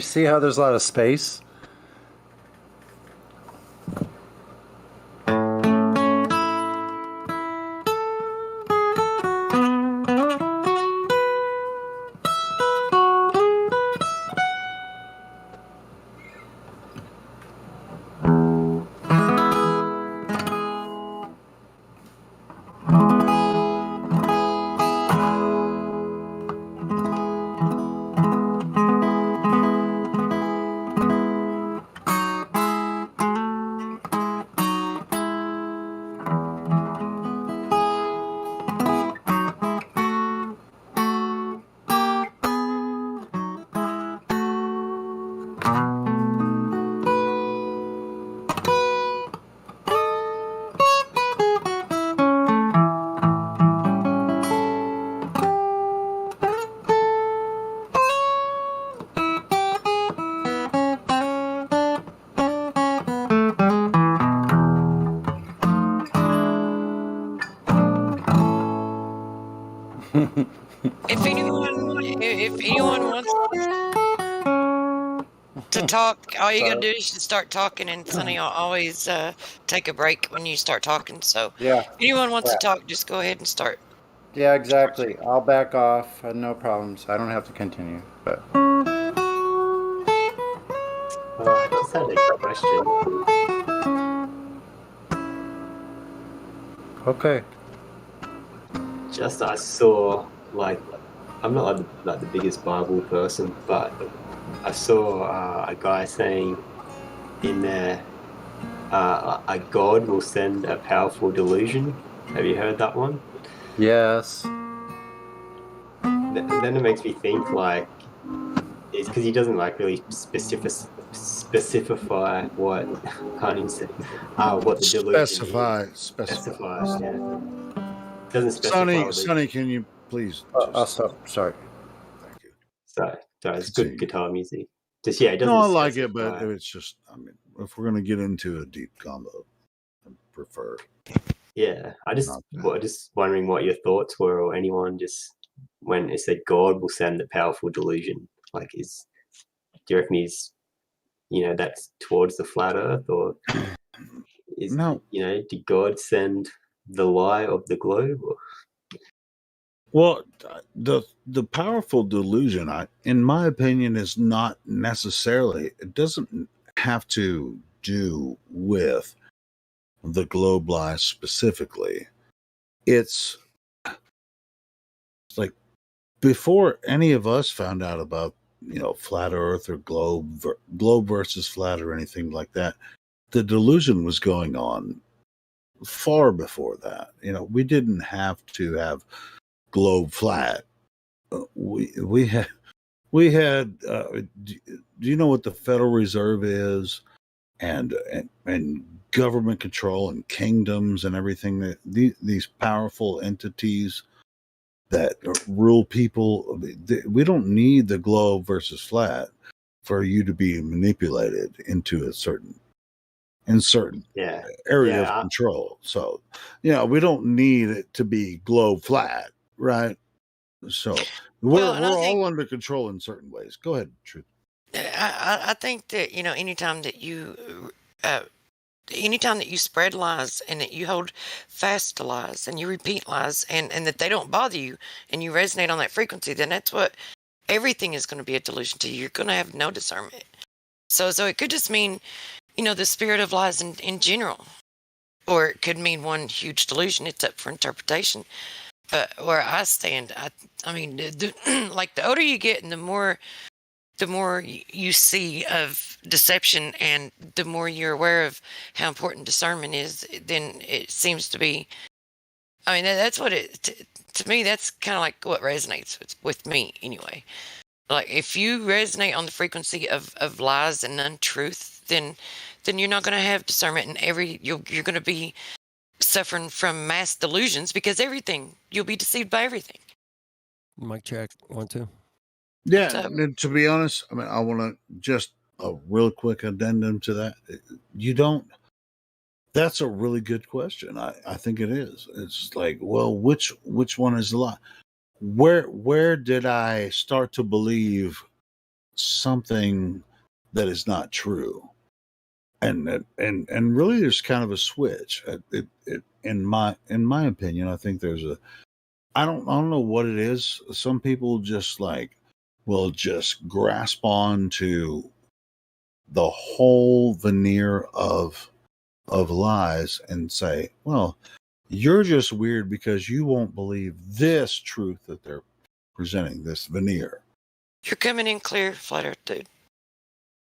see how there's a lot of space? If anyone wants to talk, all you gotta do is just start talking, and Sonny will always take a break when you start talking. So Yeah. if anyone wants to talk, just go ahead and start. Yeah, exactly. I'll back off. No problems. I don't have to continue. But I just had a question. okay. Just I saw, like, I'm not like the biggest Bible person, but I saw a guy saying in there, a God will send a powerful delusion. Have you heard that one? Yes. Then it makes me think, like, it's because he doesn't like really specify what can't even say what the delusion is. Specify, yeah. Doesn't specify. Sonny, can you please? I'll stop. Sorry. Thank you. Sorry, it's good guitar music. Just it doesn't. No, I like it, but it's just. I mean, if we're gonna get into a deep combo, I prefer. Yeah, I just wondering what your thoughts were, or anyone just when it said God will send a powerful delusion. Like, do you reckon he's, that's towards the flat Earth, or did God send the lie of the globe? Or? Well, the powerful delusion, in my opinion, is not necessarily. It doesn't have to do with the globe lie specifically. It's like before any of us found out about flat Earth or globe versus flat or anything like that, the delusion was going on far before that. We didn't have to have globe flat. We had. Do you know what the Federal Reserve is, and government control and kingdoms and everything, that these powerful entities that rule people? We don't need the globe versus flat for you to be manipulated into a certain area of control. So, we don't need it to be globe flat, right? So we're all under control in certain ways. Go ahead, Truth. I think that anytime that you spread lies and that you hold fast to lies and you repeat lies and that they don't bother you and you resonate on that frequency, then that's what everything is going to be a delusion to you. You're going to have no discernment. So it could just mean, the spirit of lies in general, or it could mean one huge delusion. It's up for interpretation. But where I stand, I mean, like the older you get and the more you see of deception and the more you're aware of how important discernment is, then it seems to be, I mean, that's what to me, that's kind of like what resonates with me anyway. Like, if you resonate on the frequency of lies and untruth, then you're not going to have discernment, and you're going to be suffering from mass delusions, because you'll be deceived by everything. Mic check, 1 2. Yeah, to be honest, I mean, I want to just a real quick addendum to that. That's a really good question. I think it is. It's like, well, which one is the lie? Where did I start to believe something that is not true. And really, there's kind of a switch. In my opinion, I think there's a. I don't know what it is. Some people just will just grasp on to the whole veneer of lies and say, well, you're just weird because you won't believe this truth that they're presenting, this veneer. You're coming in clear, Flat Earth Dude.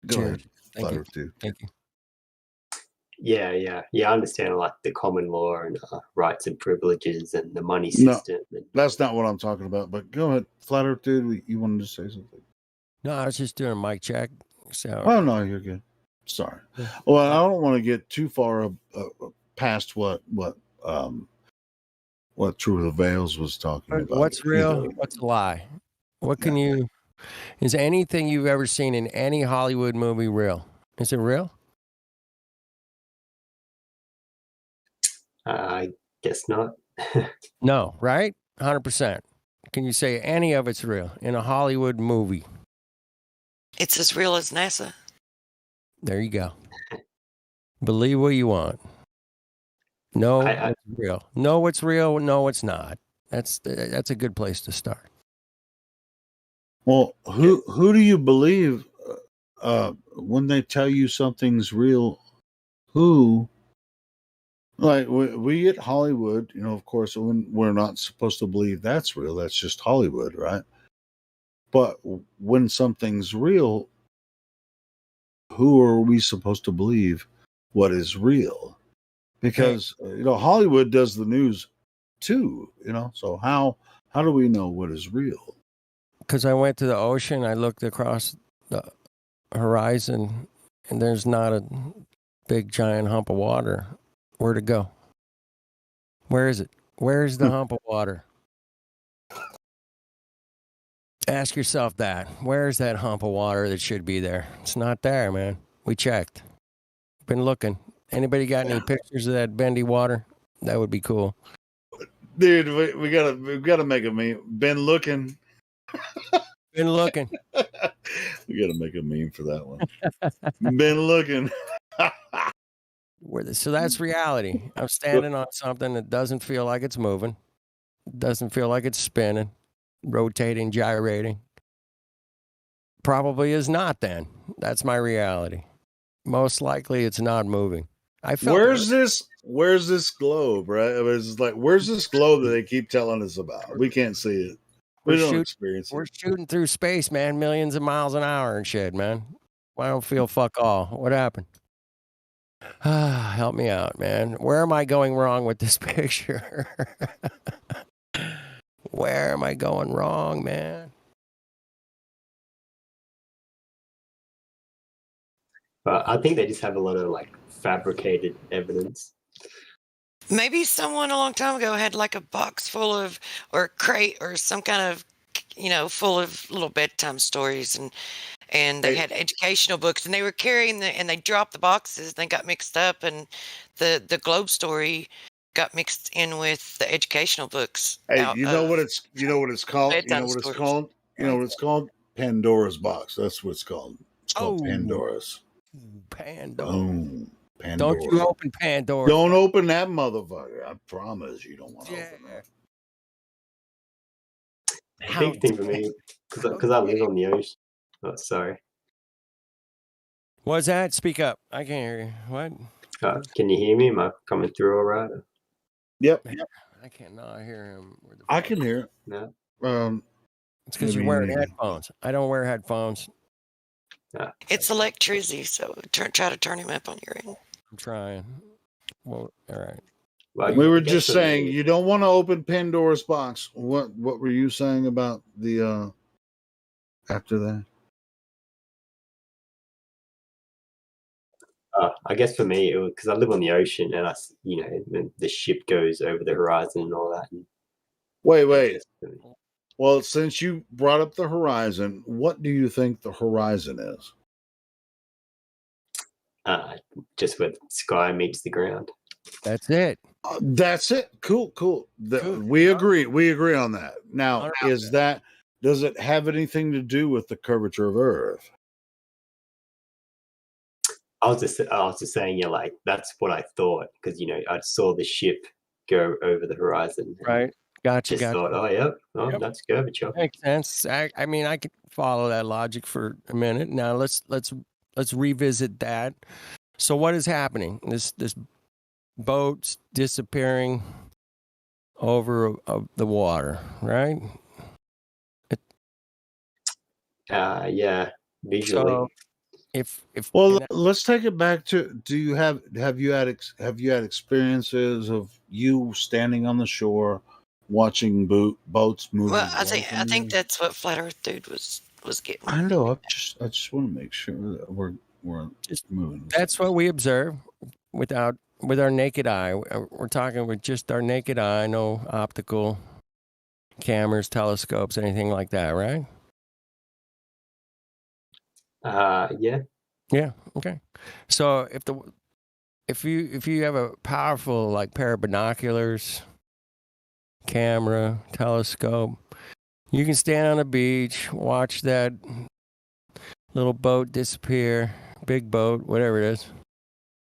Go Cheers. ahead, Thank Flat you. Earth Dude. Thank you. Yeah. I understand like the common law and rights and privileges and the money No. system. And That's not what I'm talking about, but go ahead, Flat Earth Dude. You wanted to say something? No, I was just doing a mic check. So Oh, no, you're good. Sorry. Yeah. Well, I don't want to get too far past what Truth Avails was talking about. What's real? What's a lie? What can you? Is anything you've ever seen in any Hollywood movie real? Is it real? I guess not. No, right? 100%. Can you say any of it's real in a Hollywood movie? It's as real as NASA. There you go. Believe what you want. No, it's real. No, it's real. No, it's not. That's a good place to start. Well, who do you believe when they tell you something's real? Who? Like we get Hollywood, of course, when we're not supposed to believe that's real. That's just Hollywood, right? But when something's real, who are we supposed to believe what is real? Because Hollywood does the news too, So how do we know what is real? Because I went to the ocean, I looked across the horizon, and there's not a big giant hump of water. Where to go? Where is it? Where's the hump of water? Ask yourself that. Where's that hump of water that should be there? It's not there, man. We checked. Been looking. Anybody got any pictures of that bendy water? That would be cool. Dude, we gotta make a meme. Been looking. Been looking. We gotta make a meme for that one. Been looking. So that's reality. I'm standing on something that doesn't feel like it's moving. Doesn't feel like it's spinning, rotating, gyrating. Probably is not then. That's my reality. Most likely it's not moving. Where's this globe, right? It's like, where's this globe that they keep telling us about? We can't see it. We don't experience it. We're shooting through space, man, millions of miles an hour and shit, man. I don't feel fuck all. What happened? Help me out, man. Where am I going wrong with this picture? Where am I going wrong, man? But I think they just have a lot of fabricated evidence. Maybe someone a long time ago had like a box full of, or a crate or some kind of, full of little bedtime stories, and they had educational books, and they were carrying and they dropped the boxes, and they got mixed up, and the Globe story got mixed in with the educational books. Hey, you know what it's called? You know what it's called? Pandora's box. That's what it's called. It's called Pandora's. Pandora. Boom. Pandora. Don't you open Pandora. Don't open that motherfucker. I promise you don't want to open that. The big thing for me, because I live on the ocean. Oh, sorry. What's that? Speak up. I can't hear you. What? Can you hear me? Am I coming through all right? Yep. I cannot hear him. I can hear it. No. It's because you're wearing headphones. I don't wear headphones. It's electricity, so try to turn him up on your end. I'm trying. Well, all right. Well, we were just saying you don't want to open Pandora's box. What were you saying about the after that? I guess for me, it was because I live on the ocean, and the ship goes over the horizon and all that. Wait. Well, since you brought up the horizon, what do you think the horizon is? Just where the sky meets the ground. That's it. That's it. Cool. We agree. We agree on that. Now, is that Does it have anything to do with the curvature of Earth? I was just saying, yeah, like that's what I thought because I saw the ship go over the horizon. And Right. Gotcha. just thought, oh yeah, Yep. that's curvature. Makes sense. I mean, I could follow that logic for a minute. Now let's revisit that. So what is happening? This boat's disappearing over the water, right? Yeah, visually. So if Well, let's take it back to: have you had experiences of you standing on the shore watching boats moving? Well, I away from think you? that's what Flat Earth Dude was getting. I know. I just want to make sure that we're Just moving. that's what we observe with our naked eye. We're talking with just our naked eye, no optical cameras, telescopes, anything like that, right? Yeah. Yeah. Okay. So if you have a powerful like pair of binoculars, camera, telescope, you can stand on a beach, watch that little boat disappear, big boat, whatever it is.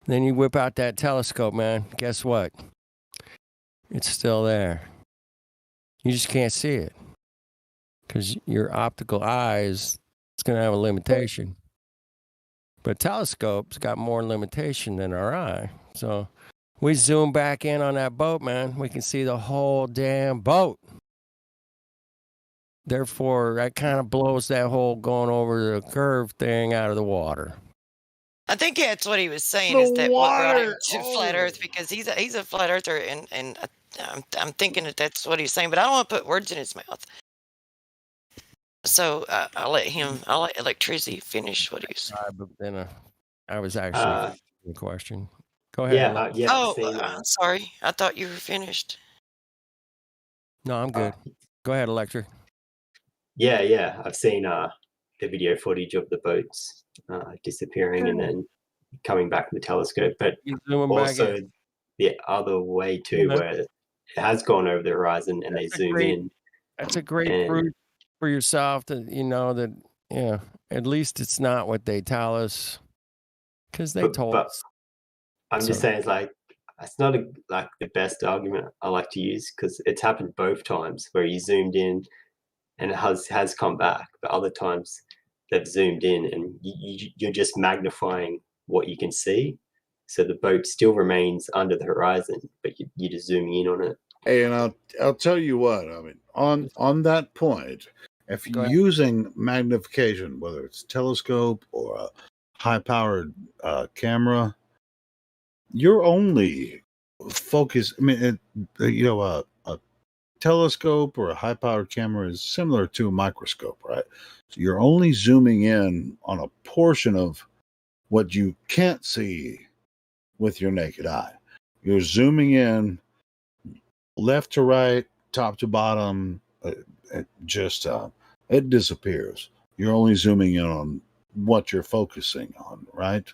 Then you whip out that telescope, man. Guess what? It's still there. You just can't see it because your optical eye is going to have a limitation. But telescope's got more limitation than our eye. So we zoom back in on that boat, man. We can see the whole damn boat. Therefore, that kind of blows that whole going over the curve thing out of the water. I think that's what he was saying The is that what we're water! to Flat Earth because he's a flat earther and I'm thinking that's what he's saying, but I don't want to put words in his mouth. So I'll let Electricity finish what he was saying. But then I was actually the question. Go ahead. Yeah, yeah. Oh, sorry. I thought you were finished. No, I'm good. Go ahead, Electric. Yeah. I've seen the video footage of the boats disappearing and then coming back with the telescope, but also the other way too, where it has gone over the horizon and they zoom in. That's a great proof for yourself that that at least it's not what they tell us because they told us. I'm just saying, it's not like the best argument I like to use because it's happened both times where you zoomed in and it has come back, but other times they've zoomed in and you're just magnifying what you can see. So the boat still remains under the horizon, but you're just zooming in on it. Hey, and I'll tell you what, I mean, on that point, if you're using magnification, whether it's telescope or a high-powered camera, you're only focused. I mean, a telescope or a high-powered camera is similar to a microscope, right? So you're only zooming in on a portion of what you can't see with your naked eye. You're zooming in left to right, top to bottom. It disappears. You're only zooming in on what you're focusing on, right?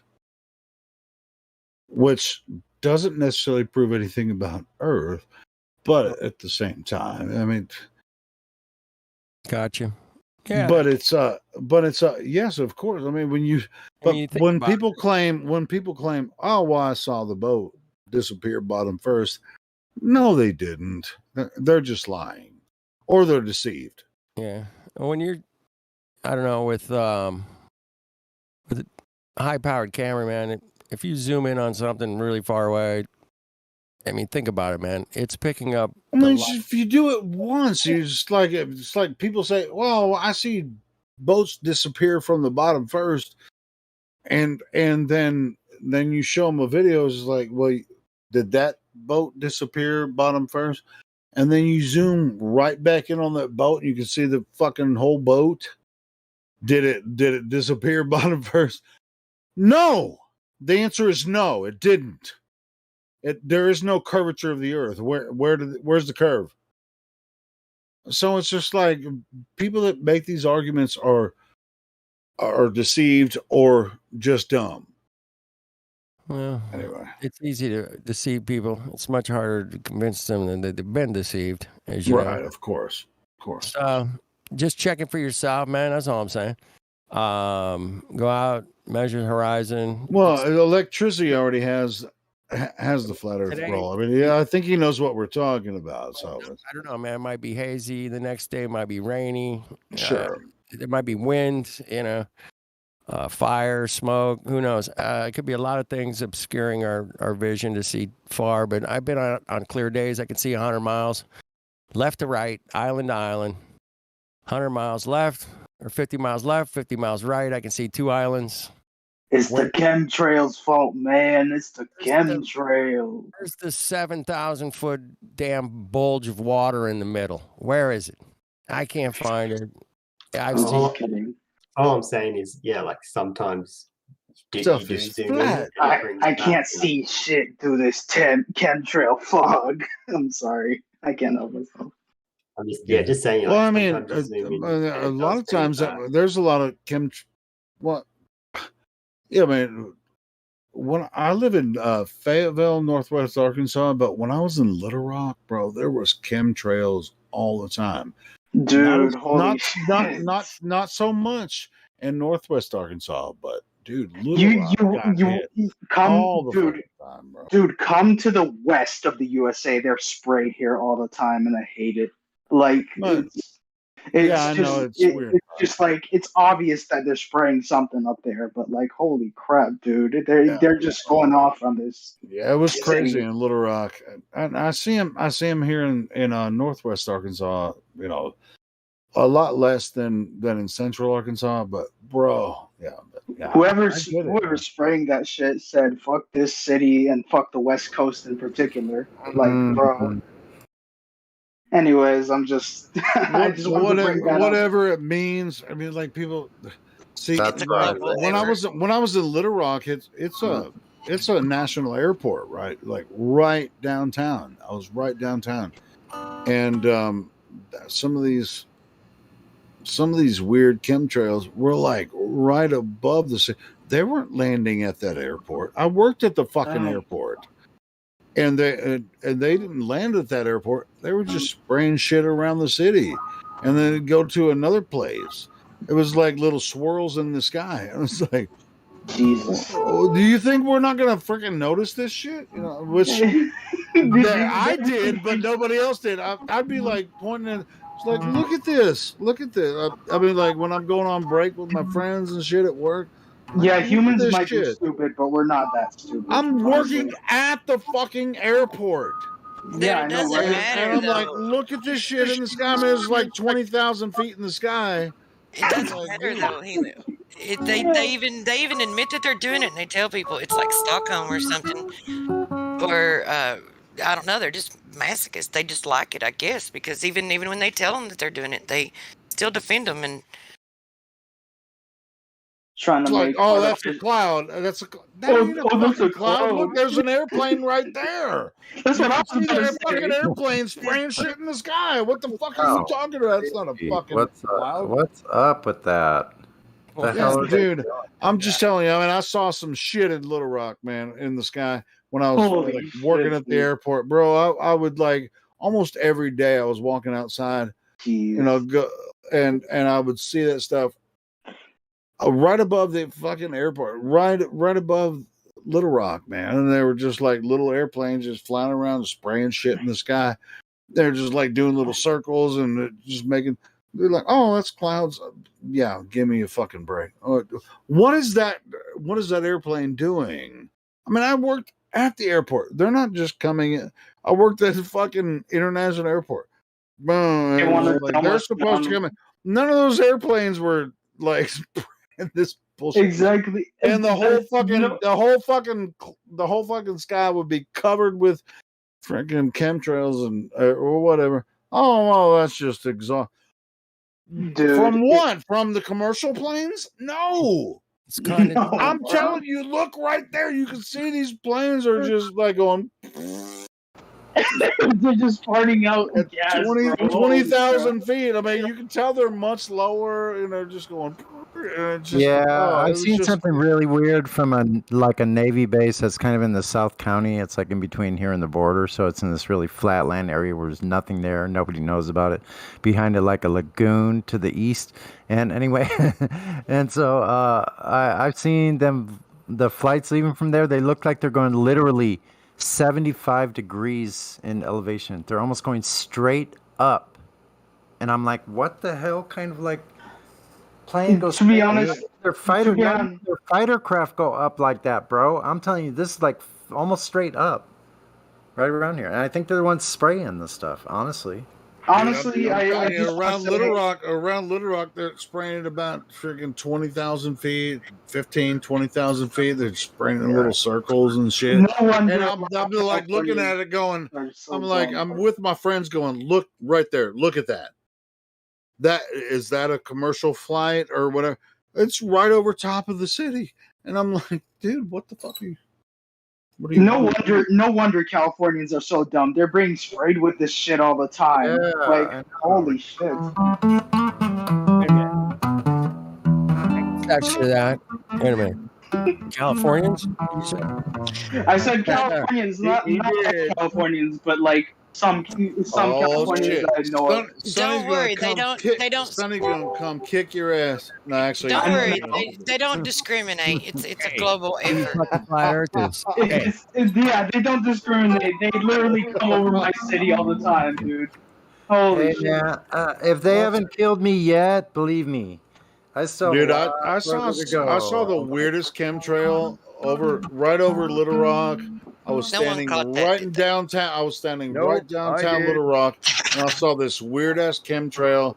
Which doesn't necessarily prove anything about Earth, but at the same time, I mean, gotcha. Yeah, but it's yes, of course. I mean, when people claim, oh, well, I saw the boat disappear bottom first. No, they didn't. They're just lying, or they're deceived. Yeah, when you're, I don't know, with a high-powered camera, man. If you zoom in on something really far away, I mean, think about it, man. It's picking up. I mean, if you do it once, it's like people say, "Well, I see boats disappear from the bottom first," and then you show them a video. It's like, well, did that boat disappear bottom first? And then you zoom right back in on that boat, and you can see the fucking whole boat. Did it disappear bottom first? No. The answer is no. It didn't. There is no curvature of the Earth. Where's the curve? So it's just like people that make these arguments are deceived or just dumb. Well, anyway, it's easy to deceive people. It's much harder to convince them that they've been deceived, as you know. Right, of course. just checking for yourself, man. That's all I'm saying. Go out, measure the horizon. Well, electricity already has the flat Earth Today- roll. I mean, yeah, I think he knows what we're talking about. So I don't know, man. It might be hazy. The next day might be rainy. sure. There might be wind. Fire, smoke. Who knows? It could be a lot of things obscuring our vision to see far. But I've been on clear days. I can see 100 miles left to right, island to island. 100 miles left or 50 miles left, 50 miles right. I can see 2 islands. It's the chemtrails' fault, man. It's the chemtrails. Where's the 7,000-foot damn bulge of water in the middle? Where is it? I can't find it. I've I'm seen. just kidding. All I'm saying is, yeah, like sometimes you Stuff do is zoom in. flat. and it brings I back, can't see shit through this chemtrail fog. I'm sorry. I can't help myself. I'm just Yeah. just saying. Well, Like, I mean, sometimes you zoom in a and it lot does of times bring back. there's a lot of Well, yeah, man. When I live in Fayetteville, Northwest Arkansas, but when I was in Little Rock, bro, there was chemtrails all the time. Dude, holy shit. Not so much in Northwest Arkansas, but dude, Little Rock got hit all the fucking time, bro. Dude, come to the west of the USA. They're sprayed here all the time, and I hate it. Like, But- it's I know it's just, weird. It's just like it's obvious that they're spraying something up there, but like, holy crap, dude, they're just going off on this. Yeah, it was City. crazy in Little Rock. And I see him here in Northwest Arkansas, you know, a lot less than in Central Arkansas, but bro, yeah. Whoever's I get it. spraying that shit said fuck this city and fuck the West Coast in particular. I'm like, bro. Mhm. Anyways, I'm just I just wanted to bring that up. Whatever it means. I mean, like people see That's right. when I was in Little Rock, it's a national airport, right? Like right downtown. I was right downtown, and some of these weird chemtrails were like right above the city. They weren't landing at that airport. I worked at the fucking airport, and they didn't land at that airport. They were just spraying shit around the city, and then it'd go to another place. It was like little swirls in the sky. I was like, Jesus. oh, do you think we're not gonna freaking notice this shit? You know, which I did, but nobody else did. I'd be like pointing at, it's like, look at this. I mean, like when I'm going on break with my friends and shit at work. Yeah, look at humans this might be shit. stupid, but we're not that stupid. I'm honestly. working at the fucking airport. Yeah, I It know, doesn't right? matter, And I'm though. like, look at this shit in the sky. I mean, it's like 20,000 feet in the sky. It doesn't Like, matter dude. though. They even admit that they're doing it, and they tell people it's like Stockholm or something, or I don't know. They're just masochists. They just like it, I guess, because even when they tell them that they're doing it, they still defend them. And Trying It's to like, make oh, that's a cloud. That ain't a that's fucking a cloud. Look, cloud. there's an airplane right there. That's what I was See gonna that fucking say. airplane spraying shit in the sky. What the fuck are you Oh, talking about? It's not a fucking cloud. What's up with that? The hell is Dude, I'm just telling you. I mean, I saw some shit in Little Rock, man, in the sky when I was Holy like working shit, at the dude. airport, bro. I would like almost every day I was walking outside, Jeez. you know, go and I would see that stuff right above the fucking airport, right above Little Rock, man. And they were just like little airplanes just flying around and spraying shit in the sky. They're just like doing little circles and just making. They're like, oh, that's clouds. Yeah, give me a fucking break. What is that? What is that airplane doing? I mean, I worked at the airport. They're not just coming in. I worked at the fucking international airport. They're supposed to come in. None of those airplanes were like this bullshit. Exactly. And the whole fucking sky would be covered with freaking chemtrails and or whatever. Oh, well, that's just exhaust. Dude, From what? From the commercial planes? No. It's kind of. I'm bro. telling you, look right there. You can see these planes are just like going. They're just farting out At gas, 20 bro. 20,000 feet. I mean, you can tell they're much lower, and they're just going. And it's just, Yeah, it I've was seen just, something really weird from a Navy base that's kind of in the South County. It's like in between here and the border, so it's in this really flat land area where there's nothing there. Nobody knows about it. Behind it, like a lagoon to the east. And anyway, and so I've seen them. The flights leaving from there, they look like they're going literally 75 degrees in elevation. They're almost going straight up, and I'm like, what the hell? Kind of like. Plane goes To be straight honest, up. Their to be honest, fighter craft go up like that, bro. I'm telling you, this is like almost straight up, right around here. And I think they're the ones spraying this stuff. Honestly, honestly, I'm I telling you, just around Little Rock, they're spraying it about freaking 20,000 feet, 15, 20,000 feet. They're spraying in little circles and shit. no wonder. And I'm like looking at it, going, So I'm like, dumb, I'm bro. with my friends, going, look right there, look at that. Is that a commercial flight or whatever? It's right over top of the city, and I'm like, dude, what the fuck are you? What are you? No wonder Californians are so dumb. They're being sprayed with this shit all the time. yeah, Like, I know. holy shit. Attached to that. Wait a minute. Californians? You said? I said Californians, not He all did. Californians, but like some Oh Californians shit! that I know of. Sonny's Don't worry, they don't. They don't. Sonny's gonna come kick your ass. No, actually, Don't I worry, know. they don't discriminate. It's a global You effort. fucking flat earthers. Hey, Yeah, they don't discriminate. They literally come over my city all the time, dude. Holy Hey, shit. man, if they haven't killed me yet, believe me, I still have dude, a lot I saw further to go. I saw the weirdest chemtrail right over Little Rock. I was No one standing caught that, right did in they? downtown. I was standing Nope, right I downtown did. Little Rock, and I saw this weird ass chemtrail,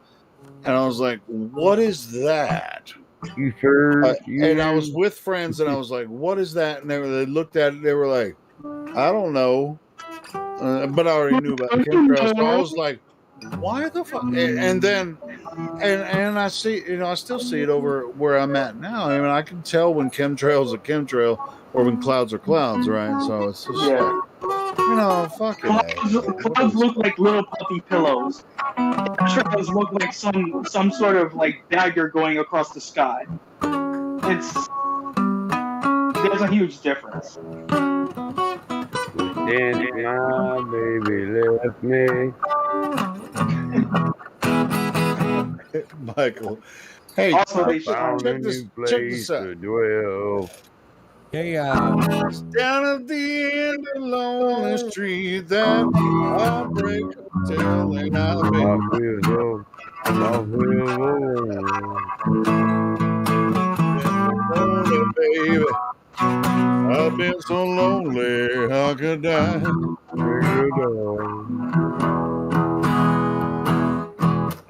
and I was like, "What is that?" You sure? And I was with friends, and I was like, "What is that?" And they looked at it. They were like, "I don't know," but I already knew about chemtrails, so I was like, "Why the fuck?" And then, and I see, I still see it over where I'm at now. I mean, I can tell when chemtrails are chemtrail or when clouds are clouds, right? So it's just Yeah. like, fuck it. Clouds look like little puppy pillows. Chemtrails look like some sort of like dagger going across the sky. There's a huge difference. Since my baby left me. Michael. Hey, Also, they Found should. a this, new check place this out. to dwell. hey, Down at the end of Lonely Street, that heartbreak hotel, and I've been My wheels lonely, baby. I've been so lonely, I could die.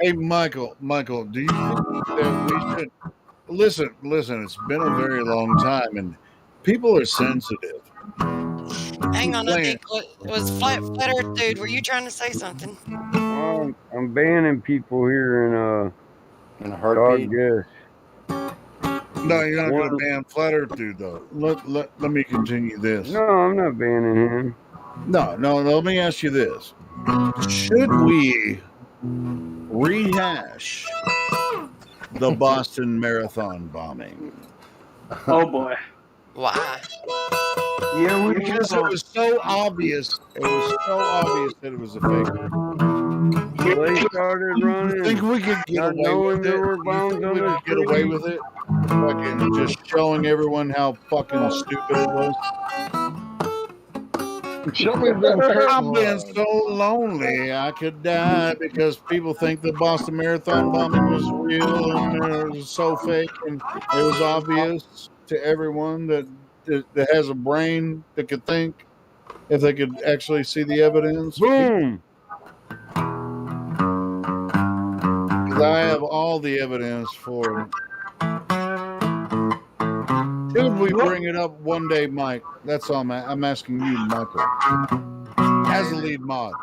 Hey, Michael, do you think that we should listen? It's been a very long time, and people are sensitive. Hang on, I Explain. think it was flat Earth dude. Were you trying to say something? Well, I'm banning people here In a in heartbeat. Guess. No, you're not going to ban Flat Earth dude, though. Let me continue this. No, I'm not banning him. No. Let me ask you this: should we rehash the Boston Marathon bombing? Oh boy. Why? Yeah, Because it was so obvious. It was so obvious that it was a fake. They started running. Think we could get Not away knowing with there it? were You bombs think on we the could get away with it? Fucking just showing everyone how fucking stupid it was. Show me the I've been so lonely I could die because people think the Boston Marathon bombing was real and it was so fake, and it was obvious to everyone that has a brain that could think if they could actually see the evidence. boom. Because I have all the evidence for it. Should we bring it up one day, Mike? That's all I'm asking you, Michael, as a lead mod.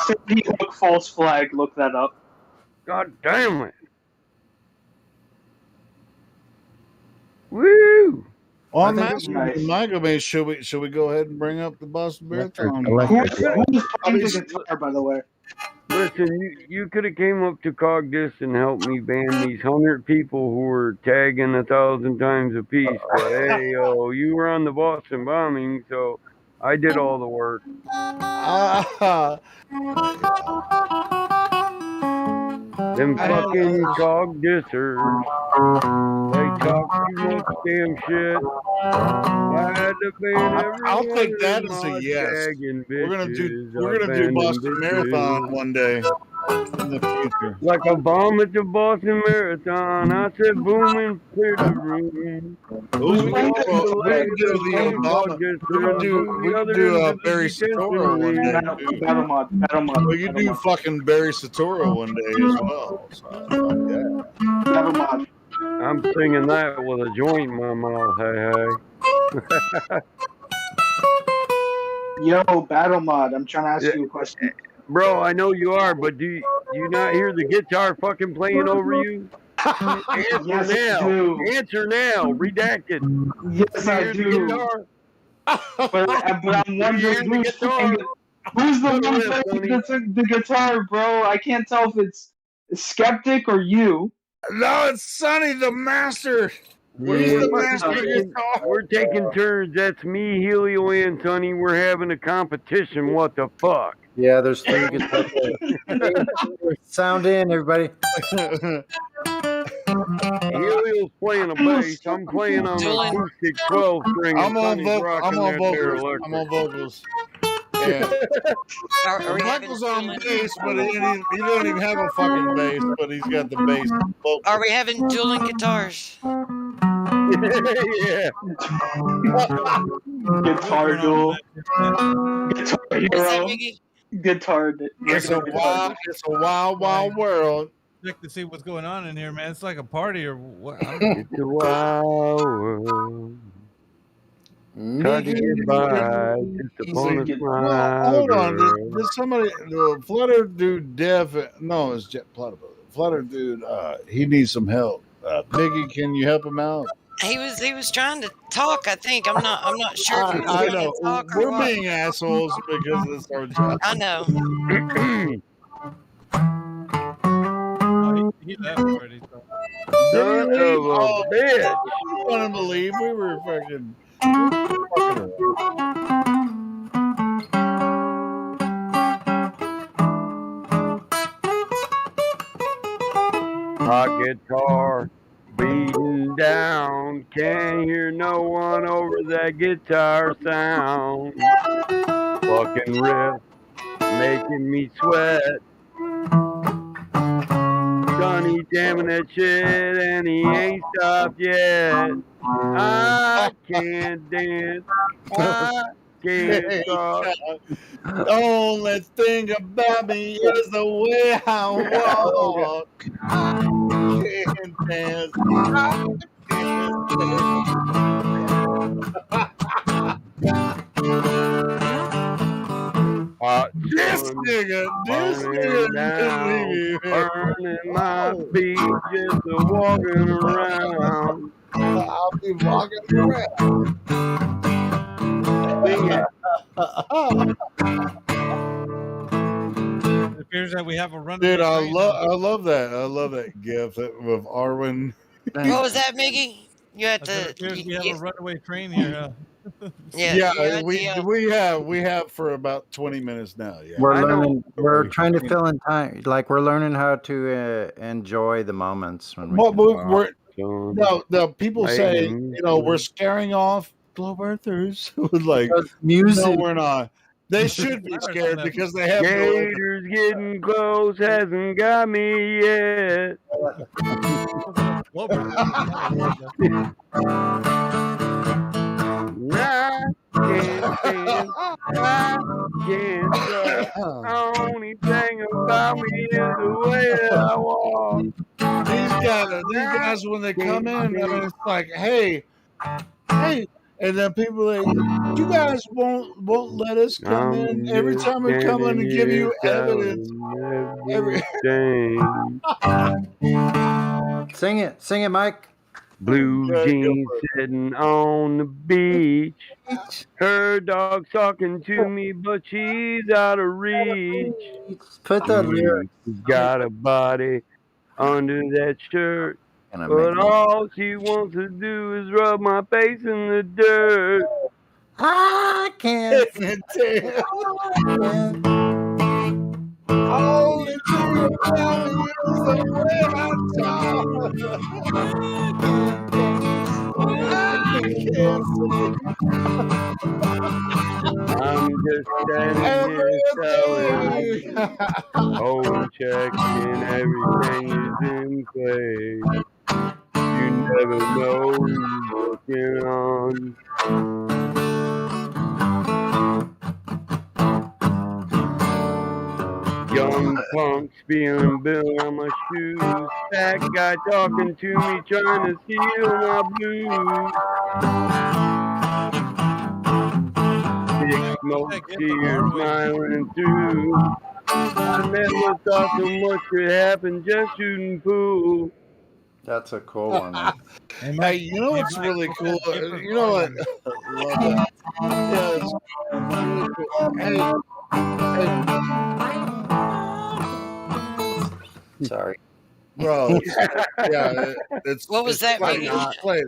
City Hook false flag. Look that up. God damn it. Woo! On think Master Nice. Mike, I mean, should we go ahead and bring up the Boston Marathon? Electric. Who's playing the Obviously- guitar, by the way? Listen, you could have came up to Cogdis and helped me ban these 100 people who were tagging 1,000 times a piece. But hey, you were on the Boston bombing, so I did all the work. Ah, Them I had- fucking Cogdissers, they talk too much damn shit. I had to ban every I'll one take of that them as a mod yes. tagging we're gonna do bitches. we're I gonna do banned them Boston Marathon bitches. one day in the future. Like a bomb at the Boston Marathon. I said boom and clear the room. Who's we playing could the do, we guitar? could do the Obama. We could do Barry Soetoro one day too. Battle mod. We could do fucking Barry Soetoro one day as well. So, fuck yeah. Battle mod. I'm singing that with a joint in my mouth. Hey, Yo, battle mod. I'm trying to ask Yeah. you a question. bro, I know you are, but do you not hear the guitar fucking playing over you? Answer Yes, I now. do. Answer now. Redacted. Yes, I Hear the do. guitar? But I'm wondering the who's guitar? who's the Look at one this, playing the guitar, bro. I can't tell if it's Skeptic or you. No, it's Sonny the Master. He's We're the Yeah. master guitar. We're taking turns. That's me, Helio, and Sonny. We're having a competition. What the fuck? Yeah, there's 3 guitars. Sound in, everybody. Helio's playing a bass. I'm playing on an Dylan. acoustic 12 string. I'm on Sonny's rocking that there vocals. I'm on electric. vocals. Yeah. Are we having Michael's on Dylan? bass, but he doesn't even have a fucking bass, but he's got the bass vocal. Are we having dueling guitars? Yeah. Guitar duel. Guitar Is that hero. Miggy? Guitar. It's a wild, wild world. Check to see what's going on in here, man. It's like a party or what? I don't know. It's a wild world. Hard to get by just upon a smile. Hold on. girl. Did somebody, the Flutter Dude Dev, no, it's Jet Flutter Dude, he needs some help. Biggie, can you help him out? He was trying to talk. I think I'm not sure if he was I trying know. to talk or We're what. being assholes because it's our job. I know. Oh, he left already. So. Son of a bitch. I want him to leave. We were fucking Hot guitar beating down. Can't hear no one over that guitar sound. Fucking riff making me sweat. Sonny jamming that shit and he ain't stopped yet. I can't dance. I can't talk. only thing about me is the way I walk. I can't dance. I can't Hot This sun nigga burning down, burning my feet just a walking around. I'll be walking around. Sing it. It appears that we have a run. Dude, I love that. I love that gif with Arwen. What was that, Miggy? You had It to. appears we have a runaway train here. Huh? Yeah, you had we to, we have for about 20 minutes now. Yeah, We're I know. learning. We're trying to fill in time. Like we're learning how to enjoy the moments when we. Well, can- we're no people say we're scaring off globe earthers. Like Because music. no, we're not. They should be scared because they have no Gators getting close hasn't got me yet. I can't stand, I can't stop. Only thing about me is the way that I walk. these guys when they come in, I mean, it's like, hey, and then people are like, you guys won't let us come in. Every time we come in and give you evidence, Everything. Sing it, Mike. Blue Go jeans for it. sitting on the beach. Her dog's talking to me, but she's out of reach. Put the lyrics. She's got a body under that shirt, Gonna but make all she wants to do is rub my face in the dirt. I can't. All it's your belly is the red hot I can't see I'm just standing here selling, everything. holding checks and everything is in place. You never know who you're looking on. Young punk spilling bill on my shoes. That guy talking to me, trying to steal my blues. Big smoke, That gift of tears Arwen. smiling through. I never thought so much could happen just shooting pool. That's a cool one. Man. Hey, Hey, Mike, you know hey, what's Mike, really what's cool? that gift of You know what? Arwen? Love that. Yeah, it's really cool. Hey, Sorry. bro. Yeah, What was it's that played. mean? It's played.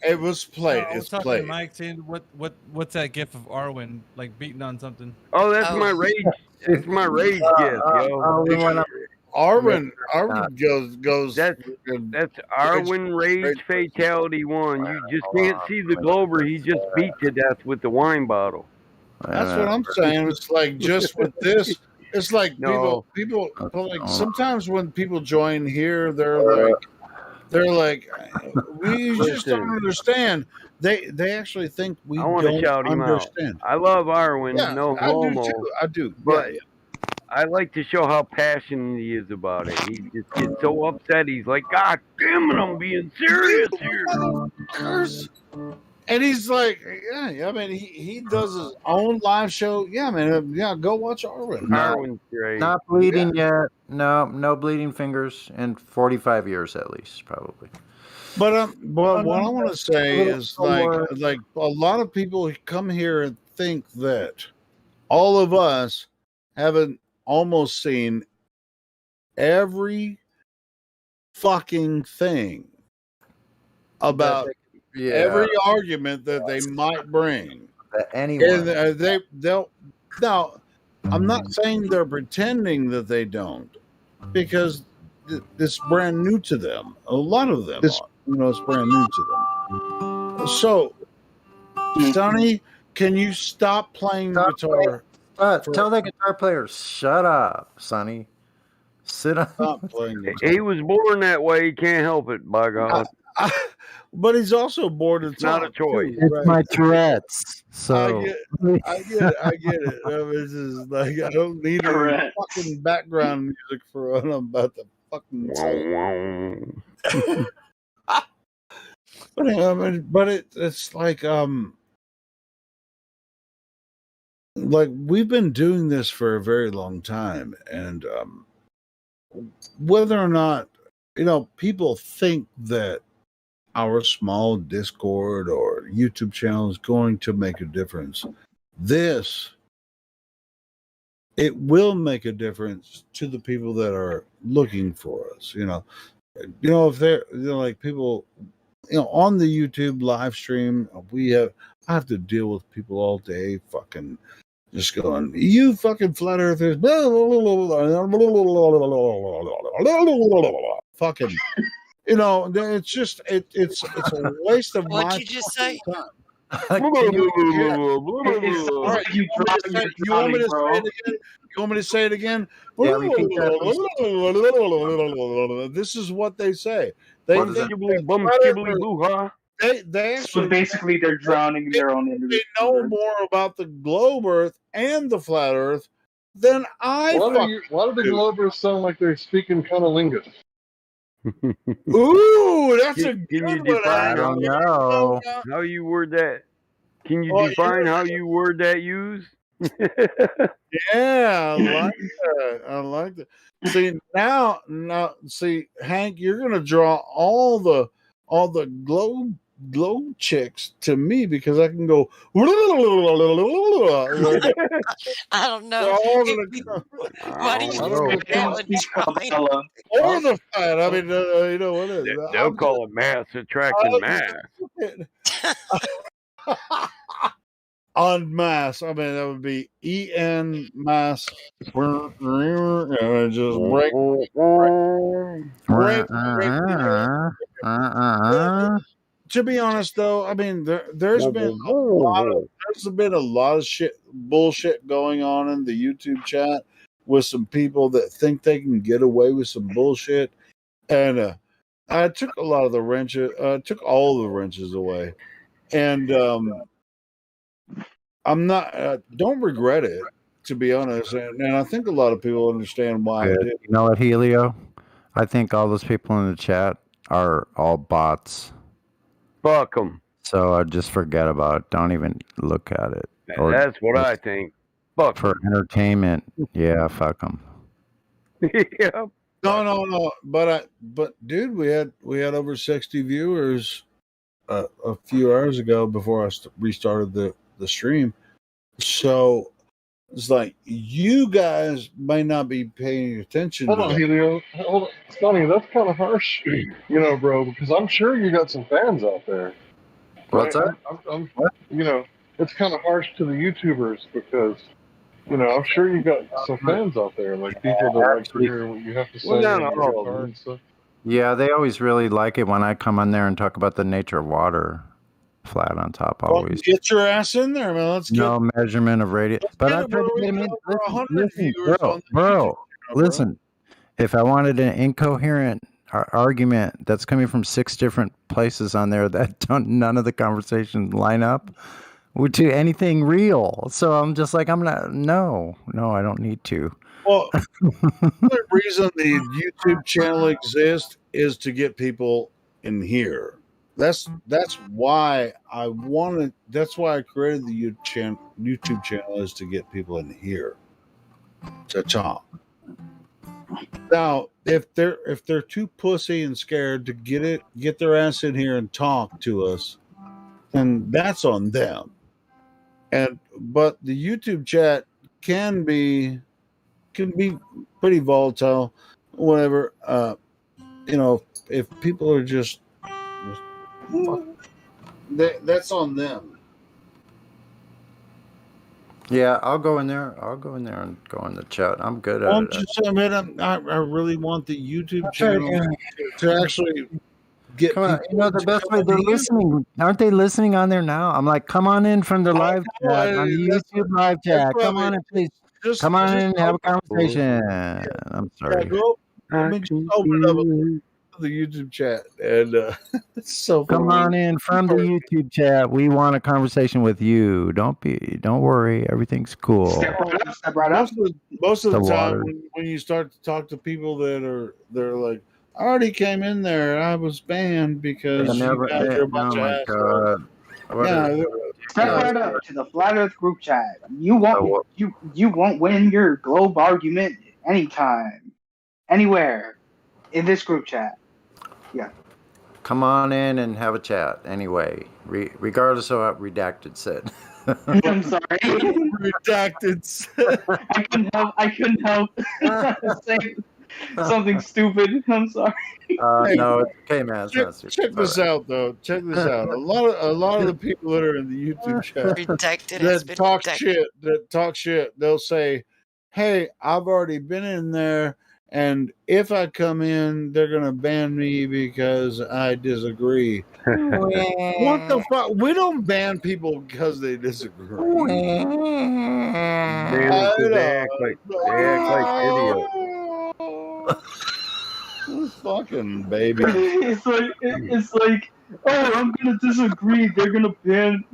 It was No, played. I was It's talking to played. Mike, saying what's that gift of Arwen, like beating on something? Oh, that's Oh. my rage. It's my rage gift, yo. We went up. Arwen goes. That's fucking That's rage- Arwen Rage rage- Fatality 1. You just can't see the Glober. He just beat to death with the wine bottle. That's what I'm saying. It's like just with this. It's like No. people like sometimes when people join here, they're like, we just don't Listen. understand. They actually think we I want to don't shout him out. understand. I love Arwen, Yeah, no I do homo. too. I do. But Yeah. I like to show how passionate he is about it. He just gets so upset. He's like, God damn it, I'm being serious here. Motherfuckers. And he's like, yeah, I mean, he does his own live show. Yeah, man, yeah, go watch Arwen. Arwen's great. Not bleeding yet. No bleeding fingers in 45 years at least, probably. But what I want to say is like a lot of people come here and think that all of us haven't almost seen every fucking thing about every argument that they might bring. Anyone. And they'll now. I'm not saying they're pretending that they don't, because it's brand new to them. A lot of them, it's brand new to them. So, Sonny, can you stop playing guitar? Tell the guitar player, shut up, Sonny. Sit on. Stop playing guitar. He was born that way. He can't help it, by God. But he's also bored to It's not a talk, too, choice. It's right? my Tourette's. So I get it. This is like, I don't need any Correct. fucking background music for what I'm about to fucking say. But it's like we've been doing this for a very long time, and whether or not people think that our small Discord or YouTube channel is going to make a difference, it will make a difference to the people that are looking for us. If they're like people on the YouTube live stream, I have to deal with people all day fucking just going, you fucking flat earthers, blah, blah, blah, blah, blah, blah, fucking, it's just it's a waste of What'd my you just say? time. It sounds like you dropping your You want me to bro. say it again? You want me to say it again? Yeah, repeat This is what they say. They What is think Boo-ha. they So actually basically, they're drowning in their own they energy. know more about the globe Earth and the flat Earth than I. Why do the Globers sound like they're speaking cunnilingus? Ooh, that's a Can good you one. define I don't know. how you word that? Can you Oh, define how you word that use? Yeah, I like that. See now, see, Hank, you're gonna draw all all the glow chicks to me because I can go. I don't know. Why do you I don't just know. pick that one, Johnny? Or the fat. I mean, you know what is They'll call it mass attracting mass. En masse. I mean, that would be en masse. Just break. To be honest, though, I mean, there's been a lot of bullshit going on in the YouTube chat with some people that think they can get away with some bullshit, and I took a lot of the wrenches, took all the wrenches away, and I'm not, don't regret it, to be honest, and I think a lot of people understand why I Good. did. You know what, Helio? I think all those people in the chat are all bots. Fuck them. So I just forget about it. Don't even look at it. Or That's what I just think. Fuck for entertainment. Yeah, fuck them. Yep. No. But dude, we had over 60 viewers a few hours ago before I restarted the stream. So it's like you guys may not be paying attention. Hold to on, that. Helio. Hold on. Sonny, that's kind of harsh, bro, because I'm sure you got some fans out there. What's right? that? I'm it's kind of harsh to the YouTubers because, I'm sure you got some fans out there, like people that like to hear what you have to say Well, not and all your of them. guitar and stuff. Yeah, they always really like it when I come on there and talk about the nature of water. Flat on top, Well, always. get your ass in there, man. Let's get No measurement of radius. But I tried to get him in. Listen, bro, listen. If I wanted an incoherent argument that's coming from 6 different places on there that none of the conversations line up to anything real, so I'm just like, no, I don't need to. Well, the reason the YouTube channel exists is to get people in here. That's why I wanted. That's why I created the YouTube channel is to get people in here to talk. Now, if they're too pussy and scared to get their ass in here and talk to us, then that's on them. But the YouTube chat can be pretty volatile, whatever. If people are just that's on them. Yeah, I'll go in there. I'll go in there and go in the chat. I'm good at it. Just admit I really want the YouTube channel to actually get Come on, people. the best way they're listening. Aren't they listening on there now? I'm like, come on in from the live chat on the YouTube live chat. Come on in, please. Come on in and have a conversation. I'm sorry. Let me just open up the YouTube chat and it's so funny. Come on in from the YouTube chat. We want a conversation with you. Don't worry. Everything's cool. Step right up. Most of the time water. when you start to talk to people they're like, I already came in there. I was banned because you guys are a bunch of assholes. Yeah, step right up to the Flat Earth group chat. You won't win your globe argument anytime, anywhere in this group chat. Yeah. Come on in and have a chat anyway, regardless of what Redacted said. I'm sorry. Redacted said. I couldn't help saying something stupid. I'm sorry. No, it's okay, man. Check this out, though. Check this out. A lot of the people that are in the YouTube chat that talk shit, they'll say, "Hey, I've already been in there, and if I come in, they're gonna ban me because I disagree." What the fuck? We don't ban people because they disagree. They act like idiots. Fucking baby. It's like, oh, I'm gonna disagree. They're gonna ban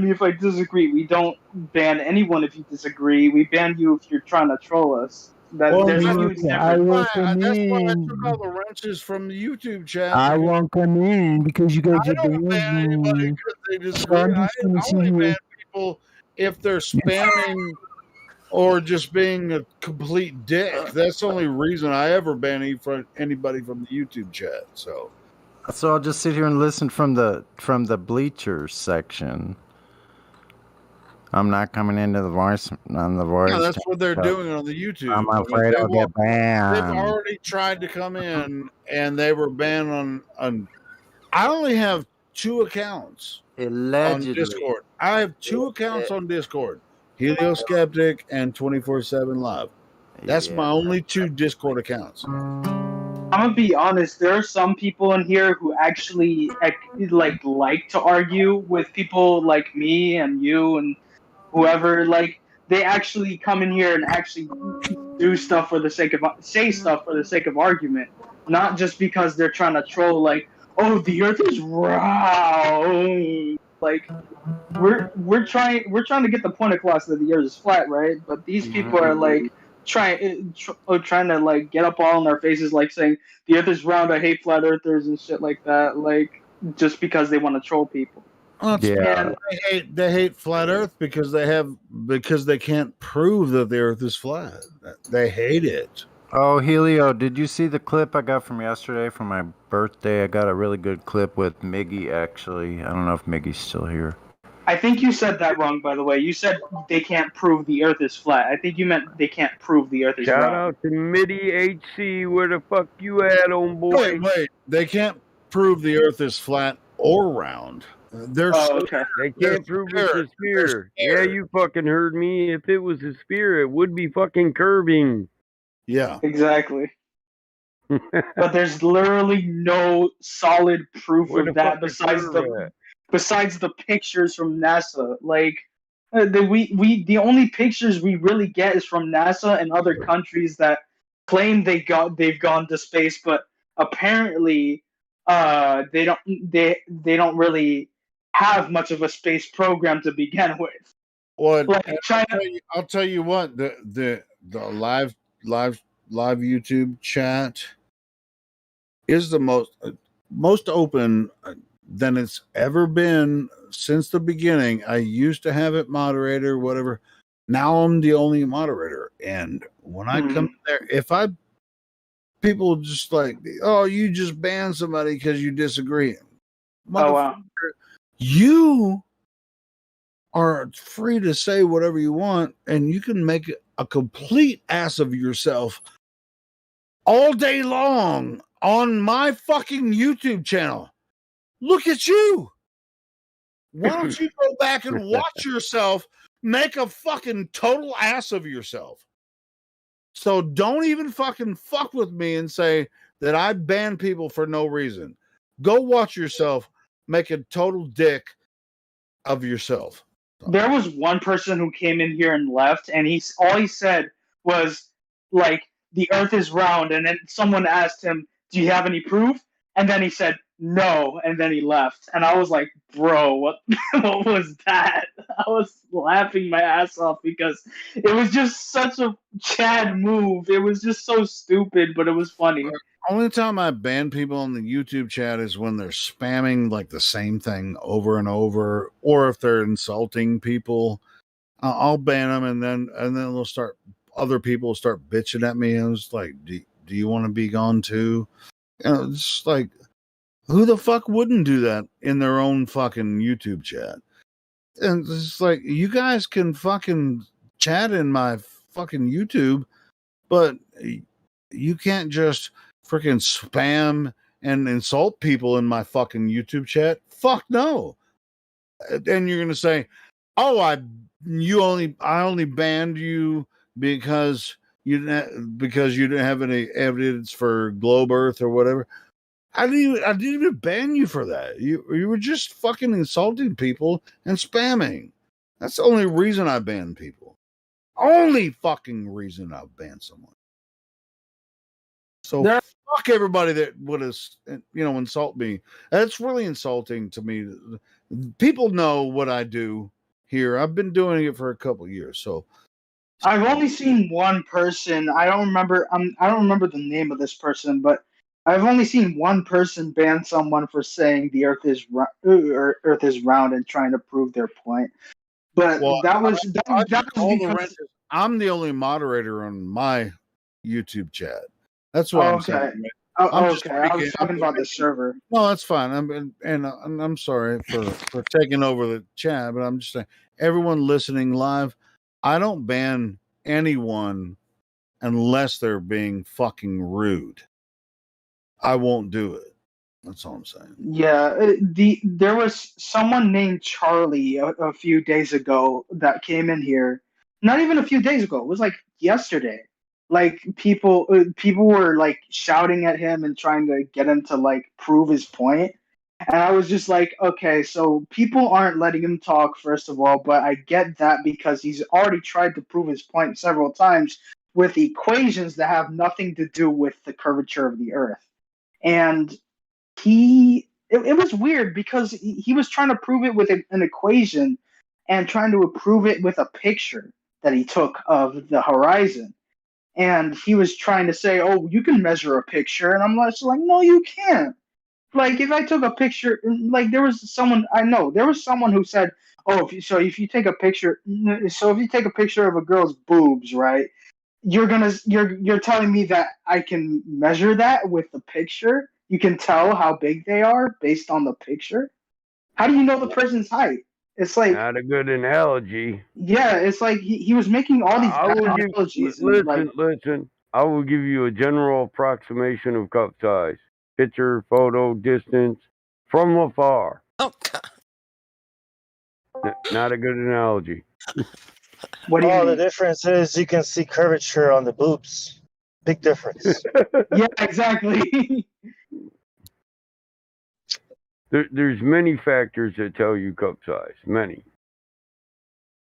me if I disagree. We don't ban anyone if you disagree. We ban you if you're trying to troll us. That's why I took all the wrenches from the YouTube chat. I won't come in because you guys I don't ban anybody because they disagree. I only ban people if they're spamming or just being a complete dick. That's the only reason I ever ban anybody from the YouTube chat. So So I'll just sit here and listen from the bleachers section. I'm not coming into the voice on the voice. Yeah, that's what they're chat. doing on the YouTube. I'm afraid I'll get They've banned. already tried to come in, and they were banned on. I only have 2 accounts on Allegedly. Discord. I have 2 accounts on Discord: Helio Skeptic and 24/7 Live. That's my only 2 Discord accounts. I'm gonna be honest. There are some people in here who actually like to argue with people like me and you and whoever. Like they actually come in here and actually do stuff for the sake of say stuff for the sake of argument, not just because they're trying to troll. Like, oh, the Earth is round. Like we're trying to get the point across that the Earth is flat, right? But these people are like trying to like get up all in our faces, like saying the Earth is round. I hate flat earthers and shit like that. Like just because they want to troll people. Yeah. They hate flat Earth because they can't prove that the Earth is flat. They hate it. Oh, Helio, did you see the clip I got from yesterday for my birthday? I got a really good clip with Miggy, actually. I don't know if Miggy's still here. I think you said that wrong, by the way. You said they can't prove the Earth is flat. I think you meant they can't prove the Earth is round. Shout out to Midi HC. Where the fuck you at, on boy? Wait. They can't prove the Earth is flat or round. They're okay. They can't prove it's a sphere. Yeah, you fucking heard me. If it was a sphere, it would be fucking curving. Yeah. Exactly. But there's literally no solid proof Where of the that fuck is besides the pictures from NASA. Like the only pictures we really get is from NASA and other countries that claim they've gone to space, but apparently they don't really have much of a space program to begin with. Well, Like China, I'll tell you what, the live YouTube chat is the most open than it's ever been since the beginning. I used to have it moderator, whatever. Now I'm the only moderator, and when I come there, people just like, oh, you just banned somebody because you disagree. oh wow. You are free to say whatever you want, and you can make a complete ass of yourself all day long on my fucking YouTube channel. Look at you. Why don't you go back and watch yourself make a fucking total ass of yourself? So don't even fucking fuck with me and say that I ban people for no reason. Go watch yourself make a total dick of yourself. There was one person who came in here and left, and all he said was like, the Earth is round, and then someone asked him, do you have any proof? And then he said no, and then he left. And I was like, bro, what was that? I was laughing my ass off because it was just such a Chad move. It was just so stupid, but it was funny. Only time I ban people on the YouTube chat is when they're spamming like the same thing over and over, or if they're insulting people. I'll ban them, and then they'll start. Other people start bitching at me, and it's like, do you want to be gone too? It's like, who the fuck wouldn't do that in their own fucking YouTube chat? And it's like, you guys can fucking chat in my fucking YouTube, but you can't just freaking spam and insult people in my fucking YouTube chat. Fuck no. And you're gonna say, oh, I only banned you because you didn't have any evidence for globe Earth or whatever. I didn't even ban you for that. You were just fucking insulting people and spamming. That's the only reason I ban people. Only fucking reason I've banned someone. So fuck everybody that would insult me. That's really insulting to me. People know what I do here. I've been doing it for a couple of years. So I've only seen one person. I don't remember the name of this person, but I've only seen one person ban someone for saying the Earth is round and trying to prove their point. But I'm the only moderator on my YouTube chat. That's what I'm saying. Oh, I'm just okay. I was speaking. talking about the server. No, that's fine. I'm sorry for taking over the chat, but I'm just saying, everyone listening live, I don't ban anyone unless they're being fucking rude. I won't do it. That's all I'm saying. Yeah, there was someone named Charlie a few days ago that came in here. Not even a few days ago. It was like yesterday. Like people were like shouting at him and trying to get him to like prove his point. And I was just like, okay, so people aren't letting him talk, first of all, but I get that because he's already tried to prove his point several times with equations that have nothing to do with the curvature of the Earth. And it was weird because he was trying to prove it with an equation and trying to prove it with a picture that he took of the horizon. And he was trying to say, "Oh, you can measure a picture," and I'm just like, "No, you can't." Like if I took a picture, like there was someone I know, there was someone who said, "Oh, if you take a picture, so if you take a picture of a girl's boobs, right? You're telling me that I can measure that with the picture? You can tell how big they are based on the picture? How do you know the person's height?" It's like, Not a good analogy. yeah, it's like he was making all these I bad will give. analogies and like, Listen. I will give you a general approximation of cup size: picture, photo, distance, from afar. Oh God. Not a good analogy. what do you Oh, the mean? difference is you can see curvature on the boobs. Big difference. Yeah, exactly. There's many factors that tell you cup size. Many.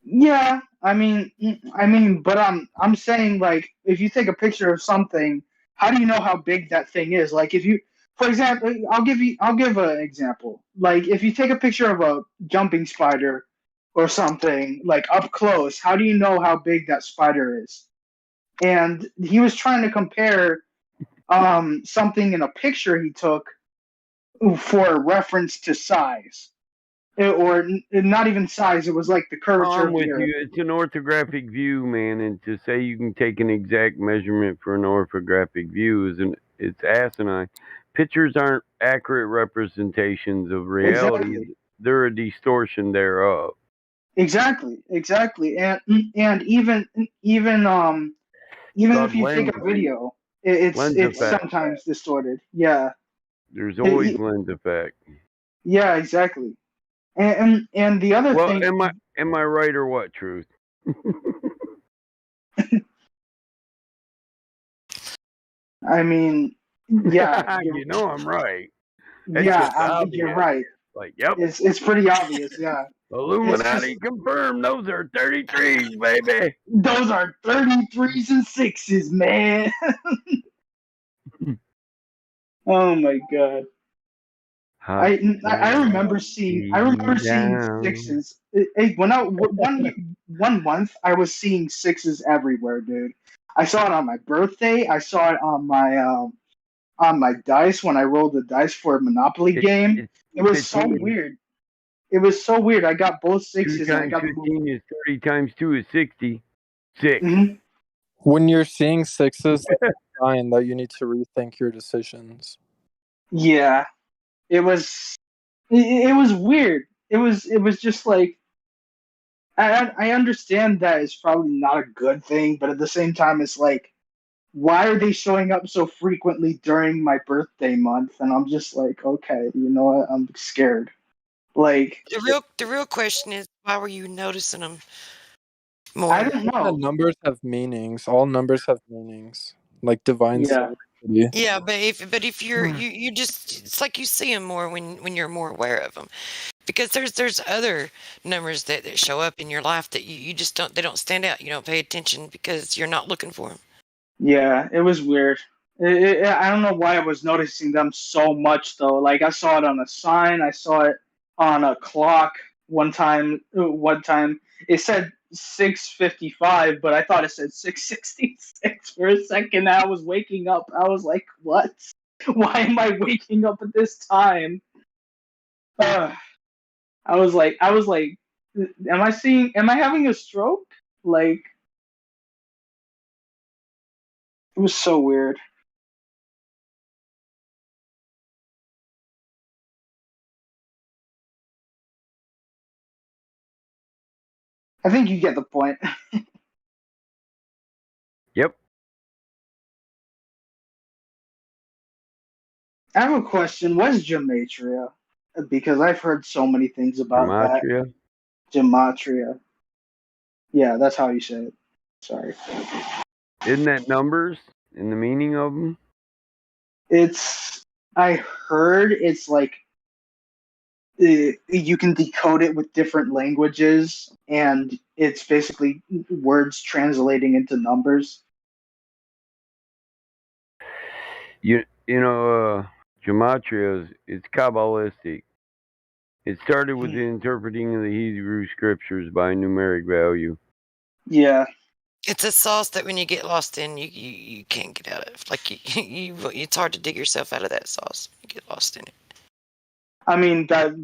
Yeah, but I'm saying like if you take a picture of something, how do you know how big that thing is? Like if you, for example, I'll give an example. Like if you take a picture of a jumping spider or something like up close, how do you know how big that spider is? And he was trying to compare something in a picture he took for reference to size. Or not even size, it was like the curvature I'm of the with earth. you. It's an orthographic view, man, and to say you can take an exact measurement for an orthographic view it's asinine. Pictures aren't accurate representations of reality. Exactly. They're a distortion thereof. Exactly. And even Called if you take lens a video, lens it's effect. sometimes distorted. Yeah. There's It- always it- lens effect. yeah, exactly. And the other Well, thing, am I right or what, Truth? I mean, yeah, You know I'm right. That yeah, shit's you're obvious. right. Like, yep. It's pretty obvious. Yeah. It's just Illuminati confirmed those are 33s, baby. those are 33s and 6s, man. Oh my god. Hot I remember seeing down. sixes. When one month I was seeing sixes everywhere, dude. I saw it on my birthday. I saw it on my dice when I rolled the dice for a Monopoly game. It was so 15. weird. It was so weird. I got both 2 sixes and I times got 15 is 30 times 2 is 60. 6. Mhm. When you're seeing sixes, that's a sign that you need to rethink your decisions. Yeah, it was. It was weird. It was just like I understand that it's probably not a good thing, but at the same time, it's like, why are they showing up so frequently during my birthday month? And I'm just like, okay, you know what? I'm scared. Like, The real question is, why were you noticing them more? I don't The know. numbers have meanings. All numbers have meanings, like divine Yeah, synchronicity. Yeah, but if you just, it's like you see them more when you're more aware of them, because there's other numbers that show up in your life that you just don't, they don't stand out. You don't pay attention because you're not looking for them. yeah, it was weird. I don't know why I was noticing them so much though. Like I saw it on a sign, I saw it on a clock one time. One time it said 6:55, but I thought it said 6:66 for a second. I was waking up. I was like, "What? Why am I waking up at this time?" Uh, I was like, Am I having a stroke? Like it was so weird. I think you get the point. Yep. I have a question. What's gematria? Because I've heard so many things about that. Gematria. Gematria. Yeah, that's how you say it. Sorry. Isn't that numbers in the meaning of them? I heard it's like you can decode it with different languages, and it's basically words translating into numbers. Gematria it's Kabbalistic. It started with the interpreting of the Hebrew scriptures by numeric value. Yeah. It's a sauce that when you get lost in, you can't get out of. Like it's hard to dig yourself out of that sauce. You get lost in it. I mean that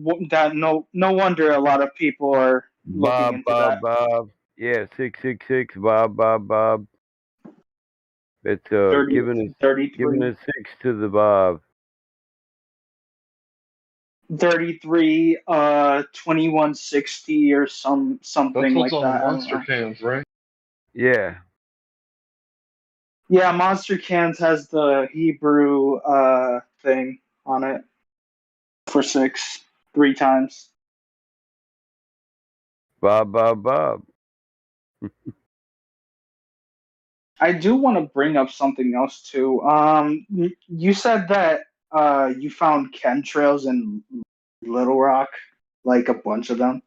no wonder a lot of people are looking into that. Bob. Yeah, 666 Bob. It's 33. giving a 6 to the Bob. 33 2160 or something That's what's like on the that. monster cans, right? Yeah. Yeah, Monster Cans has the Hebrew thing on it for 6 3 times. Bob. I do want to bring up something else too. You said that you found chemtrails in Little Rock, like a bunch of them.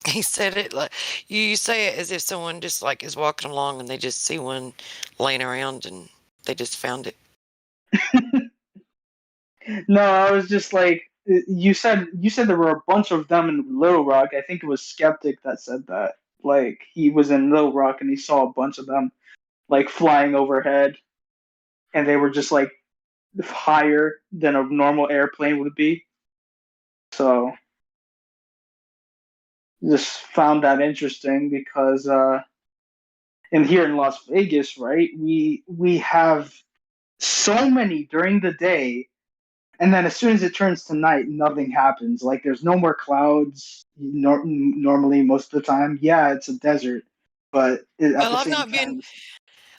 He said it like you say it as if someone just like is walking along and they just see one laying around and they just found it. No, I was just like you said there were a bunch of them in Little Rock. I think it was Skeptic that said that. Like he was in Little Rock and he saw a bunch of them like flying overhead, and they were just like higher than a normal airplane would be. So just found that interesting because and here in Las Vegas, right, we have so many during the day, and then as soon as it turns to night, nothing happens. Like there's no more clouds. Normally, most of the time, yeah, it's a desert, but at Well, the same time,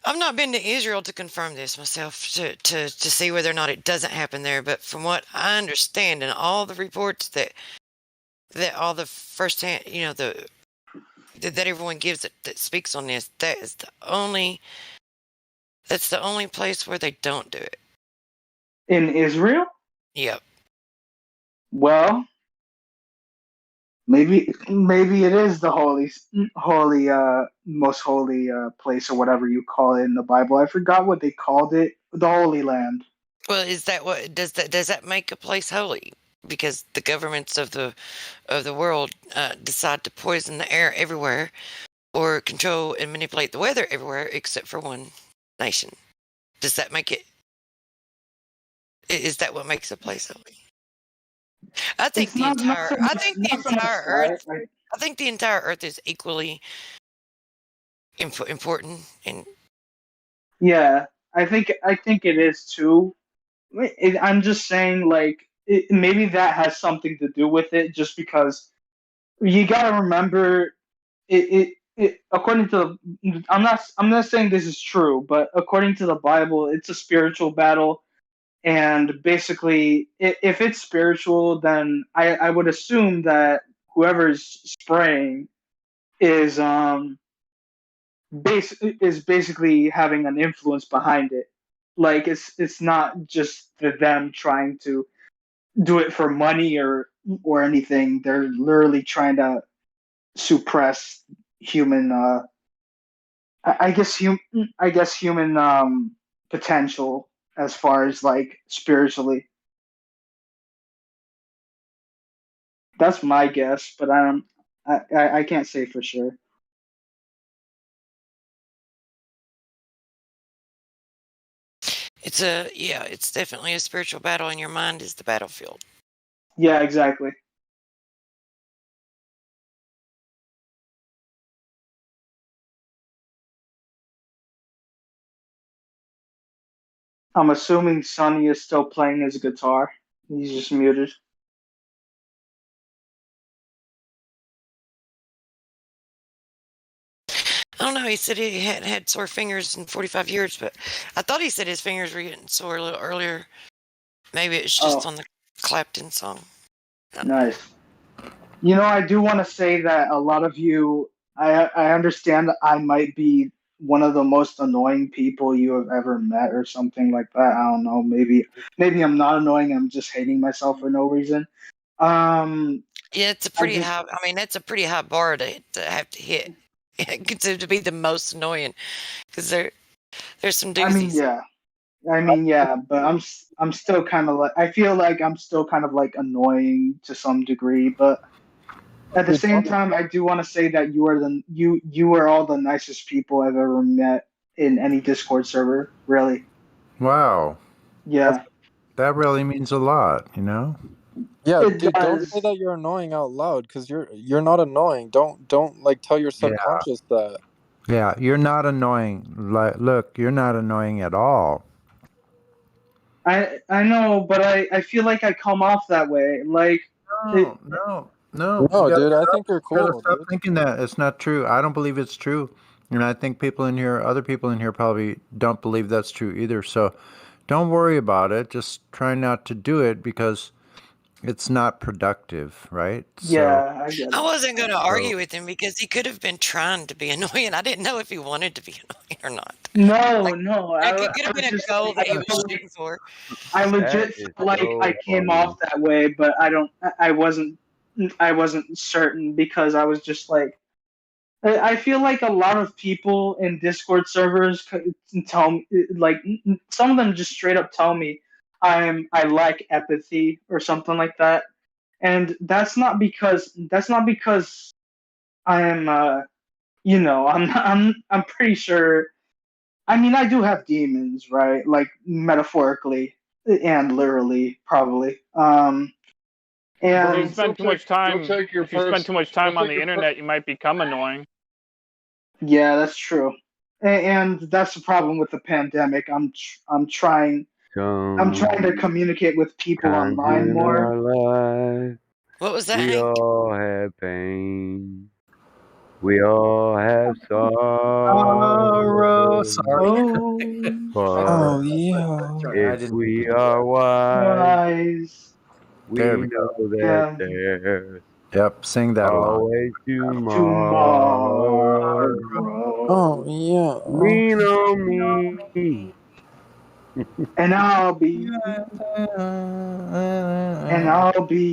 I've not been to Israel to confirm this myself to see whether or not it doesn't happen there. But from what I understand and all the reports that all the firsthand, that everyone gives that speaks on this, that's the only place where they don't do it. in Israel, Yep. well, maybe it is the holy most holy place or whatever you call it in the Bible. I forgot what they called it. The Holy Land. Well, is that what does that make a place holy? Because the governments of the world decide to poison the air everywhere or control and manipulate the weather everywhere except for one nation. Does that make it? Is that what makes a place holy? I think It's not so much not so much that. Right? I think the entire Earth is equally important. And Yeah, I think it is too. I'm just saying, like, maybe that has something to do with it, just because you got to remember according to I'm not saying this is true, but according to the Bible, it's a spiritual battle, and basically, if it's spiritual, then I would assume that whoever's spraying is basically having an influence behind it. Like it's not just them trying to do it for money or anything. They're literally trying to suppress human. I guess human potential as far as like spiritually. That's my guess, but I can't say for sure. it's definitely a spiritual battle, and your mind is the battlefield. Yeah, exactly. I'm assuming Sonny is still playing his guitar. He's just muted. I don't know. He said he hadn't had sore fingers in 45 years, but I thought he said his fingers were getting sore a little earlier. Maybe it's just on the Clapton song. Nice. You know, I do want to say that a lot of you, I understand that I might be one of the most annoying people you have ever met or something like that. I don't know. Maybe I'm not annoying. I'm just hating myself for no reason. Yeah, it's a pretty high. I mean, that's a pretty high bar to have to hit. Considered to be the most annoying, because there's some doozies. I mean, yeah, but I'm still kind of like, I feel like I'm still kind of like annoying to some degree, but at the same time, I do want to say that you are all the nicest people I've ever met in any Discord server. Really. Wow. Yeah. That really means a lot, you know? Yeah, It dude, don't does. say that you're annoying out loud, because you're not annoying. Don't like tell your subconscious that. Yeah, you're not annoying. Like, look, you're not annoying at all. I know, but I feel like I come off that way. Like No, No, you dude, I think you're gotta cool, stop dude. thinking that. It's not true. I don't believe it's true. And I think people in here, other people in here probably don't believe that's true either. So don't worry about it. Just try not to do it because it's not productive, right? Yeah, I get it. I wasn't going to argue with him because he could have been trying to be annoying. I didn't know if he wanted to be annoying or not. No, It could have been a goal that he was shooting for. I legit felt like I came off that way, but I wasn't certain because I was just like, I feel like a lot of people in Discord servers tell me, like, some of them just straight up tell me I lack empathy or something like that, and that's not because I am you know, I'm pretty sure. I mean, I do have demons, right? Like metaphorically and literally, probably. If you And spend too much time on the internet, you might become annoying. yeah, that's true. And that's the problem with the pandemic. I'm trying to communicate with people online more. What was that, We Hank? all have pain. We all have sorrow. Sorry. But yeah. if we are wise, we There we know go. that there's Yep, sing that along. always tomorrow. Oh yeah. Lean on me. And I'll be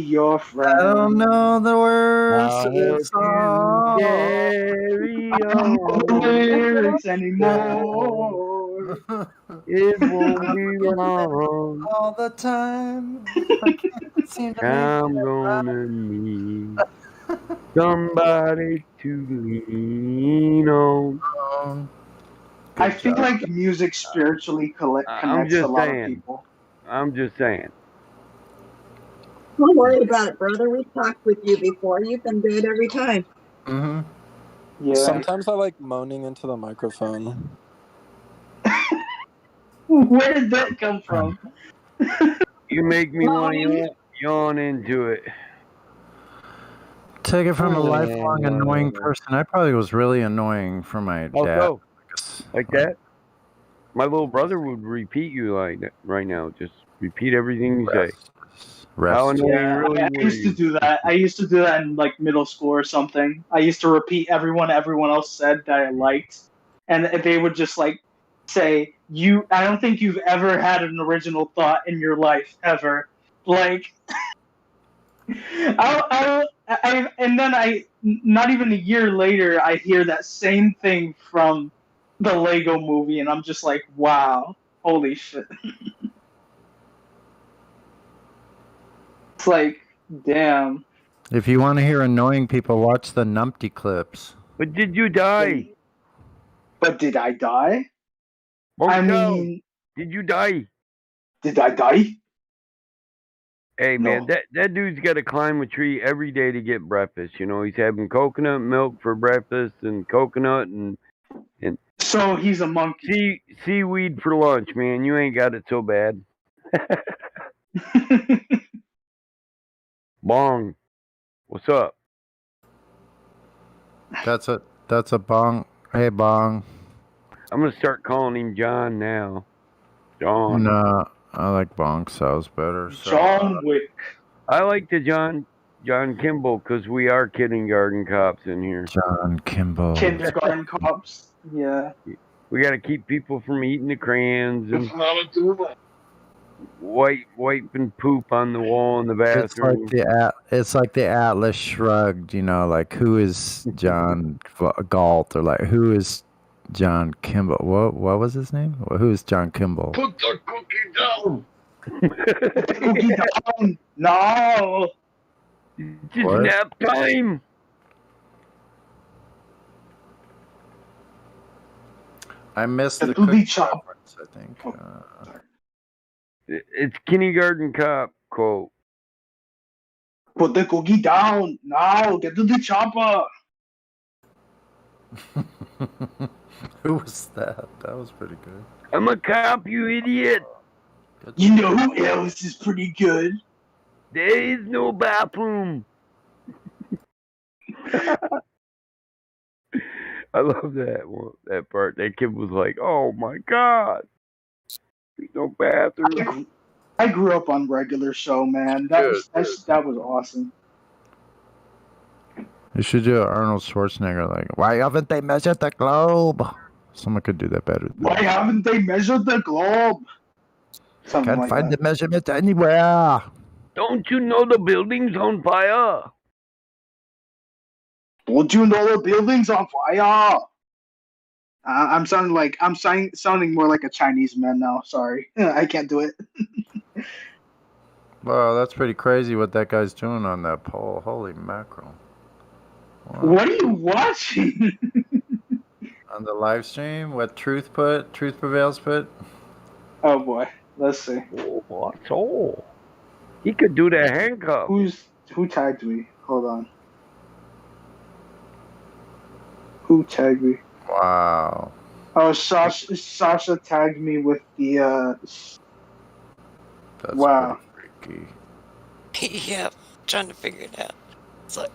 your friend. I don't know the words I'll to this help song. carry I don't know the on. lyrics anymore. It won't be long. All the time. I can't seem to make I'm it gonna need somebody to lean on. right. I feel like music spiritually I'm connects a just lot of saying. people. I'm just saying. Don't worry about it, brother. We've talked with you before. You've been good every time. Mm-hmm. Yeah. Sometimes I like moaning into the microphone. Where did that come from? You make me want to yawn into it. Take it from a lifelong annoying person. I probably was really annoying for my How dad. so? Like that? My little brother would repeat you like that right now. Just repeat everything you say. How annoying really I were used to you? do that. I used to do that in like middle school or something. I used to repeat everyone else said that I liked, and they would just like say, "You, I don't think you've ever had an original thought in your life ever." Like, and then not even a year later, I hear that same thing from the Lego Movie, and I'm just like, "Wow, holy shit!" It's like, damn. If you want to hear annoying people, watch the Numpty clips. But did you die? But did I die? I mean, did you die? Did I die? Hey man, that dude's got to climb a tree every day to get breakfast. You know, he's having coconut milk for breakfast and coconut and so he's a monkey. Seaweed for lunch, man. You ain't got it so bad. Bong, what's up? That's a bong. Hey, bong. I'm gonna start calling him John now. John. No, I like bong sounds better. So, John Wick. I like the John Kimball because we are kindergarten cops in here. John Kimball. Kindergarten cops. Yeah. We got to keep people from eating the crayons and It's not a doable. wiping poop on the wall in the It's like bathroom. it's like the Atlas Shrugged. You know, like who is John Galt or like who is John Kimball? What was his name? Who is John Kimball? Put the cookie down. Cookie down. No. Just What? nap time. I missed the Cookie cookie chop. reference, I think. It's kindergarten cop quote. Put the cookie down. Now. Get to the chopper. Who was that? That was pretty good. I'm a cop, you idiot. You know who else is pretty good? There is no bathroom. I love that part. That kid was like, "Oh my god, there's no bathroom." I grew up on Regular Show, man. That was awesome. You should do Arnold Schwarzenegger like, why haven't they measured the globe? Someone could do that better. Why haven't they measured the globe? Something Can't like find that. the measurement anywhere. Don't you know the building's on fire? Don't you know the building's on fire? I'm sounding more like a Chinese man now. Sorry, I can't do it. Wow, that's pretty crazy what that guy's doing on that pole. Holy mackerel. Wow. What are you watching? On the live stream, what Truth Prevails put? Oh boy, let's see. Oh, what's all? He could do the handcuff. Who tagged me? Hold on. Who tagged me? Wow. Oh, Sasha tagged me with the. That's wow. pretty freaky. Yep, trying to figure it out. It's like,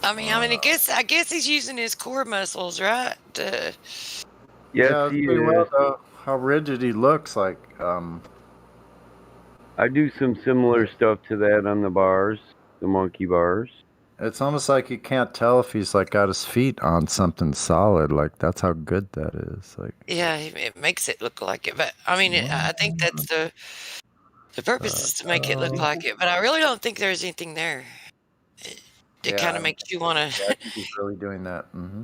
I guess he's using his core muscles, right? Yes, yeah, he pretty is. well, though. How rigid he looks like. I do some similar stuff to that on the bars, the monkey bars. It's almost like you can't tell if he's like got his feet on something solid. Like that's how good that is. Like Yeah, it makes it look like it. But I mean, I think that's the purpose is to make it look like it. But I really don't think there's anything there. It kind of makes you want to. I think he's really doing that. Mm-hmm.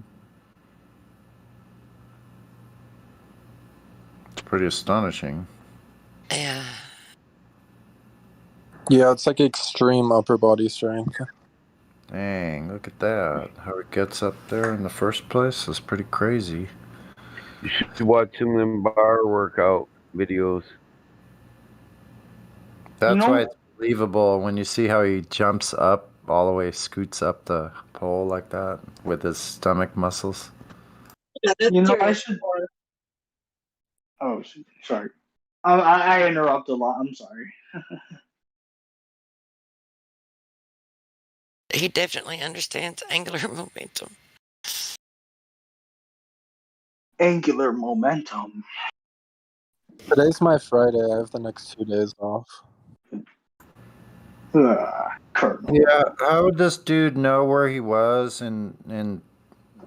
It's pretty astonishing. Yeah. Yeah, it's like extreme upper body strength. Dang, look at that. How it gets up there in the first place is pretty crazy. You should watch some of them bar workout videos. That's why it's believable when you see how he jumps up all the way, scoots up the pole like that with his stomach muscles. I should. Oh, sorry. I interrupt a lot. I'm sorry. He definitely understands angular momentum. Angular momentum. Today's my Friday. I have the next 2 days off. Colonel. Yeah, how would this dude know where he was in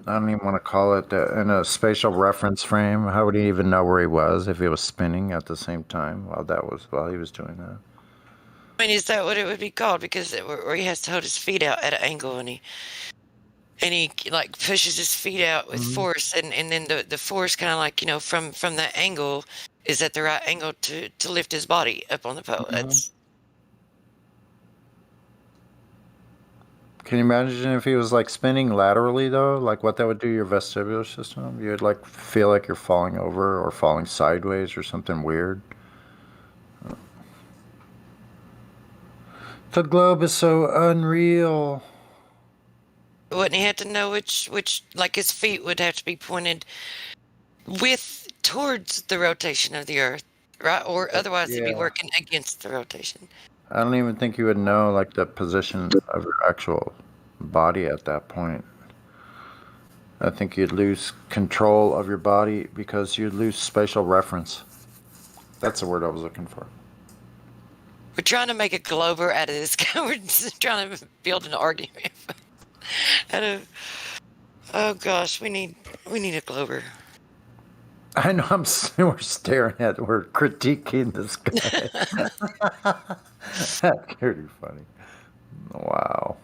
I don't even want to call it in a spatial reference frame? How would he even know where he was if he was spinning at the same time while he was doing that? I mean, is that what it would be called? Because where he has to hold his feet out at an angle, and he like pushes his feet out with force, and then the force kind of like from that angle is at the right angle to lift his body up on the pole. That's. Can you imagine if he was like spinning laterally though? Like what that would do to your vestibular system? You'd like feel like you're falling over or falling sideways or something weird. The globe is so unreal. Wouldn't he have to know which like his feet would have to be pointed towards the rotation of the Earth, right? Or otherwise it'd be Yeah. working against the rotation. I don't even think you would know like the position of your actual body at that point. I think you'd lose control of your body because you'd lose spatial reference. That's the word I was looking for. We're trying to make a glober out of this guy. We're just trying to build an argument out of. Oh gosh, we need a glober. I know we're staring at, we're critiquing this guy. That's pretty funny. Wow.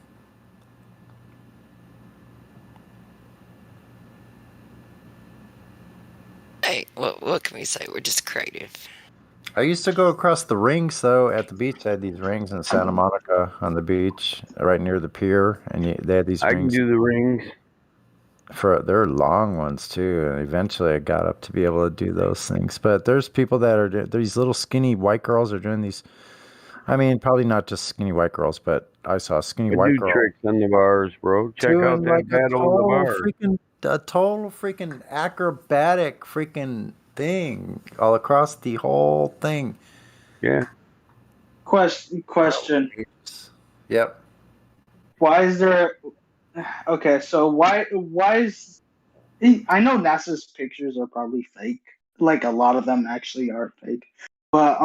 Hey, what can we say? We're just creative. I used to go across the rings though at the beach. I had these rings in Santa Monica on the beach, right near the pier, and they had these I can rings. do the rings. They're long ones too, and eventually I got up to be able to do those things. But there's people that are these little skinny white girls are doing these. I mean, probably not just skinny white girls, but I saw a skinny I white do girl tricks on the bars, bro. Check out doing that like battle of the bars. a total freaking acrobatic freaking thing all across the whole thing. Yeah. Question. Yep. Why is there? Okay, so why is? I know NASA's pictures are probably fake. Like a lot of them actually are fake. But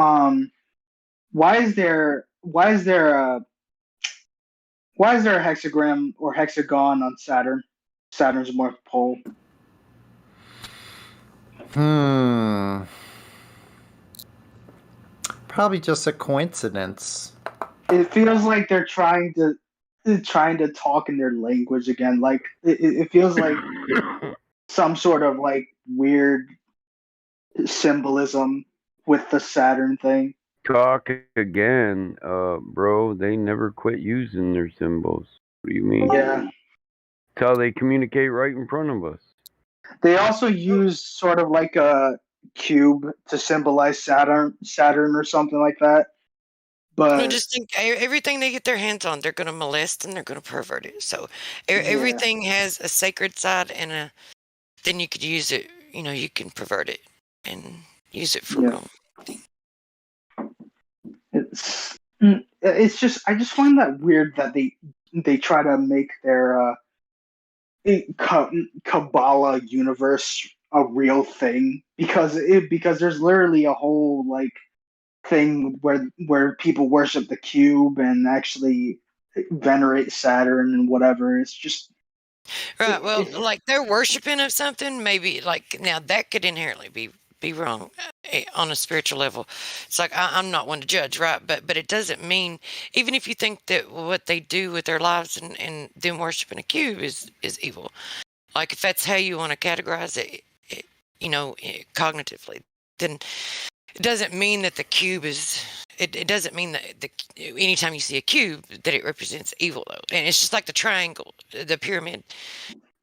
why is there a hexagram or hexagon on Saturn's North Pole? Probably just a coincidence. It feels like they're trying to talk in their language again. Like it feels like some sort of like weird symbolism with the Saturn thing. Talk again, bro. They never quit using their symbols. What do you mean? Yeah. It's how they communicate right in front of us. They also use sort of like a cube to symbolize Saturn or something like that. I But just think everything they get their hands on, they're going to molest and they're going to pervert it. So everything has a sacred side, and then you could use it. You know, you can pervert it and use it for wrong. It's just I just find that weird that they try to make their Kabbalah universe a real thing because there's literally a whole like thing where people worship the cube and actually venerate Saturn and whatever. It's just Right. Well, like they're worshiping of something, maybe like now that could inherently be wrong on a spiritual level. It's like I'm not one to judge, right? But it doesn't mean, even if you think that what they do with their lives and them worshiping a cube is evil. Like if that's how you want to categorize it, cognitively, then it doesn't mean that the cube is. It doesn't mean that anytime you see a cube that it represents evil, though. And it's just like the triangle, the pyramid.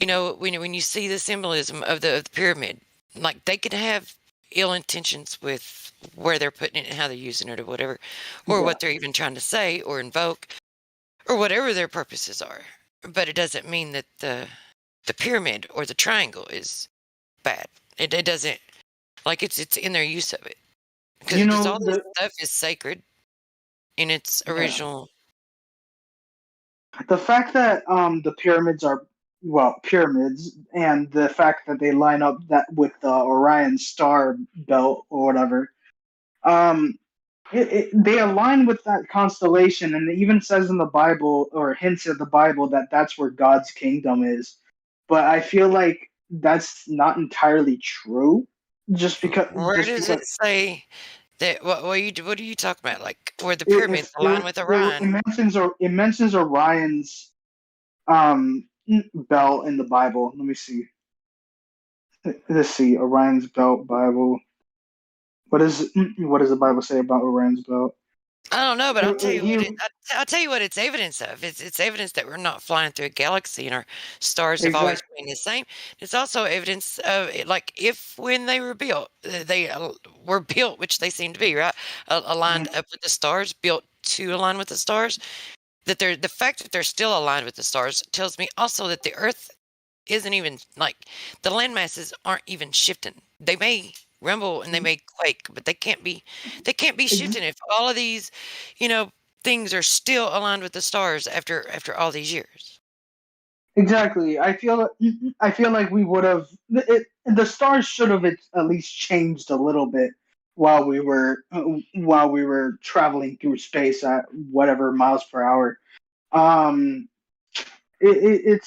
You know, when you see the symbolism of the pyramid, like they could have ill intentions with where they're putting it and how they're using it or whatever, or what they're even trying to say or invoke, or whatever their purposes are. But it doesn't mean that the pyramid or the triangle is bad. It doesn't, like it's in their use of it. Because all this stuff is sacred in its original. The fact that the pyramids are pyramids, and the fact that they line up that with the Orion star belt or whatever, they align with that constellation, and it even says in the Bible or hints at the Bible that that's where God's kingdom is. But I feel like that's not entirely true. Just because. Where does it say that? What are you talking about? Like where the pyramids align with Orion? It mentions Orion's belt in the Bible. Let me see. Let's see. Orion's belt Bible. What does the Bible say about Orion's belt? I don't know, but I'll tell you what it's evidence of. It's evidence that we're not flying through a galaxy and our stars have always been the same. It's also evidence of like if when they were built, they were built, which they seem to be, right, aligned up with the stars, built to align with the stars. That the fact that they're still aligned with the stars tells me also that the Earth isn't even like the land masses aren't even shifting. They may rumble and they may quake, but they can't be shifting if all of these, things are still aligned with the stars after all these years. Exactly. I feel like we would have the stars should have at least changed a little bit while we were traveling through space at whatever miles per hour. Um, it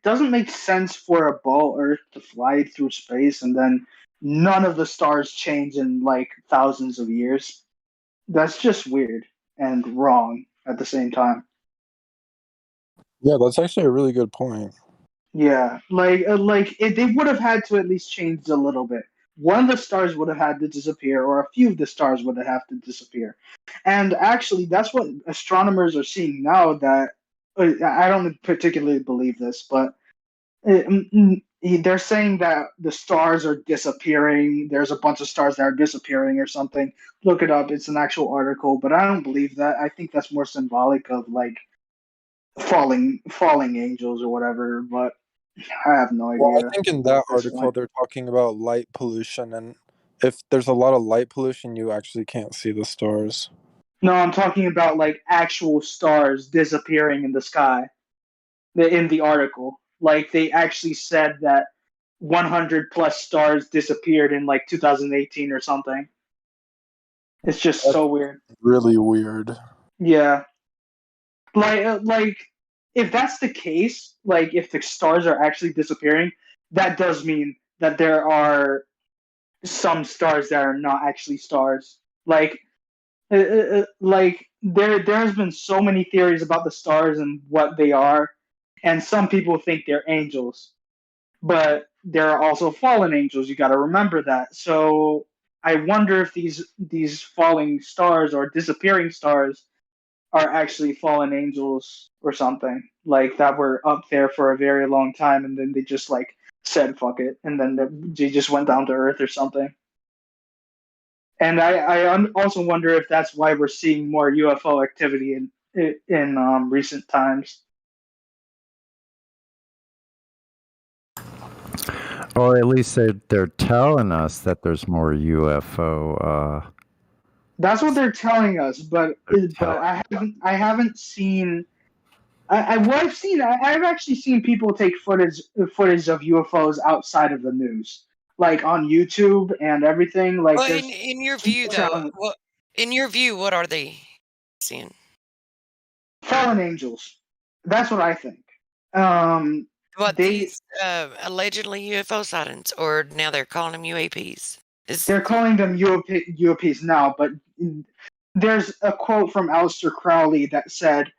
doesn't make sense for a ball Earth to fly through space and then none of the stars change in like thousands of years. That's just weird and wrong at the same time. Yeah, that's actually a really good point. Yeah, they would have had to at least change a little bit. One of the stars would have had to disappear, or a few of the stars would have to disappear. And actually, that's what astronomers are seeing now. That I don't particularly believe this, but they're saying that the stars are disappearing. There's a bunch of stars that are disappearing or something. Look it up; it's an actual article. But I don't believe that. I think that's more symbolic of like falling angels or whatever. But I have no Well, I idea. think in that at this article point. they're talking about light pollution, and if there's a lot of light pollution, you actually can't see the stars. No, I'm talking about like actual stars disappearing in the sky. In the article, like they actually said that 100 plus stars disappeared in like 2018 or something. It's just That's so weird. really weird. Yeah, like if that's the case, like if the stars are actually disappearing, that does mean that there are some stars that are not actually stars. Like there's been so many theories about the stars and what they are, and some people think they're angels, but there are also fallen angels. You got to remember that. So I wonder if these falling stars or disappearing stars are actually fallen angels or something like that were up there for a very long time, and then they just like said fuck it, and then they just went down to Earth or something. And I also wonder if that's why we're seeing more UFO activity in recent times. Or at least they're telling us that there's more UFO. That's what they're telling us, but I haven't seen. I've actually seen people take footage of UFOs outside of the news, like on YouTube and everything. Like Well, there's in your view, though, what are they seeing? fallen angels. That's what I think. What They these allegedly UFO sightings, or now they're calling them UAPs? they're calling them UAPs now, but there's a quote from Aleister Crowley that said,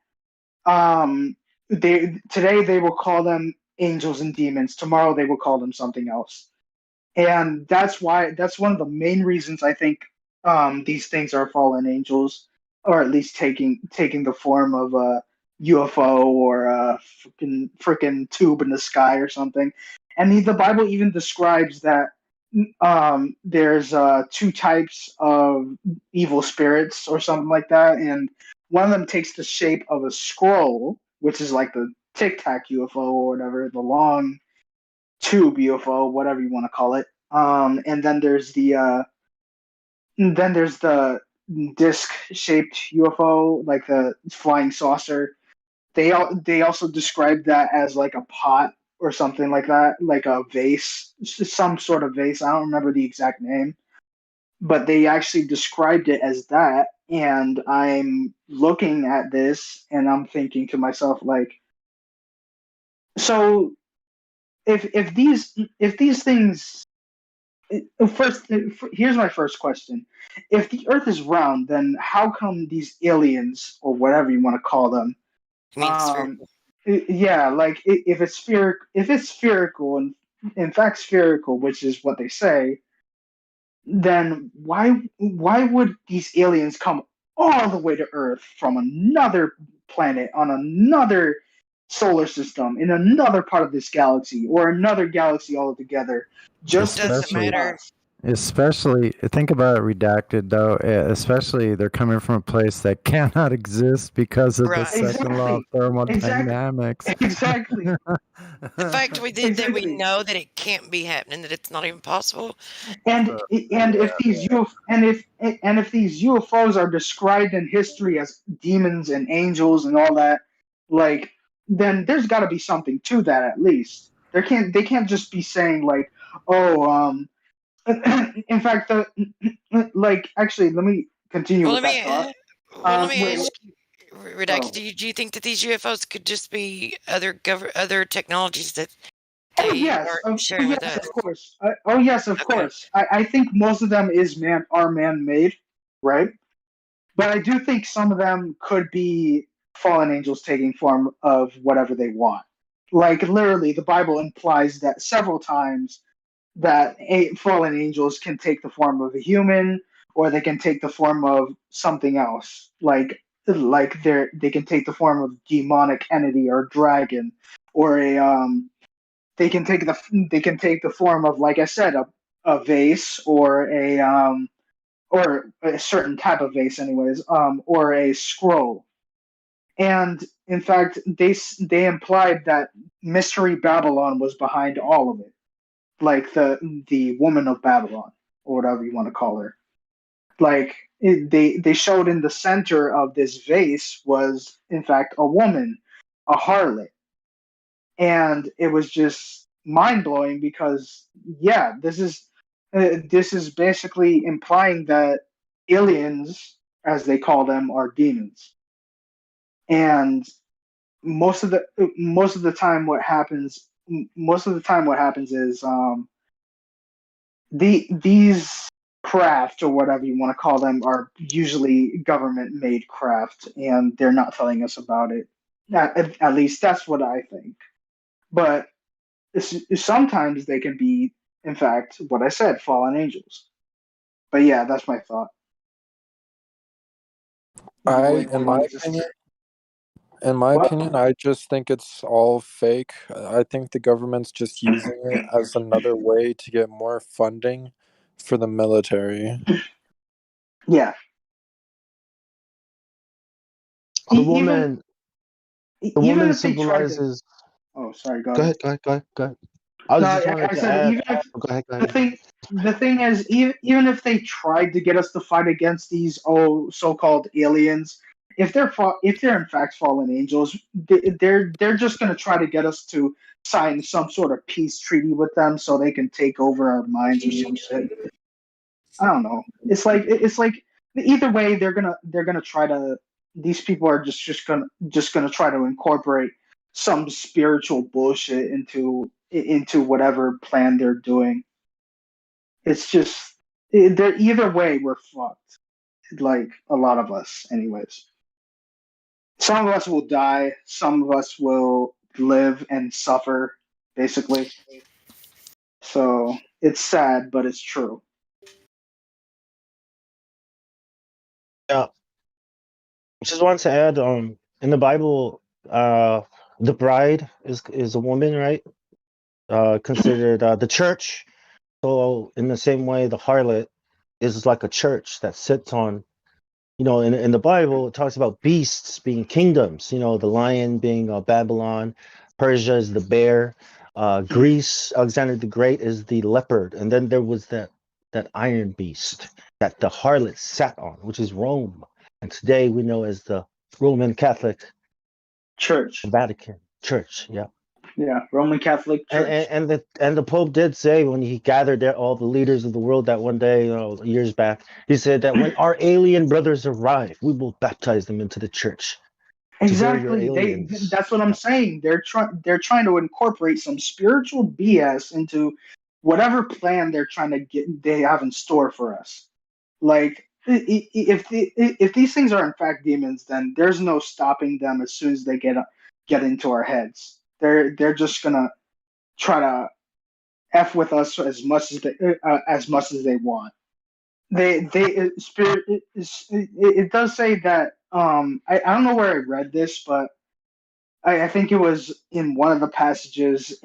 today they will call them angels and demons. Tomorrow they will call them something else. And that's one of the main reasons I think these things are fallen angels, or at least taking the form of a UFO or a freaking tube in the sky or something. And the Bible even describes that there's two types of evil spirits or something like that, and one of them takes the shape of a scroll, which is like the Tic Tac UFO or whatever, the long tube UFO, whatever you want to call it. And then there's the disc shaped UFO, like the flying saucer. They also describe that as like a pot or something like that, like a vase, some sort of vase. I don't remember the exact name, but they actually described it as that. And I'm looking at this and I'm thinking to myself, like, so if these things first, here's my first question: if the Earth is round, then how come these aliens or whatever you want to call them? You mean spherical? Yeah, like if it's spherical and in fact spherical, which is what they say, then why would these aliens come all the way to Earth from another planet on another solar system in another part of this galaxy or another galaxy altogether just to Doesn't see matter. us? Especially, think about it redacted though. Especially, they're coming from a place that cannot exist because of the Right. second law of thermodynamics. Exactly. The fact that we Exactly. know that it can't be happening, that it's not even possible. And if these if these UFOs are described in history as demons and angels and all that, like, then there's got to be something to that at least. They can't just be saying like, oh, in fact, like, actually, let me continue Well, with that thought. let me Wait, ask you, Redacted. oh, Do you think that these UFOs could just be other technologies that oh they yes, are oh sharing with yes, us? of course. Oh yes, of Okay. course. I think most of them are man made, right? But I do think some of them could be fallen angels taking form of whatever they want. Like, literally, the Bible implies that several times that fallen angels can take the form of a human, or they can take the form of something else. Like they can take the form of demonic entity or dragon, or a they can take the form of, like I said, a vase, or a certain type of vase, anyways, or a scroll. And in fact, they implied that Mystery Babylon was behind all of it, like the woman of Babylon, or whatever you want to call her. Like, they showed in the center of this vase was in fact a woman, a harlot, and it was just mind blowing because, yeah, this is basically implying that aliens, as they call them, are demons. And most of the time, what happens is, these craft, or whatever you want to call them, are usually government made craft, and they're not telling us about it. At least that's what I think. But sometimes they can be, in fact, what I said, fallen angels. But yeah, that's my thought. I, What in do you my want to just opinion, in my what? opinion, I just think it's all fake. I think the government's just using it as another way to get more funding for the military. Yeah. The Even woman, the even woman if they tried to. symbolizes. Oh, sorry. Go Go ahead. ahead, go ahead, go ahead, go ahead. I No, was just wanted I to said, add. even if Go ahead, go the ahead. thing is, even if they tried to get us to fight against these so-called aliens, if they're in fact fallen angels, they're just going to try to get us to sign some sort of peace treaty with them so they can take over our minds or some shit. I don't know. It's like either way, they're gonna try to. These people are just gonna try to incorporate some spiritual bullshit into whatever plan they're doing. It's just, they're either way, we're fucked. Like, a lot of us, anyways. Some of us will die. Some of us will live and suffer, basically. So it's sad, but it's true. Yeah, just wanted to add. In the Bible, the bride is a woman, right? Considered the church. So in the same way, the harlot is like a church that sits on, in the Bible, it talks about beasts being kingdoms, the lion being Babylon, Persia is the bear, Greece, Alexander the Great is the leopard. And then there was that iron beast that the harlot sat on, which is Rome. And today we know as the Roman Catholic Church. Vatican Church. Yeah. Yeah, Roman Catholic And, Church. and the Pope did say when he gathered there all the leaders of the world that one day, years back, he said that when our alien brothers arrive, we will baptize them into the church to bury your Exactly. aliens. That's what I'm saying. They're trying to incorporate some spiritual BS into whatever plan they're trying to get they have in store for us. Like, if these things are in fact demons, then there's no stopping them as soon as they get into our heads. They're just gonna try to f with us as much as they want. Spirit it does say that, I don't know where I read this, but I think it was in one of the passages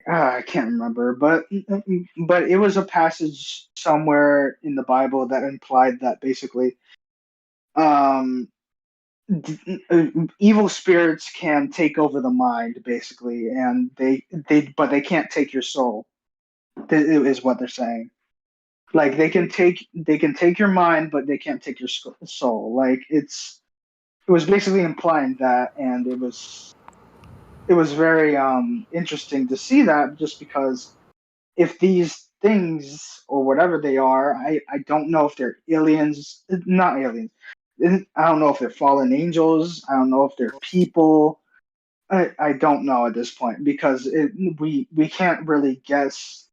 I can't remember, but it was a passage somewhere in the Bible that implied that basically, um, evil spirits can take over the mind, basically, and but they can't take your soul. Is what they're saying. Like they can take your mind, but they can't take your soul. Like it was basically implying that, and it was very interesting to see that, just because if these things or whatever they are, I don't know if they're aliens, not aliens. I don't know if they're fallen angels. I don't know if they're people. I don't know at this point, because we can't really guess.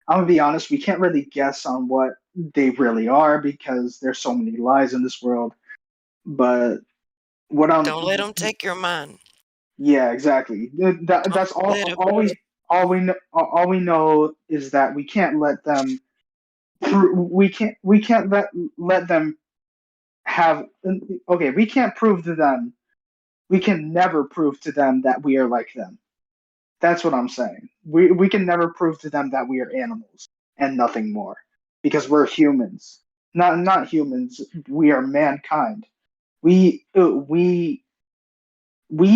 I'm gonna be honest, we can't really guess on what they really are, because there's so many lies in this world. But what I'm Don't let them take your mind. yeah, exactly. That's Don't let them. all we know is that we can't let them we can't let them have okay, we can't prove to them, we can never prove to them that we are like them. That's what I'm saying. We can never prove to them that we are animals and nothing more, because we're humans. Not humans, we are mankind. We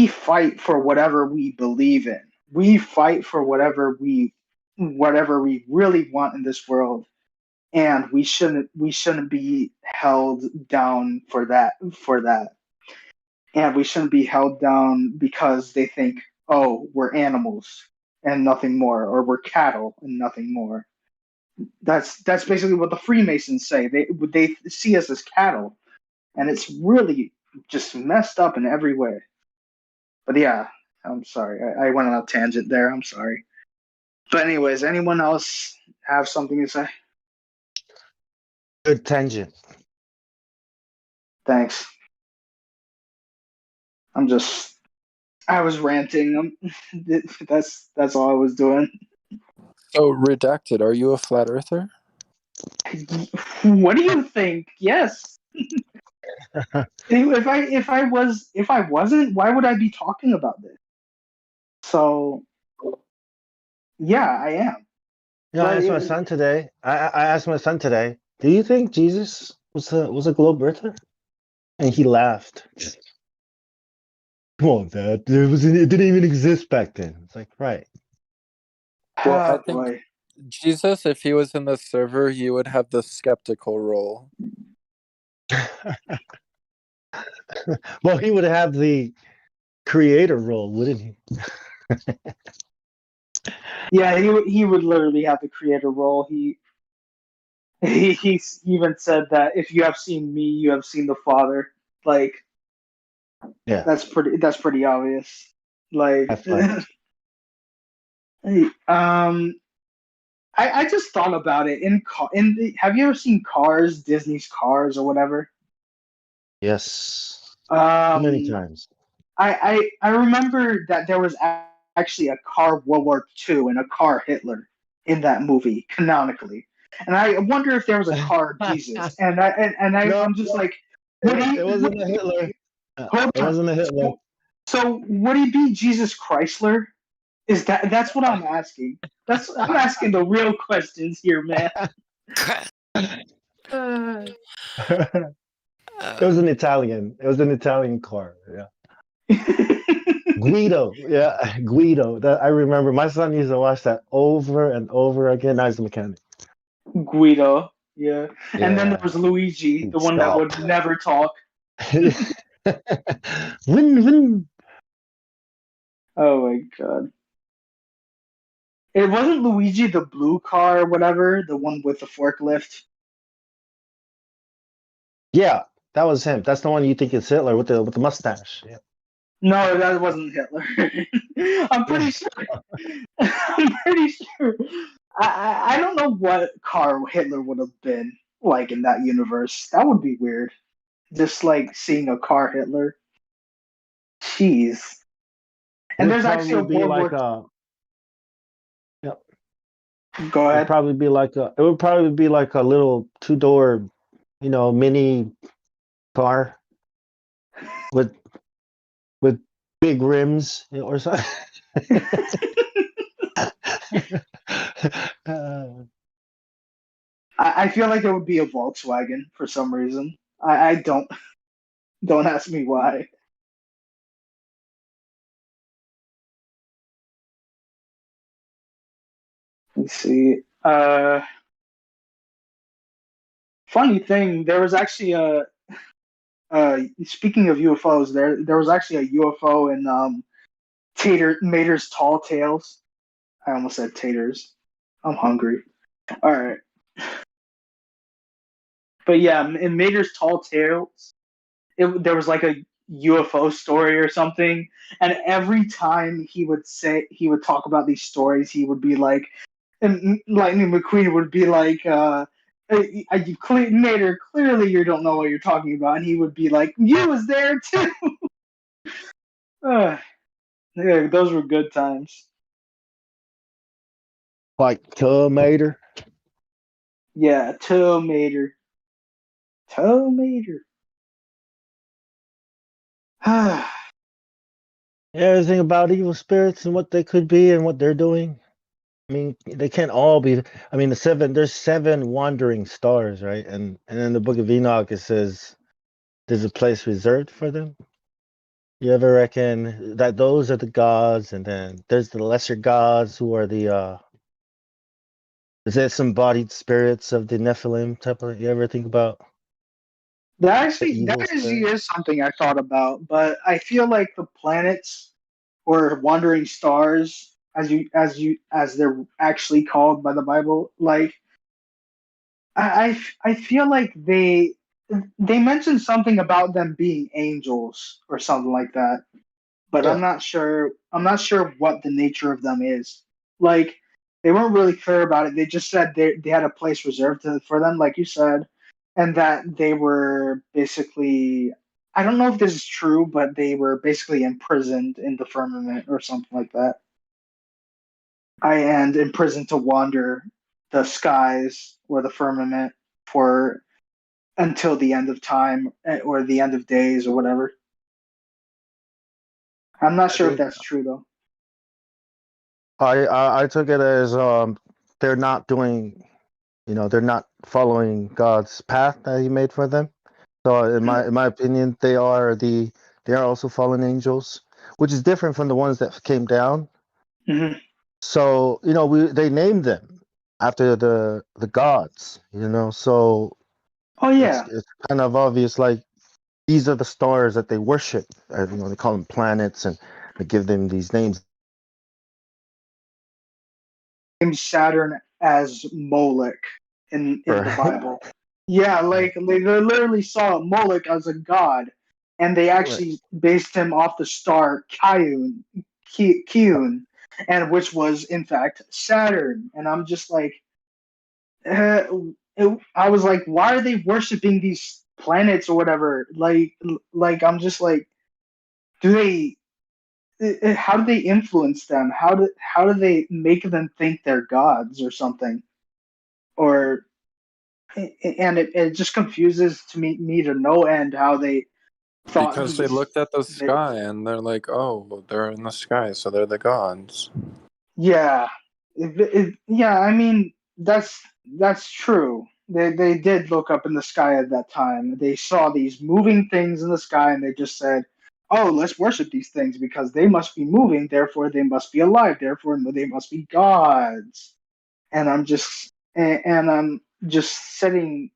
fight for whatever we believe in. We fight for whatever we really want in this world, and we shouldn't be held down for that. And we shouldn't be held down because they think, oh, we're animals and nothing more, or we're cattle and nothing more. That's basically what the Freemasons say. They see us as cattle, and it's really just messed up in every way. But yeah, I'm sorry. I went on a tangent there. I'm sorry. But anyways, anyone else have something to say? Good tangent. Thanks. I was ranting. That's all I was doing. So, Redacted, are you a flat earther? What do you think? Yes. If I wasn't, why would I be talking about this? So yeah, I am. Yeah, I But asked my son today. I asked my son today, do you think Jesus was a globe earther? And he laughed. Come on, Dad. It didn't even exist back then. It's like, right. Well, I oh think boy. Jesus, if he was in the server, he would have the skeptical role. Well, he would have the creator role, wouldn't he? Yeah, he would literally have the creator role. He even said that if you have seen me, you have seen the Father. Like Yeah, that's pretty obvious. Like high five. um I just thought about it have you ever seen Cars, Disney's Cars or whatever? Yes. Too many Um times. I remember that there was actually a car World War II and a car Hitler in that movie canonically, and I wonder if there was a car Jesus, No, I'm just like, would it he? wasn't a Hitler. Hold It on. wasn't a Hitler. So would he be Jesus Chrysler? That's what I'm asking. I'm asking the real questions here, man. It was an Italian. It was an Italian car. Yeah. Guido. Yeah, Guido. That I remember. My son used to watch that over and over again. Now he's a mechanic. Guido, yeah, and then there Yeah. was Luigi, the one that Stop. would never talk. Win. Oh my god. It wasn't Luigi the blue car or whatever, the one with the forklift. Yeah, that was him. That's the one you think is Hitler with the mustache. Yeah. No, that wasn't Hitler. I'm pretty sure. I'm pretty sure. I don't know what car Hitler would have been like in that universe. That would be weird. Just like seeing a car Hitler. Jeez. It And would there's actually probably a be World like War. a. Yeah, Go it would ahead. probably be like a. It would probably be like a little two-door, mini car with with big rims, or something. I feel like it would be a Volkswagen for some reason. I don't ask me why. Let's see. Funny thing, there was actually a speaking of UFOs, there was actually a UFO in Mater's Tall Tales. I almost said taters. I'm hungry. All right, but yeah, in Mater's Tall Tales, there was like a UFO story or something, and every time he would talk about these stories, he would be like, and Lightning McQueen would be like, Mater, clearly you don't know what you're talking about, and he would be like, you was there too. Yeah, those were good times. Like Terminator. Yeah, Mater. Everything about evil spirits and what they could be and what they're doing. I mean, they can't all be. I mean, there's 7 wandering stars, right? And in the Book of Enoch, it says there's a place reserved for them. You ever reckon that those are the gods, and then there's the lesser gods who are the disembodied spirits of the Nephilim type of? You ever think about the That evil actually spirit? is something I thought about, but I feel like the planets or wandering stars, as they're actually called by the Bible, like I feel like they mentioned something about them being angels or something like that, but Yeah. I'm not sure what the nature of them is. Like they weren't really clear about it. They just said they had a place reserved for them, like you said, and that they were basically, I don't know if this is true, but they were basically imprisoned in the firmament or something like that. And imprisoned to wander the skies or the firmament for until the end of time or the end of days or whatever. I'm not I sure if think that's true though. I took it as they're not doing, they're not following God's path that He made for them. So in my opinion, they are also fallen angels, which is different from the ones that came down. Mm-hmm. So they named them after the gods. So Oh it's yeah, it's kind of obvious, like these are the stars that they worship. They call them planets, and they give them these names. Saturn as Moloch in the Right. Bible. Yeah, like they literally saw Moloch as a god, and they Right. actually based him off the star Kiun, and which was in fact Saturn. And I'm just like, uh, I was like, why are they worshiping these planets or whatever? Like I'm just like, do they? How do they influence them? How do they make them think they're gods or something? Or and it just confuses me to no end how they thought Because they these. looked at the They, sky and they're like, oh, they're in the sky, so they're the gods. yeah, yeah. I mean, that's true. They did look up in the sky at that time. They saw these moving things in the sky, and they just said, "Oh, let's worship these things because they must be moving. Therefore, they must be alive. Therefore, they must be gods." And I'm just sitting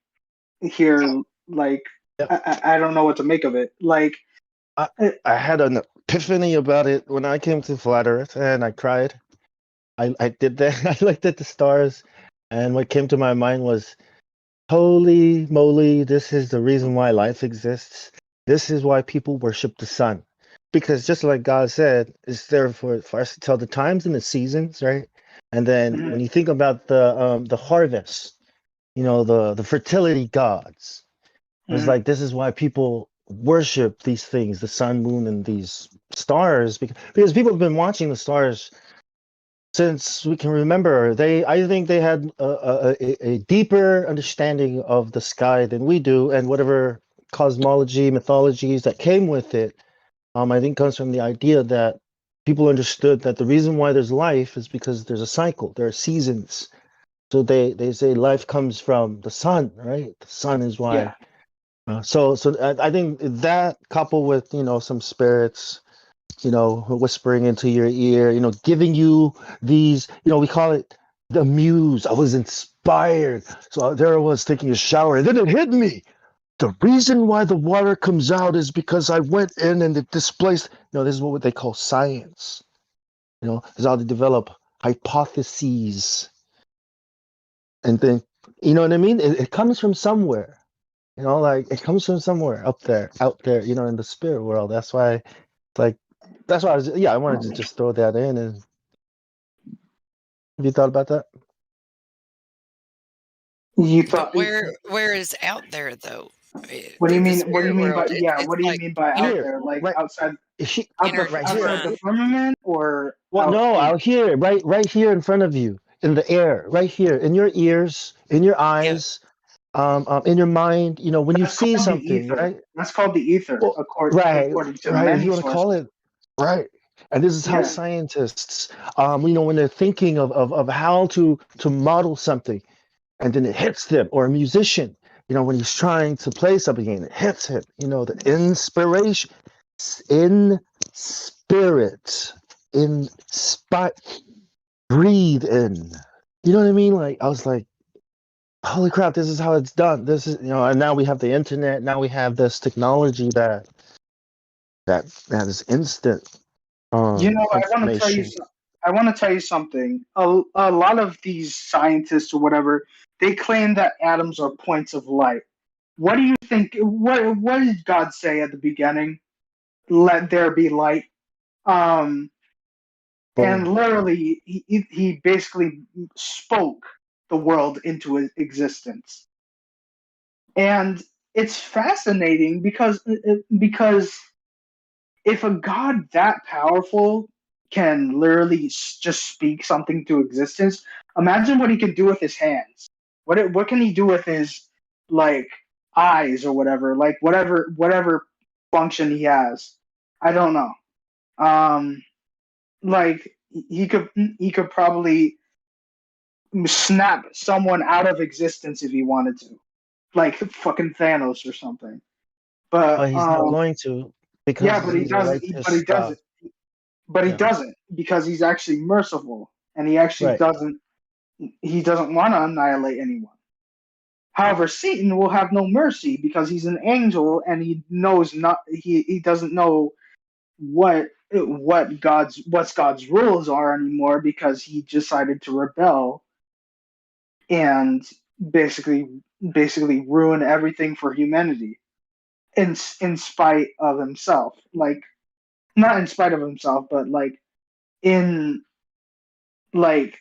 here like Yeah. I don't know what to make of it. Like, I, uh, I had an epiphany about it when I came to Flat Earth, and I cried. I did that. I looked at the stars, and what came to my mind was, holy moly, this is the reason why life exists. This is why people worship the sun. Because just like God said, it's there for us to tell the times and the seasons, right? And then mhm, when you think about the harvest, the fertility gods, it's mhm. like this is why people worship these things, the sun, moon, and these stars, because people have been watching the stars since we can remember. I think they had a deeper understanding of the sky than we do, and whatever cosmology, mythologies that came with it. I think comes from the idea that people understood that the reason why there's life is because there's a cycle. There are seasons. So they say life comes from the sun, right? The sun is why. Yeah. I think that coupled with some spirits, whispering into your ear, giving you these, we call it the muse. I was inspired. So there I was taking a shower, and then it hit me. The reason why the water comes out is because I went in and it displaced. This is what they call science. Is how they develop hypotheses and then, you know what I mean? It comes from somewhere. Like it comes from somewhere up there, out there, in the spirit world. Like, that's why I wanted to just throw that in. And have you thought about that? You But thought? where is out there though? What do you The mean? What do you spirit mean by world. It's What do you like mean by out inner Here, there? Like right, outside, inner right here. outside the mind. firmament, or Well, out no, in? out here, right here in front of you, in the air, right here, in your ears, in your Yeah. eyes, in your mind. When you That's see called the something, ether. right? That's called the ether, Well, right, according to right. If many you want to call sources. it, right. And this is how Yeah. scientists, when they're thinking of how to model something, and then it hits them, or a musician, when he's trying to play something and it hits him, the inspiration, in spirit, in spite, breathe in. You know what I mean? Like, I was like, holy crap, this is how it's done. This is, and now we have the internet. Now we have this technology that is instant information. I want to tell you something. A lot of these scientists or whatever, they claim that atoms are points of light. What do you think? What did God say at the beginning? Let there be light. Um, and Boom. literally, he basically spoke the world into existence. And it's fascinating because if a god that powerful can literally just speak something to existence, imagine what he can do with his hands. What can he do with his like eyes or whatever, like whatever function he has? I don't know. Um, like he could probably snap someone out of existence if he wanted to, like fucking Thanos or something. But But he's not going to, yeah, because but he he's a does. But he righteous does God. it. But he Yeah. doesn't because he's actually merciful and he actually Right. doesn't. He doesn't want to annihilate anyone. However, Satan will have no mercy because he's an angel and he knows not. He doesn't know what's God's rules are anymore because he decided to rebel and basically basically ruin everything for humanity in spite of himself. Like not in spite of himself, but in like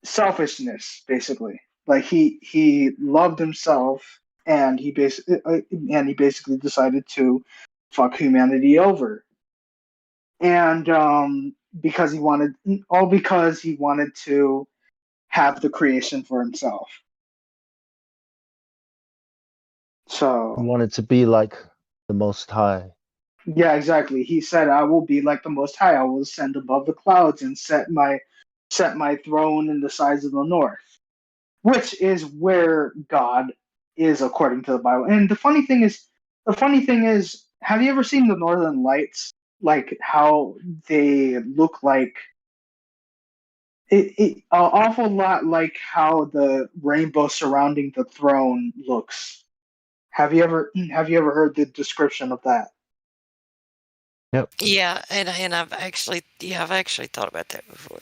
selfishness, basically. Like he loved himself, and he basically decided to fuck humanity over, and because he wanted all because he wanted to have the creation for himself. He So wanted to be like the Most High. yeah, exactly. He said, "I will be like the Most High. I will ascend above the clouds and set my throne in the sides of the north." Which is where God is according to the Bible. And the funny thing is, have you ever seen the Northern Lights? Like how they look like an awful lot like how the rainbow surrounding the throne looks. Have you ever heard the description of that? Yep. Yeah, and I've actually thought about that before.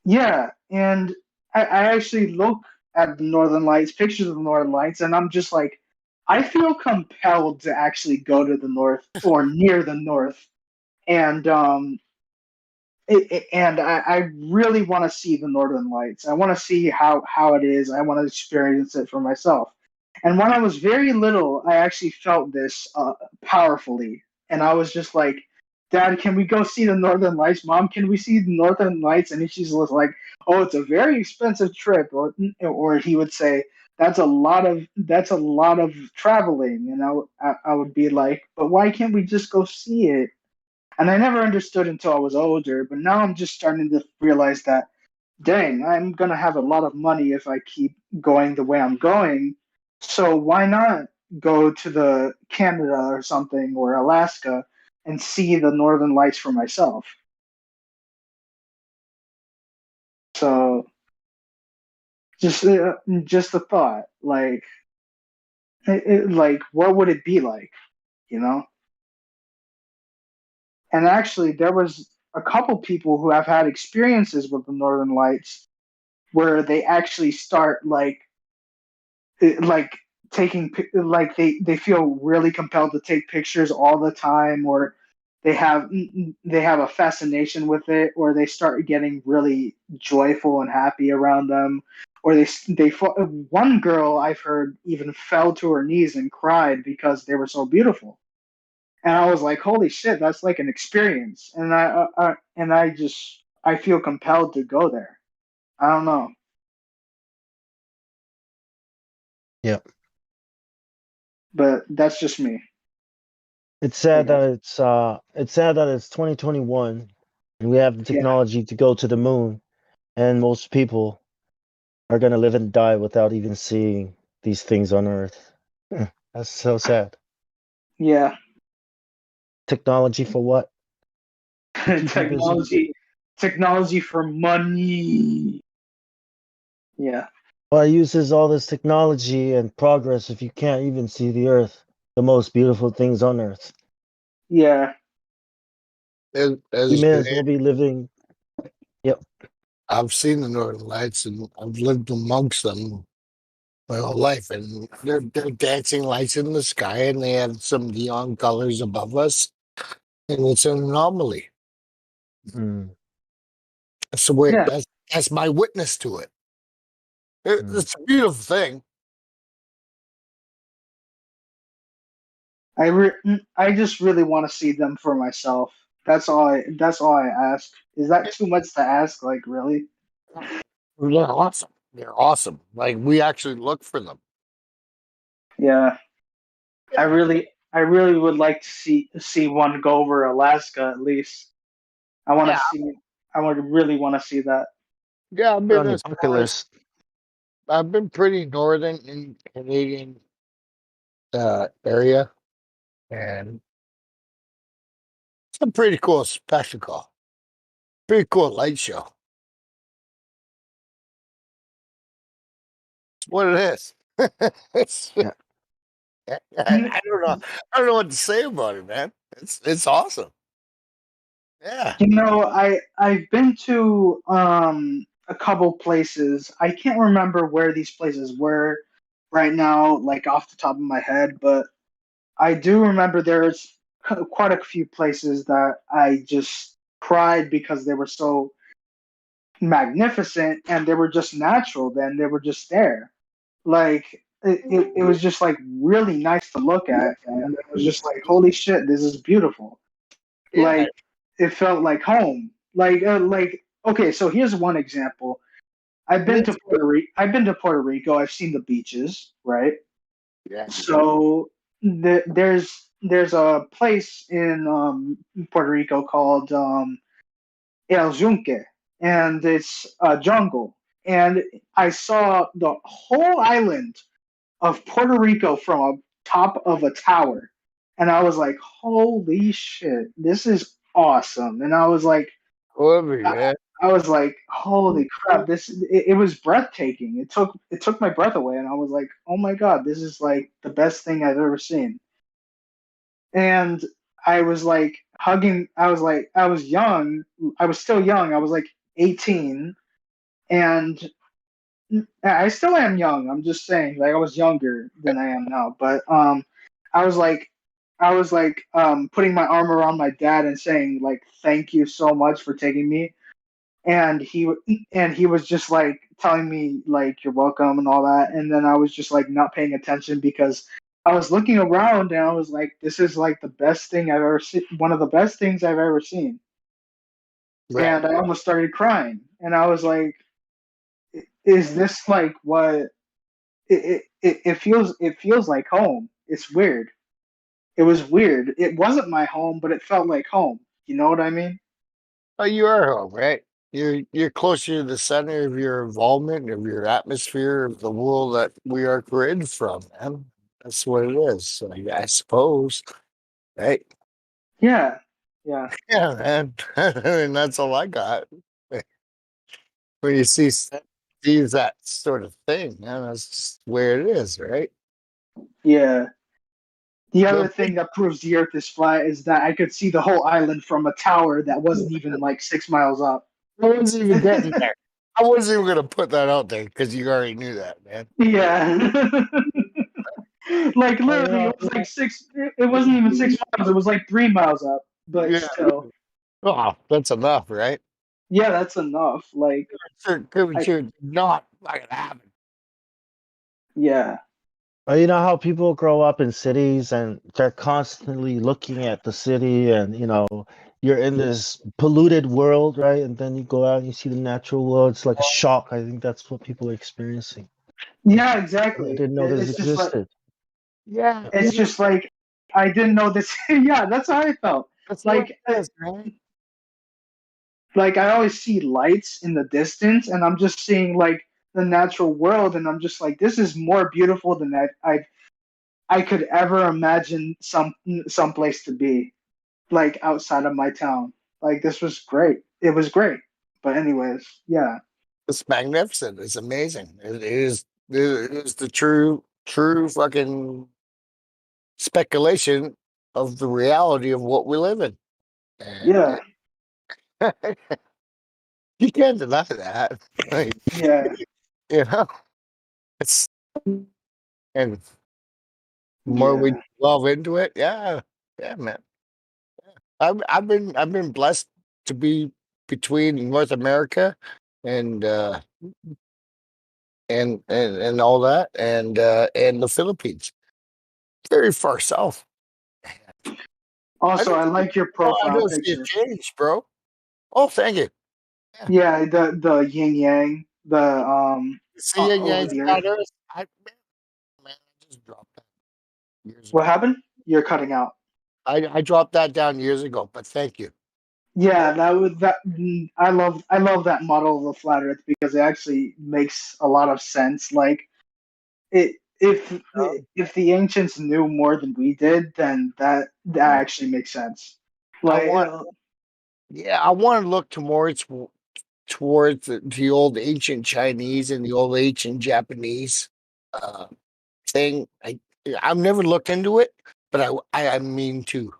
Yeah, and I actually look at the Northern Lights, pictures of the Northern Lights, and I'm just like, I feel compelled to actually go to the north or near the north, and I really want to see the Northern Lights. I want to see how it is. I want to experience it for myself. And when I was very little, I actually felt this powerfully, and I was just like, "Dad, can we go see the Northern Lights? Mom, can we see the Northern Lights?" And she's like, "Oh, it's a very expensive trip," or he would say, "That's a lot of traveling," and I would be like, "But why can't we just go see it?" And I never understood until I was older, but now I'm just starting to realize that, dang, I'm gonna have a lot of money if I keep going the way I'm going. So why not go to the Canada or something or Alaska and see the northern lights for myself? So just a thought, like like what would it be like, you know? And actually, there was a couple people who have had experiences with the northern lights where they actually start like like they feel really compelled to take pictures all the time, or they have a fascination with it, or they start getting really joyful and happy around them, or one girl I've heard even fell to her knees and cried because they were so beautiful. And I was like, holy shit, that's like an experience. And I feel compelled to go there. I don't know. Yep. But that's just me, It's I sad guess. that it's sad that it's 2021 and we have the Yeah. technology to go to the moon, and most people are gonna live and die without even seeing these things on Earth. That's so sad. Yeah. Technology for what? To keep you busy. Technology for money. Yeah. Why uses all this technology and progress if you can't even see the Earth, the most beautiful things on Earth? Yeah. We As may as well be living. Yep. I've seen the Northern Lights and I've lived amongst them my whole life, and they're dancing lights in the sky, and they have some neon colors above us, and it's an anomaly. Mm, That's the way. Yeah. That's my witness to it. mm. It's a beautiful thing. I just really want to see them for myself. That's all I ask. Is that too much to ask, like really? They're awesome. They're awesome. Like, we actually look for them. Yeah. Yeah, I really would like to see one go over Alaska at least. I want to yeah, see I would really want to see that. yeah. I've Put been on your as bucket far as list. I've been pretty northern in Canadian area, and it's a pretty cool spectacle. Pretty cool light show. It's what it is. it's, Yeah. I don't know. I don't know what to say about it, man. It's awesome. Yeah. You know, I've been to a couple places. I can't remember where these places were right now, like off the top of my head, but I do remember there's quite a few places that I just cried because they were so magnificent and they were just natural. Then they were just there. Like it was just like really nice to look at, and it was just like, holy shit, this is beautiful. Yeah. Like it felt like home. Like okay, so here's one example. It's good. I've been to Puerto Rico. I've seen the beaches, right? Yeah. So there's a place in Puerto Rico called El Yunque, and it's a jungle. And I saw the whole island of Puerto Rico from a top of a tower, and I was like, "Holy shit, this is awesome!" And I was like, Whatever, I, yeah. I was like, "Holy crap, it was breathtaking." It took my breath away, and I was like, "Oh my god, this is like the best thing I've ever seen." And I was like hugging. I was young. I was still young. I was like 18, and I still am young. I'm just saying, like I was younger than I am now. But I was like, putting my arm around my dad and saying like, "Thank you so much for taking me." And he was just like telling me like, "You're welcome" and all that. And then I was just like not paying attention because I was looking around and I was like, "This is like the best thing I've ever seen. One of the best things I've ever seen." Right. And I almost started crying. And I was like, "Is this like what?" It feels like home. It's weird. It was weird. It wasn't my home, but it felt like home. You know what I mean? Oh, you are home, right? You're closer to the center of your involvement, of your atmosphere, of the world that we are created from, man. That's what it is. So, I suppose, right? Yeah, yeah, Yeah, man. And that's all I got. When you sees that sort of thing, man, that's just where it is, right? yeah. The other But thing that proves the Earth is flat is that I could see the whole island from a tower that wasn't even like 6 miles up. I wasn't even getting there. I wasn't even gonna put that out there because you already knew that, man. Yeah. Like literally, it was like six. It wasn't even 6 miles. It was like 3 miles up. But Yeah. still, Oh, that's enough, right? yeah, that's enough. Like, I Curvature did not fucking happen. yeah, Well, you know how people grow up in cities and they're constantly looking at the city, and you're in this polluted world, right? And then you go out and you see the natural world. It's like a shock. I think that's what people are experiencing. Like, yeah, I exactly. didn't know this It's just like existed. Yeah, it's just like I didn't know this. Yeah, that's how I felt. that's what Like, it is, right? like I always see lights in the distance, and I'm just seeing like the natural world, and I'm just like, this is more beautiful than I could ever imagine some place to be, like outside of my town. Like this was great. It was great. But anyways, yeah, It's magnificent. It's amazing. It is. It is the true fucking speculation of the reality of what we live in, and yeah, you can't deny that. Like, yeah, you know, it's and the more we yeah, delve into it, yeah, yeah, man. I've been blessed to be between North America and and all that and the Philippines. Very far south. I also, don't I see, like your I profile don't see a picture. change, bro. Oh, thank you. Yeah. Yeah, the yin yang, the Seeing over Yang the earth. flat Earth, man, I just dropped that years What ago. happened? You're cutting out. I dropped that down years ago, but thank you. Yeah, I love that model of the flat earth because it actually makes a lot of sense. Like it if the ancients knew more than we did, then that actually makes sense. I Like want, yeah, I want to look towards the old ancient Chinese and the old ancient Japanese uh, thing. I've never looked into it, but I mean to,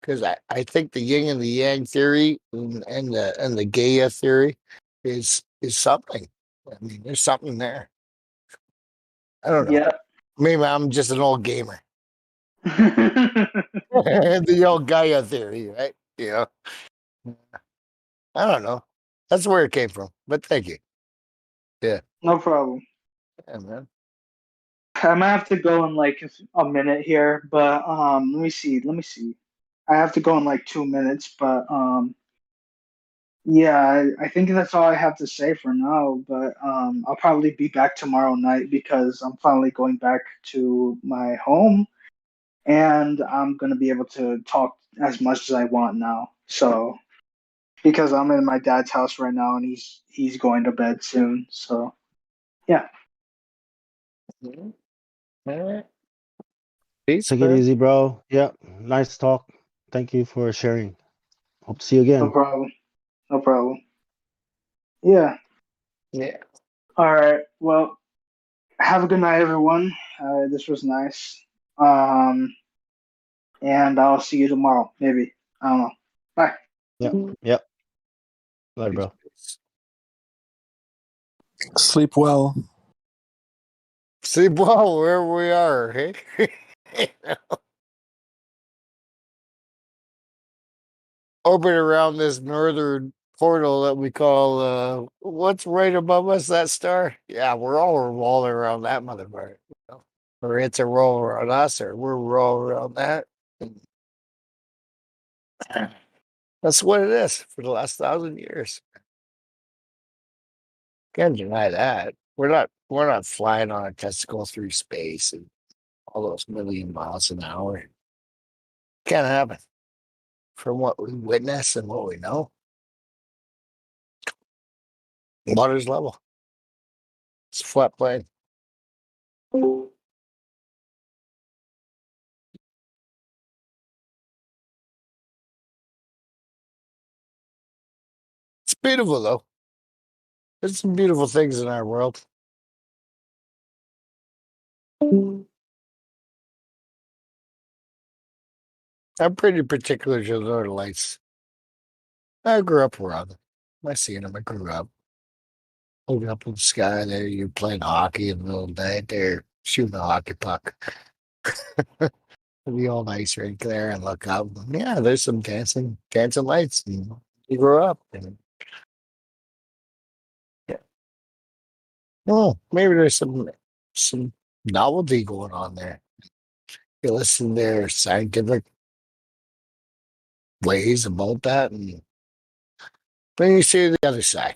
because I think the yin and the yang theory and the Gaia theory is something. I mean, there's something there. I don't know. yeah. Maybe I'm just an old gamer. The old Gaia theory, right? I don't know. That's where it came from. But thank you. Yeah, No problem. yeah, man. I might have to go in like a minute here, but let me see. Let me see. I have to go in like 2 minutes, but yeah, I think that's all I have to say for now. But I'll probably be back tomorrow night because I'm finally going back to my home, and I'm gonna be able to talk as much as I want now. So because I'm in my dad's house right now, and he's going to bed soon. So yeah, Mhm. All right. Peace, Take it man. easy, bro. Yeah, nice talk. Thank you for sharing. Hope to see you no again. problem. No problem. Yeah. Yeah. All right. Well, have a good night, everyone. This was nice. Um, and I'll see you tomorrow, maybe. I don't know. Bye. Yep, yep. Later, Peace, bro. peace. Sleep well. See, well, where we are, hey? Orbit around this northern portal that we call what's right above us, that star? Yeah, we're all revolving around that motherfucker. Or it's a roll around us, or we're rolling around that. That's what it is for the last 1,000 years. Can't deny that. We're not flying on a testicle through space and all those million miles an hour. Can't happen. from what we witness and what we know, water's level. It's a flat plain. It's beautiful though. There's some beautiful things in our world. I'm pretty particular to the Northern Lights. I grew up around them. I seen them. I grew up. Looking up in the sky there, you're playing hockey in the middle of the night there, shooting a hockey puck. Be all nice right there and look up. Yeah, there's some dancing lights. And you grew up. And, yeah. Oh, maybe there's some novelty going on there. You listen to their scientific ways about that, and then you see the other side.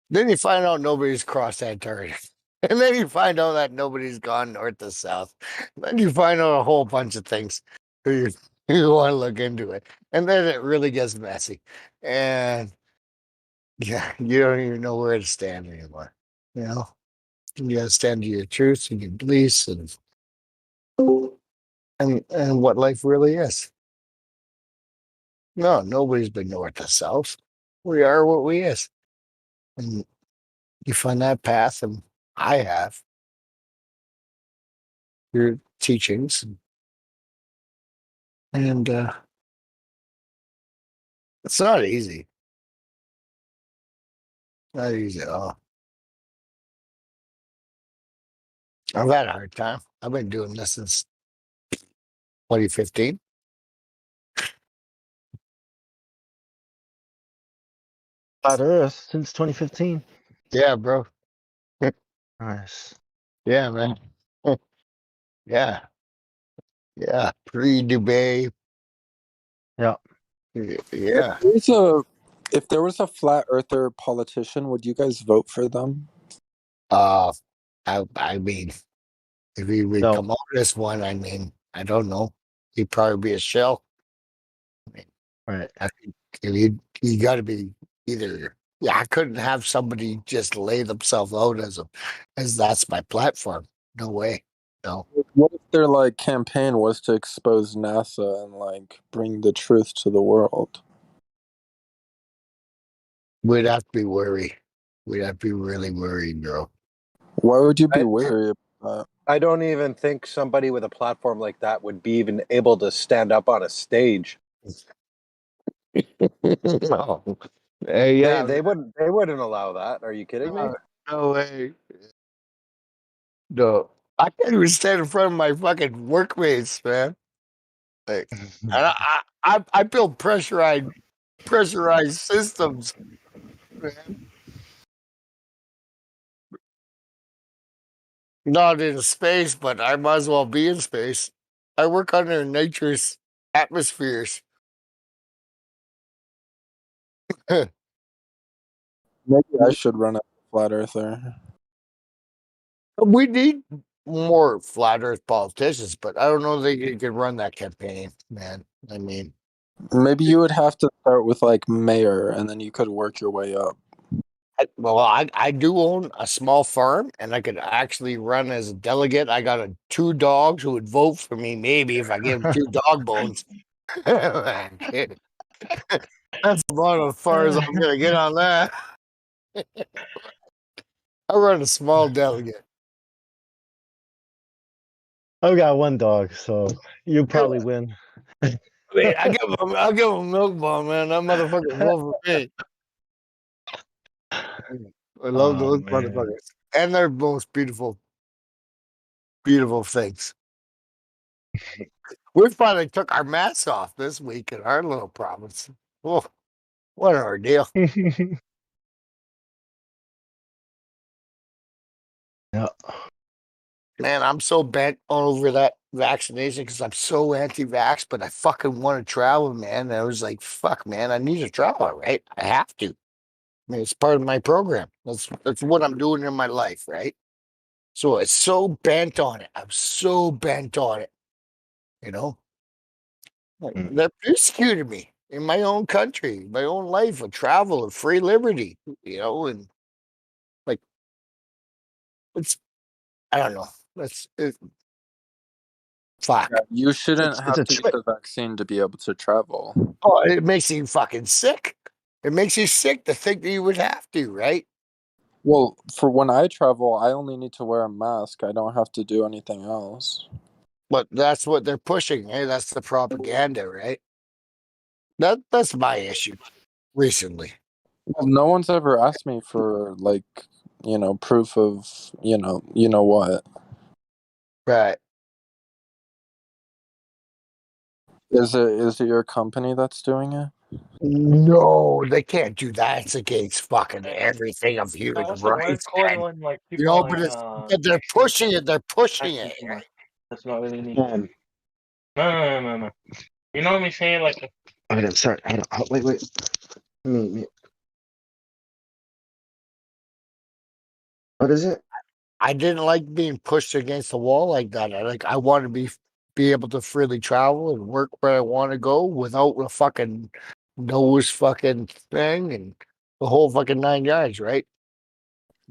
Then you find out nobody's crossed Antarctica. And then you find out that nobody's gone north to south. Then you find out a whole bunch of things. You, you want to look into it. And then it really gets messy. And yeah, you don't even know where to stand anymore. You know? You gotta stand to your truths and your beliefs and what life really is. No, nobody's been north to south. We are what we is. And you find that path, and I have your teachings, and it's not easy. Not easy at all. I've had a hard time. I've been doing this since 2015. Flat Earth since 2015. Yeah, bro. Nice. Yeah, man. Yeah. Yeah. Pre-Dubai. Yeah. Yeah. If there was a flat earther politician, would you guys vote for them? I mean, if he would No. come out this one, I mean, I don't know. He'd probably be a shell. I mean, Right. I think you got to be either. Yeah, I couldn't have somebody just lay themselves out as that's my platform. No way. No. What if their like campaign was to expose NASA and like bring the truth to the world? We'd have to be worried. We'd have to be really worried, bro. Why would you be wary about I don't even think somebody with a platform like that would be even able to stand up on a stage. No. Yeah. They wouldn't allow that. Are you kidding me? No way. No. I can't even stand in front of my fucking workmates, man. Like, I build pressurized systems, man. Not in space, but I might as well be in space. I work under nature's atmospheres. Maybe I should run a flat earther. We need more flat Earth politicians, but I don't know that you can run that campaign, man. I mean, Maybe you would have to start with like mayor, and then you could work your way up. I do own a small farm, and I could actually run as a delegate. I got two dogs who would vote for me, maybe if I gave them two dog bones. That's about as far as I'm gonna get on that. I run a small delegate. I've got one dog, so you probably win. I mean, I'll give him milk bone, man. That motherfucker's vote for me. I love those motherfuckers. And they're most beautiful things. We finally took our masks off this week in our little province. Oh, what an ordeal. Yeah. Man, I'm so bent over that vaccination because I'm so anti-vax, but I fucking want to travel, man. And I was like, fuck, man, I need to travel, right? I have to. I mean, it's part of my program. That's what I'm doing in my life, right? So it's so bent on it. I'm so bent on it. You know, like, they persecuted me in my own country, my own life of travel and free liberty. You know, and like it's I don't know. Fuck. You shouldn't It's a have to get trip. the vaccine to be able to travel. Oh, it makes you fucking sick. It makes you sick to think that you would have to, right? Well, for when I travel, I only need to wear a mask. I don't have to do anything else. But that's what they're pushing. Hey, that's the propaganda, right? That's my issue recently. Well, no one's ever asked me for like, proof of, you know what. Right. Is it your company that's doing it? No, they can't do that. It's against fucking everything of human Also, we're rights, man. calling like You people know, like but they're pushing it. They're pushing actually it. too much. That's not really needed. No. You know what I'm saying? Like, Okay, I'm sorry. Hold on. Wait. Me. What is it? I didn't like being pushed against the wall like that. I want to be able to freely travel and work where I want to go without a fucking nose fucking thing and the whole fucking 9 yards, right?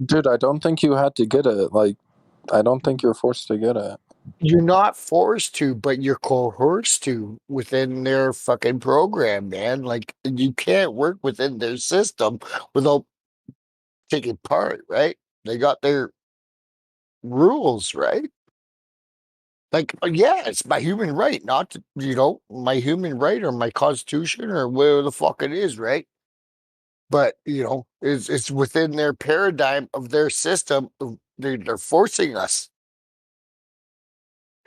Dude, I don't think you had to get it. Like, I don't think you're forced to get it. You're not forced to, but you're coerced to within their fucking program, man. Like you can't work within their system without taking part, right? They got their rules, right? Like, yeah, it's my human right, not to, my human right or my constitution or whatever the fuck it is, right? But it's within their paradigm of their system. They're forcing us.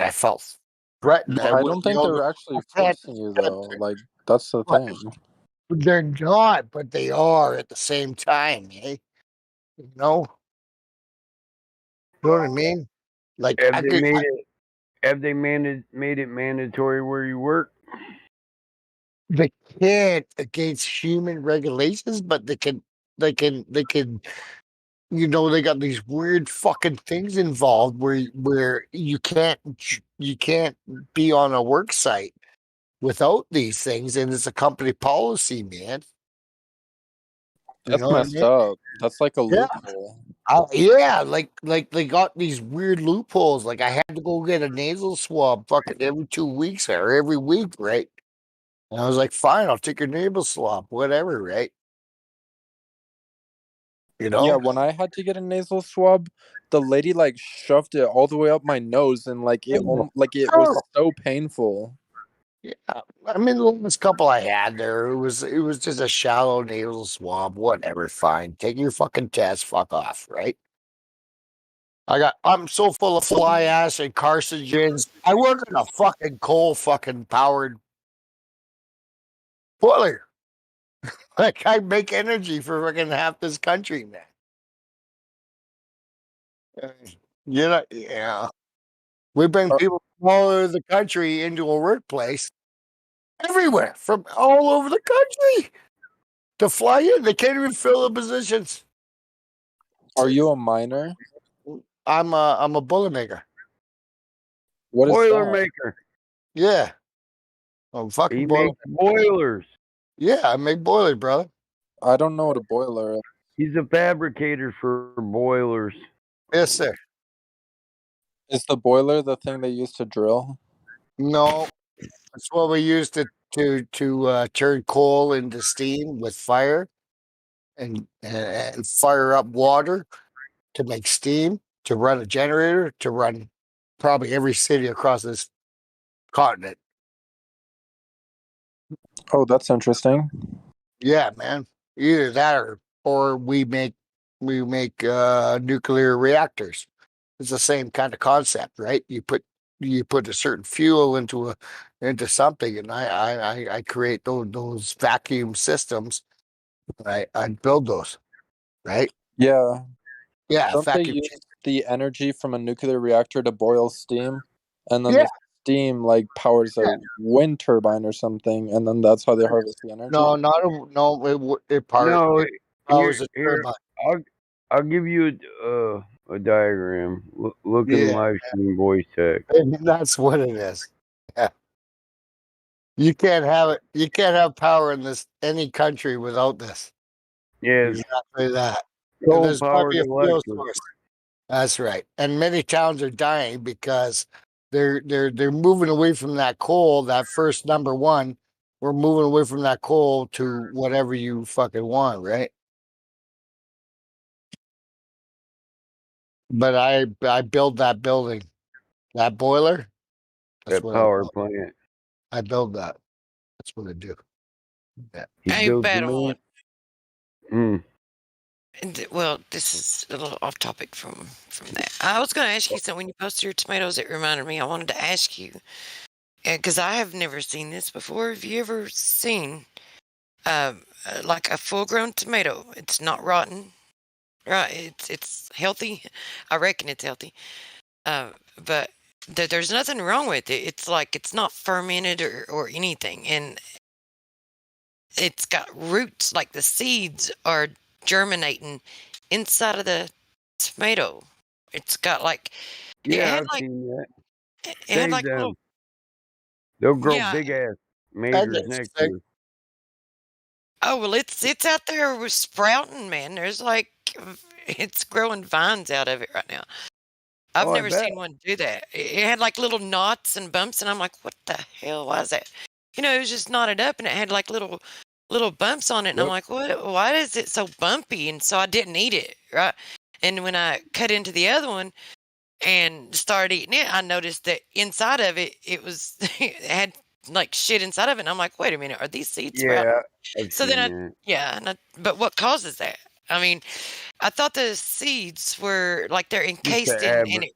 I felt threatened. I don't think they're actually forcing you though. Like, that's the But thing. they're not, but they are at the same time, eh? You know, you know what I mean? Like Have they made it? Have they made it mandatory where you work? they can't against human regulations, but they can. They got these weird fucking things involved where you can't be on a work site without these things, and it's a company policy, man. You That's know what I messed mean? up. That's like a Yeah. loophole. Yeah, like they got these weird loopholes. Like I had to go get a nasal swab fucking every 2 weeks or every week, right? And I was like, fine, I'll take your nasal swab, whatever, right? You Yeah, know? when I had to get a nasal swab, the lady like shoved it all the way up my nose, and like it was so painful. Yeah, I mean, the last couple I had there, it was just a shallow nasal swab, whatever, fine. Take your fucking test, fuck off, right? I'm so full of fly ash and carcinogens. I work in a fucking coal fucking powered boiler. Like I make energy for fucking half this country, man. Yeah. We bring people from all over the country into a workplace everywhere from all over the country to fly in. They can't even fill the positions. Are you a miner? I'm a bullet maker. What is Boiler that? maker. Yeah. I'm fucking He boiler. makes boilers. Yeah, I make boilers, brother. I don't know what a boiler is. He's a fabricator for boilers. Yes, sir. Is the boiler the thing they use to drill? No, that's what we use to turn coal into steam with fire and fire up water to make steam to run a generator to run probably every city across this continent. Oh, that's interesting. Yeah, man. Either that or we make nuclear reactors. It's the same kind of concept, right? You put a certain fuel into something, and I create those vacuum systems. I build those, right? Yeah. Yeah, Don't they vacuum. use the energy from a nuclear reactor to boil steam? And then Yeah, the steam like powers a wind turbine or something, and then that's how they harvest the energy? no, no. It No, powers a here, turbine. I'll give you a diagram. Look in Yeah, live stream voice text. that's what it is. Yeah. You can't have it. You can't have power in this any country without this. Yeah, Exactly that. And coal there's got to powered be a fuel electric. source. That's right. And many towns are dying because they're moving away from that coal. That first number one, we're moving away from that coal to whatever you fucking want, right? But I build that building, that boiler. That's That what power plant. I build that. That's what I do. Yeah. He Hey, built the Battle. moon. Mm. Well, this is a little off topic from that. I was going to ask you something when you posted your tomatoes. It reminded me. I wanted to ask you because I have never seen this before. Have you ever seen like a full-grown tomato? It's not rotten, right? It's healthy. I reckon it's healthy. But there's nothing wrong with it. It's like it's not fermented or anything, and it's got roots. Like the seeds are germinating inside of the tomato. It's got like it Yeah, had I've like seen that. it had Save like them. little They'll grow yeah. big ass majors next year. Oh well, it's out there with sprouting, man. There's like it's growing vines out of it right now. I've Oh, I never bet. seen one do that. It had like little knots and bumps, and I'm like, what the hell was that? You know, it was just knotted up, and it had like little bumps on it, and I'm Yep. like, what? Why is it so bumpy? And so I didn't eat it, right? And when I cut into the other one and started eating it, I noticed that inside of it, it had like shit inside of it, and I'm like, wait a minute, are these seeds sprouting? Yeah, I've So seen then that. but what causes that? I mean, I thought the seeds were like they're encased in it.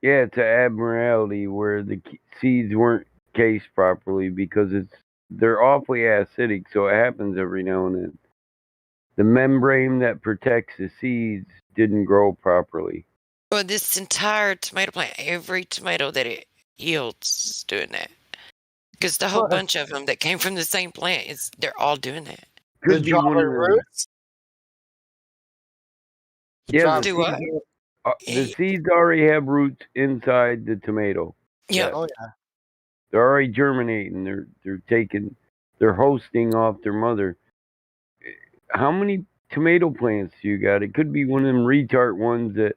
Yeah, it's an abnormality where the seeds weren't cased properly because they're awfully acidic, so it happens every now and then. The membrane that protects the seeds didn't grow properly. Well, this entire tomato plant, every tomato that it yields is doing that. Because the whole bunch of them that came from the same plant, they're all doing that. Could be one of them. Roots? Yeah, Do what? the seeds already have roots inside the tomato. Yeah. Oh yeah. They're already germinating. They're hosting off their mother. How many tomato plants do you got? It could be one of them retard ones that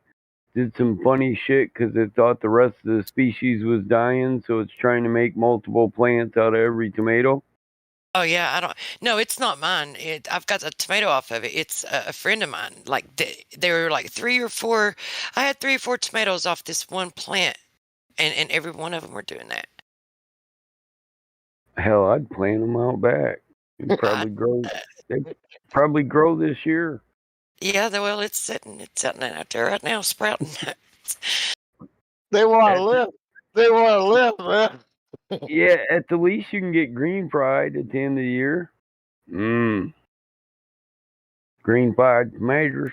did some funny shit because it thought the rest of the species was dying, so it's trying to make multiple plants out of every tomato. Oh yeah, no, it's not mine. I've got a tomato off of it. It's a friend of mine. Like they were like 3 or 4. I had 3 or 4 tomatoes off this one plant, and every one of them were doing that. Hell, I'd plant them out back. They probably grow this year. Yeah, well, it's sitting out there right now, sprouting. They want to live. They want to live, man. Yeah, at the least you can get green fried at the end of the year. Green fried tomatoes.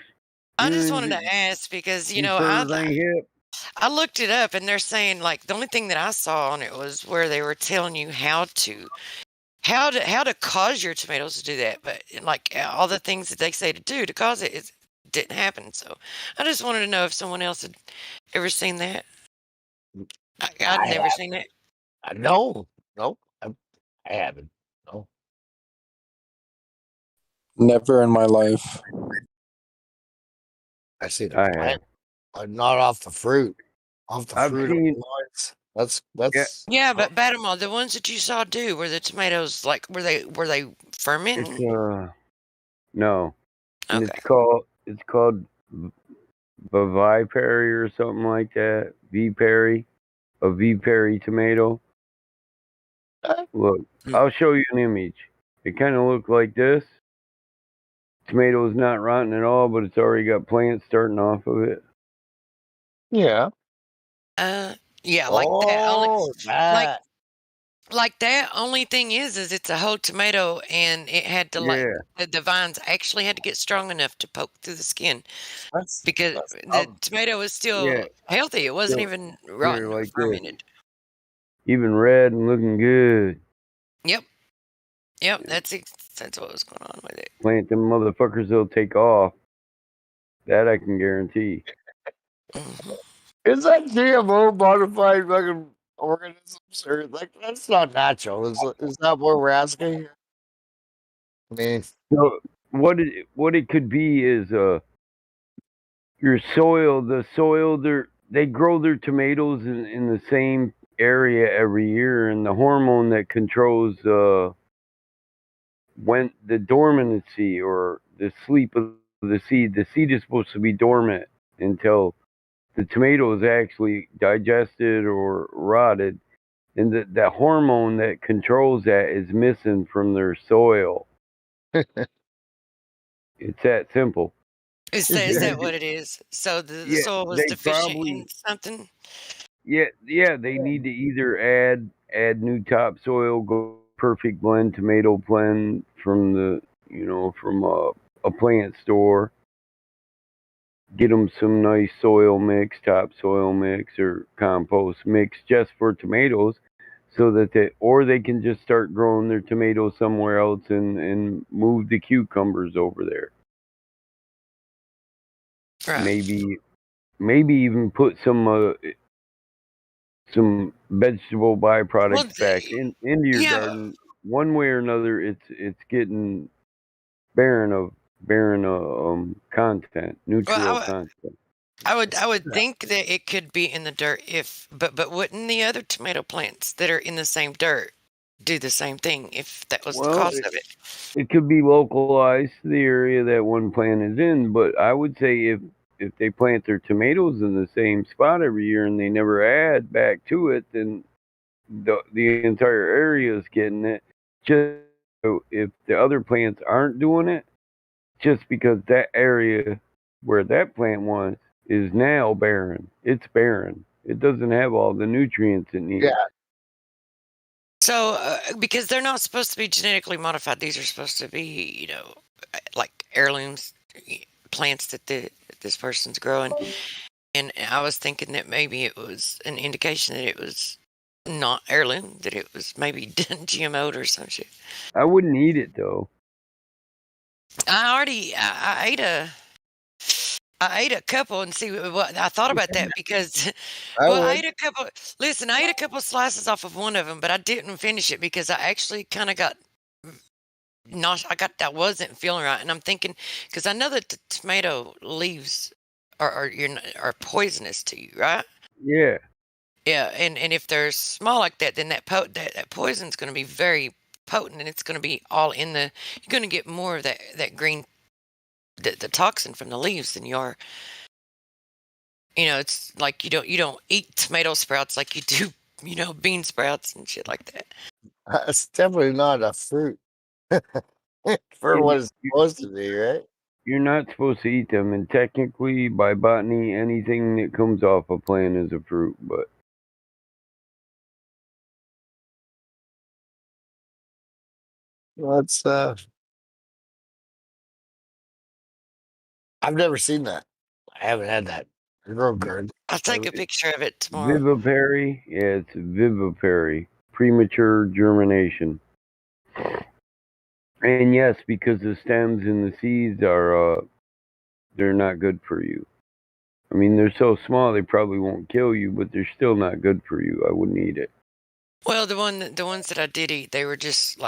I just wanted to ask because I looked it up and they're saying like the only thing that I saw on it was where they were telling you how to cause your tomatoes to do that, but like all the things that they say to do to cause it didn't happen. So I just wanted to know if someone else had ever seen that. I'd never seen it. No, I haven't. No. Never in my life. I see the plant, but not off the fruit. Off the fruit. That's Yeah, but Battle, the ones that you saw do were the tomatoes like were they fermenting? No. And Okay. it's called vivipary or something like that. Vipary. A vipary tomato. Look, I'll show you an image. It kind of looked like this. Tomato is not rotten at all, but it's already got plants starting off of it. Yeah. Yeah, like that. Like that. Only thing is it's a whole tomato, and it had to the vines actually had to get strong enough to poke through the skin because the tomato was still healthy. It wasn't even rotten or fermented. Even red and looking good. Yep, that's what was going on with it. Plant them motherfuckers, they'll take off. That I can guarantee. Mhm. Is that GMO modified fucking organisms, or like that's not natural? Is that what we're asking? I mean, So what it could be is your soil. The soil they grow their tomatoes in the same area every year, and the hormone that controls when the dormancy or the sleep of the seed is supposed to be dormant until the tomato is actually digested or rotted, and that hormone that controls that is missing from their soil. It's that simple. Is that what it is? So the Yeah, soil was they deficient probably in something? yeah they need to either add new topsoil, go perfect blend tomato blend from from a plant store, get them some nice soil mix, topsoil mix or compost mix just for tomatoes, so that they can just start growing their tomatoes somewhere else and move the cucumbers over there. Right. Maybe even put some vegetable Well, byproducts back into your yeah. garden. One way or another, it's getting barren of content, Well, nutrient content. I would think that it could be in the dirt but wouldn't the other tomato plants that are in the same dirt do the same thing if that was the Well, cause of it? it could be localized to the area that one plant is in, but I would say if they plant their tomatoes in the same spot every year and they never add back to it, then the entire area is getting it. Just so if the other plants aren't doing it, just because that area where that plant was is now barren. It's barren. It doesn't have all the nutrients it needs. yeah, So because they're not supposed to be genetically modified, these are supposed to be like heirlooms plants that this person's growing. And I was thinking that maybe it was an indication that it was not heirloom, that it was maybe GMO'd or some shit. I wouldn't eat it though. I ate a couple and see what I thought about that because, I well, I would. ate a couple. Listen, I ate a couple slices off of one of them, but I didn't finish it because I actually kind of got I wasn't feeling right, and I'm thinking because I know that the tomato leaves are poisonous to you, right? Yeah. Yeah, and if they're small like that, then that poison's going to be very potent, and it's going to be all in the. You're going to get more of that green, the toxin from the leaves than you are. It's like you don't eat tomato sprouts like you do, bean sprouts and shit like that. It's definitely not a fruit for what And it's supposed to be, right? you're not supposed to eat them, and technically, by botany, anything that comes off a plant is a fruit. But That's I've never seen that. I haven't had that. Real good. I'll take a picture of it tomorrow. vivipary, yeah, it's vivipary, premature germination. And yes, because the stems and the seeds are they're not good for you. I mean, they're so small they probably won't kill you, but they're still not good for you. I wouldn't eat it. Well, the ones that I did eat, they were just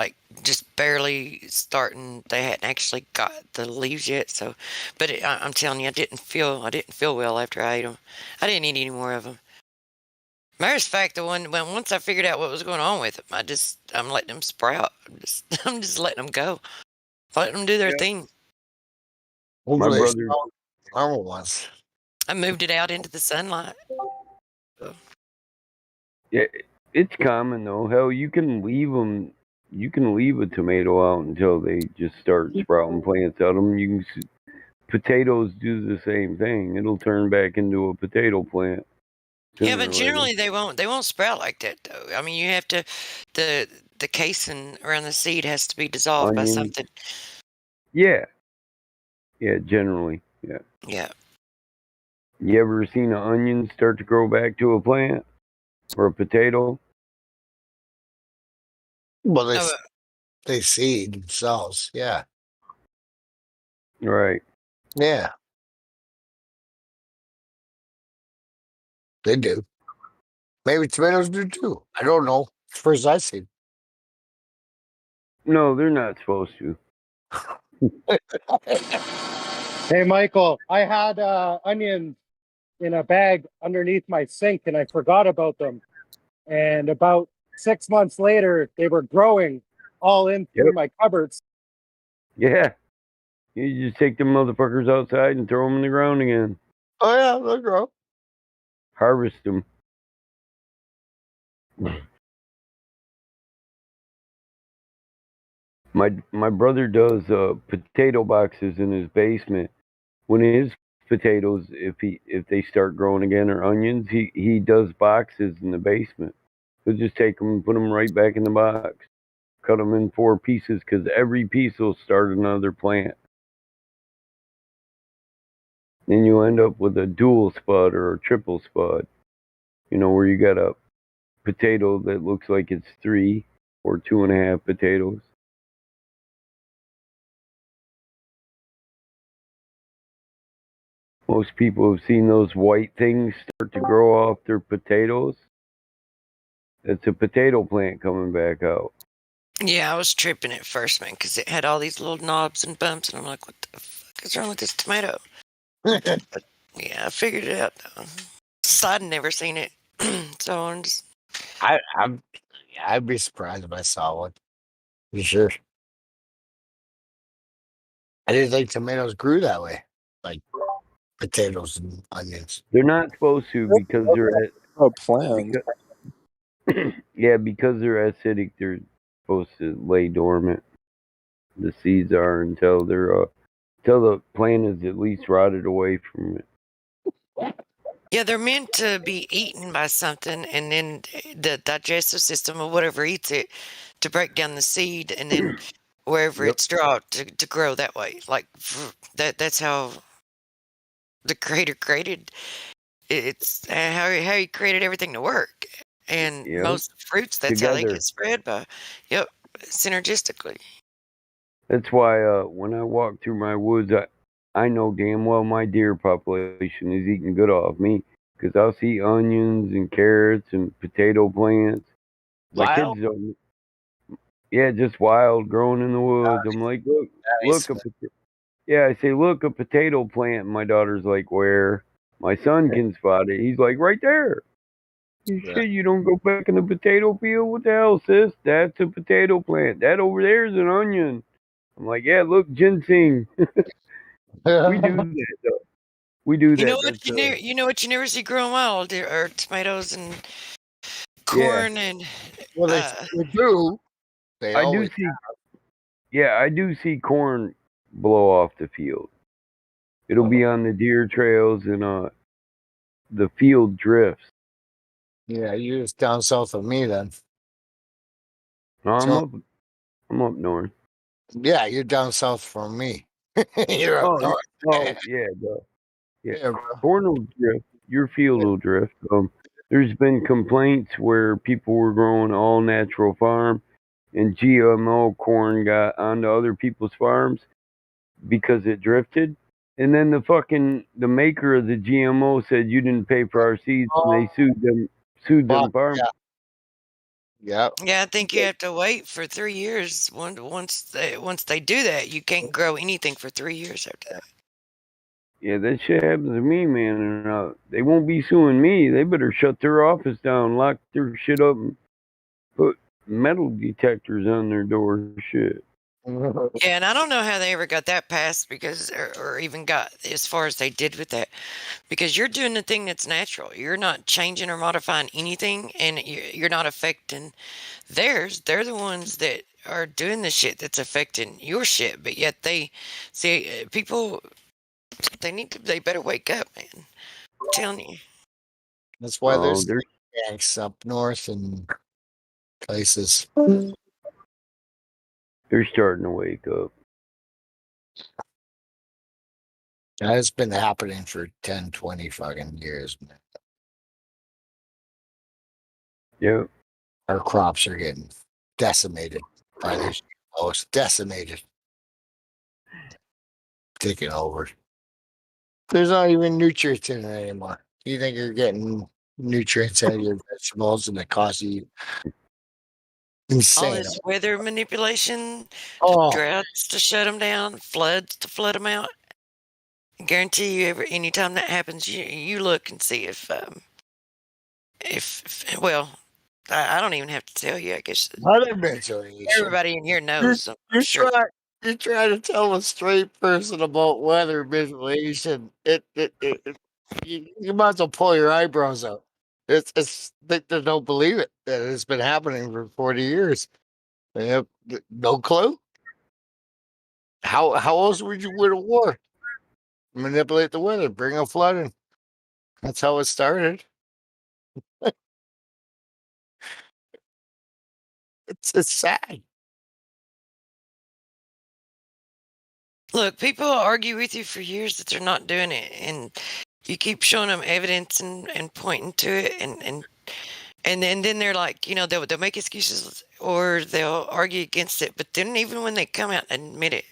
barely starting. They hadn't actually got the leaves yet. So, but I'm telling you, I didn't feel well after I ate them. I didn't eat any more of them. Matter of fact, once I figured out what was going on with them, I'm letting them sprout. I'm just letting them go, letting them do their Yeah. thing. My Hopefully, it's brother, not normal ones. I moved it out into the sunlight. yeah, it's common though. Hell, you can leave them. You can leave a tomato out until they just start sprouting plants out of them. Potatoes do the same thing. It'll turn back into a potato plant. Yeah, Sooner but or later. generally they won't sprout like that though. I mean, you have to the casing around the seed has to be dissolved by Onions. something. Yeah. Yeah, generally. Yeah. Yeah. You ever seen an onion start to grow back to a plant or a potato? Well, Oh, they seed themselves. Yeah, Right. yeah. They do. Maybe tomatoes do too. I don't know. It's the first I've seen. No, they're not supposed to. Hey, Michael, I had onions in a bag underneath my sink and I forgot about them. And about 6 months later, they were growing all in through my cupboards. Yeah. You just take them motherfuckers outside and throw them in the ground again. Oh, yeah, they'll grow. Harvest them. My brother does potato boxes in his basement. When his potatoes, if they start growing again, or onions, he does boxes in the basement. He'll just take them and put them right back in the box. Cut them in 4 pieces because every piece will start another plant. Then you end up with a dual spud or a triple spud. You know, where you got a potato that looks like it's 3 or 2.5 potatoes. Most people have seen those white things start to grow off their potatoes. It's a potato plant coming back out. Yeah, I was tripping at first, man, because it had all these little knobs and bumps, and I'm like, what the fuck is wrong with this tomato? But, yeah, I figured it out, though. So I'd never seen it, so I'm just... I'd be surprised if I saw one. For sure. I didn't think tomatoes grew that way, like potatoes and onions. They're not supposed to because they're planned. Yeah, because they're acidic. They're supposed to lay dormant. The seeds are until the plant is at least rotted away from it. Yeah, they're meant to be eaten by something, and then the digestive system or whatever eats it to break down the seed, and then wherever it's dropped to grow that way. Like that's how the creator created it's how he created everything to work. And most fruits, that's how they Together. get spread by. Synergistically. That's why when I walk through my woods, I know damn well my deer population is eating good off me because I'll see onions and carrots and potato plants. My kids don't. Yeah, just wild, growing in the woods. I'm like, look, yeah, I say, look, a potato plant. And my daughter's like, where? My son can spot it. He's like, right there. Shit, you don't go back in the potato field? What the hell, sis? That's a potato plant. That over there is an onion. I'm like, yeah, look, ginseng. We do that, though. We do that. You know what you never see growing wild are tomatoes and corn and. Well, they do. I do see. Yeah, I do see corn blow off the field. It'll be on the deer trails and the field drifts. Yeah, you're just down south of me then. No, I'm up north. Yeah, you're down south from me. You're up north. Yeah, corn will drift. Your field will drift. There's been complaints where people were growing all natural farm, and GMO corn got onto other people's farms because it drifted. And then the maker of the GMO said you didn't pay for our seeds, and they sued them farmers. Yeah. Yeah, I think you have to wait for 3 years. Once they do that, you can't grow anything for 3 years after that. Yeah, that shit happens to me, man. And they won't be suing me. They better shut their office down, lock their shit up, and put metal detectors on their doors. Shit. Yeah, and I don't know how they ever got that passed because, or even got as far as they did with that, because you're doing the thing that's natural. You're not changing or modifying anything, and you're not affecting theirs. They're the ones that are doing the shit that's affecting your shit, but yet they see people. They better wake up, man. I'm telling you. That's why there's gangs up north and places. They're starting to wake up. That's been happening for 10, 20 fucking years, man. Yeah. Our crops are getting decimated by these GMOs. Decimated. Taking over. There's not even nutrients in it anymore. You think you're getting nutrients out of your vegetables, and it costs you All insane. this weather manipulation, Oh, droughts to shut them down, floods to flood them out. I guarantee you, anytime that happens, you look and see if well, I don't even have to tell you. I guess weather manipulation. everybody in here knows. I'm You sure. you try to tell a straight person about weather manipulation. You might as well pull your eyebrows out. It's they don't believe it that it's been happening for 40 years. They have no clue. How else would you win a war? Manipulate the weather, bring a flooding. That's how it started. It's sad. Look, people argue with you for years that they're not doing it, and you keep showing them evidence and pointing to it, and then they're like, they'll make excuses or they'll argue against it. But then even when they come out and admit it,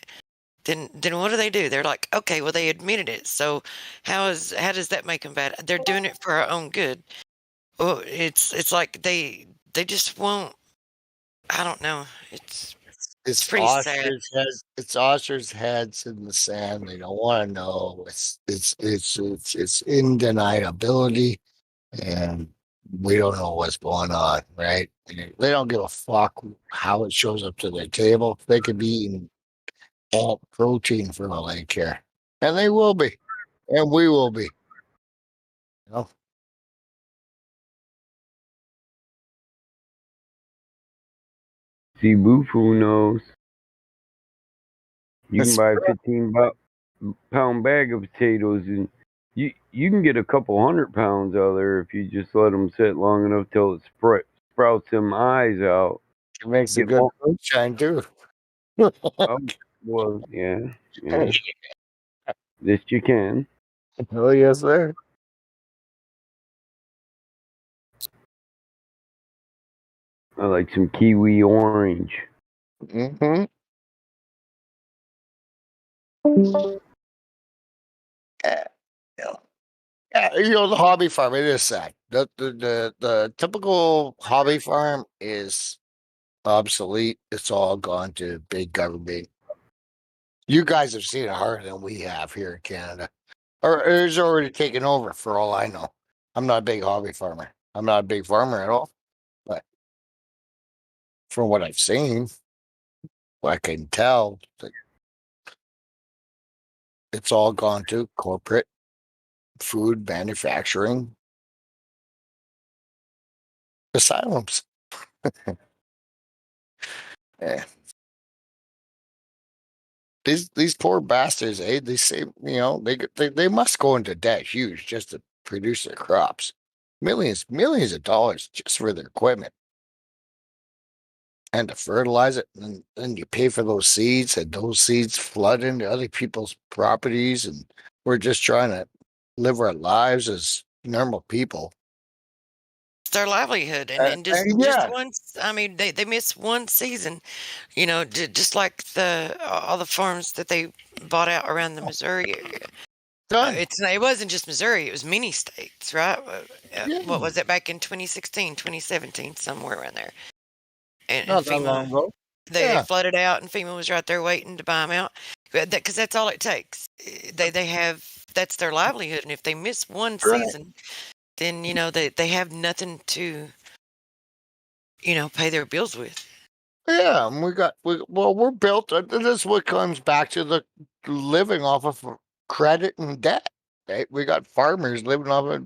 then what do? They're like, okay, well they admitted it, so how does that make them bad? They're doing it for our own good. Well, it's like they just won't. I don't know. It's pretty sad. It's ostrich heads in the sand. They don't want to know. It's indeniability, and we don't know what's going on, right? They don't give a fuck how it shows up to their table. They could be eating all protein for all they care, and they will be, and we will be. You know? See, Bufu knows. You can That's buy a 15-pound bag of potatoes, and you can get a couple 100 pounds out there if you just let them sit long enough till it sprouts them eyes out. It makes a Get good more. moonshine too. Oh, well, yeah. This you can. Oh yes, sir. I like some kiwi orange. Mm-hmm. Yeah, the hobby farm. It is sad. The typical hobby farm is obsolete. It's all gone to big government. You guys have seen it harder than we have here in Canada, or it's already taken over. For all I know, I'm not a big hobby farmer. I'm not a big farmer at all. But from what I've seen, what I can tell, that it's all gone to corporate food manufacturing asylums. Yeah. These poor bastards, they say, they must go into debt huge just to produce their crops. Millions of dollars just for their equipment and to fertilize it. And then you pay for those seeds, and those seeds flood into other people's properties. And we're just trying to live our lives as normal people. It's their livelihood, and just Yeah, once. I mean, they miss one season, just like all the farms that they bought out around the Missouri area. done. It wasn't just Missouri; it was many states, right? Yeah, What was it back in 2016, 2017, somewhere around there? And not that FEMA, long ago. they Yeah, flooded out, and FEMA was right there waiting to buy them out. Because that's all it takes. They have that's their livelihood, and if they miss one right. season, then they have nothing to pay their bills with. Yeah, and we're built. This is what comes back to the living off of credit and debt. Right? We got farmers living off of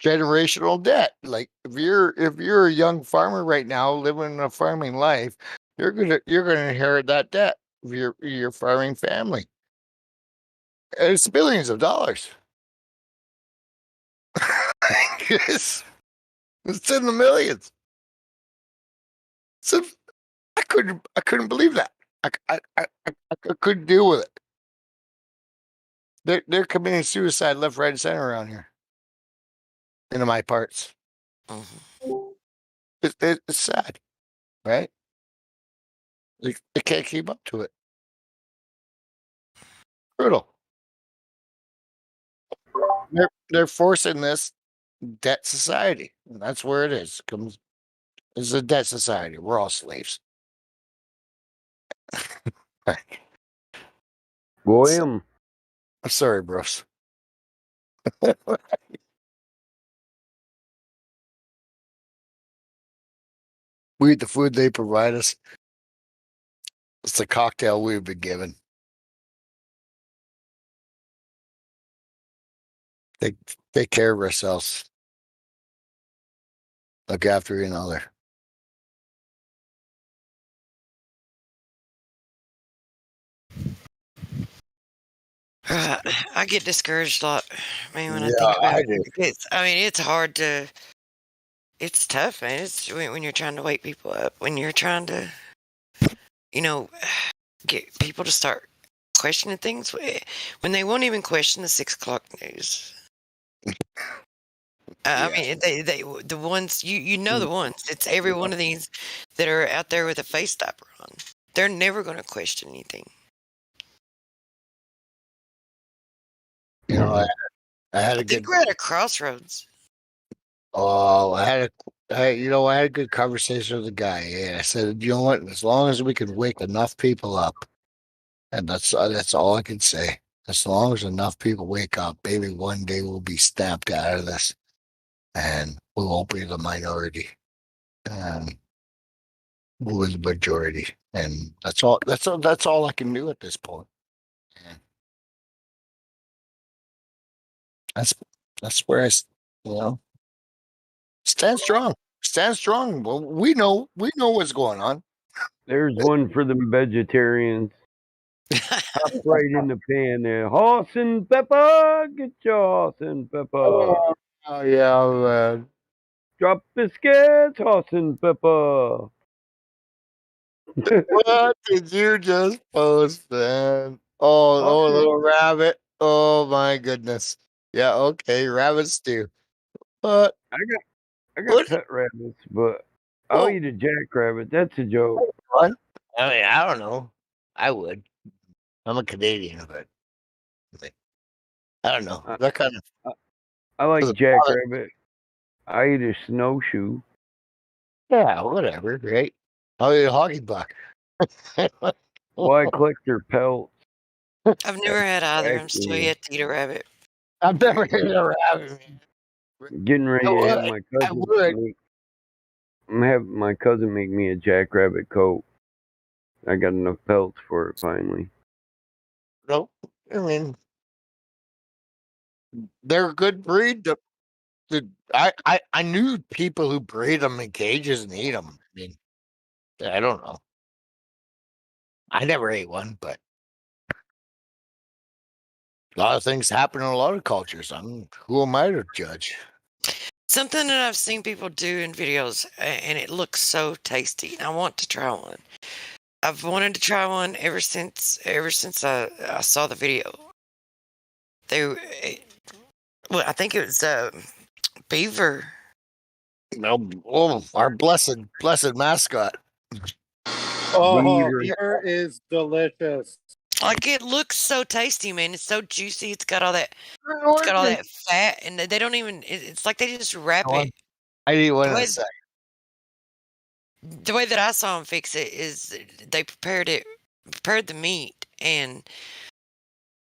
generational debt. Like if you're a young farmer right now living a farming life, you're gonna inherit that debt of your farming family. And it's billions of dollars. it's in the millions. So I couldn't believe that. I couldn't deal with it. They're committing suicide left, right, and center around here. Into my parts. Mhm. It's sad, right? They can't keep up to it. Brutal. They're forcing this debt society. And that's where it is. It's a debt society. We're all slaves. William. I'm sorry, bros. We eat the food they provide us. It's the cocktail we've been given. Take care of ourselves. Look after each other. I get discouraged a lot, man, when I Yeah, think about I it. do. It's hard to. It's tough, man. It's when you're trying to wake people up, when you're trying to, get people to start questioning things when they won't even question the 6 o'clock news. I mean, the ones the ones. It's every one of these that are out there with a face stopper on. They're never going to question anything. I had I a think good. we're at a crossroads. Oh, I had a good conversation with a guy. Yeah, I said, you know what? As long as we can wake enough people up, and that's all I can say. As long as enough people wake up, maybe one day we'll be snapped out of this, and we won't be the minority. We'll be the majority, and that's all. That's all I can do at this point. And that's that's where you know, stand strong. Stand strong. Well, we know what's going on. There's one for them vegetarians. Up right in the pan there. Horse and pepper, get your horse and pepper. Oh yeah, man. Drop biscuits, horse and pepper. What did you just post, man? Oh, little rabbit. Oh my goodness. Yeah, okay, rabbit stew. But I got pet rabbits, but I'll eat a jackrabbit. That's a joke. What? I mean, I don't know. I would. I'm a Canadian, but I don't know. That kind of. I like jackrabbit. I eat a snowshoe. Yeah, whatever, right? I'll eat a hockey puck. Well, I collect their pelts. I've never had either. I'm still yet to eat a rabbit. I've never had a rabbit. Getting ready to have my I cousin. would. I'm having my cousin make me a jackrabbit coat. I got enough pelts for it finally. No, I mean they're a good breed. I knew people who breed them in cages and eat them. I mean, I don't know. I never ate one, but a lot of things happen in a lot of cultures. Who am I to judge? Something that I've seen people do in videos, and it looks so tasty. I want to try one. I've wanted to try one ever since I saw the video. I think it was beaver. No, our blessed mascot. Oh, Beaver. beaver is delicious. Like, it looks so tasty, man. It's so juicy. It's got all that fat, and they don't even. It's like they just wrap it. I eat one in a second. The way that I saw them fix it is they prepared the meat, and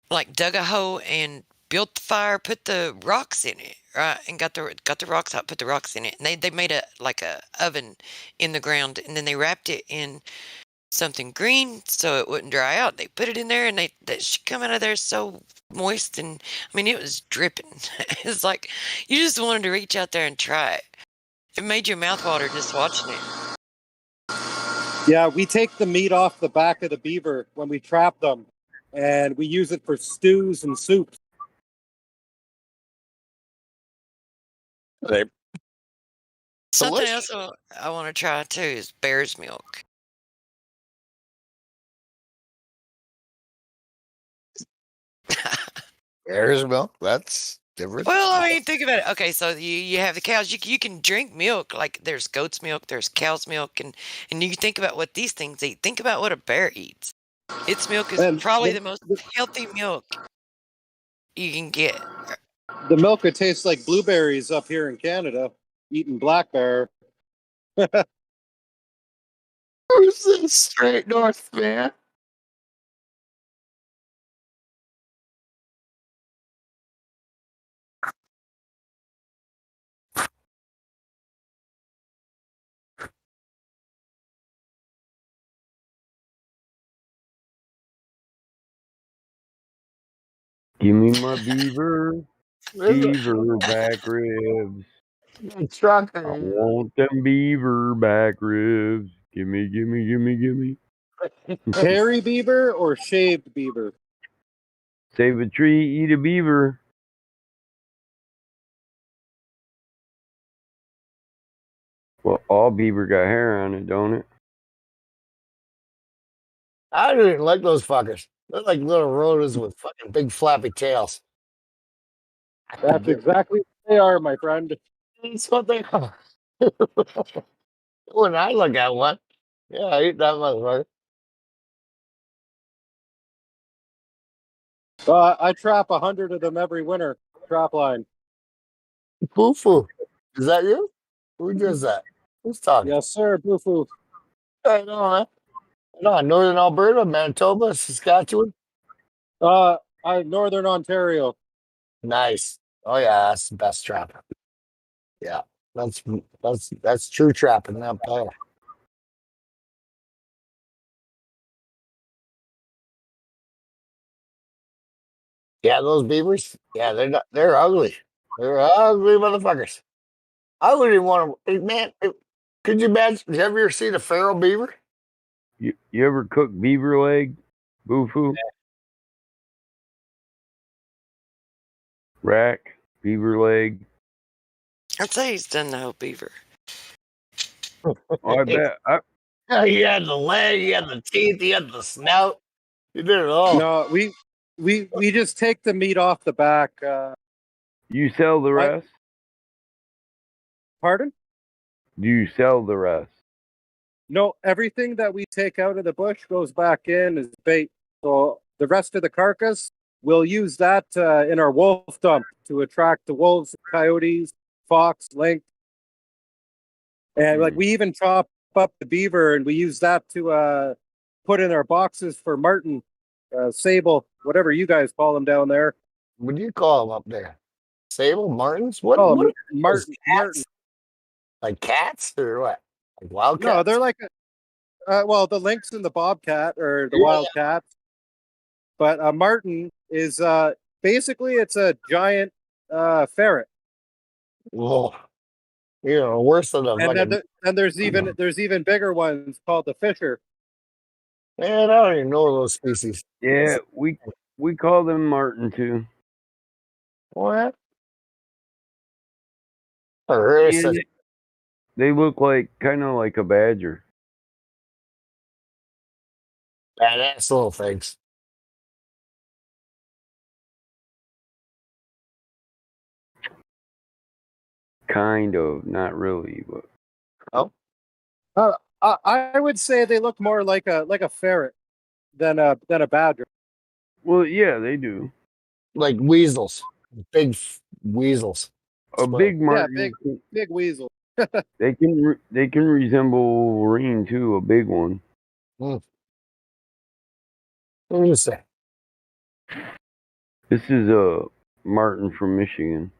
like dug a hole and built the fire, put the rocks in it, right, and got the rocks out, put the rocks in it, and they made a oven in the ground, and then they wrapped it in something green so it wouldn't dry out. They put it in there, and that should come out of there so moist, and I mean, it was dripping. It's like you just wanted to reach out there and try it. It made your mouth water just watching it. Yeah, we take the meat off the back of the beaver when we trap them, and we use it for stews and soups. Something else I want to try too is bear's milk. Bear's milk? That's different. Well, I mean, think about it. Okay, so you have the cows. You can drink milk. Like there's goat's milk, there's cow's milk, and you think about what these things eat. Think about what a bear eats. Its milk is probably the most healthy milk you can get. The milk would taste like blueberries up here in Canada, eating black bear. Who's this straight north, man? Give me my beaver back ribs. It's truck. I want them beaver back ribs. Gimme, gimme, gimme, gimme. Hairy beaver or shaved beaver? Save a tree, eat a beaver. Well, all beaver got hair on it, don't it? I don't even like those fuckers. They're like little rotos with fucking big flappy tails. That's exactly what they are, my friend. That's what they are. When I look at one, yeah, I eat that motherfucker. I trap 100 of them every winter. Trap line. Boo-foo. Is that you? Who does that? Who's talking? Yes, sir. Boo-foo. I know, man. No, Northern Alberta, Manitoba, Saskatchewan. Northern Ontario. Nice. Oh yeah, that's the best trap. Yeah, that's true trapping. That player. Yeah, those beavers. Yeah, they're ugly. They're ugly motherfuckers. I wouldn't even want to. Man, could you imagine? Did you ever see the feral beaver? You ever cook beaver leg? Boo-foo? Rack? Beaver leg? I'd say he's done the whole beaver. I bet. He had the leg, he had the teeth, he had the snout. He did it all. No, we just take the meat off the back. You sell the rest? Pardon? Do you sell the rest? No, everything that we take out of the bush goes back in as bait. So the rest of the carcass, we'll use that in our wolf dump to attract the wolves, coyotes, fox, lynx. And like we even chop up the beaver and we use that to put in our boxes for marten, sable, whatever you guys call them down there. What do you call them up there? Sable Martins? What? Oh, What? Martin. Like cats or what? Like wildcats? No, they're like, well, the lynx and the bobcat or the wildcats. But a marten is basically it's a giant ferret. Whoa. You know, worse than a And fucking. then there's even bigger ones called the fisher. Man, I don't even know those species. Yeah, we call them marten too. What? Yeah, they look like kind of like a badger. Badass little things. Kind of, not really, but. Oh. I would say they look more like a ferret than a badger. Well, yeah, they do. Like weasels, big weasels. A big marten. Yeah, big weasel. They can resemble Wolverine too, a big one. What do you say? This is a marten from Michigan.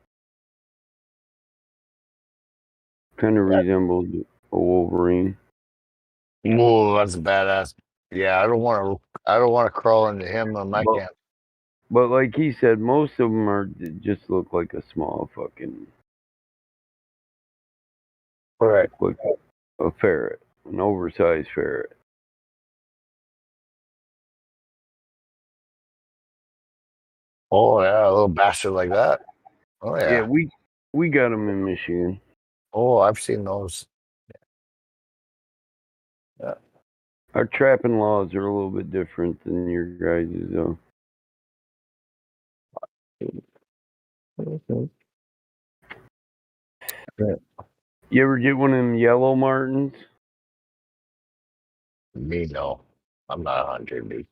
Kind of resembles a Wolverine. Whoa, that's badass. Yeah, I don't want to crawl into him on my camp. But like he said, most of them just look like a small fucking. Right. Like a ferret, an oversized ferret. Oh yeah, a little bastard like that. Oh yeah. Yeah, we got them in Michigan. Oh, I've seen those. Yeah. Our trapping laws are a little bit different than your guys' though. You ever get one of them yellow martins? Me, no. I'm not a hunter, me.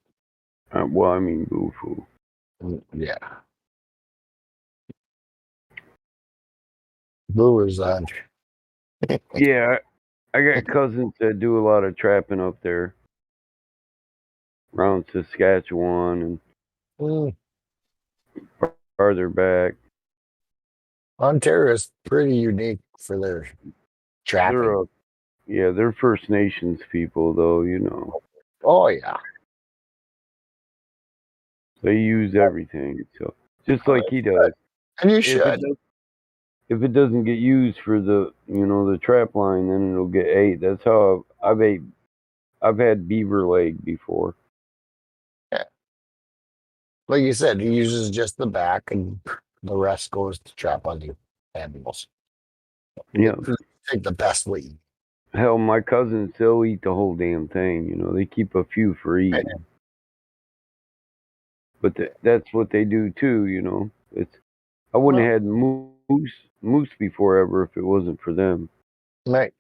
Well, I mean, boo-foo. Yeah. Lures on. Yeah, I got cousins that do a lot of trapping up there around Saskatchewan Mm, and farther back. Ontario is pretty unique for their trapping. They're First Nations people, though. You know, Oh yeah. they use everything. So just like he does. And you If it should. does, if it doesn't get used for the trap line, then it'll get ate. That's how I've had beaver leg before. Yeah. Like you said, he uses just the back and the rest goes to trap on the animals. Yeah. Take the best way. Hell, my cousins, they'll eat the whole damn thing. You know, they keep a few for eating. But that's what they do too. You know, I wouldn't have had moose before ever if it wasn't for them. Right.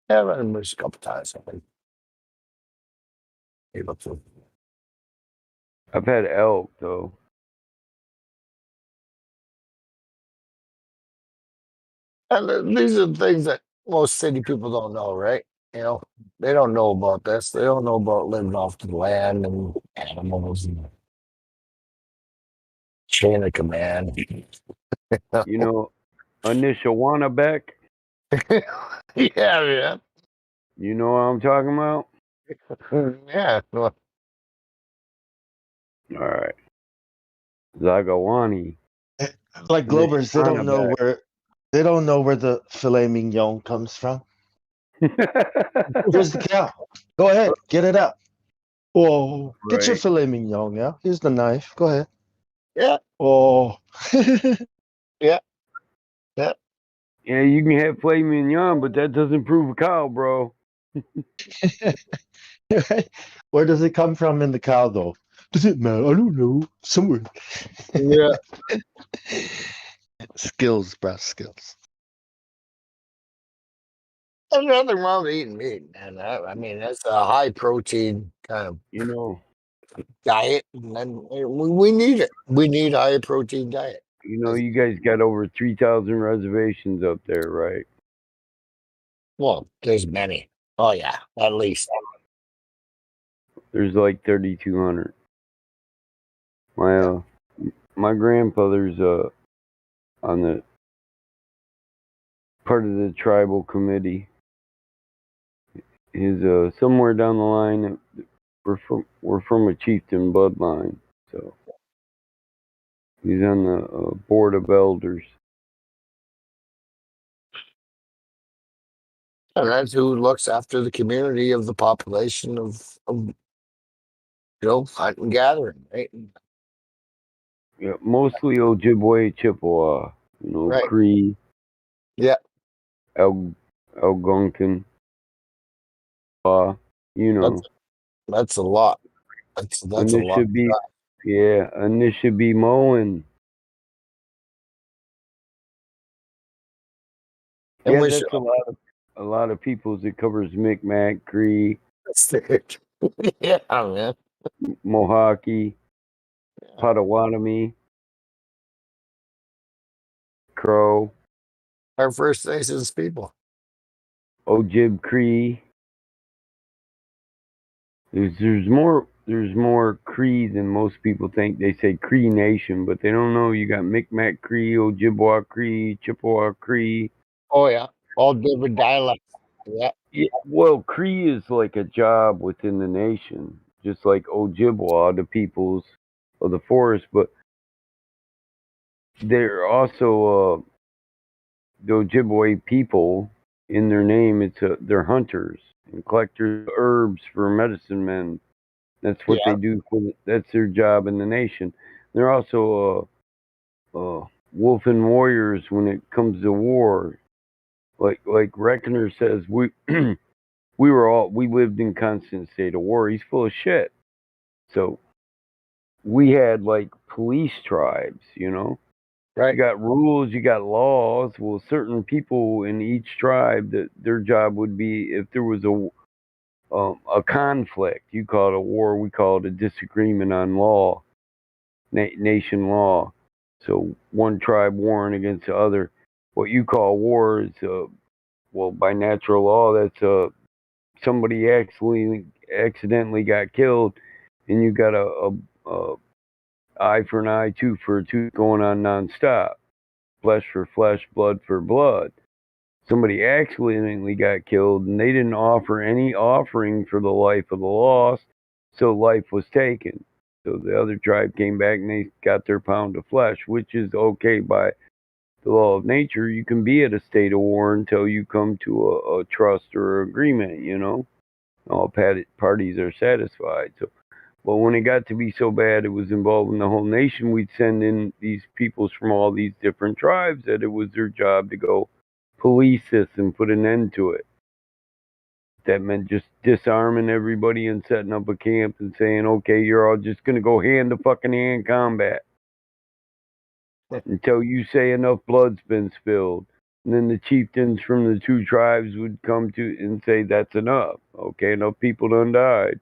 Yeah, I've had moose a couple times. I think. Able to. I've had elk though. And these are the things that most city people don't know, right? You know, they don't know about this. They don't know about living off the land and animals and chain of command. You know, Anishinaabe. Yeah. You know what I'm talking about? Yeah. All right. Zagawani. Like Glovers, they don't know Anishinaabe. where the filet mignon comes from. Here's the cow. Go ahead, get it up. Oh, get your Right. filet mignon. Yeah, here's the knife. Go ahead. Yeah. Oh, Yeah. Yeah. Yeah, you can have filet mignon, but that doesn't prove a cow, bro. where does it come from in the cow, though? Does it matter? I don't know. Somewhere. Yeah. Skills, bro. Skills. There's nothing wrong with eating meat, man. I mean, that's a high protein kind of You know, diet, and then we need it. We need a high protein diet. you guys got over 3,000 reservations up there, right? Well, there's many. Oh yeah, at least. There's like 3,200. My grandfather's on the part of the tribal committee. He's somewhere down the line. We're from a chieftain bloodline, so he's on the board of elders. And that's who looks after the community of the population of hunt and gathering, right? Yeah, mostly Ojibwe, Chippewa. Right. Cree. Yeah. Algonquin. That's a lot. That's a lot. Anishinaabe. And Yeah, that's a lot of peoples. It covers Micmac, Cree, yeah, man. Mohawk, Potawatomi, Crow, Our First Nations people. Ojib Cree. There's more Cree than most people think. They say Cree Nation, but they don't know you got Micmac Cree, Ojibwa Cree, Chippewa Cree. Oh yeah, all different dialects. Yeah. Well, Cree is like a job within the nation, just like Ojibwa, the peoples of the forest, but they're also the Ojibwe people. In their name, they're hunters and collectors of herbs for medicine men. That's what they do. That's their job in the nation. They're also wolf and warriors when it comes to war. Like Reckoner says, we lived in constant state of war. He's full of shit. So we had like police tribes, Right. You got rules, you got laws. Well, certain people in each tribe, that their job would be, if there was a conflict, you call it a war, we call it a disagreement on law, nation law. So one tribe warring against the other, what you call war is, well, by natural law, that's somebody accidentally got killed, and you got a eye for an eye, tooth for a tooth going on nonstop, flesh for flesh, blood for blood. Somebody accidentally got killed, and they didn't offer any offering for the life of the lost, so life was taken. So the other tribe came back and they got their pound of flesh, which is okay by the law of nature. You can be at a state of war until you come to a trust or agreement, you know. All parties are satisfied. So, but when it got to be so bad it was involving the whole nation, we'd send in these peoples from all these different tribes that it was their job to go police this and put an end to it. That meant just disarming everybody and setting up a camp and saying, okay, you're all just going to go hand to fucking hand combat until you say enough blood's been spilled. And then the chieftains from the two tribes would come to and say, that's enough. Okay, enough people done died.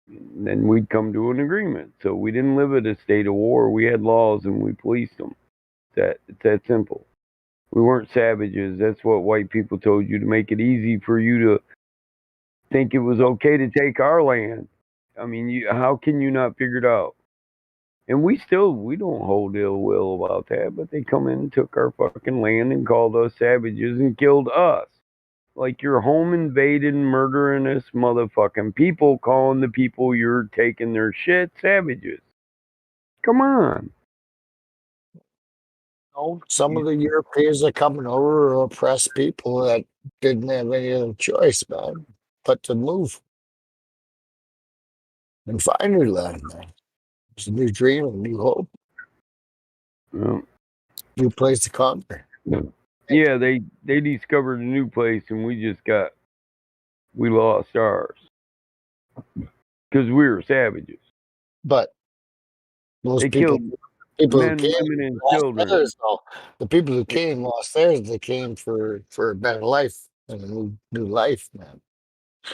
And then we'd come to an agreement. So we didn't live at a state of war. We had laws and we policed them. It's that simple. We weren't savages. That's what white people told you, to make it easy for you to think it was okay to take our land. I mean, how can you not figure it out? And we don't hold ill will about that, but they come in and took our fucking land and called us savages and killed us. Like you're home invading, murdering us motherfucking people, calling the people you're taking their shit savages. Come on. No, some of the Europeans are coming over to oppress people that didn't have any other choice, man, but to move and find their land, man. It's a new dream, a new hope, Yeah. new place to conquer. Yeah, they discovered a new place and we lost ours because we were savages. But those They people who men, came women, and lost children. theirs, though. The people who came lost theirs. They came for a better life and a new life, man.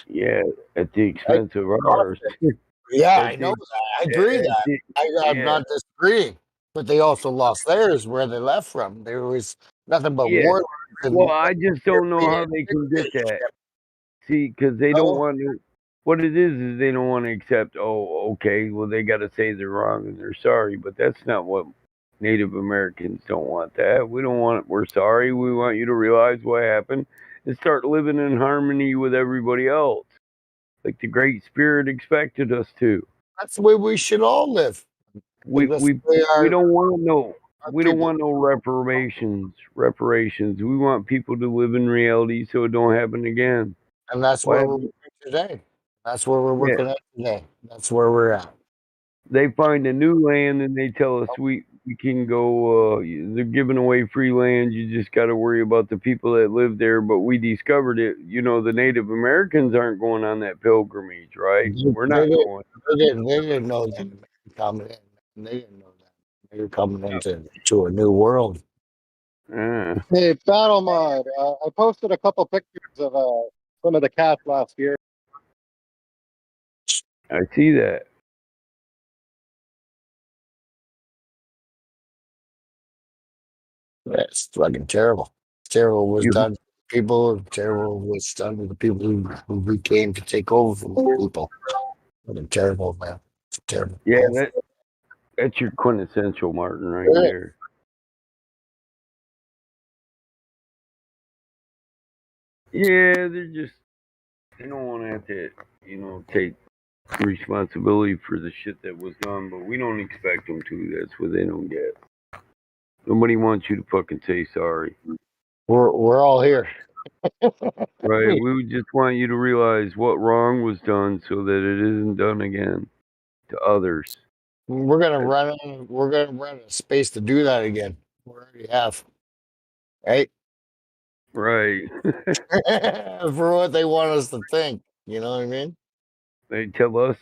Yeah, at the Right? expense of ours. Yeah, At I the- know that. I agree at that. the- I'm yeah, not disagreeing. But they also lost theirs where they left from. There was nothing but yeah. war. Well, I just don't know how they can get that. See, because they don't want to. What it is they don't want to accept. Oh, okay. Well, they got to say they're wrong and they're sorry, but that's not what Native Americans don't want. That we don't want. We're sorry. We want you to realize what happened and start living in harmony with everybody else, like the Great Spirit expected us to. That's the way we should all live. We That's we the way we don't want no. We don't people- want no reparations. We want people to live in reality so it don't happen again. And that's Why where have we're working today. That's where we're Yeah. working at today. That's where we're at. They find a new land and they tell us we can go. They're giving away free land. You just got to worry about the people that live there. But we discovered it. You know, the Native Americans aren't going on that pilgrimage, right? We're not going. They didn't know that they were coming in. They didn't know that. They were coming into a new world. Hey, Battle Mod, I posted a couple pictures of some of the cats last year. I see that. That's fucking terrible. Terrible was done to people. Terrible was done to the people who came to take over from the people. What a terrible, man. It's terrible. Yeah, that's your quintessential Martin right Yeah. there. Yeah, they don't want to have to, take responsibility for the shit that was done, but we don't expect them to. That's what they don't get. Nobody wants you to fucking say sorry. We're all here. Right? We just want you to realize what wrong was done so that it isn't done again to others. We're gonna run a space to do that again. We already have. Right? Right. For what they want us to think. You know what I mean? They tell us.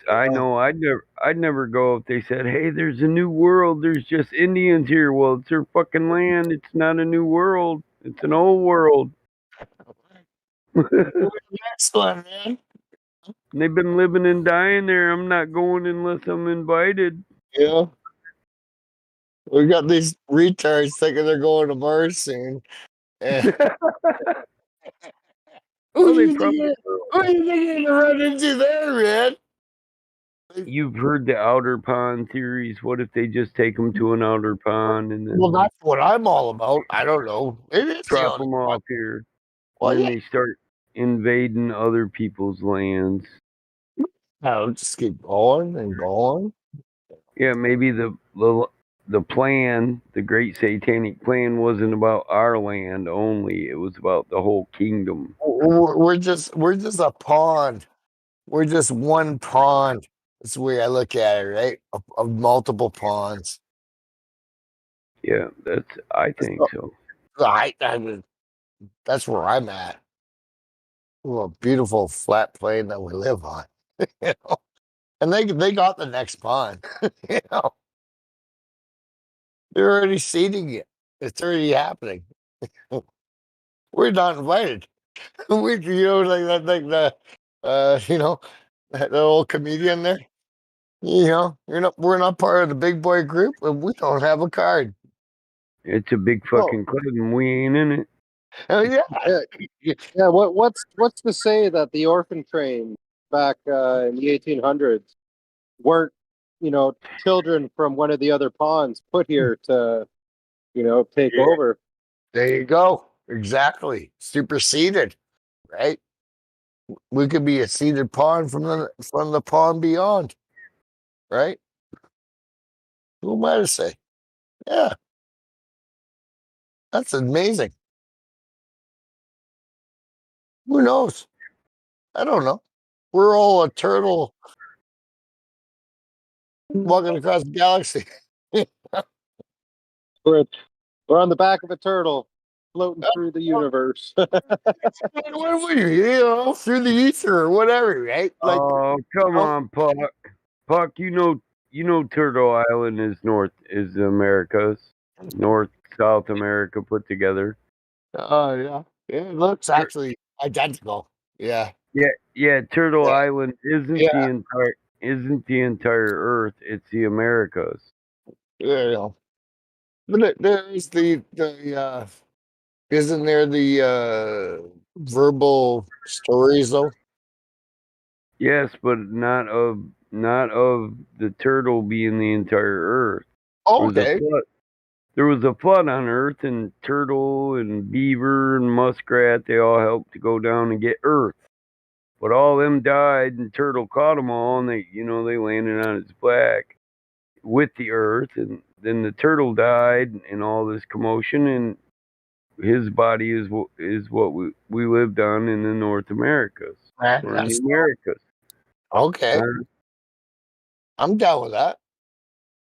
I know I'd never go if they said, hey, there's a new world. There's just Indians here. Well, it's their fucking land. It's not a new world. It's an old world. Next one, man. They've been living and dying there. I'm not going unless I'm invited. Yeah. We got these retards thinking they're going to Mars soon. Eh. Well, Who they you think probably you- will. who you think you're gonna run into there, man? You've heard the outer pond theories. What if they just take them to an outer pond and Well, then that's what I'm all about. I don't know. Maybe it's the drop other them one. off here, and Well, then yeah. they start invading other people's lands? I'll just keep going and going. Yeah, maybe the plan, the great satanic plan, wasn't about our land only. It was about the whole kingdom. We're just a pawn. We're just one pawn. That's the way I look at it, right? Of multiple pawns. Yeah, I think so. I mean, that's where I'm at. Well, a beautiful flat plane that we live on. You know? And they got the next pawn. You know, they're already seeding it. It's already happening. We're not invited. Like the you know, that old comedian there. You know, we're not part of the big boy group, and we don't have a card. It's a big fucking club, and we ain't in it. Oh yeah. Yeah. What's to say that the orphan train back in the 1800s weren't, children from one of the other pawns put here to, take Yeah. over? There you go. Exactly. Superseded, right? We could be a seeded pawn from the pawn beyond, right? Who am I to say? Yeah, that's amazing. Who knows? I don't know. We're all a turtle walking across the galaxy. We're on the back of a turtle floating through the universe. What would you, through the ether or whatever, right? Like, Oh, come on, Puck. Puck, you know Turtle Island is the Americas. North, South America put together. oh yeah, it looks actually identical. Yeah, Yeah, Turtle yeah, Island yeah. isn't the entire Earth, it's the Americas. Yeah. But there's isn't there the verbal stories though? Yes, but not of the turtle being the entire Earth. There was a Okay. flood. There was a flood on Earth, and turtle and beaver and muskrat, they all helped to go down and get Earth. But all them died, and turtle caught them all, and they landed on its back with the Earth, and then the turtle died, and all this commotion, and his body is what we lived on in the North Americas or in the That's Americas. okay. I'm down with that.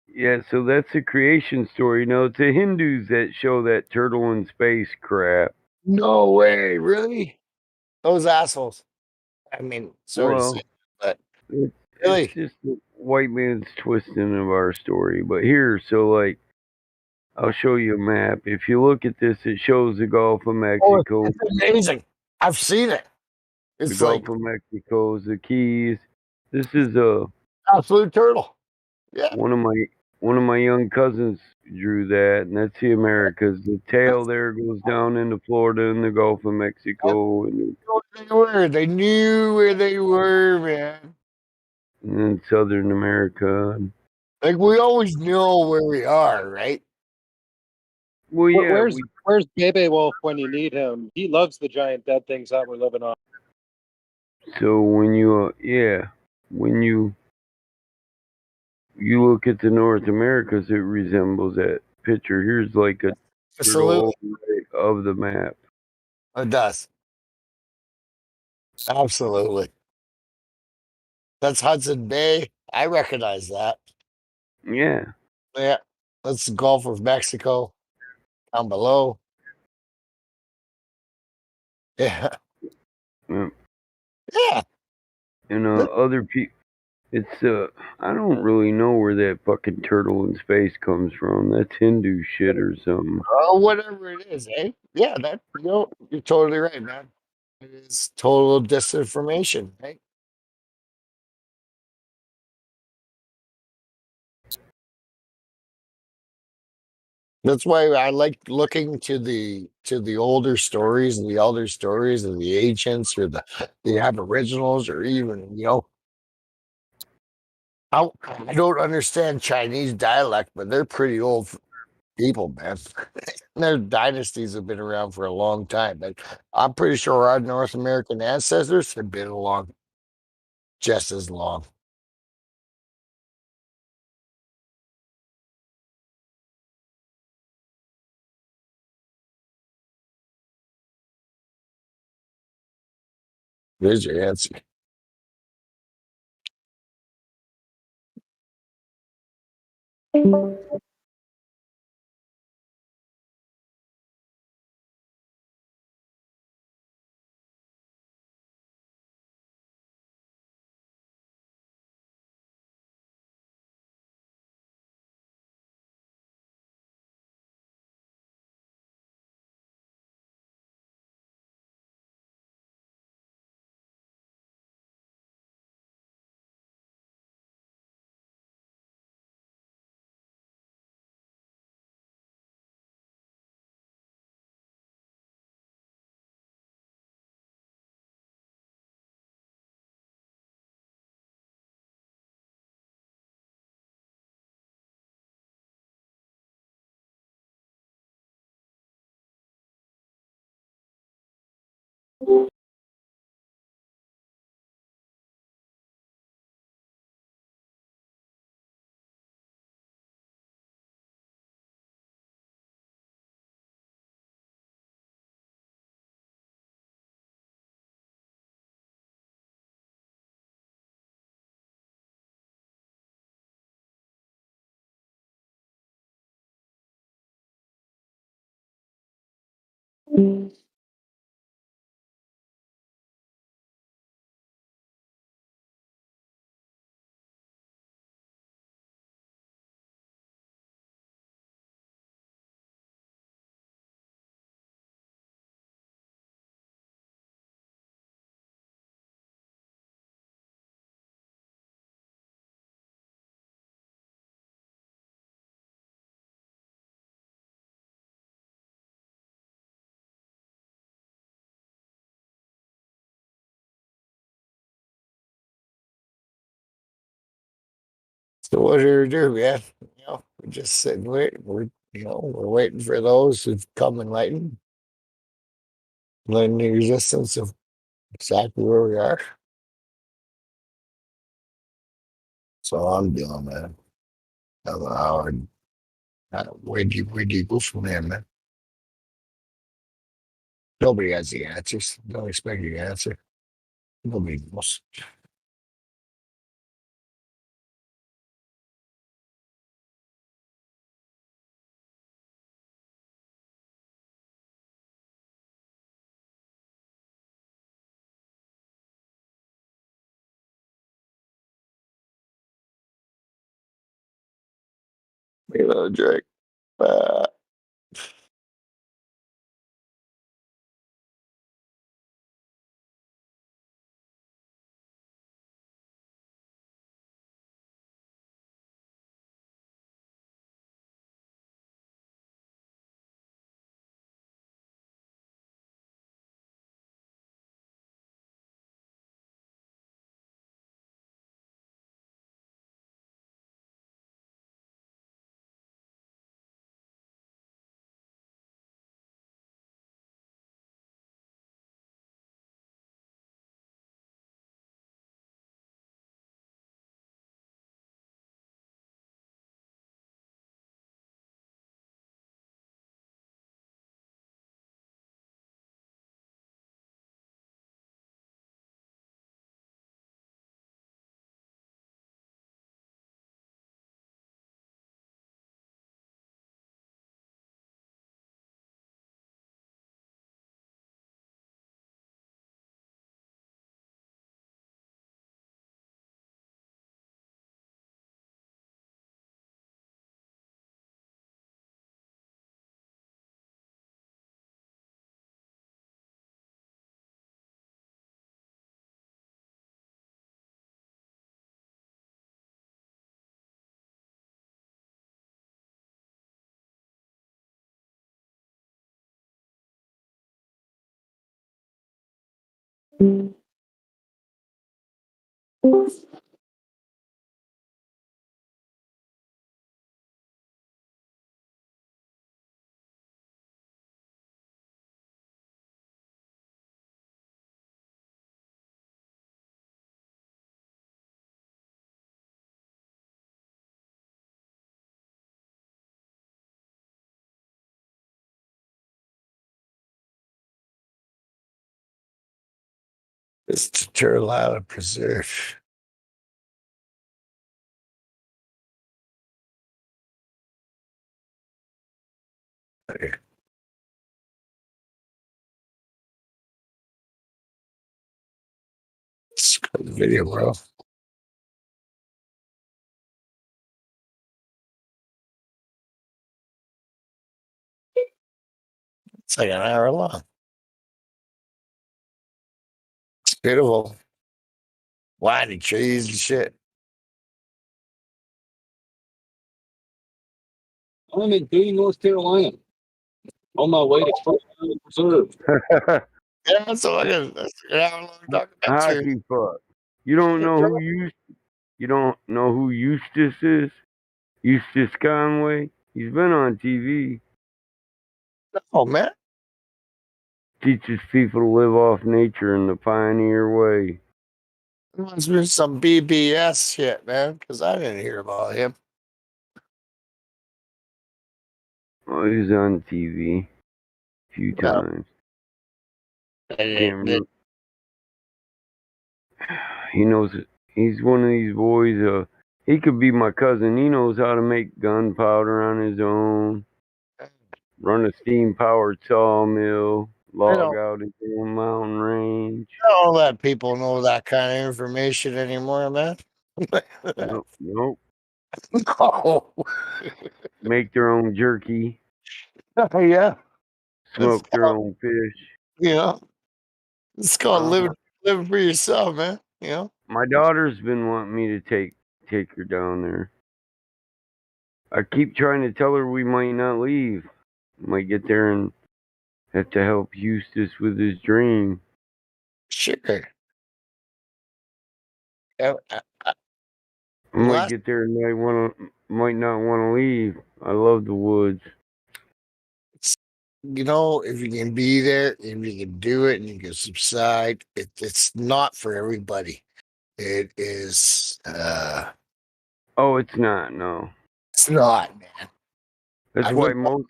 Yeah, so that's a creation story. No, it's the Hindus that show that turtle in space crap. No way, really? Those assholes. I mean, sorry to say, Well, but it's really, just the white man's twisting of our story. But here, so like, I'll show you a map. If you look at this, it shows the Gulf of oh, Mexico. it's amazing. I've seen it. The It's Gulf like of Mexico, the Keys. This is a absolute turtle. Yeah. one of my young cousins drew that, and that's the Americas. The tail there goes down into Florida and the Gulf of Mexico, and They knew where they were, man. then Southern America. Like we always know where we are, right? Well, yeah, Where's Bebe Wolf when you need him? He loves the giant dead things that we're living on. so when you look at the North Americas, it resembles that picture. Here's like a turtle Absolutely. overlay of the map. It does. Absolutely. That's Hudson Bay. I recognize that. Yeah. Yeah. That's the Gulf of Mexico down below. Yeah. Yeah. Yeah. And other people, it's I don't really know where that fucking turtle in space comes from. That's Hindu shit or something. Oh, whatever it is, eh? Yeah, you're totally right, man. It is total disinformation, right? That's why I like looking to the older stories, the elder stories of the ancients or the aboriginals, or even I don't understand Chinese dialect, but they're pretty old people, man. Their dynasties have been around for a long time, but I'm pretty sure our North American ancestors have been along just as long. There's your answer. So what are we do, man? We're just sitting waiting. We're waiting for those who've come enlightened, learn the existence of exactly where we are. So I'm doing, man. I don't know where do you go from there, man? Nobody has the answers. Don't expect the answer. Nobody knows. Drake. Uh, It's the Turtle Island Preserve. It's the video, bro. It's like an hour long. It's beautiful. Windy trees and shit. I'm in Boone, North Carolina. On my way to Turtle Island Preserve. Yeah, that's all it is. That's an hour long documentary. Hockey fuck. You don't know who Eustace is? Eustace Conway? He's been on TV. Oh man. Teaches people to live off nature in the pioneer way. It must be some BBS shit, man, because I didn't hear about him. Oh, he was on TV a few times. Can't remember. He knows it. He's one of these boys. He could be my cousin. He knows how to make gunpowder on his own, run a steam-powered sawmill, log out his own mountain range. I don't let people know that kind of information anymore, man. Nope. No. Make their own jerky. Yeah. Smoke their own fish. You know, it's called living for yourself, man. You know, my daughter's been wanting me to take her down there. I keep trying to tell her we might not leave. Might get there and have to help Eustace with his dream. Sure. I might get there and might not want to leave. I love the woods. You know, if you can be there, if you can do it, and you can subside, it's not for everybody. It is. Oh, it's not. No, it's not, man. That's why most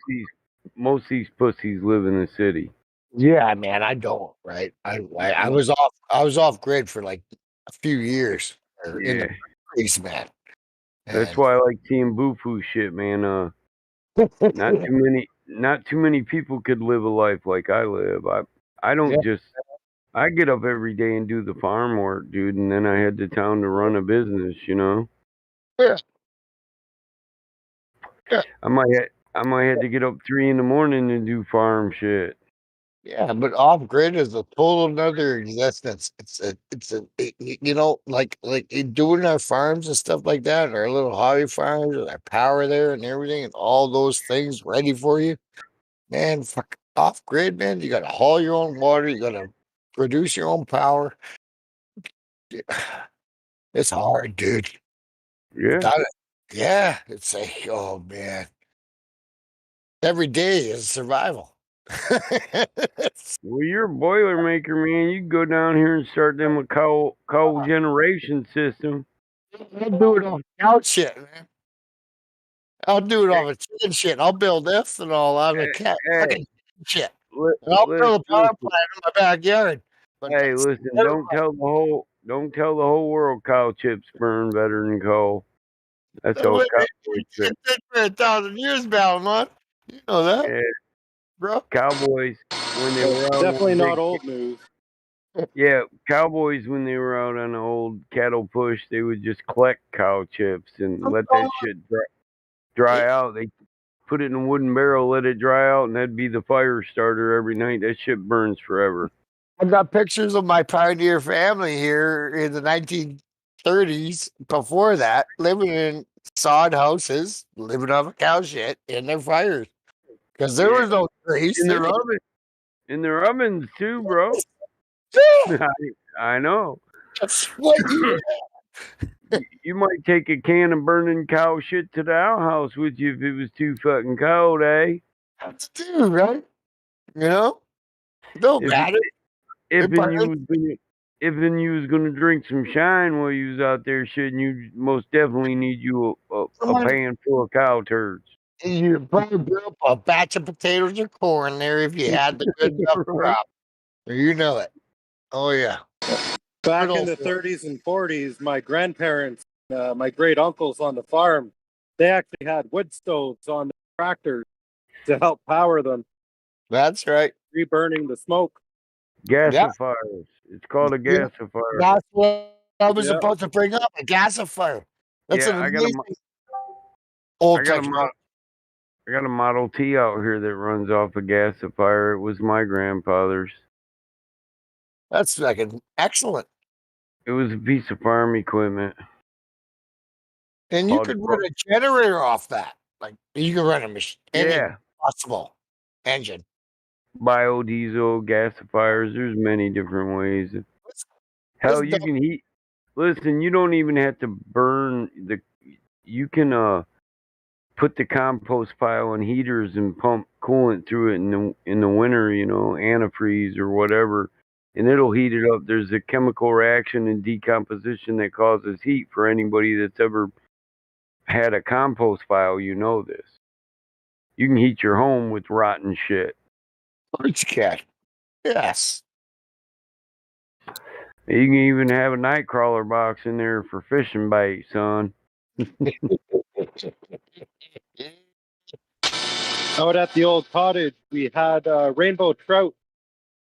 of these pussies live in the city. Yeah, man, I don't. Right, I was off grid for like a few years. In the trees, man. That's why I like seeing Boo-Foo shit, man. Not too many people could live a life like I live. I don't just. I get up every day and do the farm work, dude, and then I head to town to run a business. You know. Yeah. I might have to get up 3 a.m. and do farm shit. Yeah, but off grid is a total another existence. You know, like doing our farms and stuff like that, our little hobby farms, and our power there and everything, and all those things ready for you. Man, fuck off grid, man. You got to haul your own water. You got to produce your own power. It's hard, dude. Yeah. Yeah, it's like, oh man, every day is survival. Well, you're a Boilermaker, man. You can go down here and start them a coal generation system. I'll do it off cow shit, man. I'll do it off of chicken shit. I'll build ethanol out of cat fucking shit. And I'll build a power plant in my backyard. But hey, listen, don't tell the whole world cow chips burn better than coal. That's all cowboys say. It's been 1,000 years, Balmont. You know that, bro. Cowboys when they were out Definitely not old news. Yeah, cowboys when they were out on the old cattle push, they would just collect cow chips and let that shit dry out. They put it in a wooden barrel, let it dry out, and that'd be the fire starter every night. That shit burns forever. I've got pictures of my pioneer family here in the 1930s. Before that, living in sod houses, living off of cow shit in their fires because there was no grease in their ovens too, bro. I know. That's what you. You might take a can of burning cow shit to the outhouse with you if it was too fucking cold, eh? That's do, right? You know, don't If matter. if and you was gonna drink some shine while you was out there shitting, you most definitely need you a pan full of cow turds. You probably grew up a batch of potatoes or corn there if you had the good enough crop. You know it. Oh yeah. Back Good in old the Phil. 30s and 40s, my grandparents, my great uncles on the farm, they actually had wood stoves on the tractors to help power them, That's right. reburning the smoke. Gasifiers. It's called a Yeah. gasifier. That's what I was Yeah. about to bring up. A gasifier. That's Yeah, an I got amazing a old I got a Model technology. I got a Model T out here that runs off a gasifier. It was my grandfather's. That's fucking excellent. It was a piece of farm equipment. And you Called could run a generator off that. Like you can run a machine, any Yeah. possible engine. Biodiesel gasifiers. There's many different ways. Hell, you can heat. Listen, you don't even have to burn the. You can put the compost pile in heaters and pump coolant through it in the winter. You know, antifreeze or whatever, and it'll heat it up. There's a chemical reaction and decomposition that causes heat. For anybody that's ever had a compost pile, you know this. You can heat your home with rotten shit. Rich cat. Yes. You can even have a night crawler box in there for fishing bait, son. Out at the old cottage, we had rainbow trout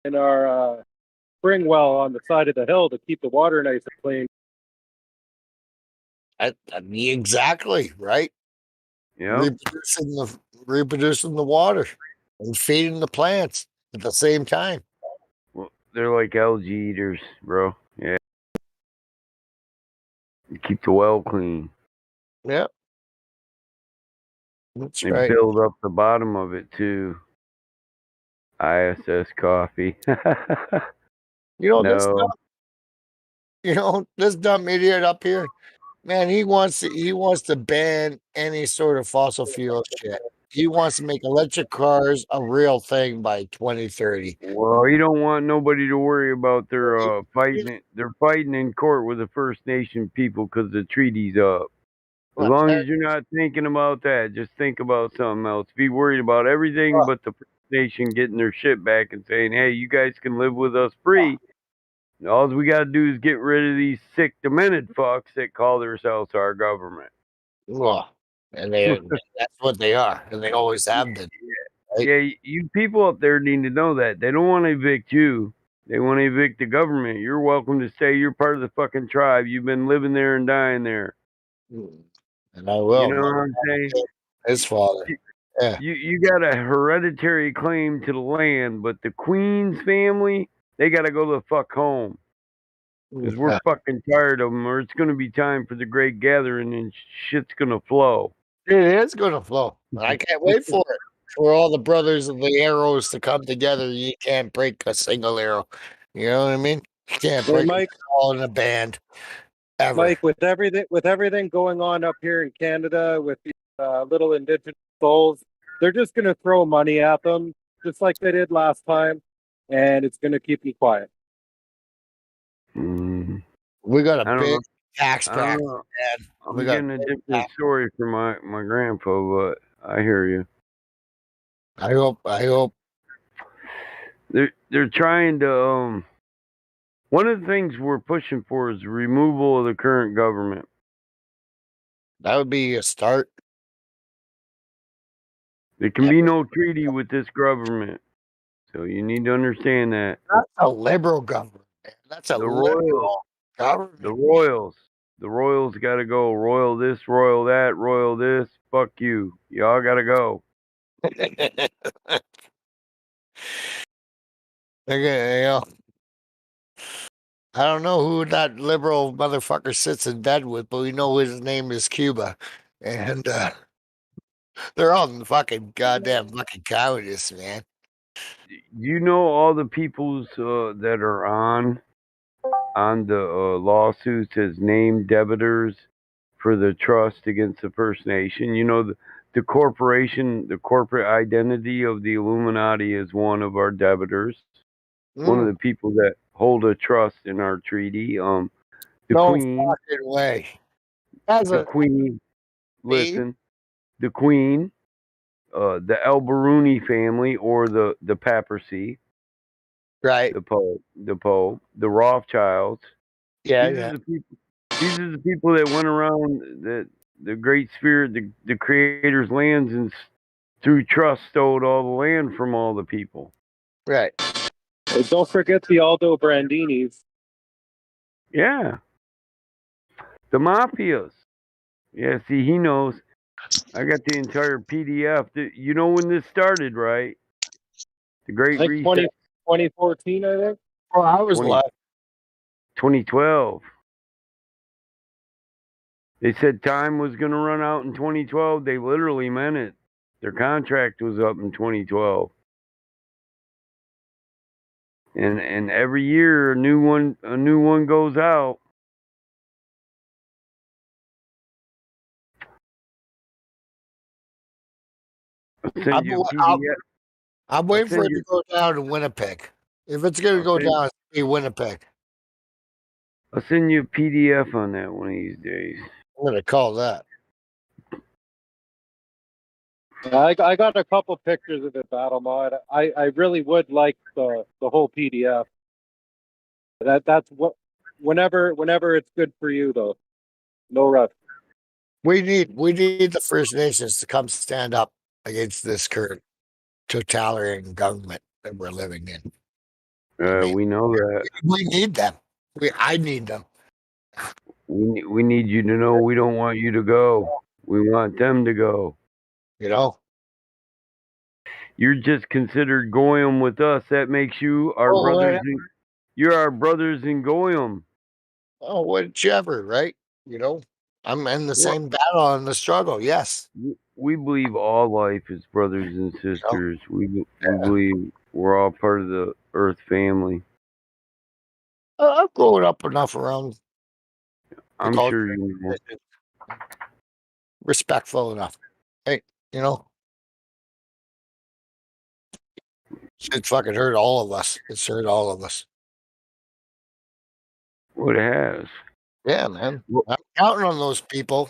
in our spring well on the side of the hill to keep the water nice and clean. Exactly right. Yeah. Reproducing the water and feeding the plants at the same time. Well, they're like algae eaters, bro. Yeah. You keep the well clean. Yep. That's They right. build up the bottom of it too. ISS coffee. You know, No. this dumb idiot up here, man, he wants to ban any sort of fossil fuel shit. He wants to make electric cars a real thing by 2030. Well, you don't want nobody to worry about their fighting. They're fighting in court with the First Nation people because the treaty's up. As long as you're not thinking about that, just think about something else. Be worried about everything but the First Nation getting their shit back and saying, "Hey, you guys can live with us free." All we got to do is get rid of these sick, demented fucks that call themselves our government. Well, and that's what they are, and they always have been. Right? Yeah, you people up there need to know that. They don't want to evict you. They want to evict the government. You're welcome to stay. You're part of the fucking tribe. You've been living there and dying there. And I will. You know what I'm saying? His father. Yeah. You got a hereditary claim to the land, but the Queen's family, they got to go the fuck home. Because we're fucking tired of them, or it's going to be time for the great gathering and shit's going to flow. It is going to flow. I can't wait for it. For all the brothers of the arrows to come together. You can't break a single arrow. You know what I mean? You can't break them all in a band. Ever. Mike, with everything going on up here in Canada with these little indigenous souls, they're just going to throw money at them, just like they did last time, and it's going to keep them quiet. We got a big tax bracket. I'm getting a different story from my grandpa, but I hear you. I hope. They're trying to one of the things we're pushing for is the removal of the current government. That would be a start. There can be no treaty with this government. So you need to understand that. That's a liberal government. That's a liberal government. The Royals. The Royals got to go. Royal this, Royal that, Royal this. Fuck you. Y'all got to go. I don't know who that liberal motherfucker sits in bed with, but we know his name is Cuba. And they're all fucking goddamn fucking communists, man. You know all the peoples that are on the lawsuits as named debitors for the trust against the First Nation. You know the corporation, the corporate identity of the Illuminati is one of our debitors. One of the people that hold a trust in our treaty. The No Queen. fucking way. As The a Queen. Listen, the Queen, the El Baruni family, or the papacy, right. the Pope, the Rothschilds. Yeah, These are yeah. the people. These are the people that went around the Great Spirit, the Creator's lands, and through trust stole all the land from all the people. Right. Hey, don't forget the Aldo Brandinis. Yeah, the mafias. Yeah, see, he knows. I got the entire PDF. You know when this started, right? The I Great think Reset. 2014, I think. Oh, I was 20, left. 2012. They said time was going to run out in 2012. They literally meant it. Their contract was up in 2012. And every year a new one goes out. I'll send you a PDF. I'm waiting for it to go down to Winnipeg. If it's going to go down, it's going to be Winnipeg. I'll send you a PDF on that one of these days. I'm going to call that. I got a couple pictures of it, Battle Mod. I really would like the whole PDF. That's what whenever it's good for you though. No rush. We need the First Nations to come stand up against this current totalitarian government that we're living in. We know that. We need them. I need them. We need you to know we don't want you to go. We want them to go. You know? You're just considered Goyim with us. That makes you our brothers. You're our brothers in Goyim. Oh, whichever, right? You know? I'm in the same battle and the struggle, yes. We believe all life is brothers and sisters. We believe we're all part of the Earth family. I've grown up enough around. I'm sure you know. Respectful enough. Hey, you know? It's fucking hurt all of us. It's hurt all of us. What it has. Yeah, man. I'm counting on those people.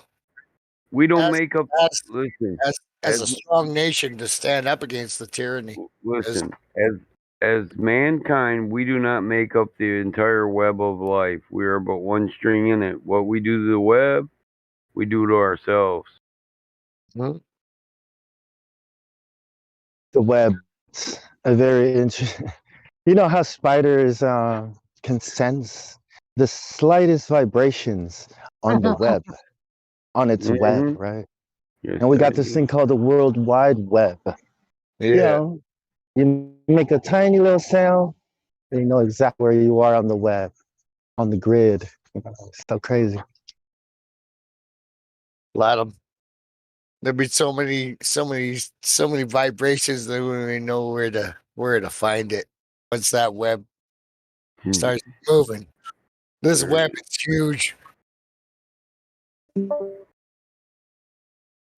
We don't make up. Listen, as a strong nation to stand up against the tyranny. Listen, as mankind, we do not make up the entire web of life. We are but one string in it. What we do to the web, we do to ourselves. Mm-hmm. The web, a very interesting. You know how spiders can sense the slightest vibrations on the web, on its web, right? Yes, and we got this thing called the World Wide Web. Yeah. You know, you make a tiny little sound, and you know exactly where you are on the web, on the grid. It's so crazy. Let them. There'd be so many vibrations that we don't even know where to find it. Once that web starts moving, this web is huge.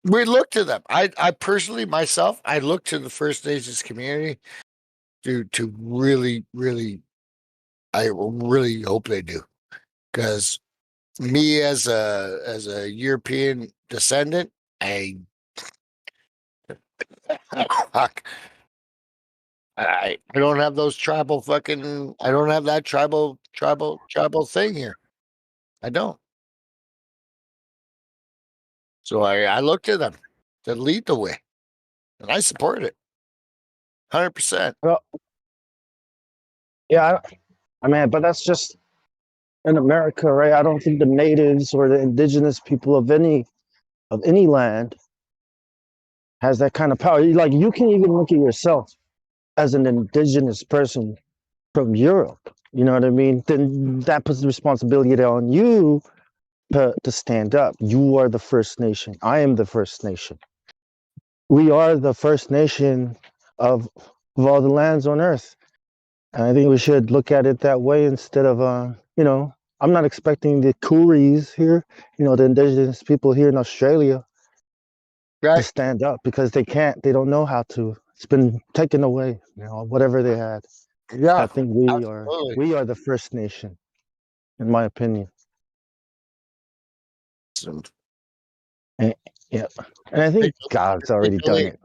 We look to them. I personally myself, I look to the First Nations community to really, I really hope they do, because me as a European descendant, I don't have those tribal fucking. I don't have that tribal thing here. I don't. So I look to them to lead the way, and I support it 100%. Well, yeah, I mean, but that's just in America, right? I don't think the natives or the indigenous people of any land has that kind of power. Like, you can even look at yourself as an indigenous person from Europe. You know what I mean? Then that puts the responsibility on you to stand up. You are the First Nation. I am the First Nation. We are the First Nation of of all the lands on earth. And I think we should look at it that way instead of, I'm not expecting the Kooris here, the indigenous people here in Australia to stand up because they can't, they don't know how to. It's been taken away, whatever they had. Yeah, I think absolutely. we are the first nation, in my opinion. And, yeah, and I think God's already done it.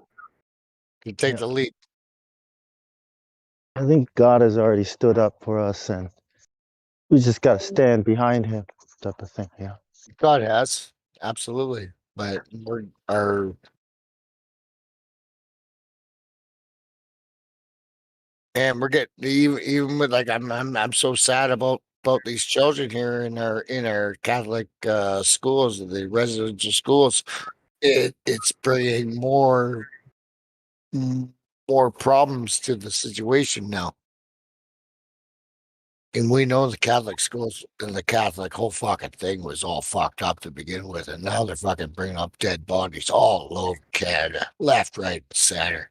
You take Yeah. the lead. I think God has already stood up for us, and we just got to stand behind Him, type of thing. Yeah. God has absolutely, but we're our and we're getting even with like I'm so sad about these children here in our Catholic schools, the residential schools. It's bringing more problems to the situation now. And we know the Catholic schools and the Catholic whole fucking thing was all fucked up to begin with, and now they're fucking bringing up dead bodies all over Canada, left, right, center.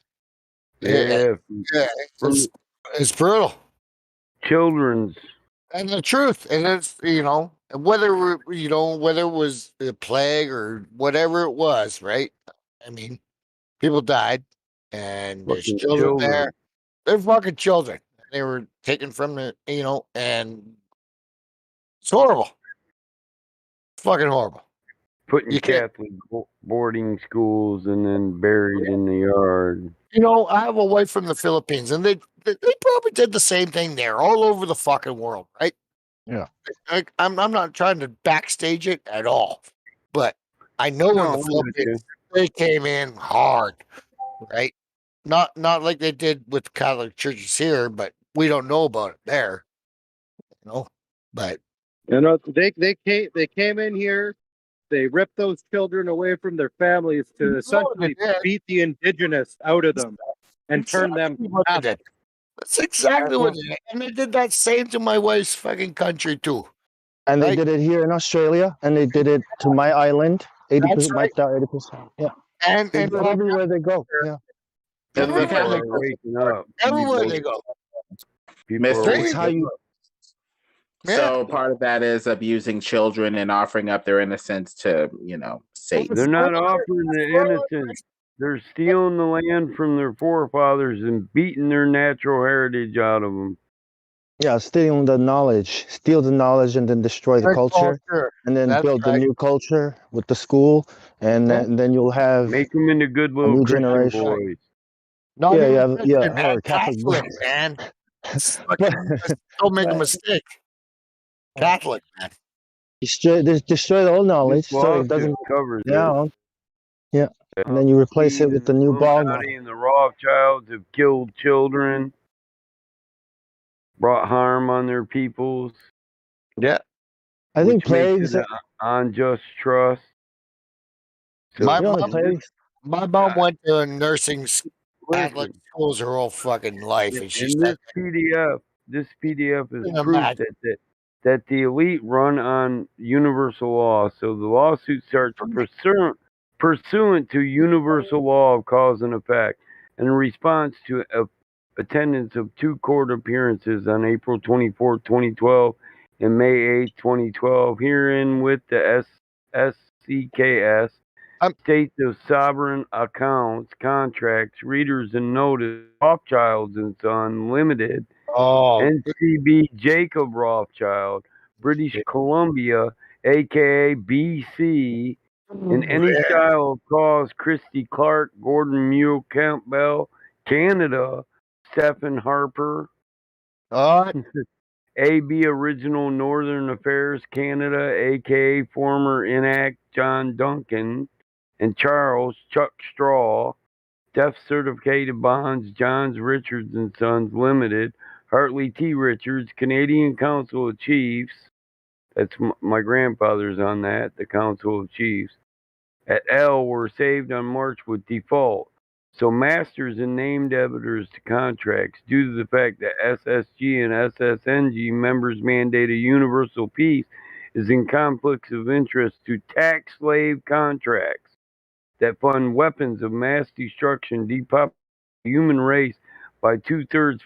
Yeah, Yeah, it's brutal. Children's. And the truth, and it's whether it was a plague or whatever it was, right? I mean, people died, and there's Fucking children children. there. They're fucking children. They were taken from and it's horrible. It's fucking horrible. Put in You can't. Catholic boarding schools and then buried in the yard. I have a wife from the Philippines, and they probably did the same thing there, all over the fucking world, right? Yeah. I'm not trying to backstage it at all, but I know in No, the I'm with Philippines they came in hard, right? Not like they did with Catholic churches here, but we don't know about it there, But They came in here. They ripped those children away from their families to essentially beat the indigenous out of them and turn them what they did. That's exactly what they did, and they did that same to my wife's fucking country too. And they Right? did it here in Australia, and they did it to my island. 80% wiped out 80%. Yeah. And They do it everywhere they go. Yeah. People Everywhere are waking up. Everywhere they go. People are It's waking how you. So part of that is abusing children and offering up their innocence to, Satan. They're not offering the innocence. They're stealing the land from their forefathers and beating their natural heritage out of them. Yeah, steal the knowledge, and then destroy the culture, and then build the new culture with the school, and then you'll have Make them into good a little new Christian generation. boys. Not Yeah, even Christian, or man. Catholic. Man. Don't make a mistake. Catholic, man. Destroy the old knowledge This so law it doesn't just covers down. Yeah, and then you replace it with the new ball. Illuminati and the Rothschilds have killed children, brought harm on their peoples. Yeah. I think which makes plagues. it an unjust trust. So My mom went to nursing Catholic listen, schools her whole fucking life, and she in said, this PDF is Can you proof imagine? that the elite run on universal law. So the lawsuit starts pursuant to universal law of cause and effect, and in response to attendance of 2 court appearances on April 24, 2012 and May 8, 2012, herein with the SCKS, states of sovereign accounts, contracts, readers and notice, Rothschilds and Son Limited, NCB Jacob Rothschild, British Columbia, aka BC, in any style of cause, Christy Clark, Gordon Mule Campbell, Canada, Stephen Harper, AB Original Northern Affairs Canada, aka former Enact John Duncan, and Charles Chuck Straw, Death Certificated Bonds, Johns Richards and Sons Limited, Hartley T. Richards, Canadian Council of Chiefs. That's my grandfather's on that, the Council of Chiefs. At L were saved on March with default. So masters and named debitors to contracts, due to the fact that SSG and SSNG members mandate a universal peace, is in conflicts of interest to tax slave contracts that fund weapons of mass destruction, depopulate the human race by 2/3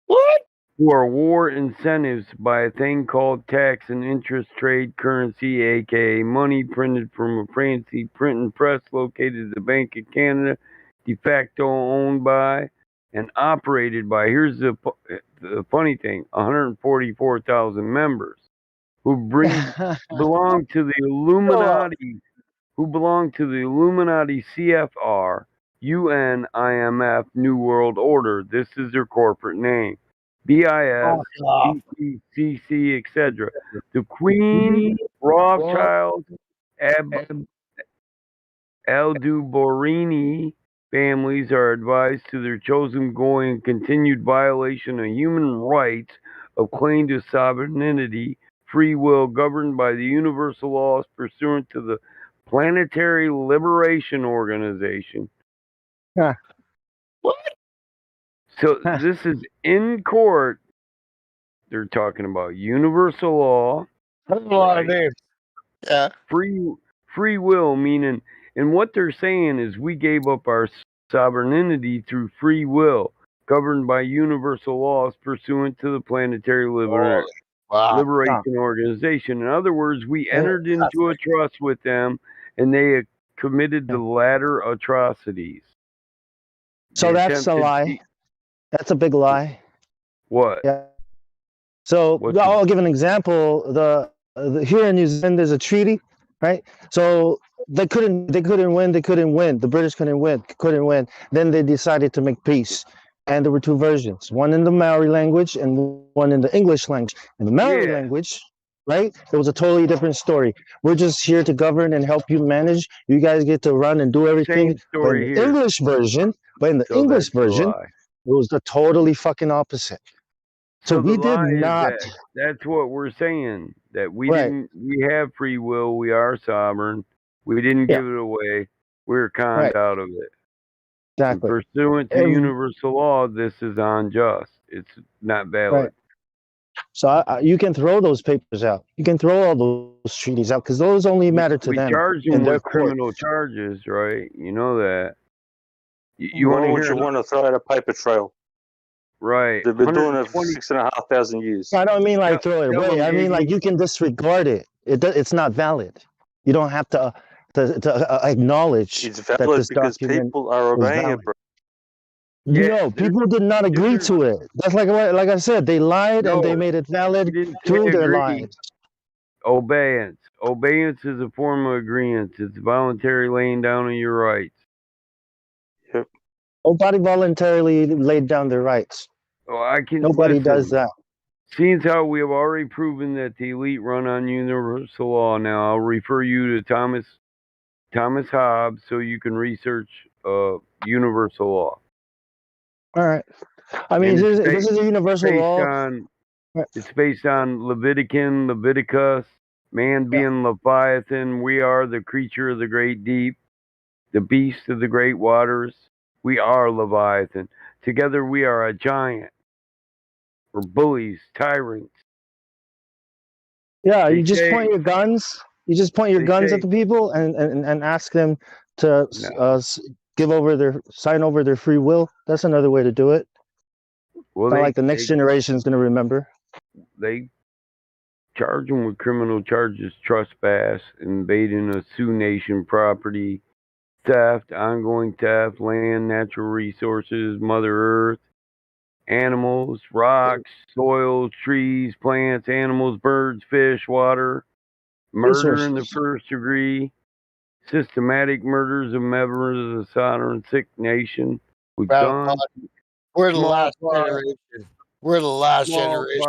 What? who are war incentives by a thing called tax and interest trade currency, aka money printed from a fancy printing press located at the Bank of Canada, de facto owned by and operated by, here's the funny thing, 144,000 members who belong to the Illuminati, CFR, UN, IMF, New World Order. This is their corporate name. BIS, BCCC, etc. The Queen, Rothschild, Aldoborini families are advised to their chosen going in continued violation of human rights of claim to sovereignty, free will, governed by the universal laws pursuant to the Planetary Liberation Organization. Huh. So this is in court. They're talking about universal law. That's a lot of names. Yeah. Free will, meaning, and what they're saying is we gave up our sovereignty through free will, governed by universal laws pursuant to the Planetary Liberation Organization. In other words, we entered into a trust with them, and they committed the latter atrocities. So that's a lie. That's a big lie. What? Yeah. So I'll give an example. Here in New Zealand, there's a treaty, right? So they couldn't win. The British couldn't win. Then they decided to make peace, and there were two versions: one in the Maori language and one in the English language. In the Maori language, right, it was a totally different story. We're just here to govern and help you manage. You guys get to run and do everything. Same story in the here. English version, it was the totally fucking opposite. So we did not. That's what we're saying. That we didn't. We have free will. We are sovereign. We didn't give it away. We're conned out of it. Exactly. And pursuant to universal law, this is unjust. It's not valid. Right. So you can throw those papers out. You can throw all those treaties out because those only matter to them. We charge them in their with criminal charges, right? You know that. You Why want to would hear? you want to throw out a paper trail? Right. They've been doing it for 6,500 years. I don't mean like throw it away. I mean like you can disregard it. It's not valid. You don't have to acknowledge it's that valid this because document people are is obeying valid. it, bro. No, people did not agree to it. That's like I said, they lied and they made it valid through their lies. Obeyance. Obeyance is a form of agreement. It's voluntary laying down of your rights. Yep. Nobody voluntarily laid down their rights. Nobody does that. Seeing how we have already proven that the elite run on universal law, now I'll refer you to Thomas Hobbes so you can research universal law. All right. I mean, this is a universal law. It's based on Leviticus, man being Leviathan. We are the creature of the great deep, the beast of the great waters. We are Leviathan. Together we are a giant. We're bullies, tyrants. Yeah, you just point your guns. You just point your guns at the people and ask them to sign over their free will. That's another way to do it. Well, not like the next generation is going to remember. They charge them with criminal charges: trespass, invading a Sioux Nation property, theft, ongoing theft, land, natural resources, Mother Earth, animals, rocks, soil, trees, plants, animals, birds, fish, water, murder in the first degree, systematic murders of members of the Southern Sick Nation with guns. We're the last generation. We're the last generation.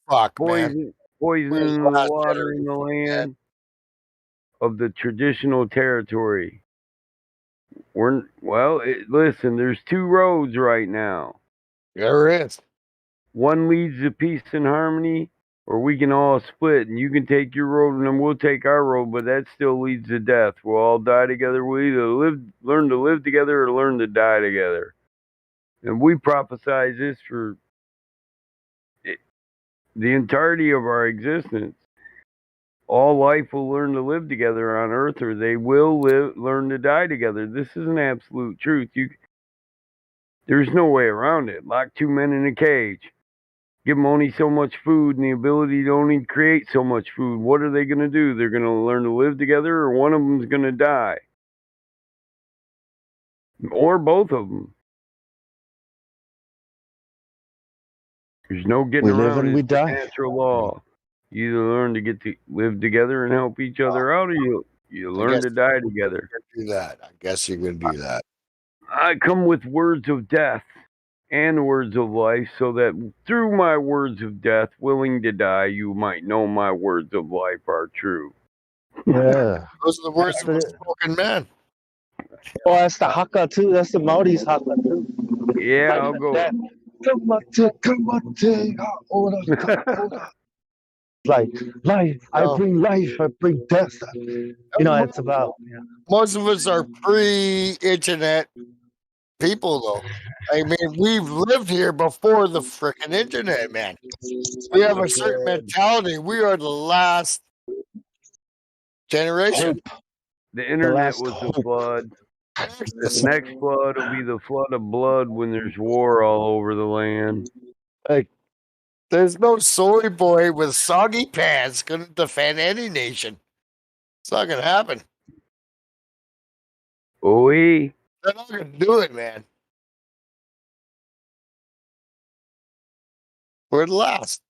Fuck, man. Poisoning the water in the land of the traditional territory. Listen, there's two roads right now. There is. One leads to peace and harmony, or we can all split, and you can take your road, and then we'll take our road, but that still leads to death. We'll all die together. We'll either learn to live together or learn to die together. And we prophesize this for the entirety of our existence. All life will learn to live together on Earth, or they will learn to die together. This is an absolute truth. There's no way around it. Lock two men in a cage. Give them only so much food and the ability to only create so much food. What are they going to do? They're going to learn to live together, or one of them's going to die. Or both of them. There's no getting We live around and it. we It's a die. natural law. You either learn to get to live together and help each other out, or you learn to die together. Do that. I guess you're gonna do that. I come with words of death and words of life, so that through my words of death, willing to die, you might know my words of life are true. Yeah. Those are the words of a spoken man. Oh, that's the haka too. That's the Maori's haka too. Yeah, I'll go. Like life, I bring life, I bring death. You know, it's about. Yeah. Most of us are pre-internet people, though. I mean, we've lived here before the freaking internet, man. We have a certain mentality. We are the last generation. The internet was the flood. The next flood will be the flood of blood when there's war all over the land. Like, there's no soy boy with soggy pants gonna defend any nation. It's not gonna happen. They're not gonna do it, man. We're the last.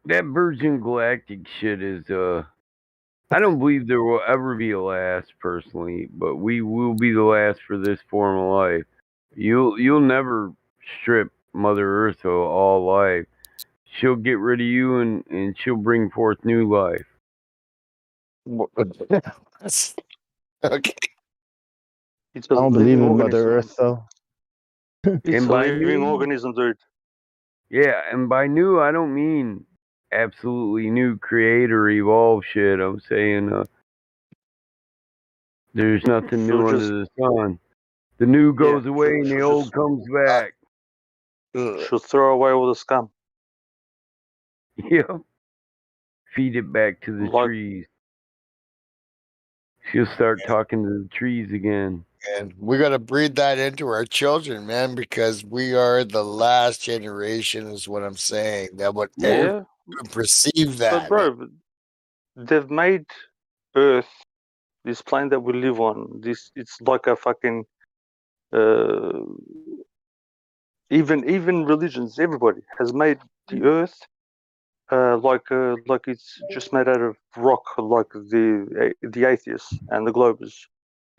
That Virgin Galactic shit is I don't believe there will ever be a last, personally, but we will be the last for this form of life. You'll never strip Mother Earth of all life. She'll get rid of you and she'll bring forth new life. Okay. I don't believe in Mother Earth, though. It's a by living new- organism, dude. Yeah, and by new, I don't mean absolutely new, creator, evolve shit. I'm saying there's nothing new So under the sun. The new goes away and the old comes back. Should throw away all the scum. Yep. Feed it back to the trees. She'll start talking to the trees again. And we got to breed that into our children, man, because we are the last generation, is what I'm saying. That would Yeah. perceive But that. bro, they've made Earth, this planet that we live on, it's like a fucking even religions, everybody has made the Earth like it's just made out of rock, like the atheists and the globers.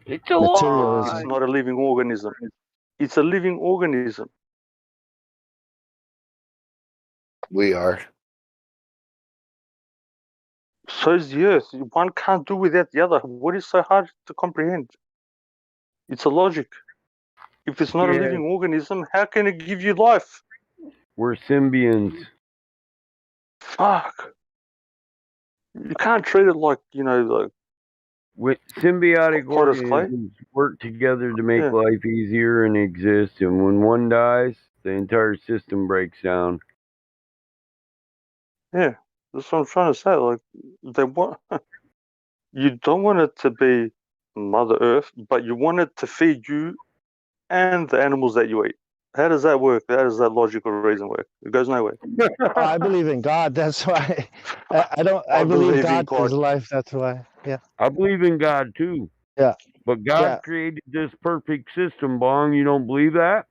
It's a lie. It's not a living organism. It's a living organism. We are. So is the Earth. One can't do without the other. What is so hard to comprehend? It's a logic. If it's not a Yeah. living organism, how can it give you life? We're symbionts. Fuck. You can't treat it like, like With symbiotic Hard as clay? organisms work together to make Yeah. life easier and exist, and when one dies, the entire system breaks down. Yeah, that's what I'm trying to say. Like, they want you don't want it to be Mother Earth, but you want it to feed you and the animals that you eat. How does that work? How does that logical reason work? It goes nowhere. Oh, I believe in God. That's why. I don't. I believe God is life. That's why. Yeah. I believe in God too. Yeah. But God Yeah. created this perfect system, Bong. You don't believe that?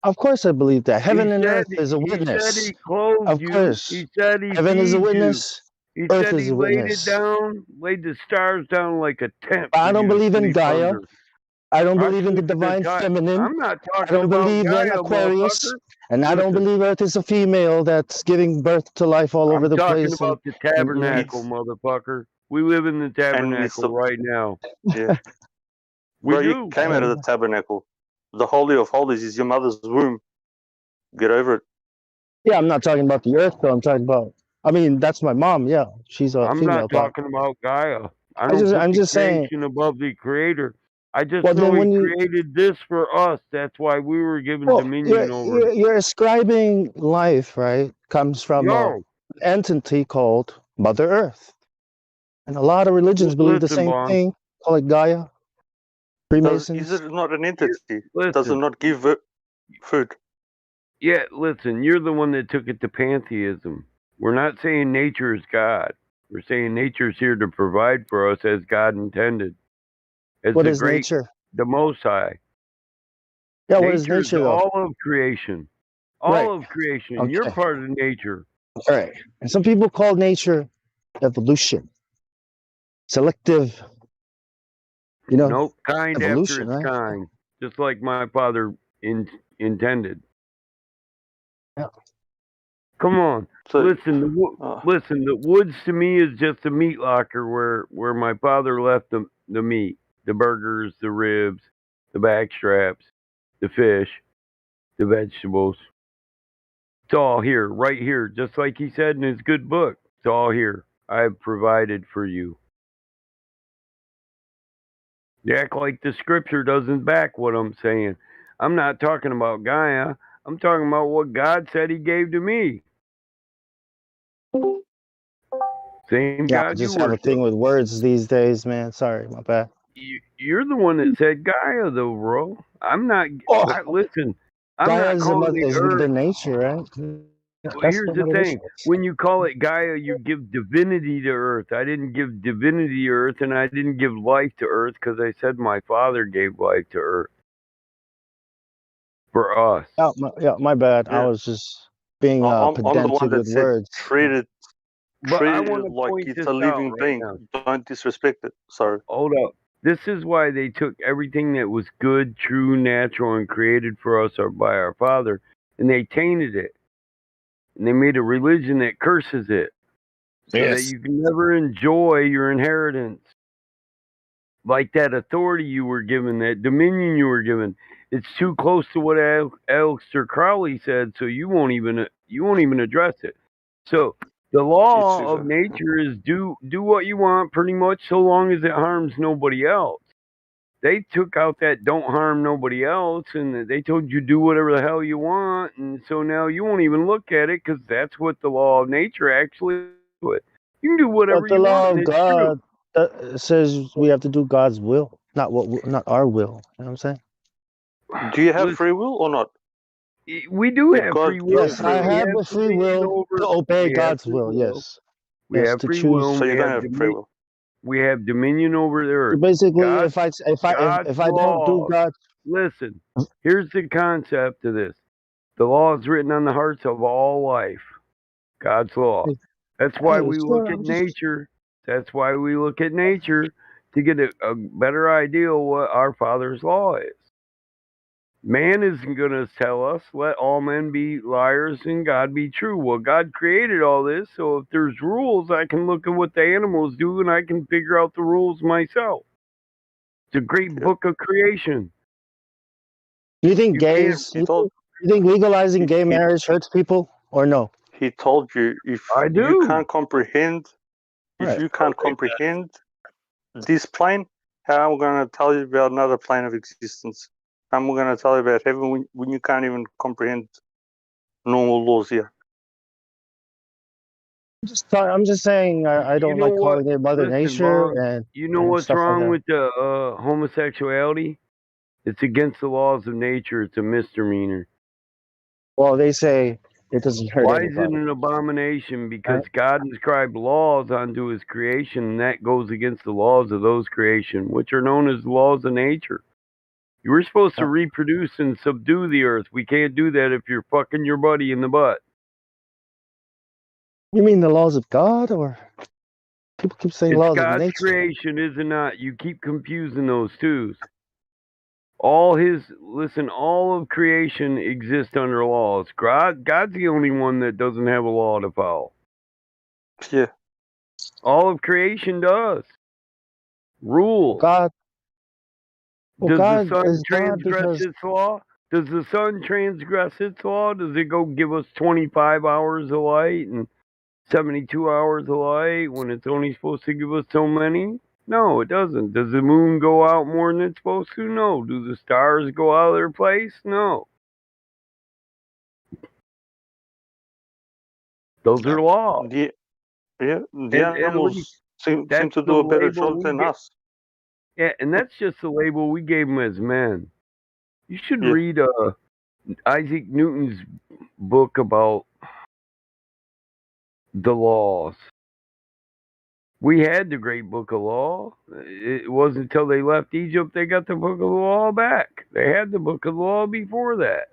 Of course, I believe that. Heaven He and said- earth is a He witness. said he clothed Of you. course. He said he Heaven is a feeds witness. you. He Earth said is he a laid witness. it down, laid the stars down like a tent. I for don't you to believe in sleep Gaia. under. I don't I'm believe in the sleeping divine Gaia. feminine. I'm not I talking don't about believe in Gaia, Aquarius. motherfucker. And I don't Listen. believe Earth is a female that's giving birth to life all over I'm the talking place. about the tabernacle, motherfucker. We live in the tabernacle right now. Yeah. We Bro, do. you came out of the tabernacle. The Holy of Holies is your mother's womb. Get over it. Yeah, I'm not talking about the Earth, though. I'm talking about. I mean, that's my mom. Yeah, she's a I'm female. not talking about Gaia. I I don't just- put I'm the just saying- creation above the creator. I just Well, know then he when you- created this for us. That's why we were given Well, dominion over it. you're ascribing life, right? Comes from Yo. an entity called Mother Earth, and a lot of religions believe the Listen, same Bong. thing. Call it Gaia. Freemasons. Is it not an entity? Does it Listen. not give it? food. Yeah, listen, you're the one that took it to pantheism. We're not saying nature is God. We're saying nature's here to provide for us as God intended. As What the is great, nature? the Most High. Yeah, what is Nature is nature though? all of creation. Right. All of creation. You're Okay. part of nature. All right. And some people call nature evolution, selective, Nope, kind after evolution, its right? kind. Just like my father intended. Yeah. Come on. So, Listen, listen, the woods to me is just a meat locker where my father left the meat, the burgers, the ribs, the back straps, the fish, the vegetables. It's all here, right here, just like he said in his good book. It's all here. I've provided for you. You act like the scripture doesn't back what I'm saying. I'm not talking about Gaia. I'm talking about what God said he gave to me. Same Yeah, I God you just have a worship. thing with words these days, man. Sorry, my bad. You're the one that said Gaia, though, bro. I'm not. Oh, Listen, I'm Gaia not is calling the is Earth. Mother Nature, right? Well, That's here's the the Mother thing: Nature. when you call it Gaia, you give divinity to Earth. I didn't give divinity to Earth, and I didn't give life to Earth because I said my Father gave life to Earth for us. Oh, my bad. I yeah, was just being I'm the one pedantic that with said words. But I treat want it to like point it's this a out living right being. now. Don't disrespect it. Sorry. Hold up. This is why they took everything that was good, true, natural, and created for us by our Father, and they tainted it. And they made a religion that curses it so that Yes. you can never enjoy your inheritance. Like that authority you were given, that dominion you were given. It's too close to what Aleister Crowley said, so you won't even address it. So the It's law of nature is do what you want pretty much so long as it harms nobody else. They took out that don't harm nobody else and they told you do whatever the hell you want, and so now you won't even look at it because that's what the law of nature actually is. You can do whatever But the you want law and of it's true. God says we have to do God's will, not our will. You know what I'm saying? Do you have Listen, free will or not? we do If have God free gives will, you Yes, free I but we will, have have the free dominion will over. to obey We have God's free will. will. Yes, We yes, have to free will. choose. And so you don't have free will. we have dominion over the So earth. basically, God, if God's I don't do law. God, Listen, here's the concept of this. The law is written on the hearts of all life. God's law. That's why hey, we look sure, at I'm just nature. That's why we look at nature to get a better idea of what our Father's law is. Man isn't going to tell us, let all men be liars and God be true. Well, God created all this, so if there's rules, I can look at what the animals do and I can figure out the rules myself. It's a great Yeah. book of creation. you think You can't. gays? You think legalizing gay he marriage hurts people or no? he told you if I you do. can't comprehend All if right. you can't comprehend this plane, how am I going to tell you about another plane of existence? How am I going to tell you about heaven when you can't even comprehend normal laws here? I'm just saying I You don't know like what? calling it Mother Listen, Nature Vaughn, and you know what's stuff like wrong that. with the homosexuality? It's against the laws of nature. It's a misdemeanor. Well, they say it doesn't hurt Why is it anybody. an abomination? Because Right? God inscribed laws onto his creation, and that goes against the laws of those creation, which are known as laws of nature. You were supposed to reproduce and subdue the earth. We can't do that if you're fucking your buddy in the butt. You mean the laws of God, or people keep saying It's laws of God's nature? creation, is it not? You keep confusing those two. All of creation exists under laws. God's the only one that doesn't have a law to follow. Yeah. All of creation does. Rules. God. Well, Does the God sun is God transgress because its law? Does the sun transgress its law? Does it go give us 25 hours of light and 72 hours of light when it's only supposed to give us so many? No, it doesn't. Does the moon go out more than it's supposed to? No. Do the stars go out of their place? No. Those are laws. The And animals seem that's to the do a better label job we than get. us. Yeah, and that's just the label we gave them as men. You should Yeah. read Isaac Newton's book about the laws. We had the Great Book of Law. It wasn't until they left Egypt they got the Book of the Law back. They had the Book of the Law before that.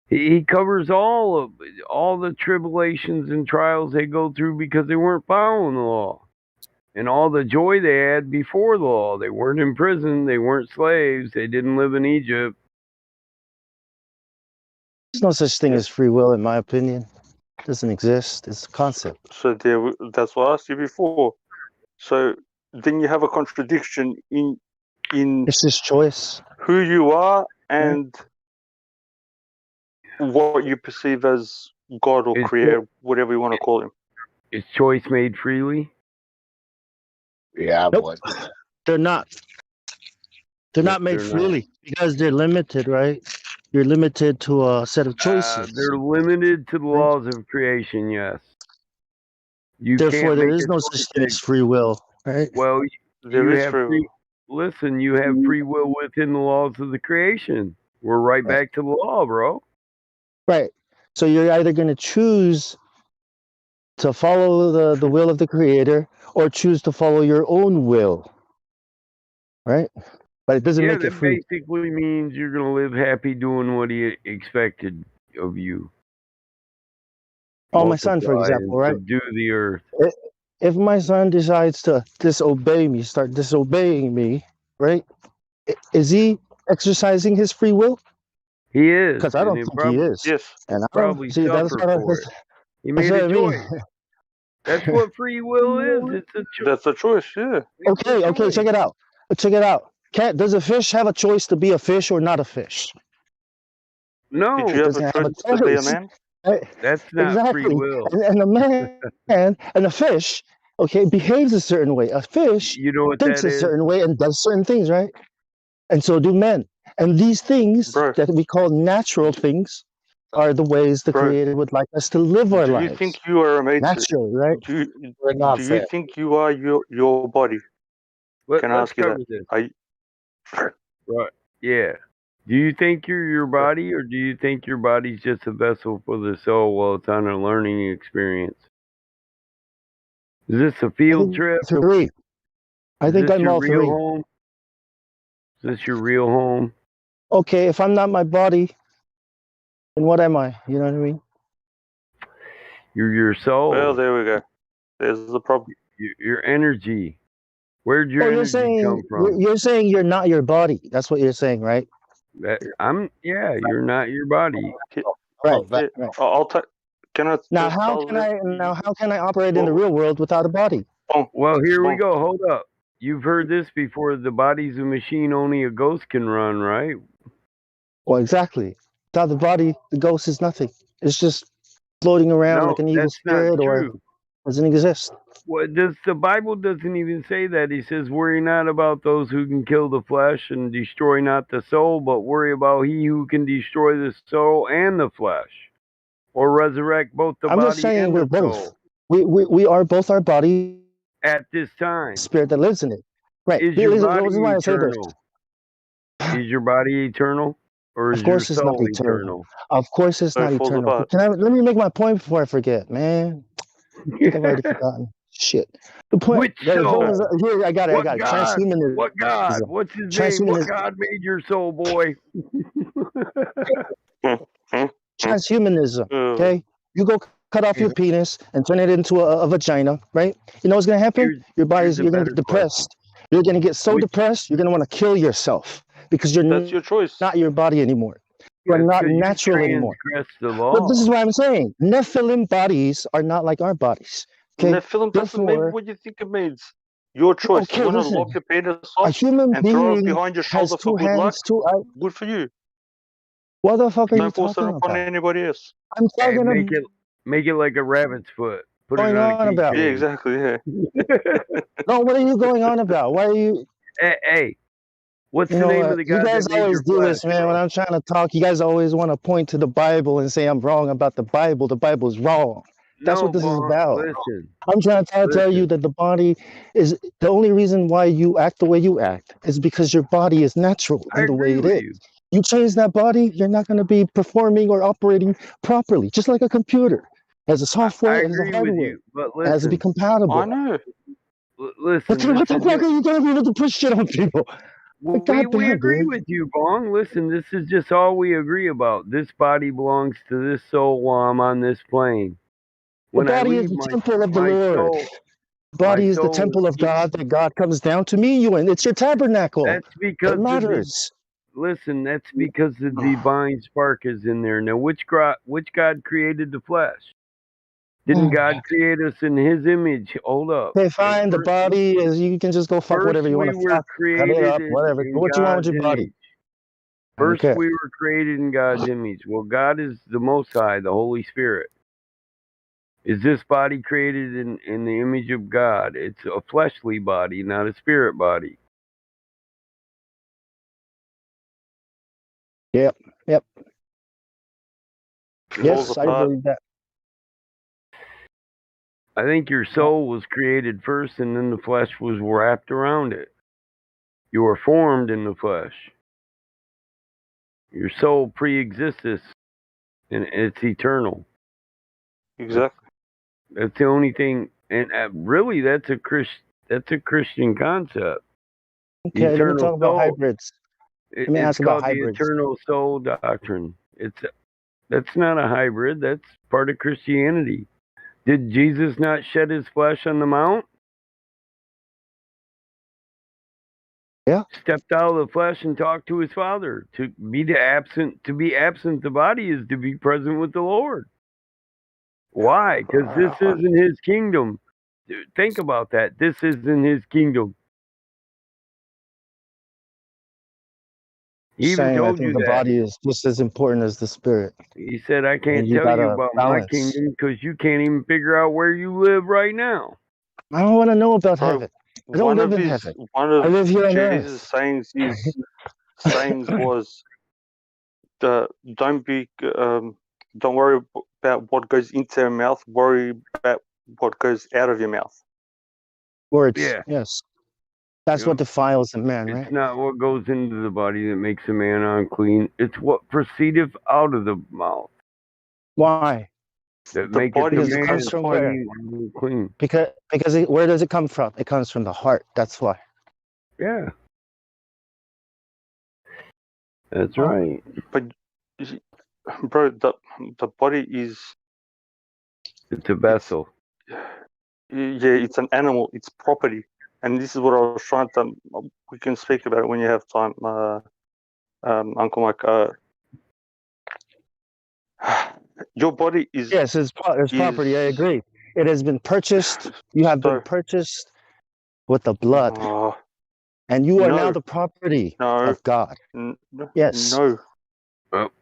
He covers all the tribulations and trials they go through because they weren't following the law, and all the joy they had before the law. They weren't in prison. They weren't slaves. They didn't live in Egypt. There's no such thing as free will, in my opinion. It doesn't exist. It's a concept. So that's what I asked you before. So then you have a contradiction in it's just choice, who you are and what you perceive as God or Creator, whatever you want to call Him. Is choice made freely? Yeah, nope. They're not. They're not made freely because they're limited, right? You're limited to a set of choices. They're limited to the laws of creation, yes. Therefore, there is no such thing as free will, right? Well, there is free will. Listen, you have free will within the laws of the creation. We're right back to the law, bro. Right. So you're either going to choose to follow the will of the Creator or choose to follow your own will, right? But it doesn't make it free. That basically means you're going to live happy doing what He expected of you. Oh, my son, for example, right? Subdue the earth. If my son decides to disobey me, start disobeying me, right? Is he exercising his free will? He is. Because I don't think he is. Yes. And I probably see that's suffer for it. He made a choice. That's what free will is. It's a choice. That's a choice, yeah. Okay, check it out. Does a fish have a choice to be a fish or not a fish? No. Did you have a choice to be a man? That's not free will. And a man and a fish, behaves a certain way. A fish thinks a certain way and does certain things, right? And so do men. And these things that we call natural things are the ways the Creator would like us to live our lives. Do you think you are a mate? Naturally, right? Do you think you are your body? Can I ask you that? Right. Yeah. Do you think you're your body, or do you think your body's just a vessel for the soul while it's on a learning experience? Is this a field trip? Three. I think I'm all three. Home? Is this your real home? Okay, if I'm not my body, then what am I? You know what I mean? You're your soul. Well, there we go. There's the problem. Your energy. Where'd your energy come from? You're saying you're not your body. That's what you're saying, right? You're not your body. Right. I'll can I now how can I operate in the real world without a body? Well, here we go. Hold up. You've heard this before. The body's a machine only a ghost can run, right? Well, exactly. Without the body, the ghost is nothing. It's just floating around like an evil spirit, or doesn't exist. Well, the Bible doesn't even say that. He says, worry not about those who can kill the flesh and destroy not the soul, but worry about he who can destroy the soul and the flesh, or resurrect both the body and the soul. I'm just saying we're both. We are both our body at this time. Spirit that lives in it. Right. Is your body eternal? Is your body eternal? Or is your soul eternal? Of course it's not eternal. Let me make my point before I forget, man. I think I've already forgotten. Shit. The point. Which soul? Here, I got it. Transhumanism. What God? What's his name? What God made your soul, boy? Transhumanism. Okay? You go cut off your penis and turn it into a vagina, right? You know what's going to happen? You're going to get depressed. You're going to get so depressed, you're going to want to kill yourself because that's your choice. Not your body anymore. You are not natural anymore. But this is what I'm saying. Nephilim bodies are not like our bodies. Okay? Nephilim doesn't mean what you think it means. Your choice. Okay, you want to lock your penis off a human and throw it being behind your shoulder has for two good luck? hands, two eyes. Good for you. What the fuck are you Don't force it talking upon about? anybody else. I'm talking about make it like a rabbit's foot. Put going it on a about. Yeah, exactly. Yeah. No, what are you going on about? Why are you? Hey, what's the name of the guy? You guys always do this, man. When I'm trying to talk, you guys always want to point to the Bible and say I'm wrong about the Bible. The Bible's wrong. That's what this is about. Listen, I'm trying to tell you that the body is the only reason why you act the way you act is because your body is natural in the way it is. You change that body, you're not going to be performing or operating properly. Just like a computer, as a I software, as a agree with hardware, you, but it has to be listen, compatible. I know. But listen. then what This the is fuck just are you going to be able to push shit on people? Like, we goddamn, agree dude. with you, Bong. Listen, this is just all we agree about. This body belongs to this soul while I'm on this plane. The When I body is leave, the temple of the Lord. The my body is the soul temple of is. God that God comes down to meet you in. It's your tabernacle. That's It because of the. matters. Listen, that's because the divine spark is in there. Now, which God created the flesh? Didn't God create us in His image? Hold up. Okay, fine. The body is, you can just go fuck First, whatever you want we to were fuck. Cut it created up, whatever. Do in what you want with God's your body. image. I don't First, care. we were created in God's image. Well, God is the Most High, the Holy Spirit. Is this body created in the image of God? It's a fleshly body, not a spirit body. Yep. Yep. Falls Yes, I apart. believe that. I think your soul was created first, and then the flesh was wrapped around it. You were formed in the flesh. Your soul pre-exists, and it's eternal. Exactly. That's the only thing, and really, that's a Christian concept. The Okay, let me eternal talk about soul. hybrids. Let me It's ask about called the hybrids. eternal soul doctrine. That's not a hybrid. That's part of Christianity. Did Jesus not shed his flesh on the mount? Yeah. Stepped out of the flesh and talked to his Father. To be absent the body is to be present with the Lord. Why? Because this isn't his kingdom. Think about that. This isn't his kingdom. He even Saying I told think you the that. body is just as important as the spirit. He said, I And can't you tell you gotta about my balance. kingdom because you can't even figure out where you live right now. I don't want to know about Bro, heaven. I don't live in heaven. one I of live here on Jesus' earth. sayings was, don't be don't worry about what goes into your mouth, worry about what goes out of your mouth. Words, Yeah. yes. That's what defiles a man, right? It's not what goes into the body that makes a man unclean. It's what proceedeth out of the mouth Why? that The maketh a body Because it man comes from where? unclean. Because where does it come from? It comes from the heart. That's why. Yeah. That's right. But bro, the body is, it's a vessel. It's an animal. It's property, and this is what I was trying to. We can speak about it when you have time, Uncle Mike. Your body is Yes, it's property. I agree. It has been purchased. You have been purchased with the blood, and you are now the property of God. Yes. No.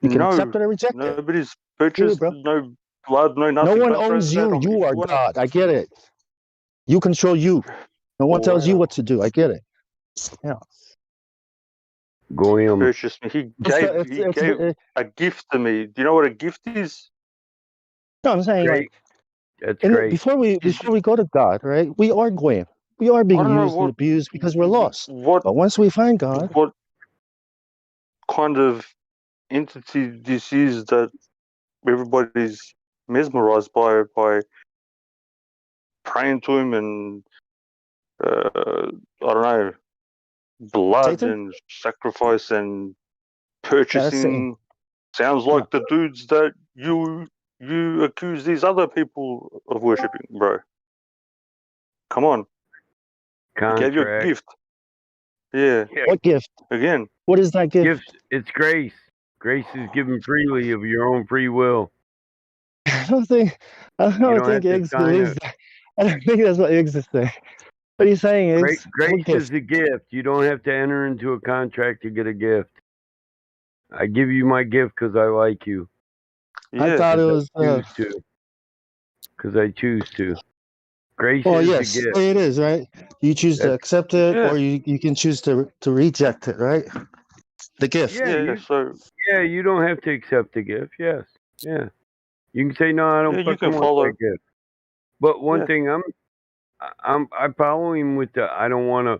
You can accept it or reject it. Nobody's Do purchased. it, bro. No blood. No No nothing. one Don't throw owns that you. on me. You If are you wanna, God. I get it. You control you. No one tells you what to do. I get it. Yeah. Goyim. Purchased me. He gave a gift to me. Do you know what a gift is? No, I'm saying Great. like That's in great. before we go to God, right? We are going. We are being I don't know used and abused because we're lost. what But once we find God, what kind of entity this is that everybody's mesmerized by praying to him and I don't know, blood Satan? and sacrifice and That's Satan. purchasing. Sounds like the dudes that you accuse these other people of worshiping, bro. Come on. You gave your Contract. gift. Yeah. What gift? Again. What is that gift? Gifts. It's grace. Grace is given freely of your own free will. I don't think Iggs believes that. I don't think that's what Iggs is saying. What are you saying, Iggs? Grace is a gift. You don't have to enter into a contract to get a gift. I give you my gift because I like you. I thought it was. Because I choose to. Grace Well, is a yes, gift. it is, right? You choose to accept it, or you can choose to reject it, right? The gift. Yeah, you don't have to accept the gift. Yes, yeah. You can say no. I don't you fucking can want follow. that gift. But one Yeah. thing I follow him with the I don't want to.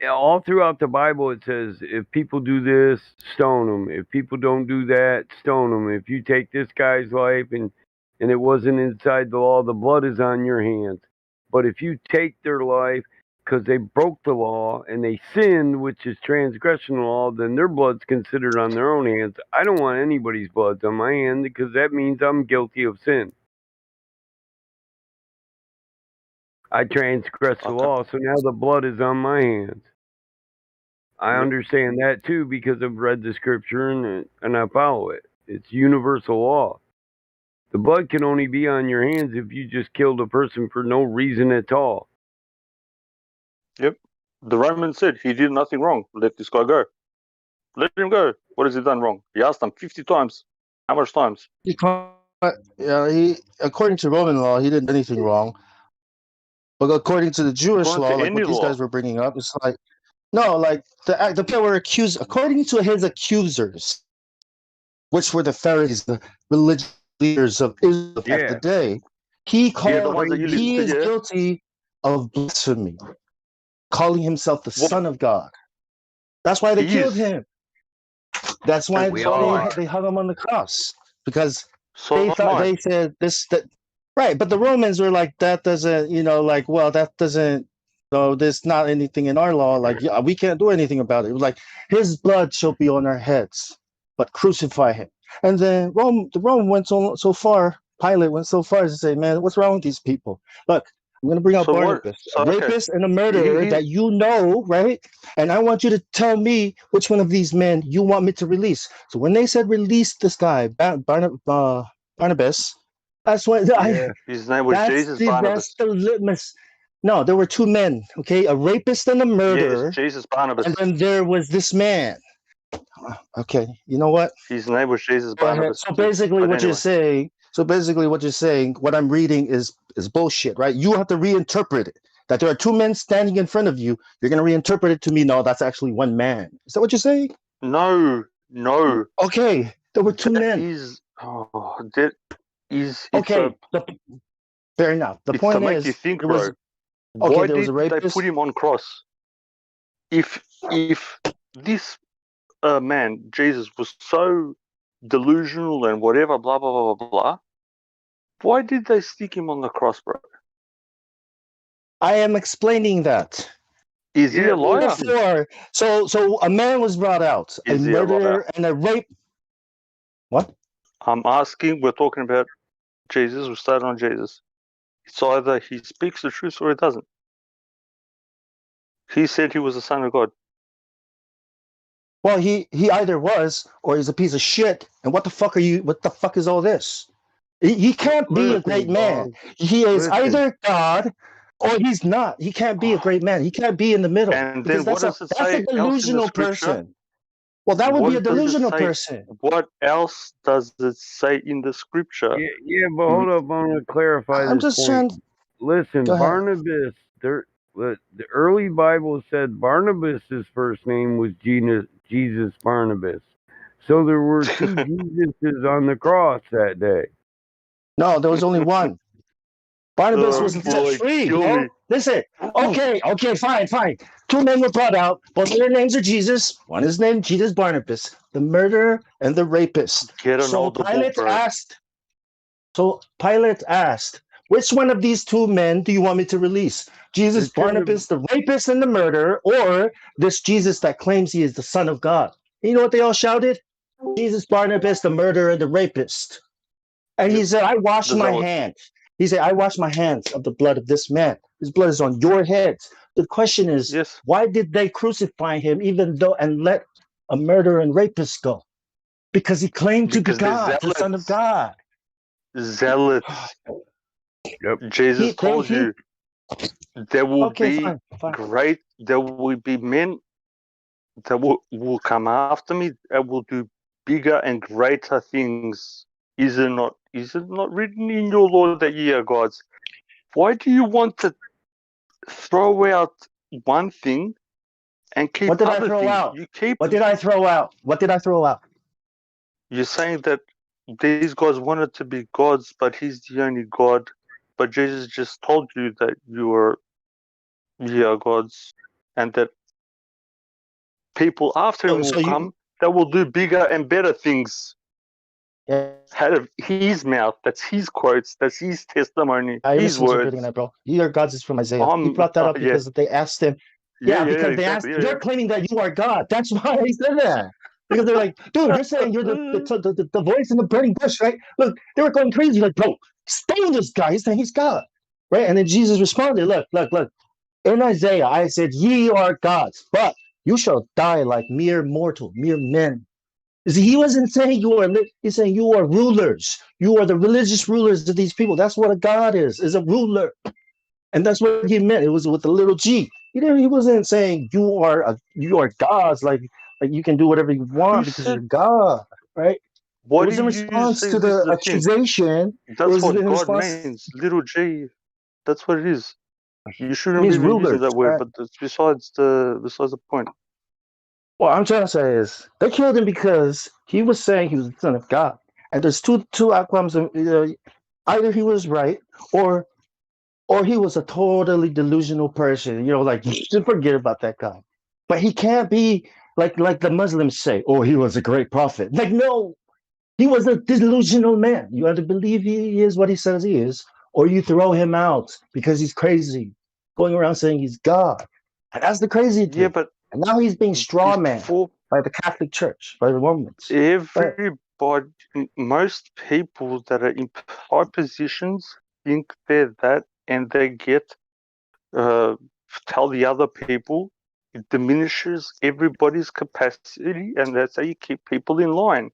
all throughout the Bible it says, if people do this, stone them. If people don't do that, stone them. If you take this guy's life and it wasn't inside the law, the blood is on your hands. But if you take their life because they broke the law and they sinned, which is transgression law, then their blood's considered on their own hands. I don't want anybody's blood on my hand because that means I'm guilty of sin. I transgressed the law, so now the blood is on my hands. I understand that too because I've read the scripture and I follow it. It's universal law. The blood can only be on your hands if you just killed a person for no reason at all. Yep. The Roman said he did nothing wrong. Let this guy go. Let him go. What has he done wrong? He asked them 50 times. How much times? He according to Roman law, he didn't do anything wrong. But according to the Jewish According law, to like what any these law. guys were bringing up, it's like no, like the people were accused according to his accusers, which were the Pharisees, the religious leaders of Israel at the day. He the ones that you he listed, is guilty of blasphemy, calling himself the Son of God. That's why they killed him. That's why they hung him on the cross because they thought they said this that right. But the Romans were like that doesn't like well that doesn't there's not anything in our law like yeah, we can't do anything about it. It was like his blood shall be on our heads, but crucify him. And then Rome went so far. Pilate went so far as to say, man, what's wrong with these people? Look, I'm going to bring out Barnabas, a rapist and a murderer that you know, right? And I want you to tell me which one of these men you want me to release. So when they said release this guy, Barnabas, that's what his name was Jesus that's Barnabas. the litmus. No, there were two men, okay? A rapist and a murderer. Yes, Jesus Barnabas. And then there was this man. Okay, you know what? His name was Jesus Barnabas. So basically, what you're saying. What I'm reading is bullshit, right? You have to reinterpret it. That there are two men standing in front of you. You're gonna reinterpret it to me. No, that's actually one man. Is that what you're saying? No. Okay, there were two men. Okay. Fair enough. The point to make is, you think, there was. Bro. Okay, Why there was did a rapist. they put him on cross? If this man Jesus was so delusional and whatever, blah blah blah blah blah, why did they stick him on the cross, bro? I am explaining that. Is he a liar? Before, so a man was brought out, a murderer and a rape. What? I'm asking. We're talking about Jesus. We started on Jesus. It's either he speaks the truth or he doesn't. He said he was the Son of God. Well, he either was or he's a piece of shit. And what the fuck is all this? He can't be a great man. He is either God or he's not. He can't be a great man. He can't be in the middle. And because then what does it say a delusional person. Well, that would be a delusional person. What else does it say in the scripture? Yeah, but hold up, I want to clarify I'm this just point. trying. Listen, Go ahead. Barnabas, the early Bible said Barnabas' first name was Jesus Barnabas. So there were two Jesuses on the cross that day. No, there was only one. Barnabas was set free. Bro. Listen, okay, fine. Two men were brought out. Both of their names are Jesus. One is named Jesus Barnabas, the murderer and the rapist. So Pilate asked, which one of these two men do you want me to release? Jesus Barnabas, the rapist and the murderer, or this Jesus that claims he is the Son of God? You know what they all shouted? Jesus Barnabas, the murderer and the rapist. And he said, I wash my hands. He said, I wash my hands of the blood of this man. His blood is on your heads. The question is, why did they crucify him and let a murderer and rapist go? Because he claimed to be God, the Son of God. Zealots. Jesus told you there will be great, there will be men that will come after me that will do bigger and greater things. Is it not written in your law that ye are gods? Why do you want to throw out one thing and keep What did other I throw things? out? You keep. What did I throw out? What did I throw out? You're saying that these guys wanted to be gods, but he's the only God. But Jesus just told you that ye are gods, and that people after him will come that will do bigger and better things. Out of his mouth, that's his quotes, that's his testimony, I his misinterpreting words. that, bro. Your gods is from Isaiah. He brought that up Yeah. because they asked him. Yeah, Because they exactly. asked, you're claiming that you are God. That's why he said that. Because they're like, dude, you're saying you're the voice in the burning bush, right? Look, they were going crazy, like, bro, stone this guy. He's saying he's God, right? And then Jesus responded, look. In Isaiah, I said, ye are gods, but you shall die like mere mortal, mere men. You see, he wasn't saying you are, he's saying you are rulers. You are the religious rulers of these people. That's what a God is a ruler. And that's what he meant. It was with a little G. He wasn't saying you are gods, like you can do whatever you want because you're God, right? What It was do in you response say? to This is the the thing. accusation. That's what God means. Little G. That's what it is. You shouldn't means be using rulers, that word, right? but that's besides the point. What I'm trying to say is they killed him because he was saying he was the son of God. And there's two outcomes. Either he was right, or he was a totally delusional person. Like just forget about that guy. But he can't be like the Muslims say. Oh, he was a great prophet. Like no, he was a delusional man. You either believe he is what he says he is, or you throw him out because he's crazy, going around saying he's God. And that's the crazy thing. Yeah, but and now he's being straw man by the Catholic Church, by the Romans. Everybody, most people that are in high positions think they're that, and they get tell the other people. It diminishes everybody's capacity, and that's how you keep people in line.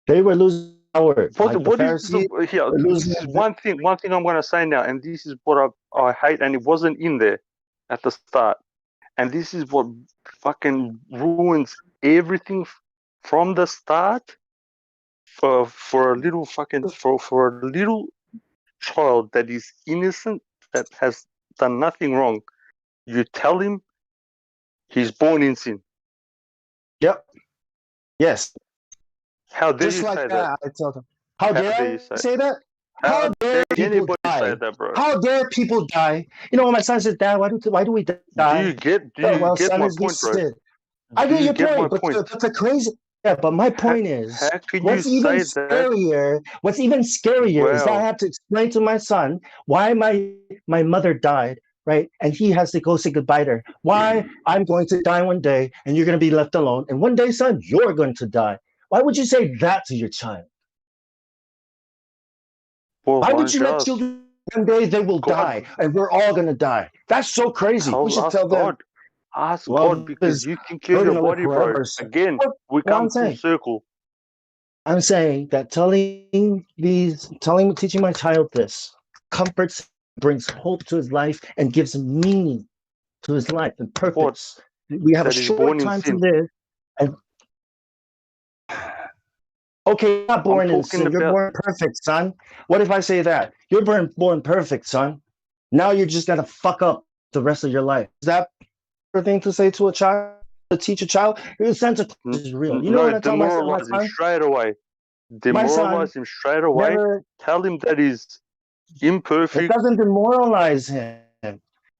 They were losing power. What is here? This is one thing. One thing I'm going to say now, and this is what I hate, and it wasn't in there at the start, and this is what fucking ruins everything from the start. For a little fucking for a little child that is innocent, that has done nothing wrong, you tell him he's born in sin. Yep. Yes. How dare Just you like say that? that? I tell them. How dare you say that? How dare people anybody die? say that, bro? How dare people die? When my son says, "Dad, why do we die?" Do you get son, my is point, bro? sin. I get Do you your get my point, point? but the crazy. Yeah, but my point is, How can you what's even say that? scarier? What's even scarier is that I Well, have to explain to my son why my mother died, right? And he has to go say goodbye to her. Why I'm going to die one day, and you're going to be left alone. And one day, son, you're going to die. Why would you say that to your child? well, Why why would don't you you let ask? children one day they will die, and we're all going to die? That's so crazy. We should Ask tell them. God. Ask Well, God, because you think you're we're your going to live body, bro. forever. So Again, we what I'm come full saying. circle. I'm saying that teaching my child this comforts, brings hope to his life, and gives meaning to his life and purpose. We have a That is born short in time to sin. live, and okay, you're not born in sin. You're born perfect, son. What if I say that? You're born perfect, son. Now you're just gonna fuck up the rest of your life. Is that a thing to say to a child? To teach a child? Your sense of is real. You know what I tell my demoralize him son? straight away. My son Demoralize him straight away. never. Tell him that he's imperfect. It doesn't demoralize him.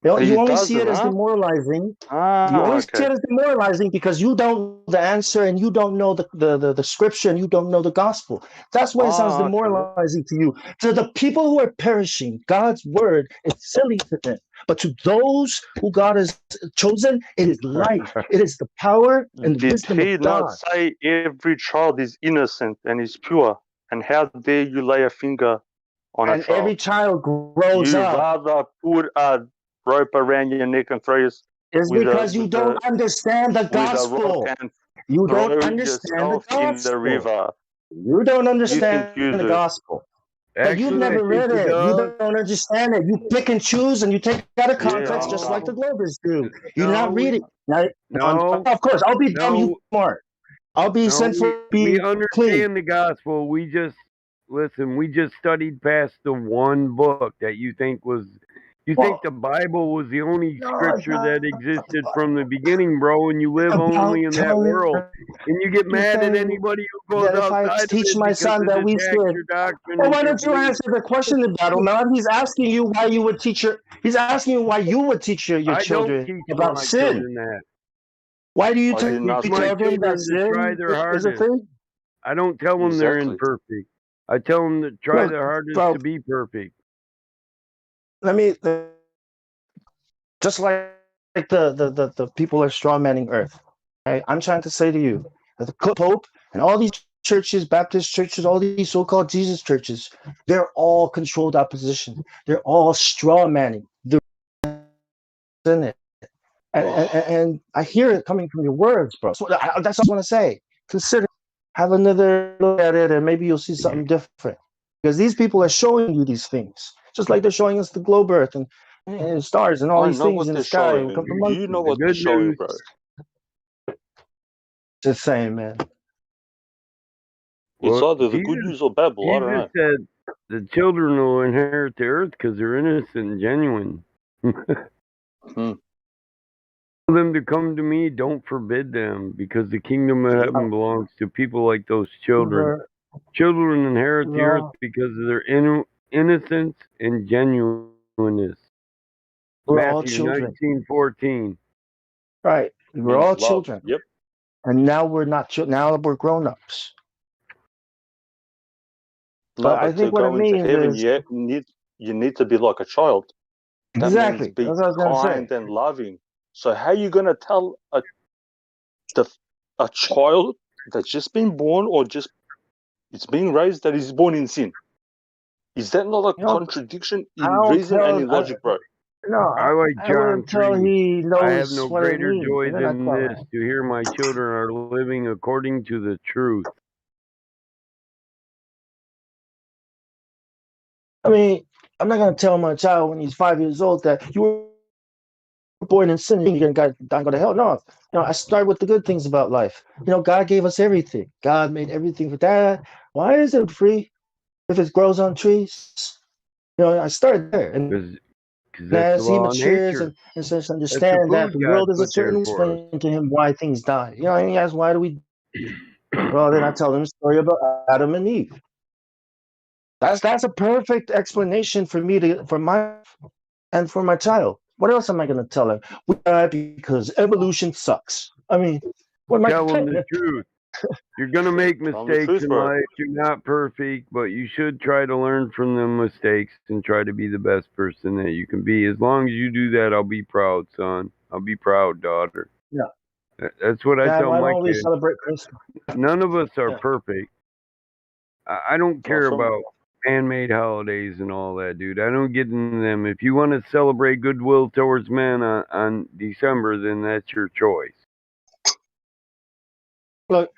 You only see it as demoralizing. You only see it as demoralizing because you don't know the answer and you don't know the scripture and you don't know the gospel. That's why it sounds demoralizing to you. To the people who are perishing, God's word is silly to them. But to those who God has chosen, it is life. It is the power and Did wisdom he of not God. say every child is innocent and is pure? And how dare you lay a finger on a child? Every child grows you up. rather put a rope around your neck and throw us It's because you don't understand the gospel. You don't understand the in the gospel. river. You don't understand the gospel. But you've Actually, I never think read he it. You does. don't understand it. You pick and choose and you take it out of context just like the Globers do. You not read it. Now, of course, I'll be dumb, you smart. I'll be sent for we be clean. understand the gospel. We just studied past the one book that you think was. You think the Bible was the only scripture that existed from the beginning, bro, and you live only in that world. And you get mad at anybody who goes That if I outside of teach it my because son it that we attacks sin, your doctrine well, and why your don't you belief. answer the question in battle, man? He's asking you why you would teach your. He's asking you why you would teach your I don't children teach about my sin. children that. Why do you I I didn't teach ask my tell you. them that children to try sin their is a hardest. thing? I don't tell them they're Exactly. imperfect. I tell them to try No, their hardest bro. to be perfect. Let me just like the people are straw manning Earth. Okay? I'm trying to say to you that the Pope and all these churches, Baptist churches, all these so-called Jesus churches, they're all controlled opposition. They're all straw manning. They're in it. And I hear it coming from your words, bro. So that's what I want to say. Consider, have another look at it, and maybe you'll see something different. Because these people are showing you these things, just like they're showing us the globe Earth and stars and all I these know things what in the they're sky showing, and come and from you know monkeys. The what they're good showing, news, bro. Just saying, man. It's well, either the good news or bad, I don't Jesus know. said the children will inherit the earth because they're innocent and genuine. Hmm. Tell them to come to me, don't forbid them, because the kingdom of heaven belongs to people like those children. We're, Children inherit the earth we're because of their innocence and genuineness. all Matthew children, 19:14. right? We're Means all love. children, Yep. and now we're not. Now we're grown-ups. No, But I but to think what it go into means heaven, is you need to be like a child. That means exactly. be That's what I was gonna kind say. and loving. So how you gonna tell the a child that's just been born or just it's being raised that is born in sin? Is that not a You know, contradiction I in don't reason and tell. in logic, bro? No, I like I John wouldn't tell 3. he I have knows no what it greater means. joy And then I than tell this, him. to hear my children are living according to the truth. I mean, I'm not gonna tell my child when he's 5 years old that you were born in sin, you're gonna go to hell. No, I start with the good things about life. God gave us everything. God made everything for that. Why is it free if it grows on trees? I started there, and Because that's the as he law of matures nature. and starts to That's the understand that food the God world is a put there certain, for us. explain to him why things die. And he asks, why do we? Well, then I tell him a story about Adam and Eve. That's a perfect explanation for me for my and for my child. What else am I going to tell her? We die because evolution sucks. I mean, what am I Tell them saying? the truth. You're going to make Tell them the mistakes truth, in bro. life. You're not perfect, but you should try to learn from them mistakes and try to be the best person that you can be. As long as you do that, I'll be proud, son. I'll be proud, daughter. Yeah. That's what I Dad, tell why my don't we kids. celebrate Christmas? None of us are Yeah. perfect. I don't care Awesome. about man-made holidays and all that, dude. I don't get into them. If you want to celebrate goodwill towards men on December, then that's your choice. Look,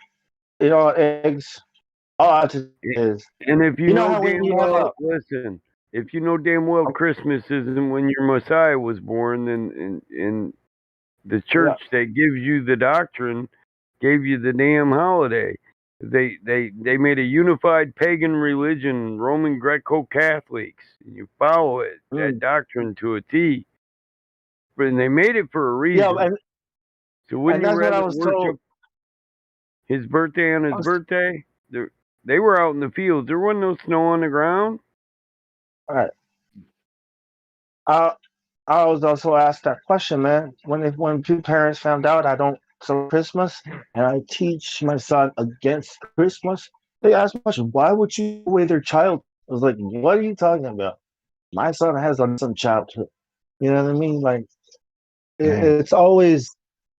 eggs. All I just is. And if you know how when damn you have well, listen, if you know damn well Christmas isn't when your Messiah was born, then in the church that gives you the doctrine gave you the damn holiday. They made a unified pagan religion, Roman Greco-Catholics, and you follow it, that doctrine to a T. But they made it for a Yeah, reason. So wouldn't and you that's what I rather was told. worship his birthday on his birthday? They were out in the fields. There wasn't no snow on the ground. All right. I was also asked that question, man. When two parents found out I don't celebrate Christmas and I teach my son against Christmas, they asked me, question, why would you take away their child? I was like, what are you talking about? My son has some childhood. You know what I mean? Like it's always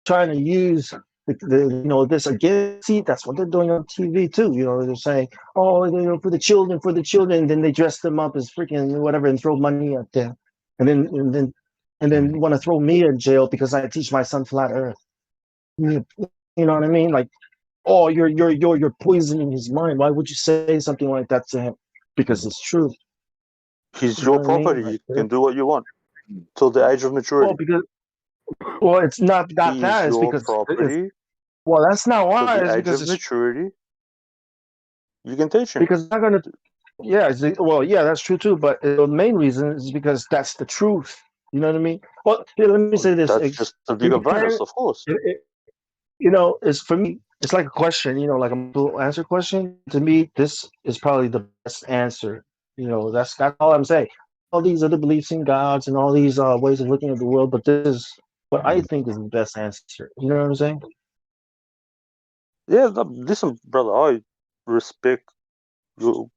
trying to use this against. See, that's what they're doing on TV too. They're saying, oh, for the children. And then they dress them up as freaking whatever and throw money at them, and then want to throw me in jail because I teach my son flat Earth. You know what I mean? Like, oh, you're poisoning his mind. Why would you say something like that to him? Because it's true. He's You know your what I mean? property. Like, You can do what you want till the age of maturity. It's not He is that. It's your because property that's not till why. the It's age because of maturity. You can teach him. because I'm gonna. Yeah, that's true too. But the main reason is because that's the truth. You know what I mean? Well, here, let me say this. That's just a bigger bonus, of course. It's for me. It's like a question. Like a multiple answer question. To me, this is probably the best answer. That's all I'm saying. All these other beliefs in gods and all these ways of looking at the world, but this is what I think is the best answer. You know what I'm saying? Yeah, listen, brother, I respect you.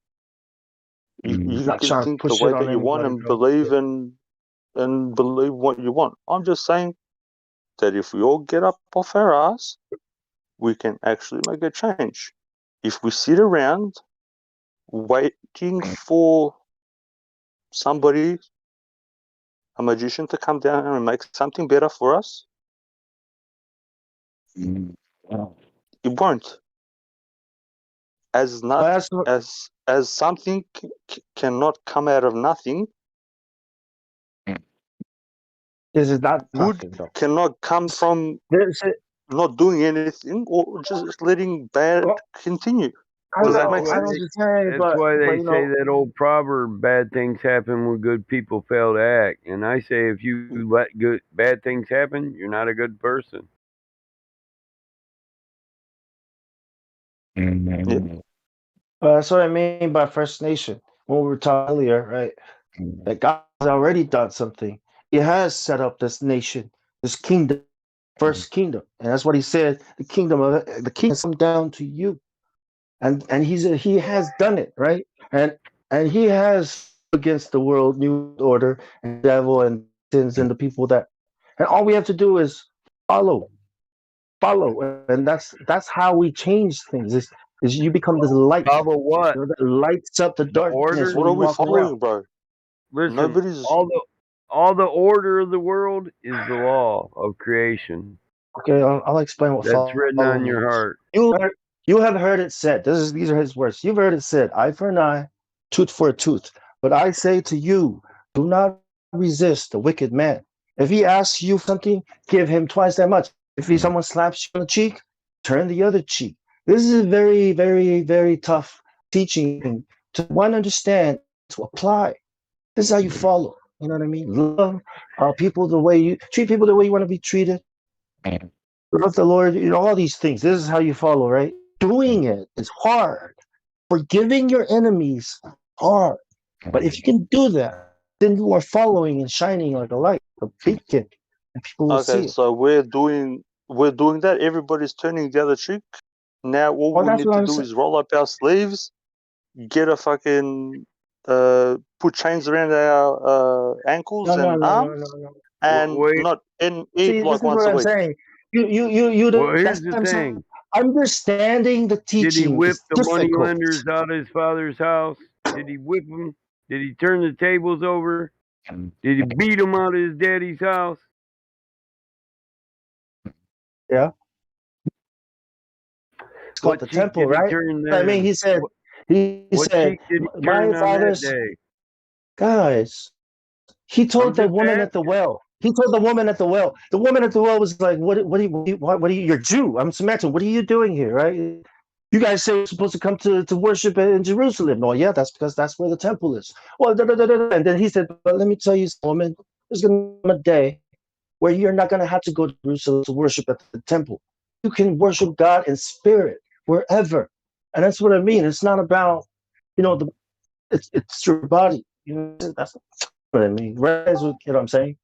You Not can trying to think the push it way on that you want anybody, and bro. believe and believe what you want. I'm just saying that if we all get up off our ass, we can actually make a change. If we sit around waiting for somebody, a magician, to come down and make something better for us, it won't. As not as something cannot come out of nothing. This is not Good nothing, though. cannot come from not doing anything or just letting bad continue. Does that make sense? That's why they say that old proverb: "Bad things happen when good people fail to act." And I say, if you let bad things happen, you're not a good person. That's what I mean by First Nation. When we were talking earlier, right? That God has already done something. He has set up this nation, this kingdom, first kingdom, and that's what He said. The kingdom has come down to you, and He has done it, right? And He has against the world, new order, and the devil, and sins, and the people that, and all we have to do is follow, and that's how we change things. Is you become this light, Follow what? that lights up the darkness Order? when you walk around. bro? Listen, all the order of the world is the law of creation. Okay, I'll explain what That's written follow on your means. heart. You have heard it said. These are His words. You've heard it said, "Eye for an eye, tooth for a tooth." But I say to you, do not resist the wicked man. If he asks you something, give him twice that much. If someone slaps you on the cheek, turn the other cheek. This is a very, very, very tough teaching to one understand, to apply. This is how you follow. You know what I mean? Love people the way you treat people the way you want to be treated. Love the Lord. All these things. This is how you follow, right? Doing it is hard. Forgiving your enemies, hard. But if you can do that, then you are following and shining like a light, a beacon, and people will see Okay, it. so we're doing that. Everybody's turning the other cheek. Now all Well, we that's need what to I'm do saying. is roll up our sleeves, get a fucking put chains around our ankles No, and no, no, arms, no, no. and Wait. not and eat See, like this is once what a I'm week. saying. Well, here's That's the what I'm saying. thing. Understanding the Did he teaching whip is the difficult. moneylenders out of his father's house? Did he whip them? Did he turn the tables over? Did he beat them out of his daddy's house? Yeah. It's called What the cheek temple, did he right? turn I mean, then? he said, What cheek did he my turn on that father's day? guys. He I'm told the just woman at the asking. well. He told the woman at the well. The woman at the well was like, what are you, you're Jew. I'm Samaritan. What are you doing here, right? You guys say we're supposed to come to worship in Jerusalem. No, yeah, that's because that's where the temple is. Well, and then he said, but let me tell you, woman, there's going to come a day where you're not going to have to go to Jerusalem to worship at the temple. You can worship God in spirit wherever. And that's what I mean. It's not about, it's your body. That's what I mean. Right? Is what I'm saying.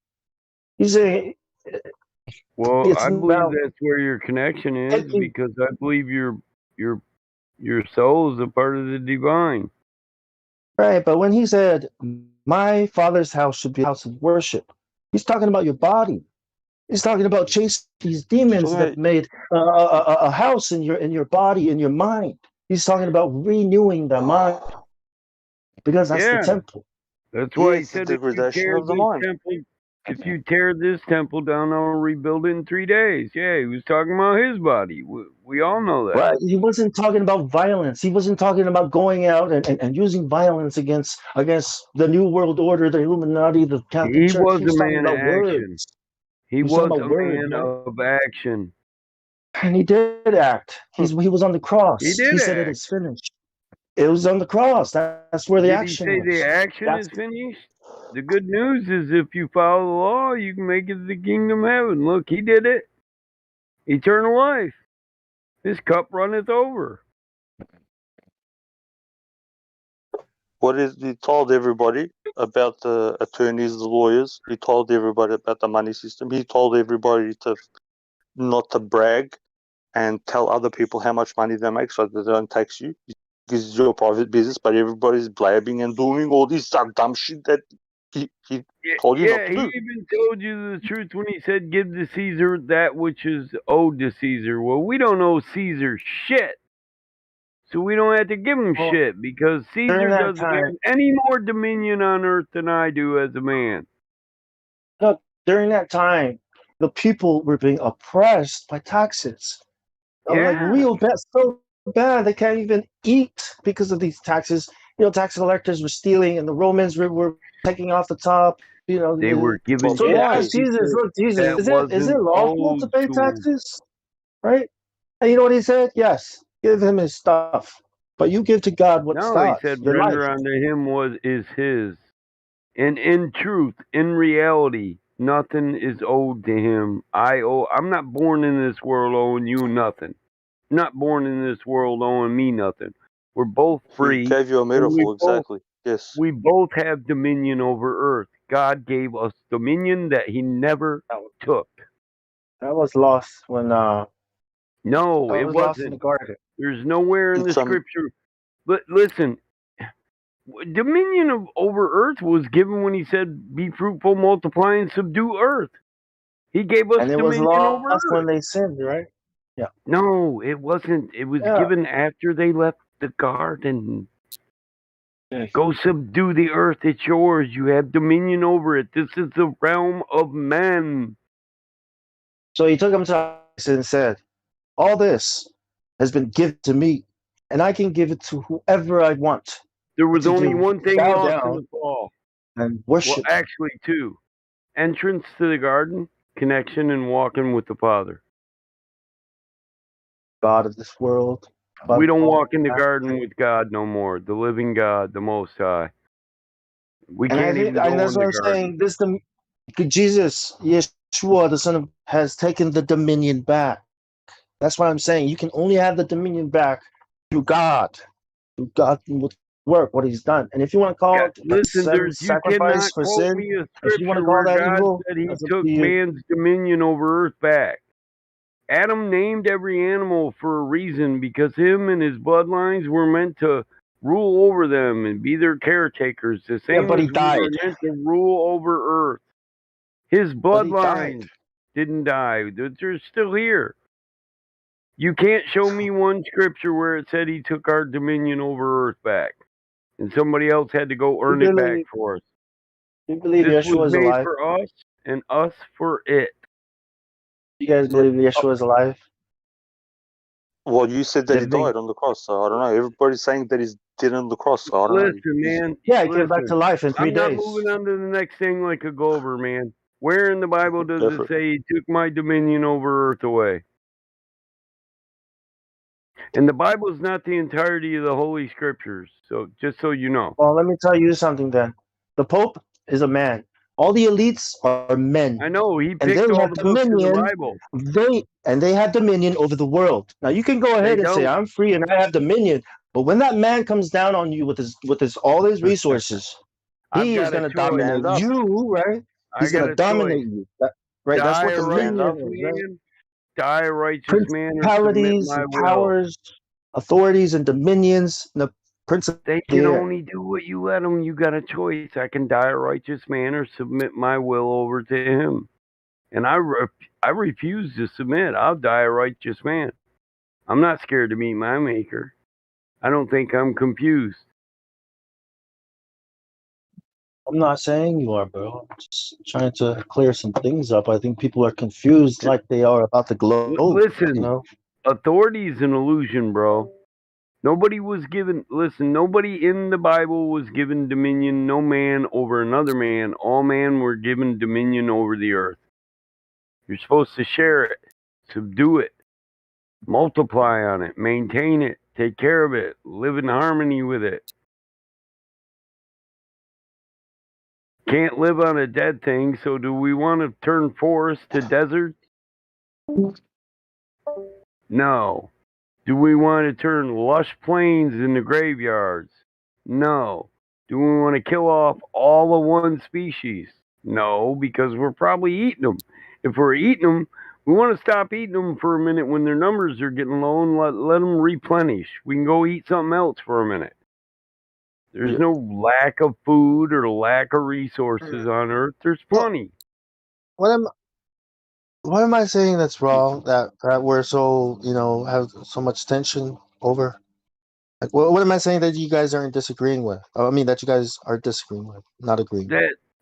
He's saying Well, it's I believe about that's where your connection is taking because I believe your soul is a part of the divine. right. But when he said, "My Father's house should be a house of worship," he's talking about your body. He's talking about chasing these demons that made a house in your body, in your mind. He's talking about renewing the mind because that's the Yeah. temple. That's Yeah, why he it's the said degradation of the mind. if you tear this temple down, I'll rebuild it in 3 days. Yeah, he was talking about his body. We all know that. Right. He wasn't talking about violence. He wasn't talking about going out and using violence against the New World Order, the Illuminati, the Catholic He Church. was He a was talking man of about action. words. He He was talking was about a words, man right? of action. And he did act. He was on the He cross. He did said it act. is finished. It was on the cross. That's where the Did he action say the was. action That's is finished? The good news is if you follow the law, you can make it to the kingdom of heaven. Look, he did it. Eternal life. His cup runneth over. What is he told everybody? about the attorneys, the lawyers. He told everybody about the money system. He told everybody to not to brag and tell other people how much money they make so that they don't tax you. Because it's your private business, but everybody's blabbing and doing all this dumb shit that he told you not to He do. even told you the truth when he said, "Give to Caesar that which is owed to Caesar." Well, we don't owe Caesar shit, so we don't have to give him Well, shit because Caesar during that doesn't time, have any more dominion on earth than I do as a man. no, during that time, the people were being oppressed by taxes. Like Yeah. real bad, so bad they can't even eat because of these taxes. Tax collectors were stealing, and the Romans were taking off the top. They were giving So they shit to asked Why? Jesus, people "Look, Jesus, that is it wasn't lawful to owed pay to them. taxes?" Right? And you know what he said? Yes, give him his stuff, but you give to God what's No, he God's, said, your life. "Render unto him what is his." And in truth, in reality, nothing is owed to him. I'm not born in this world owing you nothing. Not born in this world owing me nothing. We're both He free, gave you a and metaphor, exactly. Yes. we both have dominion over earth. God gave us dominion that he never took. That was lost when No, that it was lost in wasn't. the garden. There's nowhere in the It's scripture. But listen, dominion over earth was given when he said, "Be fruitful, multiply, and subdue earth." He gave us And it was dominion over lost when earth. they sinned, right? Yeah. No, it wasn't. It was Yeah. given after they left the garden. Yes. Go subdue the earth. It's yours. You have dominion over it. This is the realm of men. So he took him to us and said, "All this has been given to me, and I can give it to whoever I want." There was To only do one thing bow lost in down the fall. and Well, worship actually, two: entrance to the garden, connection, and walking with the Father. God of this world. We don't Father, walk in the garden with God no more. The living God, the Most High. We and I can't think, even and go that's in what the I'm garden. saying. Jesus, Yeshua, the Son of, has taken the dominion back. That's what I'm saying. You can only have the dominion back through God. Through God with work, what He's done. And if you want to call God, it a listen, you sacrifice cannot for quote sin, me a if you want to scripture call where that God evil, said he that's up took to you. man's dominion over earth back. Adam named every animal for a reason because him and his bloodlines were meant to rule over them and be their caretakers, the Yeah, same but as he we were died. meant to rule over earth. His But he died. bloodlines didn't die, they're still here. You can't show me one scripture where it said he took our dominion over earth back and somebody else had to go You earn it back believe, for us. you believe This was Yeshua is made alive? for us and us for it. You guys Yeah. believe Yeshua is alive? Well, you said that he Living? died on the cross, so I don't know. Everybody's saying that he's dead on the cross, so I don't know. Listen, man. Yeah, he came back to Listen. life in 3 I'm not days. moving on to the next thing like a Glover, man. Where in the Bible does Go it for it. say he took my dominion over earth away? And the Bible is not the entirety of the Holy Scriptures. So just so you know. Well, let me tell you something then. The Pope is a man. All the elites are men. I know he And they picked all have the books in the dominion. Bible. They have dominion over the world. Now you can go They ahead and say, don't. "I'm free and I have dominion." But when that man comes down on you with his all his resources, I've he is got a gonna choice. dominate Stand up. you, right? I He's got gonna a choice. dominate you. Right? That's Die what a Stand righteous up. dominion is, right? man, die a righteous man, or submit Principalities my and will. powers, authorities and dominions, and the prince of They the can air. only do what you let them. You got a choice. I can die a righteous man or submit my will over to him. And I refuse to submit. I'll die a righteous man. I'm not scared to meet my maker. I don't think I'm confused. I'm not saying you are, bro. I'm just trying to clear some things up. I think people are confused like they are about the globe, you Listen, know? authority is an illusion, bro. Nobody was given, listen, nobody in the Bible was given dominion, no man over another man. All men were given dominion over the earth. You're supposed to share it, subdue it, multiply on it, maintain it, take care of it, live in harmony with it. Can't live on a dead thing, so do we want to turn forests to deserts? No. Do we want to turn lush plains into graveyards? No. Do we want to kill off all of one species? No, because we're probably eating them. If we're eating them, we want to stop eating them for a minute when their numbers are getting low and let them replenish. We can go eat something else for a minute. There's Yeah. no lack of food or lack of resources on Earth. There's plenty. What am I saying that's wrong? That we're so have so much tension over. Like, what am I saying that you guys aren't disagreeing with? I mean, that you guys are disagreeing with, not agreeing.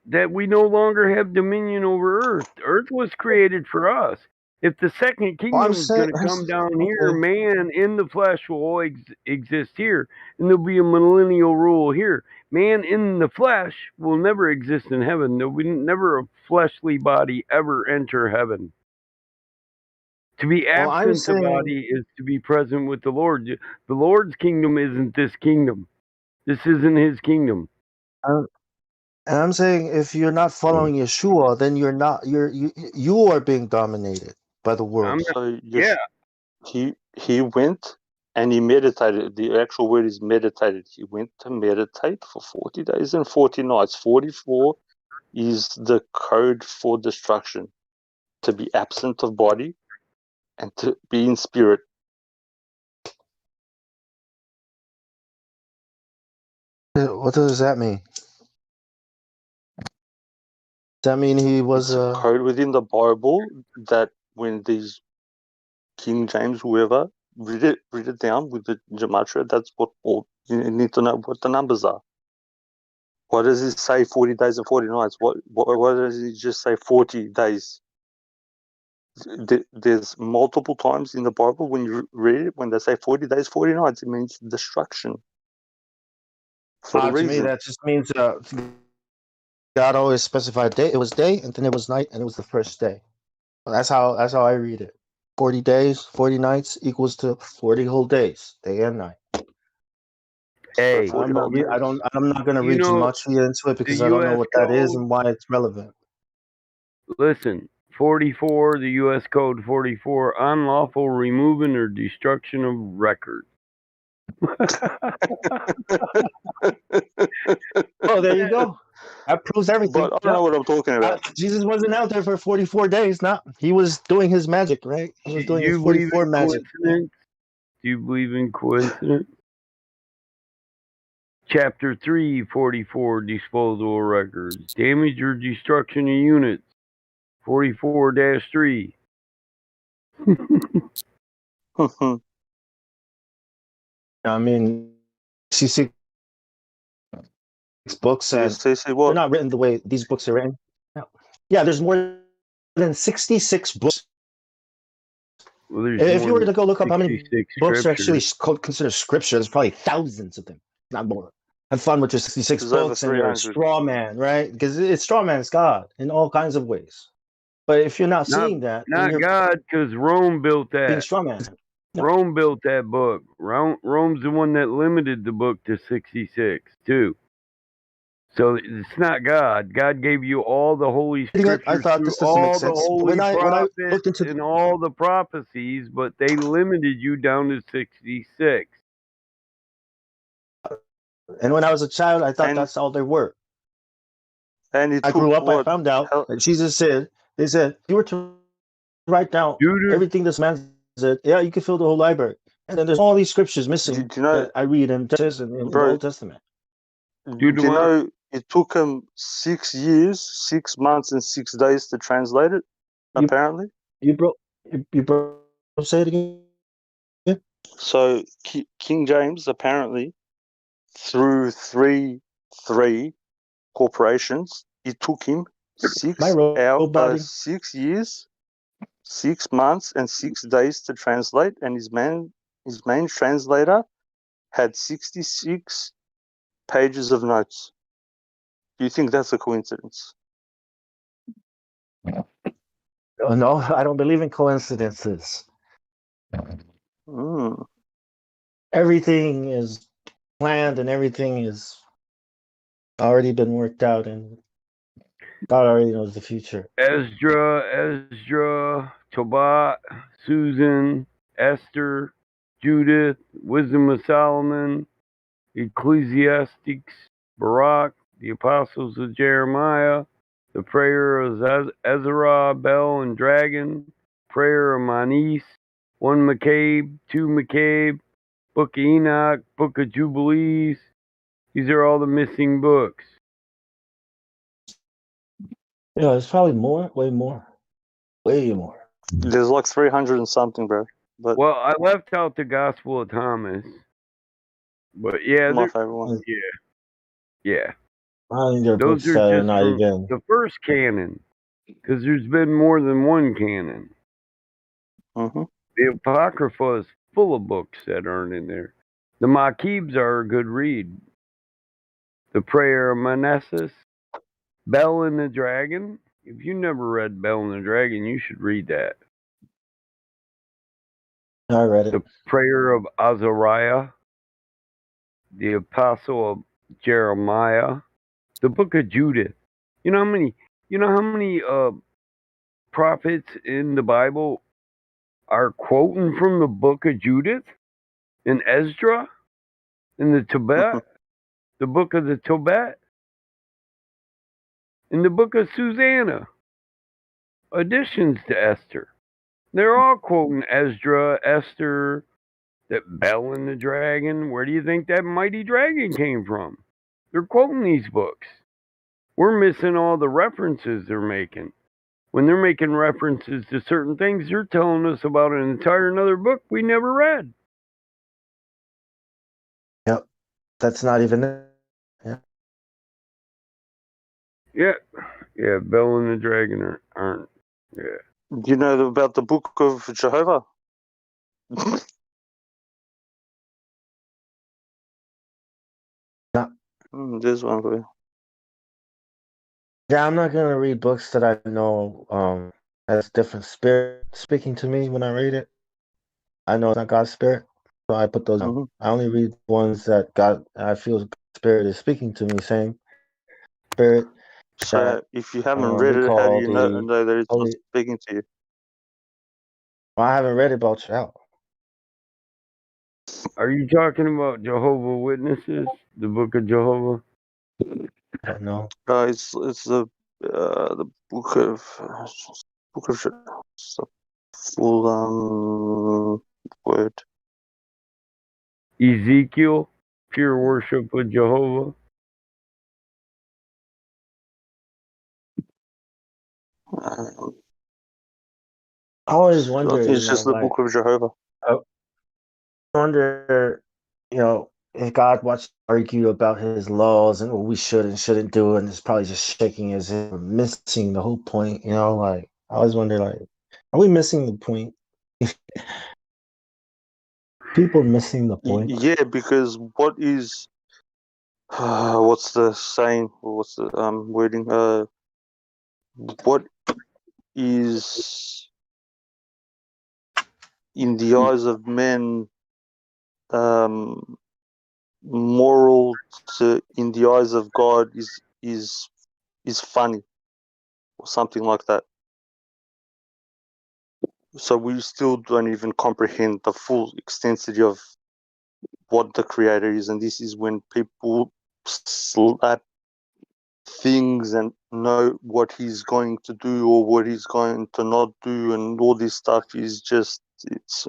That we no longer have dominion over Earth. Earth was created for us. If the second kingdom is going to come down here, man in the flesh will always exist here, and there'll be a millennial rule here. Man in the flesh will never exist in heaven. There will never a fleshly body ever enter heaven. To be absent a body is to be present with the Lord. The Lord's kingdom isn't this kingdom. This isn't his kingdom. And I'm saying if you're not following Yeshua, then you are being dominated by the world. So he went and he meditated. The actual word is meditated. He went to meditate for 40 days and 40 nights. 44 is the code for destruction. To be absent of body and to be in spirit. What does that mean? Does that mean he was a code within the Bible that when these King James, whoever, read it down with the gematria, that's what all you need to know what the numbers are. Why does it say 40 days and 40 nights? Why does it just say 40 days? There's multiple times in the Bible when you read it, when they say 40 days, 40 nights, it means destruction. For a to me, reason. that just means God always specified day. It was day, and then it was night, and it was the first day. That's how I read it. 40 days, 40 nights equals to 40 whole days, day and night. Hey, I'm not going to read too much into it because I don't know what that is and why it's relevant. Listen, 44, the U.S. Code 44, unlawful removing or destruction of records. Oh, there you go. That proves everything. But I don't know what I'm talking about. Jesus wasn't out there for 44 days. No, he was doing his magic, right? He was doing his 44 magic. Coincidence? Do you believe in coincidence? Chapter 3, 44, disposal of records. Damage or destruction of units. 44-3. I mean, 66 books, and they're not written the way these books are written. Yeah, there's more than 66 books. Well, if you were to go look up how many books are actually scriptures. considered scripture, there's probably thousands of them, not more. Have fun with your 66 There's books and you're a straw man, right? Because it's straw man's God in all kinds of ways. But if you're not seeing that, not God, because Rome built that. Being straw man. No. Rome built that book. Rome's the one that limited the book to 66 too. So it's not God. God gave you all the holy scriptures I thought this doesn't make sense. When I looked into and all the prophecies, but they limited you down to 66. And when I was a child, I thought that's all there were. And I grew up, I found out that Jesus said, they said, you were to write down everything this man said. Yeah, you can fill the whole library. And then there's all these scriptures missing that I read in the Old Testament. Do you know it took him 6 years, 6 months, and 6 days to translate it? Apparently, you broke. Say it again. Yeah. So King James apparently, through three corporations, it took him 6 years, 6 months, and 6 days to translate, and his main translator had 66 pages of notes. Do you think that's a coincidence? No, I don't believe in coincidences. Everything is planned and everything is already been worked out, and God already knows the future. Ezra, Tobiah, Susan, Esther, Judith, Wisdom of Solomon, Ecclesiastics, Barak, the apostles of Jeremiah, the prayer of Ezra, Bel, and Dragon, prayer of Manis, 1 McCabe, 2 McCabe, Book of Enoch, Book of Jubilees. These are all the missing books. Yeah, it's probably more, way more. Way more. There's like 300 and something, bro. But Well, I left out the Gospel of Thomas. But yeah, my favorite one. Yeah. I think there are Those books are that are just not from even. the first canon. Because there's been more than one canon. Mm-hmm. The Apocrypha is full of books that aren't in there. The Macabees are a good read. The Prayer of Manassas, Bel and the Dragon. If you never read Bel and the Dragon, you should read that. I read it. The Prayer of Azariah, the Apostle of Jeremiah, the Book of Judith. You know how many prophets in the Bible are quoting from the Book of Judith and Ezra in the Tobit, the Book of the Tobit, in the Book of Susanna, additions to Esther. They're all quoting Ezra, Esther, that Bel and the Dragon. Where do you think that mighty dragon came from? They're quoting these books. We're missing all the references they're making. When they're making references to certain things, they're telling us about an entire another book we never read. Yep. That's not even it. Yeah. Yeah, Bel and the Dragon aren't. Yeah. Do you know about the Book of Jehovah? Yeah. There's one for you. Yeah, I'm not gonna read books that I know has different spirit speaking to me when I read it. I know it's not God's spirit, so I put those down. I only read ones that I feel God's spirit is speaking to me, same spirit. So if you haven't read it, how do you know that it's not speaking to you? Well, I haven't read it about you. Are you talking about Jehovah Witnesses, the Book of Jehovah? No. It's the book of it's a full word. Ezekiel, pure worship of Jehovah. I always wonder. It's just the Book of Jehovah. I wonder, if God wants to argue about his laws and what we should and shouldn't do, and it's probably just shaking his head, missing the whole point. I always wonder, are we missing the point? People missing the point. Yeah, because what is what's the saying? What's the wording? What is in the eyes of men moral in the eyes of God is funny or something like that. So we still don't even comprehend the full extensity of what the creator is, and this is when people slap things and know what he's going to do or what he's going to not do, and all this stuff is just it's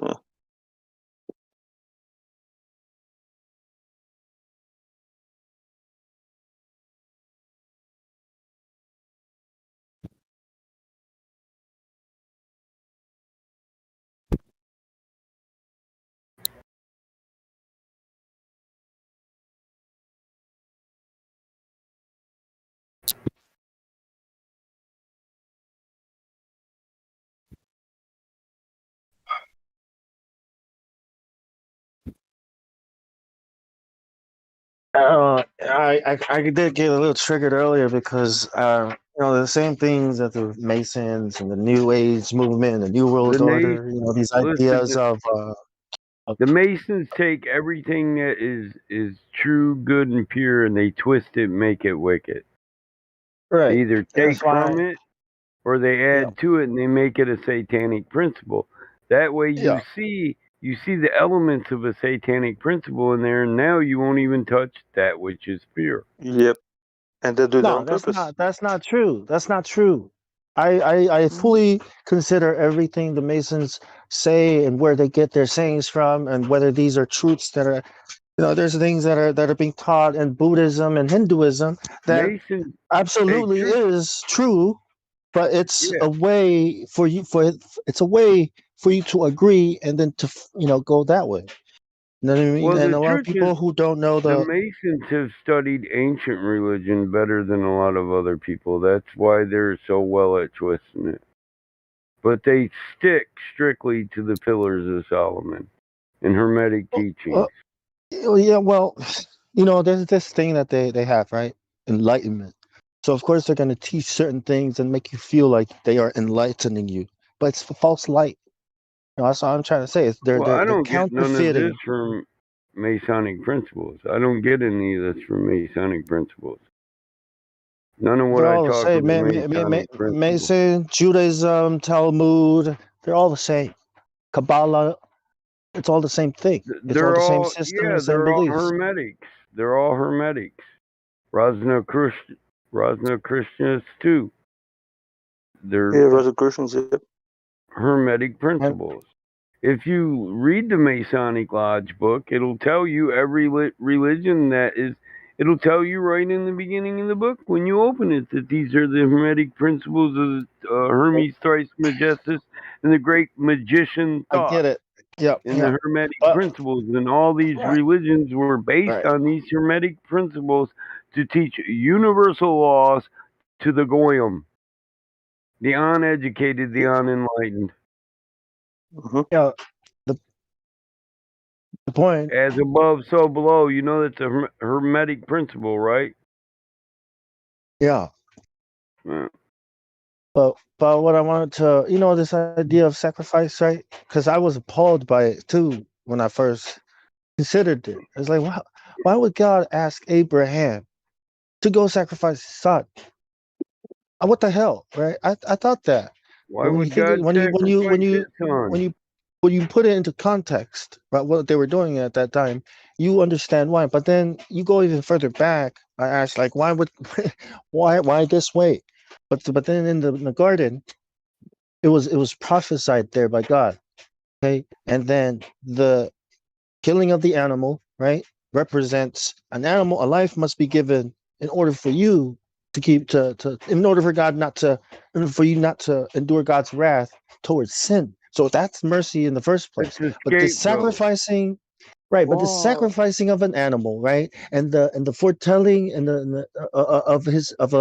I did get a little triggered earlier because the same things that the Masons and the New Age movement, the New World Order, these ideas of the Masons take everything that is true, good, and pure, and they twist it and make it wicked. Right. They either take from it or they add to it and they make it a satanic principle. That way you see you see the elements of a satanic principle in there, and now you won't even touch that which is pure. Yep. And they do that No, on purpose. that's not true. That's not true. I fully consider everything the Masons say and where they get their sayings from, and whether these are truths that are, there's things that are being taught in Buddhism and Hinduism that Mason, absolutely truth. is true, but it's Yeah. a way for you it's a way for you to agree and then to go that way. You know what I mean? Well, And the a lot of truth is, people who don't know the Masons have studied ancient religion better than a lot of other people. That's why they're so well at twisting it. But they stick strictly to the Pillars of Solomon and Hermetic teachings. yeah, well, there's this thing that they have, right? Enlightenment. So of course they're going to teach certain things and make you feel like they are enlightening you, but it's a false light. That's all I'm trying to say. Is they're Well, they're I they're don't get none of this counterfeiting. from Masonic principles. I don't get any of this from Masonic principles. None of what They're I all the talk same. is Masonic principles. Mason, Judaism, Talmud, they're all the same. Kabbalah, it's all the same thing. It's all They're the same all, system, yeah, the same they're all beliefs. Hermetics. They're all Hermetics. Rosicrucians too. They're Yeah, Rosicrucians, yep. Hermetic principles. If you read the Masonic Lodge book, it'll tell you every religion that is. It'll tell you right in the beginning of the book when you open it that these are the Hermetic principles of Hermes Trismegistus and the great magician I Thoth. get it. Yep. In the Hermetic But principles, and all these religions were based Right. on these Hermetic principles to teach universal laws to the goyim, the uneducated, the unenlightened. Yeah, the point. As above, so below. You know that's a Hermetic principle, right? Yeah. Yeah. But what I wanted to, this idea of sacrifice, right? Because I was appalled by it too when I first considered it. I was like, why would God ask Abraham to go sacrifice his son? What the hell, right? I thought that. Why But when you would think, God sacrifice his son? when you put it into context, right, what they were doing at that time, you understand why. But then you go even further back. I asked, like, why would, why this way? But then in the garden, it was prophesied there by God. Okay, and then the killing of the animal, right, represents an animal. A life must be given in order for you to in order for God not to, for you not to endure God's wrath towards sin. So that's mercy in the first place. It's a But this scapegoat. sacrificing, right? But the sacrificing of an animal, right, and the foretelling and of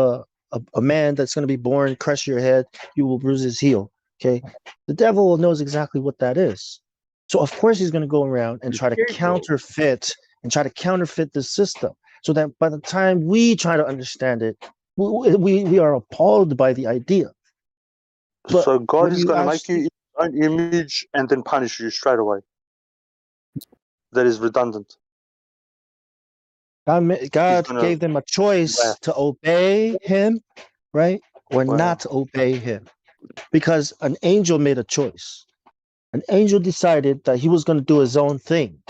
a man that's going to be born, crush your head, you will bruise his heel. Okay, the devil knows exactly what that is. So of course he's going to go around and try to counterfeit the system, so that by the time we try to understand it, we are appalled by the idea. But so God when is you going to make you actually, in his own image and then punish you straight away. That is redundant. God gave them a choice to obey him, right, or not to obey him, because an angel made a choice. An angel decided that he was going to do his own thing.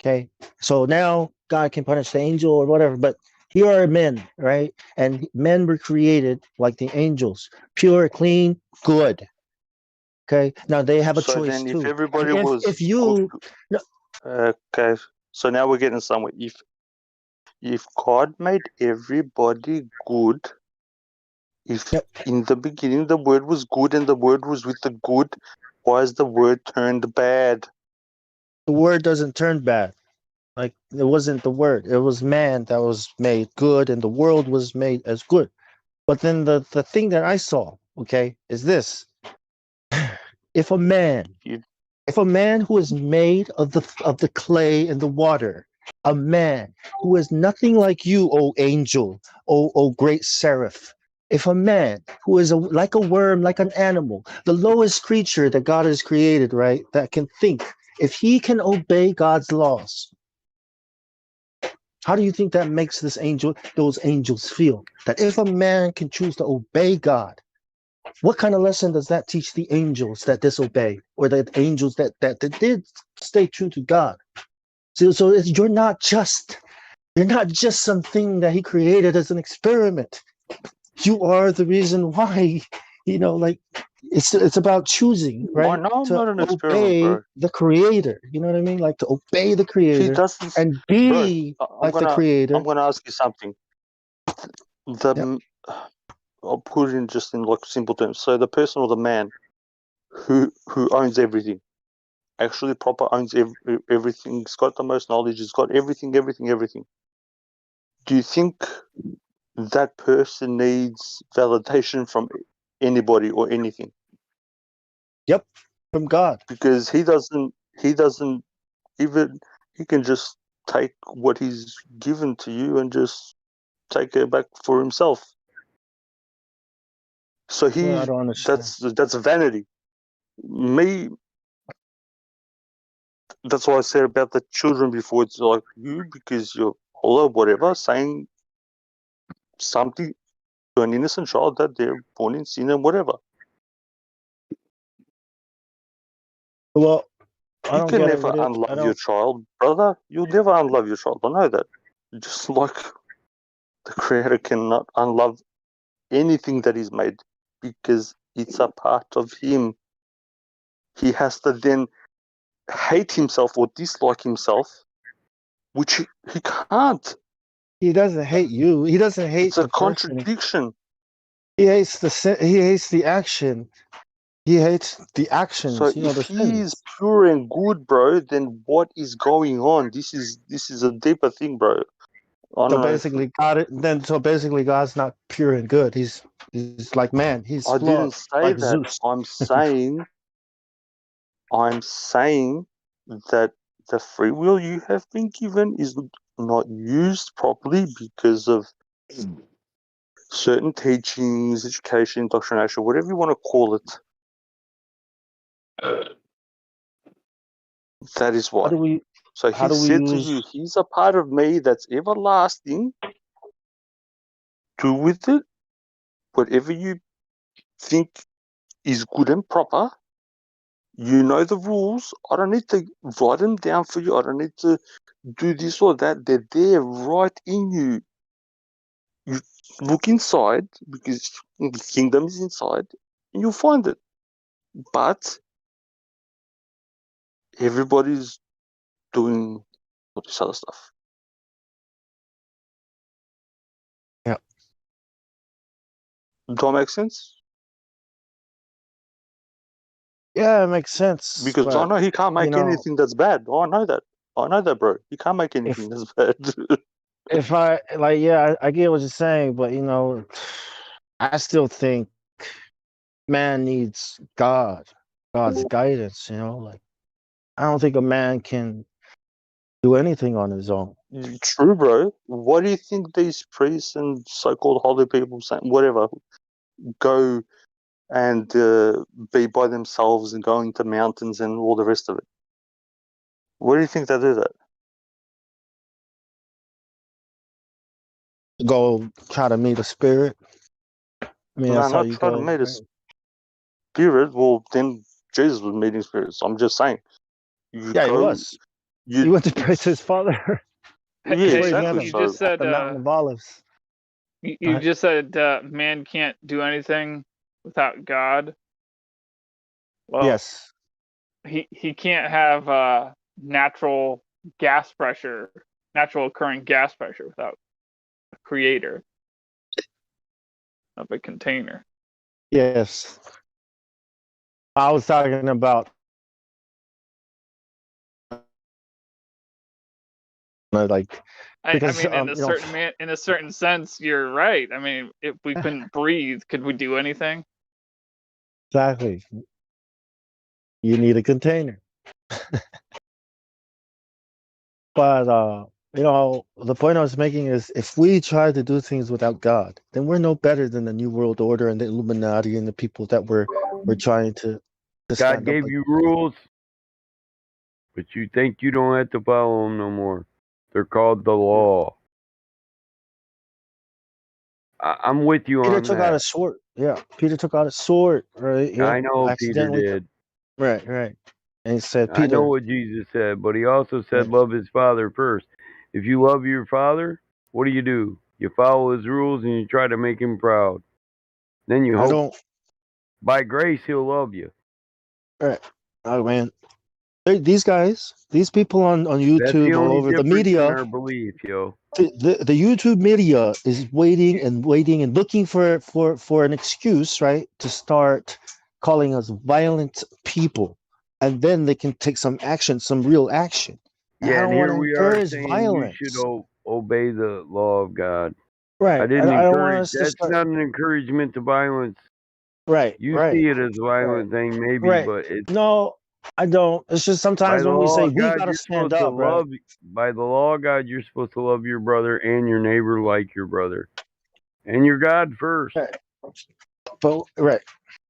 Okay, so now God can punish the angel or whatever, but here are men, right? And men were created like the angels, pure, clean, good. Okay, now they have a So choice then, if too. everybody And was if you, no, okay, so now we're getting somewhere. If God made everybody good, if in the beginning the word was good and the word was with the good, why is the word turned bad? the word doesn't turn bad. Like, it wasn't the word; it was man that was made good, and the world was made as good. But then the thing that I saw, okay, is this: if a man who is made of the clay and the water, a man who is nothing like you, O angel, O great seraph, if a man who is like a worm, like an animal, the lowest creature that God has created, right, that can think, if he can obey God's laws, how do you think that makes those angels feel? That if a man can choose to obey God, what kind of lesson does that teach the angels that disobey, or the angels that did stay true to God. So you're not just something that He created as an experiment. You are the reason why. Like it's about choosing, I right? know I'm To not an experiment, obey bro. the Creator. You know what I mean? Like to obey the He Creator doesn't, and bro. be like the I'm Creator. gonna ask you something. The I'll put it in just in like simple terms. So the person or the man who owns everything, actually proper owns everything. He's got the most knowledge. He's got everything. Do you think that person needs validation from anybody or anything? Yep, from God. Because he doesn't even, he can just take what he's given to you and just take it back for himself. So Well, I don't understand. that's vanity. Me, that's what I said about the children before. It's like you, because you're older, whatever, saying something to an innocent child that they're born in sin and whatever. Well, I You don't can get it never with it. unlove your child, brother. You'll never unlove your child. I know that. Just like the Creator cannot unlove anything that He's made because it's a part of Him. He has to then hate himself or dislike himself, which he can't. He doesn't hate you. He doesn't hate It's a the person. contradiction. He hates he hates the action. He hates the actions. So The if he sins. is pure and good, bro, then what is going on? This is a deeper thing, bro. I So don't know. basically, God's not pure and good. He's like man. He's I didn't flawed, say like that. Zeus. I'm saying that the free will you have been given is not used properly because of certain teachings, education, indoctrination, whatever you want to call it. That is why. So he said to you, he's a part of me that's everlasting. Do with it whatever you think is good and proper. You know the rules. I don't need to write them down for you. I don't need to do this or that. They're there right in you. You look inside because the kingdom is inside and you'll find it. But everybody's doing all this other stuff. Yeah. Does that make sense? Yeah, it makes sense. Because but, I know he can't make anything that's bad. I know that. I know that, bro. He can't make anything that's bad. If I I get what you're saying, but I still think man needs God's guidance. Like I don't think a man can do anything on his own. True, bro. What do you think these priests and so-called holy people, whatever, go and be by themselves and go into mountains and all the rest of it? Where do you think they do that? Go try to meet a spirit. I mean, No, that's how not you try to go. meet a Right? spirit. Well, then Jesus was meeting spirits. I'm just saying. He was. He went to pray to his father. Yeah, Hey, exactly. you So just said the Mountain of Olives. you just said man can't do anything without God. Well, Yes. he can't have natural gas pressure, natural occurring gas pressure without a creator of a container. Yes. I was talking about like because I mean, in a certain sense, you're right. I mean, if we couldn't breathe, could we do anything? Exactly. You need a container. But the point I was making is if we try to do things without God, then we're no better than the New World Order and the Illuminati and the people that we're trying to God stand up gave you rules, but you think you don't have to follow them no more. They're called the law. I'm with you Peter on took out that. a sword. Yeah, Peter took out a sword, right? I know Peter Accidentally. did. Right. And he said, I know Peter, what Jesus said, but he also said, love his father first. If you love your father, what do? You follow his rules and you try to make him proud. Then you I hope don't. by grace he'll love you. Right. Oh man, these guys, these people on That's the YouTube all only over the difference in media, our belief, yo. the YouTube media is waiting and waiting and looking for an excuse, right, to start calling us violent people, and then they can take some action, some real action. And I Yeah, and don't want here to we are encourage saying you should violence. Obey the law of God. I Right. didn't I don't want encourage. us to That's start. not an encouragement to violence. Right. You Right. see it as a Right. violent thing, maybe, Right. but it's No, I don't. It's just by sometimes the when we law say of we God. got to You're stand supposed to up, right? love. By the law of God, you're supposed to love your brother and your neighbor like your brother, and your God first. Right. But right.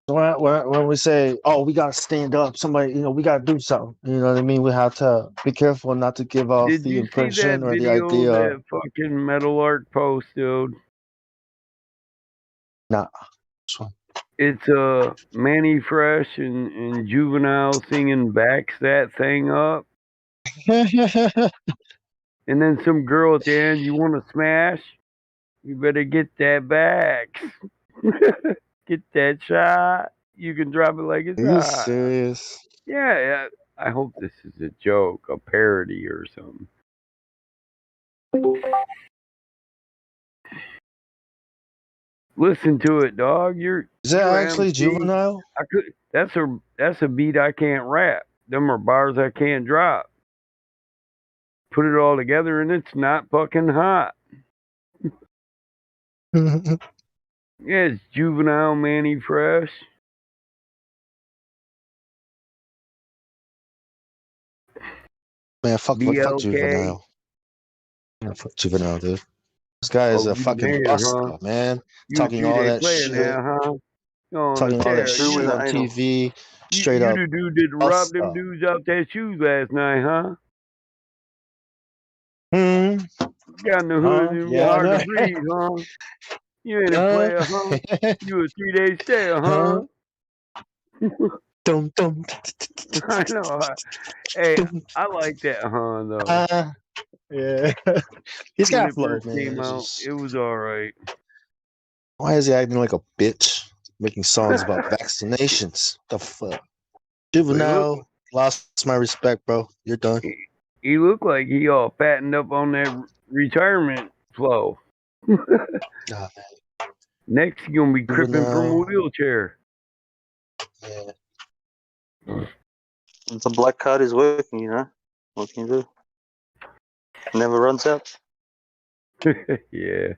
When we say, "Oh, we gotta stand up," somebody, we gotta do something. You know what I mean? We have to be careful not to give off Did the you see that impression or the video idea. that fucking Metal Art posted? Nah. It's Manny Fresh and Juvenile singing "Backs That Thing Up," and then some girl at the end. You want to smash? You better get that back. Get that shot. You can drop it like it's Are you hot. serious? Yeah. I hope this is a joke, a parody or something. Listen to it, dog. Is that You're actually MC. Juvenile? That's a beat I can't rap. Them are bars I can't drop. Put it all together and it's not fucking hot. Man, Yeah, it's Juvenile, Manny Fresh. fuck BLK. Juvenile. Yeah, fuck Juvenile, dude. This guy is Oh, a you fucking there, huh? buster, man. You a Talking all 3-day that player shit, now, huh? You on a talking all that tear. Who shit was on that anal? TV. Straight You up the dude that robbed them buster. dudes out their shoes last night, huh? Hmm. Got in the hood and Yeah, I hard to know. breathe, huh? You ain't a uh, player, huh? You a 3-day stayer, huh? huh? Dum, dum, I know. Hey, dum. I like that, huh? Though Yeah. He's when got it flow, first man. came It's out, just, it was all right. why is he acting like a bitch? Making songs about vaccinations. The fuck? But Juvenile, lost my respect, bro. You're done. he looked like he all fattened up on that retirement flow. Nah, Next, he gonna be cripping from a Juvenile. wheelchair. Yeah. The black card is working, you know. What can you do? Never runs out. Yeah.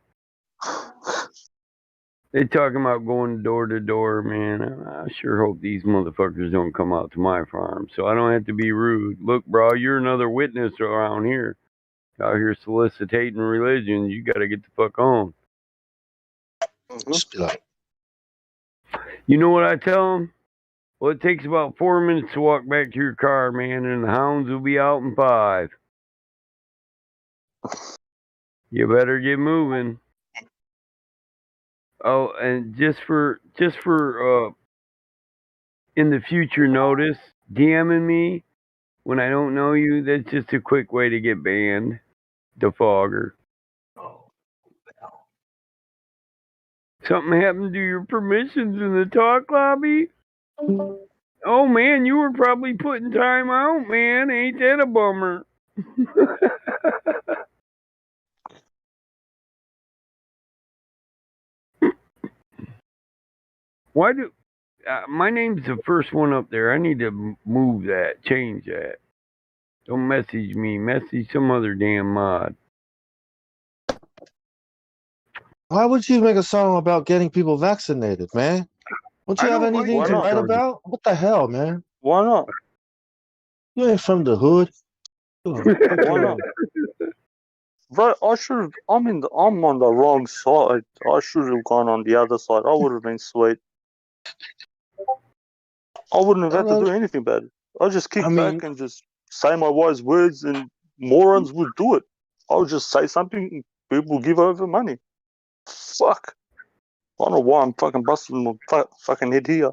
They talking about going door to door, man. I sure hope these motherfuckers don't come out to my farm, so I don't have to be rude. Look, bro, you're another witness around here. Out here soliciting religion, you got to get the fuck on. Just be like, You know what I tell them? Well, it takes about 4 minutes to walk back to your car, man, and the hounds will be out in 5. You better get moving. Oh, and just for in the future notice, DMing me when I don't know you, that's just a quick way to get banned. Defogger. Something happened to your permissions in the talk lobby? Oh man, you were probably putting time out, man. Ain't that a bummer? Why do my name's the first one up there? I need to move that, change that. Don't message me. Message some other damn mod. why would you make a song about getting people vaccinated, man? Don't you I have don't like anything Why to that not? write song. about? What the hell, man? Why not? You ain't from the hood. Why not? Bro, I'm on the wrong side. I should have gone on the other side. I would have been sweet. I wouldn't have had to do anything bad. I'd just kick back and just say my wise words, and morons would do it. I would just say something, and people give over money. Fuck. I don't know why I'm fucking busting my fucking head here.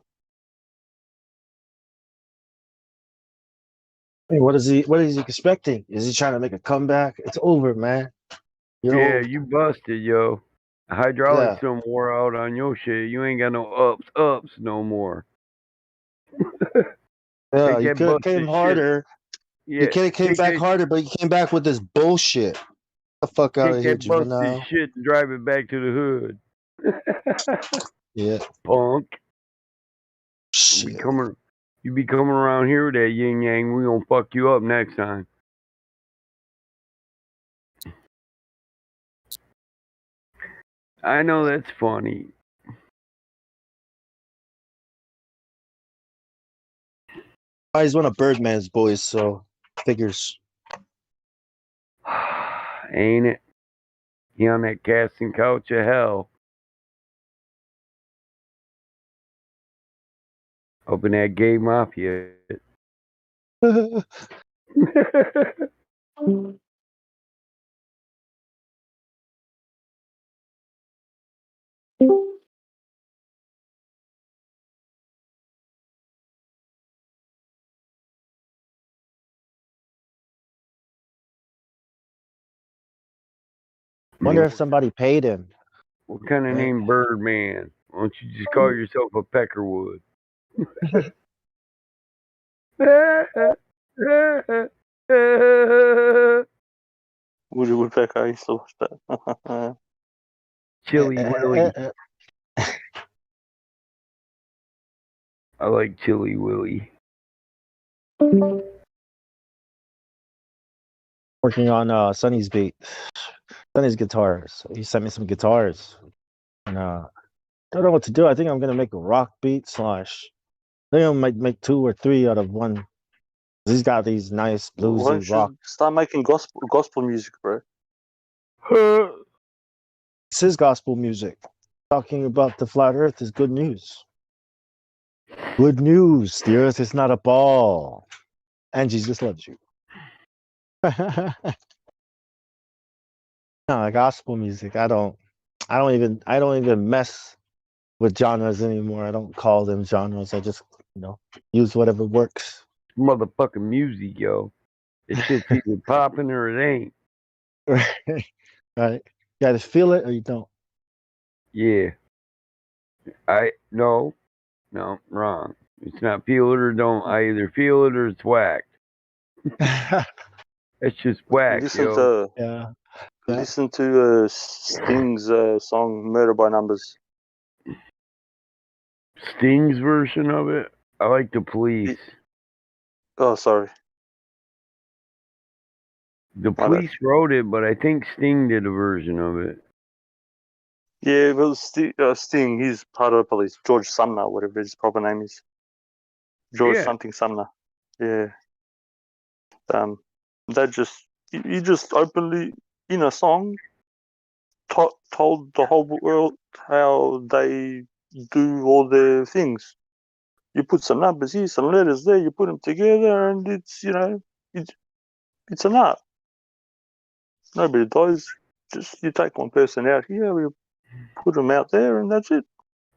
Hey, what is he expecting? Is he trying to make a comeback? It's over, man. You're Yeah, old. you busted, yo. Hydraulics Yeah. don't wore out on your shit. You ain't got no ups no more. Yeah, Take you that could have came busted shit. harder. You Yeah, could have came take back that harder, but you came back with this bullshit. Get the fuck out take of here, that busted juvenile. shit and drive it back to the hood. Yeah. Punk. Shit. You be coming around here with that yin yang, we gonna fuck you up next time. I know that's funny. He's one of Birdman's boys, so figures. Ain't it? He on that casting couch of hell. Up in that gay mafia. Wonder if somebody paid him. What kind of Right? name Birdman? Why don't you just call yourself a Peckerwood? Woody Woodpecker, I used to watch that. Chili Willy. I like Chili Willy. Working on Sonny's beat. Sonny's guitars. He sent me some guitars. And don't know what to do. I think I'm gonna make a rock beat slash. I think I might make 2 or 3 out of one. He's got these nice Why bluesy don't rock. you start making gospel music, bro? It's his gospel music. Talking about the flat earth is good news. Good news. The earth is not a ball. And Jesus loves you. No, gospel music. I don't even mess with genres anymore. I don't call them genres. I just, use whatever works. Motherfucking music, yo. This shit's either popping or it ain't. Right. You either feel it or you don't. Yeah. No, wrong. It's not feel it or don't. I either feel it or it's whacked. It's just whack, yo. Listen to Sting's song "Murder by Numbers." Sting's version of it. I like the Police. Oh, sorry. The Police wrote it, but I think Sting did a version of it. Yeah, well, Sting, he's part of the Police. George Sumner, whatever his proper name is. George something Sumner. Yeah. That you just openly, in a song, told the whole world how they do all their things. You put some numbers here, some letters there, you put them together, and it's, it's an art. Nobody dies. Just you take one person out here, we put them out there, and that's it.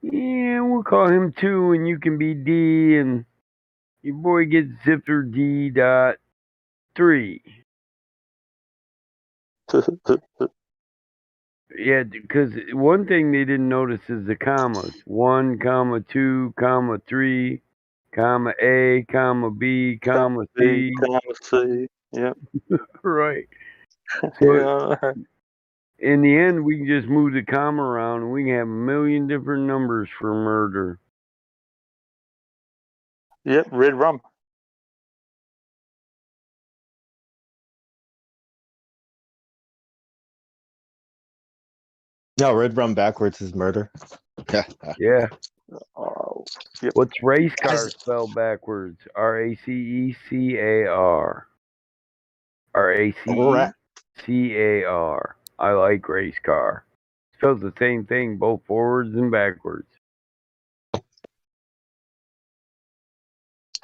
Yeah, we'll call him 2, and you can be D, and your boy gets ziffer D.3. Yeah, because one thing they didn't notice is the commas. 1, comma 2, comma 3, comma A, comma B, comma C. Comma C. Yep. Right. Yeah. In the end, we can just move the comma around, and we can have a million different numbers for murder. Yep. Red rum. No, red rum backwards is murder. Yeah. Oh, yep. What's race car spelled backwards? RACECAR. RACECAR. I like race car. Spells the same thing, both forwards and backwards.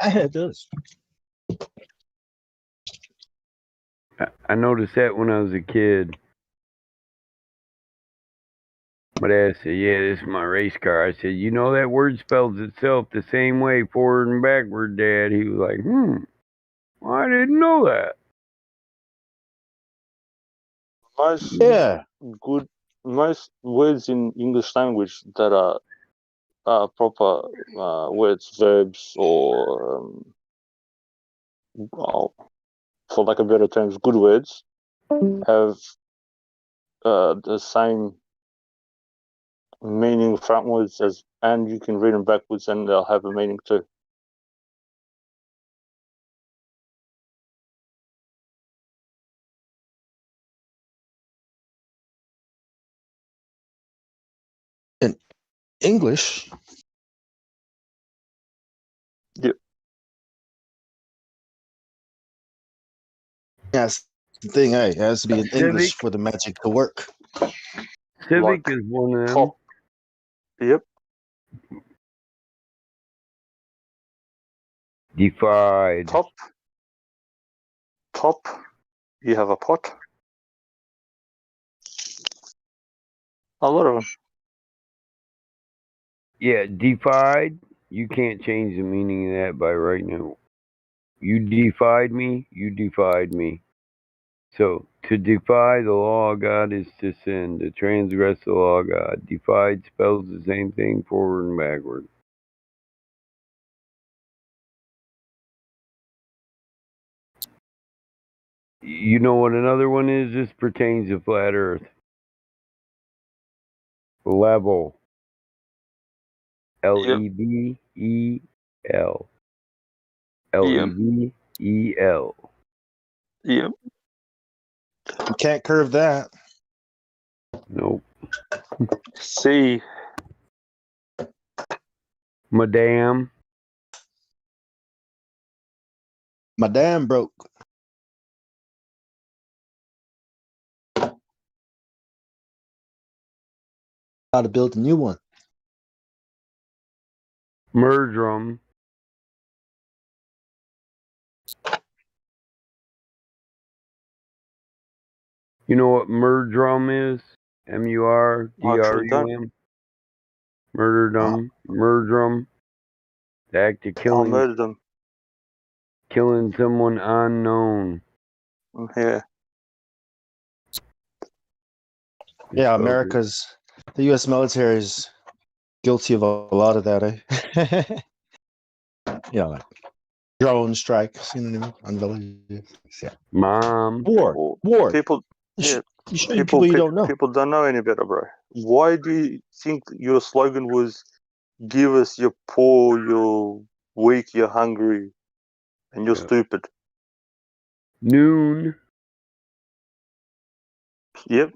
It does. I noticed that when I was a kid. My dad said, "Yeah, this is my race car." I said, "You know that word spells itself the same way, forward and backward, Dad." He was like, I didn't know that. Most Yeah. good, most words in English language that are proper words, verbs, or well, for lack of better terms, good words have the same meaning frontwards as, and you can read them backwards and they'll have a meaning too. In English. Yep. That's the thing, eh? It has to be in English Civic. for the magic to work. Civic is one of them. Top. Yep. Defied. Top. You have a pot. A lot of them. Yeah, defied. You can't change the meaning of that by right now. You defied me. You defied me. So to defy the law of God is to sin. To transgress the law of God. Defied spells the same thing forward and backward. You know what another one is? This pertains to flat Earth. Level. L-E-V-E-L. L-E-V-E-L. Yep. You can't curve that. Nope. C. Madame. My dam broke. Got to build a new one. Murdrum. You know what murdrum is? M-U-R-D-R-U-M. Murderdom. Murdrum. The act of I killing. murdered them. Killing someone unknown. Yeah, Yeah. the U.S. military is guilty of a lot of that, eh? Yeah, like drone strikes, you know what I mean? On villages. Yeah. Mom. War. People. You Yeah. shoot people you don't know. People don't know any better, bro. Why do you think your slogan was "Give us your poor, you're weak, you're hungry, and you're stupid"? Noon. Yep.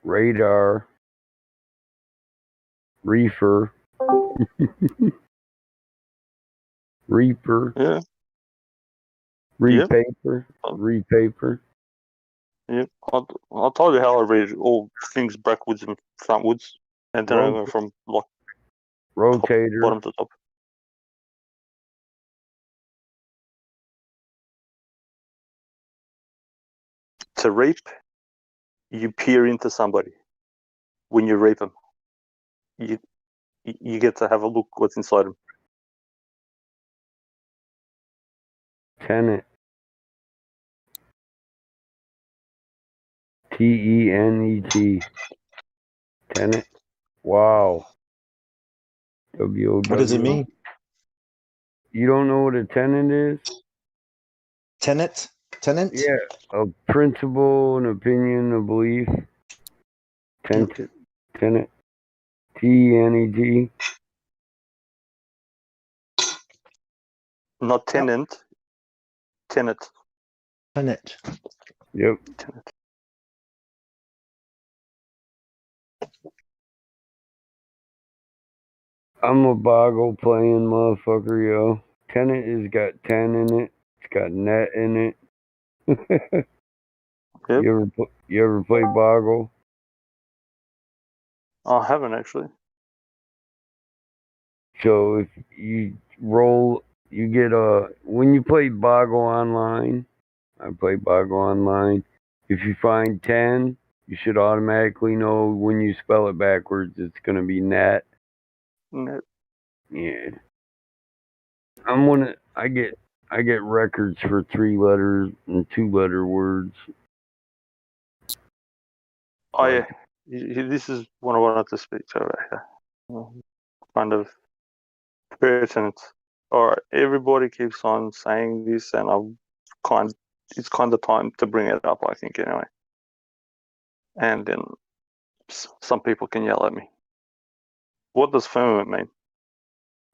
Radar. Reefer. Reaper. Yeah. Repaper. Repaper. Yep. I told you how I read all things backwards and frontwards, and then I went from like Rotator. bottom to top. To rape, you peer into somebody. When you rape them, you get to have a look what's inside them. Tenet. T-E-N-E-T. Tenet. Wow. W-O-W. What does it mean? You don't know what a tenant is? Tenant? Tenant? Yeah. A principle, an opinion, a belief. Tenant. Tenant. T-E-N-E-T. Not tenant. Tenet. Tenet. Yep. Tenet. I'm a boggle playing motherfucker, yo. Tenant has got 10 in it. It's got net in it. Yep. You ever play boggle? I haven't actually. So if you roll, you get when you play boggle online, I play boggle online. If you find 10, you should automatically know when you spell it backwards, it's going to be net. Net. Yeah. I get records for 3-letter and 2-letter words. Oh yeah, this is what I wanted to speak to right here. Kind of pertinent. All right, everybody keeps on saying this, and it's kind of time to bring it up, I think, anyway. And then some people can yell at me. What does firmament mean?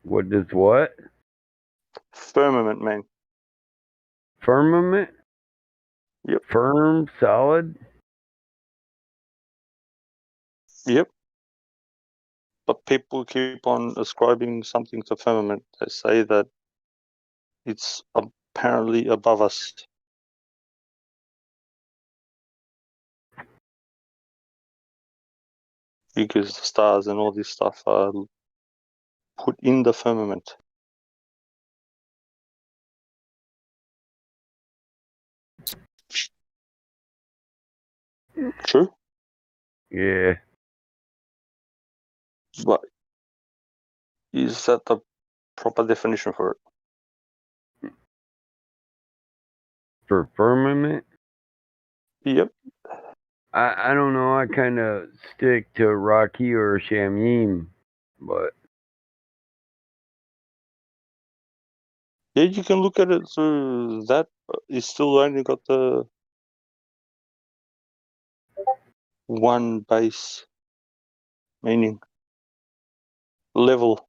What does what? Firmament mean? Firmament? Yep. Firm, solid? Yep. But people keep on ascribing something to firmament. They say that it's apparently above us. Because the stars and all this stuff are put in the firmament. True? Yeah. But is that the proper definition for it? For firmament? Yep. I don't know. I kind of stick to Rocky or Shamim, but Yeah, you can look at it through that. You still only got the one base meaning level.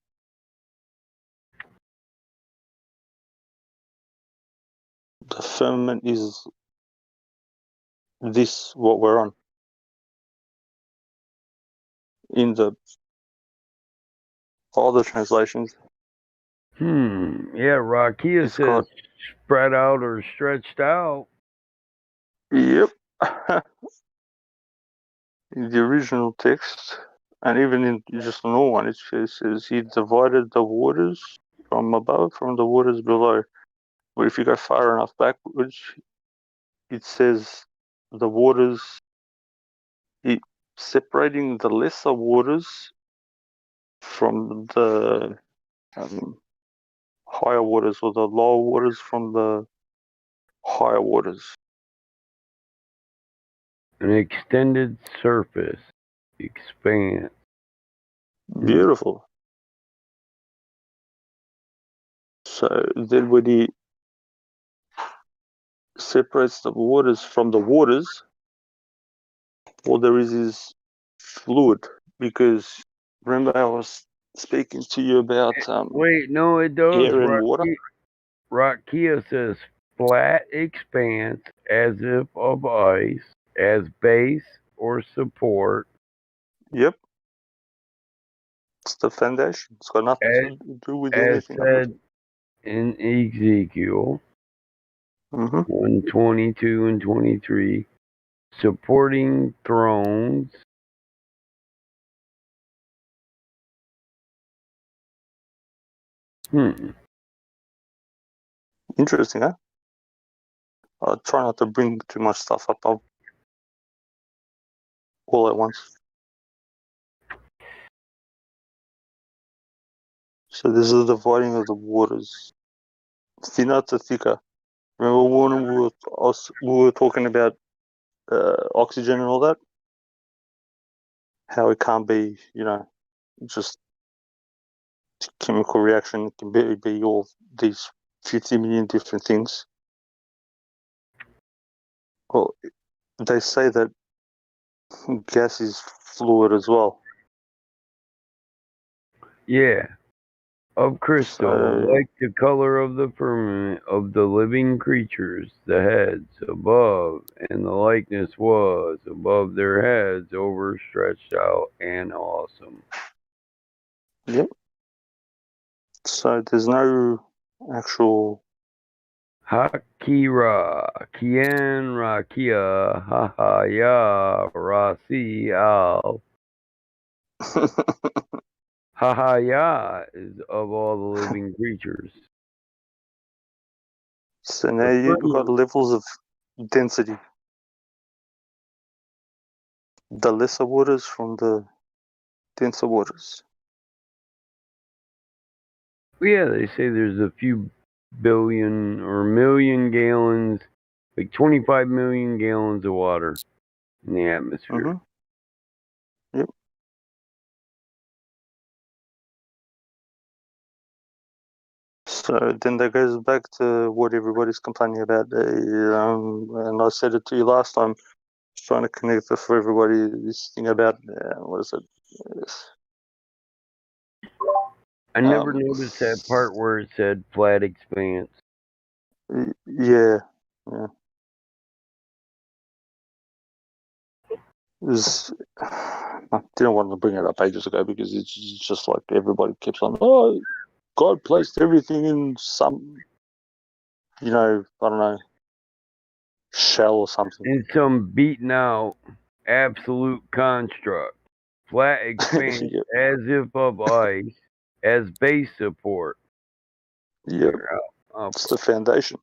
The firmament is this what we're on in the all the translations. Yeah, Rakia It's says got spread out or stretched out. yep. In the original text, and even in just the normal one, it says he divided the waters from above from the waters below. But if you go far enough backwards, it says the waters, it separating the lesser waters from the higher waters, or the lower waters from the higher waters. An extended surface, expand. Beautiful. So then when he separates the waters from the waters, all there is fluid. Because remember I was speaking to you about Wait, no, it does. air and water? Rakia says flat expanse as if of ice as base or support. Yep. It's the foundation. It's got nothing to do with As anything else. said in Ezekiel 1:22 and 23, supporting thrones. Interesting, huh? I'll try not to bring too much stuff up all at once. So this is the dividing of the waters. Thinner to thicker. Remember when we were talking about oxygen and all that? How it can't be, just chemical reaction. It can be all these 50 million different things. Well, they say that gas is fluid as well. Yeah. Of crystal, So, like the color of the firmament of the living creatures, the heads above, and the likeness was above their heads, overstretched out and awesome. yep. So there's no actual Hakira, Kien Rakia, Hahaya, Rasi Al. Hahaya is of all the living creatures. So now you've got levels of density. The lesser waters from the denser waters. Yeah, they say there's a few billion or million gallons, like 25 million gallons of water in the atmosphere. Yep. So then that goes back to what everybody's complaining about. And I said it to you last time, trying to connect for everybody this thing about what is it? I never noticed that part where it said flat expanse. Yeah. I didn't want to bring it up ages ago because it's just like everybody keeps on, oh, God placed everything in some, I don't know, shell or something. In some beaten out absolute construct. Flat expanse Yep. as if of ice as base support. Yep. It's the foundation.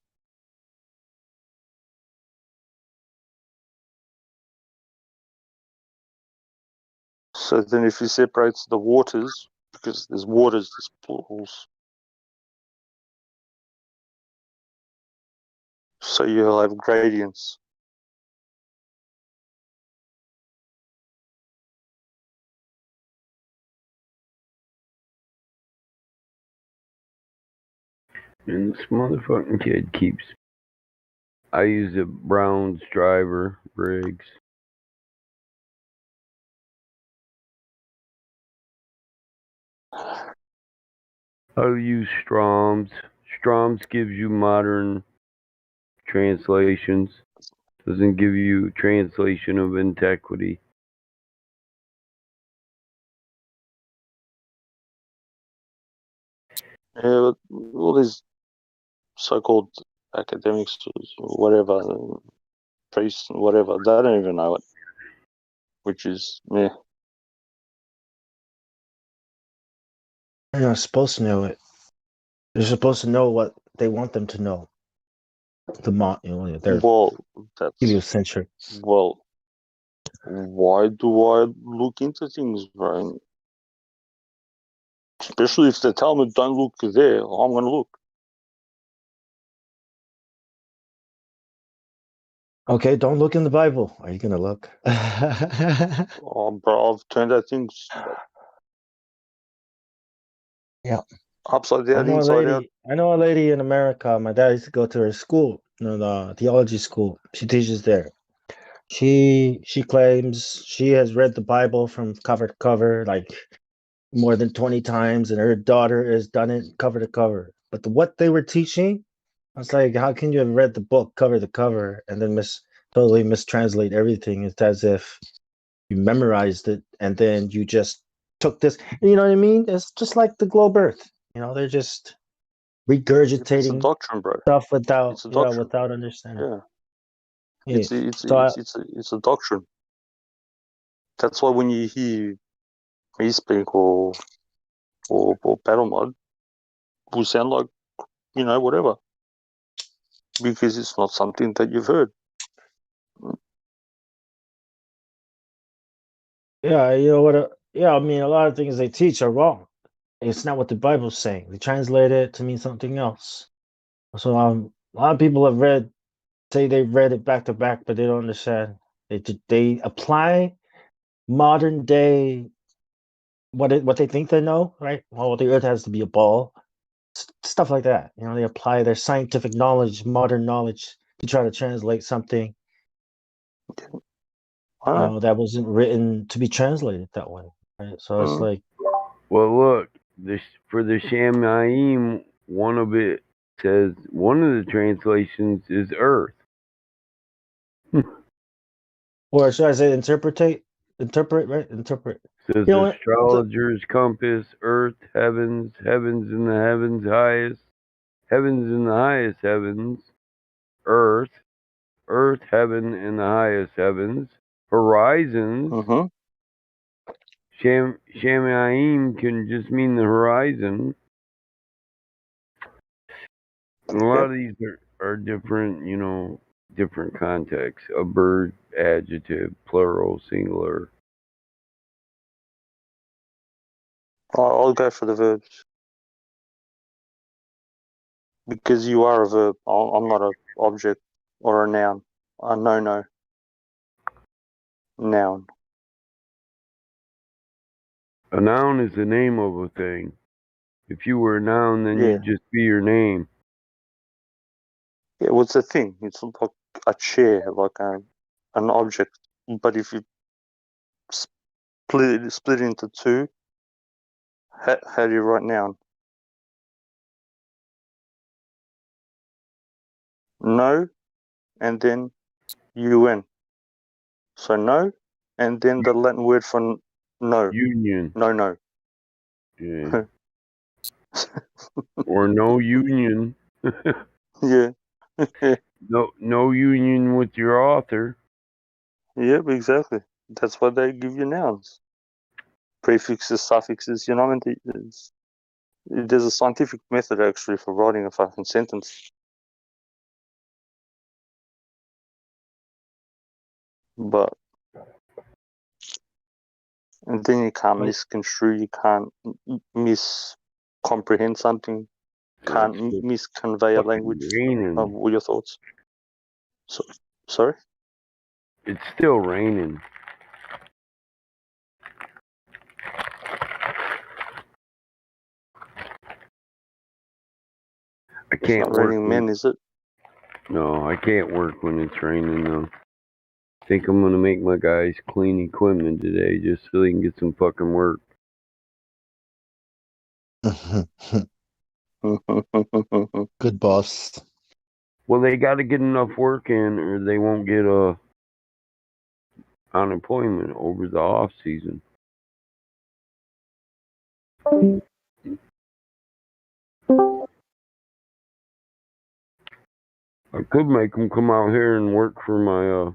So then if you separate the waters, because there's waters, there's pools, so you'll have gradients. And this motherfucking kid keeps. I use a Brown's driver, Briggs. I'll use Strom's. Strom's gives you modern translations. Doesn't give you translation of antiquity. Yeah, but all these so-called academics, whatever, priests, whatever, they don't even know it, which is, yeah. They're not supposed to know it. They're supposed to know what they want them to know. They're that's heliocentric. Well, why do I look into things, bro? Especially if they tell me don't look there, I'm gonna look. Okay, don't look in the Bible. Are you gonna look? Oh, bro, I've turned that thing Yeah. upside down, inside out. I know a lady in America. My dad used to go to her school, the theology school. She teaches there. She claims she has read the Bible from cover to cover, like more than 20 times, and her daughter has done it cover to cover. But what they were teaching, I was like, how can you have read the book cover to cover and then totally mistranslate everything? It's as if you memorized it and then you just took this. You know what I mean? It's just like the globe Earth. They're just It's a regurgitating doctrine, bro. stuff without It's a doctrine. without understanding. Yeah. Yeah. It's a doctrine. That's why when you hear me speak or battle mod, will sound like whatever, because it's not something that you've heard. Yeah, you know what? Yeah, I mean, a lot of things they teach are wrong. It's not what the Bible's saying. They translate it to mean something else. So a lot of people say they've read it back to back, but they don't understand. They apply modern day what they think they know, right? Well, the Earth has to be a ball, stuff like that. They apply their scientific knowledge, modern knowledge, to try to translate something that wasn't written to be translated that way. Right? So it's like, well, look, for the Shamayim, one of it says one of the translations is Earth. or should I say, interpret, right? Interpret. Says astrologer's compass, Earth, heavens, heavens in the heavens highest, heavens in the highest heavens, Earth, Earth, heaven in the highest heavens, horizons. Shamayim can just mean the horizon. And a lot of these are different, different contexts. A bird, adjective, plural, singular. I'll go for the verbs. Because you are a verb. I'm not an object or a noun. No. Noun. A noun is the name of a thing. If you were a noun, then Yeah. you'd just be your name. Yeah, well, it's a thing. It's like a chair, like an object. But if you split it into two, how do you write noun? No, and then un. So no, and then the Latin word for no. Union. No. Yeah. Or no union. Yeah. No union with your author. Yep, exactly. That's why they give you nouns. Prefixes, suffixes, you know what I mean? There's a scientific method actually for writing a fucking sentence. But and then you can't misconstrue, you can't miscomprehend something, can't misconvey a language of your thoughts. So, sorry? It's still raining. I It's can't not work. raining men, is it? No, I can't work when it's raining though. I think I'm gonna make my guys clean equipment today just so they can get some fucking work. Good boss. Well, they got to get enough work in, or they won't get unemployment over the off season. I could make them come out here and work for my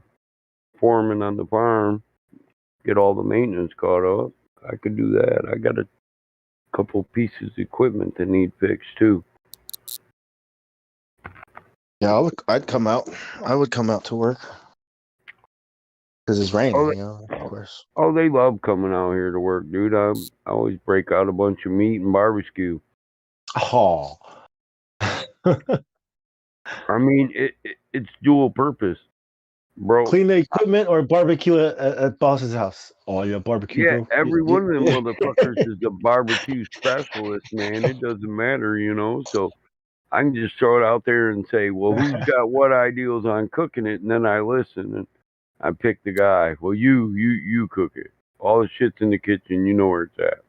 foreman on the farm, get all the maintenance caught up. I could do that. I got a couple pieces of equipment that need fixed too. Yeah, I'd come out. I would come out to work because it's raining. Of course. Oh, they love coming out here to work, dude. I always break out a bunch of meat and barbecue. Oh. I mean, it's dual purpose, bro. Clean the equipment or barbecue at boss's house. Oh, yeah, barbecue, Yeah, bro. every one of them motherfuckers is a barbecue specialist, man. It doesn't matter, So I can just throw it out there and say, well, who's got what ideals on cooking it? And then I listen and I pick the guy. Well, you cook it. All the shit's in the kitchen. You know where it's at.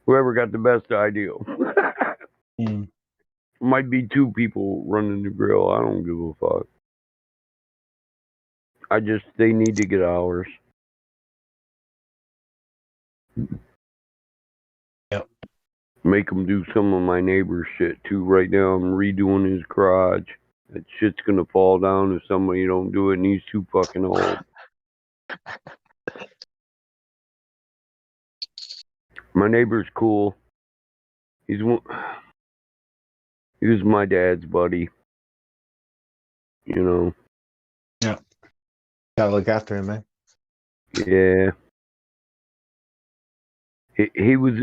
Whoever got the best ideal. Might be two people running the grill. I don't give a fuck. They need to get hours. Yep. Make him do some of my neighbor's shit too. Right now, I'm redoing his garage. That shit's gonna fall down if somebody don't do it, and he's too fucking old. My neighbor's cool. He was my dad's buddy. Yeah. Gotta look after him, man. Yeah. He was,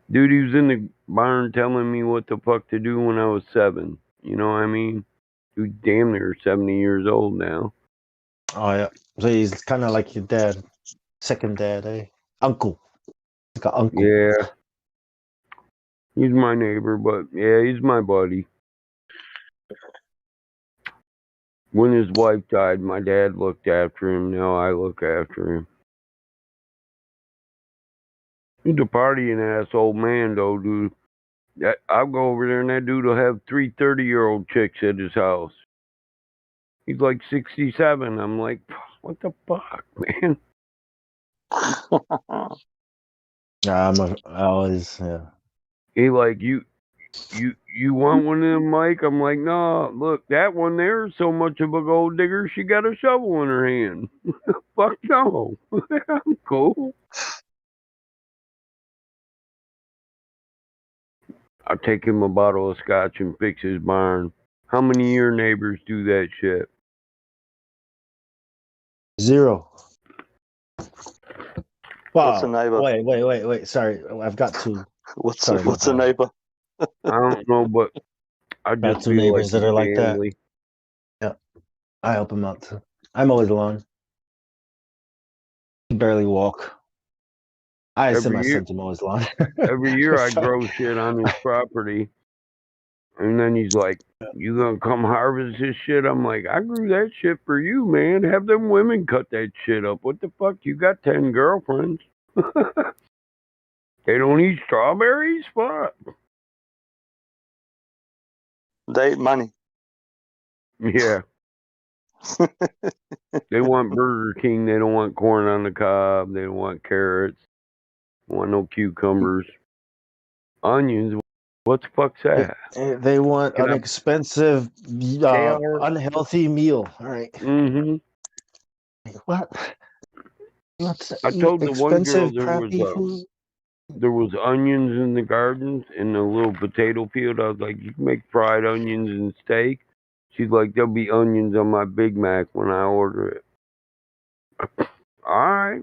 dude. He was in the barn telling me what the fuck to do when I was 7. You know what I mean? Dude, damn near 70 years old now. Oh yeah. So he's kind of like your dad, second dad, eh? Uncle. Like an uncle. Yeah. He's my neighbor, but yeah, he's my buddy. When his wife died, my dad looked after him. Now I look after him. He's a partying ass old man, though, dude. I'll go over there and that dude will have 3 30-year-old chicks at his house. He's like 67. I'm like, what the fuck, man? Yeah, I always, yeah. He like, you want one of them, Mike? I'm like, no, look, that one there is so much of a gold digger, she got a shovel in her hand. Fuck no. I'm cool. I'll take him a bottle of scotch and fix his barn. How many of your neighbors do that shit? 0. What's a neighbor? Wait. Sorry, I've got 2. What's a neighbor? I don't know, but I Got just two feel like neighbors that it's are like that. manly. Yeah, I help them out too. I mow his lawn. He barely walk. I send my son to mow his lawn. Every year I It's like- grow shit on his property, and then he's like, "You gonna come harvest this shit?" I'm like, "I grew that shit for you, man. Have them women cut that shit up. What the fuck? You got 10 girlfriends? They don't eat strawberries? Fuck." They eat money. Yeah. They want Burger King. They don't want corn on the cob. They don't want carrots. They want no cucumbers. Onions. What the fuck's that? They want Can an I- expensive, unhealthy meal. All right. Mm-hmm. What? Let's I eat told the one girl expensive, crappy food. there was onions in the gardens in the little potato field. I was like, "You can make fried onions and steak." She's like, "There'll be onions on my Big Mac when I order it." All right.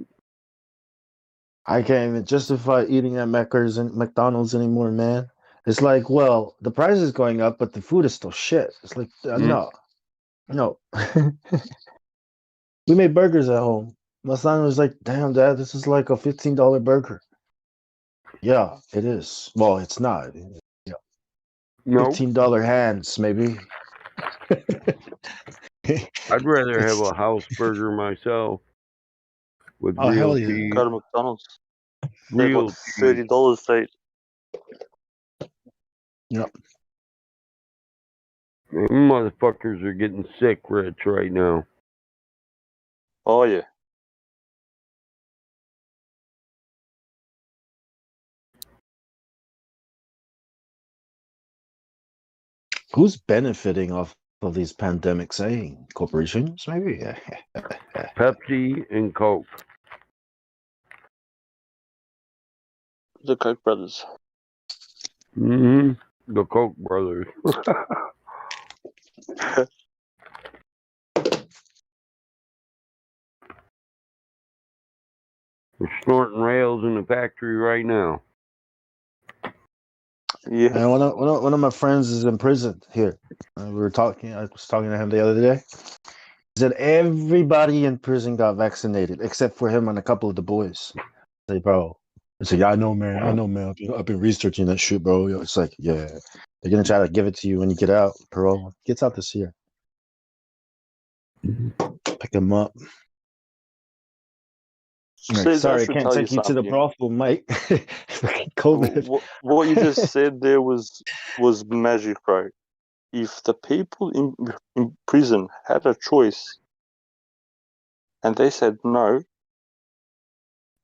I can't even justify eating at Macca's and McDonald's anymore, man. It's like, well, the price is going up, but the food is still shit. It's like, no. We made burgers at home. My son was like, "Damn, Dad, this is like a $15 burger." Yeah, it is. Well, it's not. Yeah, Nope. $15 hands, maybe. I'd rather have a house burger myself with Oh, real hell yeah. cheese. Go to McDonald's. They Real got $30 to eat. Yep. Them motherfuckers are getting sick rich right now. Oh yeah. Who's benefiting off of these pandemics? Corporations, maybe? Pepsi and Coke. The Koch brothers. Mm-hmm. The Koch brothers. They're snorting rails in the factory right now. Yeah. And one of my friends is in prison here. We were talking. I was talking to him the other day. He said everybody in prison got vaccinated except for him and a couple of the boys. I say, bro. I said, "Yeah, I know, man. I've been researching that shit, bro." It's like, yeah, they're gonna try to give it to you when you get out. Parole gets out this year. Pick him up. Like, See, that sorry, I should can't tell you take you to the something. brothel, mate. COVID. What you just said there was magic, bro. If the people in prison had a choice and they said no,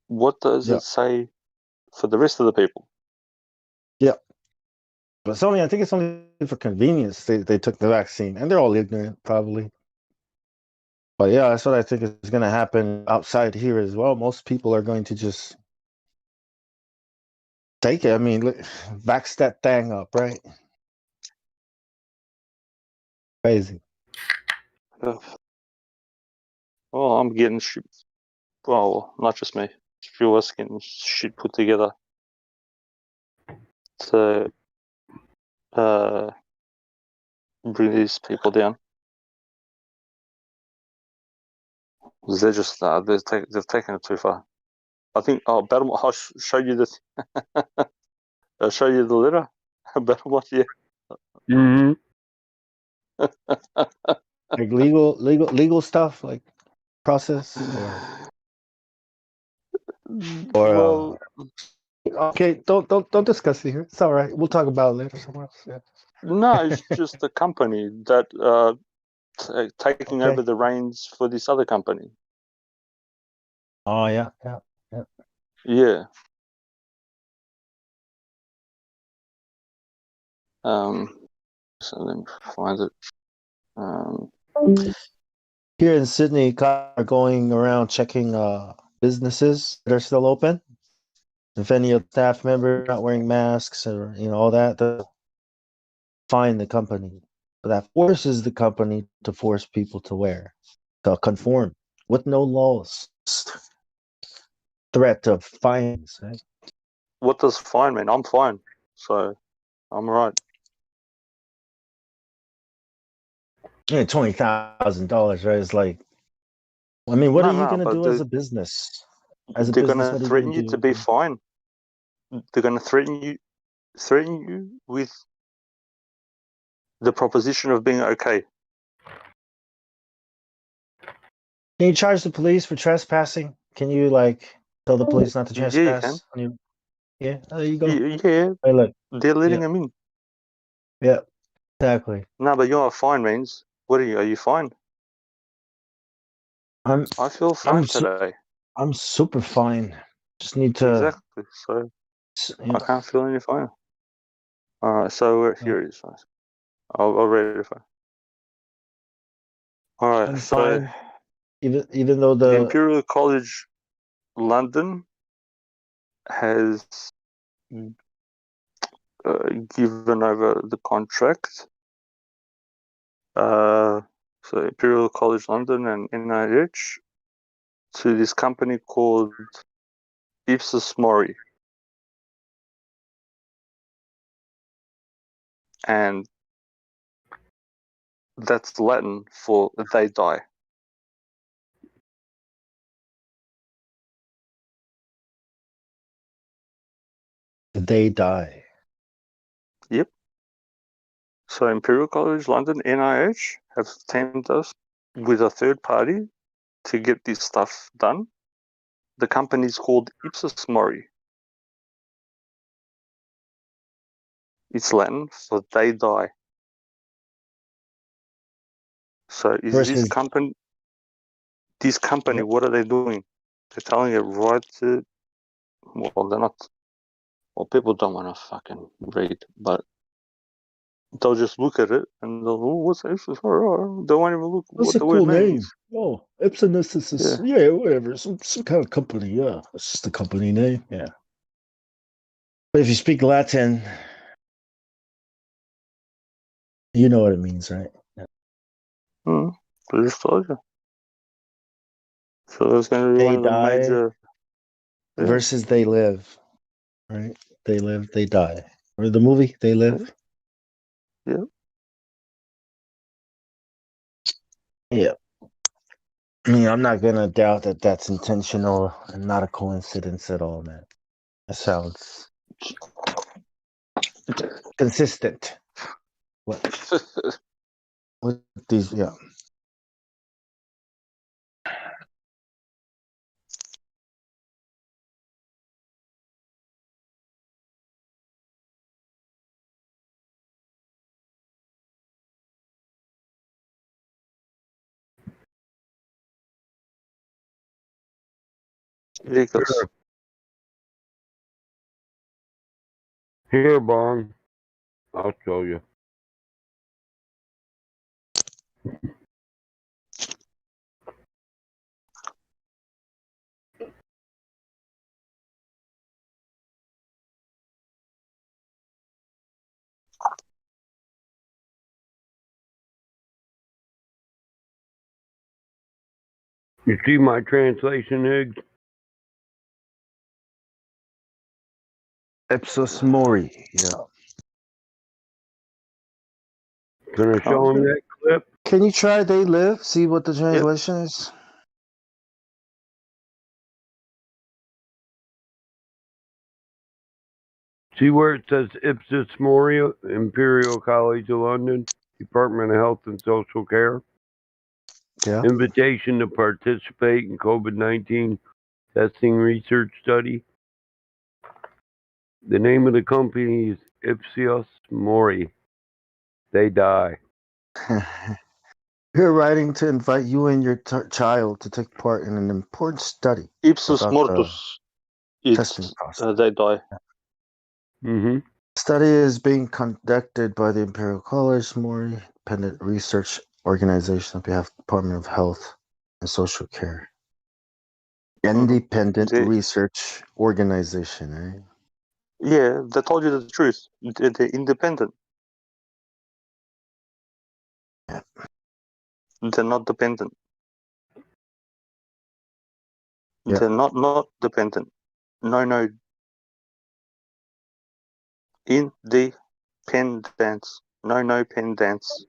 what does Yeah. it say for the rest of the people? Yeah. But it's only, I think it's only for convenience they took the vaccine, and they're all ignorant, probably. But yeah, that's what I think is going to happen outside here as well. Most people are going to just take it. I mean, look, vax that thing up, right? Crazy. Ugh. Well, I'm getting shit. Well, not just me. A few of us getting shit put together to bring these people down. They're just they've taken it too far. I think. Oh, Battle. I'll show you this. I'll show you the letter. Battle. Yeah. Mm-hmm. Like legal stuff, like process, or well, okay, don't discuss it here. It's all right. We'll talk about it later somewhere else. Yeah. no, it's just the company that taking Okay. over the reins for this other company. Oh yeah. Yeah. So let me find it. Here in Sydney, cops are going around checking businesses that are still open. If any of the staff members are not wearing masks or all that, they'll fine the company. But that forces the company to force people to conform with no laws. Threat of fines, right? What does fine mean? I'm fine. So I'm right. Yeah, $20,000, right? It's like, I mean, what are you No, gonna but do as a business? As a they're business, gonna what are you gonna threaten you to do? be fined. They're gonna threaten you with the proposition of being okay. Can you charge the police for trespassing? Can you like tell the police not to Yeah, you can. trespass? Yeah, there you go. Yeah, Hey, look. they're letting Yeah, them in. yeah, exactly. No, but you're fine means what are you? Are you fine? I'm I feel I'm fine su- today. I'm super fine. Just need to. Exactly. So Yeah. I can't feel any fine. All right. So here it is. I'll read it. All right. I'm So fine. Even though the the Imperial College London has given over the contract. So Imperial College London and NIH to this company called Ipsos Mori, and that's Latin for they die. they die. Yep. So Imperial College London, NIH, have teamed us with a third party to get this stuff done. The company is called Ipsos Mori. It's Latin for they die. So is Versus this company, yep. what are they doing? They're telling it right to, well, they're not, well, people don't want to fucking read, but they'll just look at it and they'll, oh, what's Ipsos Mori? Oh, they won't even look That's what a the word cool name. means. Oh, Ipsinus is Yeah. yeah, whatever. Some kind of company. Yeah, it's just a company name. Yeah. But if you speak Latin, you know what it means, right? Yeah. I just told you. So that's going to be one They of the die major, yeah. versus they live, right? They live, they die. Or the movie, They Live. Yeah. Yeah. I mean, I'm not gonna doubt that that's intentional and not a coincidence at all, man. That sounds consistent. What with these? Yeah. Ridiculous. Here, Bong. I'll show you. You see my translation, Higgs? Ipsos Mori. Yeah. Can I show him that clip? Can you try They Live? See what the Yep. translation is? See where it says Ipsos Mori, Imperial College of London, Department of Health and Social Care? Yeah. Invitation to participate in COVID-19 testing research study. The name of the company is Ipsos Mori. They die. We're writing to invite you and your child to take part in an important study Ipsos about the mortus. testing It's process. they die. Mm-hmm. Study is being conducted by the Imperial College Mori independent research organization on behalf of the Department of Health and Social Care. Independent research organization, eh? Yeah, they told you the truth. They're independent. Yeah. They're not dependent. Yeah. They're not dependent. No. Independent. pen dance. No pen dance.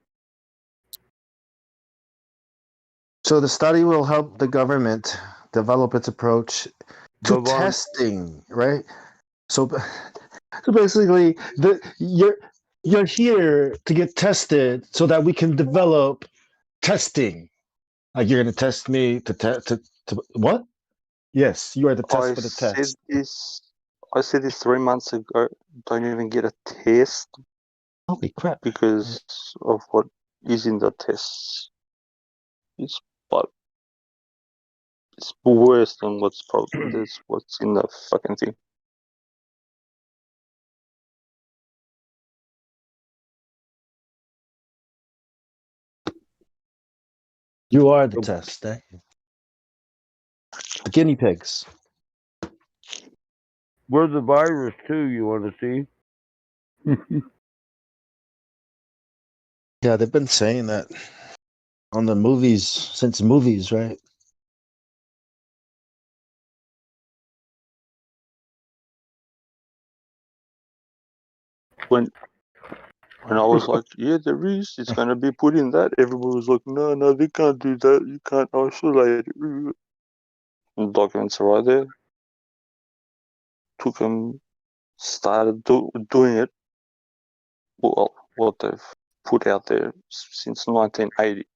So the study will help the government develop its approach to But on testing, right? So, so basically, you're here to get tested so that we can develop testing. Like you're gonna test me to what? Yes, you are the test I for the said test. this. I said this 3 months ago. Don't even get a test Holy crap! because of what is in the tests. It's but it's worse than what's in the fucking thing. You are the test, eh? The guinea pigs. we're the virus too. You want to see? Yeah, they've been saying that on the movies since movies, right? When I was like, yeah, there is. It's gonna be put in that. Everybody was like, no, they can't do that. You can't isolate it. And documents are right there. Took them, started doing it. Well, what they've put out there since 1980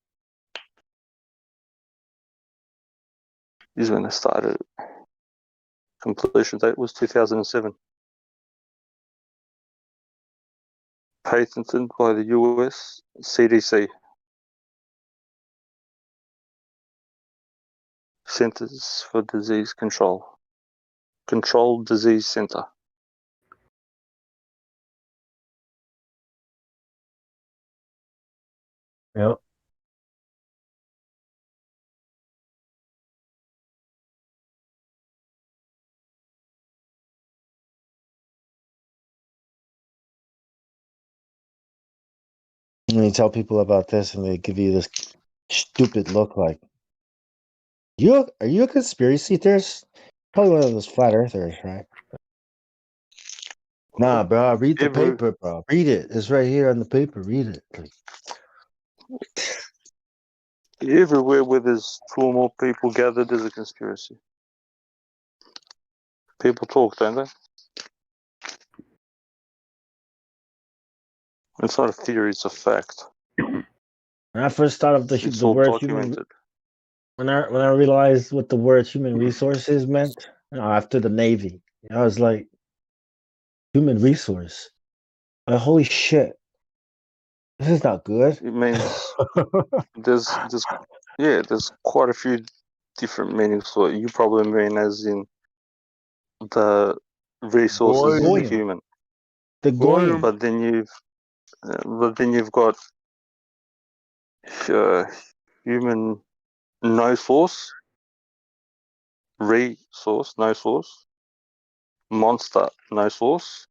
is when they started it. Completion date was 2007. Patented by the US CDC. Centers for Disease Control. Controlled Disease Center. Yep. And you tell people about this, and they give you this stupid look, like, are you a conspiracy theorist? Probably one of those flat earthers, right? Nah, bro. Read the paper, bro. Read it. It's right here on the paper. Read it. Like, Everywhere where there's two or more people gathered, there's a conspiracy. People talk, don't they? It's not a theory; it's a fact. when I first thought of It's the all word human, documented. when I realized what the word human resources meant, after the Navy, I was like, human resource. Holy shit, this is not good. It means there's quite a few different meanings for it. You probably mean as in the resources in the Goyim. human. The Goyim. But then you've got human no source, resource no source, monster no source,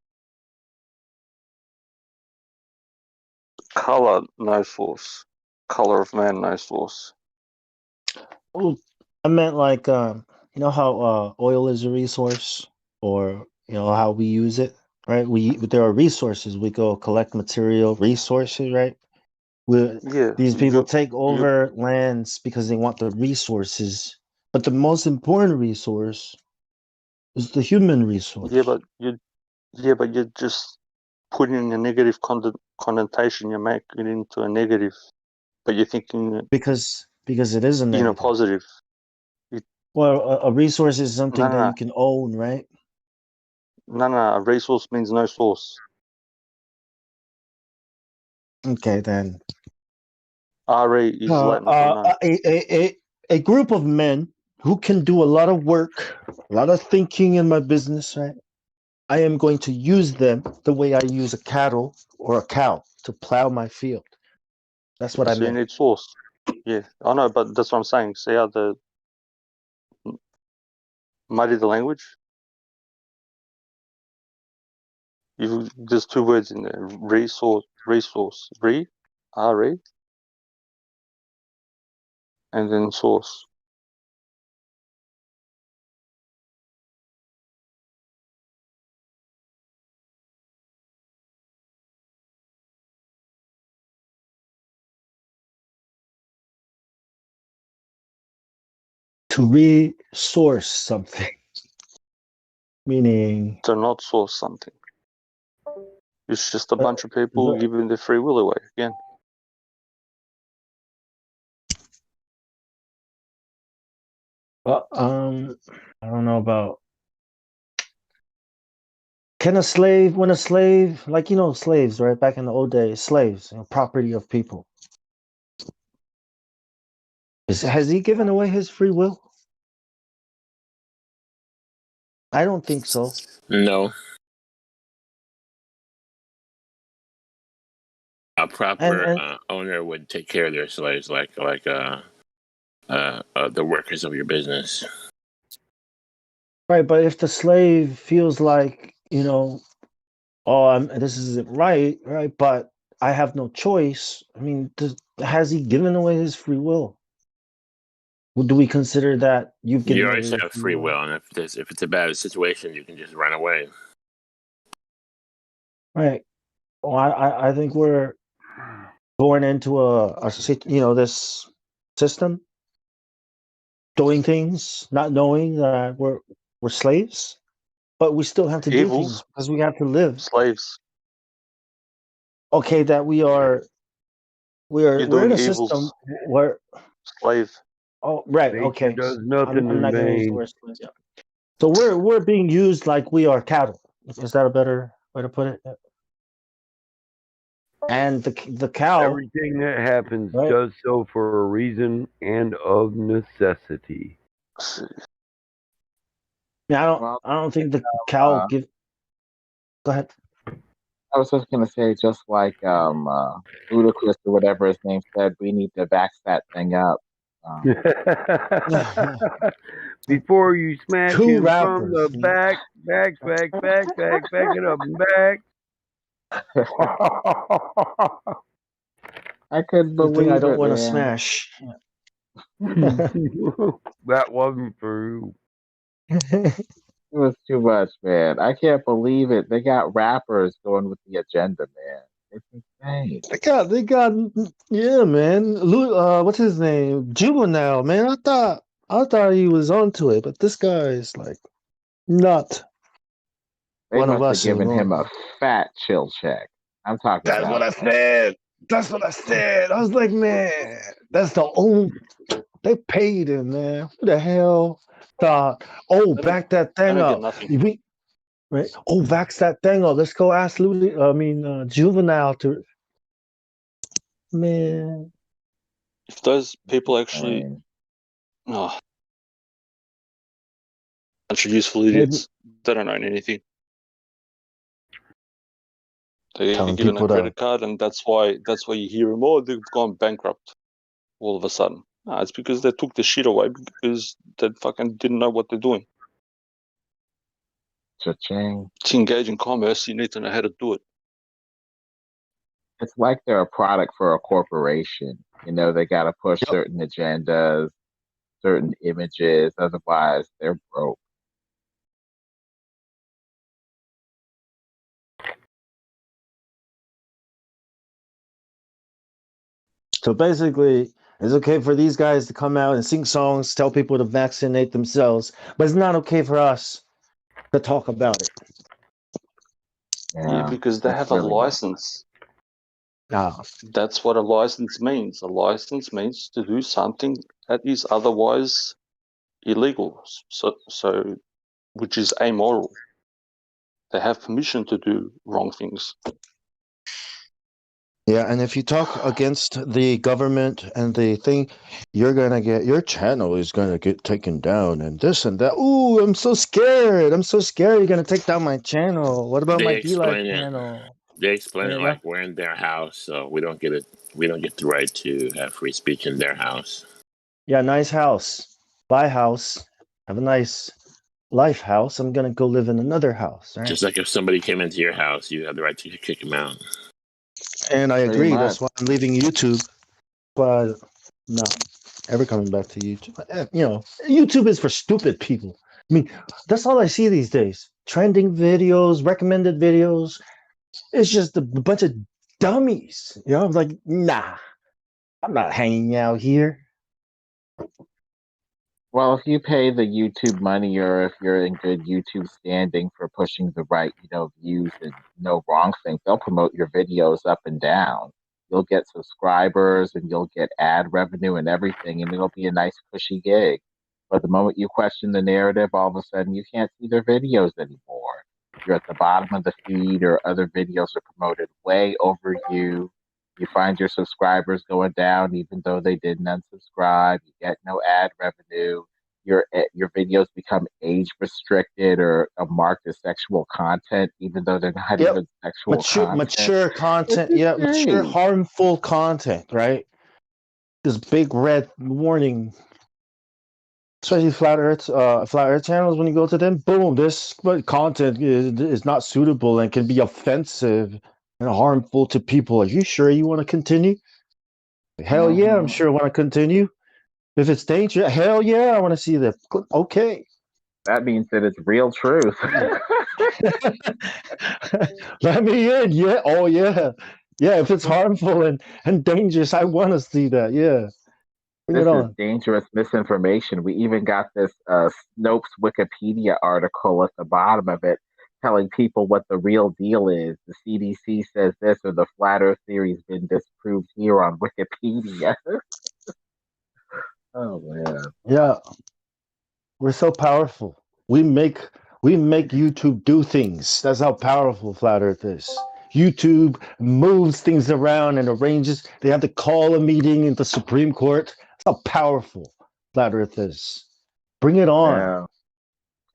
color no source, color of man no source. Oh, I meant like, you know how oil is a resource, or you know how we use it, right? There are resources. We go collect material resources, right? Yeah, These people take over lands because they want the resources, but the most important resource is the human resource. yeah, but you're just putting a negative connotation. You make it into a negative, but you're thinking because it is a in negative. a positive. Well, a resource is something that No. you can own, right? No. A resource means no source. Okay, then. RE is Latin for no. A group of men who can do a lot of work, a lot of thinking in my business, right? I am going to use them the way I use a cattle or a cow to plow my field. That's what I So you meant. need source. Yeah, I know, but that's what I'm saying. See how the muddy the language? There's two words in there. Resource, re, R-E, and then source. to resource something, meaning To not source something. It's just a bunch of people giving their free will away again. well, I don't know about. Can a slave, when a slave, like slaves, right? Back in the old days, slaves, property of people. Has he given away his free will? I don't think so. No. A proper And owner would take care of their slaves, like the workers of your business. right, but if the slave feels like oh, this isn't right, but I have no choice. I mean, has he given away his free will? Do we consider that you've You given away always your have free free will? will, and if it's a bad situation, you can just run away. Right. Well, I think we're born into this system, doing things, not knowing that we're slaves, but we still have to do things Evils, because we have to live. slaves. Okay, that You're we're in doing a system evils, where slave. right, Nature okay. does I'm nothing in not gonna use the vain. word slave. Yeah. So we're being used like we are cattle. Is that a better way to put it? And the cow, Everything that happens right? does so for a reason and of necessity. Yeah, Well, I don't think the cow uh, give. Go ahead. I was just gonna say, just like Ludacris or whatever his name said, we need to vax that thing up. Um, Before you smash Two him from rappers. the back it up and back. I couldn't Good thing I believe don't it, want to man. smash. That wasn't for you. It was too much, man. I can't believe it. They got rappers going with the agenda, man. It's insane. They got, yeah, man. What's his name? Juvenile, man. I thought he was onto it, but this guy is like not They one of must have us given him anymore. a fat chill check. I'm talking That's what about I said. That's what I said. I was like, man, that's the only they paid him, man. Who the hell thought? Oh, They don't. back that They thing don't get up. nothing. Right? Oh, vax that thing up. Let's go ask Juvenile to man. If those people actually, insane. oh, bunch of useful Maybe idiots. They don't own anything. They telling get given a people to credit card, and that's why you hear them. Oh, they've gone bankrupt all of a sudden. No, it's because they took the shit away because they fucking didn't know what they're doing. Cha-ching. To engage in commerce, you need to know how to do it. It's like they're a product for a corporation. You know, they got to push certain agendas, certain images. Otherwise, they're broke. So basically, it's okay for these guys to come out and sing songs, tell people to vaccinate themselves, but it's not okay for us to talk about it. Yeah, because they it's have a really not. license. Ah, That's what a license means. A license means to do something that is otherwise illegal. So which is amoral. They have permission to do wrong things. yeah, and if you talk against the government and the thing, you're gonna get your channel is gonna get taken down and this and that. Ooh, I'm so scared. I'm so scared you're gonna take down my channel. What about They my D Live explain it. channel? They explain it Yeah, like we're in their house, so we don't get it. We don't get the right to have free speech in their house. yeah, nice house. Buy house. Have a nice life house. I'm gonna go live in another house, right? Just like if somebody came into your house, you have the right to kick them out. And I Pretty agree. much. That's why I'm leaving YouTube. But not ever coming back to YouTube. YouTube is for stupid people. I mean, that's all I see these days. Trending videos, recommended videos. It's just a bunch of dummies. I'm like, nah, I'm not hanging out here. Well, if you pay the YouTube money, or if you're in good YouTube standing for pushing the right, views and no wrong things, they'll promote your videos up and down. You'll get subscribers and you'll get ad revenue and everything, and it'll be a nice cushy gig. But the moment you question the narrative, all of a sudden you can't see their videos anymore. You're at the bottom of the feed, or other videos are promoted way over you. You find your subscribers going down, even though they didn't unsubscribe. You get no ad revenue. Your videos become age restricted, or marked as sexual content, even though they're not Yep. even sexual content. Mature It's content. Yeah, mature insane. harmful content, right? This big red warning, especially flat Earth channels. When you go to them, boom, this content is not suitable and can be offensive and harmful to people. Are you sure you want to continue? Hell yeah, I'm sure I want to continue. If it's dangerous, hell yeah, I want to see that. Okay. That means that it's real truth. Let me in. Yeah. Oh yeah. Yeah. If it's harmful and dangerous, I want to see that. Yeah. Bring This it is on. dangerous misinformation. We even got this Snopes Wikipedia article at the bottom of it telling people what the real deal is. The CDC says this, or the flat Earth theory's been disproved here on Wikipedia. Oh man. Yeah. We're so powerful. We make YouTube do things. That's how powerful Flat Earth is. YouTube moves things around and arranges. They have to call a meeting in the Supreme Court. That's how powerful Flat Earth is. Bring it on. Yeah.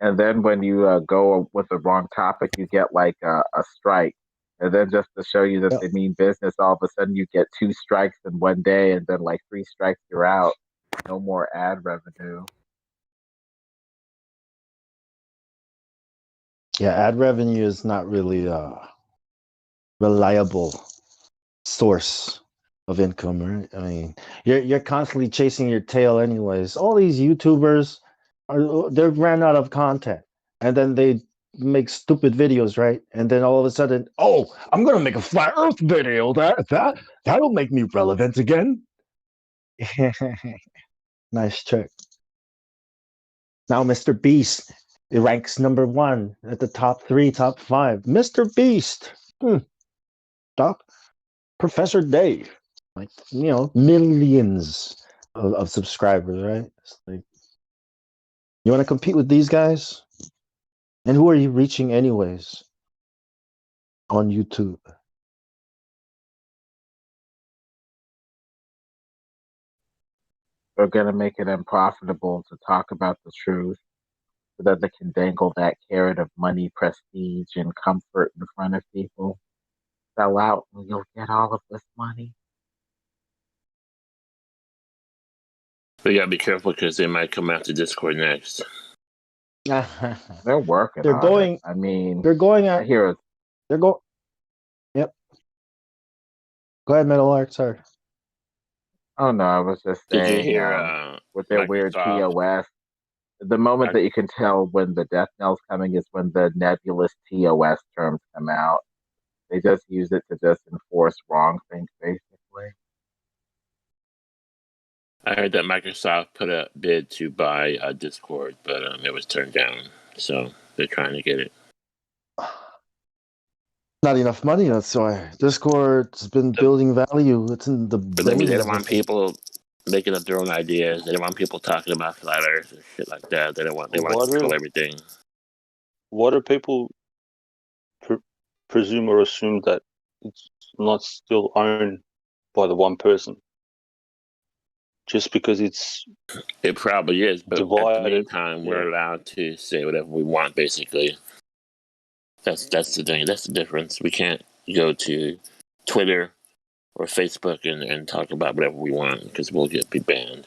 And then when you go with the wrong topic, you get like a strike. And then just to show you that Yep. they mean business, all of a sudden you get 2 strikes in one day, and then like 3 strikes, you're out. No more ad revenue. Yeah, ad revenue is not really a reliable source of income, right? I mean, you're constantly chasing your tail anyways. All these YouTubers they're ran out of content, and then they make stupid videos, right? And then all of a sudden, oh, I'm gonna make a flat Earth video. That'll make me relevant again. Nice trick. Now, Mr. Beast, it ranks number 1 at the top 3, top 5. Mr. Beast, Doc, Professor Dave, like millions of subscribers, right? It's like, you want to compete with these guys? And who are you reaching anyways on YouTube? They're going to make it unprofitable to talk about the truth, so that they can dangle that carrot of money, prestige, and comfort in front of people. Sell out and you'll get all of this money. But you gotta be careful because they might come after Discord next. They're working They're on going. it. I mean, They're going I at. hear it. They're go. Yep. Go ahead, Metal Art. Sorry. Oh no, I was just Did you saying, hear with their weird Microsoft? TOS, the moment that you can tell when the death knell's coming is when the nebulous TOS terms come out. They just use it to just enforce wrong things, basically. I heard that Microsoft put a bid to buy Discord, but it was turned down. So they're trying to get it. Not enough money. That's why Discord's been building value. It's in the But I mean, they don't billions. want people making up their own ideas. They don't want people talking about flat Earth and shit like that. They don't want. They want to control everything. Why do people presume or assume that it's not still owned by the one person? Just because it's It probably is, but at the divided. meantime, we're allowed to say whatever we want. Basically, that's the thing. That's the difference. We can't go to Twitter or Facebook and talk about whatever we want because we'll be banned.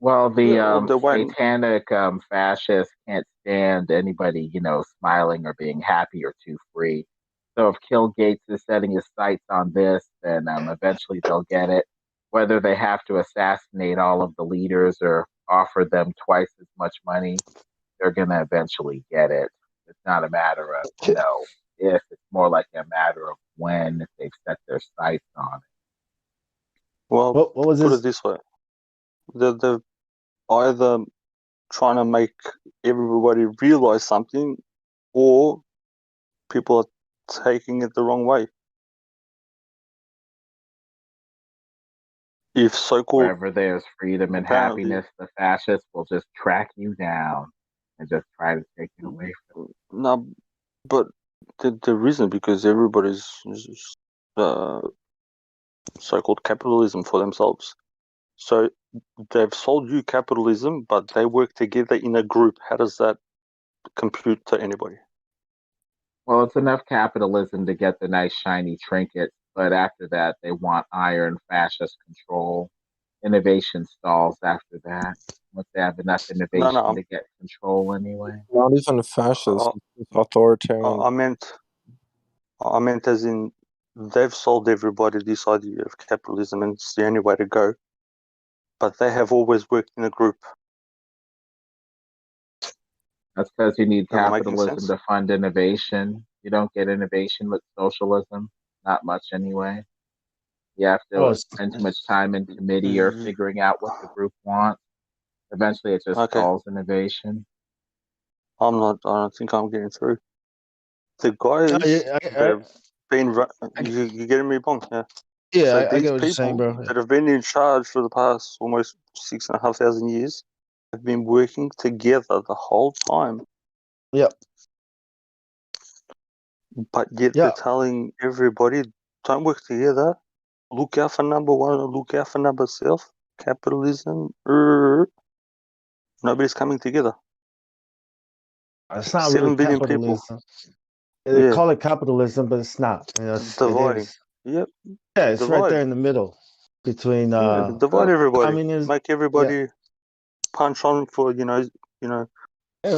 Well, the one. satanic fascists can't stand anybody, smiling or being happy or too free. So if Kill Gates is setting his sights on this, then eventually they'll get it. Whether they have to assassinate all of the leaders or offer them twice as much money, they're gonna eventually get it. It's not a matter of if; it's more like a matter of when, if they've set their sights on it. Well, what was put this? it this way: the either trying to make everybody realize something, or people are taking it the wrong way. If so-called, Wherever there's freedom and apparently, happiness, the fascists will just track you down and just try to take it away from no, but the reason, because everybody's so-called capitalism for themselves. So they've sold you capitalism, but they work together in a group. How does that compute to anybody? Well, it's enough capitalism to get the nice shiny trinkets, but after that, they want iron fascist control. Innovation stalls after that. Once they have enough No, innovation no, to get control anyway. Not even fascist, I, it's authoritarian. I meant as in they've sold everybody this idea of capitalism, and it's the only way to go. But they have always worked in a group. That's because you need Am I making capitalism sense? to fund innovation. You don't get innovation with socialism, not much anyway. You have Well, to spend too much time in committee or Mm, figuring out what the group wants. Eventually, it just okay, stalls innovation. I'm not. I don't think I'm getting through. The I, guys I, that I, have been, I, you getting me wrong, yeah. yeah, So I these get what you're saying, people bro. that have been in charge for the past almost 6,500 years have been working together the whole time, Yep. but yet they're Yeah. telling everybody, don't work together. Look out for number one and look out for number self. Capitalism. Nobody's coming together. It's not really 7 billion people. capitalism. They Yeah. call it capitalism, but it's not. It Dividing. is. Yep. Yeah, it's right there Divide. in the middle between Yeah. Divide everybody. communism. Make Yeah. everybody punch on for, Yeah.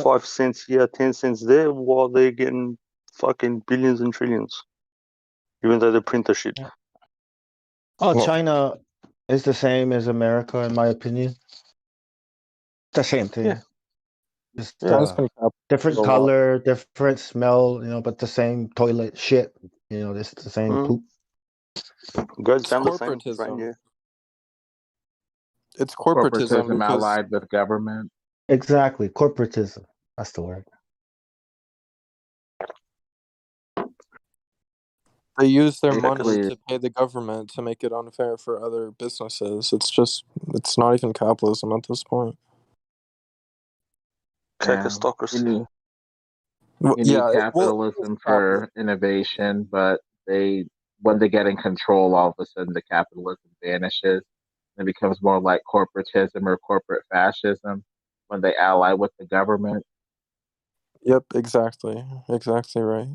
5 cents here, 10 cents there, while they're getting fucking billions and trillions. Even though they print the shit. Oh, Well, China is the same as America, in my opinion. The same thing. Yeah. Just Yeah. China's been capitalized different a lot. color, different smell, but the same toilet shit. It's the same Mm. poop. Goes It's down the same drain, corporatism. yeah. It's corporatism Corporatism because allied with government. Exactly. Corporatism. That's the word. they use their money Basically, to pay the government to make it unfair for other businesses. It's not even capitalism at this point. yeah, you Cacostocracy. need, Well, you need yeah, well, it is capitalism capitalism. for innovation, but when they get in control, all of a sudden the capitalism vanishes. It becomes more like corporatism or corporate fascism when they ally with the government. Yep, exactly. Exactly right.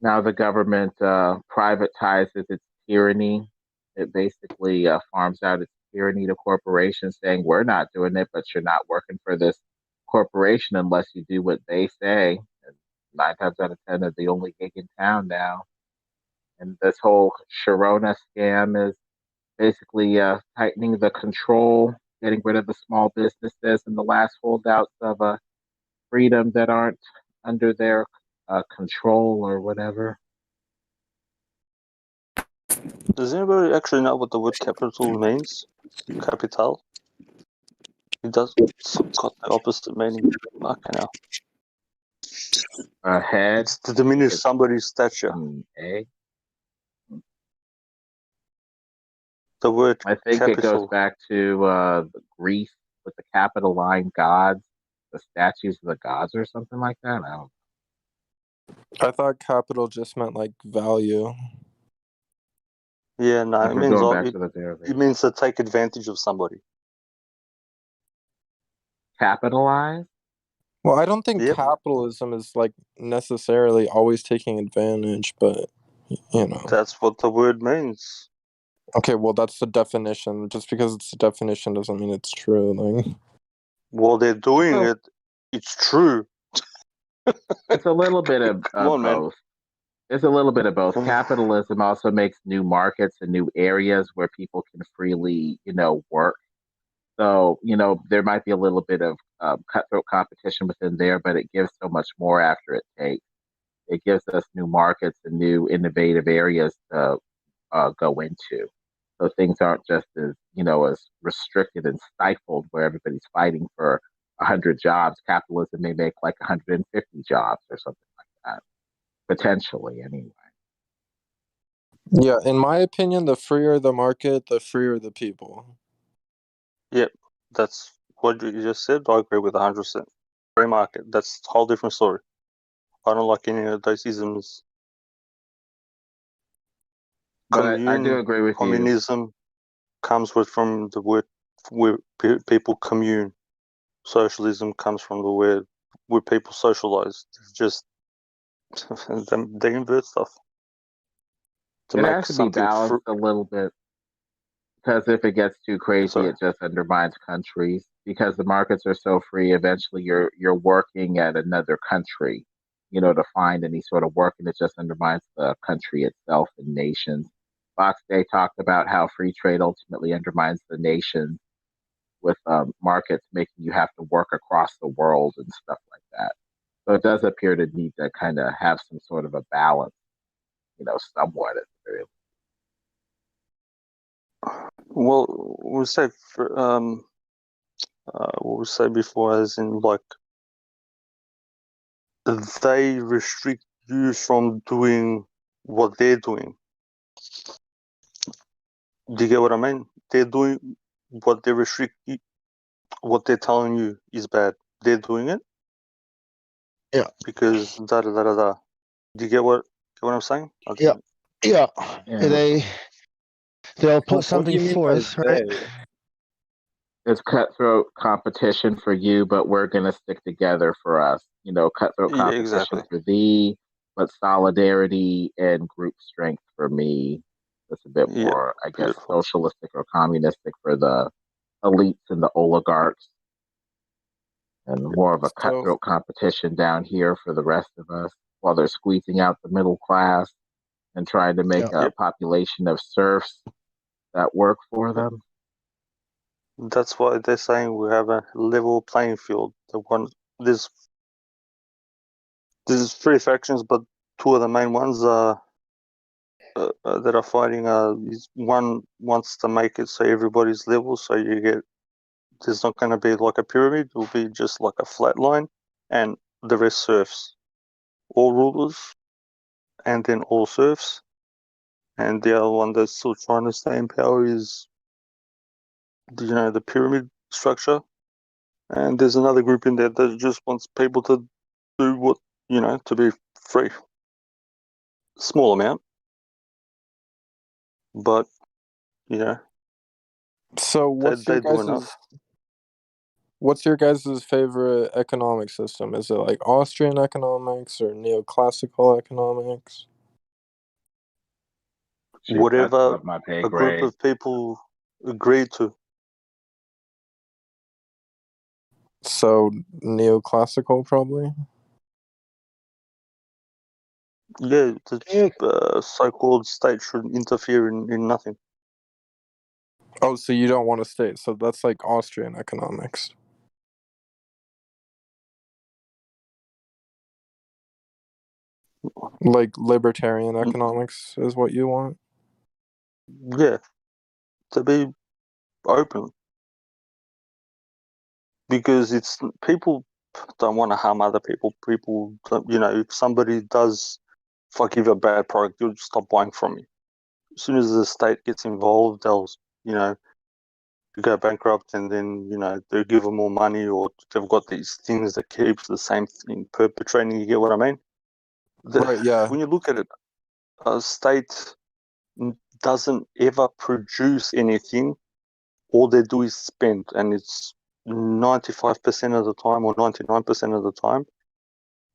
Now the government privatizes its tyranny. It basically farms out its tyranny to corporations, saying, "We're not doing it, but you're not working for this corporation unless you do what they say." And 9 times out of 10, they're the only gig in town now. And this whole Sharona scam is basically tightening the control, getting rid of the small businesses and the last holdouts of freedom that aren't under their control or whatever. Does anybody actually know what the word capital means? Capital? It does. It's got the opposite meaning. Fucking hell. Head, It's to I think diminish it's somebody's stature. an A. The word I think it goes capital. back to the Greece with the capital line gods, the statues of the gods or something like that. I don't. I thought capital just meant like value. Yeah, no, If it we're means going back it, to the it derivation, means to take advantage of somebody. capitalize. Well, I don't think Yep. capitalism is like necessarily always taking advantage, but you know. That's what the word means. Okay, well that's the definition. Just because it's the definition doesn't mean it's true. Like, While they're doing So it, it's true. it's a little bit of Come on, man. both. It's a little bit of both. Capitalism also makes new markets and new areas where people can freely, work. So, there might be a little bit of cutthroat competition within there, but it gives so much more after it takes. It gives us new markets and new innovative areas to go into. So things aren't just as, as restricted and stifled where everybody's fighting for 100 jobs. Capitalism may make like 150 jobs or something like that, potentially, anyway. Yeah, in my opinion, the freer the market, the freer the people. Yep, that's what you just said. I agree with 100%. Free market, that's a whole different story. I don't like any of those isms. But I do agree with you. Communism comes from the word where people commune. Socialism comes from the word where people socialize. It's just they invert stuff to It make has to be something balanced a little bit because if it gets too crazy, Sorry. it just undermines countries. Because the markets are so free, eventually you're working at another country, to find any sort of work, and it just undermines the country itself and nations. Fox Day talked about how free trade ultimately undermines the nation with markets making you have to work across the world and stuff like that. So it does appear to need to kind of have some sort of a balance, somewhat at the very least. Well, we say what we say before, as in like they restrict you from doing what they're doing. Do you get what I mean? They're doing what they restrict you, what they're telling you is bad. They're doing it. Yeah. Because da da da da da. Do you get what I'm saying? Yeah. Yeah. They'll put What do something you mean by forth, right? they? It's cutthroat competition for you, but we're going to stick together for us. Cutthroat Yeah, competition exactly. for thee, but solidarity and group strength for me. That's a bit Yeah, more, I guess, beautiful. socialistic or communistic for the elites and the oligarchs, and more of a cutthroat competition down here for the rest of us while they're squeezing out the middle class and trying to make a population of serfs that work for them. That's why they're saying we have a level playing field. There's three factions, but two of the main ones are that are fighting. Is one wants to make it so everybody's level, so there's not going to be like a pyramid. It will be just like a flat line, and the rest serfs, all rulers, and then all serfs. And the other one that's still trying to stay in power is, the pyramid structure. And there's another group in there that just wants people to do what, to be free. Small amount, but So what's they your do guys's enough. what's your guys's favorite economic system? Is it like Austrian economics or neoclassical economics? Whatever a group of people agree to. So neoclassical probably. Yeah, the so-called state shouldn't interfere in nothing. Oh, so you don't want a state. So that's like Austrian economics. Like libertarian economics is what you want? Yeah, to be open. Because it's people don't want to harm other people. People, if somebody does, if I give you a bad product, you'll stop buying from me. As soon as the state gets involved, they'll, you go bankrupt, and then they give them more money, or they've got these things that keeps the same thing perpetrating. You get what I mean? Right. Yeah. When you look at it, a state doesn't ever produce anything. All they do is spend, and it's 95% of the time, or 99% of the time,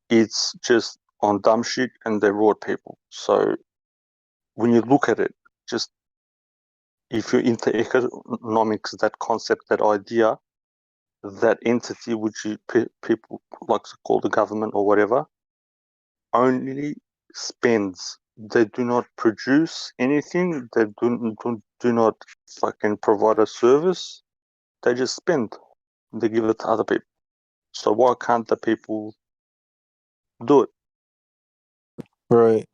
it's just on dumb shit, and they reward people. So when you look at it, just if you're into economics, that concept, that idea, that entity which people like to call the government or whatever, only spends. They do not produce anything. They do not fucking provide a service. They just spend. They give it to other people. So why can't the people do it? Right.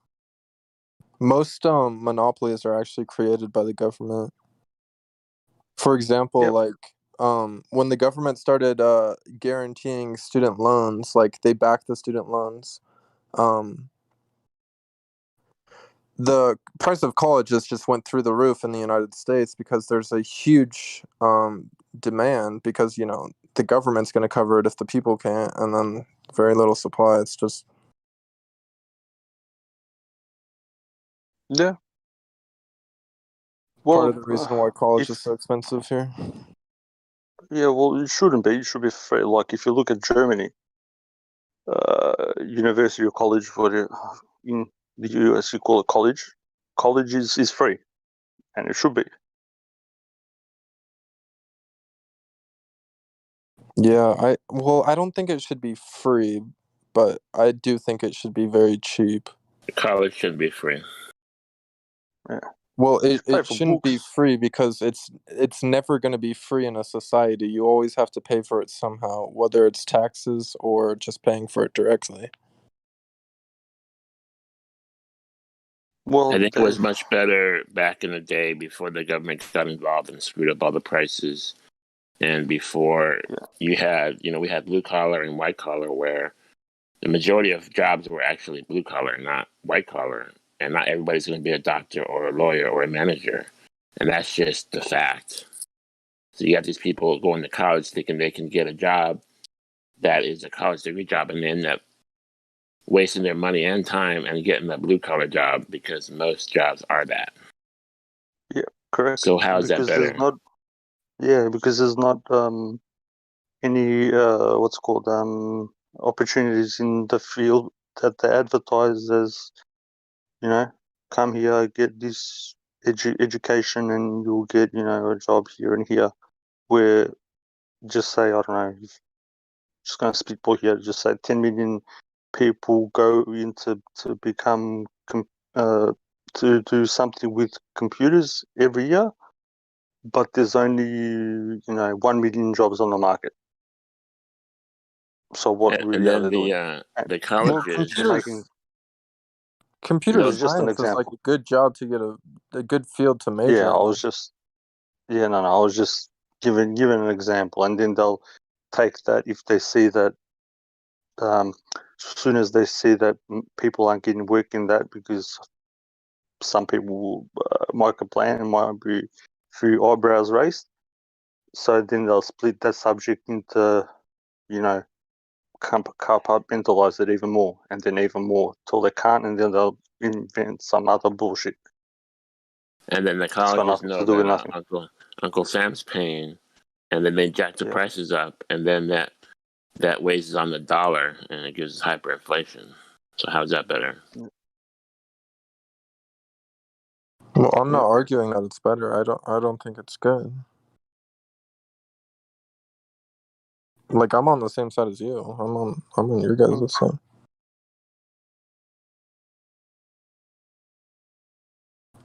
Most monopolies are actually created by the government. For example, Yep. like when the government started guaranteeing student loans, like they backed the student loans, um, the price of colleges just went through the roof in the United States because there's a huge demand because the government's going to cover it if the people can't, and then very little supply. It's just Yeah. part of Well, the reason why college is if so expensive here. yeah, well, it shouldn't be. It should be free. Like if you look at Germany, university or college for in the US, you call it college. College is free, and it should be. Yeah, I don't think it should be free, but I do think it should be very cheap. College should be free. Yeah. Well, You pay it for shouldn't be books. free because it's never going to be free in a society. You always have to pay for it somehow, whether it's taxes or just paying for it directly. I Well, think it was much better back in the day before the government got involved and screwed up all the prices, and before you had, we had blue collar and white collar, where the majority of jobs were actually blue collar, not white collar, and not everybody's going to be a doctor or a lawyer or a manager, and that's just the fact. So you got these people going to college thinking they can get a job that is a college degree job, and they end up wasting their money and time and getting a blue collar job because most jobs are that. yeah, correct. So how is that Because there's better? not, yeah, because there's not any what's called opportunities in the field that they advertise as, come here, get this education, and you'll get a job here and here. Where just say, I don't know, just going to spitball here, just say 10 million people go into to become to do something with computers every year, but there's only 1 million jobs on the market. So what And really are then they doing? the Well, colleges, They're making computer it's just an science is like example. a good job to get a good field to Yeah, major I in. was just no, I was just giving an example, and then they'll take that if they see that as soon as they see that people aren't getting work in that because some people might complain and might be few eyebrows raised. So then they'll split that subject into, compartmentalize it even more and then even more till they can't, and then they'll invent some other bullshit. and then the It's got colleges nothing to know do that with nothing. Uncle Sam's paying, and then they jack the Yeah. prices up, and then that weighs on the dollar, and it gives hyperinflation. So how's that better? Well, I'm Yeah. not arguing that it's better. I don't think it's good. Like I'm on the same side as you. I'm on your guys' side.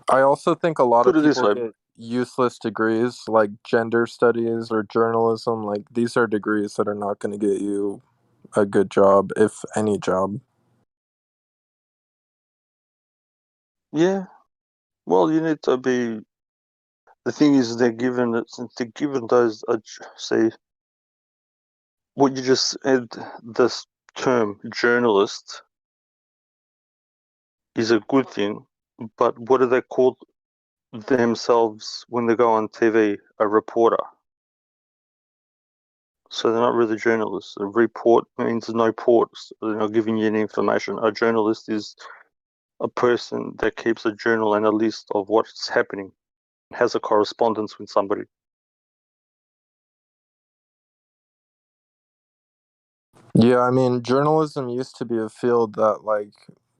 I also think a lot of Put it this people way. get useless degrees like gender studies or journalism. Like these are degrees that are not going to get you a good job, if any job. Yeah. Well, you need to be. The thing is, they're given those. See, what you just said. This term journalist is a good thing, but what do they call themselves when they go on TV? A reporter. So they're not really journalists. A report means no ports. They're not giving you any information. A journalist is a person that keeps a journal and a list of what's happening, has a correspondence with somebody. Yeah, I mean, journalism used to be a field that like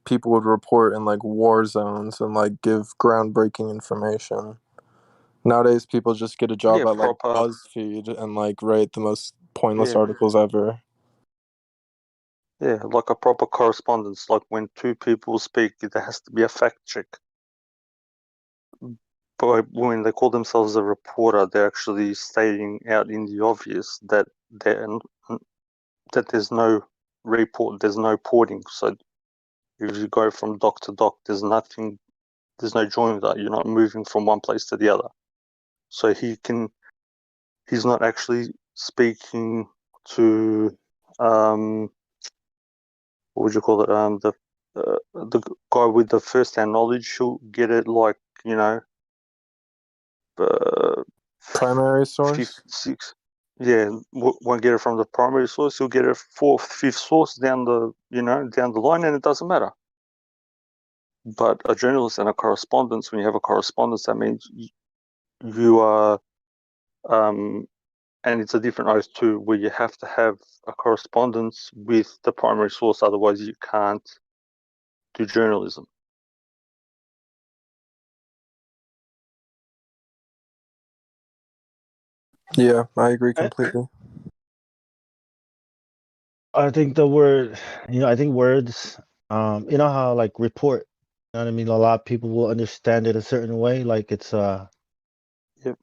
people would report in like war zones and like give groundbreaking information. Nowadays, people just get a job Yeah, at like proper. BuzzFeed and like write the most pointless Yeah, articles ever. yeah, like a proper correspondence. Like when two people speak, there has to be a fact check. But when they call themselves a reporter, they're actually stating out in the obvious that that there's no report, there's no porting. So if you go from dock to dock, there's nothing there's no join that. You're not moving from one place to the other. So he's not actually speaking to what would you call it? The guy with the first-hand knowledge. He'll get it like, you know, primary source. Fifth, sixth. Yeah, won't get it from the primary source. He'll get a fourth, fifth source down the line, and it doesn't matter. But a journalist and a correspondence, when you have a correspondence, that means you are, and it's a different oath too, where you have to have a correspondence with the primary source, otherwise you can't do journalism. Yeah, I agree completely. I think the word, I think words, you know how like report, you know what I mean? A lot of people will understand it a certain way, like it's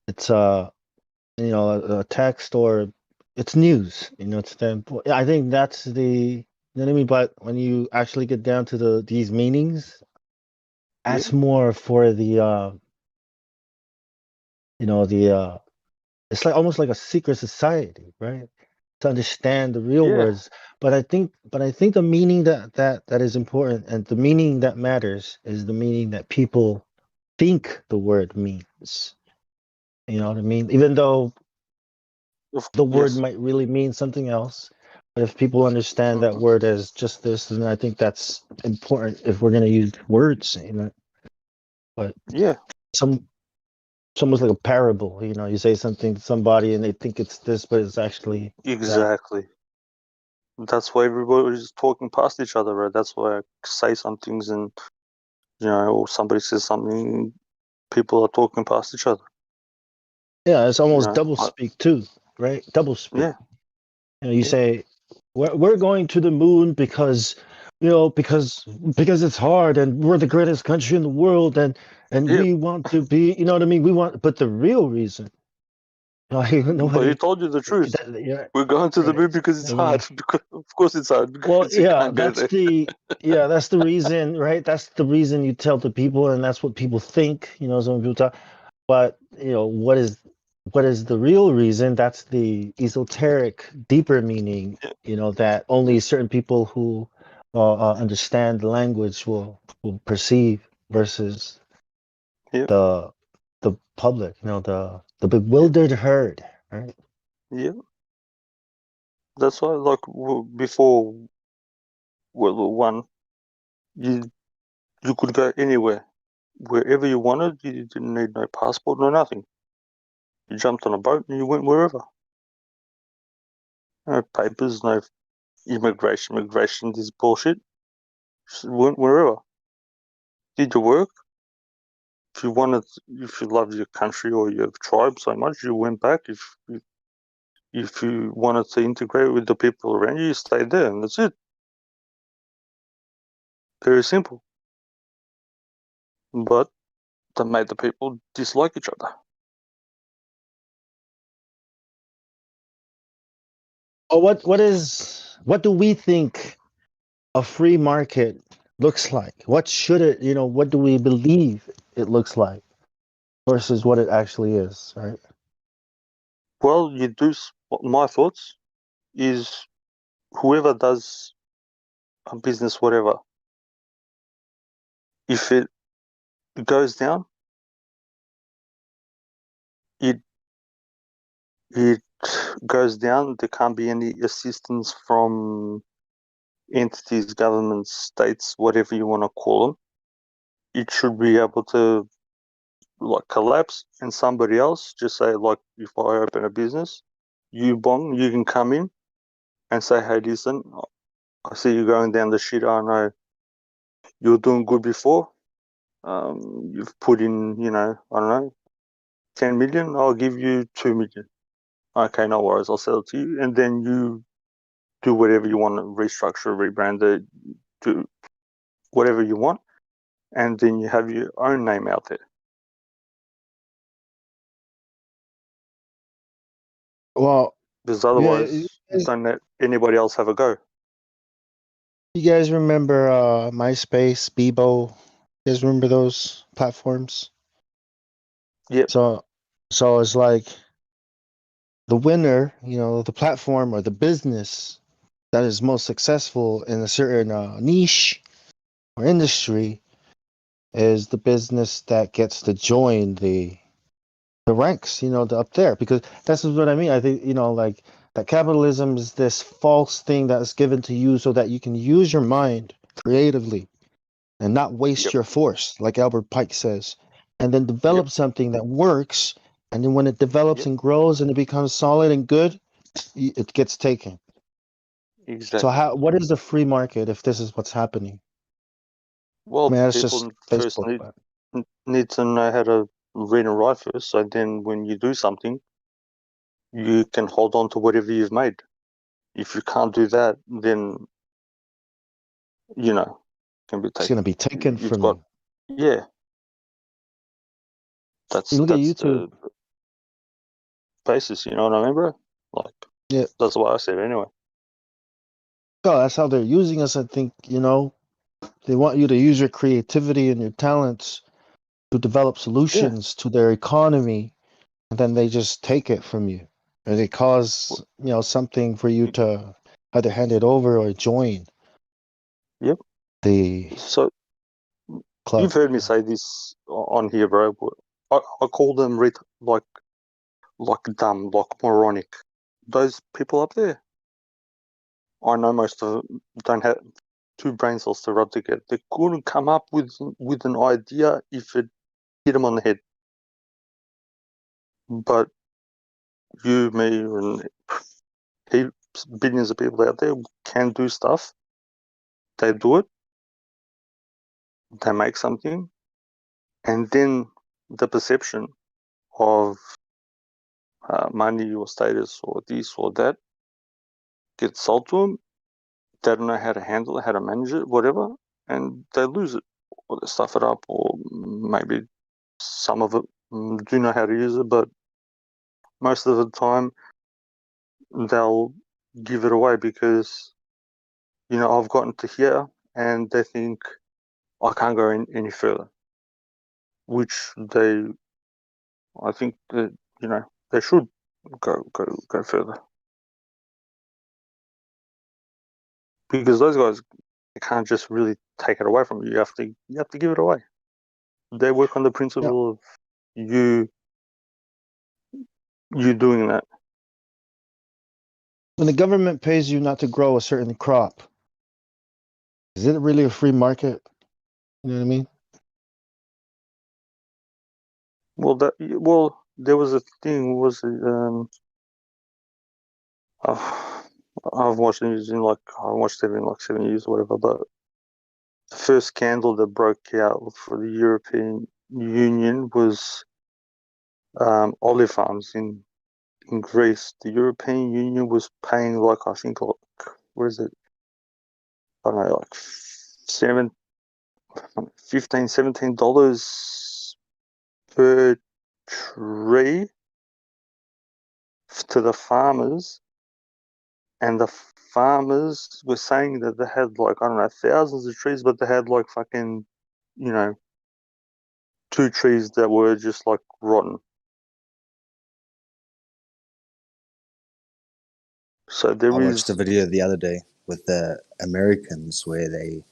it's a text or it's news, it's I think that's you know what I mean? But when you actually get down to these meanings, that's more for the it's like almost like a secret society, right? To understand the real words. But I think the meaning that is important and the meaning that matters is the meaning that people think the word means. You know what I mean? Even though the word might really mean something else, but if people understand that word as just this, then I think that's important if we're gonna use words, But it's almost like a parable, you say something to somebody and they think it's this, but it's actually Exactly. That's why everybody's talking past each other, right? That's why I say some things and, or somebody says something, people are talking past each other. Yeah, it's almost double speak too, right? Double speak. Yeah. You say, we're going to the moon because, because it's hard and we're the greatest country in the world and we want to be, you know what I mean? But the real reason, But he told you the truth. We're going to the moon because it's hard. Of course it's hard because you can't go there. That's the reason, right? That's the reason you tell the people, and that's what people think. Some people talk, but what is the real reason? That's the esoteric, deeper meaning. That only certain people who understand the language will perceive versus the public. The bewildered herd, right? Yeah. That's why, like, before World War I, you could go anywhere, wherever you wanted. You didn't need no passport, no nothing. You jumped on a boat and you went wherever. No papers, no immigration, this bullshit. Just went wherever. Did your work. If you loved your country or your tribe so much, you went back. If you wanted to integrate with the people around you, you stayed there, and that's it. Very simple. But that made the people dislike each other. Oh, what do we think a free market looks like? What should it, what do we believe it looks like versus what it actually is, right? Well, my thoughts is whoever does a business, whatever, if it goes down, it goes down. There can't be any assistance from entities, governments, states, whatever you want to call them. It should be able to collapse, and somebody else just say, like, if I open a business, you can come in and say, hey, listen, I see you going down the shit. I know you were doing good before. You've put in, I don't know, 10 million. I'll give you 2 million. Okay, no worries. I'll sell it to you, and then you do whatever you want to restructure, rebrand it, do whatever you want, and then you have your own name out there. Well, because otherwise, don't let anybody else have a go. You guys remember MySpace, Bebo, You guys remember those platforms? Yep. So it's like the winner, the platform or the business that is most successful in a certain niche or industry is the business that gets to join the ranks, up there, because that's what I mean. I think, like that capitalism is this false thing that's given to you so that you can use your mind creatively and not waste your force, like Albert Pike says, and then develop something that works. And then when it develops and grows and it becomes solid and good, it gets taken. So Exactly. what is the free market if this is what's happening? Well, I mean, that's just people first Facebook. need to know how to read and write first. So then, when you do something, you can hold on to whatever you've made. If you can't do that, then can be It's taken. going to be taken You've from got you. yeah. You look at That's YouTube. the basis. You know what I mean, bro? Like Yeah. that's what I said anyway. Oh, that's how they're using us. I think, they want you to use your creativity and your talents to develop solutions to their economy, and then they just take it from you. Or they cause, something for you to either hand it over or join Yep. the So club. you've heard me say this on here, bro. I call them like dumb, like moronic. Those people up there, I know most of them don't have two brain cells to rub together. They couldn't come up with an idea if it hit them on the head. But you, me, and billions of people out there can do stuff. They do it. They make something, and then the perception of money or status or this or that gets sold to them. They don't know how to handle it, how to manage it, whatever, and they lose it or they stuff it up, or maybe some of it do know how to use it, but most of the time they'll give it away because I've gotten to here and they think I can't go any further, which I think that they should go further because those guys can't just really take it away from you. You have to give it away. They work on the principle of you doing that. When the government pays you not to grow a certain crop, is it really a free market? You know what I mean? Well, there was a thing. I've watched it in like 7 years or whatever. But the first scandal that broke out for the European Union was olive farms in Greece. The European Union was paying I think what is it? I don't know, like $17 per tree to the farmers, and the farmers were saying that they had I don't know, thousands of trees, but they had fucking 2 trees that were just rotten. So I there watched a is video the other day with the Americans where the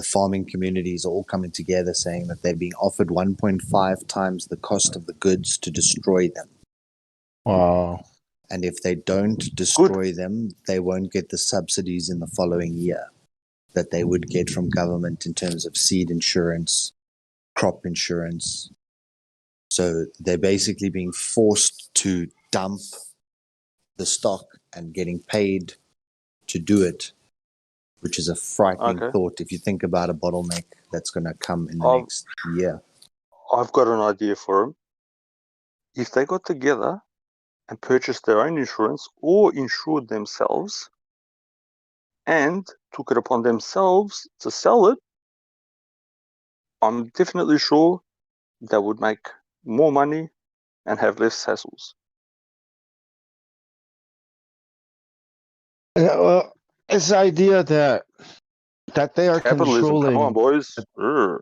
farming communities are all coming together saying that they're being offered 1.5 times the cost of the goods to destroy them. Wow. And if they don't destroy them, they won't get the subsidies in the following year that they would get from government in terms of seed insurance, crop insurance. So they're basically being forced to dump the stock and getting paid to do it, which is a frightening okay. thought if you think about a bottleneck that's going to come in the I've, next year. I've got an idea for them. If they got together and purchased their own insurance or insured themselves and took it upon themselves to sell it, I'm definitely sure they would make more money and have less hassles. Yeah, well, it's the idea that that they are Capitalism, come on, controlling. boys.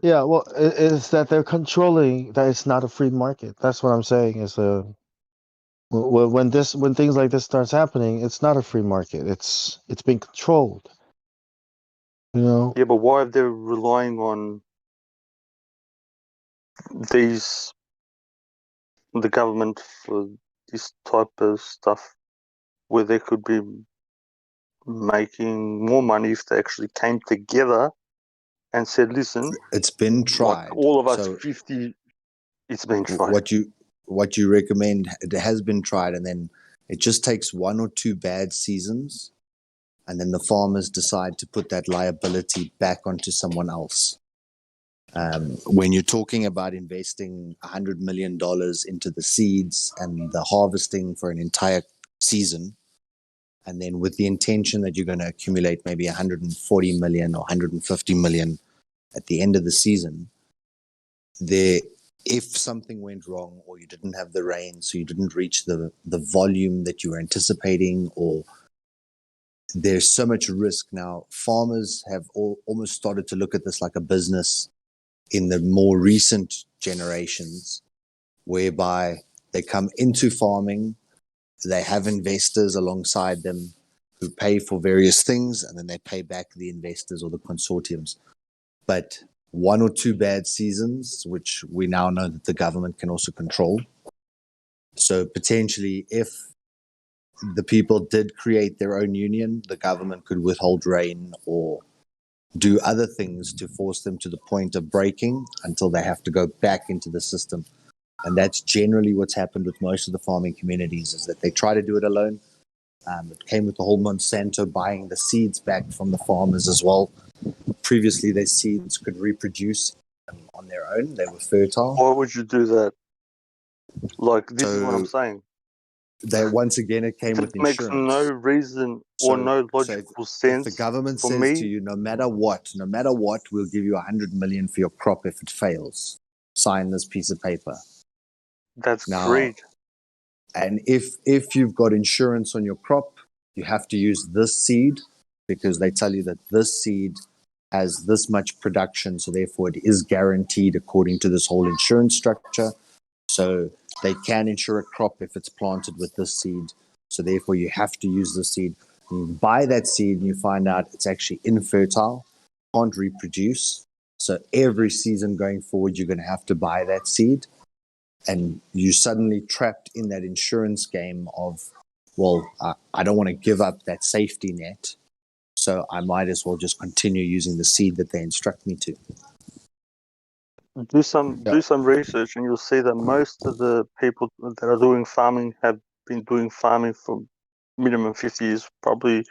Yeah, well, is that they're controlling that it's not a free market. That's what I'm saying. Is when things like this starts happening, it's not a free market. It's being controlled. You know. Yeah, but why are they relying on the government for this type of stuff, where they could be making more money if they actually came together and said, "Listen, It's been like tried. all of us So 50, it's been tried." what you recommend, it has been tried, and then it just takes 1 or 2 bad seasons, and then the farmers decide to put that liability back onto someone else. When you're talking about investing $100 million into the seeds and the harvesting for an entire season, and then with the intention that you're going to accumulate maybe 140 million or 150 million at the end of the season, if something went wrong or you didn't have the rain, so you didn't reach the volume that you were anticipating, or there's so much risk. Now, farmers have almost started to look at this like a business in the more recent generations, whereby they come into farming, they have investors alongside them who pay for various things, and then they pay back the investors or the consortiums. But 1 or 2 bad seasons, which we now know that the government can also control. So potentially, if the people did create their own union, the government could withhold rain or do other things to force them to the point of breaking until they have to go back into the system. And that's generally what's happened with most of the farming communities, is that they try to do it alone. It came with the whole Monsanto buying the seeds back from the farmers as well. Previously, their seeds could reproduce on their own. They were fertile. Why would you do that? Like, this is what I'm saying. Once again, it came with It makes insurance. no reason or no logical sense. If the government for says me, to you, no matter what, we'll give you 100 million for your crop if it fails. Sign this piece of paper. That's now, greed. And if you've got insurance on your crop, you have to use this seed, because they tell you that this seed has this much production, so therefore it is guaranteed according to this whole insurance structure. So they can insure a crop if it's planted with this seed. So therefore you have to use the seed. You buy that seed and you find out it's actually infertile, can't reproduce. So every season going forward, you're going to have to buy that seed. And you're suddenly trapped in that insurance game of, well, I don't want to give up that safety net, so I might as well just continue using the seed that they instruct me to. Do some research, and you'll see that most of the people that are doing farming have been doing farming for minimum 50 years, probably a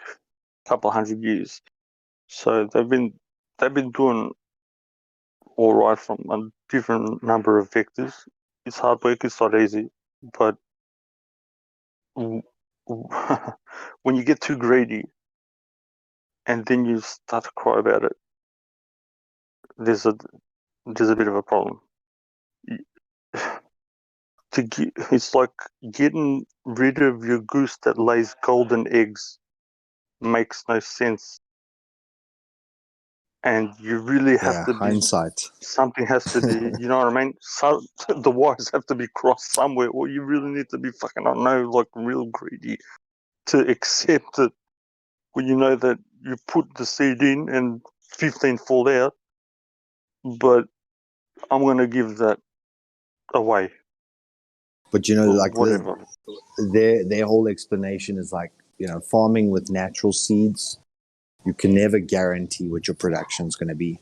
couple 100 years. So they've been doing all right from a different number of vectors. It's hard work. It's not easy, but when you get too greedy, and then you start to cry about it, there's a bit of a problem. It's like getting rid of your goose that lays golden eggs makes no sense, and you really have to hindsight. Something has to be, you know what I mean? So the wires have to be crossed somewhere, or you really need to be fucking, I don't know, like real greedy to accept it when you know that you put the seed in and 15 fall out, but I'm going to give that away. But you know, like whatever. their whole explanation is like, you know, farming with natural seeds, you can never guarantee what your production is going to be,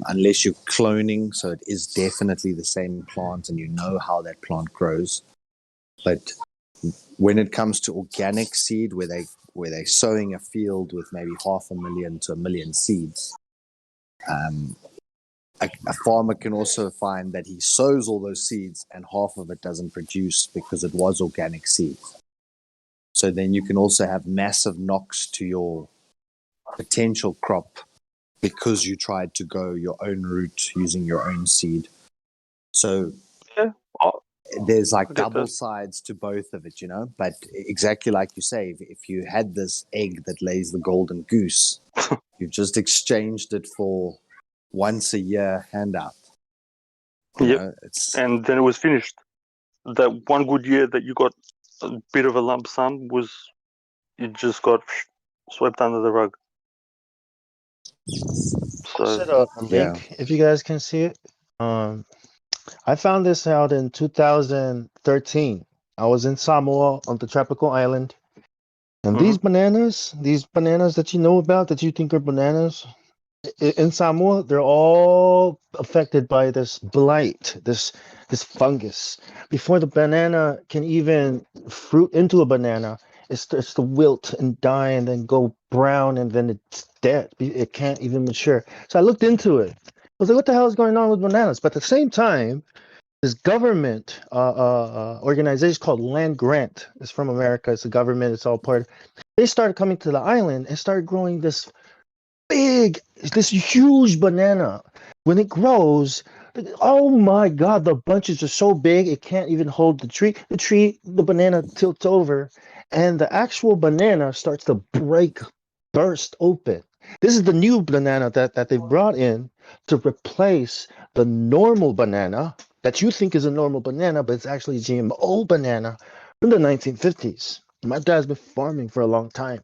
unless you're cloning. So it is definitely the same plant, and you know how that plant grows. But when it comes to organic seed, where they're sowing a field with maybe 500,000 to 1 million seeds, a farmer can also find that he sows all those seeds and half of it doesn't produce because it was organic seeds. So then you can also have massive knocks to your potential crop because you tried to go your own route using your own seed. So there's like double sides to both of it, you know. But exactly like you say, if you had this egg that lays the golden goose, You've just exchanged it for once a year handout. Yep. And then it was finished. That one good year that you got a bit of a lump sum was, it just got swept under the rug. Posted a link if you guys can see it. I found this out in 2013. I was in Samoa on the tropical island, and these bananas that you know about that you think are bananas, in Samoa, they're all affected by this blight, this fungus. Before the banana can even fruit into a banana, it starts to wilt and die and then go brown and then it's dead. It can't even mature. So I looked into it. I was like, what the hell is going on with bananas? But at the same time, this government organization called Land Grant is from America. It's a government. It's all part. They started coming to the island and started growing this huge banana. When it grows, oh my God, the bunches are so big it can't even hold the tree. The banana tilts over, and the actual banana starts to burst open. This is the new banana that they brought in to replace the normal banana that you think is a normal banana, but it's actually a GMO banana from the 1950s. My dad's been farming for a long time.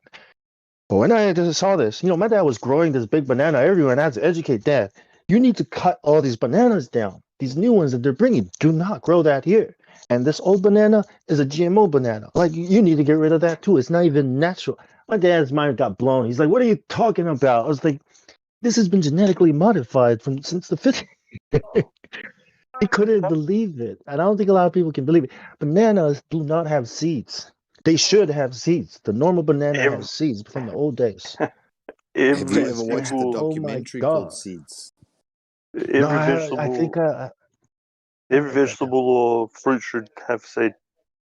But when I just saw this, my dad was growing this big banana everywhere, and I had to educate dad. You need to cut all these bananas down. These new ones that they're bringing, do not grow that here. And this old banana is a GMO banana. Like, you need to get rid of that too. It's not even natural. My dad's mind got blown. He's like, what are you talking about? I was like, this has been genetically modified since the 50s. He couldn't believe it. And I don't think a lot of people can believe it. Bananas do not have seeds. They should have seeds. The normal banana has seeds from the old days. Have Every you ever watched the single, documentary called Seeds? every vegetable or fruit should have seed.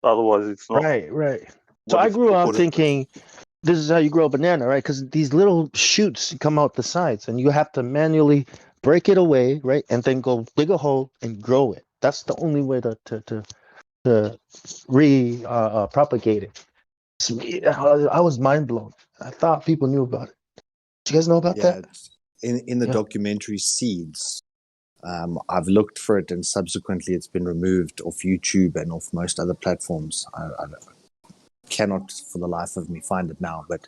Otherwise, it's not. Right. So I grew up thinking this is how you grow a banana, right? Because these little shoots come out the sides, and you have to manually break it away, right? And then go dig a hole and grow it. That's the only way to propagate it. So, I was mind blown. I thought people knew about it. Do you guys know about that? In the documentary Seeds, I've looked for it, and subsequently it's been removed off YouTube and off most other platforms. I cannot for the life of me find it now, but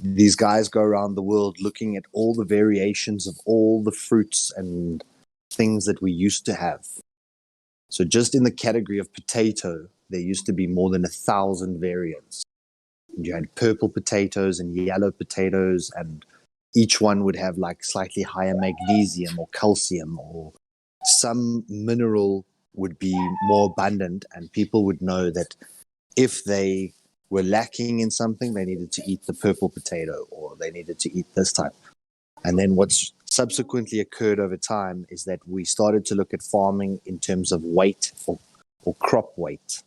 these guys go around the world looking at all the variations of all the fruits and things that we used to have. So just in the category of potato, there used to be more than 1,000 variants. You had purple potatoes and yellow potatoes, and each one would have like slightly higher magnesium or calcium, or some mineral would be more abundant, and people would know that if they were lacking in something, they needed to eat the purple potato, or they needed to eat this type. And then what's subsequently occurred over time is that we started to look at farming in terms of weight or crop weight.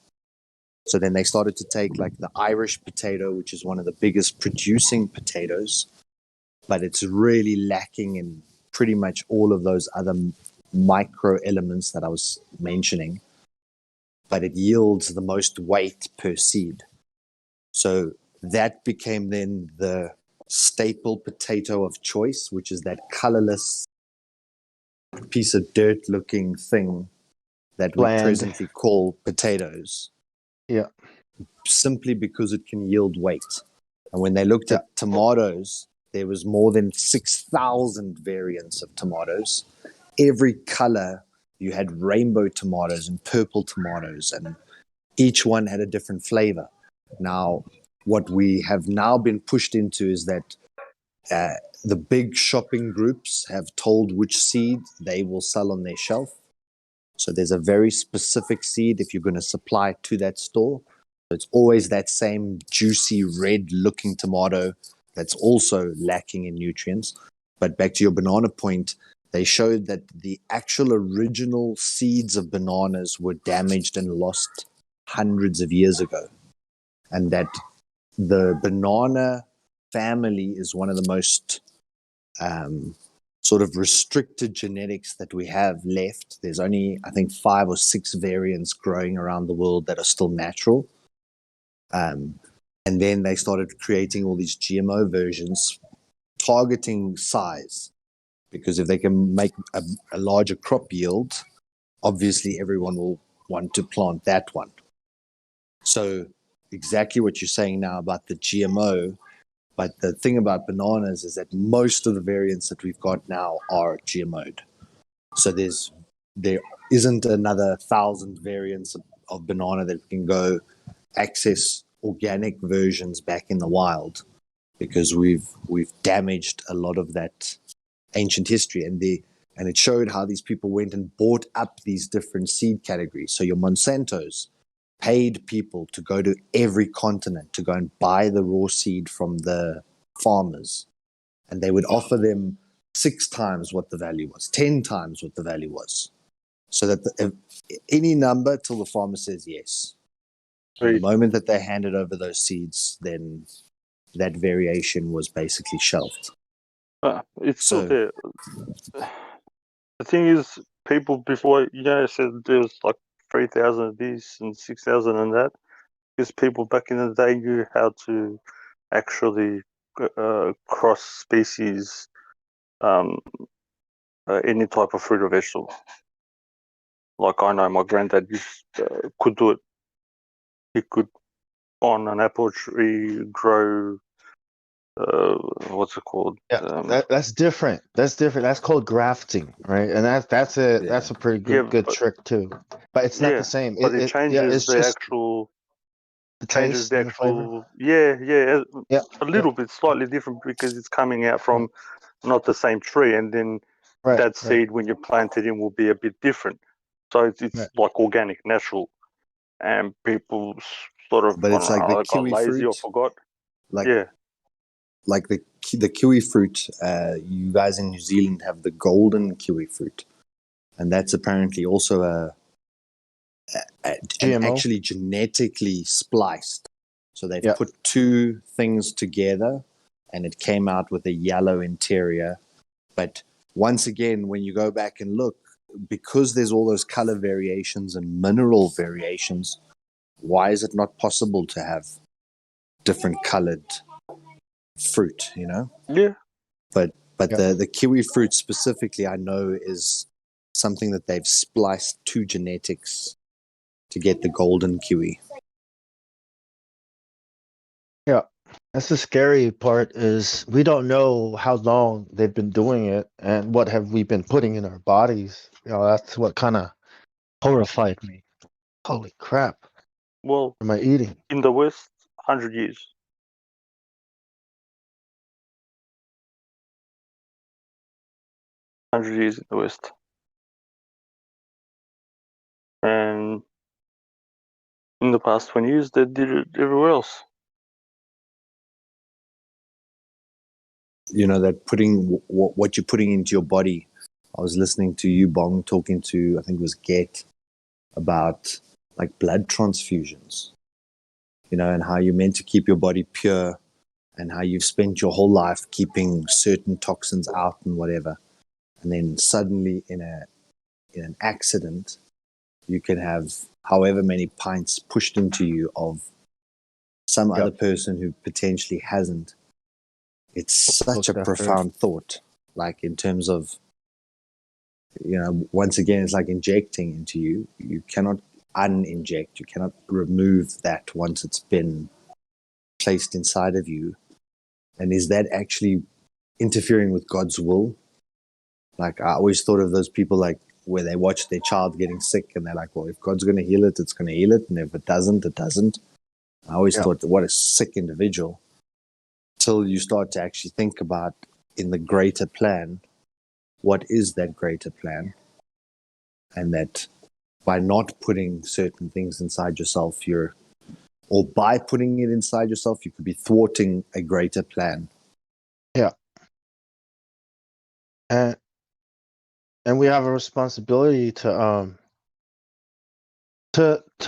So then they started to take like the Irish potato, which is one of the biggest producing potatoes, but it's really lacking in pretty much all of those other micro elements that I was mentioning, but it yields the most weight per seed. So that became then the staple potato of choice, which is that colorless piece of dirt looking thing that we presently call potatoes. Yeah. Simply because it can yield weight. And when they looked at tomatoes, there was more than 6,000 variants of tomatoes. Every color, you had rainbow tomatoes and purple tomatoes, and each one had a different flavor. Now, what we have now been pushed into is that the big shopping groups have told which seed they will sell on their shelf. So there's a very specific seed if you're going to supply to that store. It's always that same juicy red looking tomato that's also lacking in nutrients. But back to your banana point, they showed that the actual original seeds of bananas were damaged and lost hundreds of years ago. And that the banana family is one of the most sort of restricted genetics that we have left. There's only, I think, 5 or 6 variants growing around the world that are still natural. And then they started creating all these GMO versions targeting size, because if they can make a larger crop yield, obviously everyone will want to plant that one. So exactly what you're saying now about the GMO, but the thing about bananas is that most of the variants that we've got now are GMO'd. So there isn't another 1,000 variants of banana that we can go access organic versions back in the wild, because we've damaged a lot of that ancient history, and it showed how these people went and bought up these different seed categories. So your Monsantos paid people to go to every continent to go and buy the raw seed from the farmers, and they would offer them 6 times what the value was, 10 times what the value was, so that any number till the farmer says yes. And the moment that they handed over those seeds, then that variation was basically shelved. It's still there. The thing is, people before, said there's like 3,000 of this and 6,000 and that, because people back in the day knew how to actually cross species any type of fruit or vegetable. Like I know my granddad could do it. He could, on an apple tree, grow what's it called? Yeah, that's different. That's different. That's called grafting, right? And that's a pretty good trick too. But it's not the same. But it changes It's the just actual the changes taste the and the flavor. actual a little bit slightly different, because it's coming out from not the same tree, and then that seed when you plant it in will be a bit different. So it's like organic, natural, and people sort of, But it's like the got kiwi lazy or fruit, forgot. like the kiwi fruit. You guys in New Zealand have the golden kiwi fruit, and that's apparently also and actually genetically spliced. So they've put 2 things together, and it came out with a yellow interior. But once again, when you go back and look, because there's all those color variations and mineral variations, why is it not possible to have different colored fruit, Yeah. But the kiwi fruit specifically, I know, is something that they've spliced 2 genetics to get the golden kiwi. Yeah. That's the scary part, is we don't know how long they've been doing it and what have we been putting in our bodies. That's what kind of horrified me. Holy crap. Well, What am I eating? in the West, 100 years. 100 years in the West. And in the past 20 years, they did it everywhere else. That putting what you're putting into your body. I was listening to you, Bong, talking to, I think it was Get, about like blood transfusions, and how you're meant to keep your body pure, and how you've spent your whole life keeping certain toxins out and whatever. And then suddenly in an accident, you can have however many pints pushed into you of some other person who potentially hasn't. It's such a profound thought, like in terms of, once again, it's like injecting into you. You cannot uninject, you cannot remove that once it's been placed inside of you. And is that actually interfering with God's will? Like, I always thought of those people, like, where they watch their child getting sick and they're like, well, if God's going to heal it, it's going to heal it. And if it doesn't, it doesn't. I always thought, what a sick individual. Till you start to actually think about, in the greater plan, what is that greater plan? And that by not putting certain things inside yourself, or by putting it inside yourself, you could be thwarting a greater plan. Yeah. And we have a responsibility to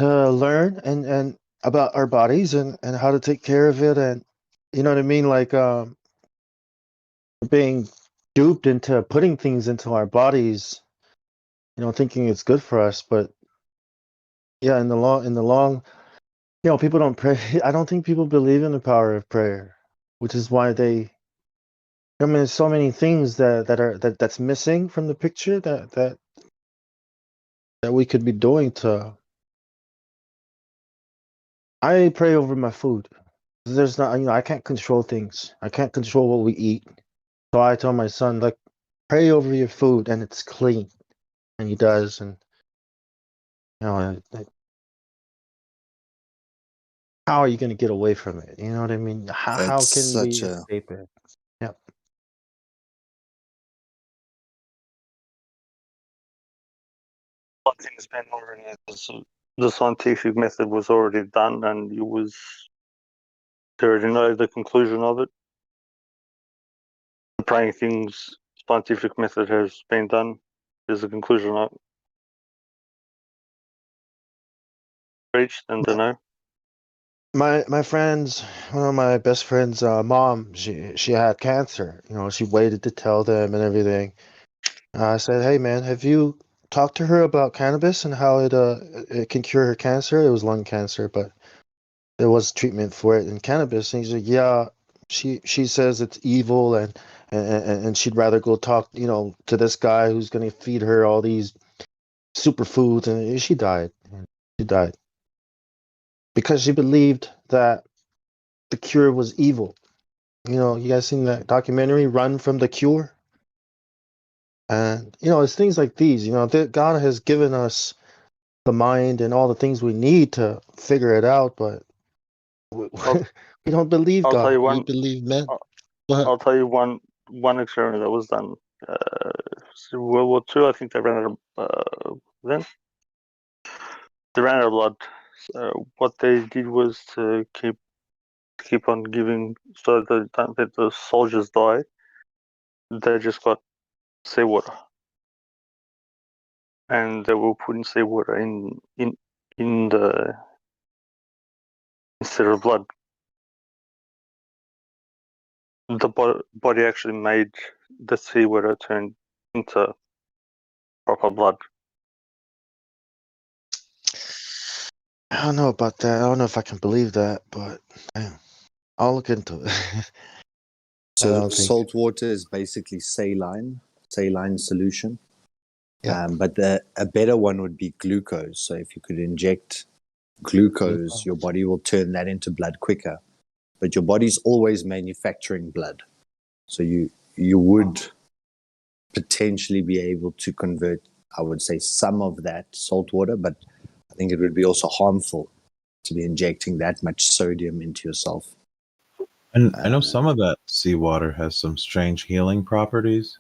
learn and about our bodies and how to take care of it, and you know what I mean, like being duped into putting things into our bodies, thinking it's good for us, but in the long, people don't pray. I don't think people believe in the power of prayer, which is why they I mean, there's so many things that's missing from the picture that we could be doing to. I pray over my food. There's not, I can't control things. I can't control what we eat. So I tell my son, like, pray over your food and it's clean, and he does. And how are you going to get away from it? You know what I mean? How It's can we such a escape it? Yep. One thing's been already. The scientific method was already done, and you already know the conclusion of it. The praying things scientific method has been done. There's a conclusion of it. Reached and to know. My friends, one of my best friends' mom, she had cancer. She waited to tell them and everything. I said, "Hey man, have you talked to her about cannabis and how it can cure her cancer?" It was lung cancer, but there was treatment for it in cannabis. And he's like, "Yeah, she says it's evil and she'd rather go talk, to this guy who's gonna feed her all these superfoods." And she died. She died because she believed that the cure was evil. You guys seen that documentary, Run from the Cure? And it's things like these. That God has given us the mind and all the things we need to figure it out, but we, we don't believe I'll tell God. you We one. believe men. I'll tell you one experiment that was done. World War II, I think they ran out of then. They ran out of blood. So what they did was to keep on giving, so that don't let the soldiers die. They just got seawater, and they were putting seawater in the instead of blood. The body actually made the seawater turn into proper blood. I don't know about that. I don't know if I can believe that, but I'll look into it. I So don't think. salt water is basically saline solution. Yeah. But a better one would be glucose. So if you could inject glucose, your body will turn that into blood quicker. But your body's always manufacturing blood. So you would potentially be able to convert, I would say, some of that salt water, but I think it would be also harmful to be injecting that much sodium into yourself. And I know some of that seawater has some strange healing properties.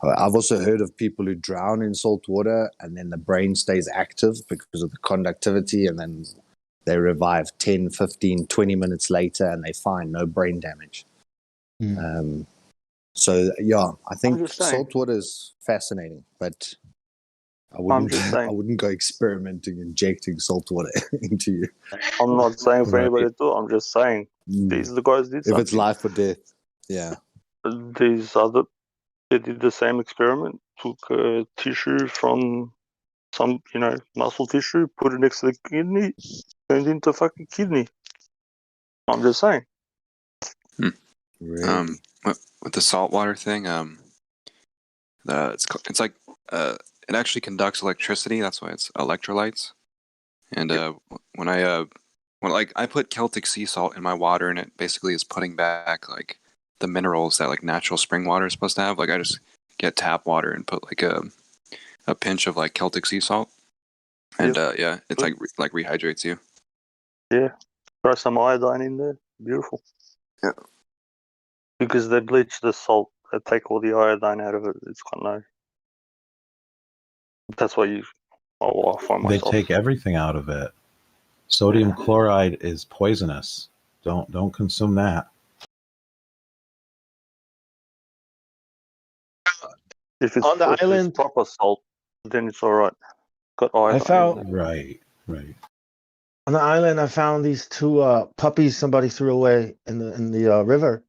I've also heard of people who drown in salt water and then the brain stays active because of the conductivity, and then they revive 10, 15, 20 minutes later and they find no brain damage. So, yeah, I think salt water is fascinating, but I wouldn't go experimenting, injecting salt water into you. I'm not saying for Right. anybody to do. I'm just saying these the guys did If something. it's life or death, yeah. They did the same experiment. Took tissue from some muscle tissue, put it next to the kidney, turned into fucking kidney. I'm just saying. Really? With the saltwater thing, it's like it actually conducts electricity. That's why it's electrolytes. And when I put Celtic sea salt in my water, and it basically is putting back like the minerals that like natural spring water is supposed to have. Like I just get tap water and put like a pinch of like Celtic sea salt, and yeah, it's like rehydrates you. Yeah, throw some iodine in there. Beautiful. Yeah. Because they bleach the salt, they take all the iodine out of it. It's got no. That's why I find They myself. take everything out of it. Sodium chloride is poisonous. Don't consume that. If it's On the island, proper salt, then it's all right. Got iodine. I found right. on the island. I found these two puppies somebody threw away in the river.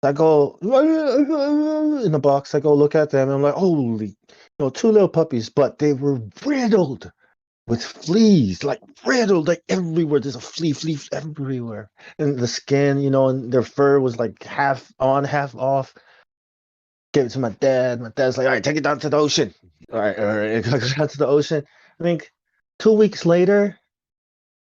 I go in the box. I go look at them. And I'm like, holy, two little puppies, but they were riddled with fleas, like riddled, like everywhere. There's a flea everywhere. And the skin, and their fur was like half on, half off. Gave it to my dad. My dad's like, all right, take it down to the ocean. All right. I got down to the ocean. I think 2 weeks later,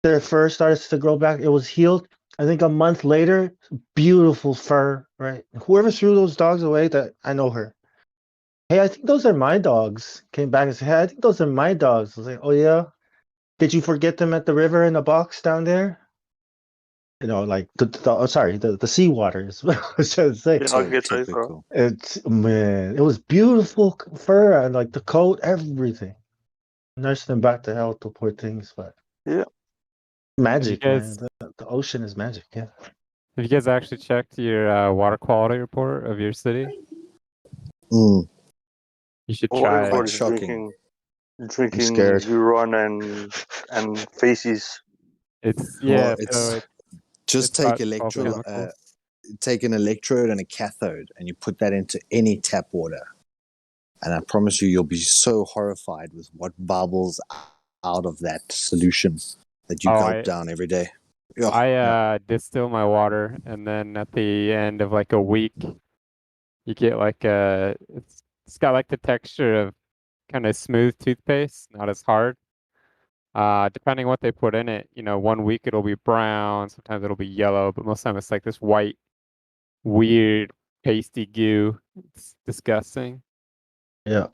their fur started to grow back. It was healed. I think a month later, beautiful fur, right? Whoever threw those dogs away, that I know her. Hey, I think those are my dogs. Came back and said, hey, I think those are my dogs. I was like, oh yeah? Did you forget them at the river in a box down there? Like the seawater is what I was trying to say. Yeah, I get that, bro. Man, it was beautiful fur and like the coat, everything. Nursed them back to health, the poor things, but yeah, magic, man. guys, The ocean is magic, yeah. have you guys actually checked your water quality report of your city? Mm. You should Well, try it. everybody's shocking. drinking scared. urine and feces. It's Well, so just it's take got 12 chemicals. take an electrode and a cathode, and you put that into any tap water, and I promise you'll be so horrified with what bubbles out of that solution that you gulp down every day. Yeah. I distill my water, and then at the end of like a week, you get like it's got like the texture of kind of smooth toothpaste, not as hard. Depending what they put in it, 1 week it'll be brown, sometimes it'll be yellow, but most of the time it's like this white, weird, pasty goo. It's disgusting. Yeah.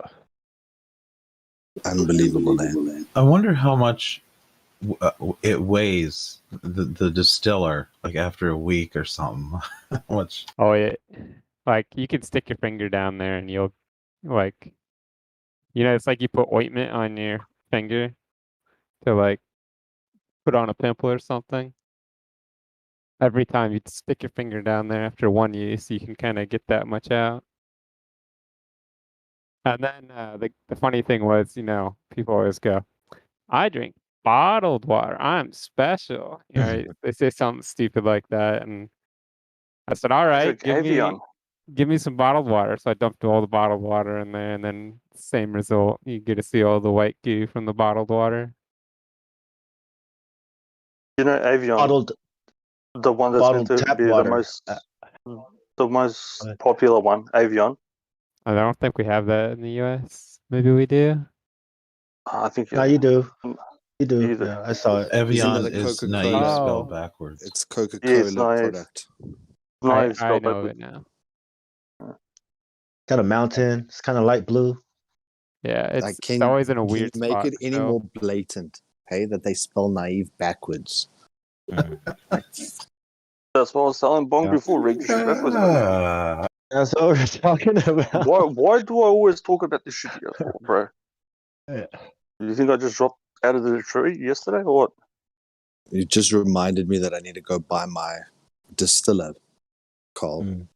Unbelievable, man. I wonder how much it weighs, the distiller, like after a week or something. How much? Oh yeah, like you can stick your finger down there and you'll like, it's like you put ointment on your finger to like put on a pimple or something. Every time you stick your finger down there after one use, you can kind of get that much out. And then the funny thing was, people always go, I drink bottled water. I'm special. They say something stupid like that. And I said, all right, give me some bottled water. So I dumped all the bottled water in there, and then same result. You get to see all the white goo from the bottled water. Avion, the one that's meant to be water. the most popular one, Avion. I don't think we have that in the U.S. Maybe we do. I think you do. You do. Either. Yeah, I saw it. Evian is naive spelled backwards. It's Coca-Cola product. I know it now. Got a mountain. It's kind of light blue. Yeah, it's always in a weird spot. Can you make it any more blatant? Hey, that they spell naive backwards. That's what I was telling Bong before. Registry backwards. That's what we're talking about. Why do I always talk about this shit here for, bro? Yeah. You think I just dropped out of the tree yesterday or what? You just reminded me that I need to go buy my distiller, Carl.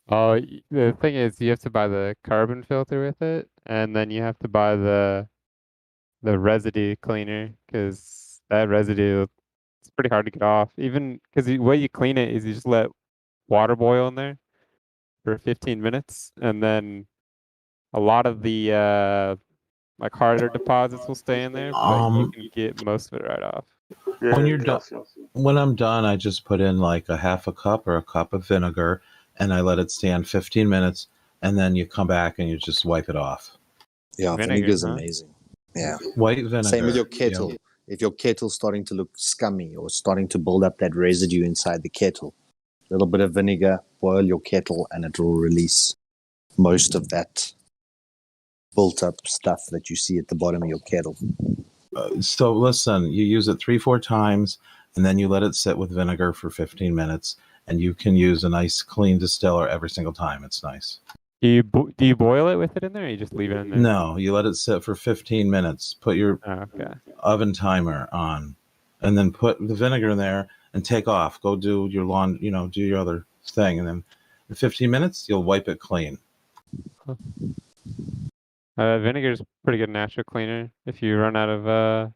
Oh, the thing is, you have to buy the carbon filter with it, and then you have to buy the residue cleaner, because that residue, it's pretty hard to get off. Even because the way you clean it is you just let water boil in there for 15 minutes, and then a lot of the like harder deposits will stay in there, but you can get most of it right off. Yeah, when you're done, when I'm done, I just put in like a half a cup or a cup of vinegar, and I let it stand 15 minutes, and then you come back and you just wipe it off. Yeah, vinegar's amazing. Yeah, white vinegar. Same with your kettle. Yeah. If your kettle's starting to look scummy or starting to build up that residue inside the kettle, a little bit of vinegar, boil your kettle, and it will release most of that built up stuff that you see at the bottom of your kettle. So listen, you use it 3-4 times, and then you let it sit with vinegar for 15 minutes, and you can use a nice clean distiller every single time. It's nice. Do you boil it with it in there, or you just leave it in there? No, you let it sit for 15 minutes. Put your oven timer on, and then put the vinegar in there and take off. Go do your lawn, do your other thing, and then in 15 minutes you'll wipe it clean. Vinegar is pretty good natural cleaner. If you run out of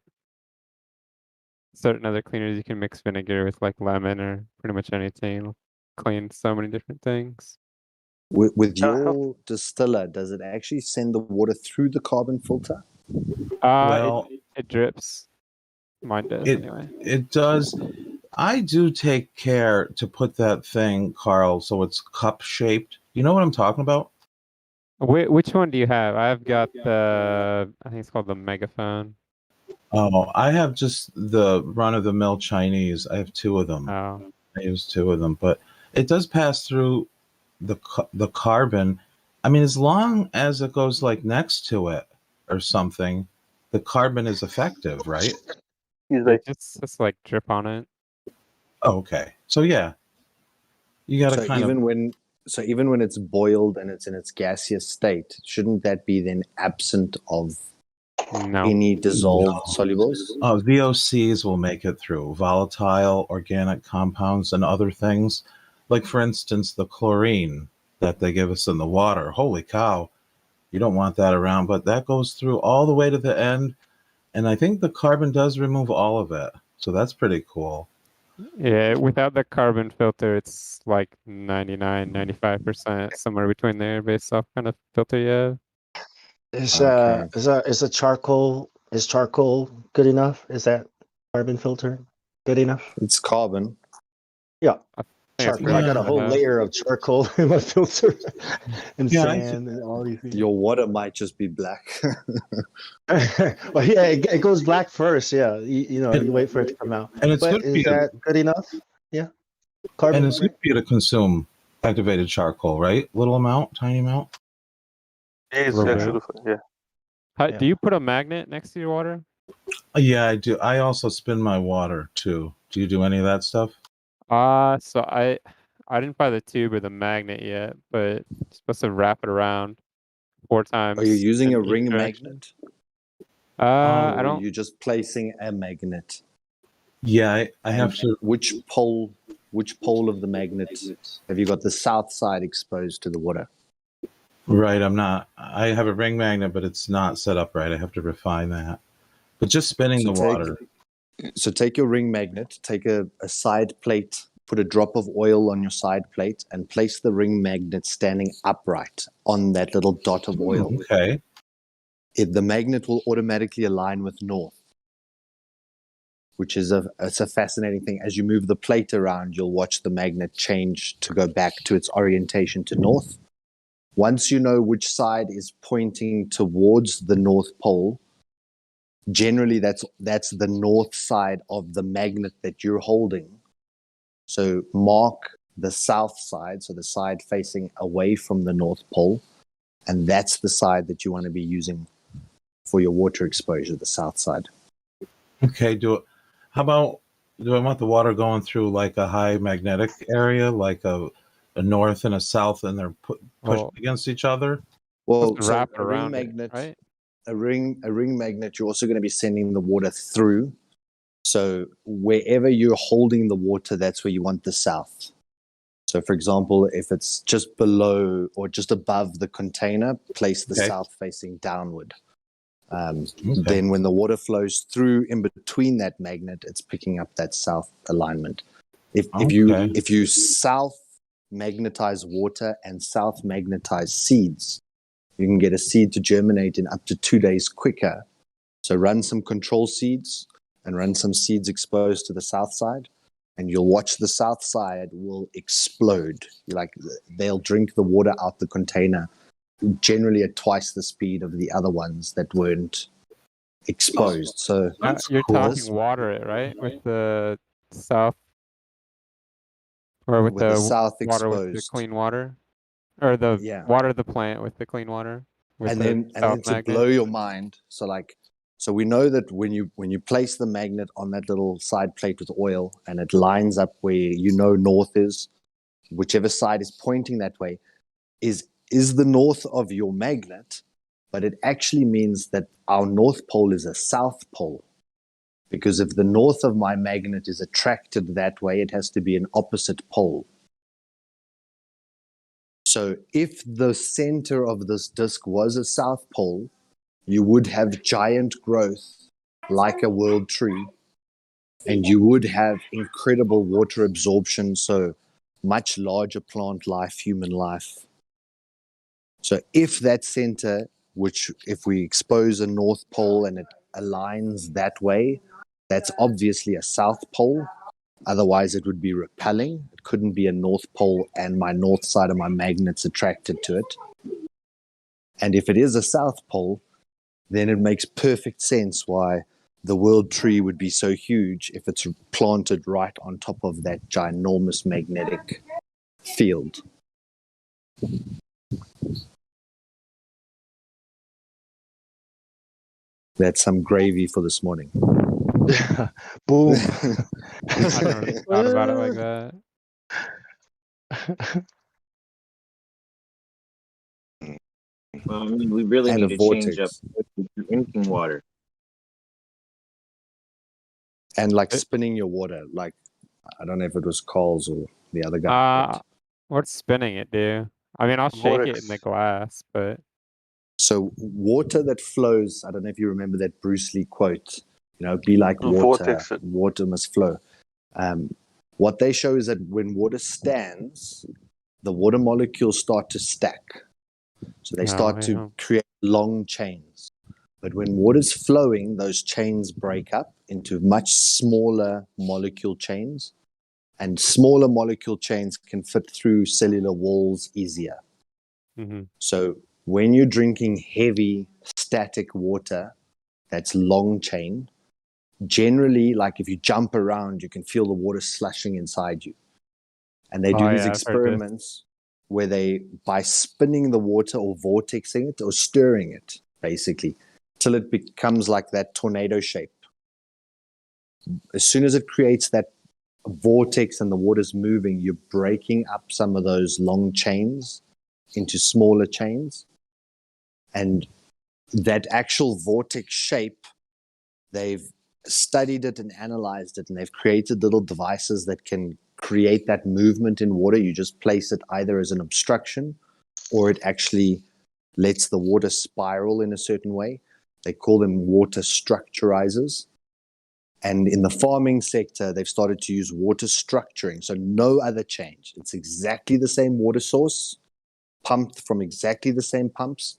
certain other cleaners, you can mix vinegar with like lemon or pretty much anything. It'll clean so many different things. With your distiller, does it actually send the water through the carbon filter? Well, it drips. Mine does anyway. It does. I do take care to put that thing, Carl, so it's cup shaped. You know what I'm talking about? Which one do you have? I've got the, I think it's called the megaphone. Oh, I have just the run of the mill Chinese. I have two of them. Oh. I use two of them, but it does pass through the carbon. I mean, as long as it goes like next to it or something, the carbon is effective, right? It just like drip on it. Oh, okay. So yeah, you got to So kind of. even when it's boiled and it's in its gaseous state, shouldn't that be then absent of any dissolved solubles? VOCs will make it through volatile organic compounds and other things. Like, for instance, the chlorine that they give us in the water. Holy cow, you don't want that around, but that goes through all the way to the end. And I think the carbon does remove all of it. So that's pretty cool. Yeah, without the carbon filter, it's like 99, 95%, somewhere between there based off kind of filter you have. Is charcoal good enough? Is that carbon filter good enough? It's carbon. Yeah. it's Charcoal. I got a whole layer of charcoal in my filter and Yeah, sand and all these things. Your water might just be black. Well, yeah, it goes black first. Yeah, you wait for it to come out. And it's but good for is you. that good enough? Yeah, carbon. And it's good for you to consume activated charcoal, right? Little amount, tiny amount. It's actually, yeah. Do you put a magnet next to your water? Yeah, I do. I also spin my water too. Do you do any of that stuff? So I didn't buy the tube or the magnet yet, but you're supposed to wrap it around 4 times. Are you using a in each ring direction. magnet? I Or don't. You're just placing a magnet. Yeah, I have to. Which pole of the magnet have you got the south side exposed to the water? Right, I'm not. I have a ring magnet, but it's not set up right. I have to refine that. But just spinning the water. So take your ring magnet, take a side plate, put a drop of oil on your side plate, and place the ring magnet standing upright on that little dot of oil. Okay. The magnet will automatically align with north, which is it's a fascinating thing. As you move the plate around, you'll watch the magnet change to go back to its orientation to north. Once you know which side is pointing towards the North Pole, generally that's the north side of the magnet that you're holding. So mark the south side, so the side facing away from the North Pole, and that's the side that you want to be using for your water exposure, the south side. Okay, do I want the water going through like a high magnetic area, like a north and a south, and they're pushed against each other? Well, so wrap a ring magnet, right? A ring magnet, you're also going to be sending the water through. So wherever you're holding the water, that's where you want the south. So for example, if it's just below or just above the container, place the south facing downward. Then when the water flows through in between that magnet, it's picking up that south alignment. If you south magnetize water and south magnetize seeds, you can get a seed to germinate in up to 2 days quicker. So run some control seeds and run some seeds exposed to the south side, and you'll watch the south side will explode. They'll drink the water out the container, generally at twice the speed of the other ones that weren't exposed. So you're talking water it, right? With the south, or with the south water with the clean water, or the water of the plant with the clean water. And then to blow your mind, so we know that when you place the magnet on that little side plate with oil and it lines up where north is, whichever side is pointing that way, is the north of your magnet, but it actually means that our North Pole is a South Pole. Because if the north of my magnet is attracted that way, it has to be an opposite pole. So if the center of this disk was a South Pole, you would have giant growth like a world tree, and you would have incredible water absorption, so much larger plant life, human life. So if that center which if we expose a North Pole and it aligns that way, that's obviously a South Pole. Otherwise, it would be repelling. It couldn't be a North Pole and my north side of my magnet's attracted to it. And if it is a South Pole, then it makes perfect sense why the world tree would be so huge if it's planted right on top of that ginormous magnetic field. That's some gravy for this morning. Boom. I never thought about it like that. Well, I mean, we really And need a to change up vortex. drinking water. And like spinning your water, like I don't know if it was Carl's or the other guy. What's spinning it do? I mean, I'll shake it in the glass, but So water that flows, I don't know if you remember that Bruce Lee quote, be like water, Vortex it. water must flow. What they show is that when water stands, the water molecules start to stack. So they start to create long chains. But when water's flowing, those chains break up into much smaller molecule chains. And smaller molecule chains can fit through cellular walls easier. Mm-hmm. So when you're drinking heavy static water that's long chain, generally, like if you jump around, you can feel the water slushing inside you. And they do these experiments where they, by spinning the water or vortexing it or stirring it, basically, till it becomes like that tornado shape. As soon as it creates that vortex and the water's moving, you're breaking up some of those long chains into smaller chains. And that actual vortex shape, they've studied it and analyzed it, and they've created little devices that can create that movement in water. You just place it either as an obstruction or it actually lets the water spiral in a certain way. They call them water structurizers. And in the farming sector, they've started to use water structuring. So no other change. It's exactly the same water source, pumped from exactly the same pumps,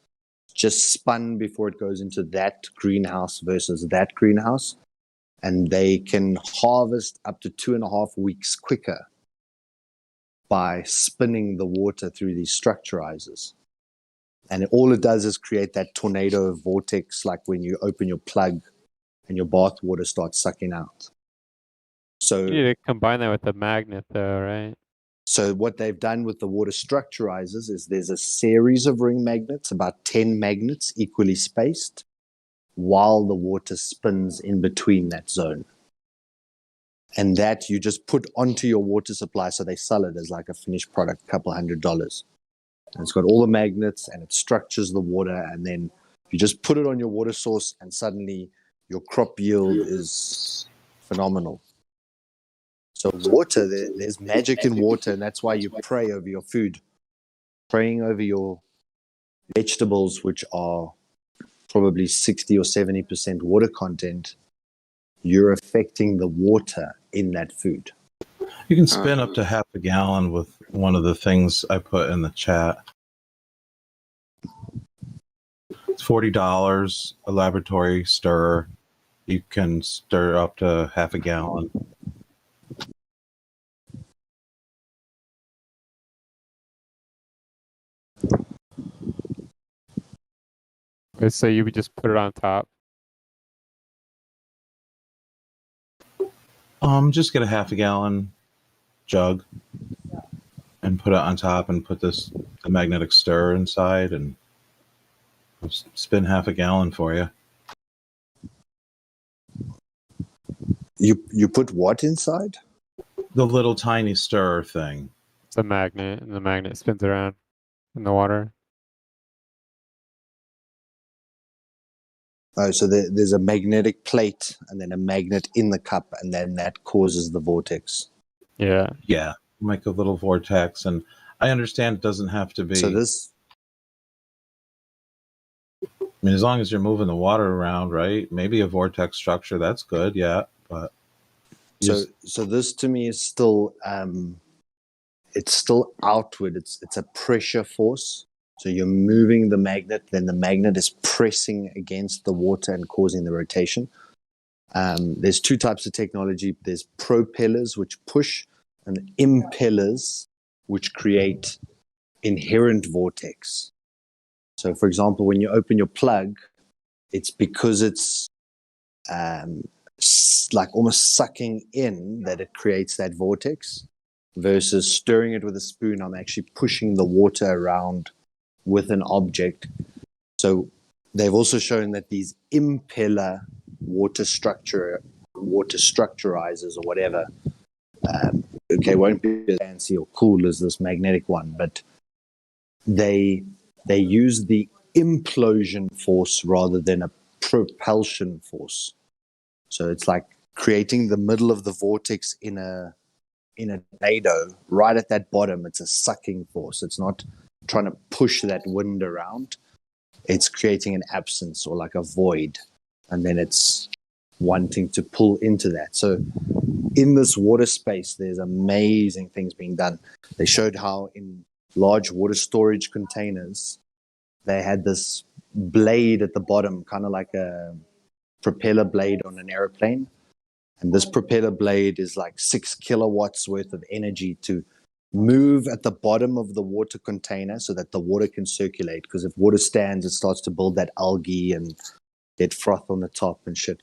just spun before it goes into that greenhouse versus that greenhouse. And they can harvest up to 2.5 weeks quicker by spinning the water through these structurizers. And all it does is create that tornado vortex, like when you open your plug and your bath water starts sucking out. So you need to combine that with the magnet, though, right? So what they've done with the water structurizers is there's a series of ring magnets, about 10 magnets equally spaced, while the water spins in between that zone. And that you just put onto your water supply, so they sell it as like a finished product, a couple $100. And it's got all the magnets and it structures the water, and then you just put it on your water source and suddenly your crop yield is phenomenal. So water, there's magic in water, and that's why you pray over your food. Praying over your vegetables, which are probably 60 or 70% water content, you're affecting the water in that food. You can spin up to half a gallon with one of the things I put in the chat. It's $40, a laboratory stirrer. You can stir up to half a gallon. So you would just put it on top. Just get a half a gallon jug and put it on top and put the magnetic stirrer inside and spin half a gallon for you. You put what inside? The little tiny stirrer thing. It's a magnet, and the magnet spins around in the water. Oh, so there's a magnetic plate and then a magnet in the cup, and then that causes the vortex. Yeah. Yeah, make a little vortex, and I understand it doesn't have to be. So this. I mean, as long as you're moving the water around, right? Maybe a vortex structure, that's good, yeah. But so this to me is still it's still outward. It's a pressure force. So you're moving the magnet, then the magnet is pressing against the water and causing the rotation. There's two types of technology. There's propellers, which push, and impellers, which create inherent vortex. So, for example, when you open your plug, it's because it's like almost sucking in that it creates that vortex, versus stirring it with a spoon. I'm actually pushing the water around with an object. So they've also shown that these impeller water structurizers or whatever, won't be as fancy or cool as this magnetic one, but they use the implosion force rather than a propulsion force. So it's like creating the middle of the vortex in a tornado. Right at that bottom, it's a sucking force. It's not trying to push that wind around. It's creating an absence or like a void, and then it's wanting to pull into that. So in this water space, there's amazing things being done. They showed how in large water storage containers, they had this blade at the bottom, kind of like a propeller blade on an airplane. And this propeller blade is like 6 kilowatts worth of energy to move at the bottom of the water container so that the water can circulate. Because if water stands, it starts to build that algae and get froth on the top and shit.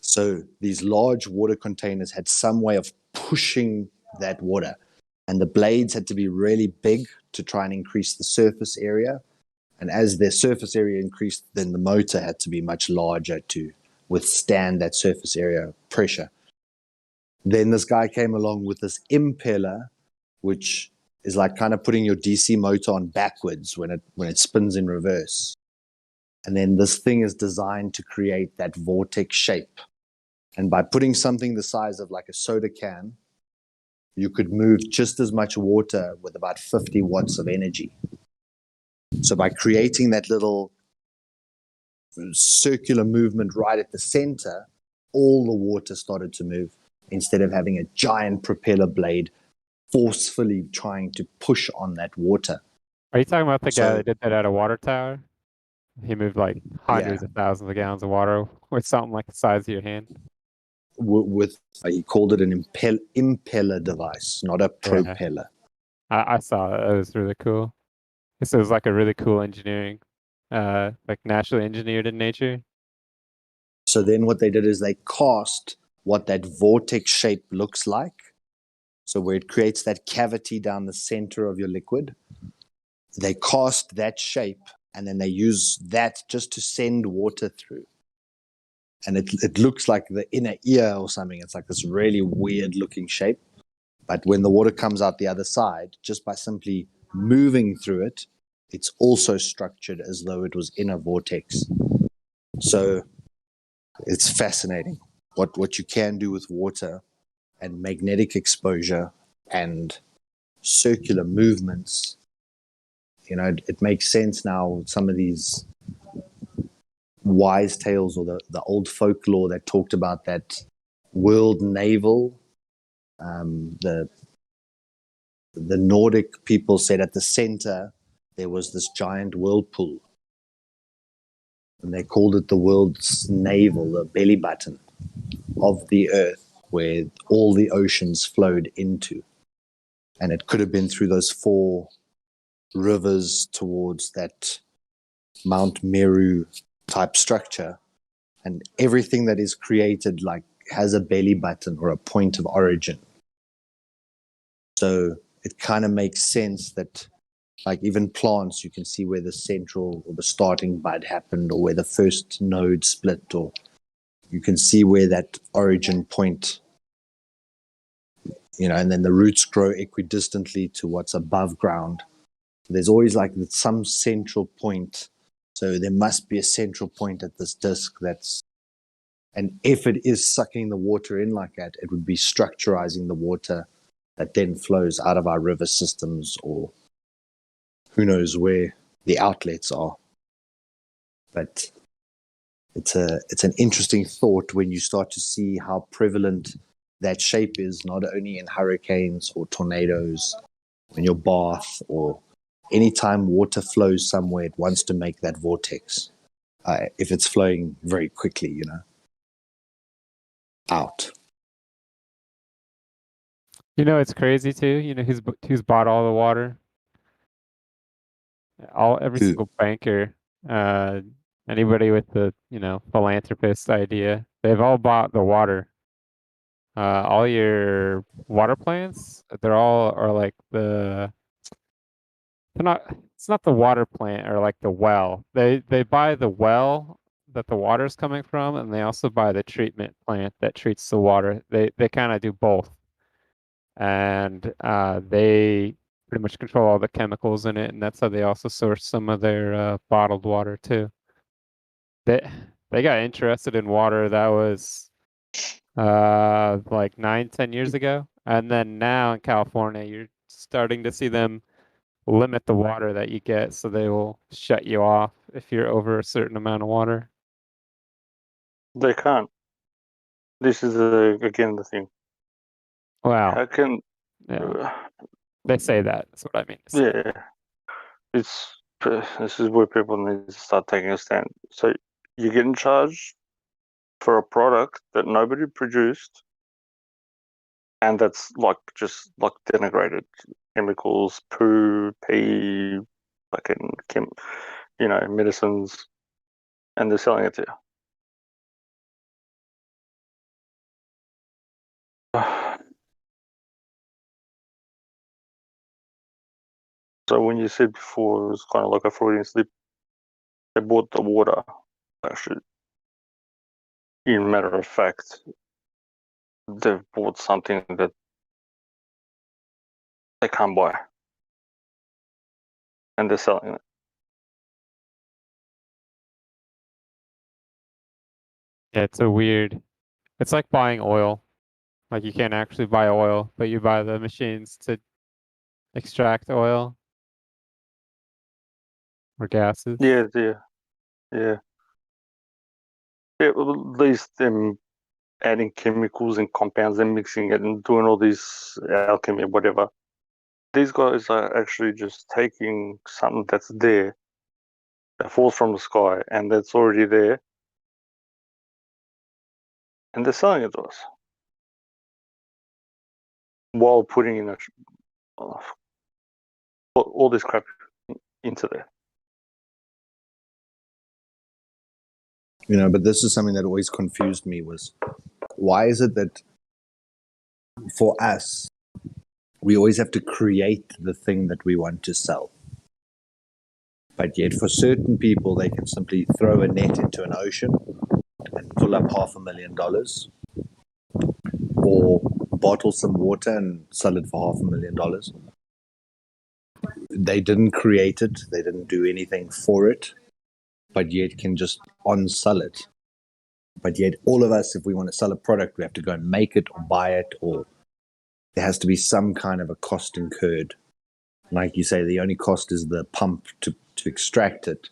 So these large water containers had some way of pushing that water. And the blades had to be really big to try and increase the surface area. And as their surface area increased, then the motor had to be much larger to withstand that surface area pressure. Then this guy came along with this impeller, which is like kind of putting your DC motor on backwards when it spins in reverse. And then this thing is designed to create that vortex shape. And by putting something the size of like a soda can, you could move just as much water with about 50 watts of energy. So by creating that little circular movement right at the center, all the water started to move instead of having a giant propeller blade forcefully trying to push on that water. Are you talking about the guy that did that at a water tower? He moved like hundreds of thousands of gallons of water with something like the size of your hand. He called it an impeller device, not a propeller. I saw it. It was really cool. It was like a really cool engineering, like naturally engineered in nature. So then what they did is they cast what that vortex shape looks like. So where it creates that cavity down the center of your liquid, they cast that shape and then they use that just to send water through. And it looks like the inner ear or something. It's like this really weird looking shape. But when the water comes out the other side, just by simply moving through it, it's also structured as though it was in a vortex. So it's fascinating what you can do with water and magnetic exposure and circular movements. You know, it makes sense now, some of these wise tales or the old folklore that talked about that world naval. The Nordic people said at the center there was this giant whirlpool, and they called it the world's navel, the belly button of the earth, where all the oceans flowed into. And it could have been through those 4 rivers towards that Mount Meru type structure. And everything that is created like has a belly button or a point of origin. So it kind of makes sense that, like, even plants, you can see where the central or the starting bud happened, or where the first node split, or you can see where that origin point, you know, and then the roots grow equidistantly to what's above ground. There's always like some central point. So there must be a central point at this disc and if it is sucking the water in like that, it would be structurizing the water that then flows out of our river systems, or who knows where the outlets are. But it's an interesting thought when you start to see how prevalent that shape is, not only in hurricanes or tornadoes, in your bath or anytime water flows somewhere, it wants to make that vortex. If it's flowing very quickly, out. It's crazy too. Who's bought all the water? Every Who? single banker, anybody with the philanthropist idea, they've all bought the water. All your water plants, they're all are like they're not. It's not the water plant or like the well. They buy the well that the water's coming from, and they also buy the treatment plant that treats the water. They kind of do both, and they pretty much control all the chemicals in it, and that's how they also source some of their bottled water too. They got interested in water that was like 9-10 years ago, and then now in California you're starting to see them limit the water that you get, so they will shut you off if you're over a certain amount of water. They can't. This is again the thing. Wow. How can? They say that. That's what I mean. To say. Yeah, this is where people need to start taking a stand. So you're getting charged for a product that nobody produced, and that's just denigrated chemicals, poo, pee, fucking medicines, and they're selling it to you. So when you said before it was kind of like a Freudian slip, they bought the water. Actually, in matter of fact, they've bought something that they can't buy, and they're selling it. Yeah, it's like buying oil. Like you can't actually buy oil, but you buy the machines to extract oil or gases. Yeah. Yeah. Well, at least them adding chemicals and compounds and mixing it and doing all this alchemy or whatever. These guys are actually just taking something that's there, that falls from the sky, and that's already there, and they're selling it to us while putting in all this crap into there. But this is something that always confused me was, why is it that for us, we always have to create the thing that we want to sell? But yet for certain people, they can simply throw a net into an ocean and pull up $500,000, or bottle some water and sell it for $500,000. They didn't create it. They didn't do anything for it, but yet can just on-sell it. But yet all of us, if we want to sell a product, we have to go and make it or buy it, or there has to be some kind of a cost incurred. Like you say, the only cost is the pump to extract it.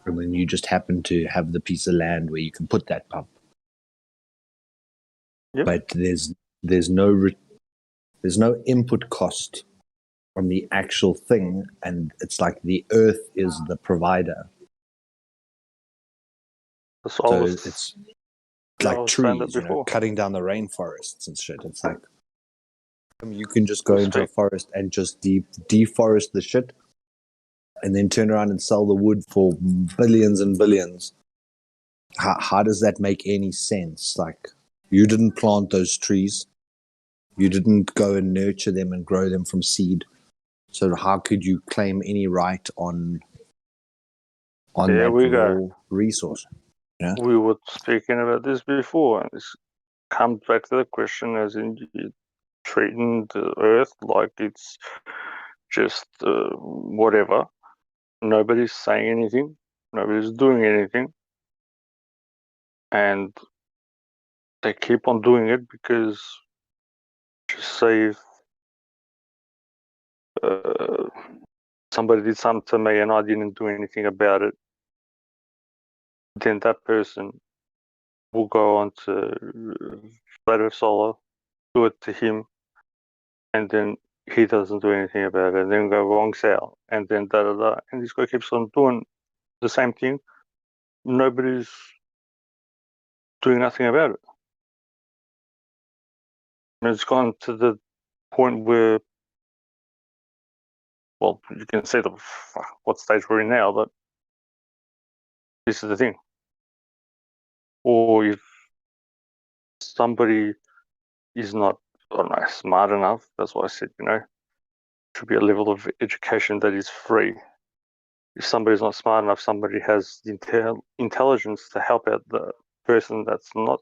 And then you just happen to have the piece of land where you can put that pump. Yep. But there's no input cost on the actual thing, and it's like the earth is the provider. So it's like trees, cutting down the rainforests and shit. It's like you can just go into a forest and just deforest the shit, and then turn around and sell the wood for billions and billions. How does that make any sense? Like, you didn't plant those trees. You didn't go and nurture them and grow them from seed. So how could you claim any right on that raw resource? Yeah? We were speaking about this before, and this comes back to the question as in treating the earth like it's just whatever. Nobody's saying anything. Nobody's doing anything. And they keep on doing it because, just say if somebody did something to me and I didn't do anything about it, then that person will go on to Flat Earth Solar, do it to him, and then he doesn't do anything about it, and then go wrong sale, and then da da da, and this guy keeps on doing the same thing. Nobody's doing nothing about it. And it's gone to the point where, well, you can say what stage we're in now, but this is the thing. Or if somebody is not, I don't know, smart enough, that's why I said, should be a level of education that is free. If somebody's not smart enough, somebody has the intelligence to help out the person that's not,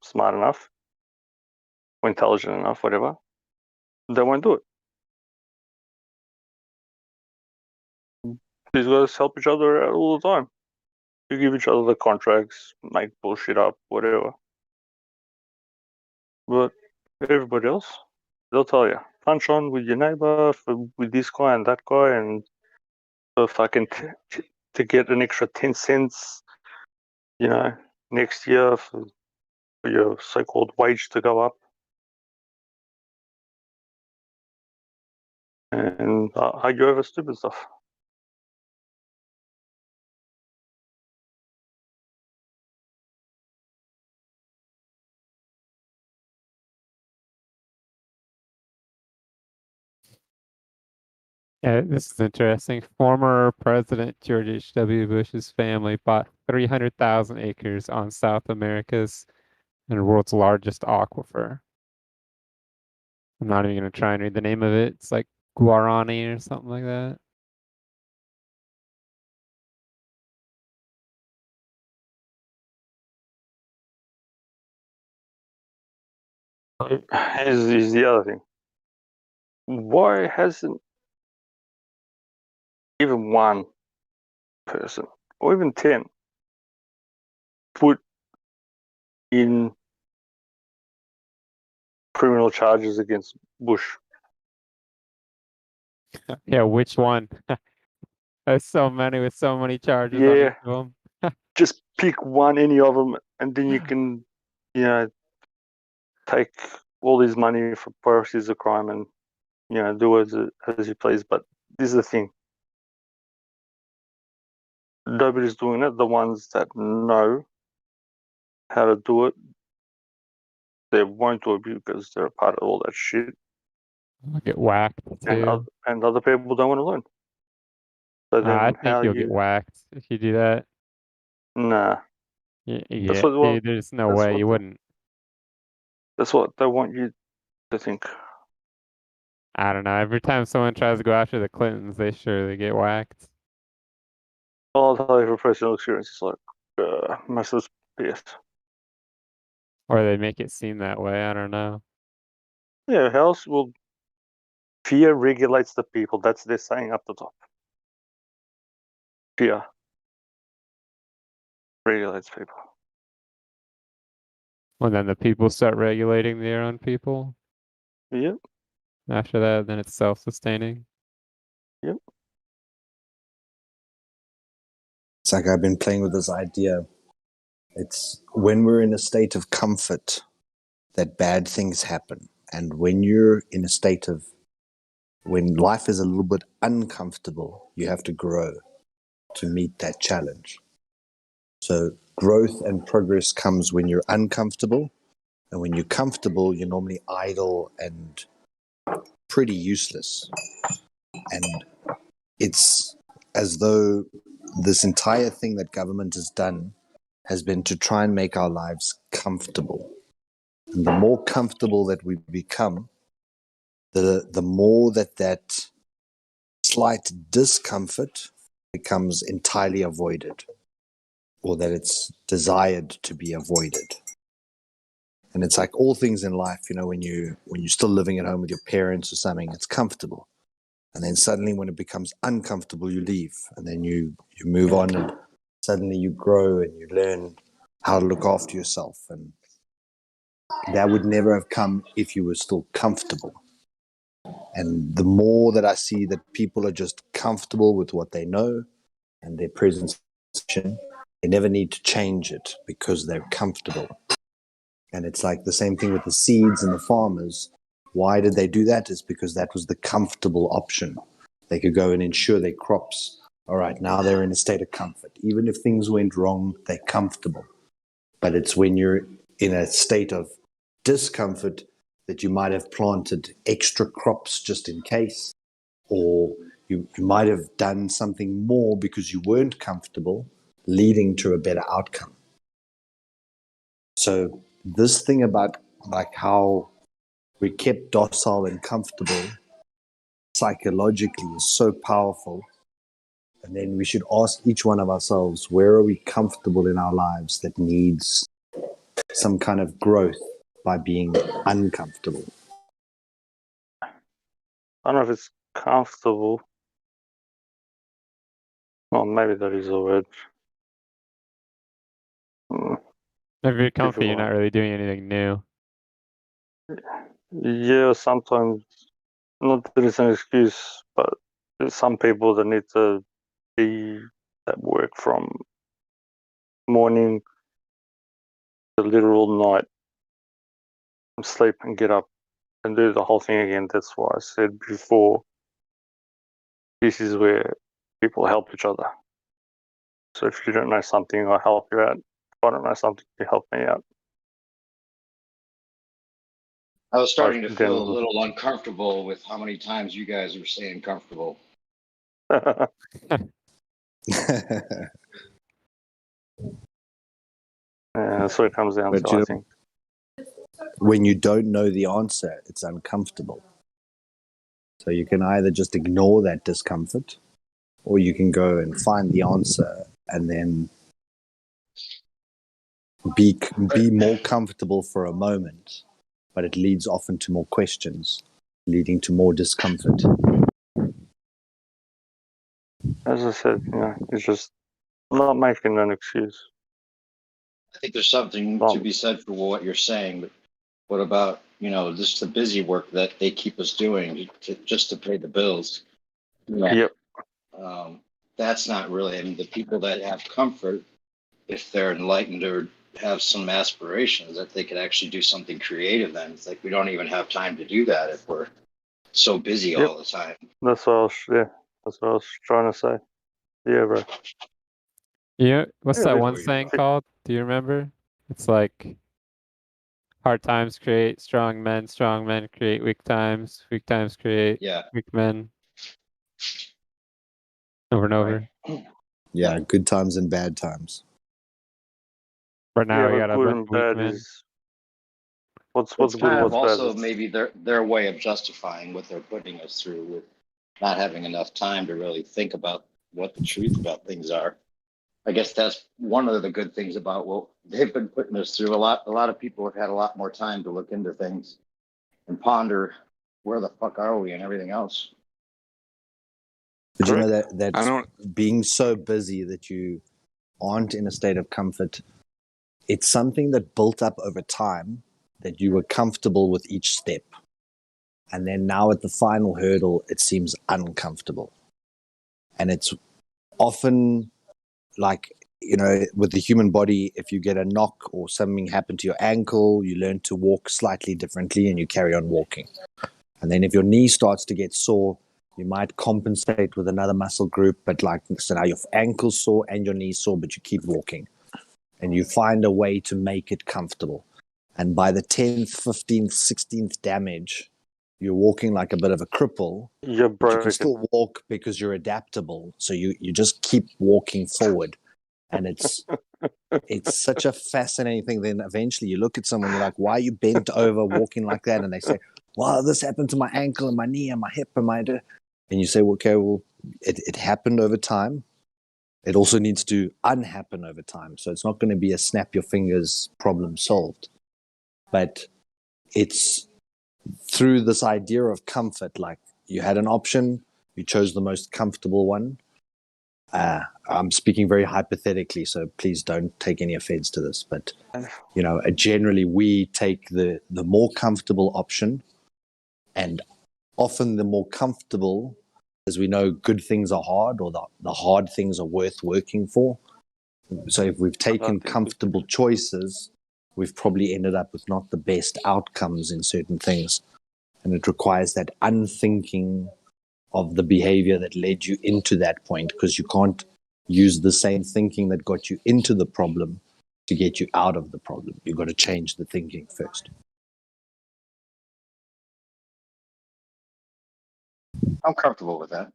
smart enough or intelligent enough, whatever, they won't do it. These guys help each other out all the time. You give each other the contracts, make bullshit up, whatever. But everybody else, they'll tell you, punch on with your neighbor, with this guy and that guy, and if I can to get an extra 10 cents, next year for your so-called wage to go up. And argue over stupid stuff. Yeah, this is interesting. Former President George H.W. Bush's family bought 300,000 acres on South America's and the world's largest aquifer. I'm not even going to try and read the name of it. It's like Guarani or something like that. Here's the other thing. Why hasn't even one person, or even 10, put in criminal charges against Bush? Yeah, which one? There's so many with so many charges on each of them. Just pick one, any of them, and then you can, take all this money for proceeds of crime and, do as you please. But this is the thing. Nobody's doing it. The ones that know how to do it, they won't do it because they're a part of all that shit. I'll get whacked too. And other people don't want to learn. So then I think you'll get whacked if you do that. Nah. Yeah, dude, there's no way you wouldn't. That's what they want you to think. I don't know. Every time someone tries to go after the Clintons, they surely get whacked. I'll tell you from personal experience, it's like most of this BS. Or they make it seem that way. I don't know. Yeah, how else will fear regulates the people? That's their saying up the top. Fear regulates people. Well, then the people start regulating their own people. Yep. After that, then it's self-sustaining. Yep. It's like I've been playing with this idea. It's when we're in a state of comfort that bad things happen. And when you're in a state of, when life is a little bit uncomfortable, you have to grow to meet that challenge. So growth and progress comes when you're uncomfortable. And when you're comfortable, you're normally idle and pretty useless. And it's as though this entire thing that government has done has been to try and make our lives comfortable. And the more comfortable that we become, the more that slight discomfort becomes entirely avoided, or that it's desired to be avoided. And it's like all things in life, when you're still living at home with your parents or something, it's comfortable. And then suddenly when it becomes uncomfortable, you leave. And then you move on, and suddenly you grow and you learn how to look after yourself. And that would never have come if you were still comfortable. And the more that I see that people are just comfortable with what they know and their present situation, they never need to change it because they're comfortable. And it's like the same thing with the seeds and the farmers. Why did they do that? It's because that was the comfortable option. They could go and insure their crops. All right, now they're in a state of comfort. Even if things went wrong, they're comfortable. But it's when you're in a state of discomfort that you might have planted extra crops just in case, or you might have done something more because you weren't comfortable, leading to a better outcome. So this thing about like how we kept docile and comfortable psychologically is so powerful. And then we should ask each one of ourselves, where are we comfortable in our lives that needs some kind of growth by being uncomfortable? I don't know if it's comfortable. Well, maybe that is a word. If you're comfy, you're not really doing anything new. Yeah, sometimes, not that it's an excuse, but there's some people that need to be at work from morning to literal night, and sleep and get up and do the whole thing again. That's why I said before, this is where people help each other. So if you don't know something, I'll help you out. If I don't know something, you help me out. I was starting to feel a little uncomfortable with how many times you guys were saying comfortable. Yeah, that's what it comes down to, I think. When you don't know the answer, it's uncomfortable. So you can either just ignore that discomfort, or you can go and find the answer and then be more comfortable for a moment, but it leads often to more questions, leading to more discomfort. As I said, it's just not making an excuse. I think there's something to be said for what you're saying, but what about, just the busy work that they keep us doing just to pay the bills? Yep. That's not really, the people that have comfort, if they're enlightened or have some aspirations, that they could actually do something creative then. It's like we don't even have time to do that if we're so busy all the time. That's what I was trying to say. Yeah, bro. Yeah, what's Yeah, that they- one saying called? Do you remember? It's like hard times create strong men create weak times create weak men. Over and over. Yeah, good times and bad times. Right now, we but got a good bunch and of weak bad men. is what's It's good kind and of what's bad. also maybe their way of justifying what they're putting us through with not having enough time to really think about what the truth about things are. I guess that's one of the good things about what they've been putting us through. A lot of people have had a lot more time to look into things and ponder where the fuck are we and everything else. But you know that being so busy that you aren't in a state of comfort, it's something that built up over time, that you were comfortable with each step. And then now at the final hurdle, it seems uncomfortable. And it's often like, with the human body, if you get a knock or something happened to your ankle, you learn to walk slightly differently and you carry on walking. And then if your knee starts to get sore, you might compensate with another muscle group, but so now your ankle's sore and your knee's sore, but you keep walking. And you find a way to make it comfortable. And by the 10th, 15th, 16th damage, you're walking like a bit of a cripple. But you can still walk because you're adaptable. So you just keep walking forward. And it's such a fascinating thing. Then eventually you look at someone, you're like, why are you bent over walking like that? And they say, well, this happened to my ankle and my knee and my hip and and you say, okay, well, it happened over time. It also needs to unhappen over time. So it's not going to be a snap your fingers problem solved. But it's through this idea of comfort, like you had an option, you chose the most comfortable one. I'm speaking very hypothetically, so please don't take any offense to this. But, generally we take the more comfortable option, and often the more comfortable, as we know, good things are hard, or the hard things are worth working for. So if we've taken comfortable choices, we've probably ended up with not the best outcomes in certain things. And it requires that unthinking of the behavior that led you into that point, because you can't use the same thinking that got you into the problem to get you out of the problem. You've got to change the thinking first. I'm comfortable with that.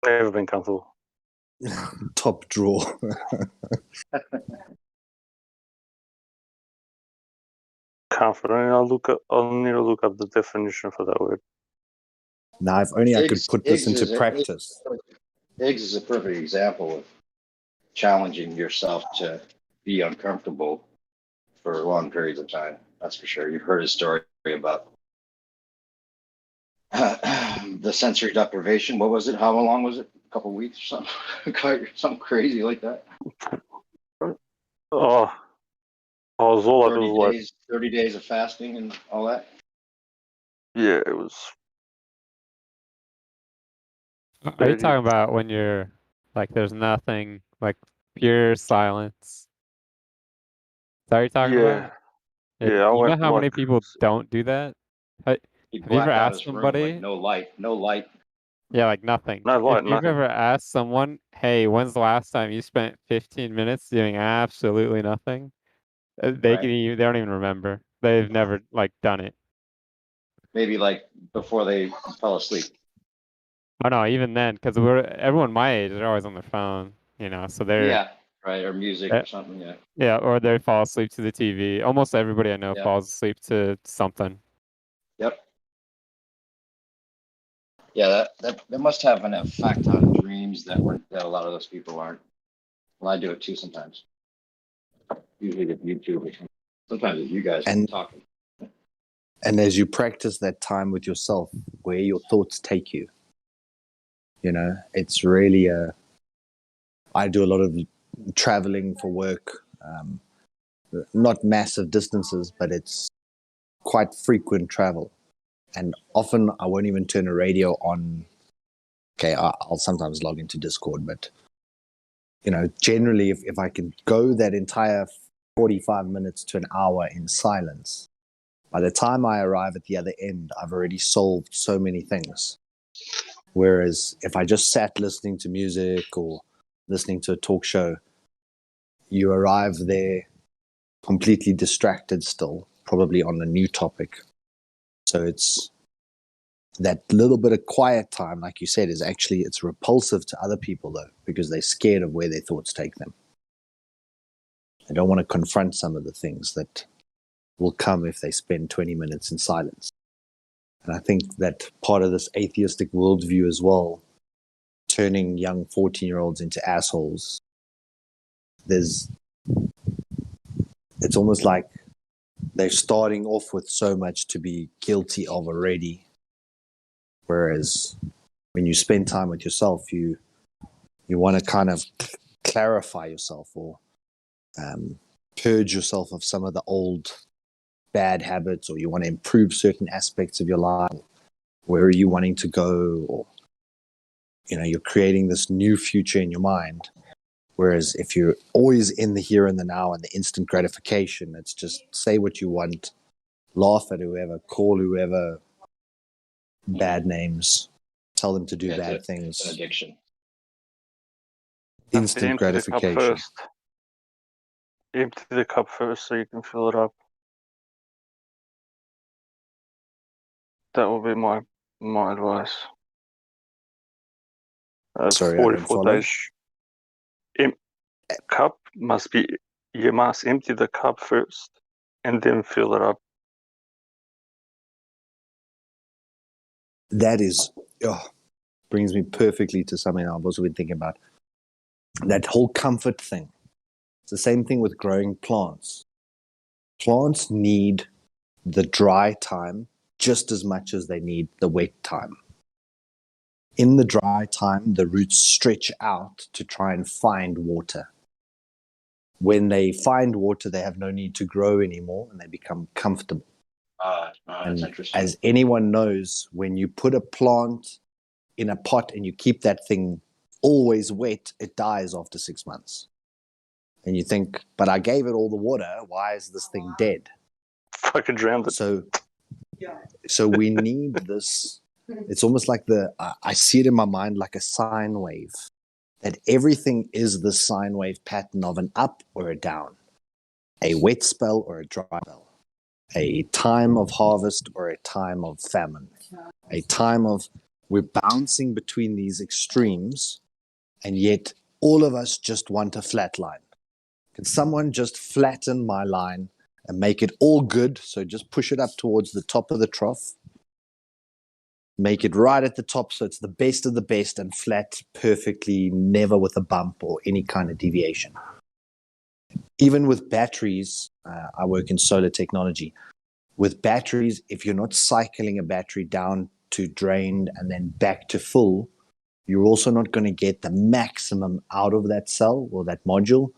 Never been comfortable. Top drawer. Confident. I'll need to look up the definition for that word. Now, if only I could put this into practice. Iggs is a perfect example of challenging yourself to be uncomfortable for long periods of time. That's for sure. You've heard his story about the sensory deprivation. What was it? How long was it? A couple of weeks or something? Something crazy like that. Oh, I was all 30 days, 30 days of fasting and all that. Yeah, it was. Are you talking about when you're like, there's nothing, like pure silence? Is that what you're talking about? Yeah, You know how many people don't do that? Have He you ever blacked out asked his room, somebody? like no light. Yeah, like nothing. No light, If you've nothing. ever asked someone, hey, when's the last time you spent 15 minutes doing absolutely nothing? They don't even remember. They've never like done it. Maybe like before they fell asleep. Oh no, even then, because everyone my age, they're always on their phone, you know, so they're Yeah, right, or music or something. Yeah. yeah, or they fall asleep to the TV. Almost everybody I know Yeah. falls asleep to something. Yep. Yeah, that must have an effect on dreams that a lot of those people aren't. Well, I do it too sometimes. Usually with YouTube or something. Sometimes with you guys talking. And as you practice that time with yourself, where your thoughts take you, you know, it's really I do a lot of traveling for work, not massive distances, but it's quite frequent travel. And often I won't even turn a radio on. Okay, I'll sometimes log into Discord, but, you know, generally if I can go that entire 45 minutes to an hour in silence, by the time I arrive at the other end, I've already solved so many things. Whereas if I just sat listening to music or listening to a talk show, you arrive there completely distracted still, probably on a new topic. So it's that little bit of quiet time, like you said, it's repulsive to other people though, because they're scared of where their thoughts take them. They don't want to confront some of the things that will come if they spend 20 minutes in silence. And I think that part of this atheistic worldview as well, turning young 14-year-olds into assholes, it's almost like they're starting off with so much to be guilty of already. Whereas when you spend time with yourself, you want to kind of clarify yourself or purge yourself of some of the old bad habits, or you want to improve certain aspects of your life. Where are you wanting to go? Or, you know, you're creating this new future in your mind. Whereas if you're always in the here and the now and the instant gratification, it's just say what you want, laugh at whoever, call whoever bad names, tell them to do bad things. It's an addiction. Instant gratification. Empty the cup first so you can fill it up. That will be my advice. Sorry, I don't 44 follow. days. Cup must be, you must empty the cup first and then fill it up. That brings me perfectly to something I've also been thinking about. That whole comfort thing. It's the same thing with growing plants. Plants need the dry time just as much as they need the wet time. In the dry time, the roots stretch out to try and find water. When they find water, they have no need to grow anymore and they become comfortable. That's interesting. As anyone knows, when you put a plant in a pot and you keep that thing always wet, it dies after 6 months. And you think, but I gave it all the water. Why is this thing dead? Fucking drowned it. So we need this. It's almost like I see it in my mind like a sine wave, that everything is the sine wave pattern of an up or a down, a wet spell or a dry spell, a time of harvest or a time of famine, a time of, we're bouncing between these extremes, and yet all of us just want a flat line. Can someone just flatten my line and make it all good? So just push it up towards the top of the trough. Make it right at the top so it's the best of the best and flat perfectly, never with a bump or any kind of deviation. Even with batteries, I work in solar technology. With batteries, if you're not cycling a battery down to drained and then back to full, you're also not going to get the maximum out of that cell or that module.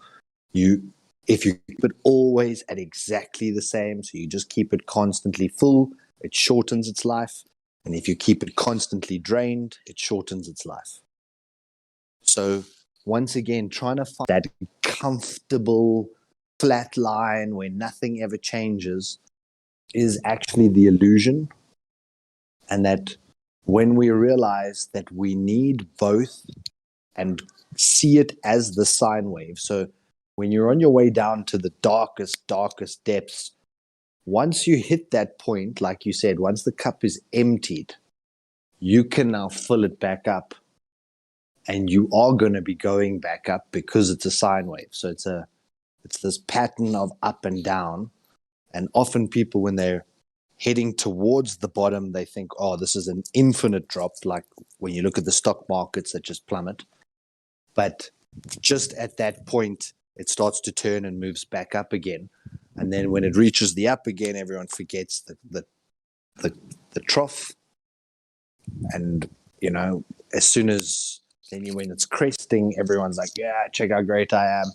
If you keep it always at exactly the same, so you just keep it constantly full, it shortens its life. And if you keep it constantly drained, it shortens its life. So once again, trying to find that comfortable flat line where nothing ever changes is actually the illusion. And that when we realize that we need both and see it as the sine wave. So when you're on your way down to the darkest depths, once you hit that point, like you said, once the cup is emptied, you can now fill it back up, and you are going to be going back up because it's a sine wave. So it's this pattern of up and down. And often people, when they're heading towards the bottom, they think, oh, this is an infinite drop, like when you look at the stock markets that just plummet. But just at that point, it starts to turn and moves back up again. And then when it reaches the up again, everyone forgets the trough. And, you know, as soon as when it's cresting, everyone's like, yeah, check how great I am.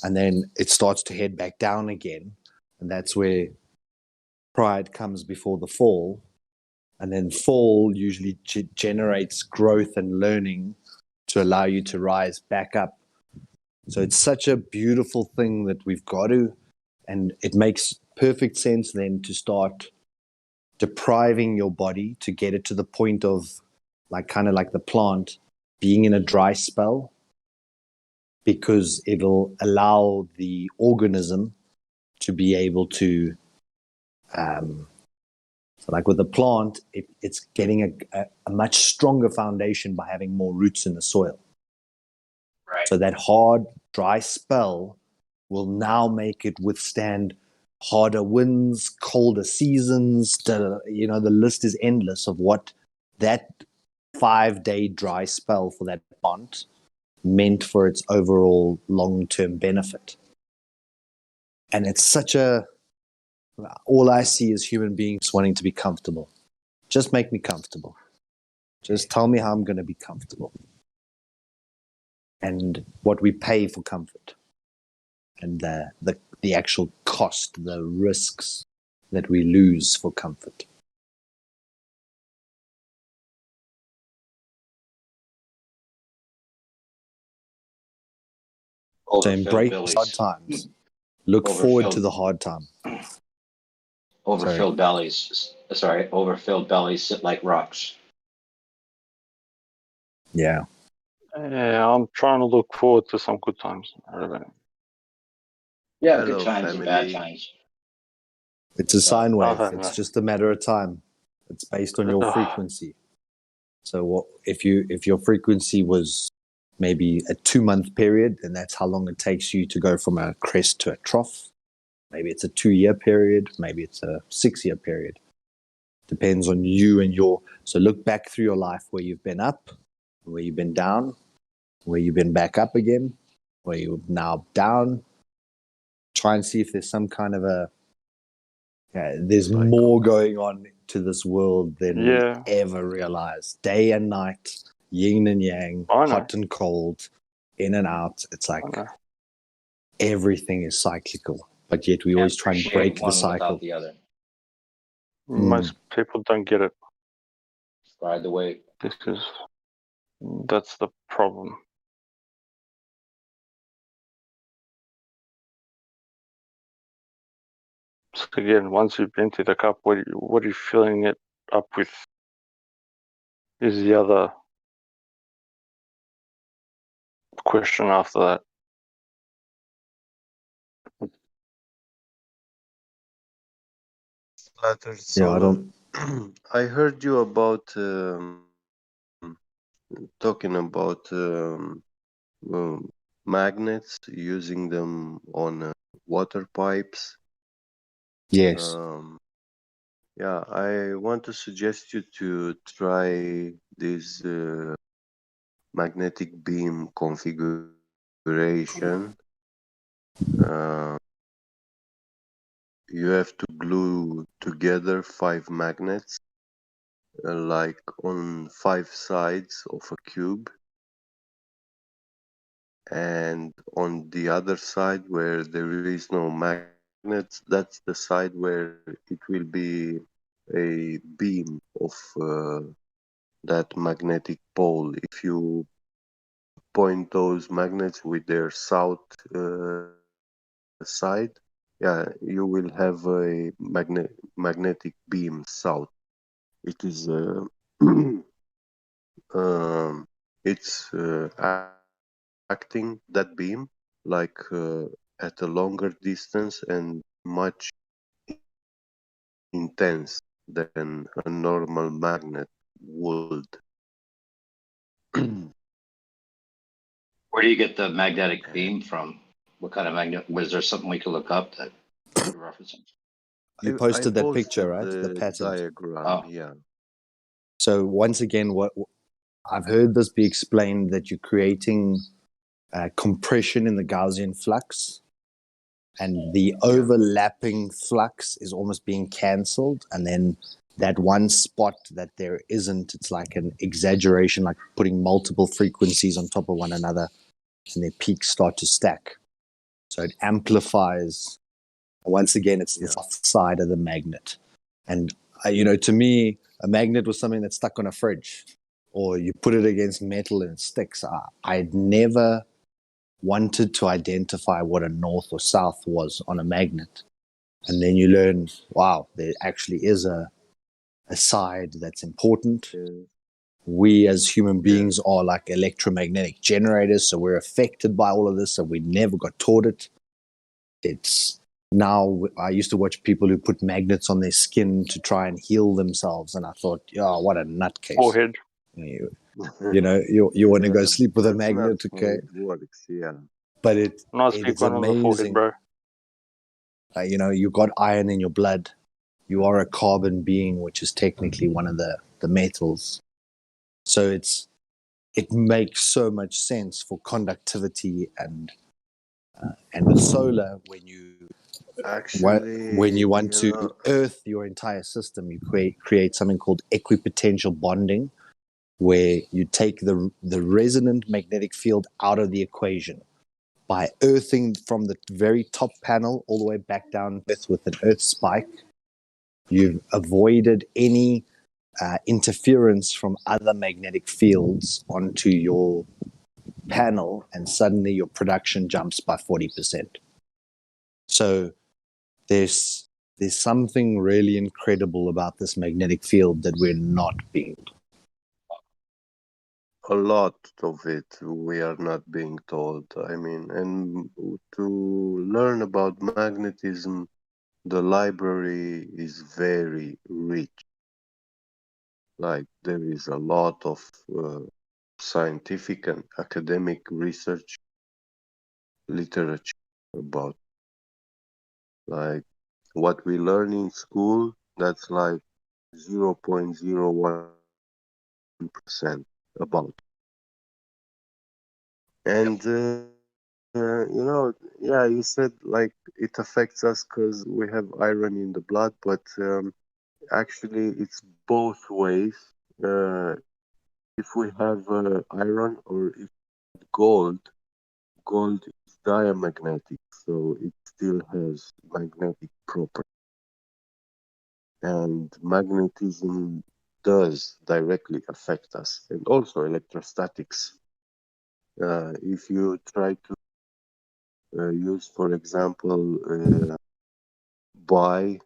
And then it starts to head back down again. And that's where pride comes before the fall. And then fall usually generates growth and learning to allow you to rise back up. So it's such a beautiful thing that we've got to, and it makes perfect sense then to start depriving your body to get it to the point of kind of like the plant being in a dry spell, because it'll allow the organism to be able to, so like with the plant, it's getting a much stronger foundation by having more roots in the soil. Right. So that hard, dry spell will now make it withstand harder winds, colder seasons. The list is endless of what that 5-day dry spell for that plant meant for its overall long-term benefit. And it's all I see is human beings wanting to be comfortable. Just make me comfortable. Just tell me how I'm going to be comfortable. And what we pay for comfort. And the actual cost, the risks that we lose for comfort. So embrace hard times. Look forward to the hard time. Overfilled bellies sit like rocks. Yeah. Yeah, I'm trying to look forward to some good times. Yeah, Hello, good times and bad family. times. It's a sine wave. Okay, It's man. just a matter of time. It's based on your frequency. So if your frequency was maybe a 2-month period, then that's how long it takes you to go from a crest to a trough. Maybe it's a 2-year period. Maybe it's a 6-year period. Depends on you and so look back through your life where you've been up, where you've been down, where you've been back up again, where you're now down. Try and see if there's some kind of there's more going on to this world than we ever realize. Day and night, yin and yang, hot and cold, in and out. It's like everything is cyclical, but yet we always try and break the cycle. The other. Most people don't get it. Ride the wave. That's the problem. So again, once you've emptied the cup, what are you filling it up with? Is the other question after that. Flattered Yeah, I Solon. don't. I heard you about talking about magnets, using them on water pipes. Yes. Yeah, I want to suggest you to try this magnetic beam configuration. Uh, you have to glue together 5 magnets, like on 5 sides of a cube, and on the other side where there is no magnets, that's the side where it will be a beam of that magnetic pole. If you point those magnets with their south side, yeah, you will have a magnetic beam south. It is it's acting that beam like at a longer distance and much intense than a normal magnet would. Where do you get the magnetic beam from? What kind of magnet? Was there something we could look up that you're referencing? You I posted that picture, posted right? The the pattern. diagram, Oh, yeah. So once again, what I've heard this be explained that you're creating compression in the Gaussian flux, and the overlapping flux is almost being cancelled, and then that one spot that there isn't, it's like an exaggeration, like putting multiple frequencies on top of one another, and their peaks start to stack. So it amplifies. Once again, it's the soft side of the magnet. And, to me, a magnet was something that's stuck on a fridge, or you put it against metal and it sticks. I'd never wanted to identify what a north or south was on a magnet. And then you learn, wow, there actually is a side that's important. We as human beings are like electromagnetic generators, so we're affected by all of this, and we never got taught it. It's now, I used to watch people who put magnets on their skin to try and heal themselves, and I thought, yeah, what a nutcase. Forehead. You want to go sleep with a That's not magnet, how okay? it works, yeah. But Not it sleep is one on the forehead, amazing. bro. You got iron in your blood. You are a carbon being, which is technically one of the metals. So it makes so much sense for conductivity and with solar when Actually, you want to earth your entire system, you create something called equipotential bonding, where you take the resonant magnetic field out of the equation by earthing from the very top panel all the way back down with an earth spike. You've avoided any interference from other magnetic fields onto your panel, and suddenly your production jumps by 40%. So there's something really incredible about this magnetic field that we're not being. a lot of it we are not being told. I mean, and to learn about magnetism, the library is very rich. Like, there is a lot of scientific and academic research literature about, like, what we learn in school, that's like 0.01% about. And yeah, you said like it affects us because we have iron in the blood, but actually it's both ways. If we have iron or if gold, gold is diamagnetic, so it still has magnetic properties. And magnetism does directly affect us, and also electrostatics. If you try to use, for example, buy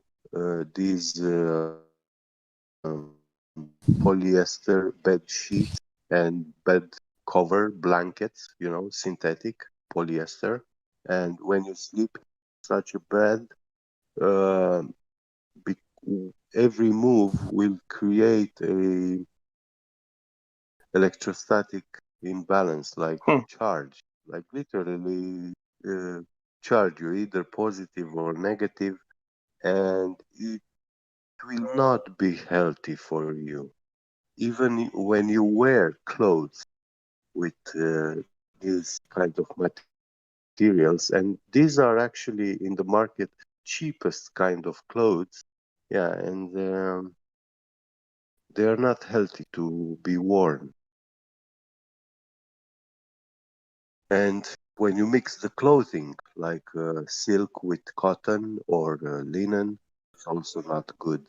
these polyester bed sheets and bed cover blankets, synthetic polyester. And when you sleep in such a bed, uh, every move will create a electrostatic imbalance, like charge, like literally charge you either positive or negative, and it will not be healthy for you. Even when you wear clothes with these kind of materials, and these are actually in the market cheapest kind of clothes, yeah, and they are not healthy to be worn. And when you mix the clothing, like silk with cotton or linen, it's also not good.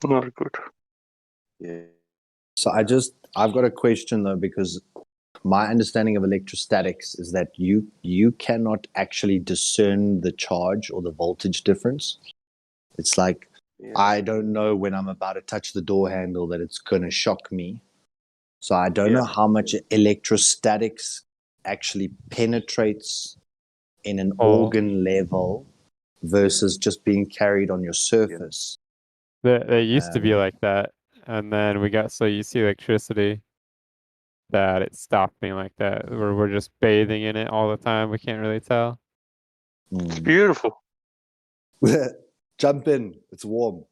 Not good. Yeah. So I've got a question though, because my understanding of electrostatics is that you cannot actually discern the charge or the voltage difference. It's like, I don't know when I'm about to touch the door handle that it's going to shock me. So I don't know how much electrostatics actually penetrates in an organ level versus just being carried on your surface. They used to be like that, and then we got so used to electricity that it stopped being like that. We're just bathing in it all the time. We can't really tell. It's beautiful. Jump in. It's warm.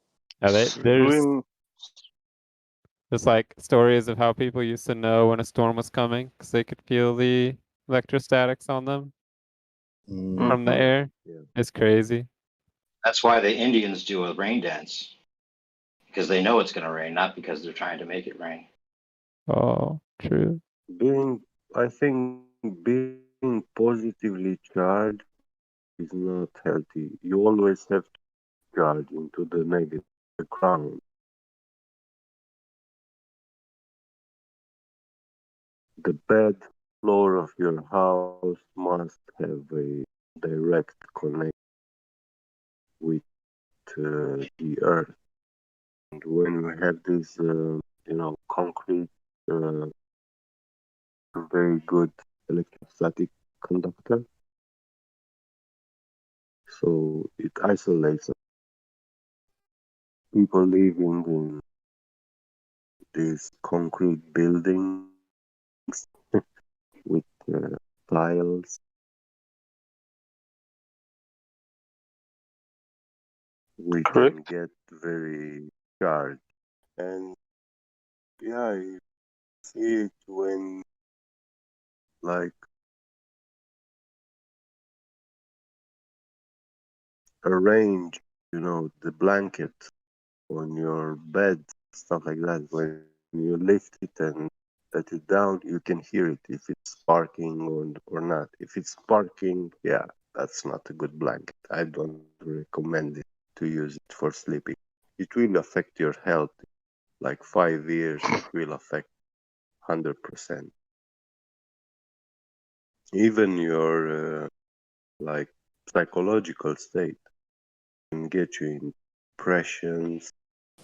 There's like stories of how people used to know when a storm was coming because they could feel the electrostatics on them from the air. It's crazy. That's why the Indians do a rain dance, because they know it's going to rain, not because they're trying to make it rain. Oh, true. I think being positively charged is not healthy. You always have to charge into the negative, the ground. The bed floor of your house must have a direct connection with the earth. And when we have this, concrete, very good electrostatic conductor, so it isolates people living in these concrete buildings with tiles. We can get very charged. And yeah, you see it when, like, arrange, the blanket on your bed, stuff like that. When you lift it and let it down, you can hear it if it's sparking or not. If it's sparking, yeah, that's not a good blanket. I don't recommend it to use it for sleeping. It will affect your health. Like 5 years, it will affect 100%. Even your like psychological state can get you in depressions.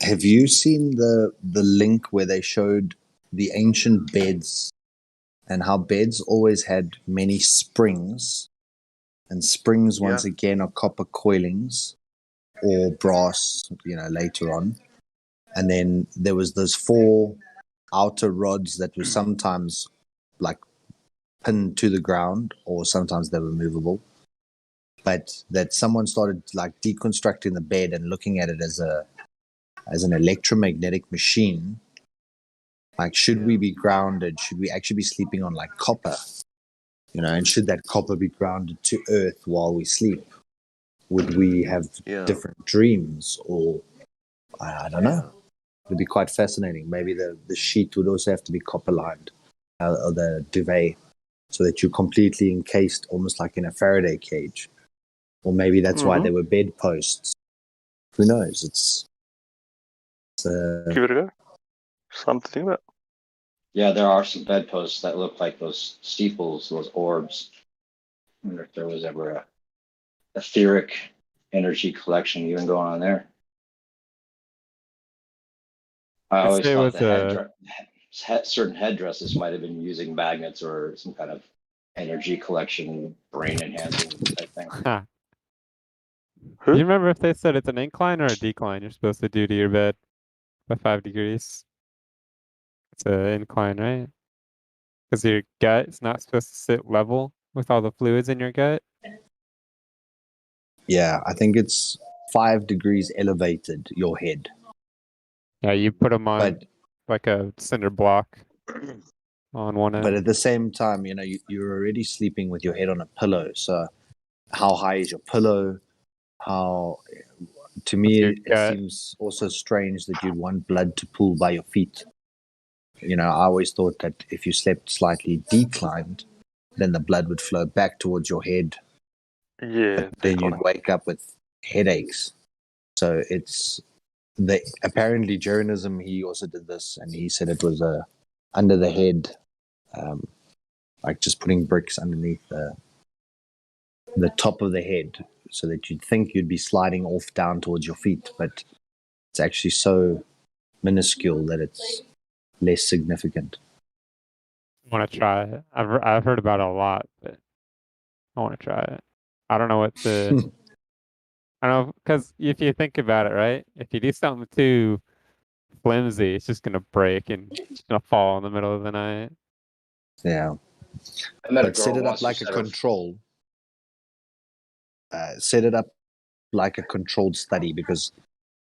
Have you seen the link where they showed the ancient beds and how beds always had many springs, and springs once again are copper coilings or brass, later on. And then there was those 4 outer rods that were sometimes like pinned to the ground, or sometimes they were movable. But that someone started like deconstructing the bed and looking at it as an electromagnetic machine. Like, should we be grounded? Should we actually be sleeping on like copper? And should that copper be grounded to earth while we sleep? Would we have different dreams? Or I don't know. It'd be quite fascinating. Maybe the sheet would also have to be copper lined, or the duvet, so that you're completely encased almost like in a Faraday cage. Or maybe that's why there were bedposts. Who knows? It's give it a go. Something about. Yeah, there are some bedposts that look like those steeples, those orbs. I wonder if there was ever a etheric energy collection even going on there. I I'd always say it thought was the certain headdresses might have been using magnets or some kind of energy collection, brain enhancing type thing. Do you remember if they said it's an incline or a decline you're supposed to do to your bed by 5 degrees? It's an incline, right? Because your gut is not supposed to sit level with all the fluids in your gut. Yeah, I think it's 5 degrees elevated, your head. Yeah, you put them on But like a cinder block on one end. but at the same time, you know, you're already sleeping with your head on a pillow. So how high is your pillow? How, to me, it seems also strange that you'd want blood to pool by your feet. You know, I always thought that if you slept slightly declined, then the blood would flow back towards your head. Yeah. Then you'd wake up with headaches. So it's apparently Jeranism, he also did this, and he said it was under the head, like just putting bricks underneath the top of the head, so that you'd think you'd be sliding off down towards your feet, but it's actually so minuscule that it's less significant. I want to try it. I've heard about it a lot, but I want to try it. I don't know what to. I don't know, because if you think about it, right? If you do something too flimsy, it's just gonna break and it's gonna fall in the middle of the night. Yeah. I met a But girl set it up once who like a said her control. Set it up like a controlled study, because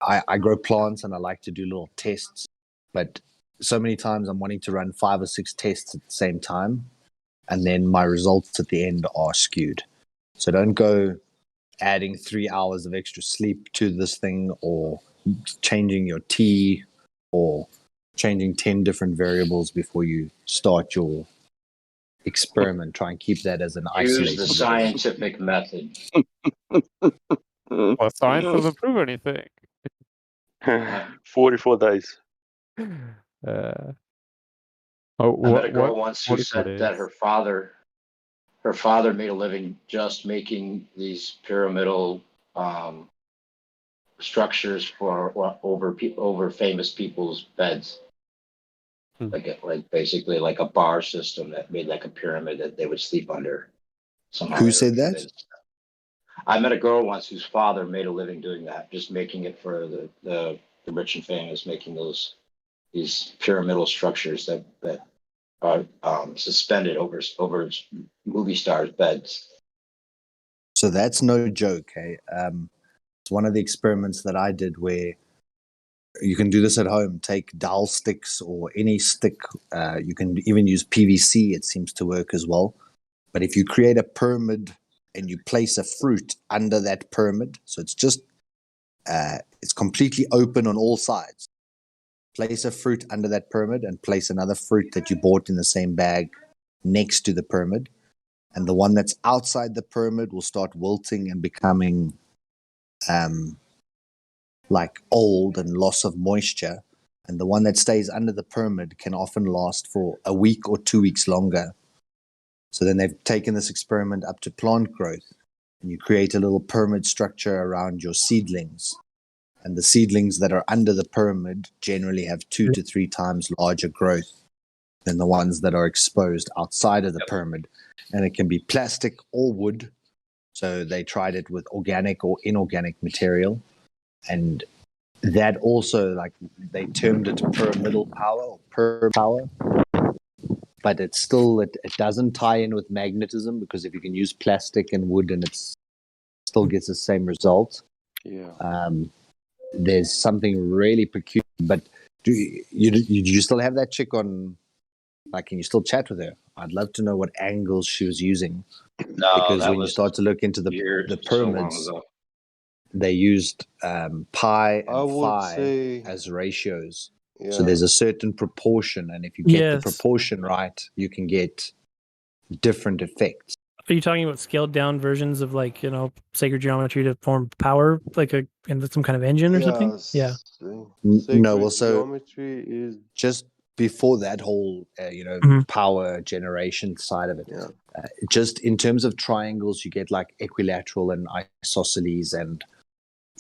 I grow plants and I like to do little tests, but so many times I'm wanting to run 5 or 6 tests at the same time, and then my results at the end are skewed. So don't go adding 3 hours of extra sleep to this thing, or changing your tea, or changing 10 different variables before you start your experiment. Try and keep that as an use isolated the event. scientific method. Well, science doesn't prove anything. 44 days. I met a girl once who 44 said that days. her father made a living just making these pyramidal structures for over famous people's beds. Like basically like a bar system that made like a pyramid that they would sleep under. Somehow Who said that? I met a girl once whose father made a living doing that, just making it for the rich and famous, making these pyramidal structures that are suspended over movie stars' beds. So that's no joke. Hey? It's one of the experiments that I did where you can do this at home. Take dowel sticks or any stick. You can even use PVC. It seems to work as well. But if you create a pyramid and you place a fruit under that pyramid, so it's just it's completely open on all sides. Place a fruit under that pyramid and place another fruit that you bought in the same bag next to the pyramid. And the one that's outside the pyramid will start wilting and becoming like old and loss of moisture. And the one that stays under the pyramid can often last for a week or 2 weeks longer. So then they've taken this experiment up to plant growth, and you create a little pyramid structure around your seedlings. And the seedlings that are under the pyramid generally have 2 to 3 times larger growth than the ones that are exposed outside of the pyramid. And it can be plastic or wood. So they tried it with organic or inorganic material. And that also, like, they termed it pyramidal power or power. But it's still, it doesn't tie in with magnetism, because if you can use plastic and wood and it still gets the same result. Yeah. There's something really peculiar. But do you still have that chick on? Like, can you still chat with her? I'd love to know what angles she was using. No, because that when you was start to look into the pyramids, so long ago. they used pi I and would phi say, as ratios. So yeah. there's a certain proportion, and if you get the Yes. proportion right, you can get different effects. Are you talking about scaled down versions of, like, sacred geometry to form power, like in some kind of engine or something? Yeah. No, well, so geometry is just before that whole power generation side of it, just in terms of triangles, you get like equilateral and isosceles and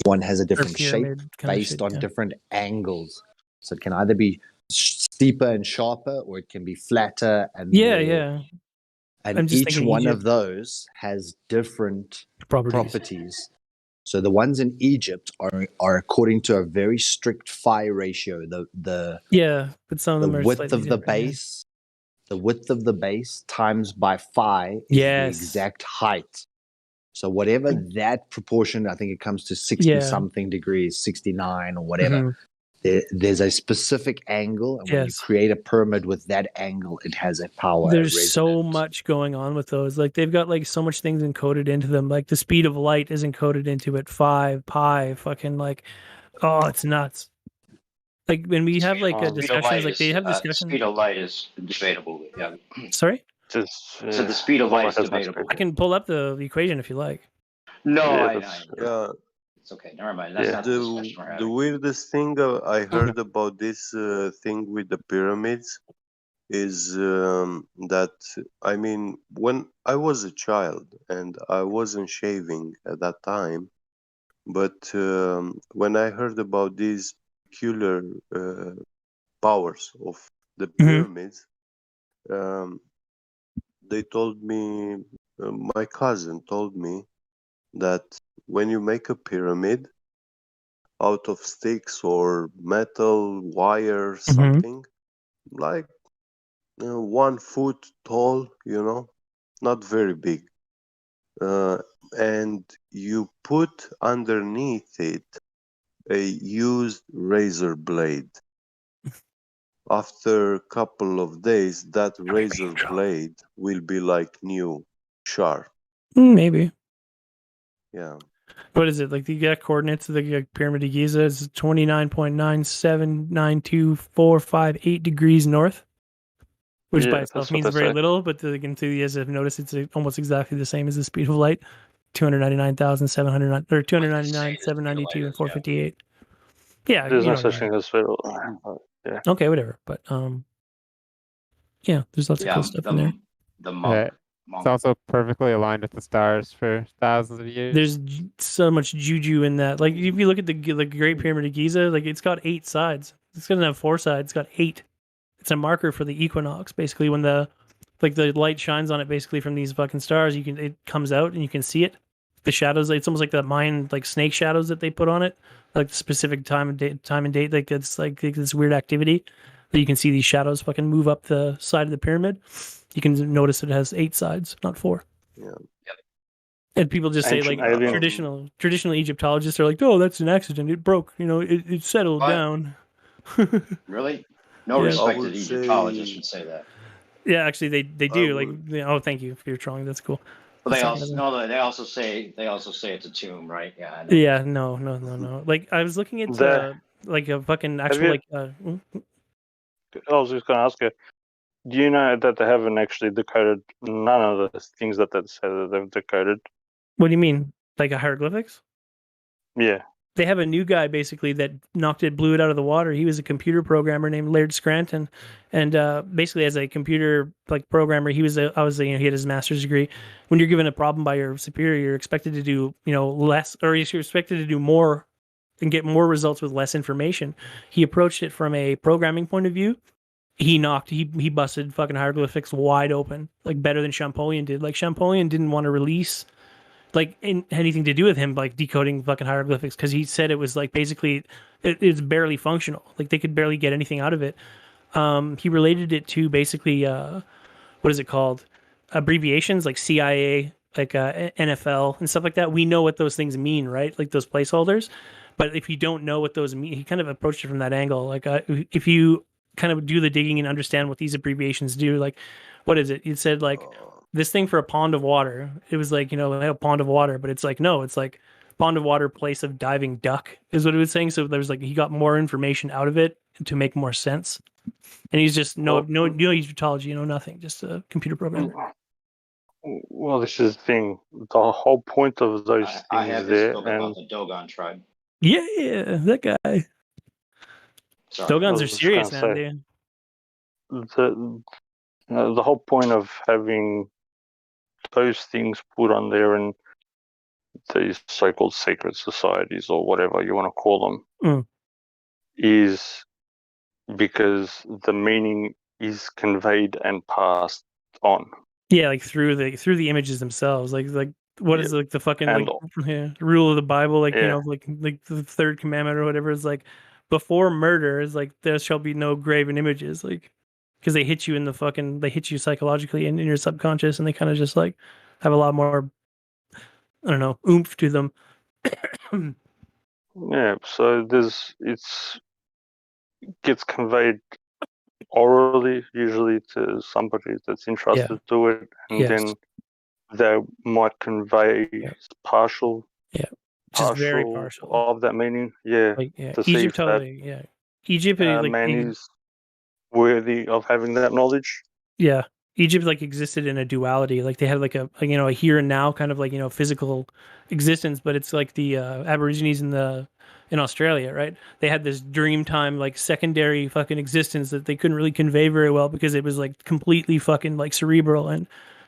one has a different shape pyramid kinda based shit, on yeah. different angles. So it can either be steeper and sharper, or it can be flatter and Yeah, more. yeah. And I'm just each thinking one of Egypt. those has different Properties. So the ones in Egypt are according to a very strict phi ratio. Yeah, but some of The them are width slightly of the different, yeah. base, the width of the base times by phi is the Yes. exact height. So whatever that proportion, I think it comes to 60 Yeah. something degrees, 69 or whatever. Mhm. There's a specific angle, and when you Yes. create a pyramid with that angle, it has a power. There's resonance. so much going on with those. Like they've got like so much things encoded into them. Like the speed of light is encoded into it. 5 pi, fucking like, oh, it's nuts. Like when we have like discussions, like they have discussions. Speed of light is debatable. Yeah. Sorry. So the speed of light is debatable. I can pull up the equation if you like. No, Yeah. it's okay. Never mind. That's not the discussion we're The having. weirdest thing I heard about this thing with the pyramids is that, I mean, when I was a child and I wasn't shaving at that time, but when I heard about these peculiar powers of the pyramids, they told me, my cousin told me that when you make a pyramid out of sticks or metal, wire, something like 1 foot tall, not very big, and you put underneath it a used razor blade. After a couple of days, that razor blade will be like new, sharp. Maybe. Yeah. What is it? Like the exact coordinates of the Pyramid of Giza is 29.9792458 degrees north, which by itself means very little, but the enthusiasts have noticed it's almost exactly the same as the speed of light, 299,700 or 299,792 and 458. Yeah, There's you no know, such thing as fatal. Yeah. okay, whatever. But yeah, there's lots of cool stuff in there. The monk. It's also perfectly aligned with the stars for thousands of years. There's so much juju in that. Like if you look at the Great Pyramid of Giza, like it's got 8 sides. It's gonna have 4 sides. It's got 8. It's a marker for the equinox. Basically, when the light shines on it, basically from these fucking stars, it comes out and you can see it. The shadows. It's almost like the Mayan snake shadows that they put on it, like the specific time and date. Like it's like this weird activity that you can see these shadows fucking move up the side of the pyramid. You can notice it has 8 sides, not 4. Yeah. And people just say like traditional Egyptologists are like, oh, that's an accident. It broke. It settled down. Really? No respected Egyptologists would say that. Yeah, actually, they do. Like, oh, thank you for your trolling. That's cool. Well, they also say it's a tomb, right? Yeah. I know. Yeah. No. Like, I was looking at like a fucking actual I was just gonna ask you. Do you know that they haven't actually decoded none of the things that they say that they've decoded? What do you mean? Like a hieroglyphics? Yeah. They have a new guy basically that blew it out of the water. He was a computer programmer named Laird Scranton, and basically as a computer programmer, he had his master's degree. When you're given a problem by your superior, you're expected to do less, or you're expected to do more and get more results with less information. He approached it from a programming point of view. He busted fucking hieroglyphics wide open, like better than Champollion did. Like Champollion didn't want to release anything to do with him decoding fucking hieroglyphics because he said it was basically it's barely functional. Like they could barely get anything out of it. He related it to basically what is it called? Abbreviations like CIA, NFL and stuff like that. We know what those things mean, right? Like those placeholders. But if you don't know what those mean, he kind of approached it from that angle. Like if you kind of do the digging and understand what these abbreviations do, like what is it? It said this thing for a pond of water. It was a pond of water, but it's no, it's like pond of water, place of diving duck is what it was saying. So there was he got more information out of it to make more sense. And he's just no Egyptology, nothing, just a computer programmer. Well, this is the thing. The whole point of those things I have this book about the Dogon tribe. Yeah, that guy. Sorry. Dogons are serious, man. The whole point of having those things put on there and these so-called secret societies or whatever you want to call Mm. them is because the meaning is conveyed and passed on. Yeah, like through the images themselves. Like what is like the fucking And like rule of the Bible? Like yeah, like the third commandment or whatever is like before murder is like there shall be no graven images. Like because they hit you in the fucking they hit you psychologically and in your subconscious and they kind of just like have a lot more I don't know oomph to them. yeah. So it's gets conveyed orally, usually to somebody that's entrusted to it, and Yes. then they might convey partial Just very partial of that meaning. Yeah, like yeah to see Egypt if that Egypt like man is worthy of having that knowledge. yeah Egypt like existed in a duality, like they had like a a here and now kind of like physical existence, but it's like the Aborigines in Australia, right? They had this dreamtime like secondary fucking existence that they couldn't really convey very well because it was like completely fucking like cerebral, and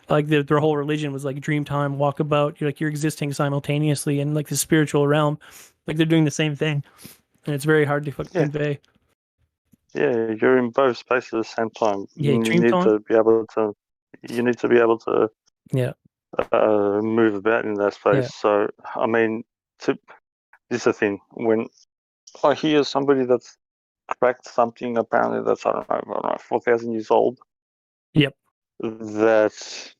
like their whole religion was like dreamtime walkabout. You're existing simultaneously in like the spiritual realm, like they're doing the same thing, and it's very hard to fucking convey. Yeah, you're in both spaces at the same time. Yeah, You dream need time. to be able to. You need to be able to. Yeah. Move about in that space. Yeah. So I mean, this is the thing. When I hear somebody that's cracked something, apparently that's I don't know 4,000 years old. Yep. That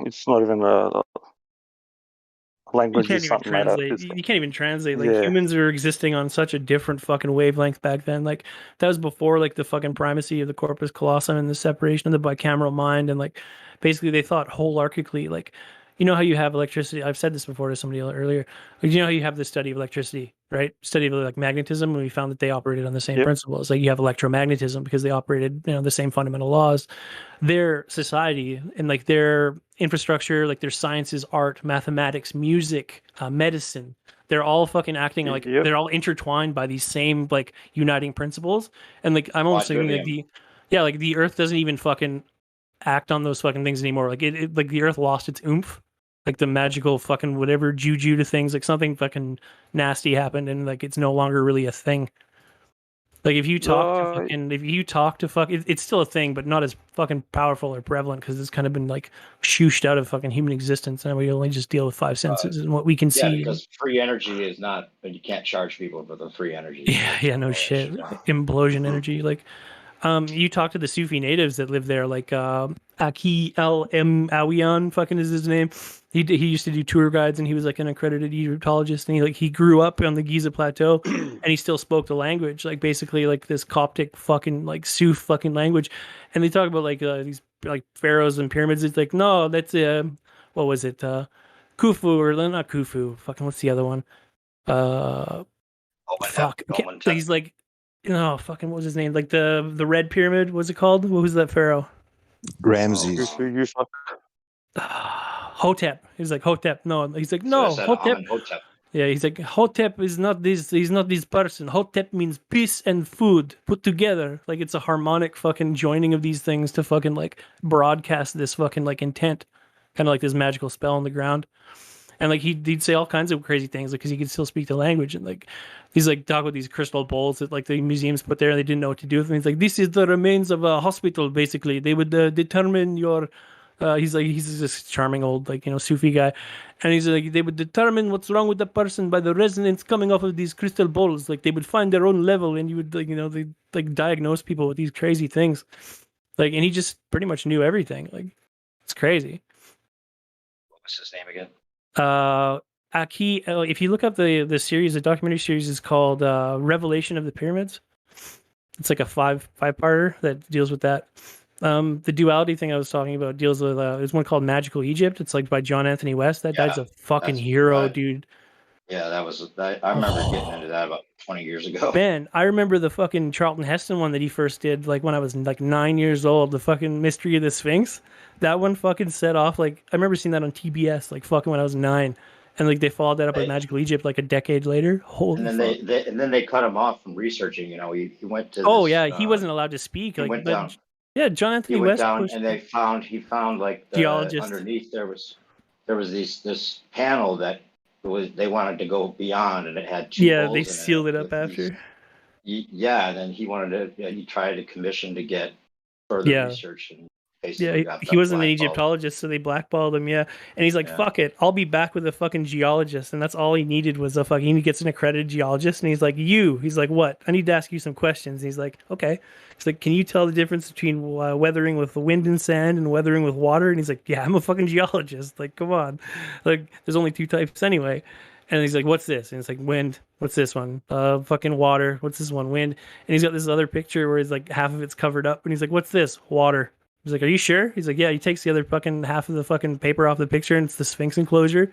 it's not even a language. You can't Is even something made up. translate. You can't even translate. Like Yeah. humans are existing on such a different fucking wavelength back then. Like that was before like the fucking primacy of the corpus callosum and the separation of the bicameral mind, and like basically they thought holarchically. Like you know how you have electricity. I've said this before to somebody earlier. Like, you know how you have the study of electricity, right? Study of like magnetism, and we found that they operated on the same principles. Like you have electromagnetism because they operated the same fundamental laws. Their society and like their infrastructure, like their sciences, art, mathematics, music, medicine, they're all fucking acting like they're all intertwined by these same like uniting principles. And like I'm almost thinking like like the earth doesn't even fucking act on those fucking things anymore. Like it like the earth lost its oomph. Like the magical fucking whatever juju to things, like something fucking nasty happened and like it's no longer really a thing. Like if you talk to fucking, it's still a thing, but not as fucking powerful or prevalent because it's kind of been like shooshed out of fucking human existence, and we only just deal with five senses and what we can see. Yeah, because free energy is not, but you can't charge people for the free energy. Yeah, no shit. Implosion energy. Like, you talk to the Sufi natives that live there, like Aki El M Awian, fucking is his name. He used to do tour guides, and he was like an accredited Egyptologist, and he grew up on the Giza Plateau, and he still spoke the language, like basically like this Coptic fucking like Suf fucking language, and they talk about like these like pharaohs and pyramids. It's like no, that's what was it, Khufu or not Khufu? Fucking what's the other one? Fuck. He's like, no, fucking what was his name? Like the Red Pyramid. What's it called? What was that pharaoh? Ramses. Hotep. He's like Hotep. No, he's like no. Hotep. Yeah, he's like Hotep is not this. He's not this person. Hotep means peace and food put together. Like it's a harmonic fucking joining of these things to fucking like broadcast this fucking like intent, kind of like this magical spell on the ground. And like he'd say all kinds of crazy things, like because he could still speak the language, and like he's like talk with these crystal bowls that like the museums put there, and they didn't know what to do with them. He's like, this is the remains of a hospital. Basically, they would determine your. He's this charming old like Sufi guy, and he's like they would determine what's wrong with the person by the resonance coming off of these crystal bowls. Like they would find their own level, and you would like they like diagnose people with these crazy things, like and he just pretty much knew everything. Like it's crazy. What's his name again? Aki, if you look up the series, the documentary series is called Revelation of the Pyramids. It's like a five-parter that deals with that. The duality thing I was talking about deals with there's one called Magical Egypt. It's like by John Anthony West. That guy's a fucking hero, dude. Yeah, I remember getting into that about 20 years ago. Man, I remember the fucking Charlton Heston one that he first did, like when I was like 9 years old, the fucking Mystery of the Sphinx. That one fucking set off, like, I remember seeing that on TBS, like fucking when I was 9. And like they followed that up with Magical Egypt like a decade later. Holy and then fuck. Then they cut him off from researching, he went to he wasn't allowed to speak. He like went down. Yeah, John Anthony He went West down pushed and he found like geologist underneath there was this panel that they wanted to go beyond, and it had two Yeah, they holes in it sealed it up with these. after. Yeah, and then he tried to commission to get further Yeah. research, and Yeah, basically got he wasn't an blackballed. Egyptologist, so they blackballed him. Yeah, and he's like, Yeah. "Fuck it, I'll be back with a fucking geologist," and that's all he needed was a fucking. He gets an accredited geologist, and he's like, He's like, "What? I need to ask you some questions." And he's like, "Okay." He's like, "Can you tell the difference between weathering with wind and sand and weathering with water?" And he's like, "Yeah, I'm a fucking geologist. Like, come on, like, there's only two types anyway." And he's like, "What's this?" And it's like, "Wind." What's this one? Fucking water. What's this one? Wind. And he's got this other picture where he's like half of it's covered up, and he's like, "What's this? Water." He's like, "Are you sure?" He's like, "Yeah." He takes the other fucking half of the fucking paper off the picture, and it's the Sphinx enclosure.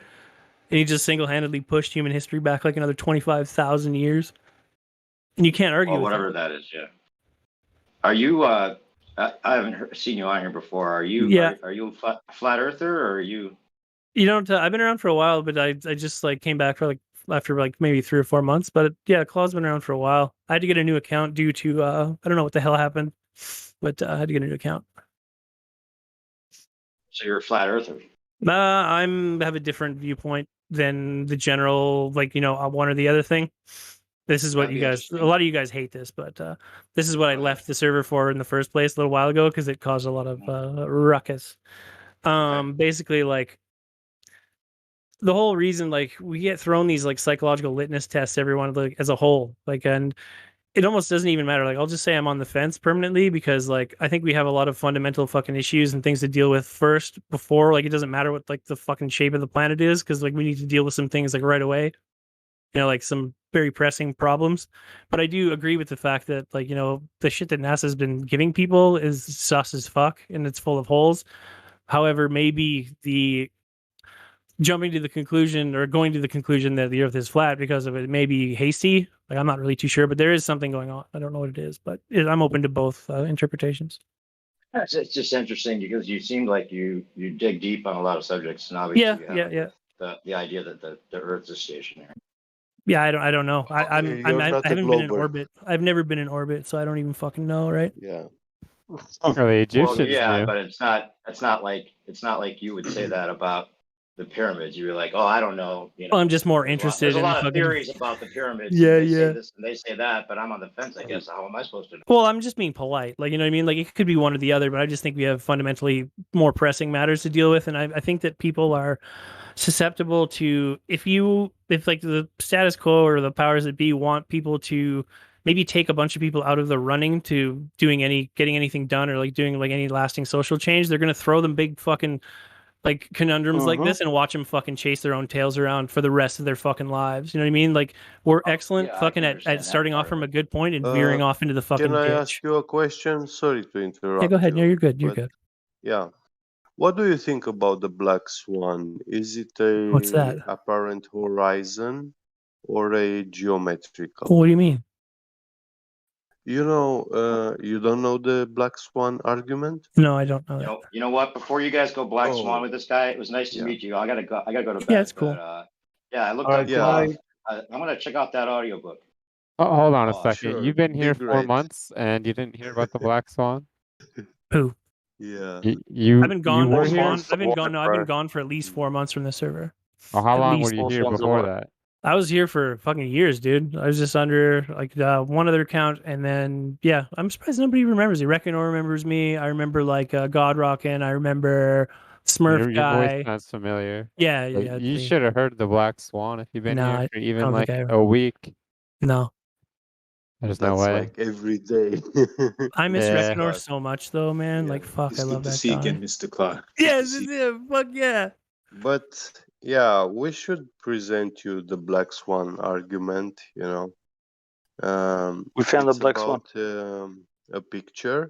And he just single-handedly pushed human history back like another 25,000 years. And you can't argue Well, with whatever that is, yeah. Are you? I haven't seen you on here before. Are you? Yeah. Are you a flat earther, or are you? You don't. I've been around for a while, but I just like came back for like after like maybe 3 or 4 months. But yeah, Claw's been around for a while. I had to get a new account due to I don't know what the hell happened, but I had to get a new account. So you're a flat earther. I'm have a different viewpoint than the general, like, one or the other thing. This is what That'd you be guys, a lot of you guys hate this, but this is what I left the server for in the first place a little while ago because it caused a lot of ruckus. Basically, like, the whole reason, like, we get thrown these like psychological litmus tests, everyone, like, as a whole, like, and it almost doesn't even matter. Like, I'll just say I'm on the fence permanently because, like, I think we have a lot of fundamental fucking issues and things to deal with first before, like, it doesn't matter what like the fucking shape of the planet is because, like, we need to deal with some things like right away. Like some very pressing problems. But I do agree with the fact that, like, the shit that NASA's been giving people is sus as fuck and it's full of holes. However, maybe the jumping to the conclusion or going to the conclusion that the earth is flat because of it may be hasty. Like, I'm not really too sure, but there is something going on. I don't know what it is, but I'm open to both interpretations. It's just interesting because you seem like you dig deep on a lot of subjects, and obviously you have the idea that the Earth is stationary. Yeah, I don't know. I haven't been in glober. orbit. I've never been in orbit, so I don't even fucking know, right? Yeah. Well, the Egyptians Well, yeah, knew. but it's not like you would say that about the pyramids. You were like, oh, I don't know. I'm just more interested. There's a in lot of fucking theories about the pyramids. Yeah, and they yeah. say this and they say that, but I'm on the fence. I guess how am I supposed to know? Well, I'm just being polite. Like, you know what I mean? Like, it could be one or the other, but I just think we have fundamentally more pressing matters to deal with. And I think that people are susceptible to, if like the status quo or the powers that be want people to maybe take a bunch of people out of the running to getting anything done or like doing like any lasting social change, they're going to throw them big fucking like conundrums like this and watch them fucking chase their own tails around for the rest of their fucking lives. You know what I mean? Like, we're excellent fucking at starting off from a good point and veering off into the fucking Can I ditch. ask you a question? Sorry to interrupt. Yeah, go ahead. you, No, you're good. You're but good. Yeah. What do you think about the black swan? Is it What's that? apparent horizon or a geometrical? What do you mean? You don't know the black swan argument? No, I don't know that. You know what? Before you guys go black swan with this guy, it was nice to meet you. I gotta go to bed. Yeah, it's cool. But, I looked All up. right, I'm gonna check out that audiobook. Oh, hold on a second. sure. You've been Be here 4 great. months and you didn't hear about the black swan? Who? Yeah. You I've been gone. were here? I've been gone. No, I've been gone for at least 4 months from the server. Oh, how At long least. were you here before that? I was here for fucking years, dude. I was just under like one other account, and then I'm surprised nobody remembers me. Reckonor remembers me. I remember like God Rockin'. I remember Smurf Your guy. voice sounds familiar. Yeah, Like, yeah. you should have heard the black swan if you've been No, here for I even don't like think I- a week. No, There's no That's way. like every day. I miss Yeah. Reckonor so much, though, man. Like, fuck, I love that guy. Mr. Clark. Yeah, this is him. Fuck yeah. But yeah, we should present you the black swan argument. We found the It's black swan. about a picture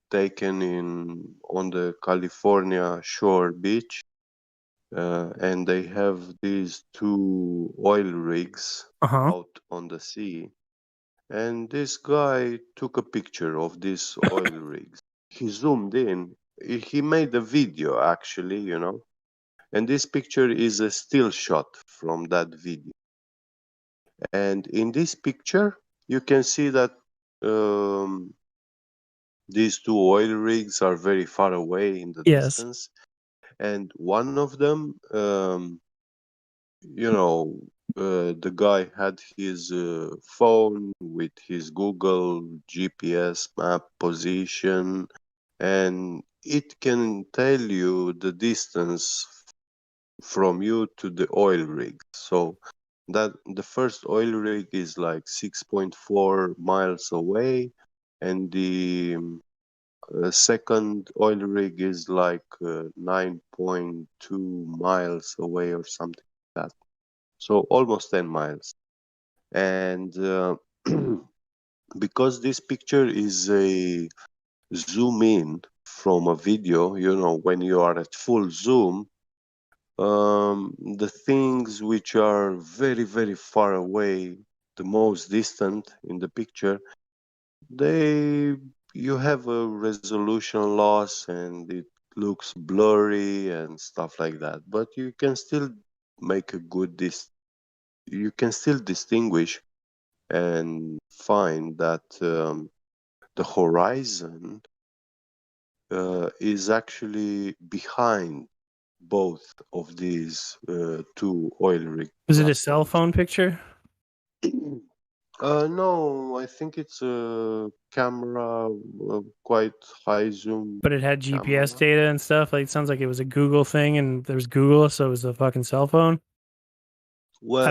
taken on the California shore beach, and they have these two oil rigs out on the sea. And this guy took a picture of these oil rigs. He zoomed in. He made a video, actually, and this picture is a still shot from that video. And in this picture, you can see that these two oil rigs are very far away in the distance. And one of them you know, the guy had his phone with his Google GPS map position, and it can tell you the distance from you to the oil rig. So that the first oil rig is like 6.4 miles away, and the second oil rig is like 9.2 miles away or something like that. So almost 10 miles. And because this picture is a zoom in from a video, you know, when you are at full zoom, the things which are very, very far away, the most distant in the picture, they you have a resolution loss and it looks blurry and stuff like that. But you can still make a good you can still distinguish and find that the horizon is actually behind both of these two oil rig Was it a cell platforms. phone picture? No, I think it's a camera, quite high zoom But it had GPS camera. data and stuff. Like, it sounds like it was a Google thing, and there was Google, so it was a fucking cell phone. I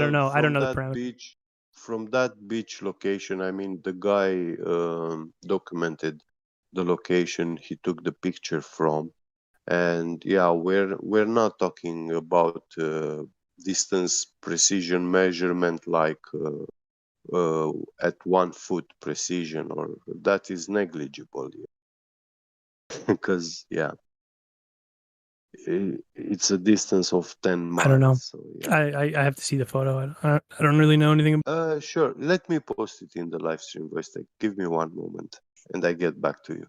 don't Well, know. I don't know the parameters. from that beach location, I mean, the guy documented the location he took the picture from, and yeah, we're not talking about distance precision measurement like at 1 foot precision, or that is negligible, because yeah, it's a distance of 10 I don't know. miles. So yeah. I have to see the photo. I don't really know anything. Sure. Let me post it in the live stream voice tag. Give me one moment, and I get back to you.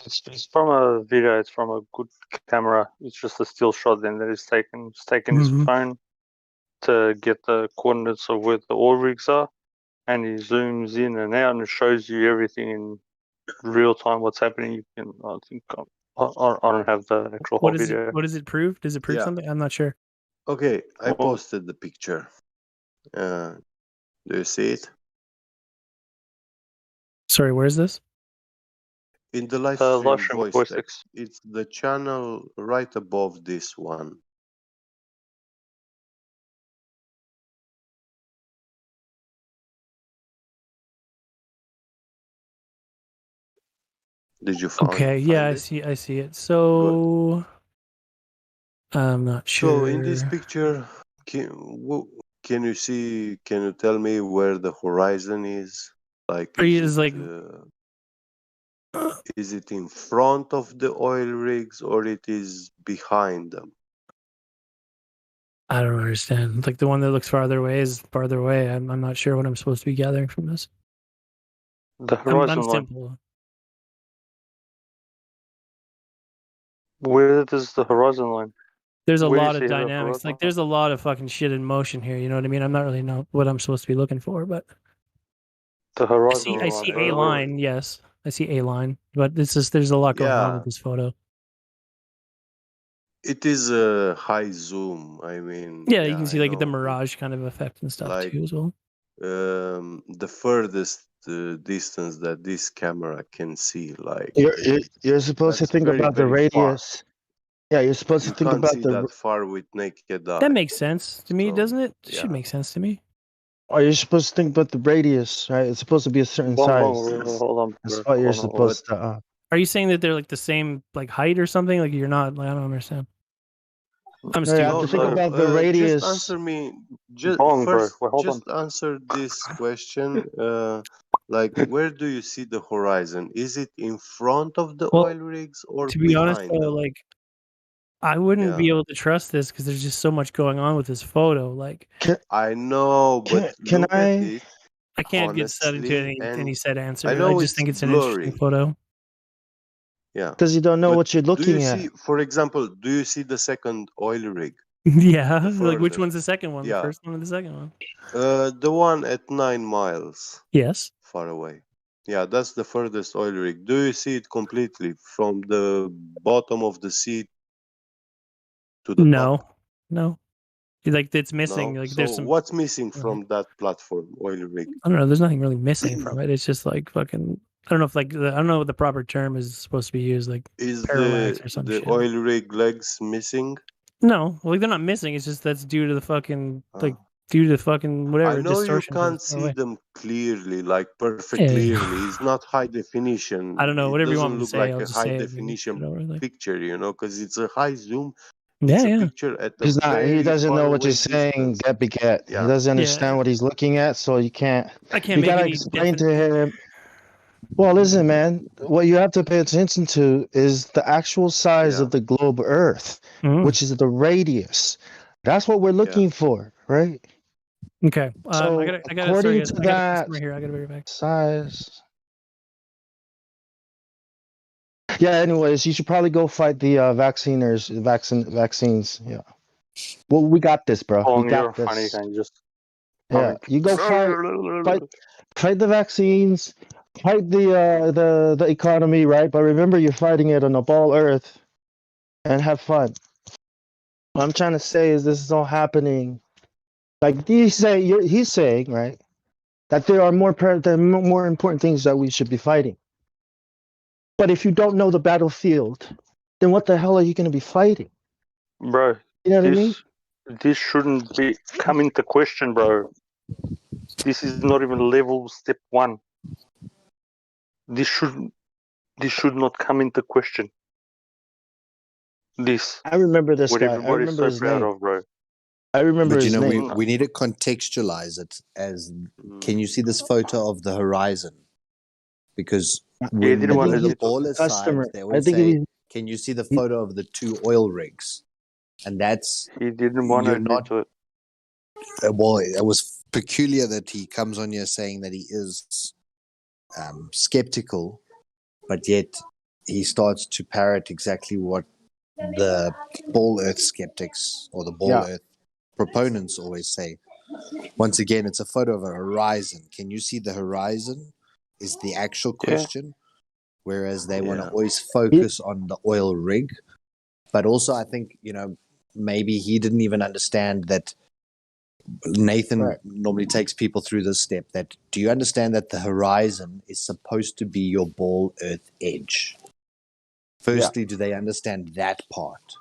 It's from a video. It's from a good camera. It's just a still shot then that is taken. He's taken his phone to get the coordinates of where the oil rigs are, and he zooms in and out and it shows you everything in real time. What's happening? You can. I think I don't have the actual whole video. What does it prove? Does it prove Yeah. something? I'm not sure. Okay, I Well- posted the picture. Do you see it? Sorry, where is this? In the live stream voice text. It's the channel right above this one. Did you find? Okay, yeah, I it? see it. So I'm not sure. So in this picture, can you see? Can you tell me where the horizon is? Like, is it in front of the oil rigs or it is behind them? I don't understand. Like, the one that looks farther away is farther away. I'm not sure what I'm supposed to be gathering from this. The horizon I'm line. simple. Where does the horizon line? There's a Where do you lot of see the dynamics. horizon Like, there's a lot of fucking shit in motion here. You know what I mean? I'm not really know what I'm supposed to be looking for, but The horizon I line. see a line. Yes, I see a line, but it's just there's a lot going on with this photo. It is a high zoom. I mean, Yeah, you can see I like the know. mirage kind of effect and stuff Like, too as well. the furthest distance that this camera can see, like You're supposed to that's think very, about the very far. radius. Yeah, you're supposed You to think can't about see the. that far with naked eye. That makes sense to me, So, doesn't it? It yeah. should make sense to me. Oh, you're supposed to think about the radius, right? It's supposed to be a certain size. Hold on. That's what you're supposed to. Are you saying that they're like the same like height or something? Like, you're not. Like, I don't understand. I'm No, you have stupid. to think about the radius. Just answer me. Just Wrong, bro. first, Wait, hold just answer this question. Like, where do you see the horizon? Is it in front of the Well, oil rigs or to be honest, behind though, them? like, I wouldn't be Yeah. able to trust this because there's just so much going on with this photo. Like, I know, but can look at it. I can't get set into honestly, any set answer. I I know just it's think it's an interesting blurry. photo. Yeah. Because you don't know But what you're do you looking at. see, for example, do you see the second oil rig? Yeah, The like, which furthest? one's the second one? The Yeah. first one or the second one? The one at 9 miles Yes. far away. Yeah, that's the furthest oil rig. Do you see it completely from the bottom of the sea to the top? No, No, like it's missing. No. Like So there's some. what's missing from that platform, oil rig? I don't know. There's nothing really missing from it. It's just like fucking. I don't know if like I don't know what the proper term is supposed to be used. Like Is parallax or some the shit. oil rig legs missing? No, like they're not missing. It's just that's due to the fucking like due to the fucking whatever I know you distortion. can't see them clearly, like perfect Yeah. clearly. It's not high definition. I don't know. It Whatever you want doesn't me to look say, like I'll a just high say it. definition Like, picture, you know, because it's a high zoom. Yeah, It's a yeah. picture at a He's not. He very doesn't far know what away you're saying. distance. Get beget. He Yeah. doesn't Yeah. understand what he's looking at, so you can't. I can't You make gotta any explain definite. to him. Well, listen, man. What you have to pay attention to is the actual size of the globe Earth, which is the radius. That's what we're looking for, right? Okay. So I gotta. according Sorry, to I got a that customer here. I gotta be right back. size. Yeah. Anyways, you should probably go fight the vaccines. Yeah. Well, we got this, bro. We You're got funny, this. and just Yeah. You go fight the vaccines, fight the economy, right? But remember, you're fighting it on a ball Earth, and have fun. What I'm trying to say is this is all happening. Like he's saying, right, that there are more important things that we should be fighting. But if you don't know the battlefield, then what the hell are you going to be fighting? Bro, You know what I mean? This shouldn't be come into question, bro. This is not even level step 1. This should not come into question. I remember this what guy. I everybody's remember so his proud name. of, bro. I remember But his you know, name. we need to contextualize it as. Can you see this photo of the horizon? Because when they put the ball aside, they always say, "Can you see the photo of the 2 oil rigs?" And that's he didn't want to admit to it. Well, it was peculiar that he comes on here saying that he is skeptical, but yet he starts to parrot exactly what the ball Earth skeptics or the ball Earth proponents always say. Once again, it's a photo of a horizon. Can you see the horizon? Is the actual question. Whereas they want to always focus on the oil rig. But also, I think, you know, maybe he didn't even understand that. Nathan normally takes people through this step. That do you understand that the horizon is supposed to be your ball Earth edge? Firstly, do they understand that part?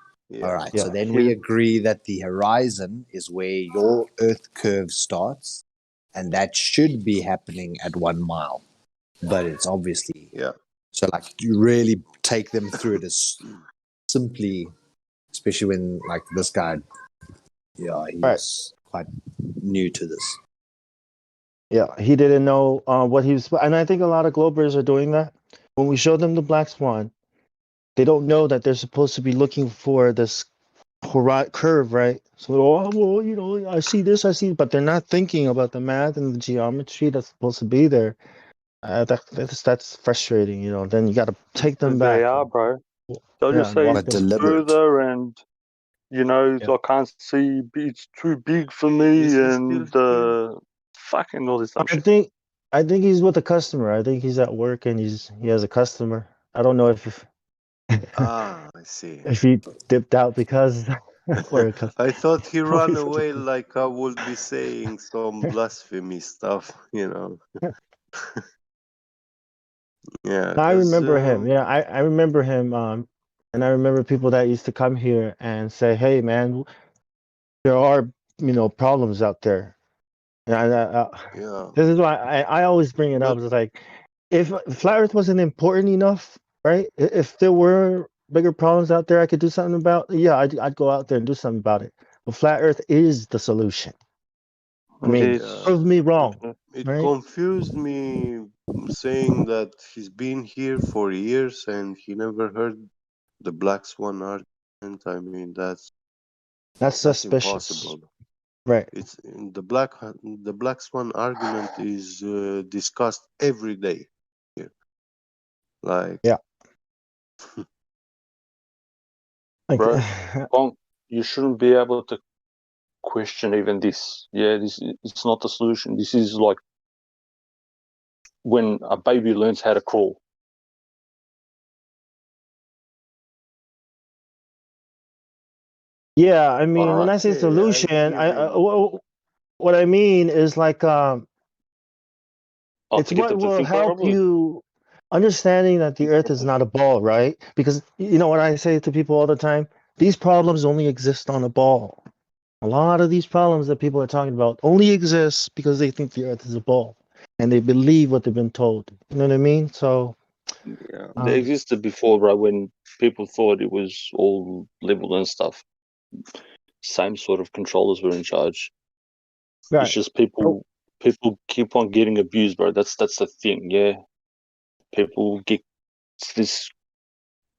All right. So then we agree that the horizon is where your Earth curve starts, and that should be happening at 1 mile. But it's obviously So like you really take them through it as simply, especially when like this guy, he's quite new to this. Yeah, he didn't know what he was, and I think a lot of Globers are doing that. When we show them the black swan, they don't know that they're supposed to be looking for this curve, right? So, well, you know, I see this, but they're not thinking about the math and the geometry that's supposed to be there. That's frustrating, you know. Then you got to take them back. They are, bro. They'll just say further and, you know, I can't see, it's too big for me, and fucking all this dumb shit. I think he's with a customer. I think he's at work and he has a customer. I don't know if I see. if he dipped out because for a customer. I thought he ran away like I would be saying some blasphemy stuff, you know. I remember him. Yeah, I remember him. And I remember people that used to come here and say, "Hey, man, there are problems out there." And this is why I always bring it up. It's like if flat Earth wasn't important enough, right? If there were bigger problems out there, I could do something about. Yeah, I'd go out there and do something about it. But flat Earth is the solution. I mean, prove me wrong. It right? confused me saying that he's been here for years and he never heard the Black Swan argument. I mean, that's suspicious. impossible. Right. It's the Black Swan argument is discussed every day here. Like Bro, you shouldn't be able to question even this. Yeah, it's not the solution. This is like when a baby learns how to crawl. Yeah, I mean, when I say Okay, I solution, hear you. what I mean is like it's to get what them to will think help probably. you understanding that the earth is not a ball, right? Because you know what I say to people all the time, these problems only exist on a ball. A lot of these problems that people are talking about only exist because they think the earth is a ball and they believe what they've been told. You know what I mean? So Yeah, they um, existed before, bro, when people thought it was all level and stuff. Same sort of controllers were in charge. It's right. just people keep on getting abused, bro. That's the thing, yeah. People get this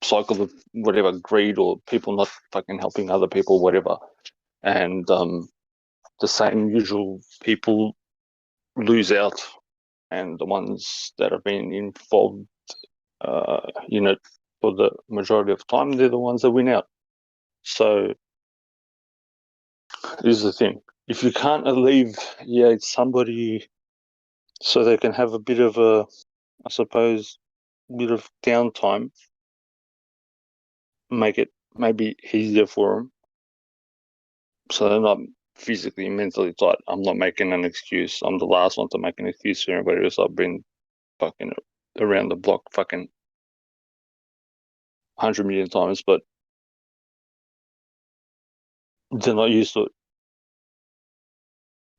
cycle of whatever greed or people not fucking helping other people, whatever. And the same usual people lose out, and the ones that have been involved in it for the majority of the time, they're the ones that win out. So this is the thing. If you can't alleviate somebody so they can have a bit of a, I suppose, bit of downtime, make it maybe easier for them so they're not physically and mentally tight. I'm not making an excuse. I'm the last one to make an excuse for everybody else. I've been fucking around the block fucking 100 million times, but they're not used to it.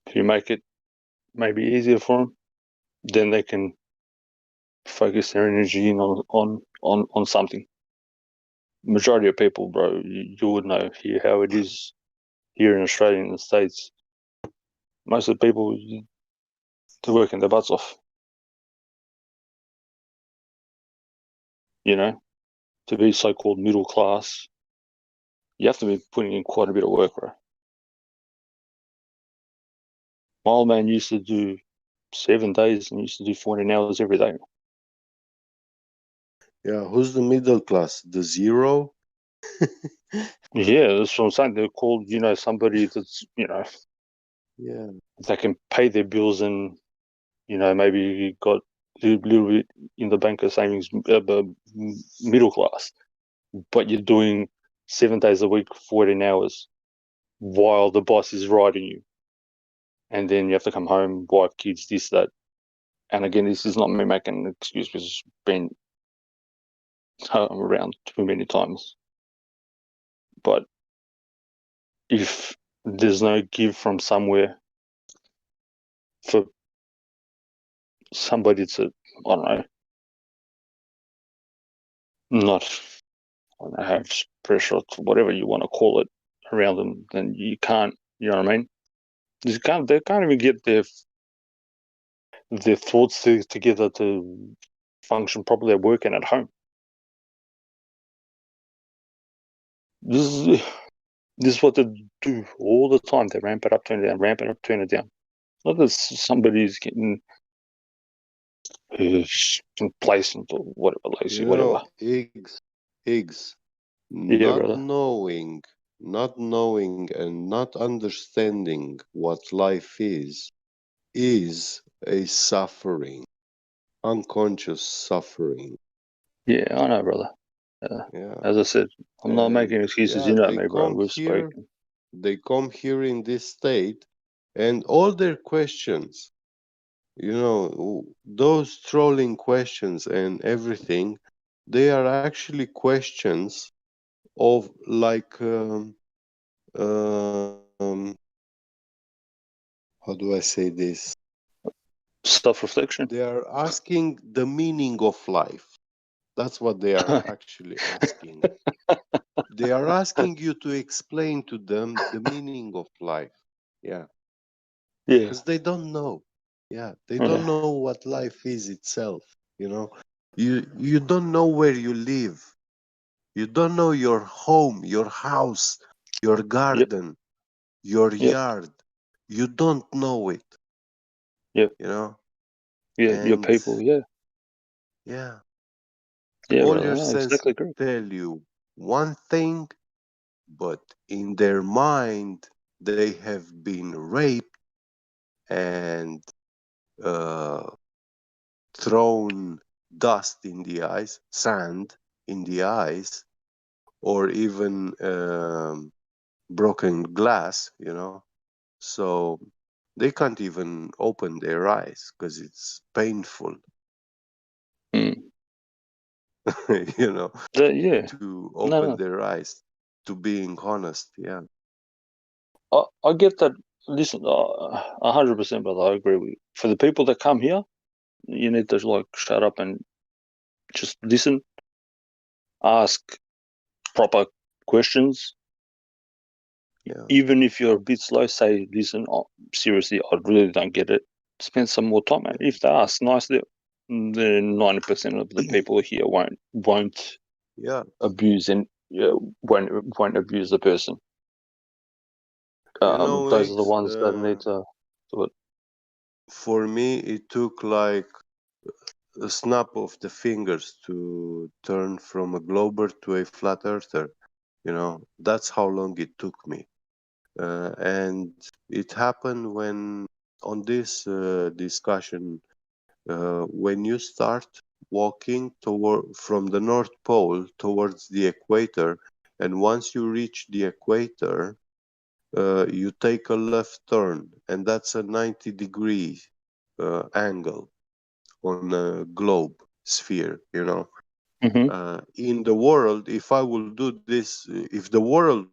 If you make it maybe easier for them, then they can focus their energy in on something. Majority of people, bro, you would know here how it is here in Australia, in the States. Most of the people, they're working their butts off. You know, to be so-called middle class, you have to be putting in quite a bit of work, bro. My old man used to do 7 days and used to do 14 hours every day. Yeah, who's the middle class? The zero? Yeah, that's what I'm saying. They're called, somebody that's, Yeah. they can pay their bills and, maybe got a little bit in the bank of savings, middle class. But you're doing 7 days a week, 14 hours, while the boss is riding you. And then you have to come home, wife, kids, this, that. And again, this is not me making an excuse because it's been around too many times. But if there's no give from somewhere for somebody to, I don't know, not, I don't know, have pressure, whatever you want to call it, around them, then you can't, you know what I mean? They can't even get their thoughts together to function properly at work and at home. This is what they do all the time. They ramp it up, turn it down, ramp it up, turn it down. Not that somebody's getting complacent or whatever, lazy, whatever. Higgs, Yeah, not brother. knowing, and not understanding what life is a suffering, unconscious suffering. Yeah, I know, brother. Yeah. As I said, I'm not And making excuses. yeah, You know they me, bro. come We've here, spoken. in this state, and all their questions, those trolling questions and everything, they are actually questions of like how do I say this? Self-reflection. They are asking the meaning of life. That's what they are actually asking. They are asking you to explain to them the meaning of life. Yeah. Yeah. Because they don't know. Yeah. They don't know what life is itself. You don't know where you live. You don't know your home, your house, your garden, your yard. You don't know it. Yep. Yeah, your and people. Yeah. yeah, Yeah, all brother. your I senses exactly agree. tell you one thing, but in their mind they have been raped and uh, thrown dust in the eyes, sand in the eyes, or even broken glass, so they can't even open their eyes because it's painful. Yeah. To No, open no. their eyes, to being honest. Yeah. I get that. Listen, 100%, brother. I agree with you. For the people that come here, you need to like shut up and just listen, ask proper questions. Yeah. Even if you're a bit slow, say, listen, seriously, I really don't get it. Spend some more time, man. If they ask nicely, then 90% of the people here won't Yeah. abuse and won't abuse the person. Those are the ones that need to do it. For me, it took like a snap of the fingers to turn from a glober to a flat earther. That's how long it took me. And it happened when, on this discussion, when you start walking from the North Pole towards the equator, and once you reach the equator, you take a left turn, and that's a 90-degree angle on a globe sphere. In the world, if I will do this, if the world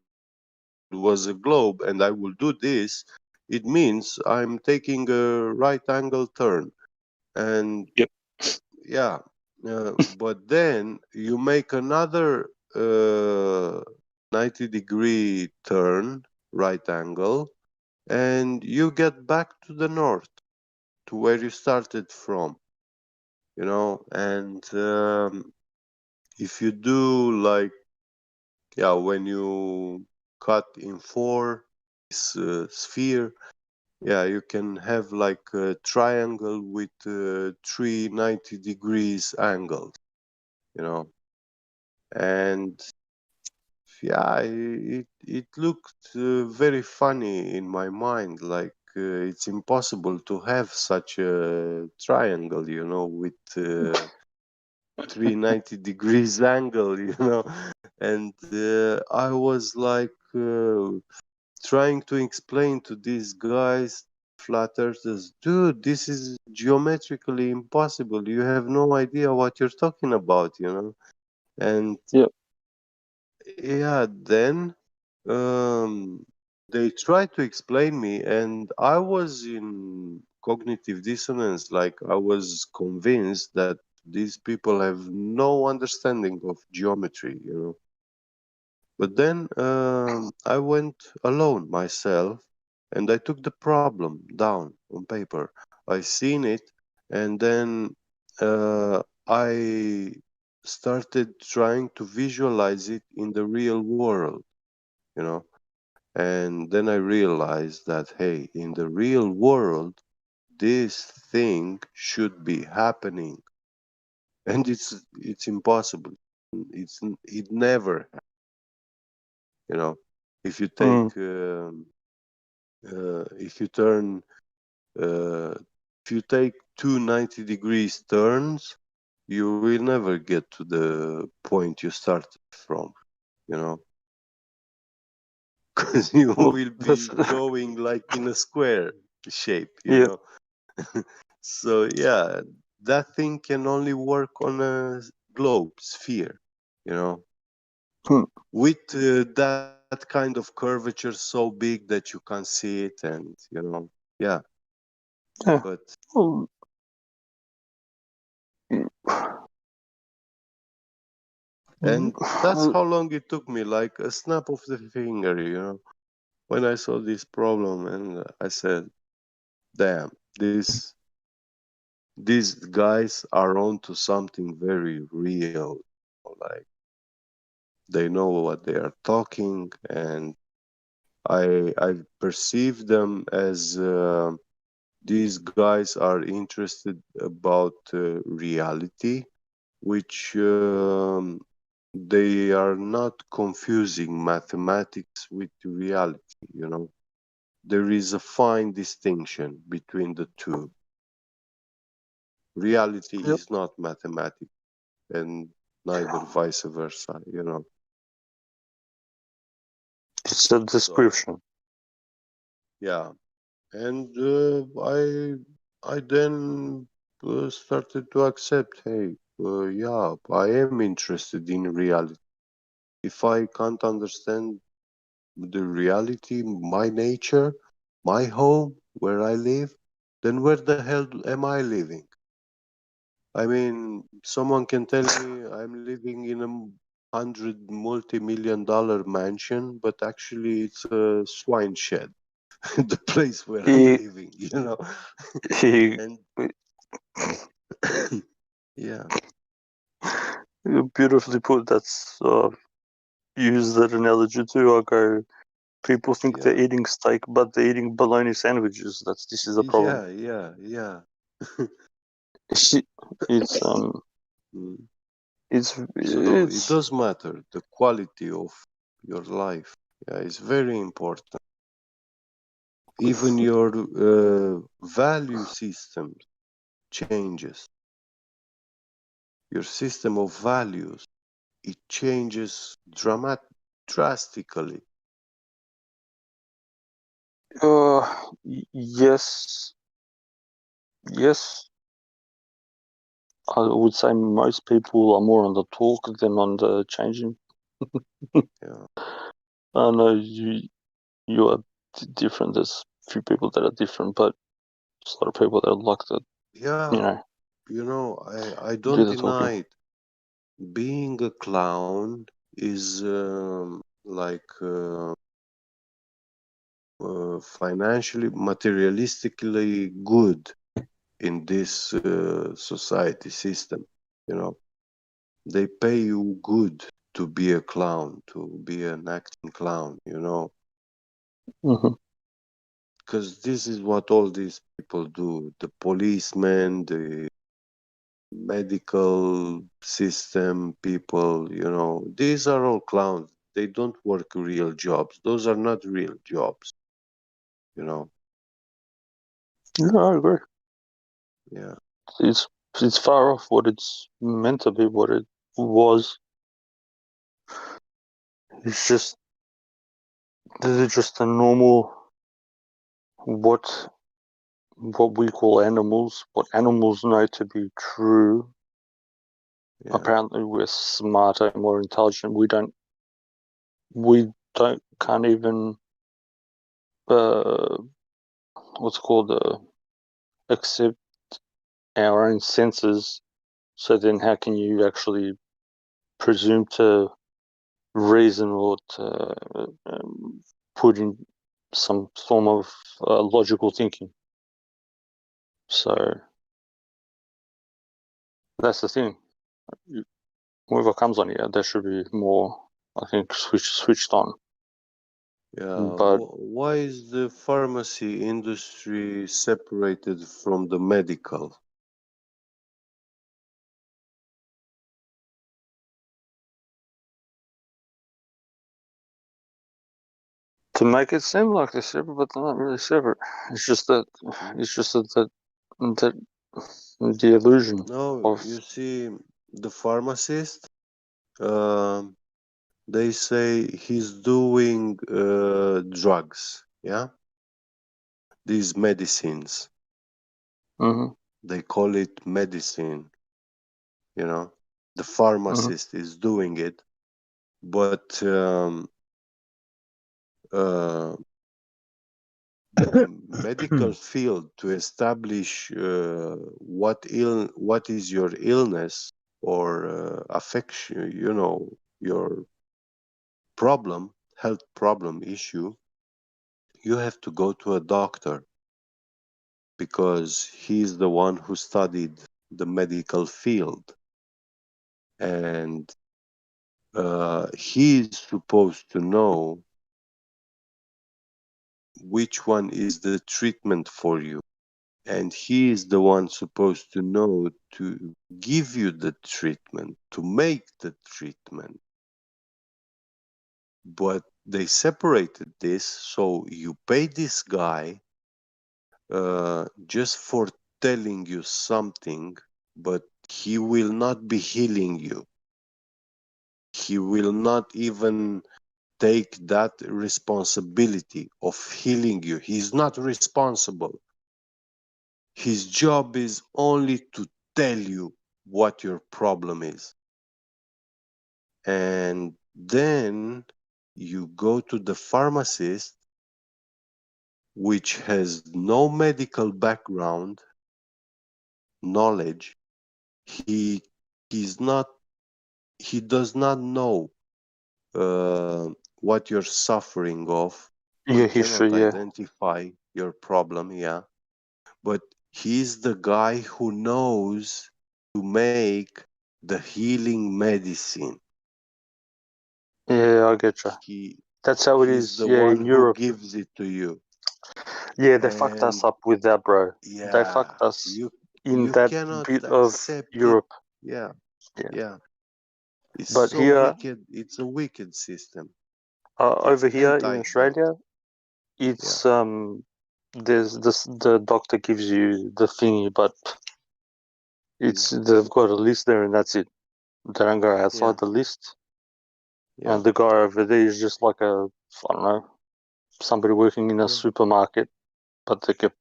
was a globe and I will do this, it means I'm taking a right angle turn. And yeah, but then you make another 90-degree turn, right angle, and you get back to the north, to where you started from. And if you do like, yeah, when you cut in four this sphere, yeah, you can have like a triangle with 390 degrees angles, and yeah, it looked very funny in my mind, like it's impossible to have such a triangle, with 390 degrees angle, and I was like trying to explain to these guys, flat earthers, dude, this is geometrically impossible. You have no idea what you're talking about, and yeah, then they tried to explain me, and I was in cognitive dissonance. Like, I was convinced that these people have no understanding of geometry, But then I went alone myself, and I took the problem down on paper. I seen it, and then I started trying to visualize it in the real world, And then I realized that, hey, in the real world, this thing should be happening, and it's impossible. It never, If you take, if you turn, if you take two 90 degrees turns, you will never get to the point you started from, because you will be going like in a square shape, So yeah, that thing can only work on a globe sphere, with that kind of curvature so big that you can't see it, and yeah. But and that's how long it took me, like a snap of the finger, when I saw this problem, and I said, damn, these guys are onto something very real. Like, they know what they are talking, and I perceive them as these guys are interested about reality, which they are not confusing mathematics with reality, There is a fine distinction between the two. Reality is not mathematics, and neither vice versa, It's a description. Yeah, and I then started to accept. Hey, yeah, I am interested in reality. If I can't understand the reality, my nature, my home, where I live, then where the hell am I living? I mean, someone can tell me I'm living in a multi-million-dollar mansion, but actually it's a swine shed, the place where I'm He, living, you know. he, And yeah, you beautifully put. That's use that analogy too. Okay, people think they're yeah, eating steak, but they're eating bologna sandwiches. This is a problem. yeah. It's Mm. So it it's does matter. The quality of your life, yeah, is very important. Even your value system changes. Your system of values, it changes drastically. yes, yes. I would say most people are more on the talk than on the changing. Yeah. I know you are different. There's a few people that are different, but there's a lot of people that are like that. You Yeah, know, I do don't the talking. deny it. Being a clown is like financially, materialistically good in this society system. You know, they pay you good to be a clown, to be an acting clown. You know, Mm-hmm. because this is what all these people do. The policemen, the medical system people, you know, these are all clowns. They don't work real jobs. Those are not real jobs, you know. Yeah, I agree. Yeah. It's it's far off what it's meant to be. What it was. It's just this is just a normal what we call animals. What animals know to be true. Yeah. Apparently, we're smarter, more intelligent. We don't can't even what's it called accept our own senses. So then, how can you actually presume to reason or to put in some form of logical thinking? So that's the thing. Whoever comes on here, there should be more, I think, switched on. Yeah. But Why is the pharmacy industry separated from the medical? to make it seem like they're separate, but they're not really separate. It's just that that the illusion No, of you see, the pharmacist, um, they say he's doing drugs, yeah? These medicines. mm-hmm. They call it medicine, you know? The Mm-hmm. pharmacist is doing it, but uh, the medical field to establish what is your illness or affection, you know, your problem, health problem issue, you have to go to a doctor because he's the one who studied the medical field, and he's supposed to know which one is the treatment for you, and he is the one supposed to know to give you the treatment, to make the treatment. But they separated this, so you pay this guy just for telling you something, but he will not be healing you. He will not even take that responsibility of healing you. He's not responsible. His job is only to tell you what your problem is. And then you go to the pharmacist, which has no medical background, knowledge. He he's not he does not know what you're suffering of. He Your cannot history, yeah. identify your problem, yeah. But he's the guy who knows to make the healing medicine. Yeah, I get you. He That's how it he's is. the Yeah, one in who Europe. gives it to you. Yeah, they fucked us And up with that, bro. They yeah, fucked us in you that cannot bit of accept it. Europe. Yeah, Yeah. yeah. It's But so here, wicked. It's a wicked system. It's over here in anti-health. Australia, it's there's this the doctor gives you the thingy, but it's they've got a list there and that's it. They don't go outside Yeah, the list. yeah, And the guy over there is just like a I don't know somebody working in a yeah. supermarket, but they get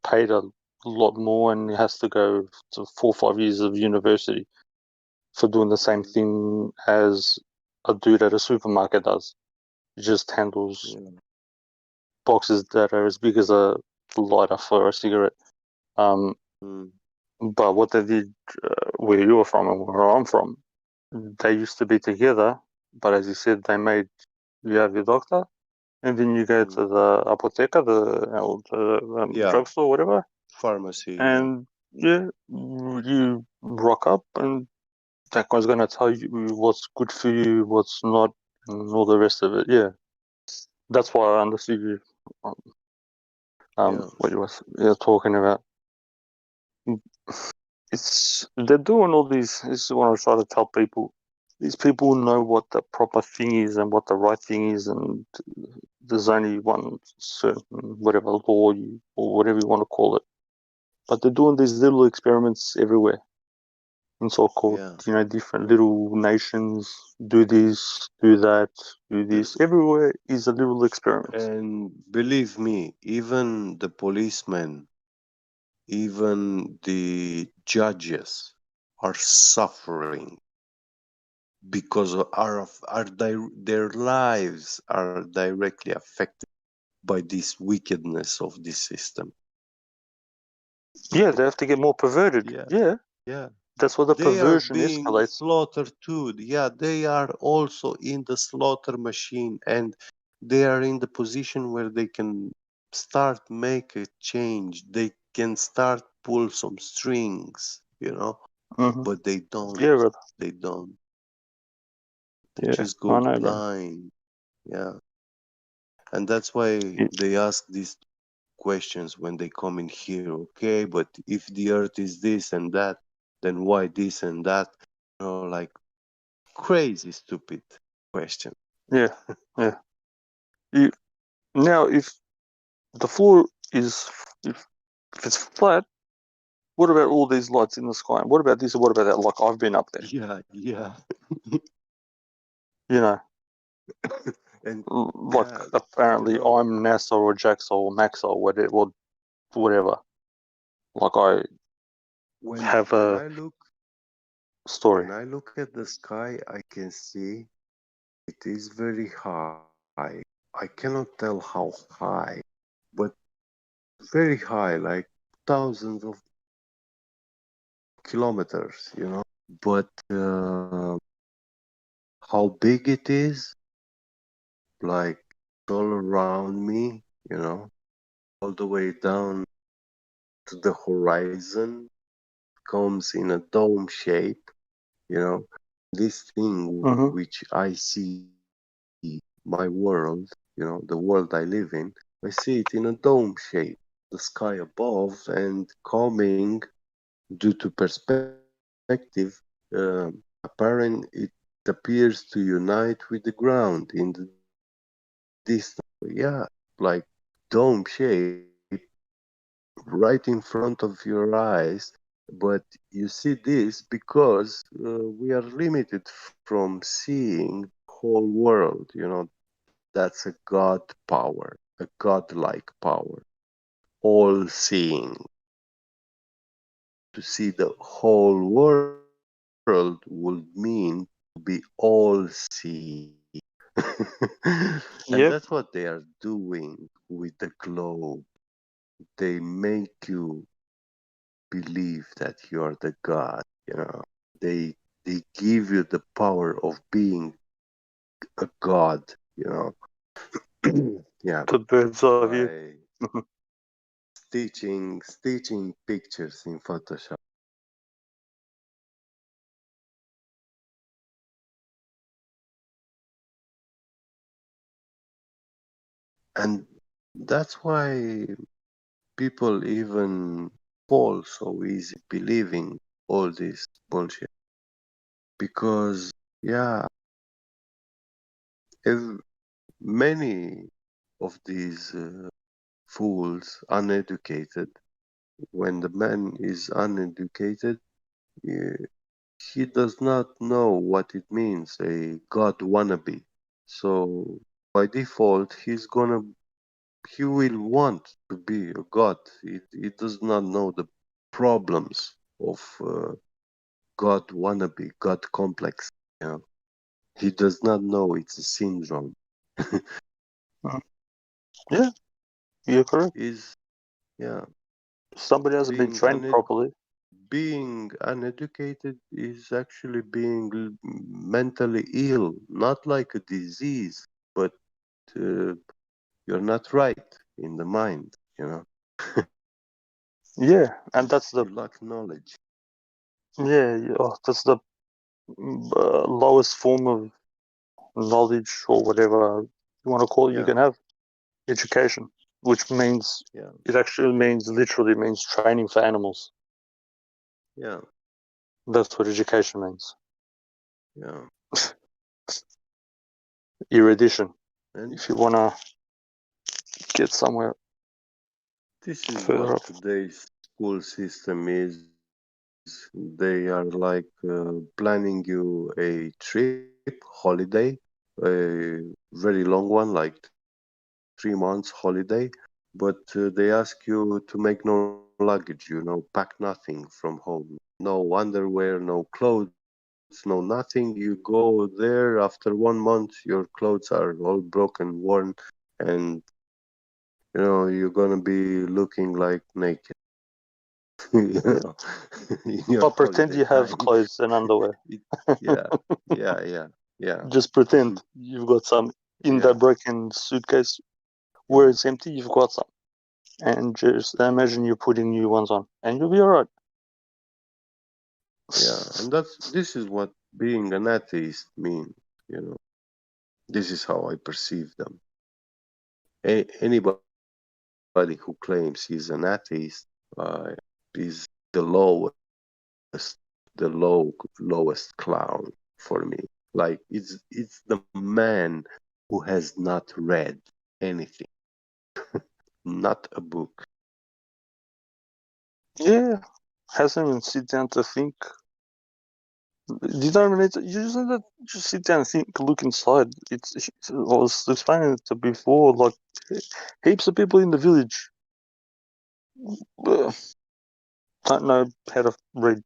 paid a lot more and he has to go to 4 or 5 years of university for doing the same thing as a dude at a supermarket does. He just handles Yeah. boxes that are as big as a lighter for a cigarette. Mm. But what they did, where you're from and where I'm from, they used to be together. But as you said, they made you have your doctor, and then you go to the apotheca, the Yeah, drugstore, whatever, pharmacy. Yeah, and yeah, you rock up, and that guy's gonna tell you what's good for you, what's not, and all the rest of it. Yeah, that's why I understood you. yeah. What you were talking about. It's they're doing all these. This is what I try to tell people. These people know what the proper thing is and what the right thing is, and there's only one certain whatever law you or whatever you want to call it. But they're doing these little experiments everywhere in so-called, Yeah. different little nations. Do this, do that, do this. Everywhere is a little experiment. And believe me, even the policemen, even the judges are suffering because their lives are directly affected by this wickedness of this system. Yeah, they have to get more perverted. Yeah, Yeah, yeah. that's what the They are perversion being escalates. slaughtered too. Yeah, they are also in the slaughter machine, and they are in the position where they can start make a change. They can start pull some strings, Mm-hmm. but they don't. Yeah, brother. They don't. They Yeah, just I go know, bro. blind. Yeah, and that's why they ask these questions when they come in here. Okay, but if the earth is this and that, then why this and that? Like crazy stupid question. Yeah, yeah. You, now, if the floor is if if it's flat, what about all these lights in the sky? And what about this? And what about that? Like I've been up there. Yeah, yeah. You know, And like yeah, apparently I'm NASA or JAXA or MAXA or whatever. Like I have when a I look story. when I look at the sky, I can see it is very high. I cannot tell how high, but very high, like thousands of kilometers. But how big it is, like all around me, all the way down to the horizon, comes in a dome shape. This thing Mm-hmm. which I see, my world, the world I live in, I see it in a dome shape, the sky above, and coming due to perspective, apparent it appears to unite with the ground in the distance. Yeah, like dome shape right in front of your eyes. But you see this because we are limited from seeing the whole world, That's a God power, a godlike power, all seeing. To see the whole world would mean to be all seeing. And Yep. that's what they are doing with the globe. They make you believe that you are the God, you know. They give you the power of being a God, you know. Yeah, The birds of you. by stitching pictures in Photoshop. And that's why people even fall so easy believing all this bullshit. Because, yeah, if many of these fools, uneducated, when the man is uneducated, eh, he does not know what it means, a God wannabe. So by default, he will want to be a god. He does not know the problems of God wannabe, God complex. You know? He does not know it's a syndrome. Yeah, you're correct. Is yeah, Somebody hasn't been being trained properly. being uneducated is actually being mentally ill, not like a disease, but uh, you're not right in the mind. You know, Yeah, and that's the you lack knowledge. that's the lowest form of knowledge or whatever you want to call it. You Yeah, can have education, which means yeah, it actually means literally means training for animals. yeah, That's what education means. yeah. Erudition. And If you want to get somewhere this is further what up. today's school system is. They are like planning you a trip, holiday, a very long one, like 3 months holiday, but they ask you to make no luggage, pack nothing from home. No underwear, no clothes, no nothing. You go there after 1 month, your clothes are all broken, worn, and you're gonna be looking like naked. you know, in your But pretend holiday you have time. clothes and underwear. It, yeah, yeah. Just pretend you've got some in Yeah, that broken suitcase where it's empty. You've got some, and just imagine you're putting new ones on, and you'll be alright. yeah. And this is what being an atheist means. This is how I perceive them. Anybody who claims he's an atheist is the lowest clown for me. Like it's the man who has not read anything, not a book. Yeah, hasn't even sit down to think. You don't even need to. You just need to just sit down and think, look inside. I was explaining it to before, like heaps of people in the village don't know how to read,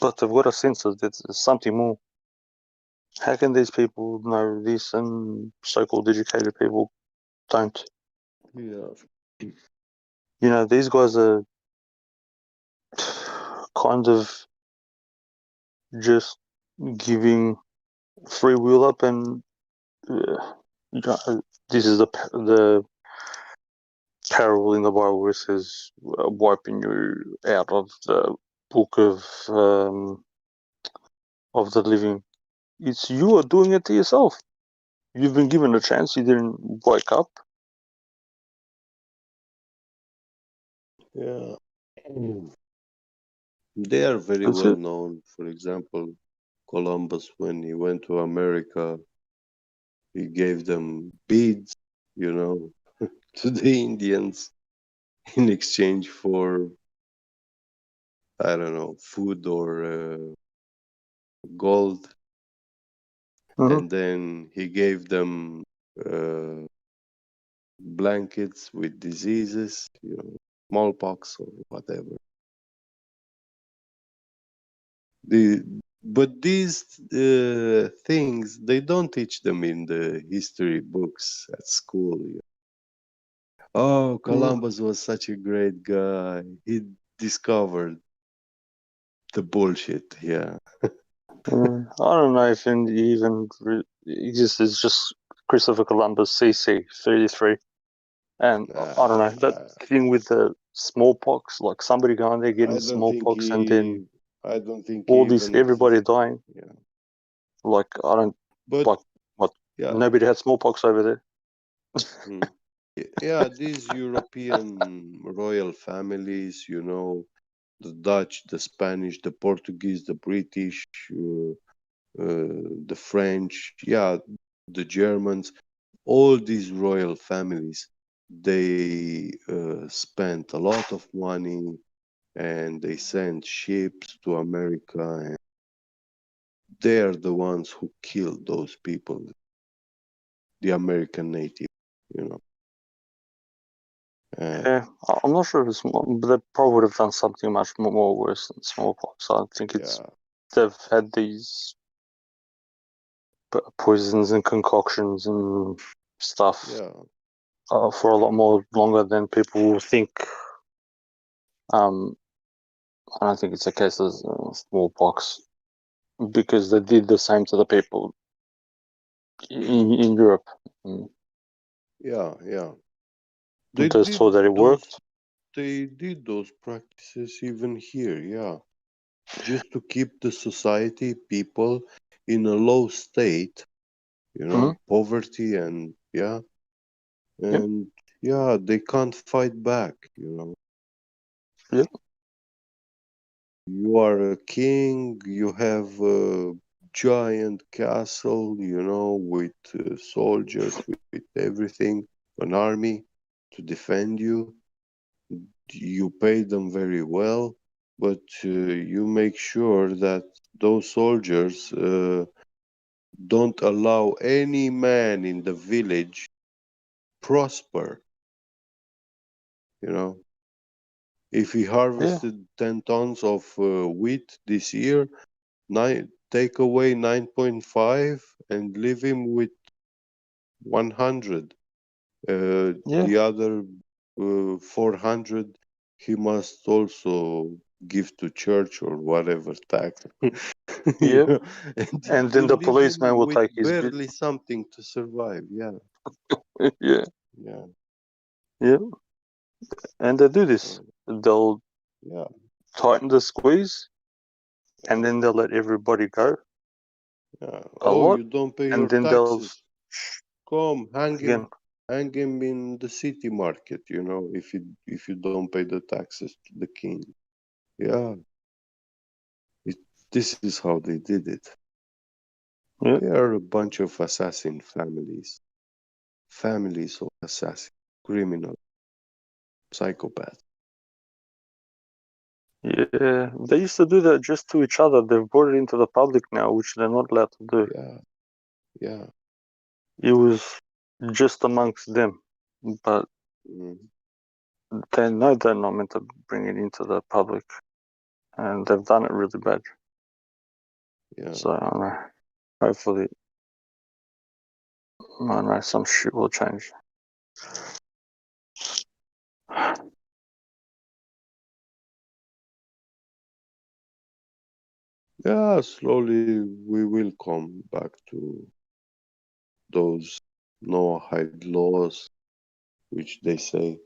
but they've got a sense that there's something more. How can these people know this and so-called educated people don't? Yeah. These guys are kind of just giving free will up, and this is the parable in the Bible where it says wiping you out of the book of the living. It's you are doing it to yourself. You've been given a chance. You didn't wake up. Yeah. They are very That's well it. known. For example, Columbus, when he went to America, he gave them beads, you know, to the Indians in exchange for, I don't know, food or gold. and then he gave them blankets with diseases, smallpox or whatever. But these things, they don't teach them in the history books at school. Oh, Columbus was such a great guy. He discovered the bullshit. Yeah. I don't know if he even exists. It's just Christopher Columbus, CC 33. And I don't know, that thing with the smallpox, like somebody going there getting smallpox and then I don't think all he this, even everybody dying. Yeah. Like, I don't, But like, what? yeah. Nobody had smallpox over there. Yeah, these European royal families, the Dutch, the Spanish, the Portuguese, the British, the French, yeah, the Germans, all these royal families, they spent a lot of money and they sent ships to America, and they're the ones who killed those people, the American native, you know. Yeah, I'm not sure if it's more, but they probably would have done something much more worse than smallpox. I think it's they've had these poisons and concoctions and stuff for a lot more longer than people will think. I don't think it's a case of smallpox because they did the same to the people in Europe. Yeah, yeah. They saw that it worked. They did those practices even here, yeah. Just to keep the society, people in a low state, poverty and they can't fight back, Yeah. You are a king, you have a giant castle, with soldiers, with everything, an army to defend you. You pay them very well, but you make sure that those soldiers don't allow any man in the village prosper. If he harvested 10 tons of wheat this year, take away 9.5 and leave him with 100. The other 400 he must also give to church or whatever tax. Yeah. And then to the leave him policeman will with take his barely something to survive. Yeah. yeah. Yeah. Yeah. And they do this. They'll tighten the squeeze and then they'll let everybody go. A lot. You don't pay and your then they'll taxes. Come, again. hang him in the city market, if you don't pay the taxes to the king. Yeah. This is how they did it. They are a bunch of assassin families. Families of assassin, criminal, psychopaths. Yeah, they used to do that just to each other. They've brought it into the public now, which they're not allowed to do. Yeah. It was just amongst them, but they know they're not meant to bring it into the public, and they've done it really bad. Yeah. So I don't know. Hopefully, I don't know, some shit will change. Yeah, slowly we will come back to those Noahide laws, which they say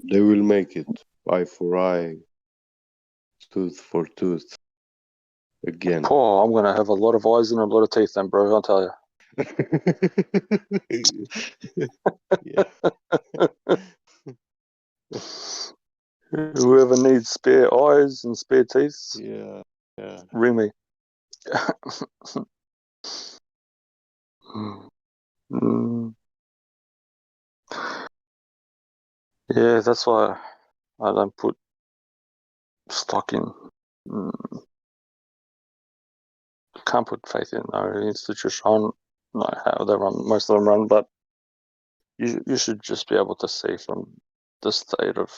they will make it eye for eye, tooth for tooth again. Oh, I'm gonna have a lot of eyes and a lot of teeth, then, bro. I'll tell you. Whoever needs spare eyes and spare teeth, ring me. Yeah, that's why I don't put stock in can't put faith in our institution, not how they run, most of them run, but you should just be able to see from the state of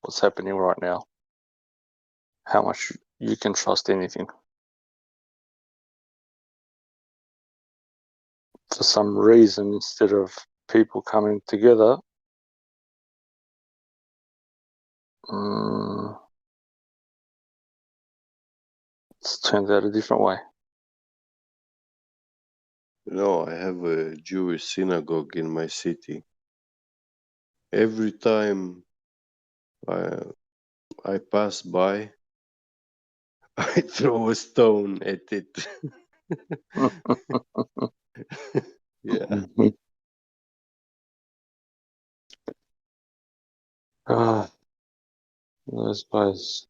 what's happening right now how much you can trust anything. For some reason, instead of people coming together, it's turned out a different way. I have a Jewish synagogue in my city. Every time I pass by, I throw a stone at it. Yeah. Those guys.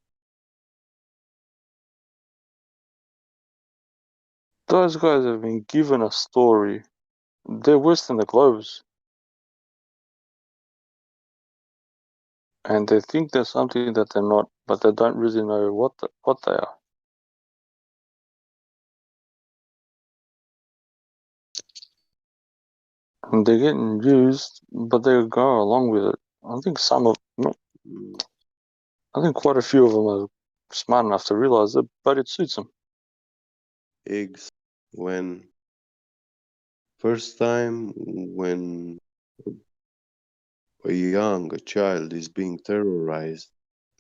Those guys have been given a story. They're worse than the Globes. And they think they're something that they're not, but they don't really know what they are. And they're getting used, but they go along with it. I think I think quite a few of them are smart enough to realize it, but it suits them. First time when a child is being terrorized,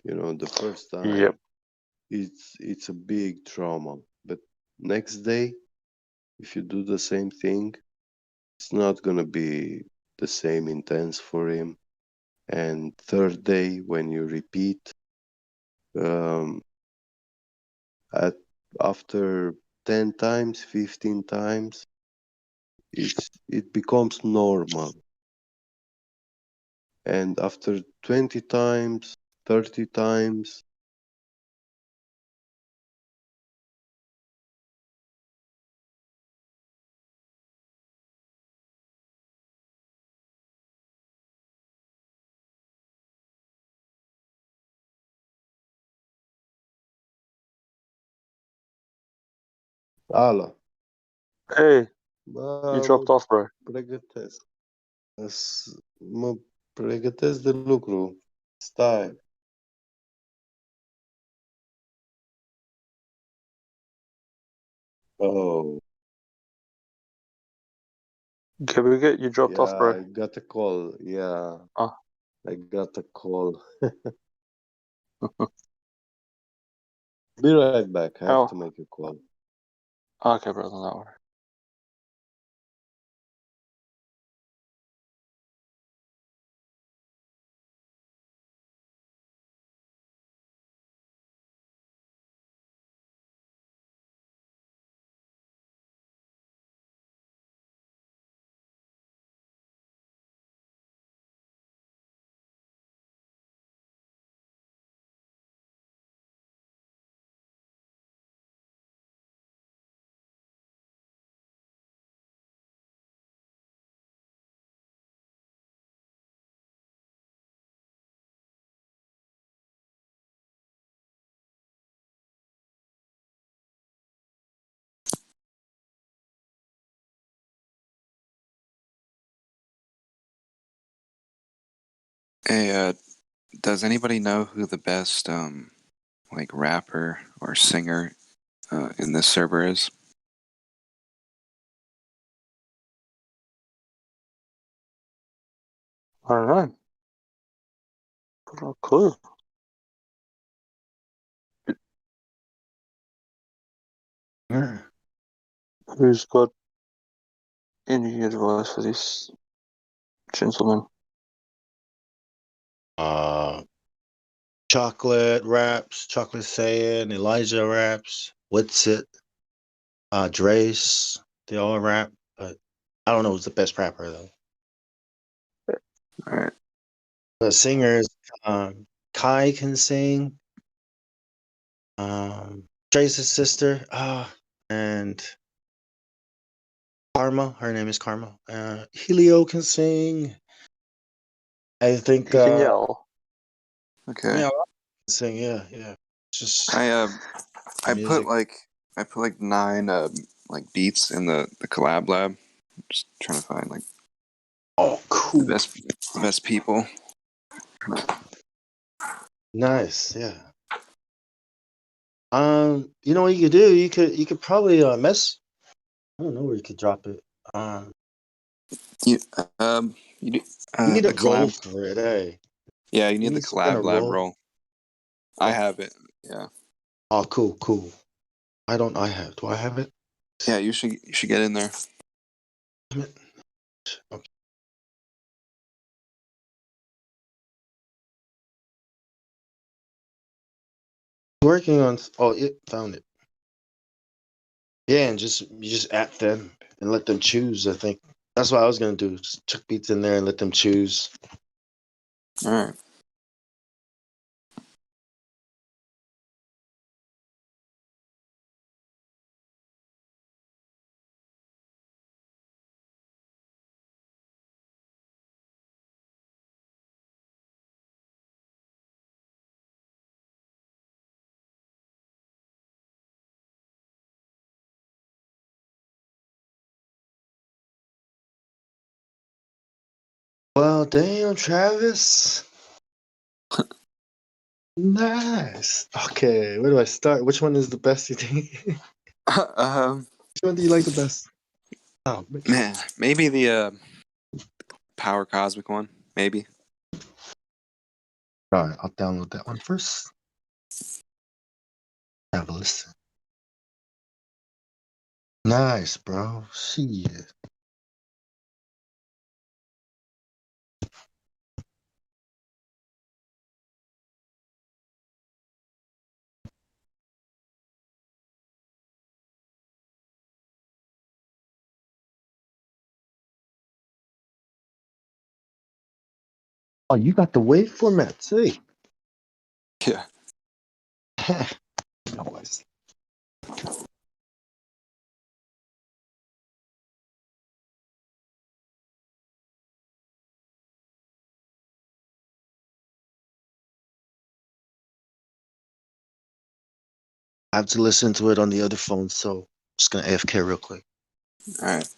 the first time, yep. it's a big trauma. But next day, if you do the same thing, it's not gonna be the same intense for him. And third day, when you repeat, after 10 times, 15 times, it becomes normal. And after 20 times, 30 times, Ala. Hey, you dropped off, bro. Pregătesc. Mă pregătesc de lucru. Stai. Oh. Can we get you dropped off, bro? I got a call. Yeah. I got a call. Be right back. I have to make a call. Okay, brother, no worry. Hey, does anybody know who the best like rapper or singer in this server is? I don't know. No clue. Who's got any advice for this gentleman? Chocolate raps, Chocolate Saiyan, Elijah raps, Whatsit, Drace, they all rap, but I don't know who's the best rapper though. All right. The singers, Kai can sing, Drace's sister, and Karma, her name is Karma. Helio can sing. I think he can yell. Okay. Yeah, sing. Yeah. Just I put music. like I put like 9 like beats in the collab lab. Just trying to find like cool. the best people. Nice, yeah. You know what you could do? You could probably mess. I don't know where you could drop it. You You need the a roll collab. for it, eh? Yeah, you You need the need some kind collab of lab roll. roll. I have it. Yeah. Oh, cool. Do I have it? Yeah, you should get in there. Okay. Working on. Oh, it found it. Yeah, and you just at them and let them choose. I think that's what I was gonna do. Just chuck beats in there and let them choose. All right. Well, damn, Travis. Nice. Okay, where do I start? Which one is the best, you think? Which one do you like the best? Oh, Man, maybe the Power Cosmic one. Maybe. all right, I'll download that one first. Have a listen. Nice, bro. Shit. Oh, you got the wave format too. Yeah. Nice. I have to listen to it on the other phone, so I'm just gonna AFK real quick. All right.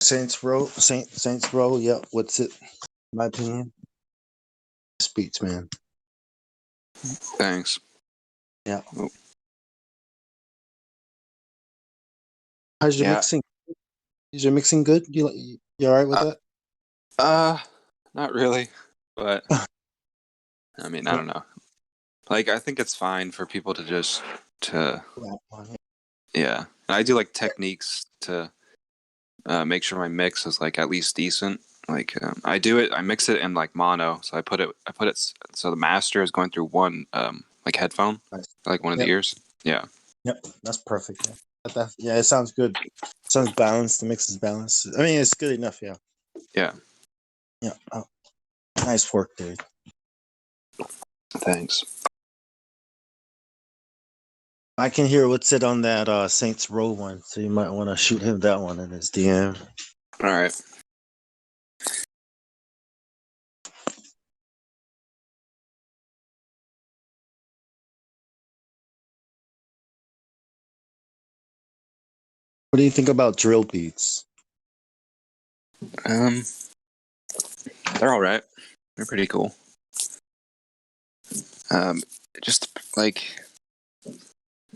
Saints Row. Yeah, what's it? My opinion. Speech, man. Thanks. Yeah. Oh, How's your yeah. mixing? Is your mixing good? You all right with that? Not really, but I mean, I don't know. Like, I think it's fine for people to just Rap on it. yeah. And I do like techniques to make sure my mix is like at least decent. Like I mix it in like mono, so I put it so the master is going through one like headphone, Nice. like one of the Yep. ears. Yeah. Yep. That's perfect. Yeah, it sounds good. Sounds balanced. The mix is balanced. I mean, it's good enough. Yeah. Yeah. Yeah. Oh, nice work, dude. Thanks. I can hear what's it on that Saints Row one, so you might want to shoot him that one in his DM. All right. What do you think about drill beats? They're all right. They're pretty cool. Just like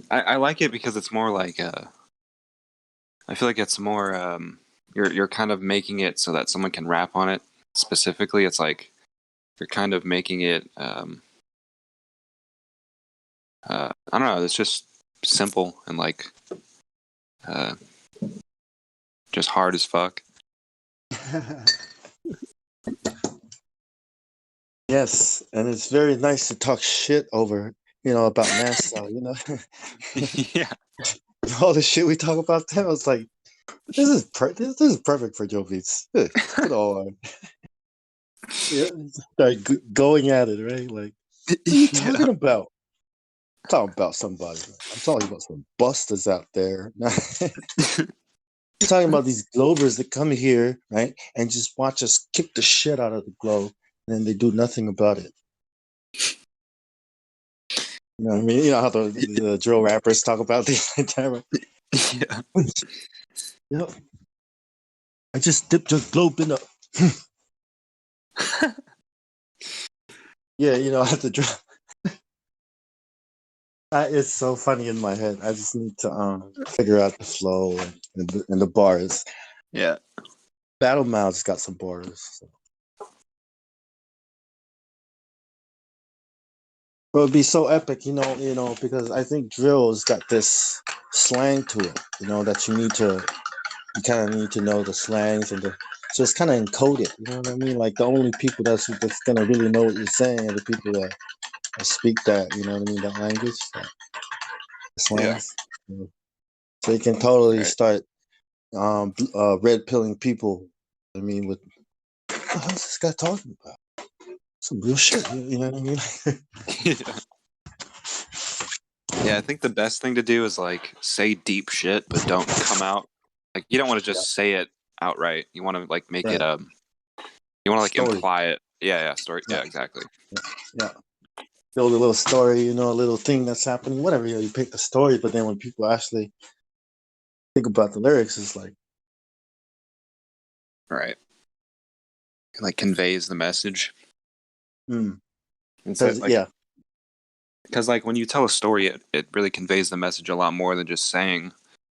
I like it because it's more like I feel like it's more you're kind of making it so that someone can rap on it specifically. It's like you're kind of making it I don't know, it's just simple and like just hard as fuck. Yes, and it's very nice to talk shit over, about NASA, Yeah. All the shit we talk about them, I was like, this is perfect for Joe Beats. Good on. Yeah, like going at it, right? Like, what are you talking about? I'm talking about somebody. I'm talking about some busters out there. I'm talking about these Glovers that come here, right, and just watch us kick the shit out of the Globe, and then they do nothing about it. You know what I mean? You know how the drill rappers talk about these like that, right? Yeah. Yep. I just dipped your globe in a. Yeah, I have to drop. It's so funny in my head. I just need to figure out the flow and the bars. Yeah. Battle Mouth's got some bars. So. But it'd be so epic, because I think drill's got this slang to it, that you kind of need to know the slangs so it's kind of encoded. You know what I mean? Like the only people that's gonna really know what you're saying are the people that speak that. You know what I mean? That language, the slangs. Yeah. So you can totally start red pilling people. I mean, what the hell's this guy talking about? Some real shit. You know what I mean? Yeah, I think the best thing to do is like say deep shit, but don't come out. Like you don't want to just say it outright. You want to like make it you want to like Story. imply it. Yeah, story. Yeah, exactly. Yeah. Build a little story, a little thing that's happening, whatever. You pick the story, but then when people actually think about the lyrics, it's like, right, it like conveys the message. Because because like when you tell a story, it really conveys the message a lot more than just saying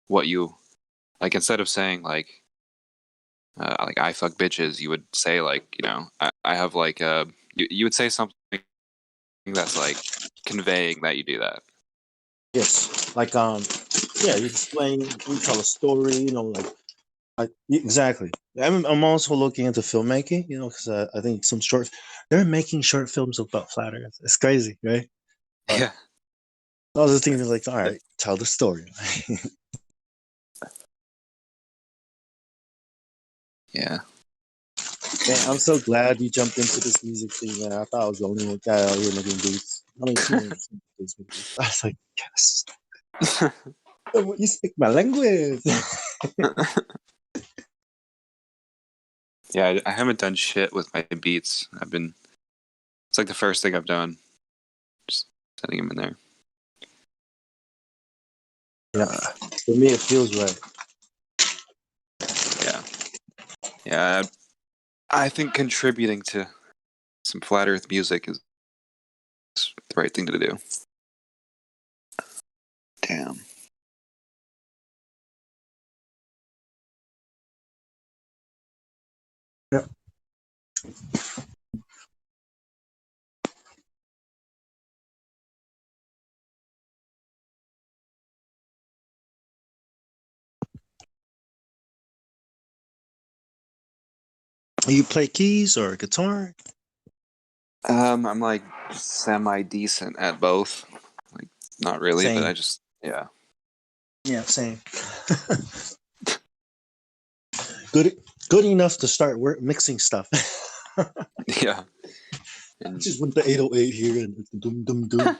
what you like. Instead of saying like I fuck bitches, you would say like I have like you would say something that's like conveying that you do that. Yes, like you explain, you tell a story, exactly. I'm also looking into filmmaking, because I think they're making short films about flat Earth. It's crazy, right? But yeah. I was just thinking like, all right, tell the story. Yeah. Man, I'm so glad you jumped into this music thing, man. I thought I was the only guy out here making beats. I mean, I was like, yes. You speak my language. Yeah, I haven't done shit with my beats. It's like the first thing I've done. Just setting them in there. Yeah. For me, it feels right. Yeah. Yeah, I think contributing to some flat Earth music is the right thing to do. Damn. Yep. You play keys or guitar? I'm like semi decent at both. Like not really, but Same. I just yeah. Yeah, same. Good enough to start mixing stuff. Yeah. And Just with the 808 here and dum dum dum.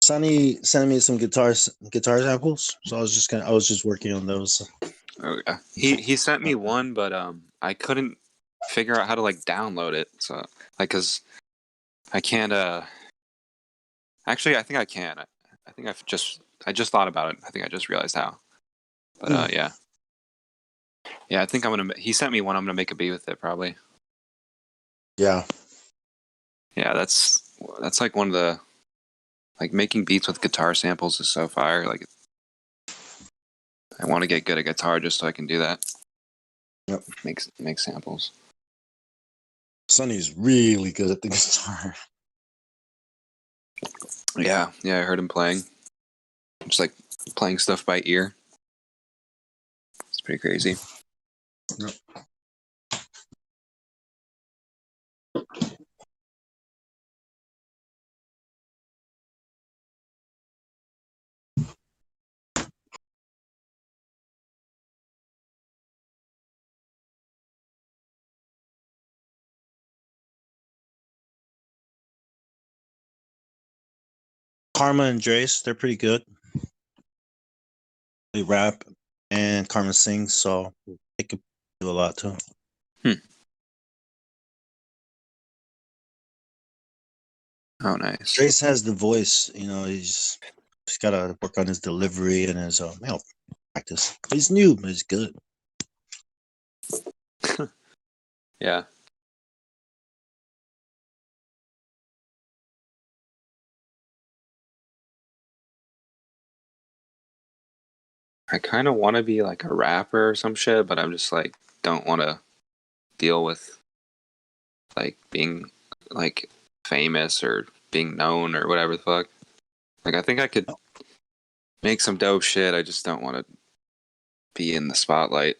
Sonny sent me some guitar samples, so I was just working on those. oh, yeah. He sent me one, but I couldn't figure out how to like download it. So like, cause I can't. Actually, I think I can. I think I just thought about it. I think I just realized how. But yeah. Yeah, I think I'm gonna. He sent me one. I'm gonna make a beat with it probably. Yeah. Yeah, that's like one of the like making beats with guitar samples is so fire. Like, I want to get good at guitar just so I can do that. Yep. Make samples. Sonny's really good at the guitar. Yeah, I heard him playing. Just like playing stuff by ear. It's pretty crazy. Yep. Karma and Drace, they're pretty good. They rap and Karma sings, so they could do a lot too. Oh, nice. Drace has the voice, he's got to work on his delivery and his practice. He's new, but he's good. Yeah. I kind of want to be like a rapper or some shit, but I'm just like don't want to deal with like being like famous or being known or whatever the fuck. Like I think I could make some dope shit. I just don't want to be in the spotlight.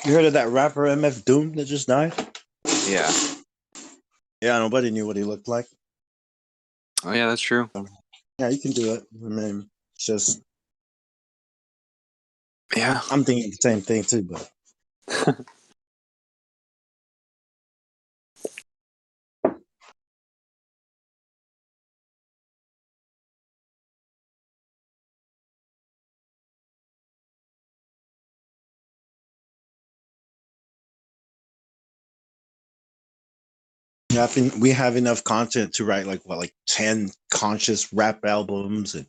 You heard of that rapper MF Doom that just died? Yeah. Yeah, nobody knew what he looked like. Oh yeah, that's true. Yeah, you can do it. I mean, it's just yeah. I'm thinking the same thing too, but yeah, I think we have enough content to write like 10 conscious rap albums and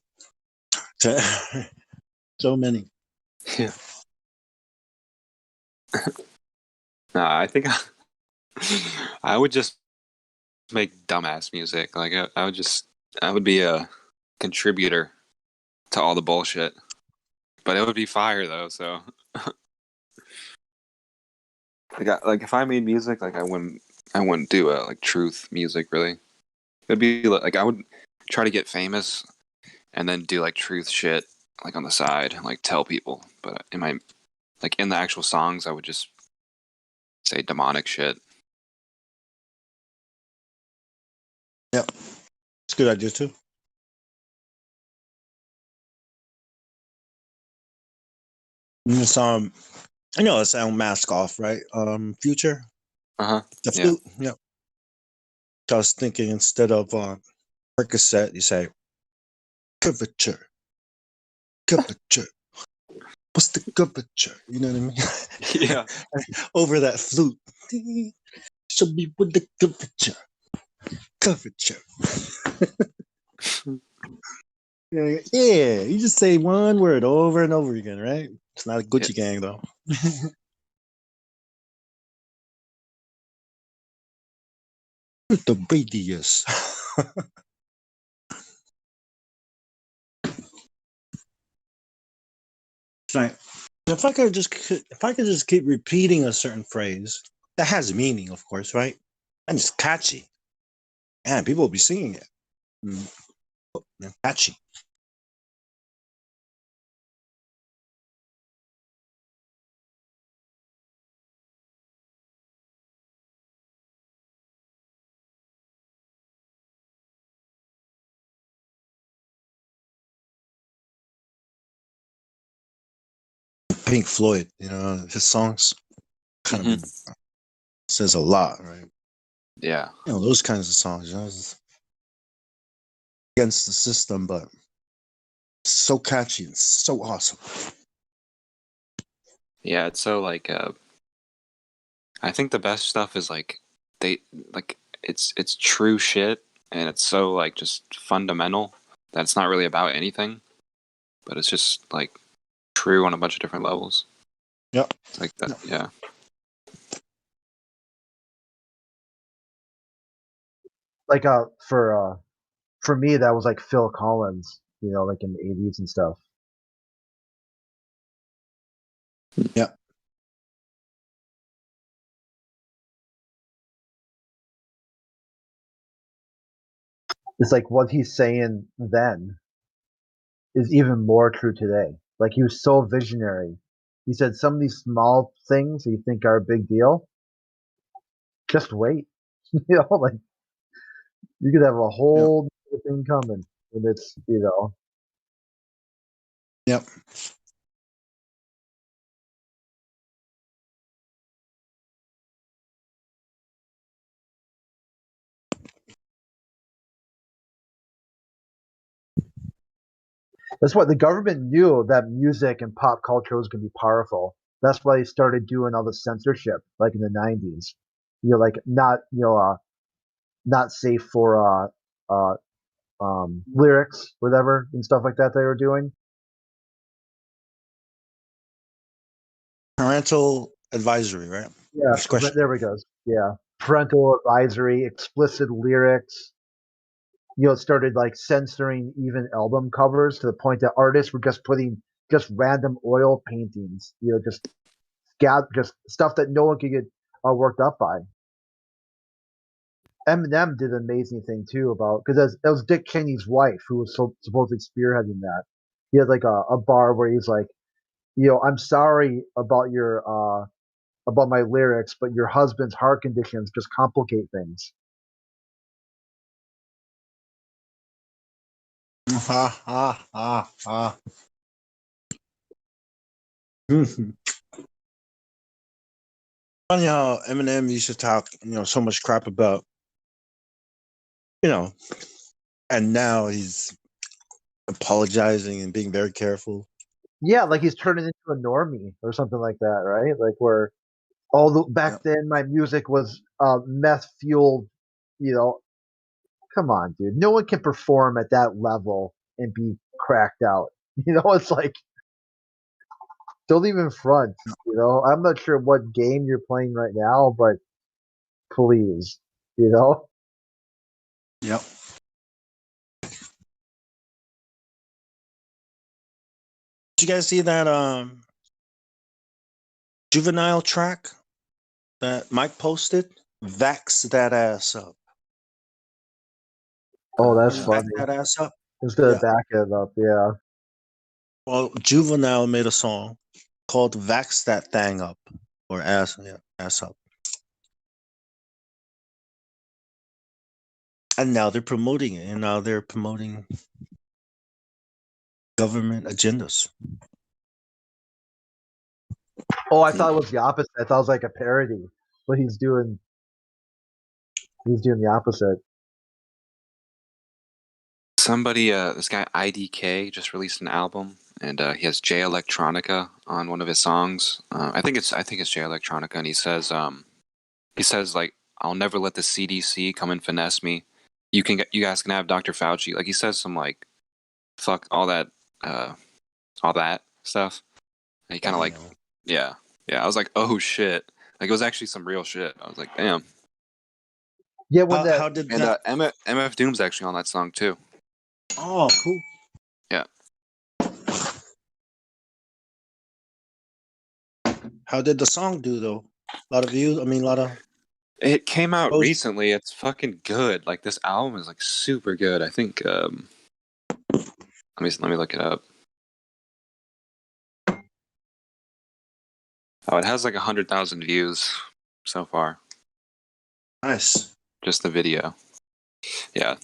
so many. Yeah. Nah, I think I would just make dumbass music. Like I would be a contributor to all the bullshit. But it would be fire though, so like if I made music, like I wouldn't do like truth music really. It'd be like I would try to get famous and then do like truth shit like on the side and like tell people. But in my like in the actual songs, I would just say demonic shit. Yep, it's a good idea too. It's I know it sound mask off, right? Future. Uh-huh. The Yeah. flute. Yeah. I was thinking instead of Percocet, you say curvature. Curvature. What's the curvature? You know what I mean? Yeah. Over that flute. Show me what the curvature. Curvature. Yeah, you just say one word over and over again, right? It's not a Gucci gang though. The radius. It's like if I could just keep repeating a certain phrase that has meaning, of course, right? And it's catchy, and people will be singing it. Catchy. Pink Floyd, his songs kind of says a lot, right? Yeah. Those kinds of songs, it's against the system, but so catchy and so awesome. Yeah, it's so like I think the best stuff is like they like it's true shit and it's so like just fundamental that it's not really about anything, but it's just like true on a bunch of different levels. Yep. It's like that. Yeah. Like for me that was like Phil Collins, like in the 80s and stuff. Yeah. It's like what he's saying then is even more true today. Like he was so visionary. He said some of these small things that you think are a big deal, just wait. Like you could have a whole new thing coming and it's. Yep. That's what the government knew that music and pop culture was going to be powerful. That's why they started doing all the censorship, like in the 90s. Like not safe for lyrics, whatever, and stuff like that they were doing. Parental advisory, right? Yeah, Discretion. there we go. Yeah, parental advisory, explicit lyrics. It started like censoring even album covers to the point that artists were just putting just random oil paintings, just stuff that no one could get worked up by. Eminem did an amazing thing too about because it was Dick Cheney's wife who was supposedly spearheading that. He had like a bar where he's like, I'm sorry about my lyrics, but your husband's heart conditions just complicate things. Ha ha ha ha. Funny how Eminem used to talk, so much crap about, and now he's apologizing and being very careful. Yeah, like he's turning into a normie or something like that, right? Like where back then my music was meth fueled, you know. Come on, dude. No one can perform at that level and be cracked out. It's like don't even front. I'm not sure what game you're playing right now, but please, you know. Yep. Did you guys see that Juvenile track? that Mike posted? Vax that ass up. Oh, that's Back funny. that ass up. Just to Yeah. back it up, yeah. Well, Juvenile made a song called "Vax That Thing Up" or "Ass Up," and now they're promoting it, and now they're promoting government agendas. Oh, I thought it was the opposite. I thought it was like a parody, but he's doing the opposite. Somebody, this guy IDK just released an album, and he has Jay Electronica on one of his songs. I think it's Jay Electronica, and he says like, "I'll never let the CDC come and finesse me. You guys can have Dr. Fauci." Like he says some like, fuck all that stuff. And he kind of like, yeah. I was like, oh shit. Like it was actually some real shit. I was like, damn. Yeah, when How did And that? MF Doom's actually on that song too. Oh, cool. Yeah. How did the song do though? A lot of views. I mean, a lot of. It came out Oh. recently. It's fucking good. Like this album is like super good. I think let me look it up. Oh, it has like 100,000 views so far. Nice. Just the video. Yeah.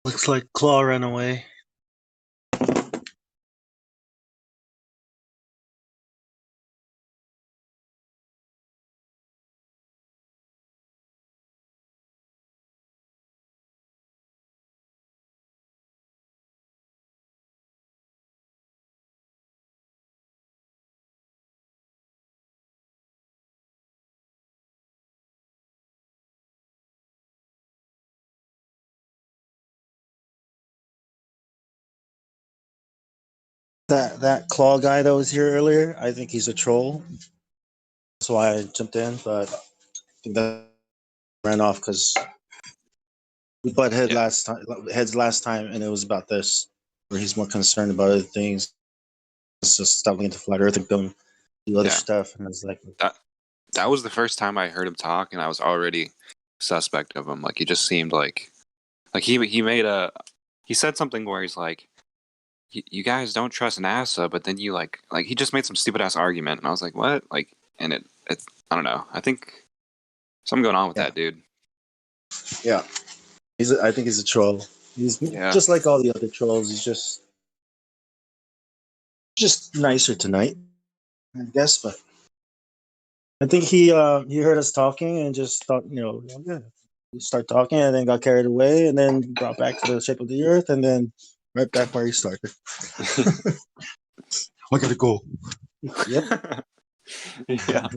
Looks like Claw ran away. That Claw guy that was here earlier, I think he's a troll. That's why I jumped in, but I think that ran off because we butt heads last time, and it was about this, where he's more concerned about other things. It's just stop looking at the flat Earth and do other Yeah. stuff, and it's like That was the first time I heard him talk, and I was already suspect of him. Like he just seemed like he said something where he's like, you guys don't trust NASA, but then you like he just made some stupid ass argument, and I was like, what? Like, and it's I don't know. I think something going on with that dude. yeah, I think he's a troll. He's Yeah. just like all the other trolls. He's just nicer tonight, I guess. But I think he heard us talking and just thought, yeah, we start talking, and then got carried away, and then brought back to the shape of the Earth, and then right back where he started. I gotta go. Yep. Yeah.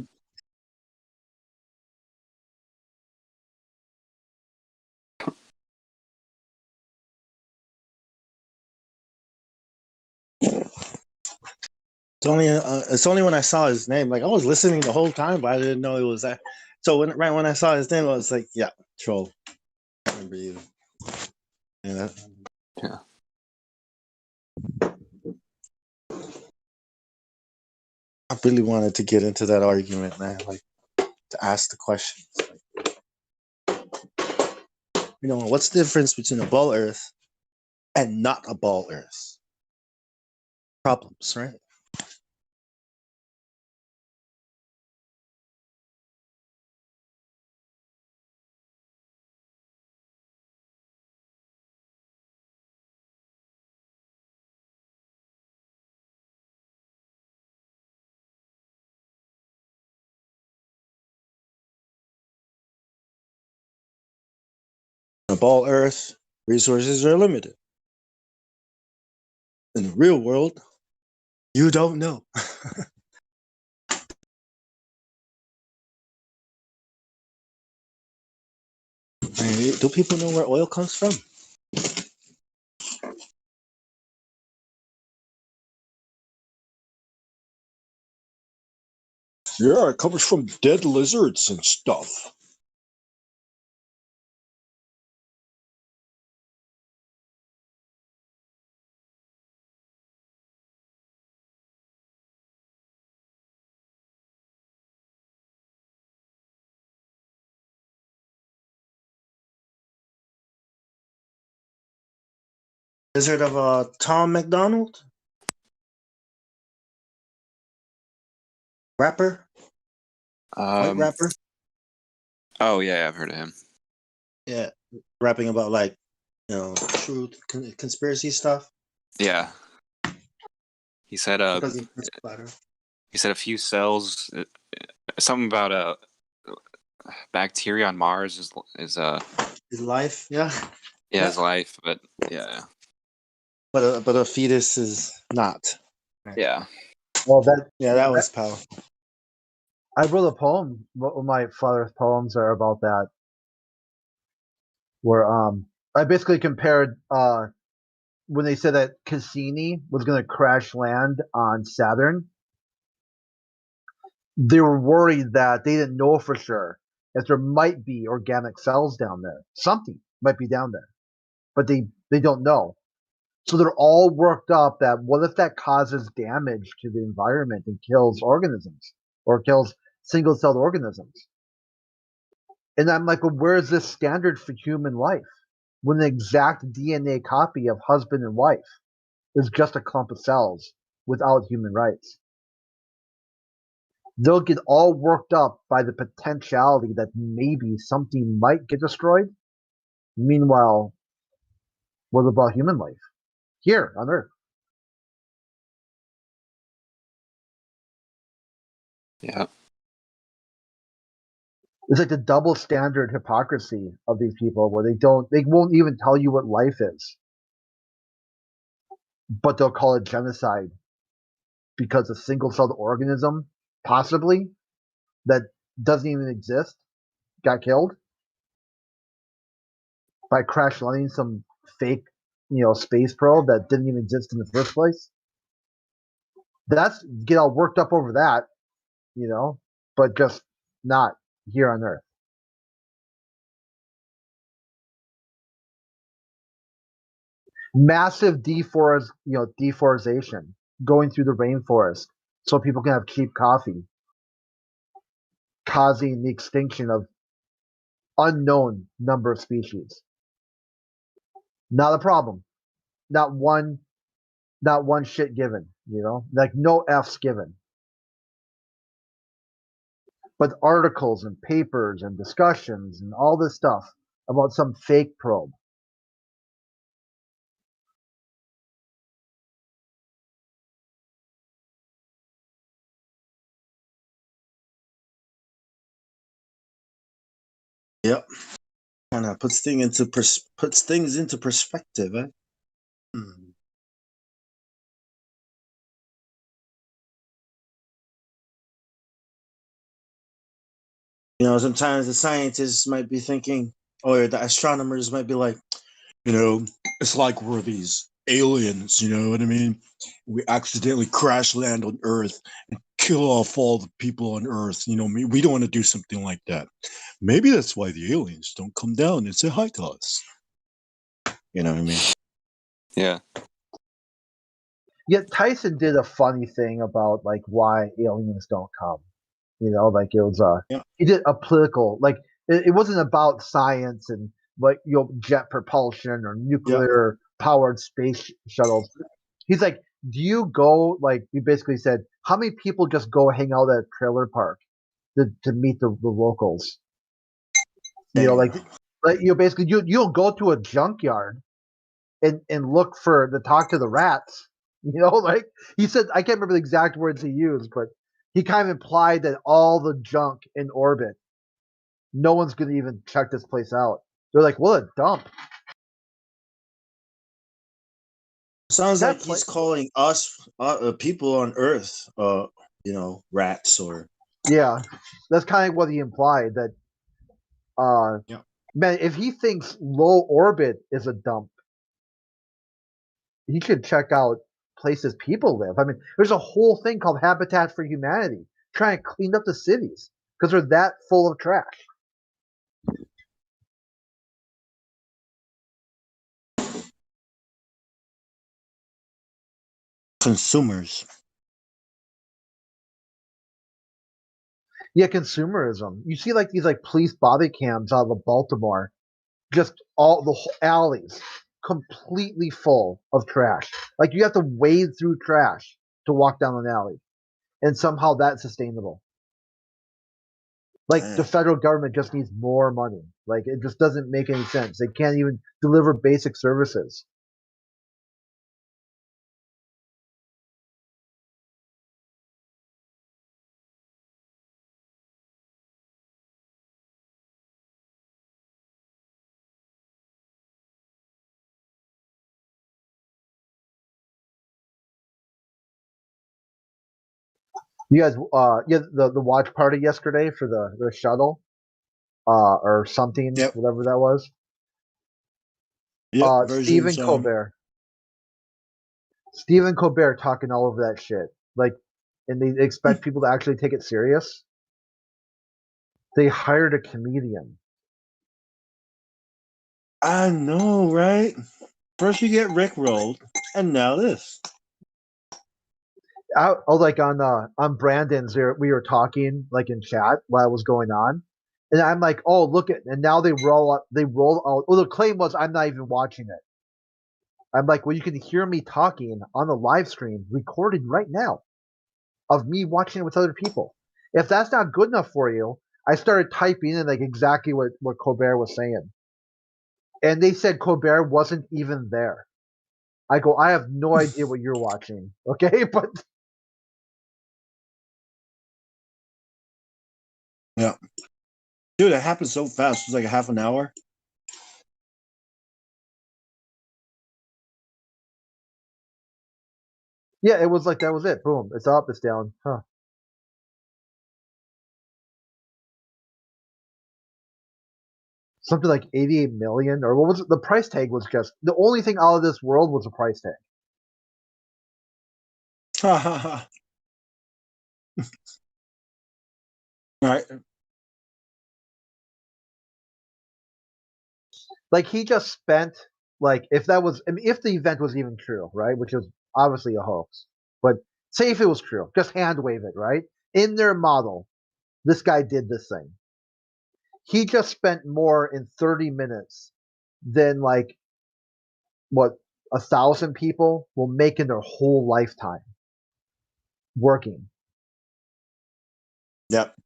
It's only when I saw his name. Like I was listening the whole time, but I didn't know it was that. So right when I saw his name, I was like, yeah, troll. I remember you. Yeah. Yeah. I really wanted to get into that argument, man. Like to ask the questions. What's the difference between a ball Earth and not a ball Earth? Problems, right? A ball Earth, resources are limited. In the real world, you don't know. Hey, do people know where oil comes from? Yeah, it comes from dead lizards and stuff. Lizard of Tom McDonald? Rapper? White rapper? Oh yeah, I've heard of him. Yeah, rapping about like, truth, conspiracy stuff. Yeah. He said Because of this platter. he said a few cells, something about bacteria on Mars is His life, yeah. yeah, his life, but yeah. But a fetus is not. Yeah. Well, that was powerful. I wrote a poem. One of my father's poems are about that, where I basically compared when they said that Cassini was going to crash land on Saturn. They were worried that they didn't know for sure if there might be organic cells down there. Something might be down there, but they don't know. So they're all worked up that what if that causes damage to the environment and kills organisms or kills single-celled organisms? And I'm like, well, where is this standard for human life when the exact DNA copy of husband and wife is just a clump of cells without human rights? They'll get all worked up by the potentiality that maybe something might get destroyed. Meanwhile, what about human life here on Earth? Yeah. It's like the double standard hypocrisy of these people where they won't even tell you what life is, but they'll call it genocide because a single-celled organism, possibly, that doesn't even exist, got killed by crash landing some fake, space probe that didn't even exist in the first place. That's get all worked up over that, but just not here on Earth. Massive deforestation going through the rainforest so people can have cheap coffee, causing the extinction of unknown number of species. Not a problem. Not one shit given, like no F's given. But articles and papers and discussions and all this stuff about some fake probe. Yep. Kind of puts things into perspective, eh? Sometimes the scientists might be thinking, or the astronomers might be like, it's like we're these aliens, you know what I mean? We accidentally crash land on Earth and kill off all the people on Earth. We don't want to do something like that. Maybe that's why the aliens don't come down and say hi to us. You know what I mean? Yeah. Yet Tyson did a funny thing about like why aliens don't come. Like it was he did a political it wasn't about science and jet propulsion or nuclear powered space shuttles. He's like, do you go he basically said, how many people just go hang out at a trailer park to meet the locals? Basically you don't go to a junkyard and look to talk to the rats. He said, I can't remember the exact words he used, but he kind of implied that all the junk in orbit, no one's going to even check this place out. They're like, what a dump. Sounds That like he's calling us people on Earth, rats or. Yeah, that's kind of what he implied. That, man, if he thinks low orbit is a dump, he should check out places people live. I mean, there's a whole thing called Habitat for Humanity trying to clean up the cities because they're that full of trash. Consumers. Yeah, consumerism. You see like these like police body cams out of Baltimore, just all the alleys completely full of trash. Like you have to wade through trash to walk down an alley, and somehow that's sustainable. Like the federal government just needs more money. Like it just doesn't make any sense. They can't even deliver basic services. You guys, the watch party yesterday for the shuttle, or something, whatever that was. Stephen Colbert. Stephen Colbert talking all over that shit. Like, and they expect people to actually take it serious. They hired a comedian. I know, right? First you get rickrolled, and now this. Like on Brandon's, we were talking like in chat while it was going on, and I'm like, oh look at, and now they roll out. Well, the claim was I'm not even watching it. I'm like, well, you can hear me talking on the live stream, recorded right now, of me watching it with other people. If that's not good enough for you, I started typing in like exactly what Colbert was saying, and they said Colbert wasn't even there. I go, I have no idea what you're watching, okay, but. Yeah. Dude, it happened so fast. It was like a half an hour. Yeah, it was like that was it. Boom. It's up, it's down. Huh. Something like 88 million, or what was it? The price tag was just the only thing out of this world was a price tag. Ha ha ha. Right. Like he just spent like if that was I mean, if the event was even true, right? Which is obviously a hoax. But say if it was true, just hand wave it, right? In their model, this guy did this thing. He just spent more in 30 minutes than like what 1,000 people will make in their whole lifetime working. Yep.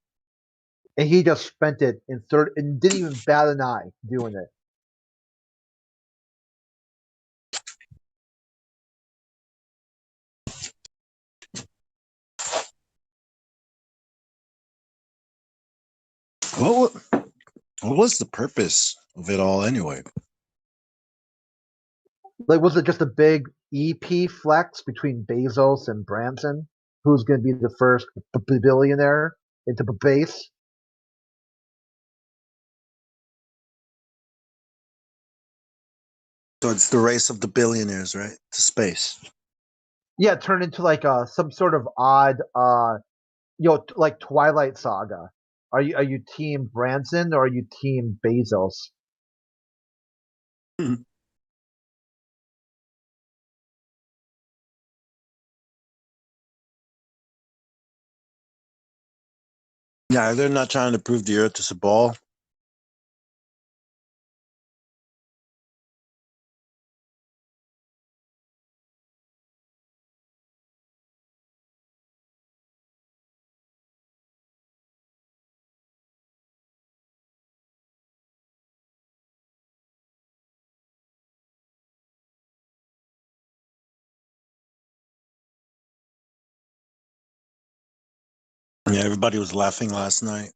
And he just spent it in 30 and didn't even bat an eye doing it. What was the purpose of it all anyway? Like, was it just a big EP flex between Bezos and Branson? Who's going to be the first billionaire into base? So it's the race of the billionaires, right? To space. Yeah, turn into like some sort of odd, like Twilight Saga. Are you team Branson or are you team Bezos? Yeah, they're not trying to prove the Earth is a ball. Yeah, everybody was laughing last night.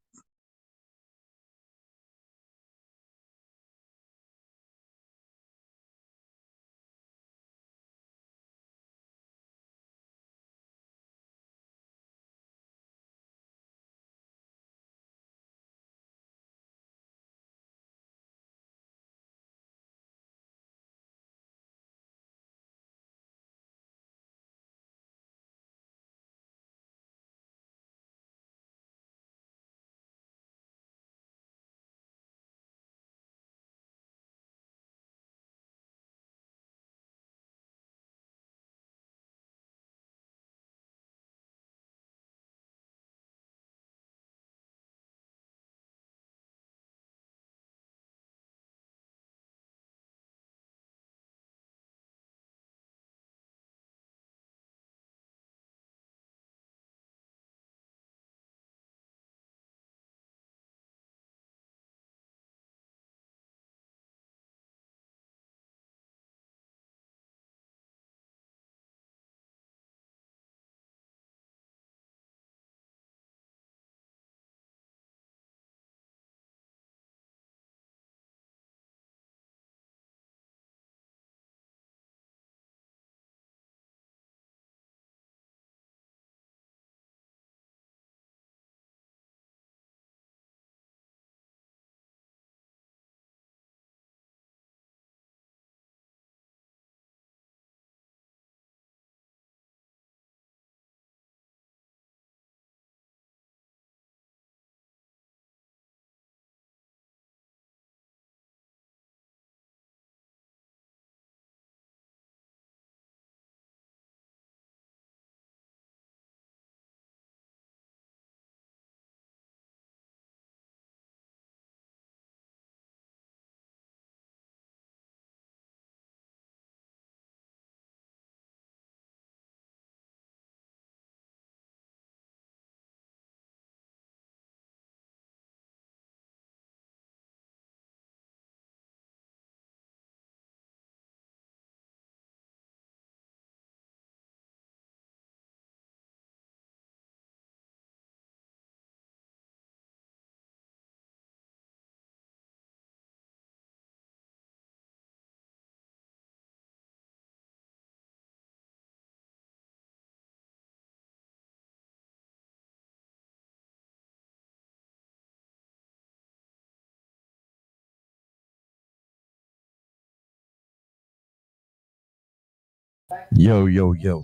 Yo, yo, yo.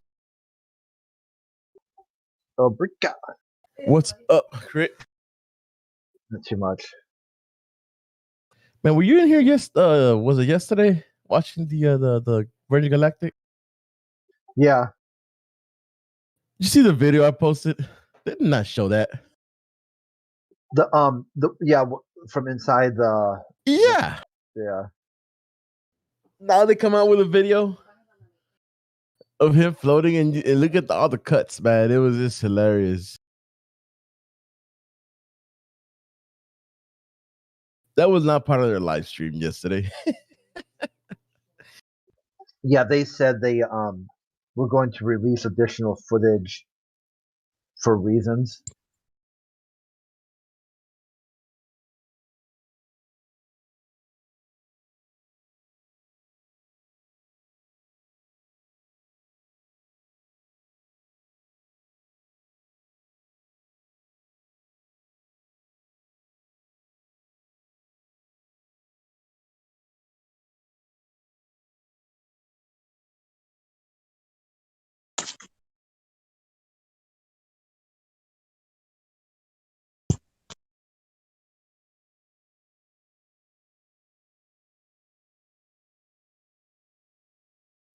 Oh, Brica. What's up, Crit? Not too much. Man, were you in here was it yesterday? Watching the Virgin Galactic? Yeah. Did you see the video I posted? They did not show that. From inside the Yeah. yeah. Now they come out with a video of him floating and look at all the cuts, man. It was just hilarious. That was not part of their live stream yesterday. Yeah, they said they were going to release additional footage for reasons.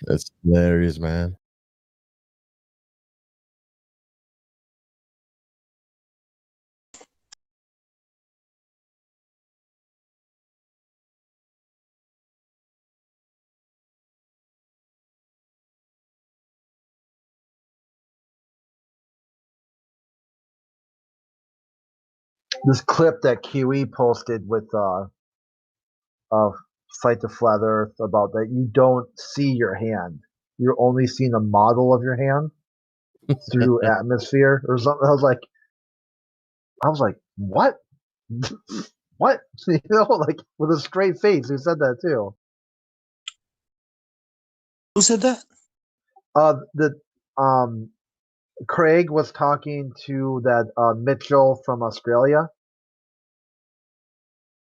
That's hilarious, man. This clip that Kiwi posted with Fight the Flat Earth about that you don't see your hand. You're only seeing a model of your hand through atmosphere or something. I was like, what? What? You know, like with a straight face. Who said that too? Who said that? The Craig was talking to that Mitchell from Australia.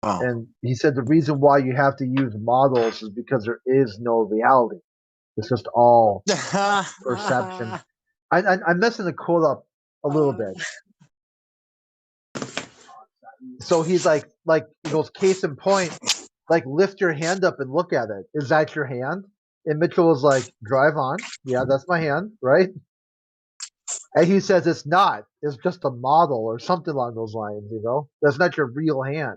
Oh. And he said the reason why you have to use models is because there is no reality. It's just all perception. I'm messing the quote up a little bit. So he's like he goes, case in point, like lift your hand up and look at it. Is that your hand? And Mitchell was like, drive on. Yeah, that's my hand, right? And he says it's not. It's just a model or something along those lines, you know? That's not your real hand.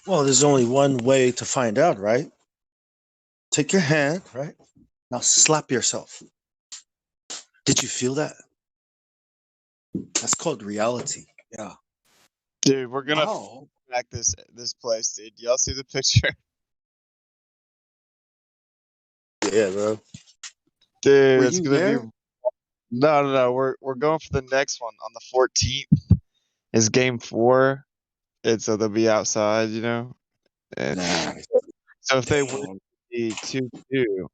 Well, there's only one way to find out, right? Take your hand, right? Now slap yourself. Did you feel that? That's called reality. Yeah. Dude, we're gonna Wow. back this place, dude. Y'all see the picture? Yeah, bro. Dude, Were it's you gonna be there? no. We're going for the next one on the 14th. Is game 4, and so they'll be outside, you know. And so if they win, it'll be 2-2.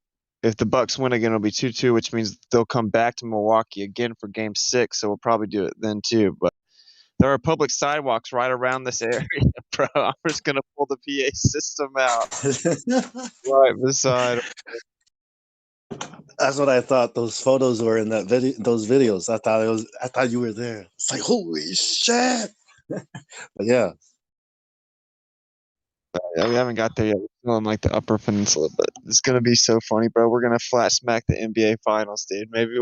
If the Bucks win again, it'll be 2-2, which means they'll come back to Milwaukee again for game 6. So we'll probably do it then too. But there are public sidewalks right around this area, bro. I'm just gonna pull the PA system out right beside. That's what I thought those photos were in that video. Those videos. I thought you were there. It's like holy shit. But yeah. Yeah, we haven't got there yet. We're still in like the Upper Peninsula, but it's gonna be so funny, bro. We're gonna flat smack the NBA Finals, dude. Maybe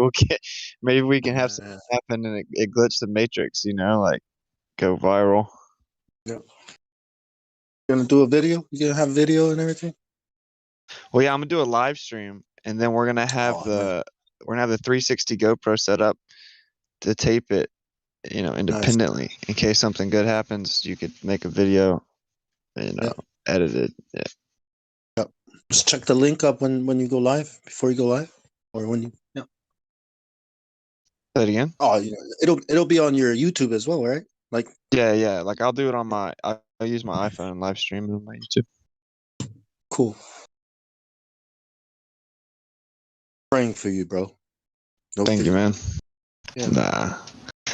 we can have something happen and it glitch the Matrix, you know, like go viral. Yeah. You gonna do a video? You gonna have video and everything? Well, yeah, I'm gonna do a live stream, and then we're gonna have the 360 GoPro set up to tape it, you know, independently in case something good happens. You could make a video, you know, edit it. Yeah. Yep. Just check the link up when you go live, before you go live, or when you. Yeah. Say it again. Oh, you know, it'll be on your YouTube as well, right? Like. Yeah. Like I'll do it on I'll use my iPhone and live stream it on my YouTube. Cool. Praying for you, bro. Thank you, man. Yeah. Nah.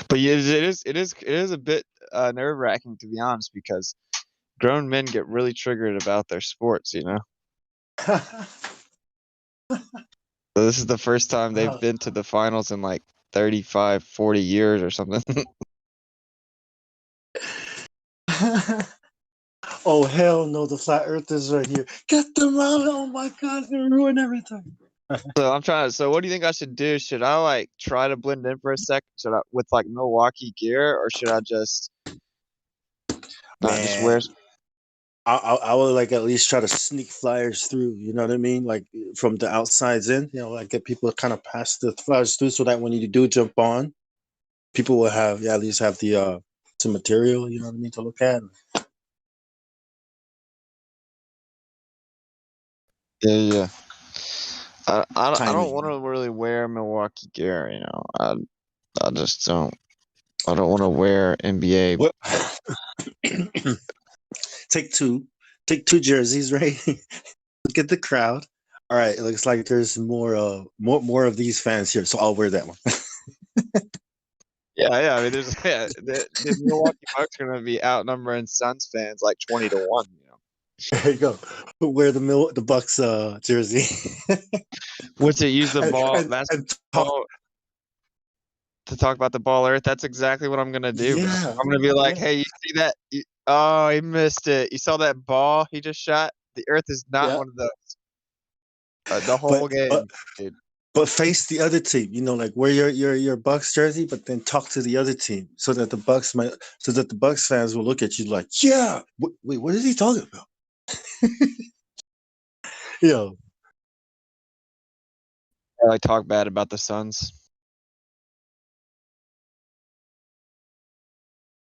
But yeah, it is a bit nerve wracking, to be honest, because grown men get really triggered about their sports, you know. So this is the first time they've been to the finals in like 35, 40 years or something. Oh hell no! The flat earthers are here. Get them out! Oh my god, they ruin everything. So I'm trying to. So what do you think I should do? Should I like try to blend in for a second? Should I with like Milwaukee gear, or should I just not just wear? Man, I would like at least try to sneak flyers through. You know what I mean? Like from the outsides in. You know, like get people to kind of pass the flyers through, so that when you do jump on, people will have at least have the some material. You know what I mean to look at. Yeah. I don't Timing. want to really wear Milwaukee gear. You know, I just don't. I don't want to wear NBA. What? Take two jerseys, right? Look at the crowd. All right, it looks like there's more of these fans here, so I'll wear that one. Yeah. I mean, there's the Milwaukee Bucks are going to be outnumbering Suns fans like 20-1. You know. There you go. Wear the Bucks jersey. What's it? Use the ball. and Basketball to talk about the ball earth. That's exactly what I'm gonna do, bro. Yeah, I'm gonna be like, yeah. hey, you see that? Oh, he missed it. You saw that ball he just shot? The earth is not Yeah. one of those. The whole But game, dude. but face the other team. You know, like wear your Bucks jersey, but then talk to the other team so that the Bucks fans will look at you like, yeah. Wait, what is he talking about? Yo, I like talk bad about the Suns.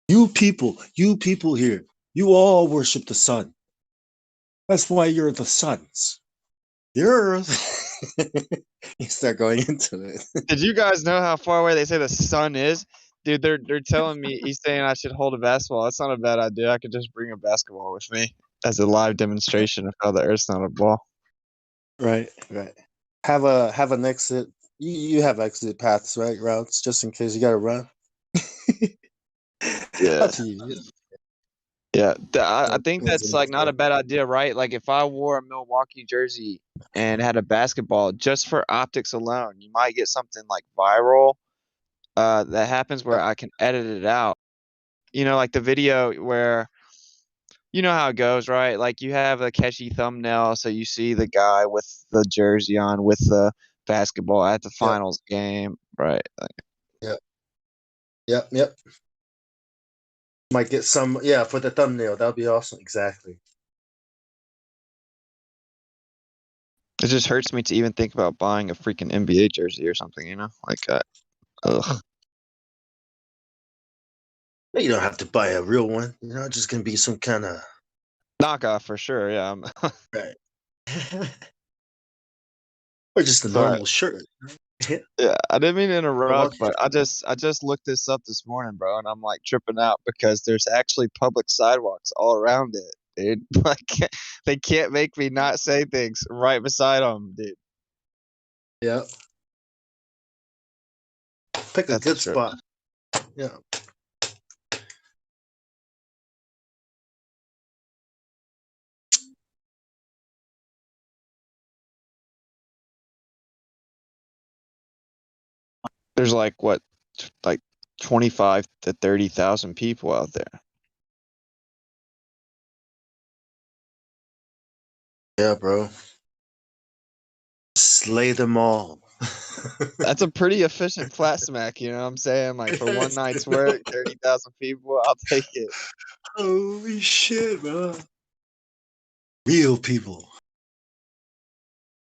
you people here, you all worship the sun. That's why you're the sons. The earth. You start going into it. Did you guys know how far away they say the sun is? Dude, they're telling me he's saying I should hold a basketball. That's not a bad idea. I could just bring a basketball with me as a live demonstration of how the earth's not a ball. Right. Have an exit. You have exit paths, right? Routes, just in case you got to run. Yeah. Up to you. Yeah, I think Depends that's on like the not a sport. bad idea, right? Like if I wore a Milwaukee jersey and had a basketball just for optics alone, you might get something like viral. That happens where I can edit it out. You know, like the video where you know how it goes, right? Like you have a catchy thumbnail, so you see the guy with the jersey on with the basketball at the Yep. finals game, right? Like, Yep. Might get some, for the thumbnail. That'll be awesome. Exactly. it just hurts me to even think about buying a freaking NBA jersey or something, you know? Like, ugh. You don't have to buy a real one. You know, it's just gonna be some kind of Knockoff for sure, yeah. right, or just a Sorry. normal shirt. Yeah, I didn't mean to interrupt, Milwaukee. but I just looked this up this morning, bro, and I'm like tripping out because there's actually public sidewalks all around it, dude. Like they can't make me not say things right beside them, dude. Yeah. Pick a That's good true. spot. Yeah. There's like what, like 25 to 30,000 people out there. Yeah, bro. Slay them all. That's a pretty efficient flat smack, you know what I'm saying? Like for one night's work, 30,000 people, I'll take it. Holy shit, bro. Real people.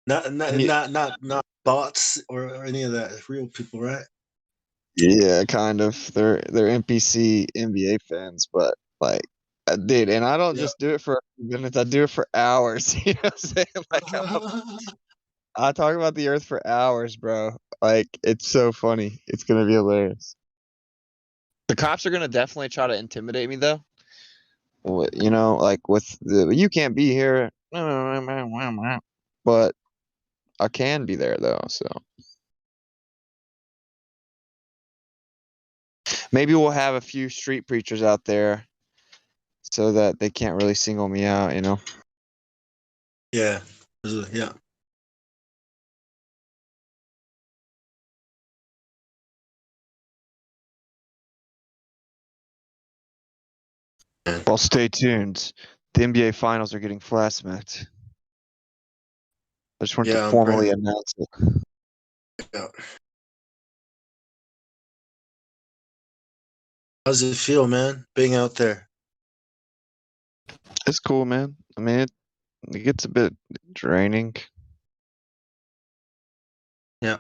Not bots or any of that. Real people, right? Yeah, kind of. They're NPC NBA fans, but like, dude, and I don't Yep. just do it for a few minutes. I do it for hours. You know what I'm saying? Like, I talk about the Earth for hours, bro. Like, it's so funny. It's gonna be hilarious. The cops are gonna definitely try to intimidate me, though. You know, like with the you can't be here, but I can be there though. So maybe we'll have a few street preachers out there so that they can't really single me out, you know? Yeah. Yeah. Well, stay tuned. The NBA Finals are getting flash smacked. I just wanted to Yeah, formally announce it. Yeah. How's it feel, man, being out there? It's cool, man. I mean, it gets a bit draining, Yeah.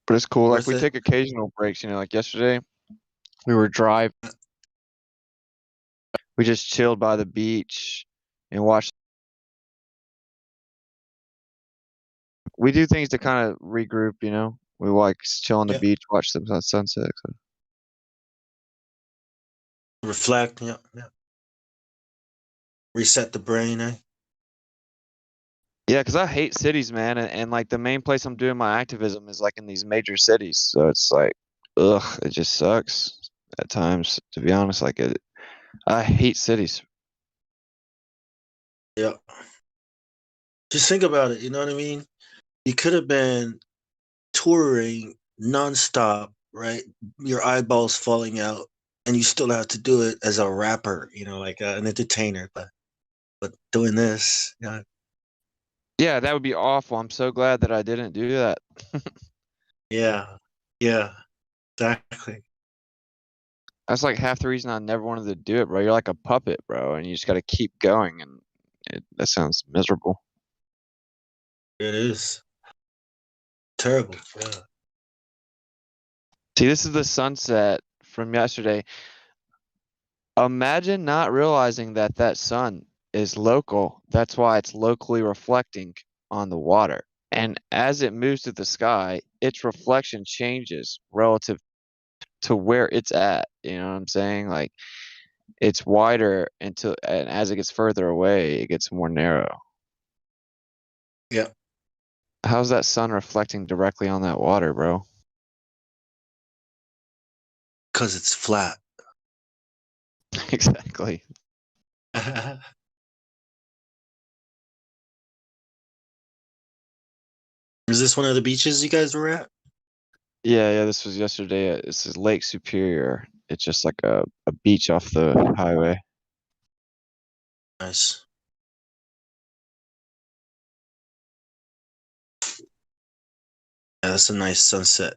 but it's cool. Like Worth we it? take occasional breaks. Like yesterday, we were driving. We just chilled by the beach and watched. We do things to kind of regroup. We like chill on the Yeah. beach, watch the sunset. So. Reflect. Yeah. Yeah. Reset the brain, eh? Yeah, because I hate cities, man, and like the main place I'm doing my activism is like in these major cities, so it's like, ugh, it just sucks at times. To be honest, I hate cities. Yeah. Just think about it. You know what I mean? You could have been touring nonstop, right? Your eyeballs falling out, and you still have to do it as a rapper, like an entertainer. But doing this, Yeah, that would be awful. I'm so glad that I didn't do that. yeah, yeah, exactly. That's like half the reason I never wanted to do it, bro. You're like a puppet, bro, and you just got to keep going, and that sounds miserable. It is terrible. Yeah. See, this is the sunset from yesterday. Imagine not realizing that that sun is local. That's why it's locally reflecting on the water. And as it moves through the sky, its reflection changes relative to where it's at. You know what I'm saying? Like it's wider and as it gets further away, it gets more narrow. Yeah. How's that sun reflecting directly on that water, bro? Because it's flat. Exactly. Is this one of the beaches you guys were at? Yeah, this was yesterday. This is Lake Superior. It's just like a beach off the highway. Nice. Yeah, that's a nice sunset.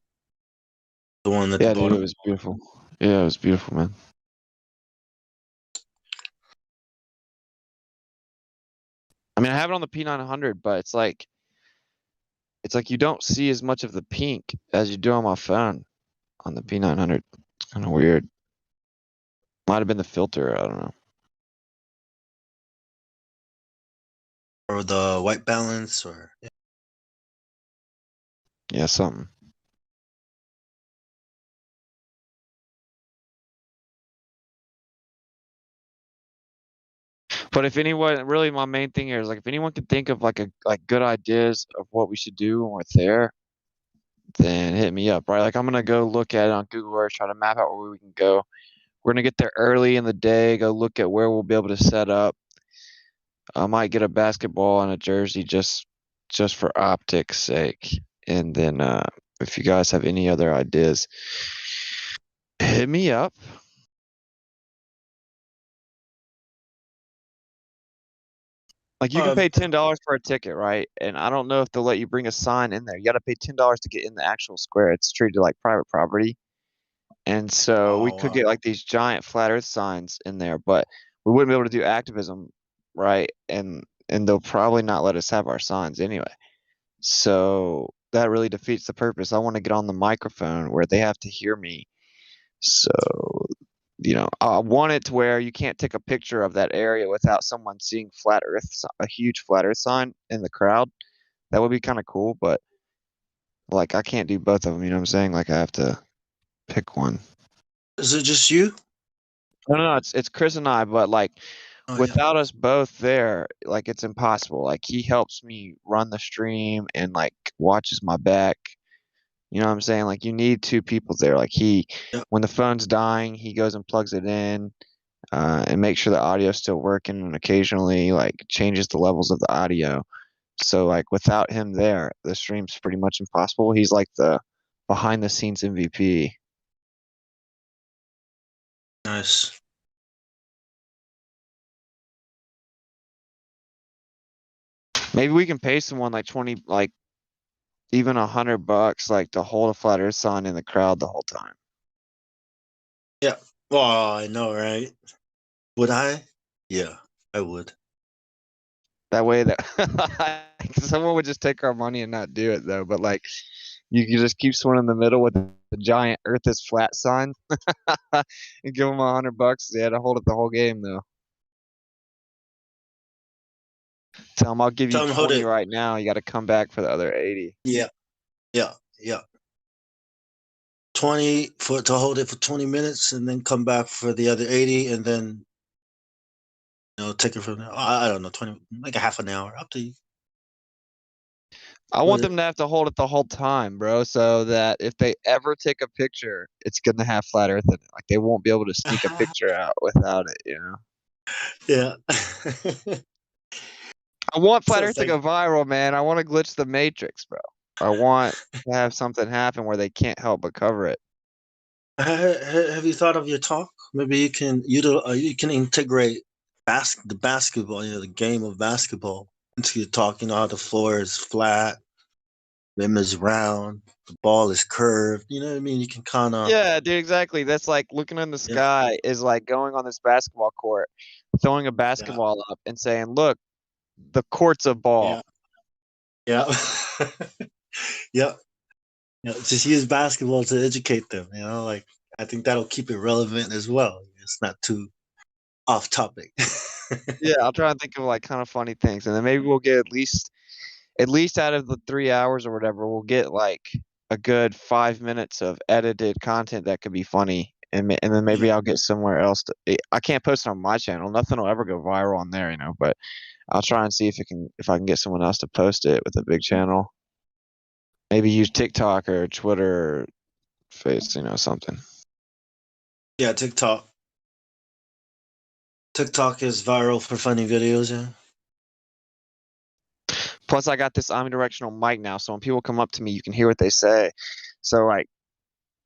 The one at the Yeah, dude, bottom. it was beautiful. Yeah, it was beautiful, man. I mean, I have it on the P900, but it's like you don't see as much of the pink as you do on my phone on the P900. It's kind of weird. Might have been the filter. I don't know. Or the white balance, or Yeah, something. But if anyone, really, my main thing here is like if anyone can think of like good ideas of what we should do when we're there, then hit me up, right? Like I'm gonna go look at it on Google Earth, try to map out where we can go. We're gonna get there early in the day, go look at where we'll be able to set up. I might get a basketball and a jersey just for optics sake. And then if you guys have any other ideas, hit me up. Like you can pay $10 for a ticket, right? And I don't know if they'll let you bring a sign in there. You got to pay $10 to get in the actual square. It's treated like private property. And so we could get like these giant flat earth signs in there, but we wouldn't be able to do activism, right? And they'll probably not let us have our signs anyway. So that really defeats the purpose. I want to get on the microphone where they have to hear me. So, I want it to where you can't take a picture of that area without someone seeing a huge flat earth sign in the crowd. That would be kind of cool, but like I can't do both of them, you know what I'm saying? Like I have to pick one. is it just you? No, it's Chris and I, but like without us both there, like it's impossible. Like he helps me run the stream and like watches my back. You know what I'm saying? Like you need two people there. Like when the phone's dying, he goes and plugs it in. and make sure the audio's still working, and occasionally like changes the levels of the audio. So like without him there, the stream's pretty much impossible. He's like the behind the scenes MVP. Nice. Maybe we can pay someone like 20, like even $100, like to hold a flat Earth sign in the crowd the whole time. Yeah. Well, I know, right? Would I? Yeah, I would. That way that someone would just take our money and not do it though. But like you could just keep someone in the middle with the giant Earth is flat sign and give them $100. They had to hold it the whole game though. Tell them I'll give you Tell 'em hold 20 it. right now. You got to come back for the other 80. Yeah. 20 to hold it for 20 minutes and then come back for the other 80 and then take it from there. I don't know, 20, like a half an hour, up to you. I want them to have to hold it the whole time, bro, so that if they ever take a picture, it's gonna have flat Earth in it. Like they won't be able to sneak a picture out without it, you know. Yeah. I want flat So Earth it's to like, go viral, man. I want to glitch the Matrix, bro. I want to have something happen where they can't help but cover it. have you thought of your talk? Maybe you can you can integrate the basketball, the game of basketball into your talk. You know how the floor is flat, rim is round, the ball is curved. You know what I mean? You can kind of Yeah, dude, exactly. That's like looking in the sky is like going on this basketball court, throwing a basketball up and saying, "Look, the court's a ball." Yeah. Yeah. Just use basketball to educate them. Like I think that'll keep it relevant as well. It's not too off topic. Yeah, I'll try and think of like kind of funny things, and then maybe we'll get at least out of the 3 hours or whatever, we'll get like a good 5 minutes of edited content that could be funny, and then maybe I'll get somewhere else to. I can't post it on my channel. Nothing will ever go viral on there, But I'll try and see if I can get someone else to post it with a big channel. Maybe use TikTok or Twitter or Face, something. Yeah, TikTok. TikTok is viral for funny videos. Yeah. Plus, I got this omnidirectional mic now, so when people come up to me, you can hear what they say. So, like,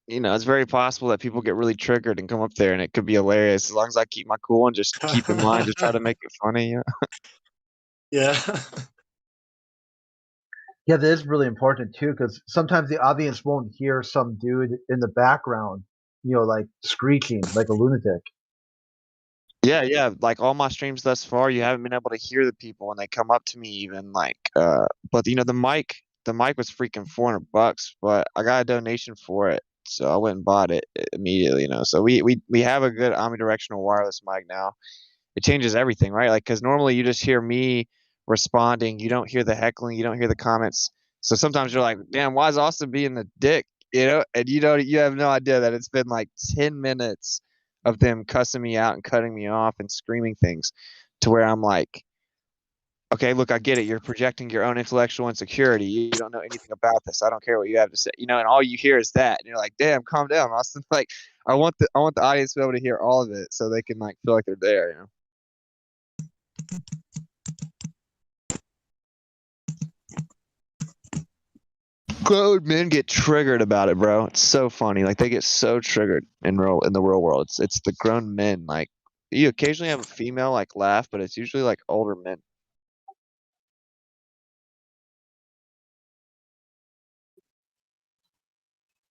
it's very possible that people get really triggered and come up there, and it could be hilarious as long as I keep my cool and just keep in mind to try to make it funny. Yeah. Yeah, that is really important too, because sometimes the audience won't hear some dude in the background, like screeching like a lunatic. Yeah. Like all my streams thus far, you haven't been able to hear the people when they come up to me, even like. But the mic was freaking $400, but I got a donation for it, so I went and bought it immediately. So we have a good omnidirectional wireless mic now. It changes everything, right? Like, because normally you just hear me responding, you don't hear the heckling, you don't hear the comments. So sometimes you're like, damn, why is Austin being the dick? And you have no idea that it's been like 10 minutes of them cussing me out and cutting me off and screaming things to where I'm like, okay, look, I get it. You're projecting your own intellectual insecurity. You don't know anything about this. I don't care what you have to say, and all you hear is that. And you're like, damn, calm down, Austin. Like, I want the audience to be able to hear all of it so they can like feel like they're there, Grown men get triggered about it, bro. It's so funny. Like they get so triggered in the real world. It's the grown men. Like you occasionally have a female like laugh, but it's usually like older men.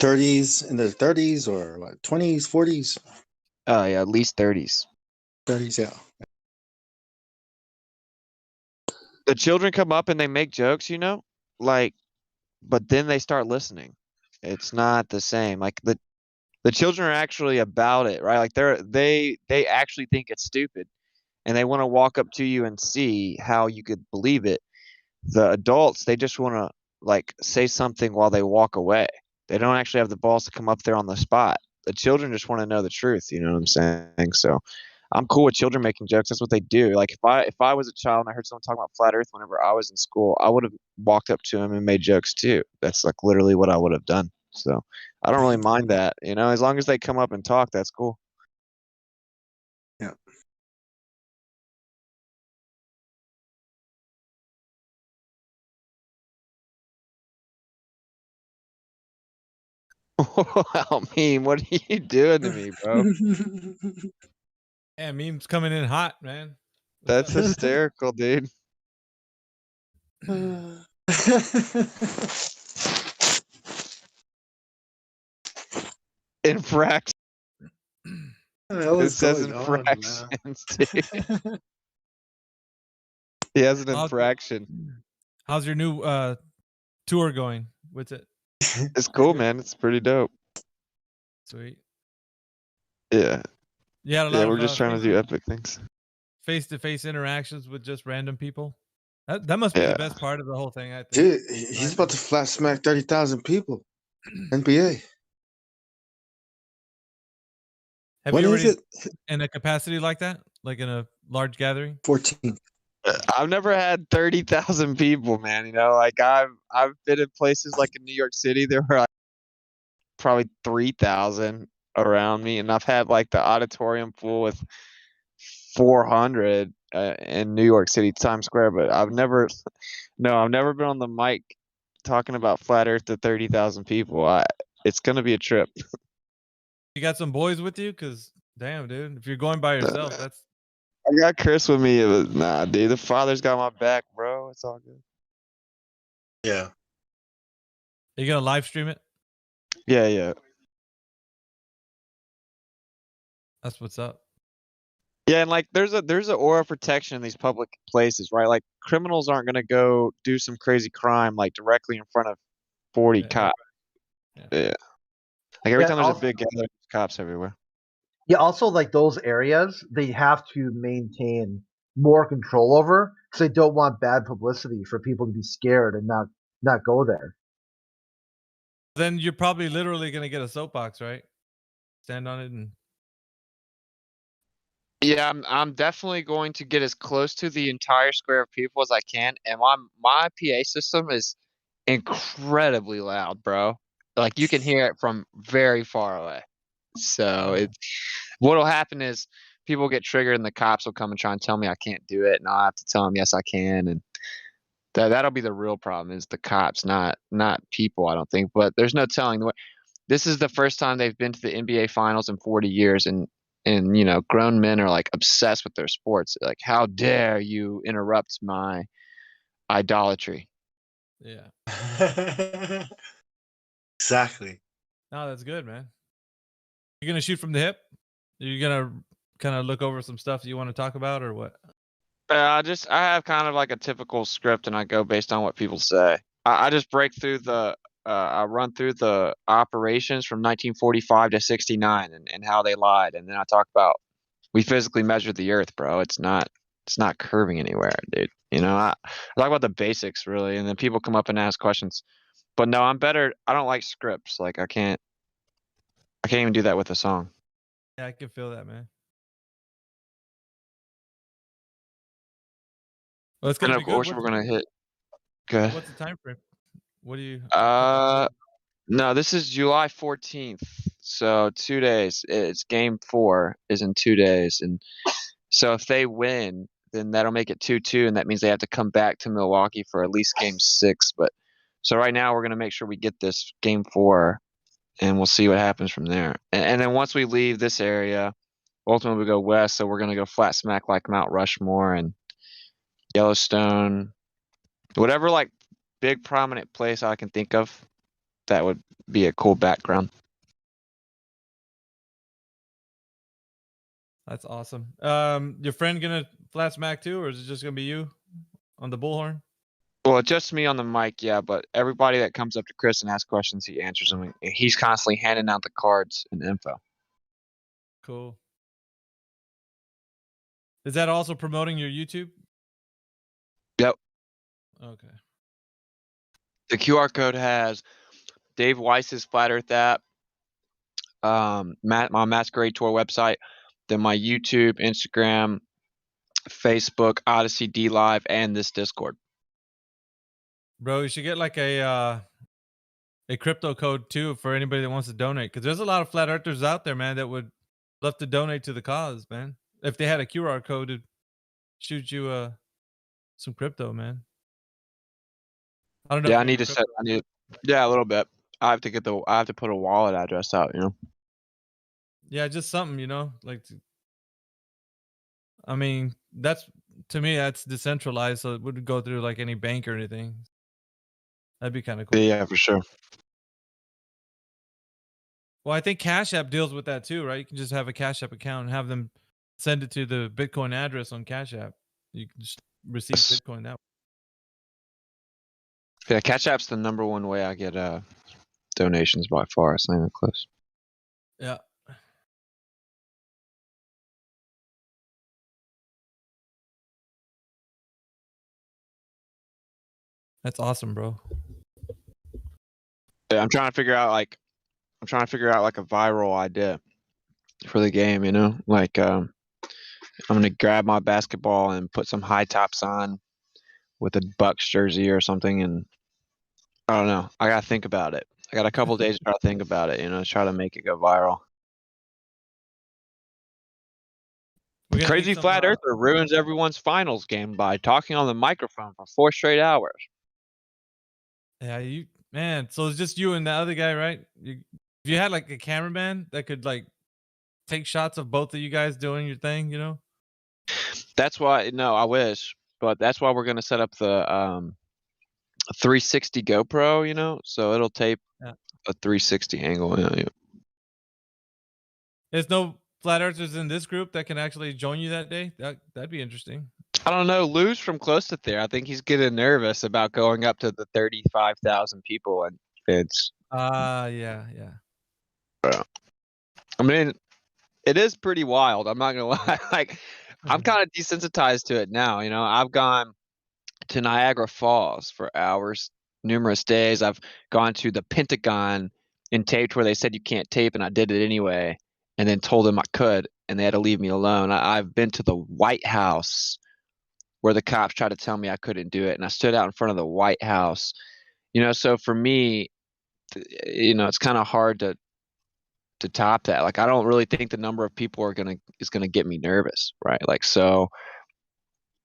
In their 30s or what, 20s, 40s? Oh yeah, at least 30s. 30s, yeah. The children come up and they make jokes, like, but then they start listening. It's not the same. Like the children are actually about it, right? Like they actually think it's stupid, and they want to walk up to you and see how you could believe it. The adults, they just want to like say something while they walk away. They don't actually have the balls to come up there on the spot. The children just want to know the truth. You know what I'm saying? So I'm cool with children making jokes. That's what they do. Like if I was a child and I heard someone talking about flat Earth whenever I was in school, I would have walked up to him and made jokes too. That's like literally what I would have done. So I don't really mind that. As long as they come up and talk, that's cool. Yeah. Wow, meme, what are you doing to me, bro? Yeah, memes coming in hot, man. That's hysterical, dude. Infraction. It says infractions, dude. He has an infraction. How's your new tour going? What's it? It's cool, man. It's pretty dope. Sweet. Yeah. You had a Yeah, lot we're of just trying to do epic things. face-to-face interactions with just random people. That must be Yeah. the best part of the whole thing, I think. Dude, he's about to flat smack 30,000 people. NBA. Have When you is already it? in a capacity like that? Like in a large gathering? 14. I've never had 30,000 people, man. You know, like I've been in places like in New York City, there were like probably 3,000 around me, and I've had like the auditorium full with 400 in New York City Times Square, but I've never been on the mic talking about flat Earth to 30,000 people. It's gonna be a trip. You got some boys with you? Cause damn, dude, if you're going by yourself, that's I got Chris with me. But nah, dude, the father's got my back, bro. It's all good. Yeah. Are you gonna live stream it? Yeah. That's what's up. Yeah, and like there's a aura of protection in these public places, right? Like criminals aren't gonna go do some crazy crime like directly in front of 40 cops. Yeah. Like every Yeah, time there's a also- big gathering, there's cops everywhere. Yeah, also like those areas, they have to maintain more control over because they don't want bad publicity for people to be scared and not go there. Then you're probably literally gonna get a soapbox, right? Stand on it and Yeah, I'm definitely going to get as close to the entire square of people as I can, and my PA system is incredibly loud, bro. Like you can hear it from very far away. So what'll happen is people get triggered and the cops will come and try and tell me I can't do it, and I'll have to tell them yes I can, and that'll be the real problem is the cops, not people, I don't think. But there's no telling. This is the first time they've been to the NBA finals in 40 years, and you know, grown men are like obsessed with their sports. Like, how dare you interrupt my idolatry? yeah. Exactly. No, that's good, man. You're gonna shoot from the hip? You're gonna kind of look over some stuff you want to talk about, or what? I have kind of like a typical script, and I go based on what people say. I just break through I run through the operations from 1945 to 69 and how they lied, and then I talk about we physically measured the Earth, bro. It's not curving anywhere, dude. You know, I talk about the basics really, and then people come up and ask questions. But no, I'm better. I don't like scripts. Like I can't even do that with a song. Yeah, I can feel that, man. Well, it's And gonna of be good. course, we're gonna hit. Good. What's the time frame? What do you? No, this is July 14th. So 2 days. It's game 4 is in 2 days, and so if they win, then that'll make it 2-2, and that means they have to come back to Milwaukee for at least game 6. But so right now we're gonna make sure we get this game 4, and we'll see what happens from there. And then once we leave this area, ultimately we go west. So we're gonna go flat smack like Mount Rushmore and Yellowstone, whatever like big prominent place I can think of that would be a cool background. That's awesome. Your friend gonna flat smack too, or is it just gonna be you on the bullhorn? Well, just me on the mic, yeah, but everybody that comes up to Chris and asks questions, he answers them. And he's constantly handing out the cards and info. Cool. Is that also promoting your YouTube? Yep. Okay. The QR code has Dave Weiss's Flat Earth app, my Masquerade Tour website, then my YouTube, Instagram, Facebook, Odyssey, D Live, and this Discord. Bro, you should get like a crypto code too for anybody that wants to donate, because there's a lot of flat earthers out there, man, that would love to donate to the cause, man. If they had a QR code to shoot you some crypto, man. I don't know. Yeah, I need to set. Yeah, a little bit. I have to put a wallet address out, you know. Yeah, just something, like. I mean, to me that's decentralized, so it wouldn't go through like any bank or anything. That'd be kind of cool. Yeah, for sure. Well, I think Cash App deals with that too, right? You can just have a Cash App account and have them send it to the Bitcoin address on Cash App. You can just receive Bitcoin that way. Yeah, Cash App's the number one way I get donations by far. It's not even close. Yeah. That's awesome, bro. Yeah, I'm trying to figure out like a viral idea for the game, you know? Like I'm gonna grab my basketball and put some high tops on with a Bucks jersey or something, and I don't know. I gotta think about it. I got a couple days to try to think about it, try to make it go viral. Crazy Flat Earther ruins everyone's finals game by talking on the microphone for 4 straight hours. Yeah, man. So it's just you and the other guy, right? If you had like a cameraman that could like take shots of both of you guys doing your thing, That's why. No, I wish, but that's why we're gonna set up the 360 GoPro, so it'll tape Yeah. a 360 angle. Yeah. There's no flat earthers in this group that can actually join you that day. That'd be interesting. I don't know. Lou's from close to there. I think he's getting nervous about going up to the 35,000 people, and it's. Yeah. I mean, it is pretty wild. I'm not gonna lie. Like, I'm kind of desensitized to it now. I've gone to Niagara Falls for hours, numerous days. I've gone to the Pentagon and taped where they said you can't tape, and I did it anyway, and then told them I could, and they had to leave me alone. I've been to the White House where the cops tried to tell me I couldn't do it, and I stood out in front of the White House. So for me, it's kind of hard to top that. Like, I don't really think the number of people is gonna get me nervous, right? Like, so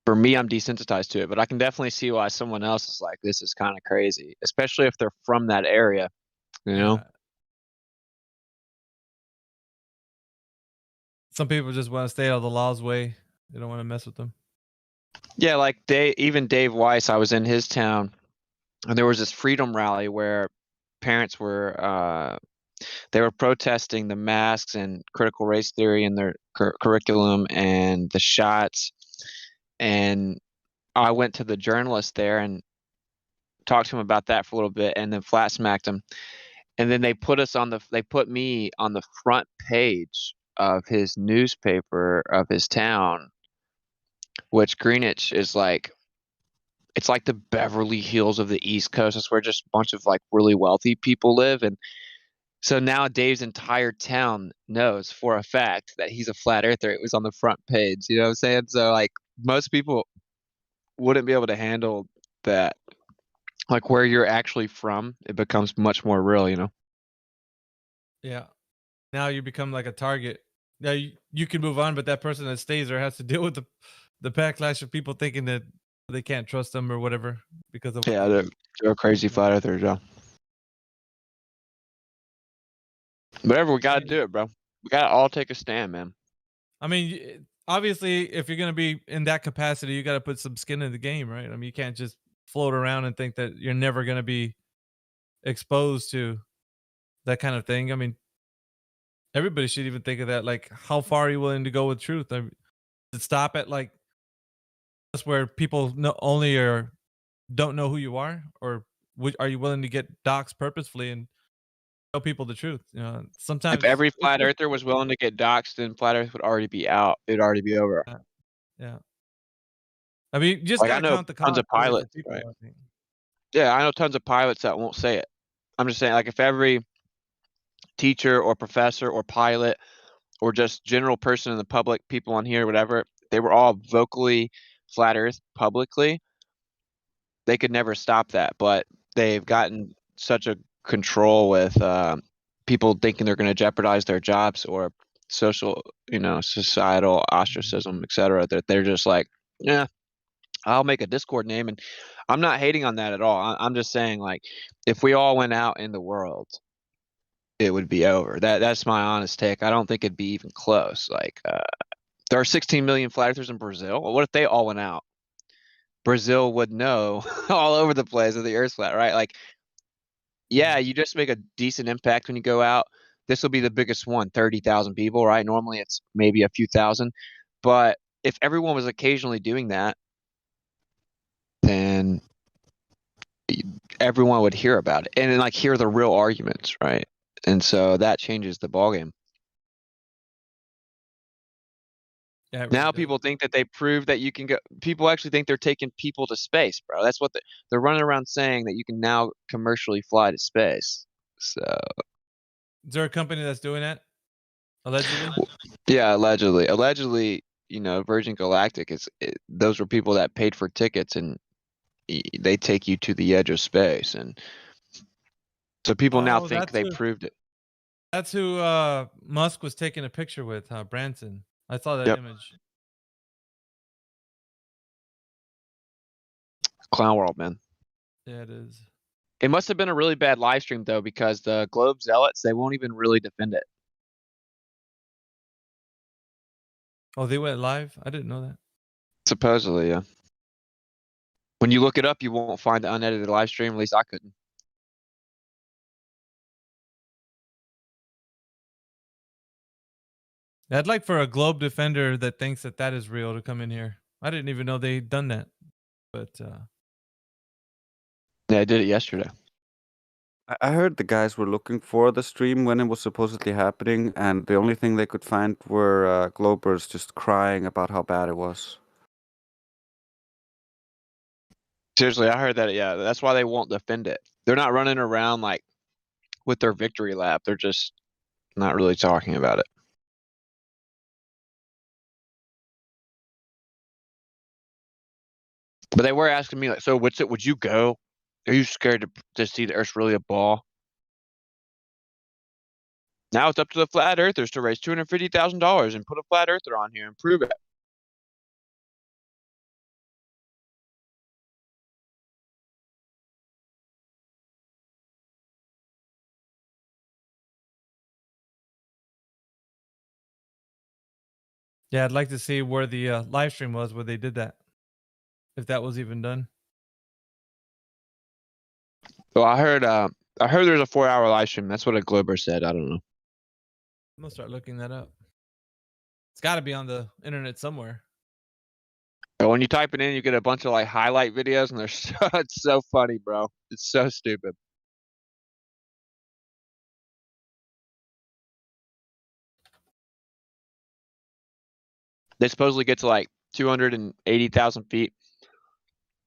for me, I'm desensitized to it, but I can definitely see why someone else is like, this is kind of crazy, especially if they're from that area, Some people just want to stay out of the law's way. They don't want to mess with them. Yeah, like even Dave Weiss, I was in his town, and there was this freedom rally where parents were they were protesting the masks and critical race theory in their curriculum and the shots. And I went to the journalist there and talked to him about that for a little bit, and then flat smacked him. And then they put me on the front page of his newspaper of his town, which Greenwich is like, it's like the Beverly Hills of the East Coast. It's where just a bunch of like really wealthy people live. And so now Dave's entire town knows for a fact that he's a flat earther. It was on the front page. You know what I'm saying? So like most people wouldn't be able to handle that. Like where you're actually from, it becomes much more real, Yeah. Now you become like a target. Now you can move on, but that person that stays there has to deal with the backlash of people thinking that they can't trust them or whatever because of. Yeah, they're a crazy flat earthers, yeah. Whatever, we gotta do it, bro. We gotta all take a stand, man. I mean, obviously, if you're gonna be in that capacity, you got to put some skin in the game, right? I mean, you can't just float around and think that you're never gonna be exposed to that kind of thing. I mean, everybody should even think of that. Like, how far are you willing to go with truth? I mean, to stop at like that's where people don't know who you are, or are you willing to get doxxed purposefully and tell people the truth? Sometimes if every flat earther was willing to get doxxed, then flat earth would already be out. It'd already be over. Yeah. I mean, you just Like, I gotta know count the tons of pilots, people, right? I think. Yeah, I know tons of pilots that won't say it. I'm just saying, like, if every teacher or professor or pilot or just general person in the public, people on here, whatever, they were all vocally flat earth publicly, they could never stop that. But they've gotten such a control with people thinking they're going to jeopardize their jobs or social, societal ostracism, etc., that they're just like, yeah, I'll make a Discord name and I'm not hating on that at all. I'm just saying, like, if we all went out in the world, it would be over. That's my honest take. I don't think it'd be even close. Like, there are 16 million flat earthers in Brazil. Well, what if they all went out? Brazil would know all over the place that the Earth's flat, right? Like, yeah, you just make a decent impact when you go out. This will be the biggest one, 30,000 people, right? Normally it's maybe a few thousand. But if everyone was occasionally doing that, then everyone would hear about it and then, like, hear the real arguments, right? And so that changes the ballgame. Yeah, it really Now does. people think that they proved that you can go. People actually think they're taking people to space, bro. That's what they're running around saying, that you can now commercially fly to space. So Is there a company that's doing that? Allegedly? yeah, allegedly, Virgin Galactic those were people that paid for tickets, and they take you to the edge of space, and so people now Oh, think they proved it. That's who Musk was taking a picture with, Branson. I saw that Yep. image. Clown world, man. Yeah, it is. It must have been a really bad live stream though, because the Globe zealots, they won't even really defend it. Oh, they went live? I didn't know that. Supposedly, yeah. When you look it up, you won't find the unedited live stream. At least I couldn't. I'd like for a Globe defender that thinks that is real to come in here. I didn't even know they'd done that. But yeah, I did it yesterday. I heard the guys were looking for the stream when it was supposedly happening, and the only thing they could find were Globers just crying about how bad it was. Seriously, I heard that. Yeah, that's why they won't defend it. They're not running around like with their victory lap. They're just not really talking about it. But they were asking me, like, so what's it? Would you go? Are you scared to see the Earth's really a ball? Now it's up to the flat earthers to raise $250,000 and put a flat earther on here and prove it. yeah, I'd like to see where the live stream was where they did that. If that was even done. Well, I heard there's a 4-hour live stream. That's what a Glober said. I don't know. I'm gonna start looking that up. It's got to be on the internet somewhere. But when you type it in, you get a bunch of like highlight videos, and it's so funny, bro. It's so stupid. They supposedly get to like 280,000 feet,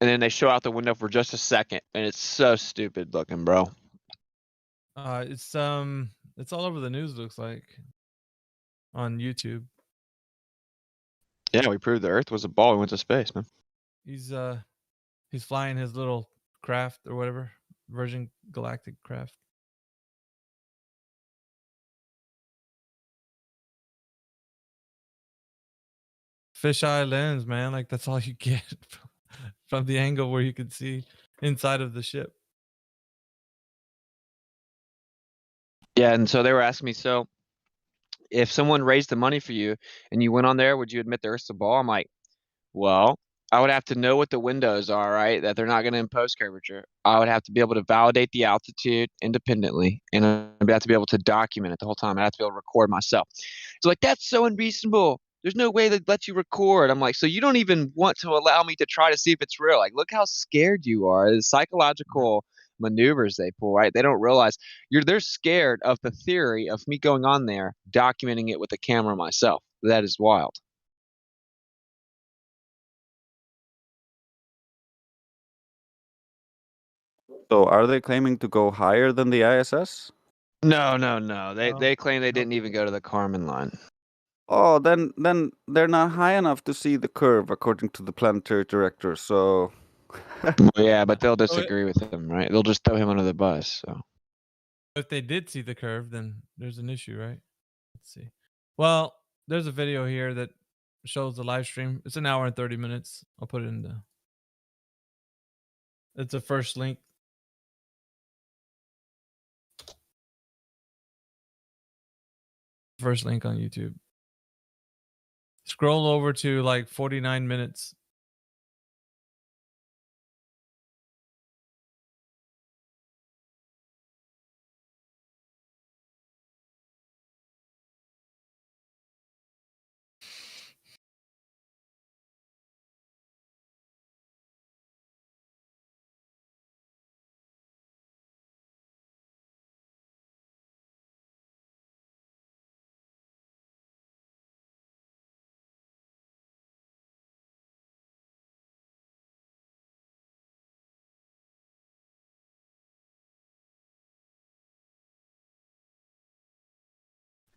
and then they show out the window for just a second, and it's so stupid looking, bro. It's all over the news. Looks like on YouTube. Yeah, we proved the Earth was a ball. We went to space, man. He's flying his little craft or whatever, Virgin Galactic craft. Fisheye lens, man. Like that's all you get from the angle where you can see inside of the ship. Yeah, and so they were asking me, so if someone raised the money for you and you went on there, would you admit the Earth's a ball? I'm like, well, I would have to know what the windows are, right? That they're not going to impose curvature. I would have to be able to validate the altitude independently, and I'd have to be able to document it the whole time. I'd have to be able to record myself. It's like, that's so unreasonable. There's no way they'd let you record. I'm like, so you don't even want to allow me to try to see if it's real. Like, look how scared you are. The psychological maneuvers they pull, right? They don't realize they're scared of the theory of me going on there, documenting it with a camera myself. That is wild. So are they claiming to go higher than the ISS? No. They claim they didn't even go to the Kármán line. Oh, then they're not high enough to see the curve, according to the planetary director. So Well, yeah, but they'll disagree with him, right? They'll just throw him under the bus. So If they did see the curve, then there's an issue, right? Let's see. Well, there's a video here that shows the live stream. It's an hour and 30 minutes. I'll put it in the It's a first link. First link on YouTube. Scroll over to like 49 minutes.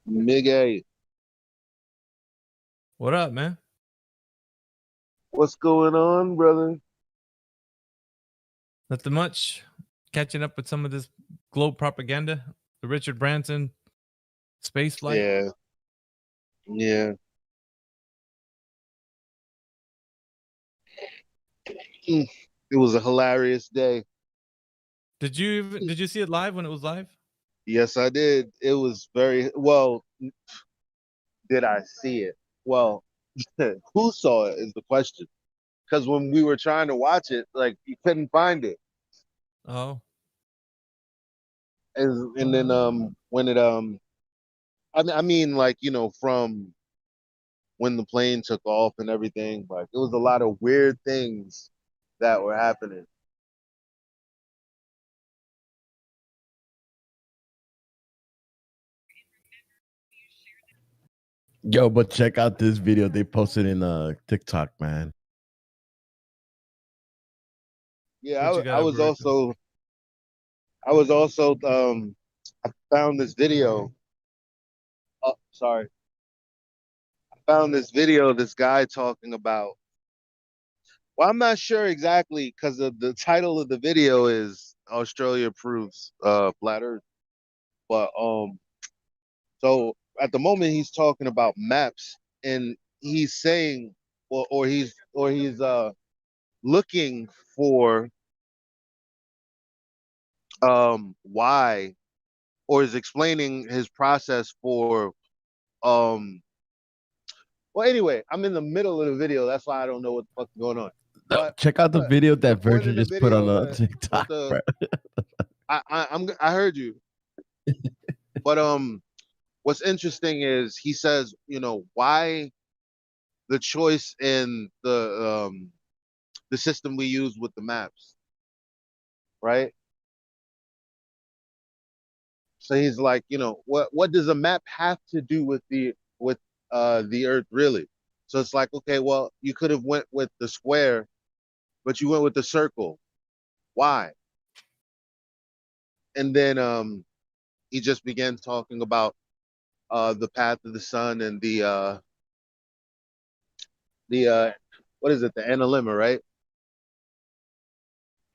Miggy, What up, man? what's going on, brother? Nothing much. Catching up with some of this globe propaganda. The Richard Branson space flight. Yeah, yeah. It was a hilarious day. Did you see it live when it was live? Yes, I did. It was very well. Did I see it? Well, who saw it is the question. Because when we were trying to watch it, like you couldn't find it. Oh. And then when it I mean like from when the plane took off and everything, like it was a lot of weird things that were happening. Yo, but check out this video they posted in TikTok, man. Yeah, I was also I found this video. Oh, sorry. I found this video, this guy talking about, well, I'm not sure exactly because the title of the video is Australia proves flat earth. But so at the moment he's talking about maps and he's saying or he's looking for why, or is explaining his process for well, anyway, I'm in the middle of the video, that's why I don't know what the fuck's going on. But Check out the video the that point Virgin of the just put on video, TikTok, bro. I heard you. But what's interesting is he says, why the choice in the system we use with the maps, right? So he's like, what does a map have to do with the earth really? So it's like, okay, well, you could have went with the square, but you went with the circle. Why? And then he just began talking about the path of the sun and the what is it, the analemma, right?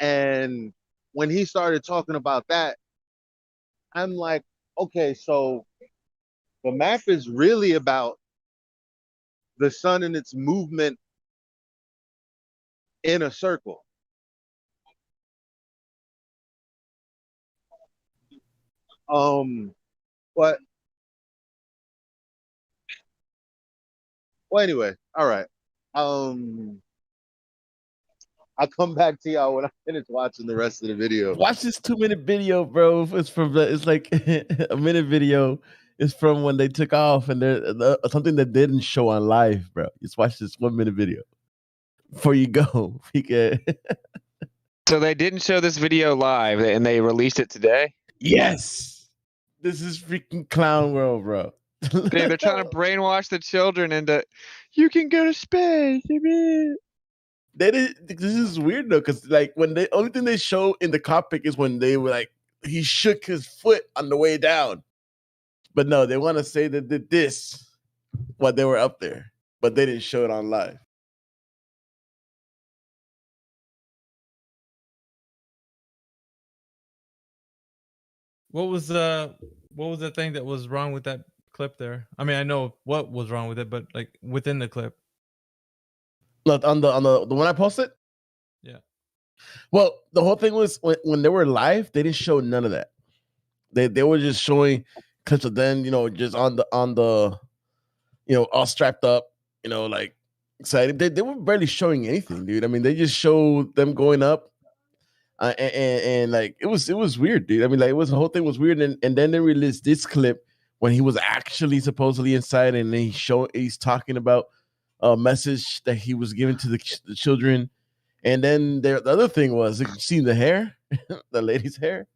And when he started talking about that, I'm like, okay, so the map is really about the sun and its movement in a circle. But well, anyway, all right. I'll come back to y'all when I finish watching the rest of the video. Watch this 2-minute video, bro. It's like a minute video. It's from when they took off, and there's something that didn't show on live, bro. Just watch this 1-minute video before you go. You can... So they didn't show this video live, and they released it today. Yes, this is freaking clown world, bro. Dude, they're trying to brainwash the children into, you can go to space. This is weird though, because like when the only thing they show in the cockpit is when they were like he shook his foot on the way down, but no, they want to say that did this while they were up there, but they didn't show it on live. What was the thing that was wrong with that clip there? I mean, I know what was wrong with it, but like within the clip. Look on the one I posted. Yeah. Well, the whole thing was when they were live, they didn't show none of that. They were just showing clips of them, just on the all strapped up, like excited. They were barely showing anything, dude. I mean, they just showed them going up, and like it was weird, dude. I mean, like the whole thing was weird, and then they released this clip when he was actually supposedly inside, and then he's talking about a message that he was giving to the children, and then the other thing was, you see the hair, the lady's hair.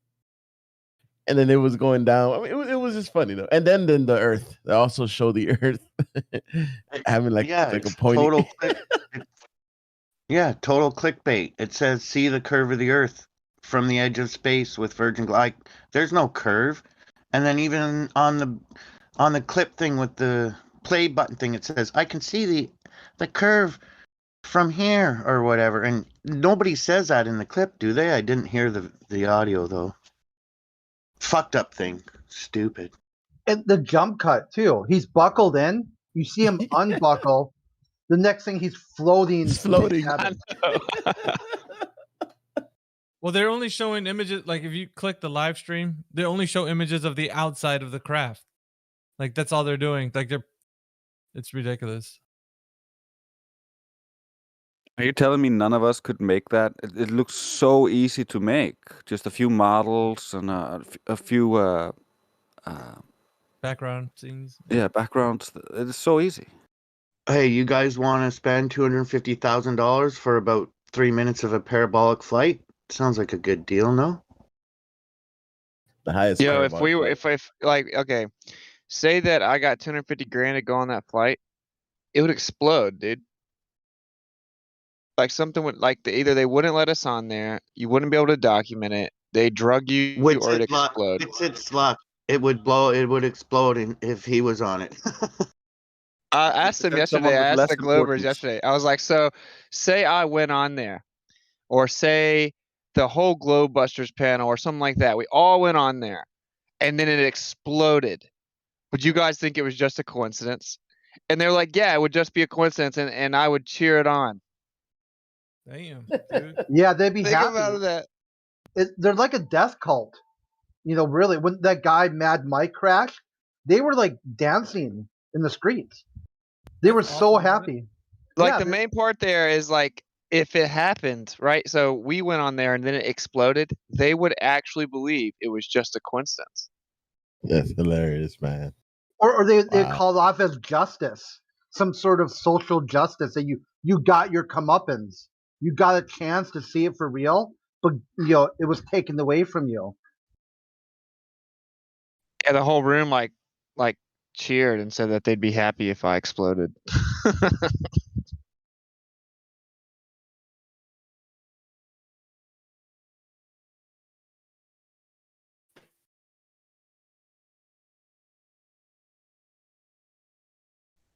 And then it was going down. I mean, it was just funny though. And then the Earth. They also show the Earth having like Yeah, a it's pointy. total yeah, total clickbait. It says, "See the curve of the Earth from the edge of space with Virgin." Like, there's no curve. And then even on the clip thing with the play button thing, it says, "I can see the curve from here," or whatever. And nobody says that in the clip, do they? I didn't hear the audio though. Fucked up thing. Stupid. And the jump cut too. He's buckled in. You see him unbuckle. The next thing he's floating. He's floating. Well, they're only showing images. Like if you click the live stream, they only show images of the outside of the craft. Like that's all they're doing. Like it's ridiculous. Are you telling me none of us could make that? It looks so easy to make. Just a few models and a few Background scenes. yeah, backgrounds. It is so easy. Hey, you guys want to spend $250,000 for about 3 minutes of a parabolic flight? Sounds like a good deal, no? The highest. Yo, if we were, if like, okay, say that I got 250 grand to go on that flight, it would explode, dude. Like something would, like either they wouldn't let us on there, you wouldn't be able to document it, they drug you, With or it'd its luck, explode. its luck. It would explode if he was on it. I asked them There's yesterday. someone with I asked less the Globers importance. yesterday. I was like, so say I went on there, or say the whole Globebusters panel, or something like that. We all went on there, and then it exploded. Would you guys think it was just a coincidence? And they're like, yeah, it would just be a coincidence, and I would cheer it on. Damn, dude. Yeah, they'd be Think happy. about that. They're like a death cult. Really, when that guy Mad Mike crashed, they were like dancing in the streets. They were so happy. Like Yeah, the main part there is like, if it happened, right? So we went on there and then it exploded. They would actually believe it was just a coincidence. That's hilarious, man. or they Wow. call it off as justice, some sort of social justice that you got your comeuppance, you got a chance to see it for real, but it was taken away from you. Yeah, the whole room like cheered and said that they'd be happy if I exploded.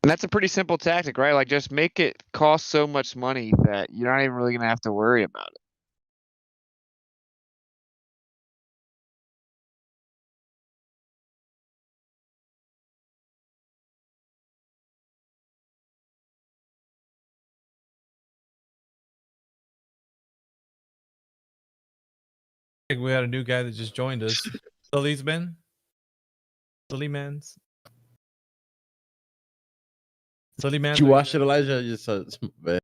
And that's a pretty simple tactic, right? Like just make it cost so much money that you're not even really gonna have to worry about it. I think we had a new guy that just joined us. Sullyman. Sullyman's. Sullyman. Did you watch it, Elijah? Just man.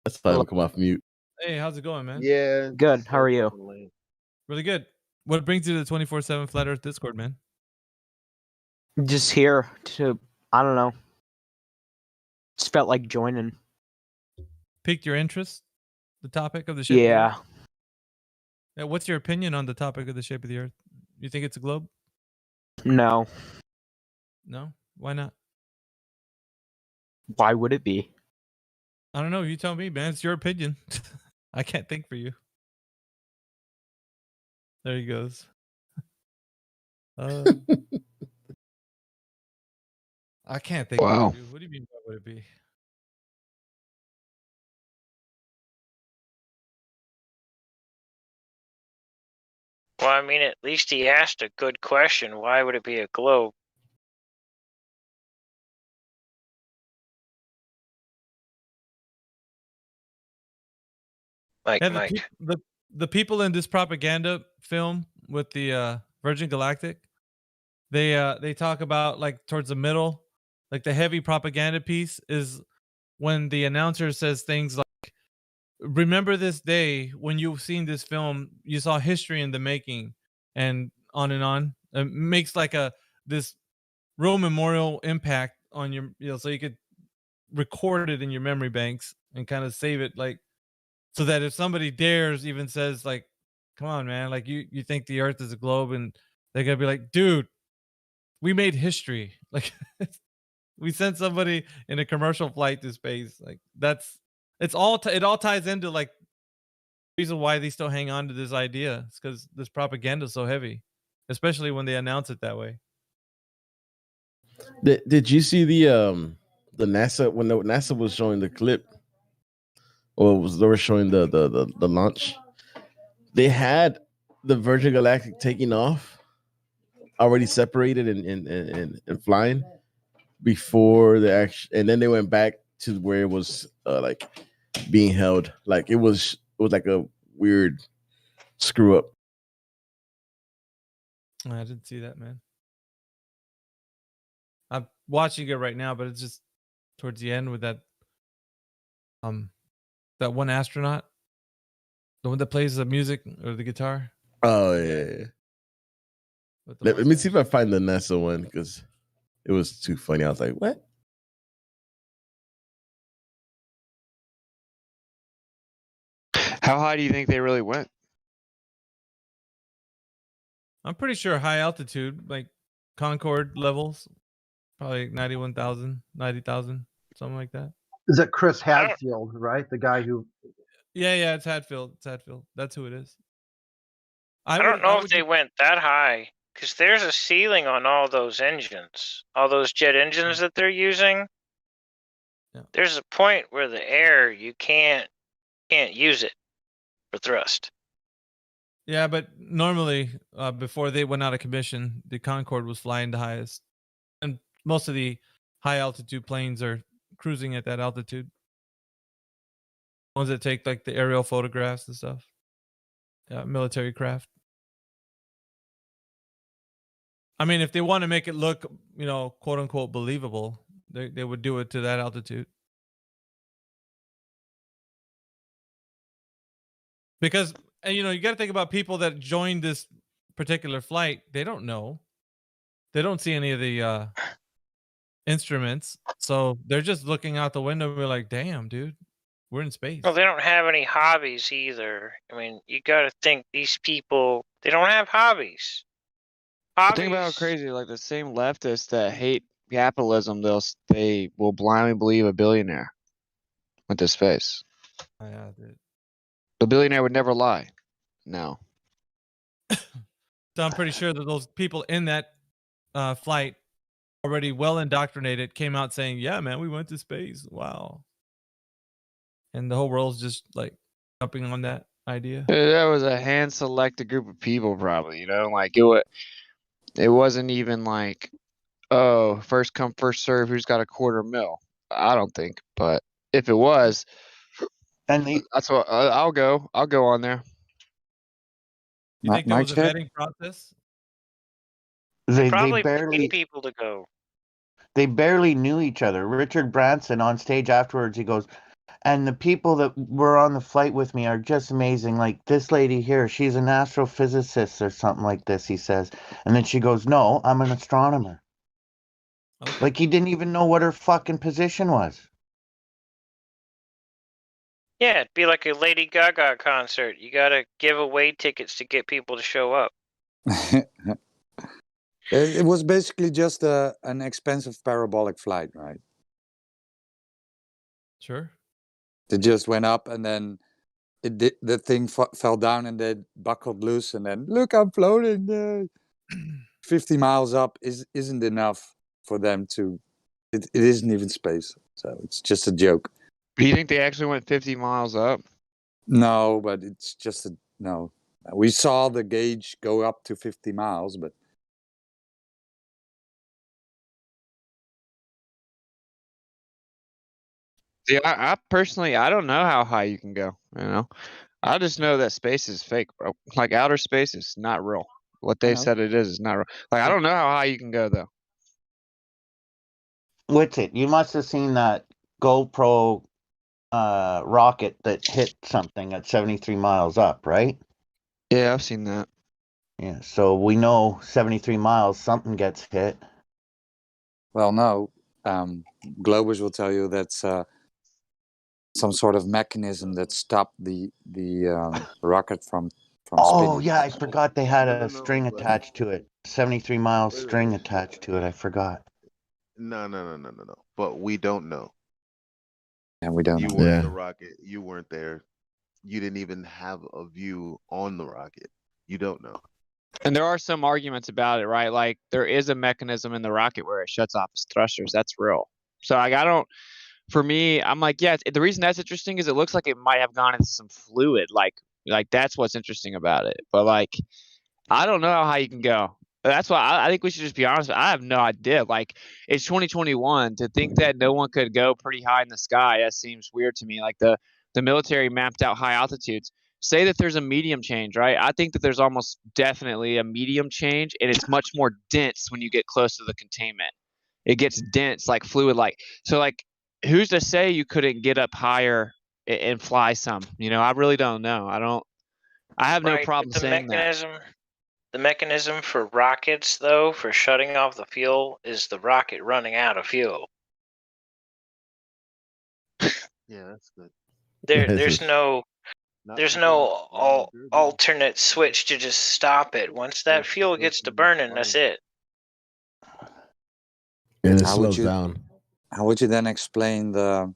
That's time to come off mute. Hey, how's it going, man? Yeah. Good. How are you? Really good. What brings you to the 24/7 Flat Earth Discord, man? Just here to, I don't know. Just felt like joining. Piqued your interest? The topic of the shape Yeah. of the Earth? Yeah. What's your opinion on the topic of the shape of the Earth? You think it's a globe? No. No? Why not? Why would it be? I don't know. You tell me, man. It's your opinion. I can't think for you. There he goes. I can't think. Wow. For you. What do you mean? Why would it be? Well, I mean, at least he asked a good question. Why would it be a globe? Mike, Yeah, Mike. The people in this propaganda film with the Virgin Galactic, they talk about like towards the middle, like the heavy propaganda piece is when the announcer says things like, remember this day when you've seen this film, you saw history in the making, and on and on. It makes like this real memorial impact on your, so you could record it in your memory banks and kind of save it, like, so that if somebody dares even says like, come on, man, like you think the earth is a globe, and they're gonna be like, dude, we made history. Like, we sent somebody in a commercial flight to space. Like, it all ties into like the reason why they still hang on to this idea. It's because this propaganda is so heavy, especially when they announce it that way. Did you see the NASA when the NASA was showing the clip, or they were showing the launch? They had the Virgin Galactic taking off, already separated and flying before the action, and then they went back to where it was like being held. Like it was like a weird screw up. I didn't see that, man. I'm watching it right now, but it's just towards the end with that one astronaut, the one that plays the music or the guitar. Oh yeah. Let me see if I find the NASA one because it was too funny. I was like, what? How high do you think they really went? I'm pretty sure high altitude, like Concorde levels, probably 91,000, 90,000, something like that. Is it Chris Hadfield, right? The guy who. Yeah, it's Hadfield. It's Hadfield. That's who it is. I don't know if they went that high, because there's a ceiling on all those engines, all those jet engines that they're using. Yeah. There's a point where the air, you can't use it for thrust. Yeah, but normally before they went out of commission, the Concorde was flying the highest, and most of the high altitude planes are cruising at that altitude. Ones that take like the aerial photographs and stuff. Yeah, military craft. I mean, if they want to make it look, quote unquote believable, they would do it to that altitude. Because you got to think about people that joined this particular flight. They don't know. They don't see any of the instruments, so they're just looking out the window and be like, "Damn, dude, we're in space." Well, they don't have any hobbies either. I mean, you got to think these people, they don't have hobbies. Think about how crazy, like the same leftists that hate capitalism, they will blindly believe a billionaire went to space. Oh, yeah, dude. The billionaire would never lie. No. So I'm pretty sure that those people in that flight, already well indoctrinated, came out saying, "Yeah, man, we went to space. Wow." And the whole world's just like jumping on that idea. That was a hand selected group of people, probably. Like it wasn't even like, oh, first come first serve. Who's got $250,000? I don't think, but if it was, and that's what I'll go. I'll go on there. You think there was a vetting process? They probably barely paid people to go. They barely knew each other. Richard Branson on stage afterwards, he goes, and the people that were on the flight with me are just amazing. Like this lady here, she's an astrophysicist or something like this, he says. And then she goes, no, I'm an astronomer. Okay. Like he didn't even know what her fucking position was. Yeah, it'd be like a Lady Gaga concert. You got to give away tickets to get people to show up. It was basically just an expensive parabolic flight, right? Sure. They just went up and then the thing fell down and then buckled loose and then look, I'm floating. 50 miles up isn't enough for them to. It isn't even space, so it's just a joke. Do you think they actually went 50 miles up? No, but it's just no. We saw the gauge go up to 50 miles, but. See, I personally, I don't know how high you can go. I just know that space is fake, bro. Like outer space is not real. What they said it is not real. Like I don't know how high you can go though. What's it? You must have seen that GoPro rocket that hit something at 73 miles up, right? Yeah, I've seen that. Yeah, so we know 73 miles, something gets hit. Well, no. Globers will tell you that's some sort of mechanism that stopped the rocket from Oh, spinning. yeah, I forgot they had a string attached to it. 73 mile string attached to it, I forgot. No. But we don't know. And we don't You know. weren't the rocket. You weren't there. You didn't even have a view on the rocket. You don't know. And there are some arguments about it, right? Like there is a mechanism in the rocket where it shuts off its thrusters. That's real. So like I don't. For me, I'm like, yeah. The reason that's interesting is it looks like it might have gone into some fluid. Like that's what's interesting about it. But like, I don't know how high you can go. That's why I think we should just be honest. I have no idea. Like it's 2021 to think that no one could go pretty high in the sky. That seems weird to me. Like the military mapped out high altitudes. Say that there's a medium change, right? I think that there's almost definitely a medium change, and it's much more dense when you get close to the containment. It gets dense, like fluid, like so. Like who's to say you couldn't get up higher and fly some? You know, I really don't know. I have no Right, problem but saying that. the mechanism for rockets, though, for shutting off the fuel, is the rocket running out of fuel. Yeah, that's good. There's no alternate switch to just stop it. Once that fuel gets to burning, that's it. And it How would slows you down. How would you then explain the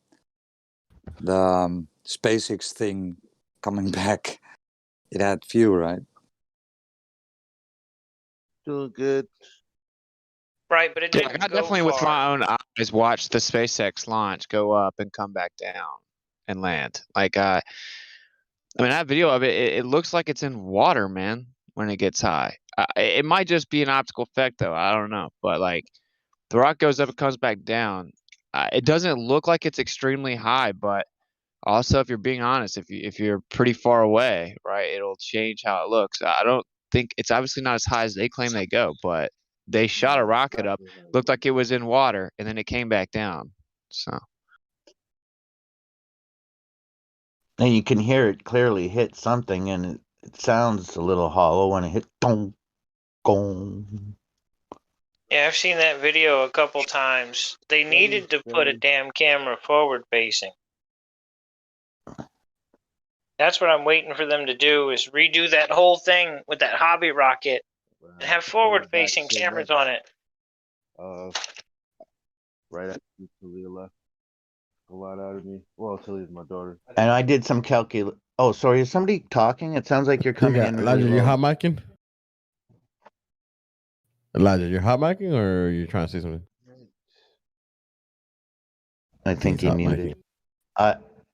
SpaceX thing coming back? It had fuel, right? Doing good. Right, but it Yeah, didn't I go definitely, with far. my own eyes, watched the SpaceX launch go up and come back down and land. Like, I mean, that video of it, it looks like it's in water, man, when it gets high. It might just be an optical effect, though. I don't know. But, like, the rock goes up and comes back down. It doesn't look like it's extremely high, but also, if you're being honest, if you're pretty far away, right, it'll change how it looks. I don't think it's obviously not as high as they claim they go, but they shot a rocket up, looked like it was in water, and then it came back down. So And you can hear it clearly hit something, and it sounds a little hollow when it hit. Dong, gong. Yeah, I've seen that video a couple times. They needed to put a damn camera forward facing. That's what I'm waiting for them to do, is redo that whole thing with that hobby rocket and have forward facing cameras on it. Right after Talia left. A lot out of me. Well, Talia's my daughter. And I did some Oh, sorry. Is somebody talking? It sounds like you're coming in Elijah, really you're low. hot micing? Elijah, you're hot micing, or are you trying to say something? I think he hot muted.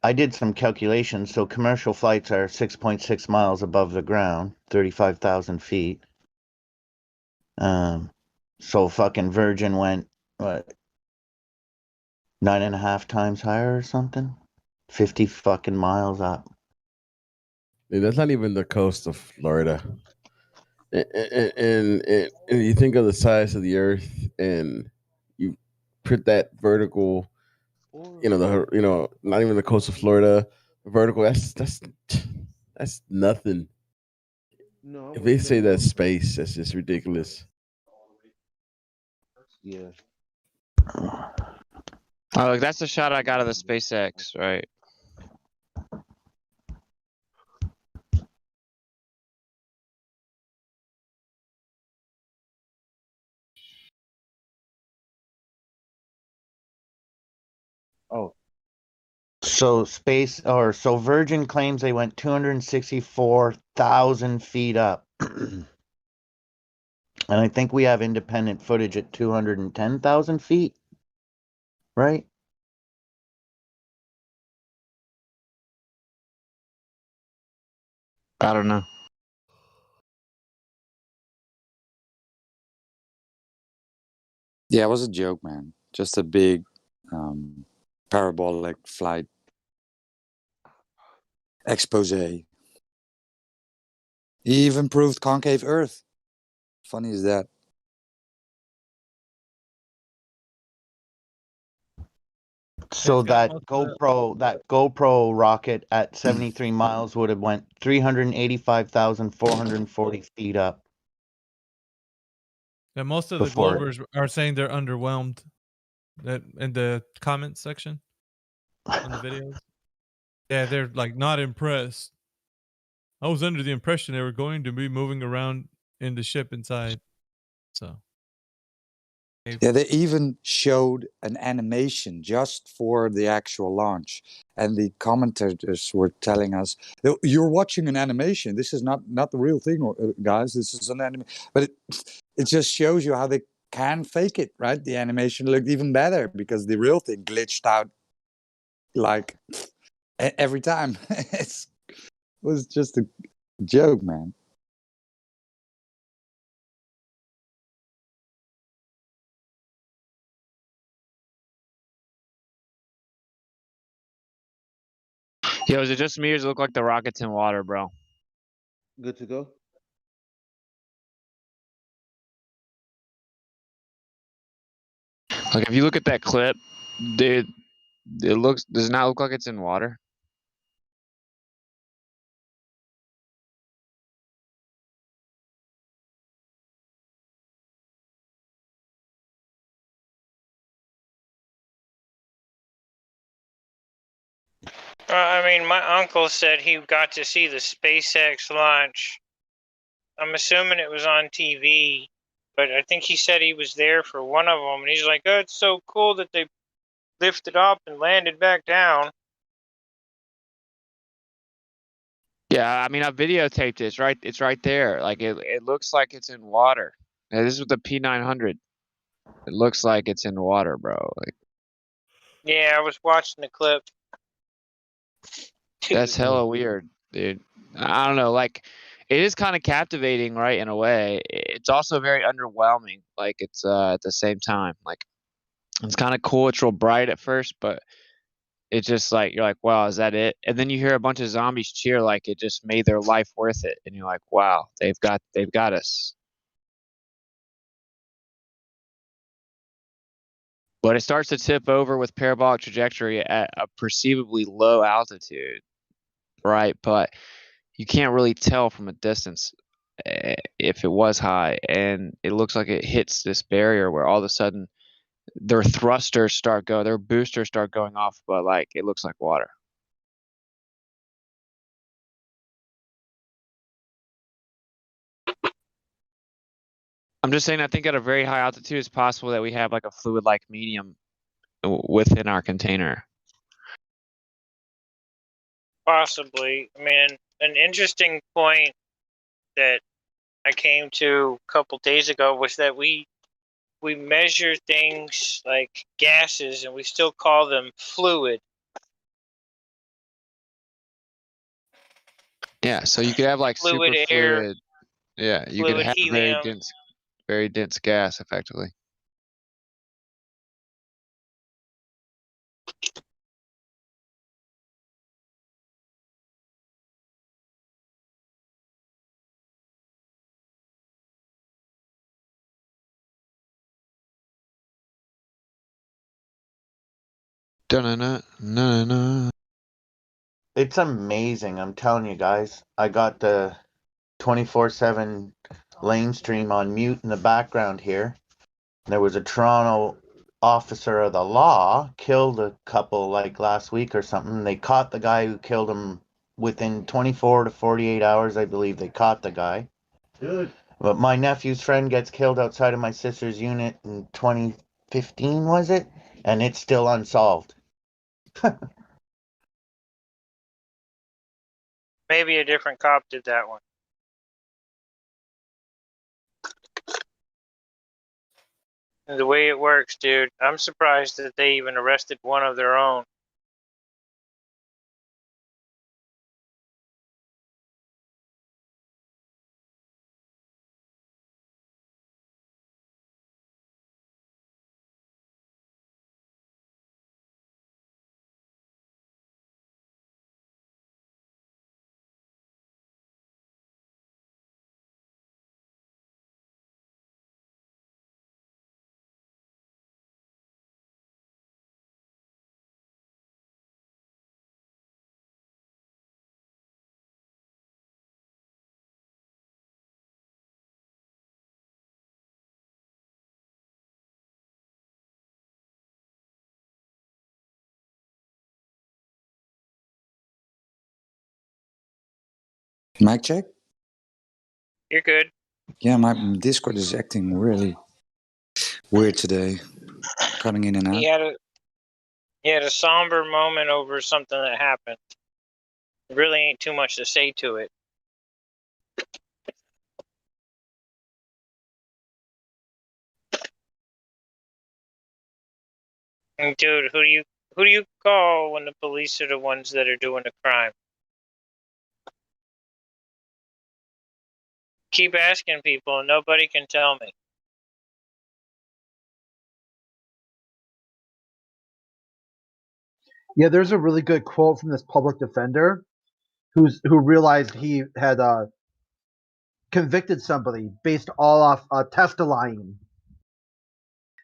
I did some calculations. So commercial flights are 6.6 miles above the ground, 35,000 feet. So fucking Virgin went, what, 9.5 times higher or something? 50 fucking miles up. Dude, that's not even the coast of Florida. And you think of the size of the Earth, and you put that vertical, not even the coast of Florida, vertical. That's nothing. No, If they say that's space, that's just ridiculous. Yeah. oh, look, that's the shot I got of the SpaceX, right? Oh. So Virgin claims they went 264,000 feet up. And I think we have independent footage at 210,000 feet, right? I don't know. Yeah, it was a joke, man. Just a big parabolic flight expose. He even proved concave Earth. Funny is that. So it's got that most of the- GoPro rocket at 73 miles would have went 385,440 feet up Yeah, most of the before. Globers are saying they're underwhelmed. That in the comments section on the videos. Yeah, they're like not impressed. I was under the impression they were going to be moving around in the ship inside. So Yeah, they even showed an animation just for the actual launch, and the commentators were telling us, "You're watching an animation. This is not the real thing, guys. This is an anime." But it just shows you how they can fake it, right? The animation looked even better because the real thing glitched out like every time. It was just a joke, man. Yo, is it just me or does it look like the rocket's in water, bro? Good to go. Like if you look at that clip, dude, does it not look like it's in water? I mean, my uncle said he got to see the SpaceX launch. I'm assuming it was on TV, but I think he said he was there for one of them, and he's like, "Oh, it's so cool that they lifted up and landed back down." Yeah, I mean I videotaped it. It's right there. Like it looks like it's in water. Yeah, this is with the P900. It looks like it's in water, bro. Like Yeah, I was watching the clip. that's hella weird, dude. I don't know, like it is kind of captivating, right, in a way. It's also very underwhelming, like it's at the same time. Like it's kind of cool, it's real bright at first, but it's just like you're like, wow, is that it? And then you hear a bunch of zombies cheer like it just made their life worth it. And you're like, wow, they've got us. But it starts to tip over with parabolic trajectory at a perceivably low altitude, right? But you can't really tell from a distance if it was high. And it looks like it hits this barrier where all of a sudden their their boosters start going off, but like it looks like water. I'm just saying, I think at a very high altitude, it's possible that we have like a fluid-like medium within our container. Possibly. I mean, an interesting point that I came to a couple days ago was that we measure things like gases and we still call them fluid. Yeah, so you could have like Fluid super air, fluid. Yeah, you could fluid have helium. very dense gas, effectively. Da-na-na-na-na. It's amazing. I'm telling you guys. I got the 24/7 lane stream on mute in the background here. There was a Toronto officer of the law killed a couple like last week or something. They caught the guy who killed him within 24 to 48 hours. I believe they caught the guy. Good. But my nephew's friend gets killed outside of my sister's unit in 2015, was it? And it's still unsolved. Maybe a different cop did that one. And the way it works, dude, I'm surprised that they even arrested one of their own. Mic check? You're good. Yeah, my Discord is acting really weird today. Coming in and out. He had a somber moment over something that happened. There really ain't too much to say to it. And dude, who do you call when the police are the ones that are doing the crime? Keep asking people and nobody can tell me. Yeah, there's a really good quote from this public defender who realized he had convicted somebody based all off testifying,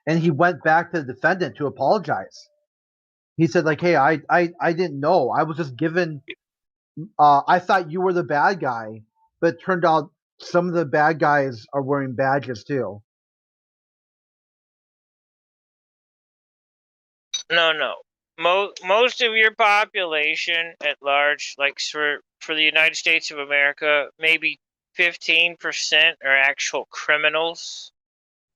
and he went back to the defendant to apologize. He said, like, "Hey, I didn't know. I was just given. I thought you were the bad guy, but it turned out some of the bad guys are wearing badges too." No. Most of your population at large, like for the United States of America, maybe 15% are actual criminals.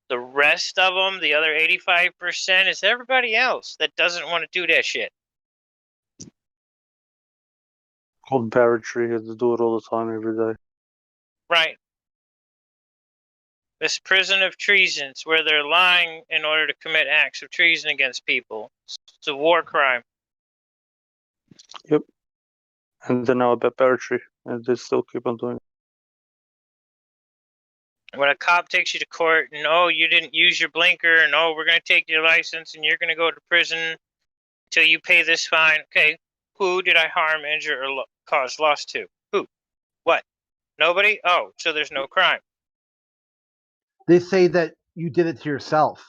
The rest of them, the other 85%, is everybody else that doesn't want to do that shit. Called barratry. They do it all the time, every day. Right. This prison of treasons, where they're lying in order to commit acts of treason against people. It's a war crime. Yep. And they know about barratry, and they still keep on doing it. When a cop takes you to court and, oh, you didn't use your blinker, and, oh, we're going to take your license and you're going to go to prison until you pay this fine. Okay, who did I harm, injure, or cause loss to? Who? What? Nobody? Oh, so there's no crime. They say that you did it to yourself.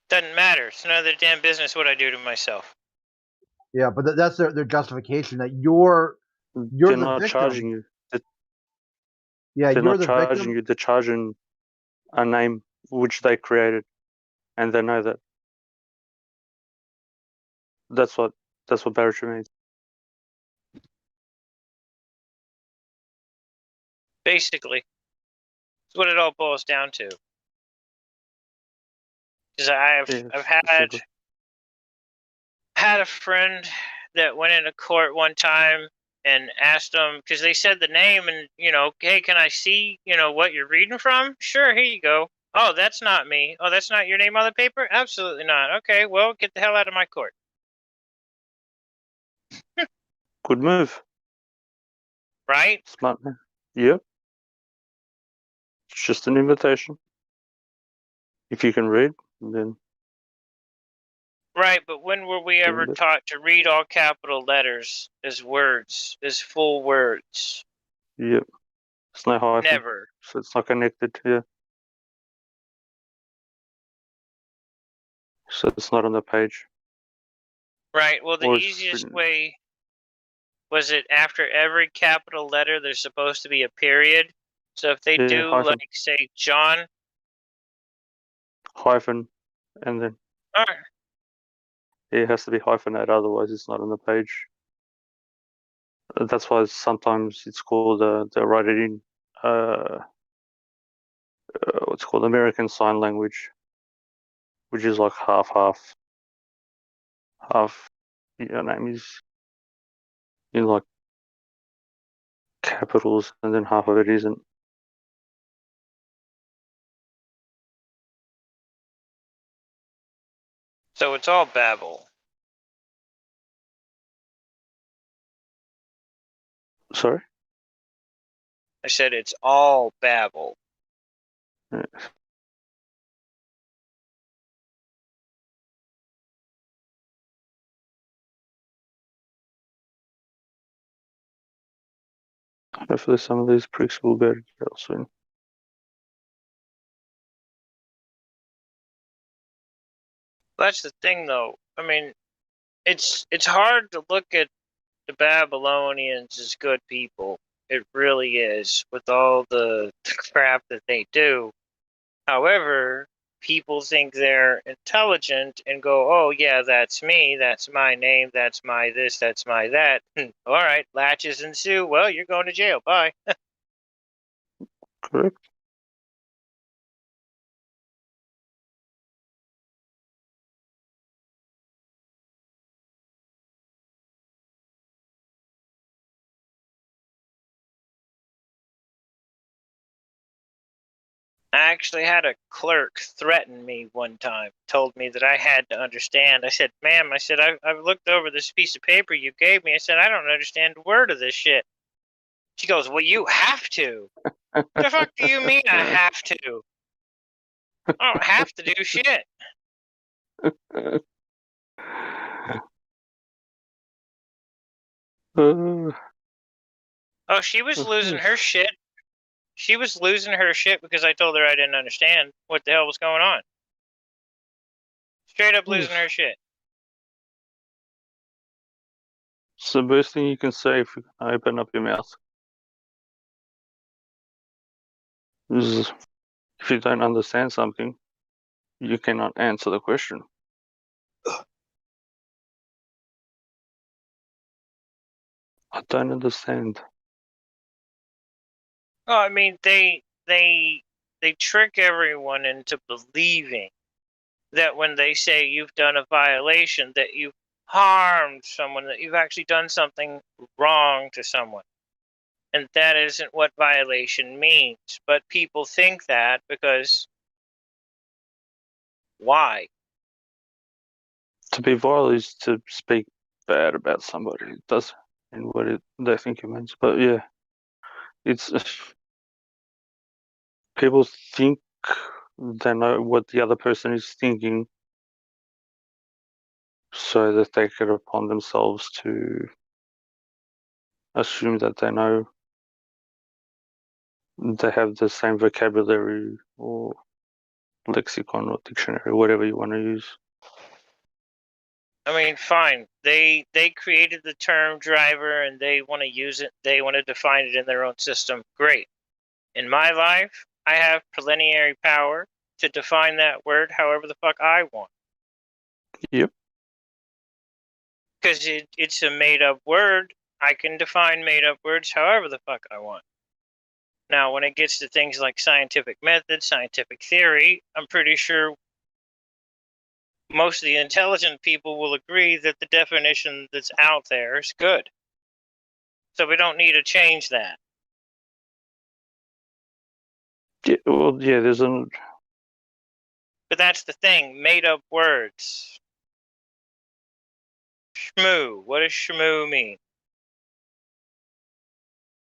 Doesn't matter. It's none of their damn business what I do to myself. Yeah, but that's their justification that you're They're the not victim. charging you. Yeah, They're you're not the charging victim. you. They're charging a name which they created, and they know that. That's what barratry means. Basically, it's what it all boils down to. Because I've had a friend that went into court one time and asked them, because they said the name and, hey, can I see, what you're reading from? Sure, here you go. Oh, that's not me. Oh, that's not your name on the paper? Absolutely not. Okay, well, get the hell out of my court. Good move. Right? Smart man. Yep. It's just an invitation. If you can read, then Right, but when were we ever taught to read all capital letters as words, as full words? yep. It's no hyphen. Never. So it's not connected. Yeah. So it's not on the page. Right, well, the Or it's easiest written. way was it after every capital letter there's supposed to be a period. So if they Yeah, do, hyphen. like, say, John. Hyphen, and then All right. it has to be hyphenated, otherwise it's not on the page. That's why sometimes it's called the write it in. What's called American Sign Language, which is like half. Half your name is in like capitals, and then half of it isn't. So it's all babble. Sorry? I said it's all babble. Yeah. Hopefully some of these pricks will go to jail soon. That's the thing, though. I mean, it's hard to look at the Babylonians as good people. It really is, with all the crap that they do. However, people think they're intelligent and go, oh, yeah, that's me, that's my name, that's my this, that's my that. All right, latches ensue. Well, you're going to jail. Bye. Correct. I actually had a clerk threaten me one time, told me that I had to understand. I said, ma'am, I said, I've looked over this piece of paper you gave me. I said, I don't understand a word of this shit. She goes, well, you have to. The fuck do you mean I have to? I don't have to do shit. Oh, she was losing her shit. She was losing her shit because I told her I didn't understand what the hell was going on. Straight up losing her shit. It's the best thing you can say if you open up your mouth. If you don't understand something, you cannot answer the question. I don't understand. Oh, I mean, they trick everyone into believing that when they say you've done a violation, that you've harmed someone, that you've actually done something wrong to someone. And that isn't what violation means. But people think that because why? To be vile is to speak bad about somebody. It does and what they think it means. But yeah, it's people think they know what the other person is thinking, so they take it upon themselves to assume that they know, they have the same vocabulary or lexicon or dictionary, whatever you want to use. I mean, fine. They created the term driver and they want to use it. They want to define it in their own system. Great. In my life, I have plenary power to define that word however the fuck I want. Yep. Because it's a made-up word. I can define made-up words however the fuck I want. Now, when it gets to things like scientific method, scientific theory, I'm pretty sure most of the intelligent people will agree that the definition that's out there is good. So we don't need to change that. Yeah, well, yeah, there's a. But that's the thing, made up words. Shmoo. What does shmoo mean?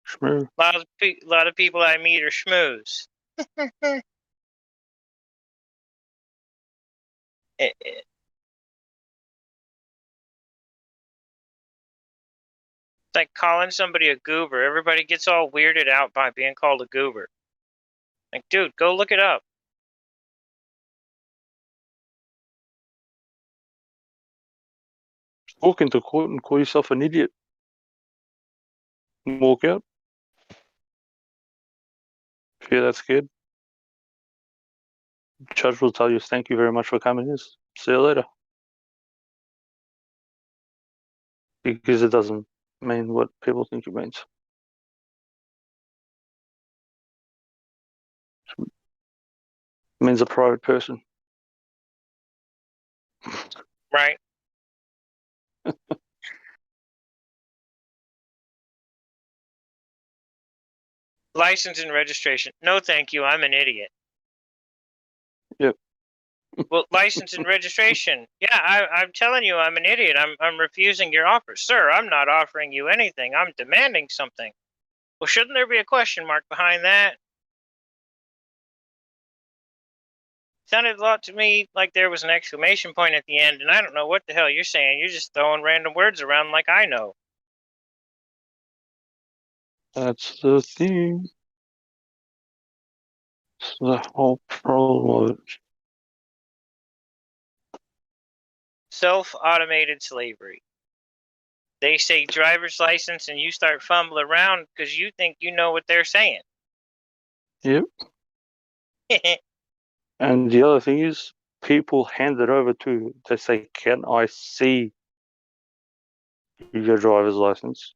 Shmoo. A lot of people I meet are shmoos. It's like calling somebody a goober. Everybody gets all weirded out by being called a goober. Like, dude, go look it up. Walk into court and call yourself an idiot. And walk out. If you're that scared, the judge will tell you, thank you very much for coming in. See you later. Because it doesn't mean what people think it means. It means a private person. Right? License and registration. No, thank you. I'm an idiot. Yep. Well, license and registration. Yeah, I'm telling you, I'm an idiot. I'm refusing your offer, sir. I'm not offering you anything. I'm demanding something. Well, shouldn't there be a question mark behind that? Sounded a lot to me like there was an exclamation point at the end, and I don't know what the hell you're saying. You're just throwing random words around like I know. That's the thing. It's the whole problem of it. Self-automated slavery. They say driver's license and you start fumbling around because you think you know what they're saying. Yep. And the other thing is, people hand it over to. They say, "Can I see your driver's license?"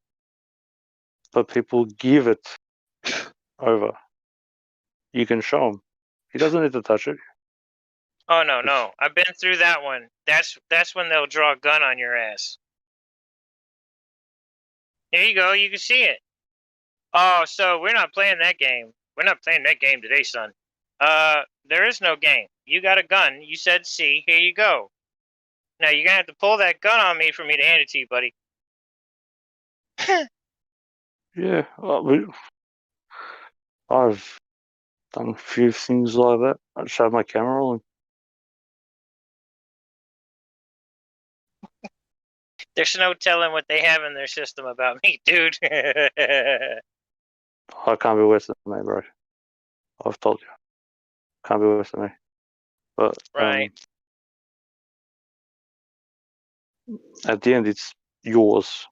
But people give it over. You can show him. He doesn't need to touch it. Oh no, I've been through that one. That's when they'll draw a gun on your ass. There you go. You can see it. Oh, so we're not playing that game. We're not playing that game today, son. There is no game. You got a gun. You said C. Here you go. Now you're gonna have to pull that gun on me for me to hand it to you, buddy. Yeah, I've done a few things like that. I just have my camera rolling. There's no telling what they have in their system about me, dude. I can't be worse than me, bro. I've told you. Can't be worse than me. But Right. at the end, it's yours.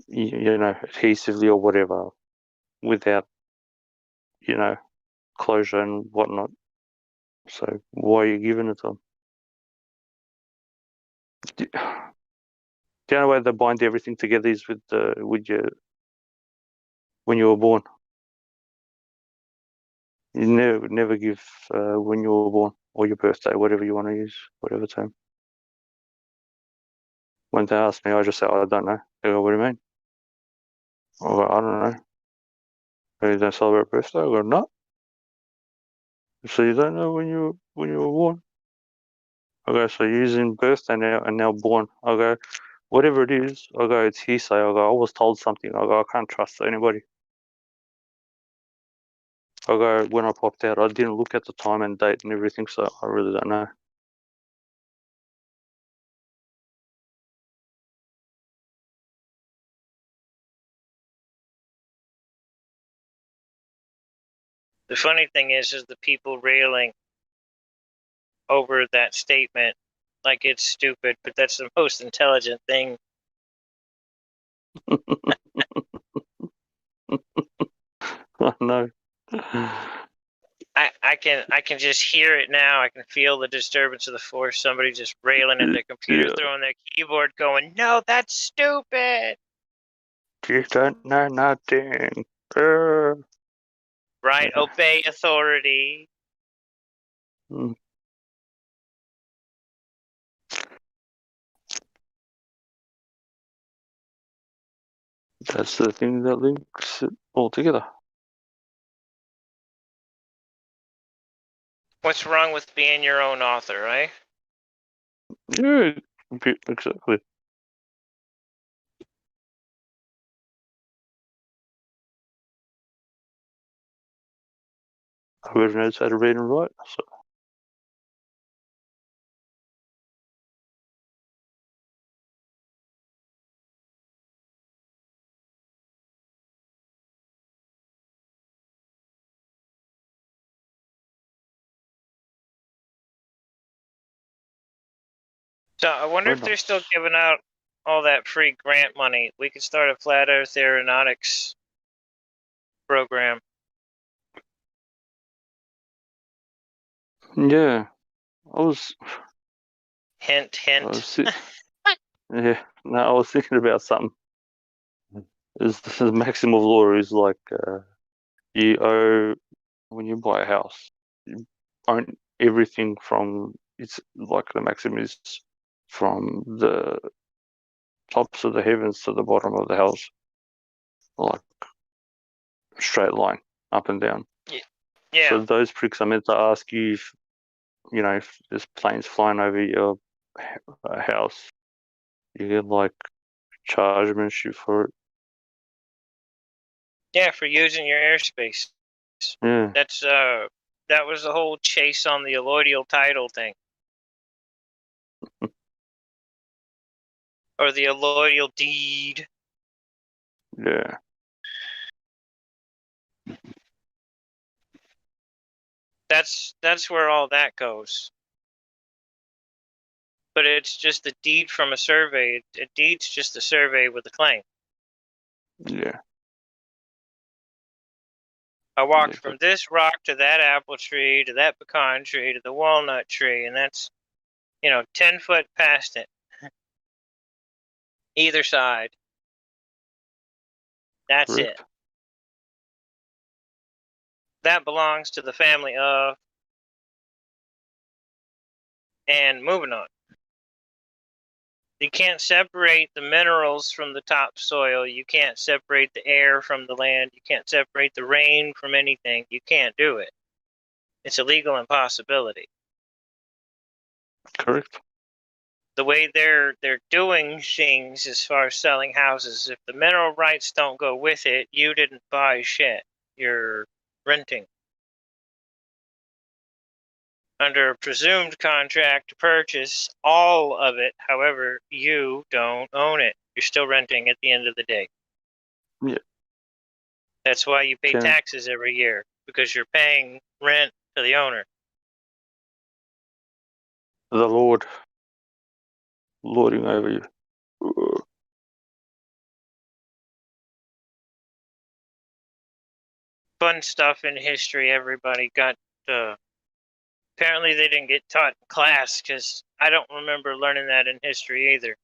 You know, adhesively or whatever, without, you know, closure and whatnot. So why are you giving it to them? The only way they bind everything together is with your when you were born. You never give when you were born or your birthday, whatever you want to use, whatever term. When they ask me, I just say, I don't know. They go, what do you mean? I go, I don't know. You don't celebrate birthday? I go, no. So you don't know when you were born? I go, so you're using birthday now and now born. I go, whatever it is, I go, it's hearsay. I go, I was told something. I go, I can't trust anybody. I go, when I popped out, I didn't look at the time and date and everything, so I really don't know. The funny thing is the people railing over that statement like it's stupid, but that's the most intelligent thing. I know. I can just hear it now. I can feel the disturbance of the force. Somebody just railing at their computer, throwing their keyboard, going, "No, that's stupid." You don't know nothing. Right? Obey authority. Mm. That's the thing that links it all together. What's wrong with being your own author, right? Yeah, exactly. Whoever knows how to read and write. So. So I wonder if they're still giving out all that free grant money. We could start a flat Earth aeronautics program. Yeah, I was. Hint, hint. Yeah, no, I was thinking about something. Is the maximum of law is like you owe when you buy a house, you own everything from it's like the maximum is from the tops of the heavens to the bottom of the house, like straight line up and down. Yeah. So those pricks are meant to ask you if you know if there's planes flying over your house, you get like charged and shit for it. Yeah, for using your airspace. Yeah. That's that was the whole chase on the allodial title thing. Or the allodial deed. Yeah. That's where all that goes. But it's just a deed from a survey. A deed's just a survey with a claim. Yeah. I walked from this rock to that apple tree to that pecan tree to the walnut tree, and that's 10 foot past it, either side. That's it. That belongs to the family of, and moving on. You can't separate the minerals from the topsoil. You can't separate the air from the land. You can't separate the rain from anything. You can't do it. It's a legal impossibility. Correct. The way they're doing things as far as selling houses, if the mineral rights don't go with it, you didn't buy shit. You're renting. Under a presumed contract to purchase all of it, however, you don't own it. You're still renting at the end of the day. Yeah. That's why you pay Can- taxes every year, because you're paying rent to the owner. The Lord lording over you. Fun stuff in history everybody got. Apparently they didn't get taught in class, because I don't remember learning that in history either.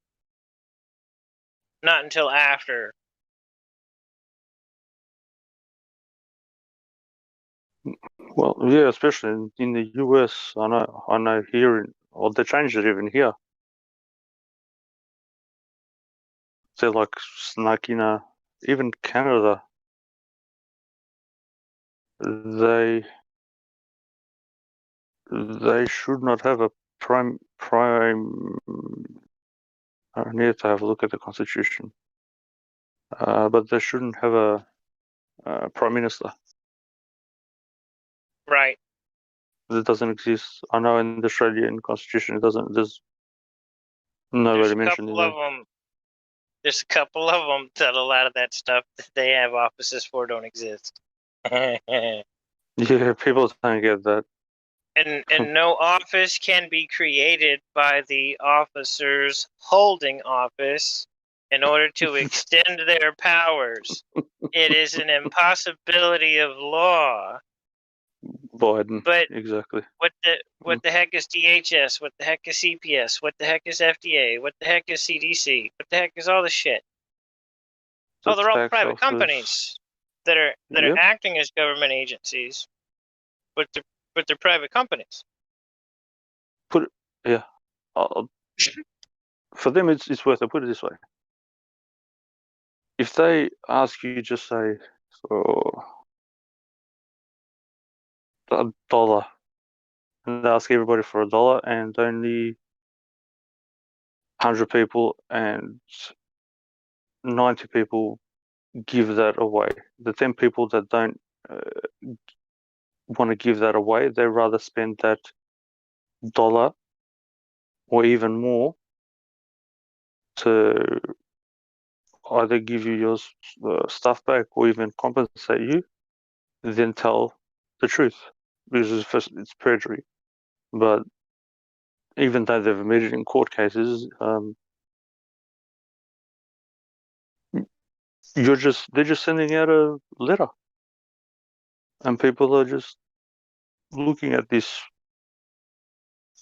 Not until after. Well, yeah, especially in the US. I know here, they changed it even here. They're like snuck in even Canada. They should not have a prime. I need to have a look at the constitution. But they shouldn't have a prime minister. Right. That doesn't exist. I know in the Australian constitution it doesn't. There's nobody mentioned in there. There's a couple of them that a lot of that stuff that they have offices for don't exist. Yeah, people don't get that. And no office can be created by the officers holding office in order to extend their powers. It is an impossibility of law. Biden. But exactly. What the heck is DHS? What the heck is CPS? What the heck is FDA? What the heck is CDC? What the heck is all this shit? The they're all tax private office. companies that are Yep. acting as government agencies, but they're private companies. Yeah. For them, it's worth it. Put it this way: if they ask you, just say, so $1, and they ask everybody for $1, and only 100 people and 90 people give that away. The 10 people that don't want to give that away, they rather spend that $1 or even more to either give you your stuff back or even compensate you, than tell the truth, because it's perjury. But even though they've admitted in court cases, they're just sending out a letter, and people are just looking at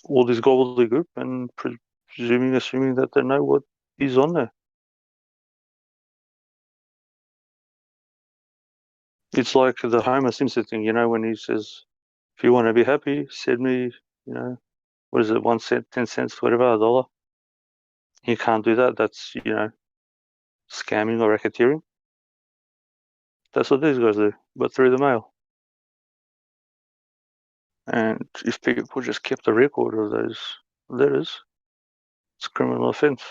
all this gobbledygook and assuming that they know what is on there. It's like the Homer Simpson thing, when he says, "If you want to be happy, send me, what is it, 1 cent, 10 cents, whatever, $1." You can't do that. That's scamming or racketeering. That's what these guys do, but through the mail. And if people just kept a record of those letters, it's a criminal offense.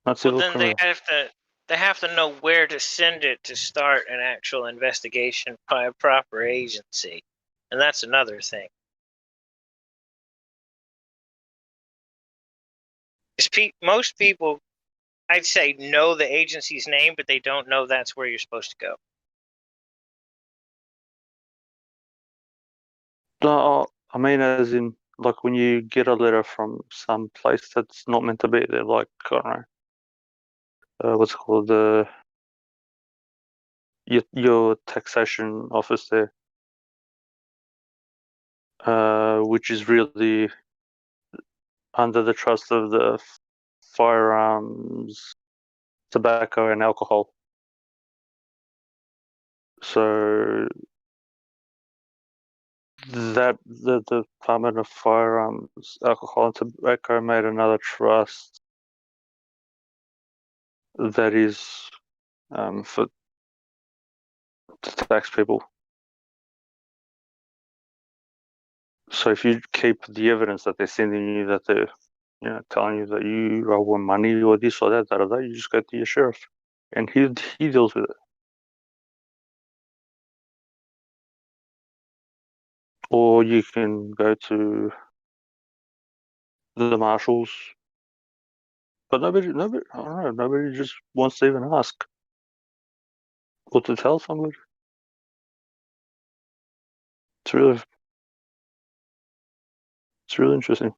Not Well, civil, then criminal. they have to know where to send it to start an actual investigation by a proper agency, and that's another thing. Most people, I'd say, know the agency's name, but they don't know that's where you're supposed to go. No, I mean, as in, like when you get a letter from some place that's not meant to be there, like, I don't know, what's it called, the your taxation office there, which is really under the trust of the firearms, tobacco, and alcohol. So that the Department of Firearms, Alcohol, and Tobacco made another trust that is for to tax people. So if you keep the evidence that they're sending you, that they're telling you that you owe money or this or that, you just go to your sheriff, and he deals with it. Or you can go to the marshals, but nobody, I don't know, nobody just wants to even ask or to tell somebody. It's really interesting.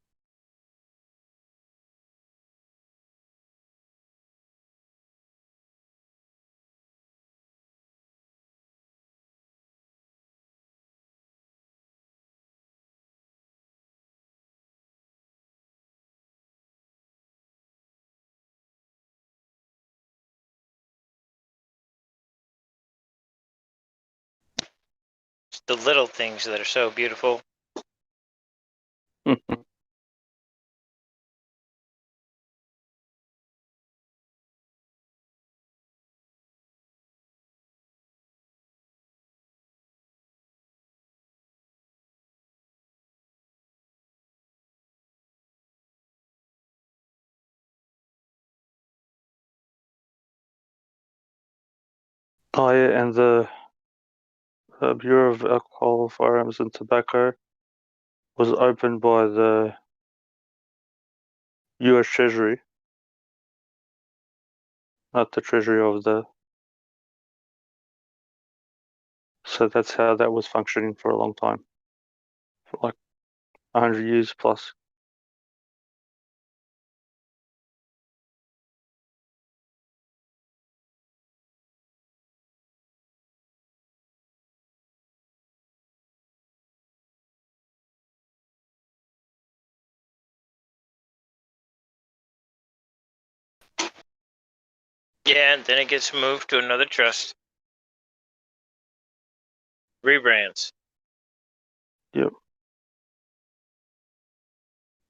It's the little things that are so beautiful. Oh yeah, and the Bureau of Alcohol, Firearms, and Tobacco was opened by the U.S. Treasury, not the Treasury of the. So that's how that was functioning for a long time, for like 100 years plus. Yeah, and then it gets moved to another trust. Rebrands. Yep.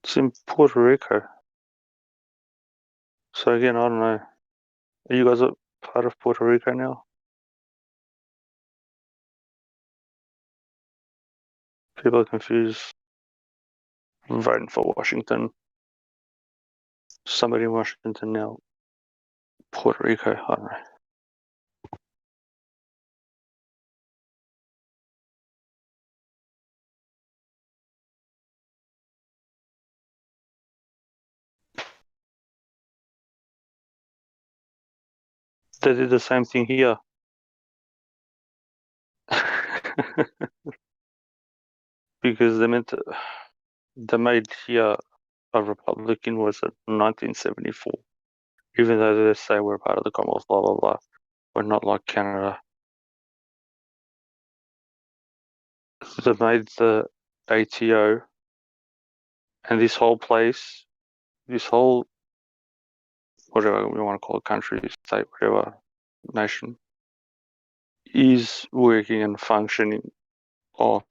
It's in Puerto Rico. So again, I don't know. Are you guys a part of Puerto Rico now? People are confused. Voting for Washington. Somebody in Washington now. Puerto Rico, I don't know. They did the same thing here. Because they made here a Republican was in 1974. Even though they say we're part of the Commonwealth, blah blah blah. We're not like Canada. They made the ATO and this whole place, this whole whatever we want to call it, country, state, whatever, nation, is working and functioning off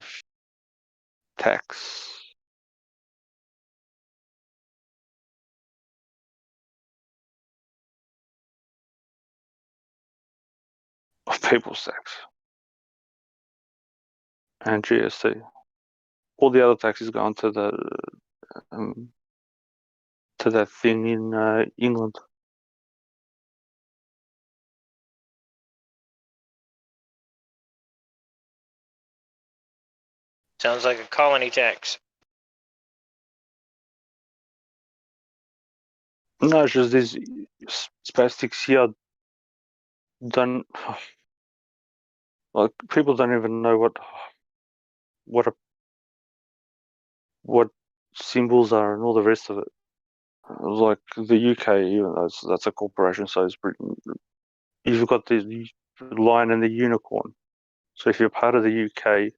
tax. Of people's tax and GST. All the other taxes go on to that thing in England. Sounds like a colony tax. No, it's just these spastics here don't like people don't even know what symbols are and all the rest of it. Like the UK, even though that's a corporation, so it's Britain. You've got these lion and the unicorn. So if you're part of the UK,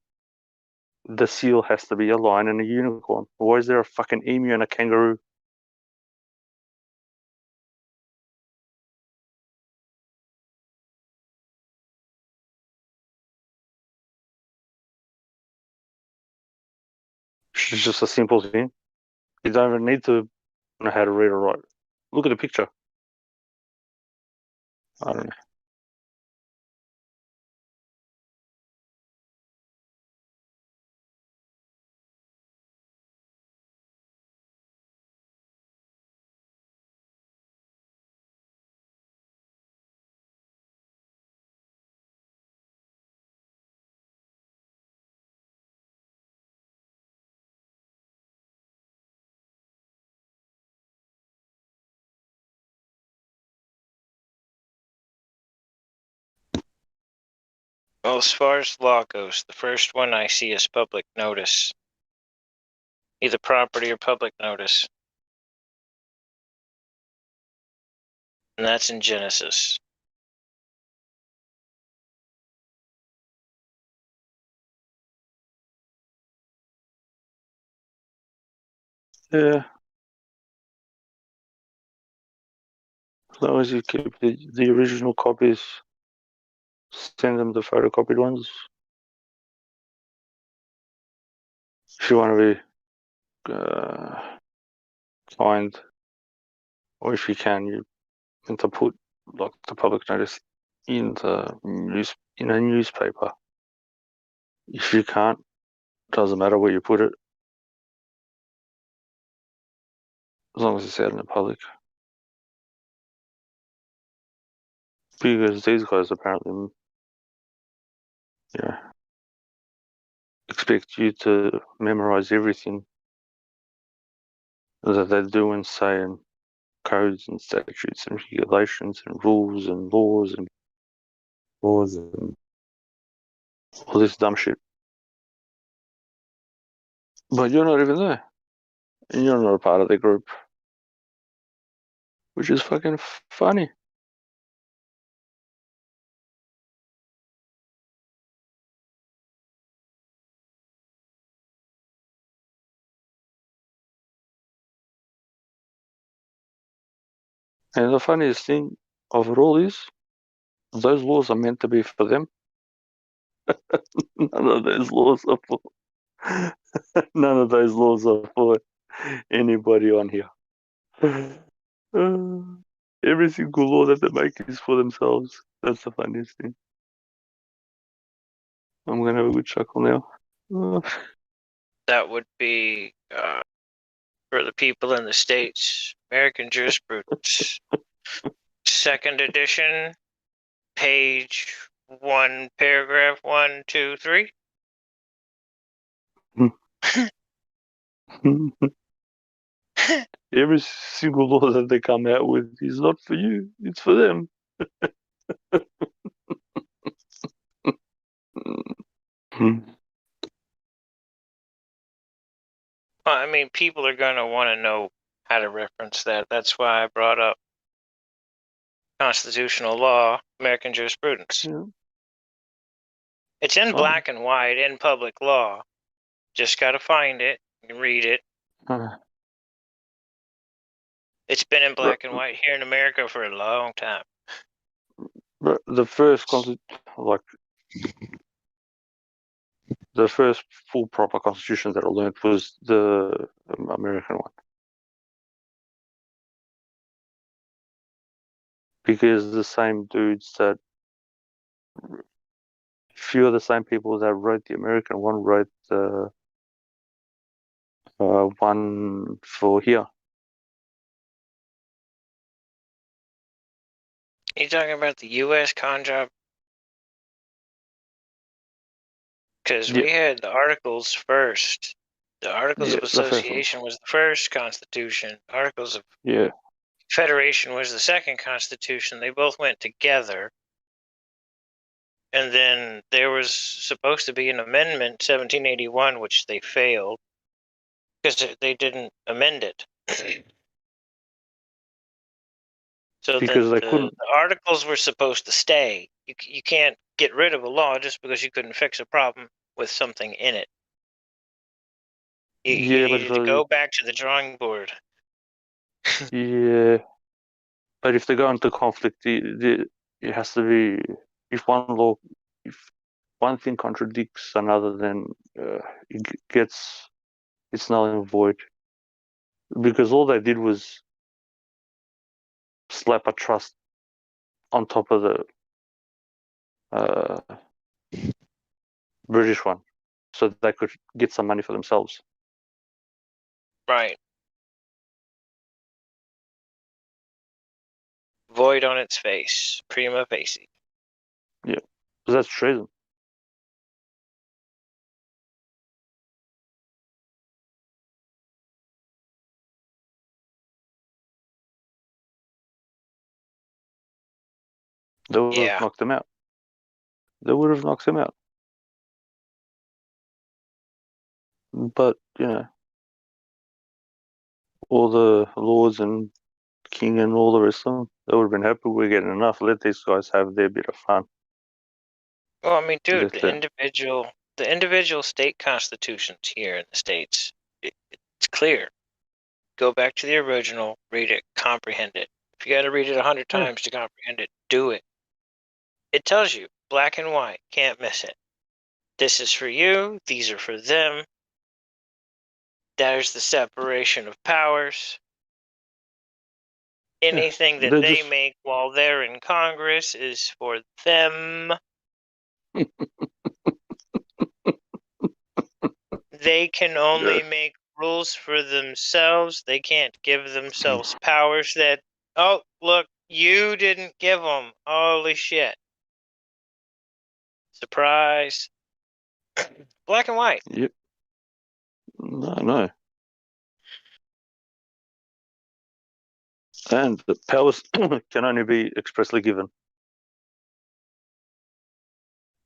the seal has to be a lion and a unicorn. Why is there a fucking emu and a kangaroo? It's just a simple thing. You don't even need to know how to read or write. Look at the picture. I don't know. Well, as far as law goes, the first one I see is public notice. Either property or public notice. And that's in Genesis. Yeah. As long as you keep the original copies, send them the photocopied ones. If you want to be kind, or if you can, you need to put like the public notice in a newspaper. If you can't, doesn't matter where you put it, as long as it's out in the public. Because these guys apparently, expect you to memorize everything that they do and say, and codes and statutes and regulations and rules and laws and all this dumb shit. But you're not even there, and you're not a part of the group, which is fucking funny. And the funniest thing of it all is, those laws are meant to be for them. None of those laws are for. None of those laws are for anybody on here. Every single law that they make is for themselves. That's the funniest thing. I'm gonna have a good chuckle now. That would be for the people in the States. American Jurisprudence. Second edition, page 1, paragraph 1, 2, 3. Every single law that they come out with is not for you, it's for them. Well, I mean, people are going to want to know how to reference that. That's why I brought up constitutional law, American jurisprudence. Yeah. It's in black and white in public law. Just got to find it and read it. It's been in black and white here in America for a long time. But the first the first full proper constitution that I learned was the American one. Because the same dudes that, few of the same people that wrote the American one wrote the one for here. You talking about the U.S. con job? Because we had the Articles first. The Articles of Association was the first Constitution. Articles of Federation was the second Constitution. They both went together. And then there was supposed to be an amendment, 1781, which they failed because they didn't amend it. So because they the couldn't. articles were supposed to stay. You can't get rid of a law just because you couldn't fix a problem with something in it. You Yeah, but needed to go back to the drawing board. yeah, but if they go into conflict, it has to be if one thing contradicts another, then it's null and void. Because all they did was slap a trust on top of the British one, so they could get some money for themselves. Right. Void on its face. Prima facie. Yeah, because that's treason. They would have knocked him out. They would have knocked him out. But, all the lords and king and all the rest of them, they would have been happy we're getting enough. Let these guys have their bit of fun. Well, I mean, dude, Let the them. individual state constitutions here in the States, it's clear. Go back to the original, read it, comprehend it. If you got to read it 100 times to comprehend it, do it. It tells you, black and white, can't miss it. This is for you, these are for them. There's the separation of powers. Anything that they make while they're in Congress is for them. They can only make rules for themselves. They can't give themselves powers that, oh, look, you didn't give them. Holy shit. Surprise. Black and white. Yep. No. And the powers can only be expressly given.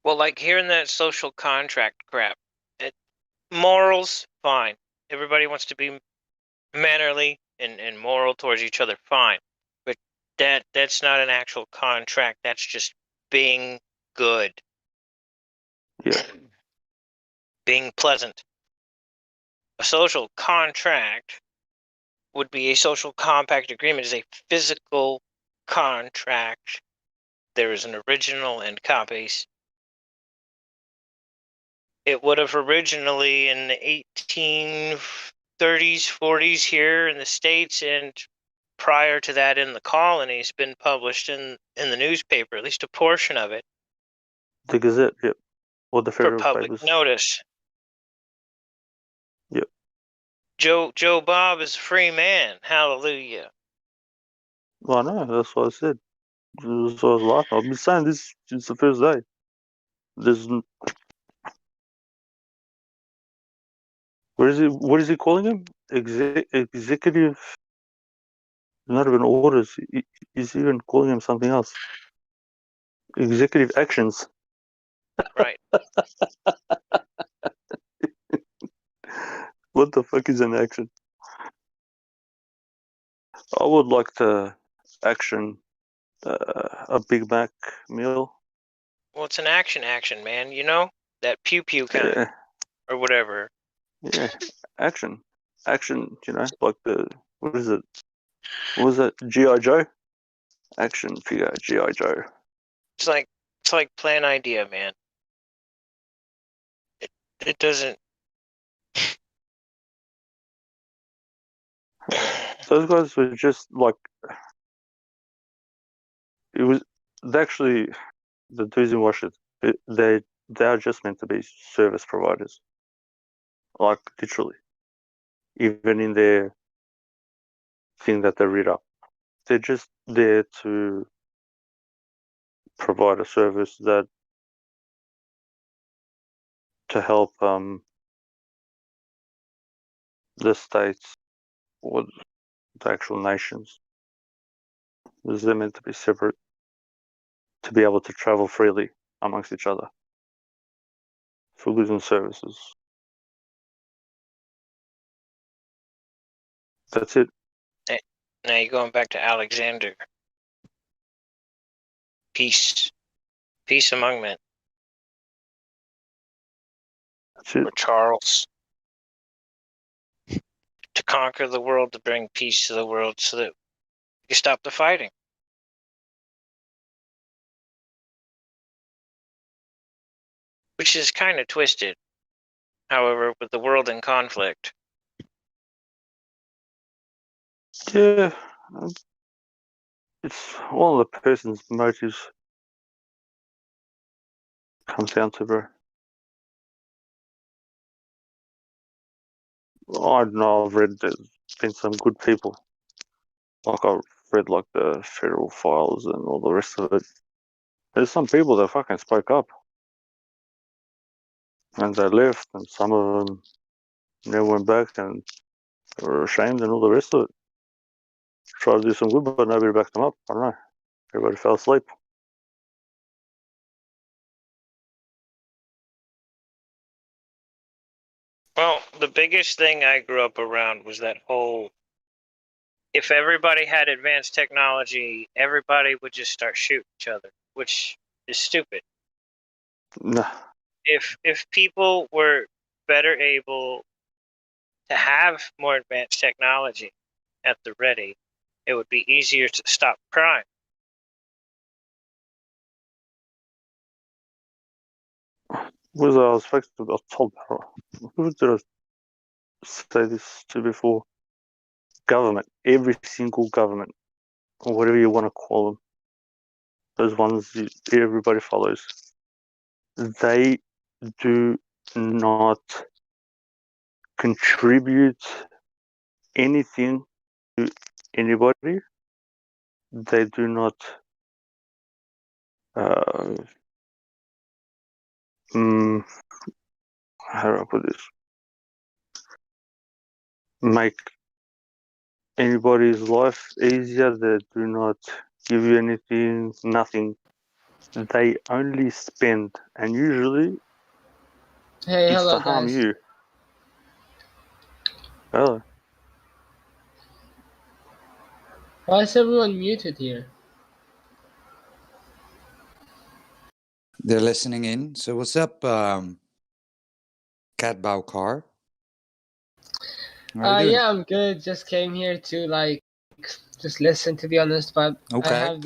Well, like hearing that social contract crap. Morals, fine. Everybody wants to be mannerly and moral towards each other, fine. But that's not an actual contract. That's just being good. Yeah. Being pleasant. A social contract would be a social compact agreement is a physical contract. There is an original and copies. It would have originally in the 1830s, 40s here in the States, and prior to that in the colonies, been published in the newspaper, at least a portion of it. The Gazette, yep. Or the For federal public papers. notice. Yep. Joe Bob is a free man. Hallelujah. Well, no, that's what I said. That's what I was laughing. I've been saying this since the first day. What is he calling him? Executive, not even orders. He's even calling him something else. Executive actions. Right. What the fuck is an action? I would like to action a Big Mac meal. Well, it's an action, man. You know? That pew-pew kind. Yeah. Or whatever. Yeah, action, like what is it? What was that? G.I. Joe? Action figure, G.I. Joe. It's like plan idea, man. It doesn't. Those guys were just like, it was actually the dudes in Washington. They are just meant to be service providers, like literally. Even in their thing that they read up, they're just there to provide a service to help the states or the actual nations. They're meant to be separate, to be able to travel freely amongst each other for goods and services. That's it. Now you're going back to Alexander. Peace. Peace among men. That's it. Or Charles. To conquer the world, to bring peace to the world so that you stop the fighting. Which is kind of twisted, however, with the world in conflict. Yeah, it's all the person's motives comes down to, bro. I know I've read there's been some good people. Like I've read like the federal files and all the rest of it. There's some people that fucking spoke up. And they left, and some of them never went back and they were ashamed and all the rest of it. Tried to do some good, but nobody backed them up. I don't know. Everybody fell asleep. Well, the biggest thing I grew up around was that whole, if everybody had advanced technology, everybody would just start shooting each other, which is stupid. Nah. If people were better able to have more advanced technology at the ready, it would be easier to stop crime. Was I was supposed to I told who did I say this to before? Government. Every single government, or whatever you want to call them. Those ones everybody follows. They do not contribute anything to anybody. They do not how do I put this? Make anybody's life easier. They do not give you anything, nothing. They only spend, and usually Hey, it's hello to harm guys. you. Hello. Why is everyone muted here? They're listening in. So what's up, Cat Car? How are you doing? Yeah, I'm good. Just came here to like just listen, to be honest. But Okay.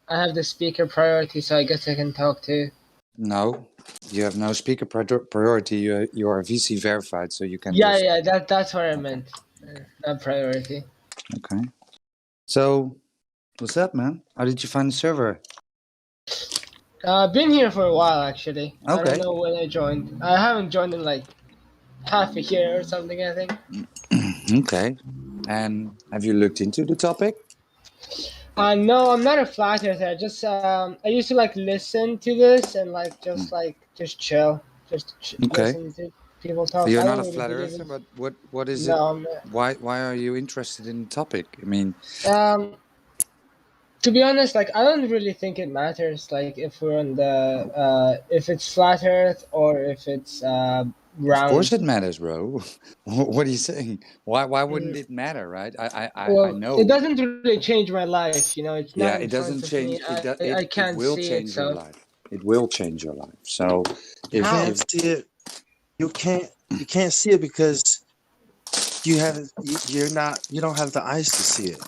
I have the speaker priority, so I guess I can talk too. No, you have no speaker priority. You are VC verified, so you can Yeah, just. yeah, that's what I meant. Not priority. Okay. So, what's up, man? How did you find the server? Been here for a while actually. I don't Okay. know when I joined. I haven't joined in like half a year or something, I think. Okay. And have you looked into the topic? No, I'm not a flat earther. I used to like listen to this and like just chill, Okay. listen to people talk. So you're I not don't a really flat believe earther, in. but what is it? No, I'm not. Why are you interested in the topic? I mean, To be honest, like I don't really think it matters. Like if we're on the if it's flat Earth or if it's of round. course it matters, bro. What are you saying? Why wouldn't it matter, right? I Well, know. it doesn't really change my life. You know, it's Yeah, not in it doesn't front of change. me. I It can't will see it. change your So life. It will change your life. So You if can't see it. You can't see it because you haven't. You don't have the eyes to see it.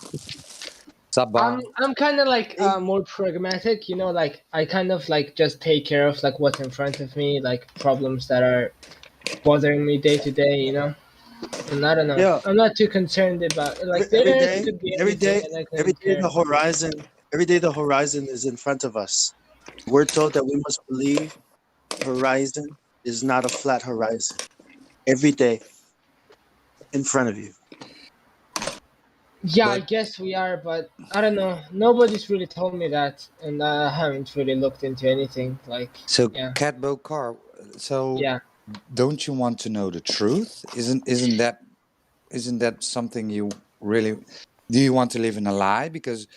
I'm kind of like more pragmatic. You know, like I kind of like just take care of like what's in front of me, like problems that are bothering me day to day. You know. And I don't know. Yeah. I'm not too concerned about like the Every Earth day, could be every anything, day, and I every couldn't day care. the horizon. Every day the horizon is in front of us. We're told that we must believe horizon is not a flat horizon. Every day in front of you. Yeah, I guess we are, but I don't know. Nobody's really told me that, and I haven't really looked into anything. Like, so, yeah, Cat Car. So, yeah. don't you want to know the truth? Isn't that something you really? Do you want to live in a lie? Because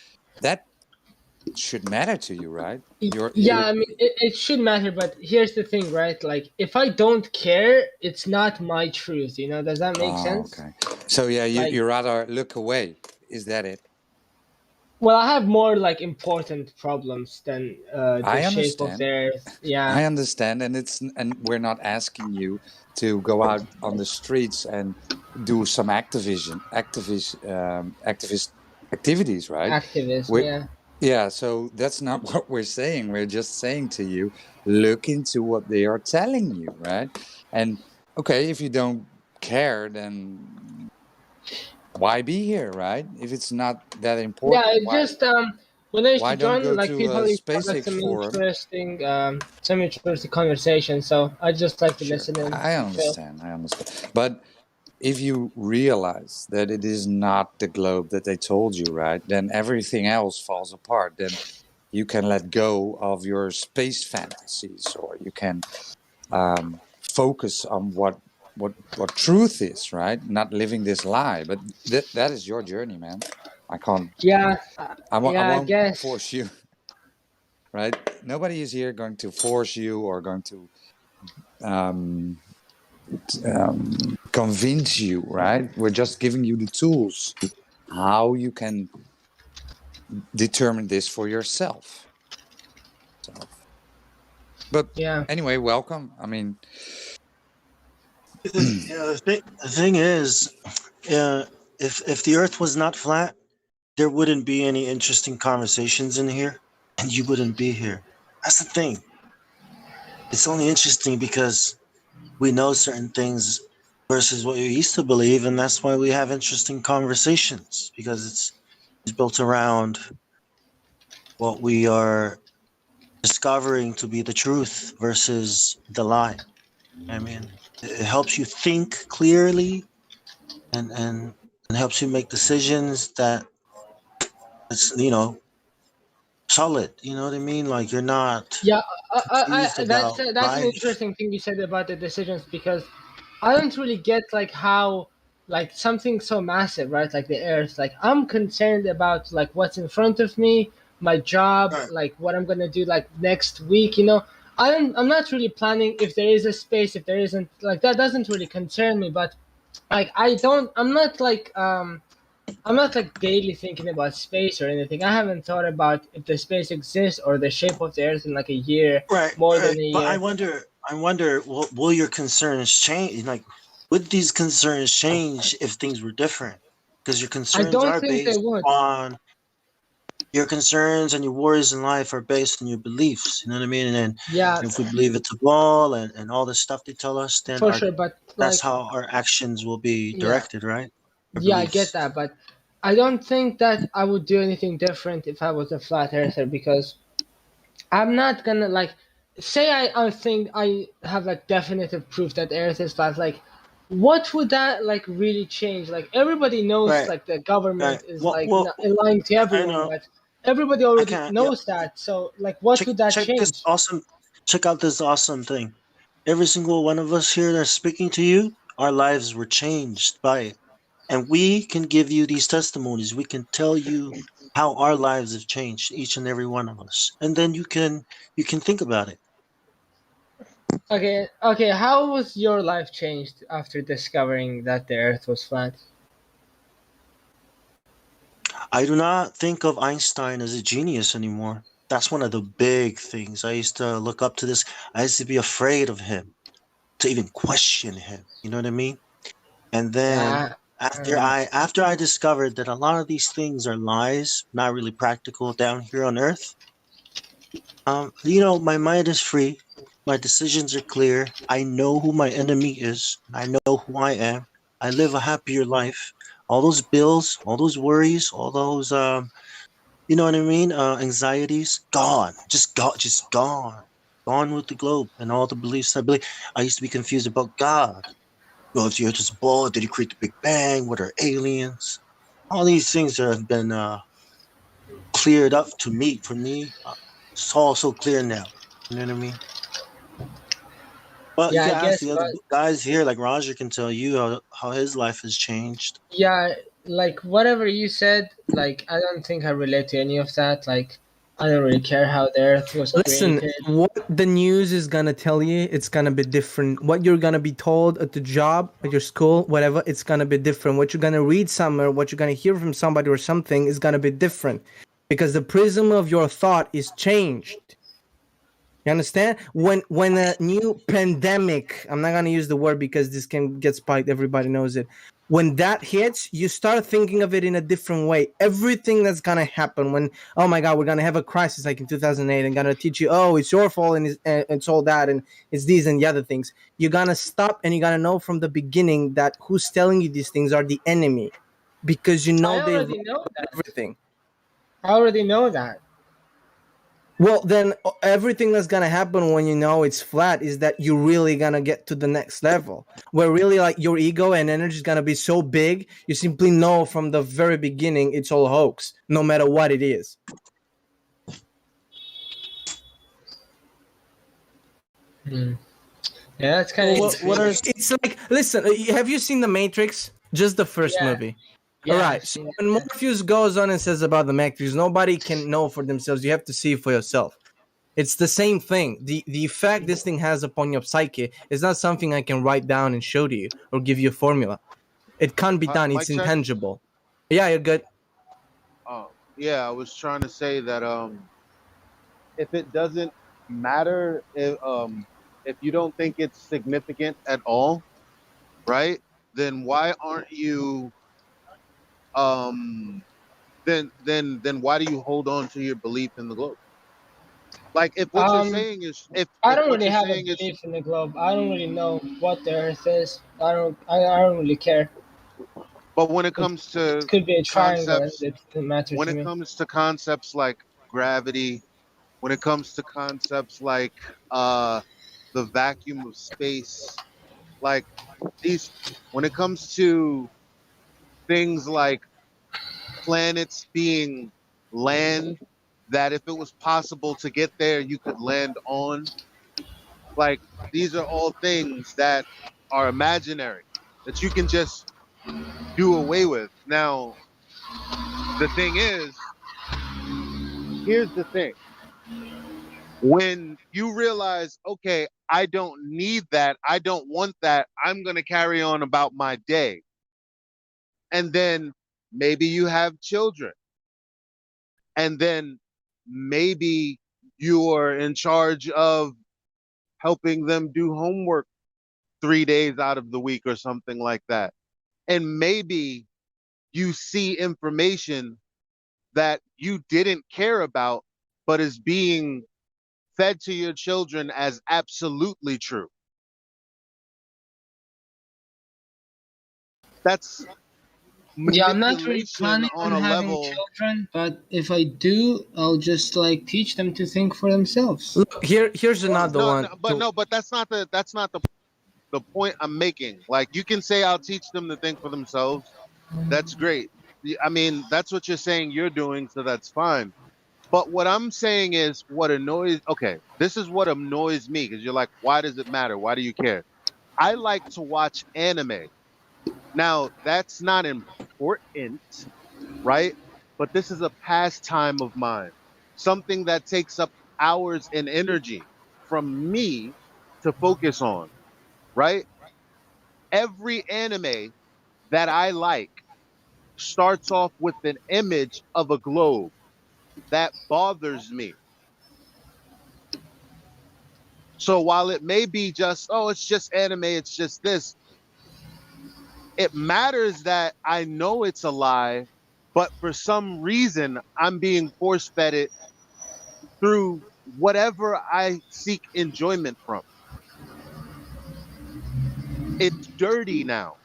that should matter to you, right? Yeah, I mean, it should matter, but here's the thing, right? Like, if I don't care, it's not my truth. You know, does that make sense? Okay. So yeah, Like, you rather look away. Is that it? Well, I have more like important problems than the I shape of the understand. Earth. Yeah. I understand, and we're not asking you to go out on the streets and do some activist activities, right? Activism. We Yeah. Yeah, so that's not what we're saying. We're just saying to you, look into what they are telling you, right? And okay, if you don't care, then why be here, right? If it's not that Yeah. important, It just when I used to why don't join, go like to a people used to have like SpaceX forum? some interesting conversation. So I just like to Sure, listen and I chill. understand. But if you realize that it is not the globe that they told you, right, then everything else falls apart. Then you can let go of your space fantasies, or you can focus on what truth is, right? Not living this lie. But that is your journey, man. I can't. Yeah. I Yeah. I won't guess. force you, right? Nobody is here going to force you or going to convince you, right? We're just giving you the tools how you can determine this for yourself. So, but Yeah. anyway, welcome. I mean, The thing is, if the Earth was not flat, there wouldn't be any interesting conversations in here, and you wouldn't be here. That's the thing. It's only interesting because we know certain things versus what we used to believe, and that's why we have interesting conversations, because it's built around what we are discovering to be the truth versus the lie. I mean, it helps you think clearly, and helps you make decisions that it's solid. You know what I mean? Like you're not Yeah, confused about that's an life. interesting thing you said about the decisions, because I don't really get like how like something so massive, right? Like the Earth. Like I'm concerned about like what's in front of me, my job, Right. like what I'm gonna do like next week. I'm not really planning if there is a space, if there isn't. Like that doesn't really concern me. But like I'm not like daily thinking about space or anything. I haven't thought about if the space exists or the shape of the Earth in like a year, Right, more right. than a But I year. wonder, will your concerns change? Like, would these concerns change if things were different? Because your I concerns don't are think they based would. on your concerns, and your worries in life are based on your beliefs. You know what I mean? And then Yeah, if we believe it's a ball and all the stuff they tell us, then for sure. But that's like, how our actions will be yeah, directed, right? Our yeah, I get beliefs. that. But I don't think that I would do anything different if I was a flat earther, because I'm not gonna like say I think I have like definitive proof that the Earth is flat. Like, what would that like really change? Like everybody knows Right, like the right. government is like Well, lying to I everyone, know. but everybody I already can't. Yeah. knows that. So like, what would that Check this change? awesome. Check out this awesome thing. Every single one of us here that's speaking to you, our lives were changed by it. And we can give you these testimonies. We can tell you how our lives have changed, each and every one of us. And then you can think about it. Okay. How was your life changed after discovering that the Earth was flat? I do not think of Einstein as a genius anymore. That's one of the big things. I used to look up to this. I used to be afraid of him, to even question him. You know what I mean? And then Yeah. after I discovered that a lot of these things are lies, not really practical down here on Earth, my mind is free. My decisions are clear. I know who my enemy is. I know who I am. I live a happier life. All those bills, all those worries, all those you know what I mean? Anxieties, gone. Just gone. Gone with the globe and all the beliefs I believe. I used to be confused about God. Well, if the Earth is a ball, did he create the Big Bang? What are aliens? All these things have been cleared up to me. For me, it's all so clear now. You know what I mean? Well, you Yeah, can I ask guess, the other but guys here, like Roger can tell you how his life has changed. yeah, like whatever you said, like I don't think I relate to any of that. Like I don't really care how the Earth was Listen, created. what the news is gonna tell you, it's gonna be different. What you're gonna be told at the job, at your school, whatever, it's gonna be different. What you're gonna read somewhere, what you're gonna hear from somebody or something is gonna be different. because the prism of your thought is changed. You understand? When a new pandemic, I'm not gonna use the word because this can get spiked, everybody knows it. When that hits, you start thinking of it in a different way. Everything that's gonna happen when, oh my God, we're gonna have a crisis like in 2008 and gonna teach you, oh, it's your fault and it's all that and it's these and the other things. You're gonna stop and you're gonna know from the beginning that who's telling you these things are the enemy, because you know I they already know that. everything. I already know that. Well, then everything that's gonna happen when you know it's flat is that you're really gonna get to the next level, where really like your ego and energy is gonna be so big, you simply know from the very beginning it's all hoax, no matter what it is. Yeah, that's kind of It's like, listen, have you seen The Matrix? Just the first movie. Yeah, All I've right. So seen when Morpheus goes on and says about the Matrix, nobody can know for themselves. You have to see it for yourself. It's the same thing. The effect this thing has upon your psyche is not something I can write down and show to you or give you a formula. It can't be done. It's Mic check. intangible. Yeah, you're good. Oh, yeah, I was trying to say that if it doesn't matter, if you don't think it's significant at all, right? Then why aren't you then why do you hold on to your belief in the globe? Like if what you're saying is if I don't what really you're have a saying is belief in the globe. I don't really know what the Earth is. I don't really care. but when it comes to It could be a triangle. concepts, It doesn't matter when to it me. comes to concepts like gravity, when it comes to concepts like the vacuum of space, like these, when it comes to things like planets being land, that if it was possible to get there you could land on, like these are all things that are imaginary that you can just do away with. Now the thing is, here's the thing, when you realize, okay, I don't need that, I don't want that, I'm going to carry on about my day. And then maybe you have children. And then maybe you're in charge of helping them do homework 3 days out of the week or something like that. And maybe you see information that you didn't care about, but is being fed to your children as absolutely true. That's Yeah, I'm not really manipulation planning on on a having level. children, but if I do, I'll just like teach them to think for themselves. Look, here's another one. But that's not the point I'm making. Like you can say I'll teach them to think for themselves. That's great. I mean, that's what you're saying you're doing, so that's fine. But what I'm saying is what annoys, okay, this is what annoys me because you're like, why does it matter? Why do you care? I like to watch anime. Now, that's not important, right? But this is a pastime of mine, something that takes up hours and energy from me to focus on, right? Every anime that I like starts off with an image of a globe that bothers me. So while it may be just, oh, it's just anime, it's just this, it matters that I know it's a lie, but for some reason I'm being force fed it through whatever I seek enjoyment from. It's dirty now.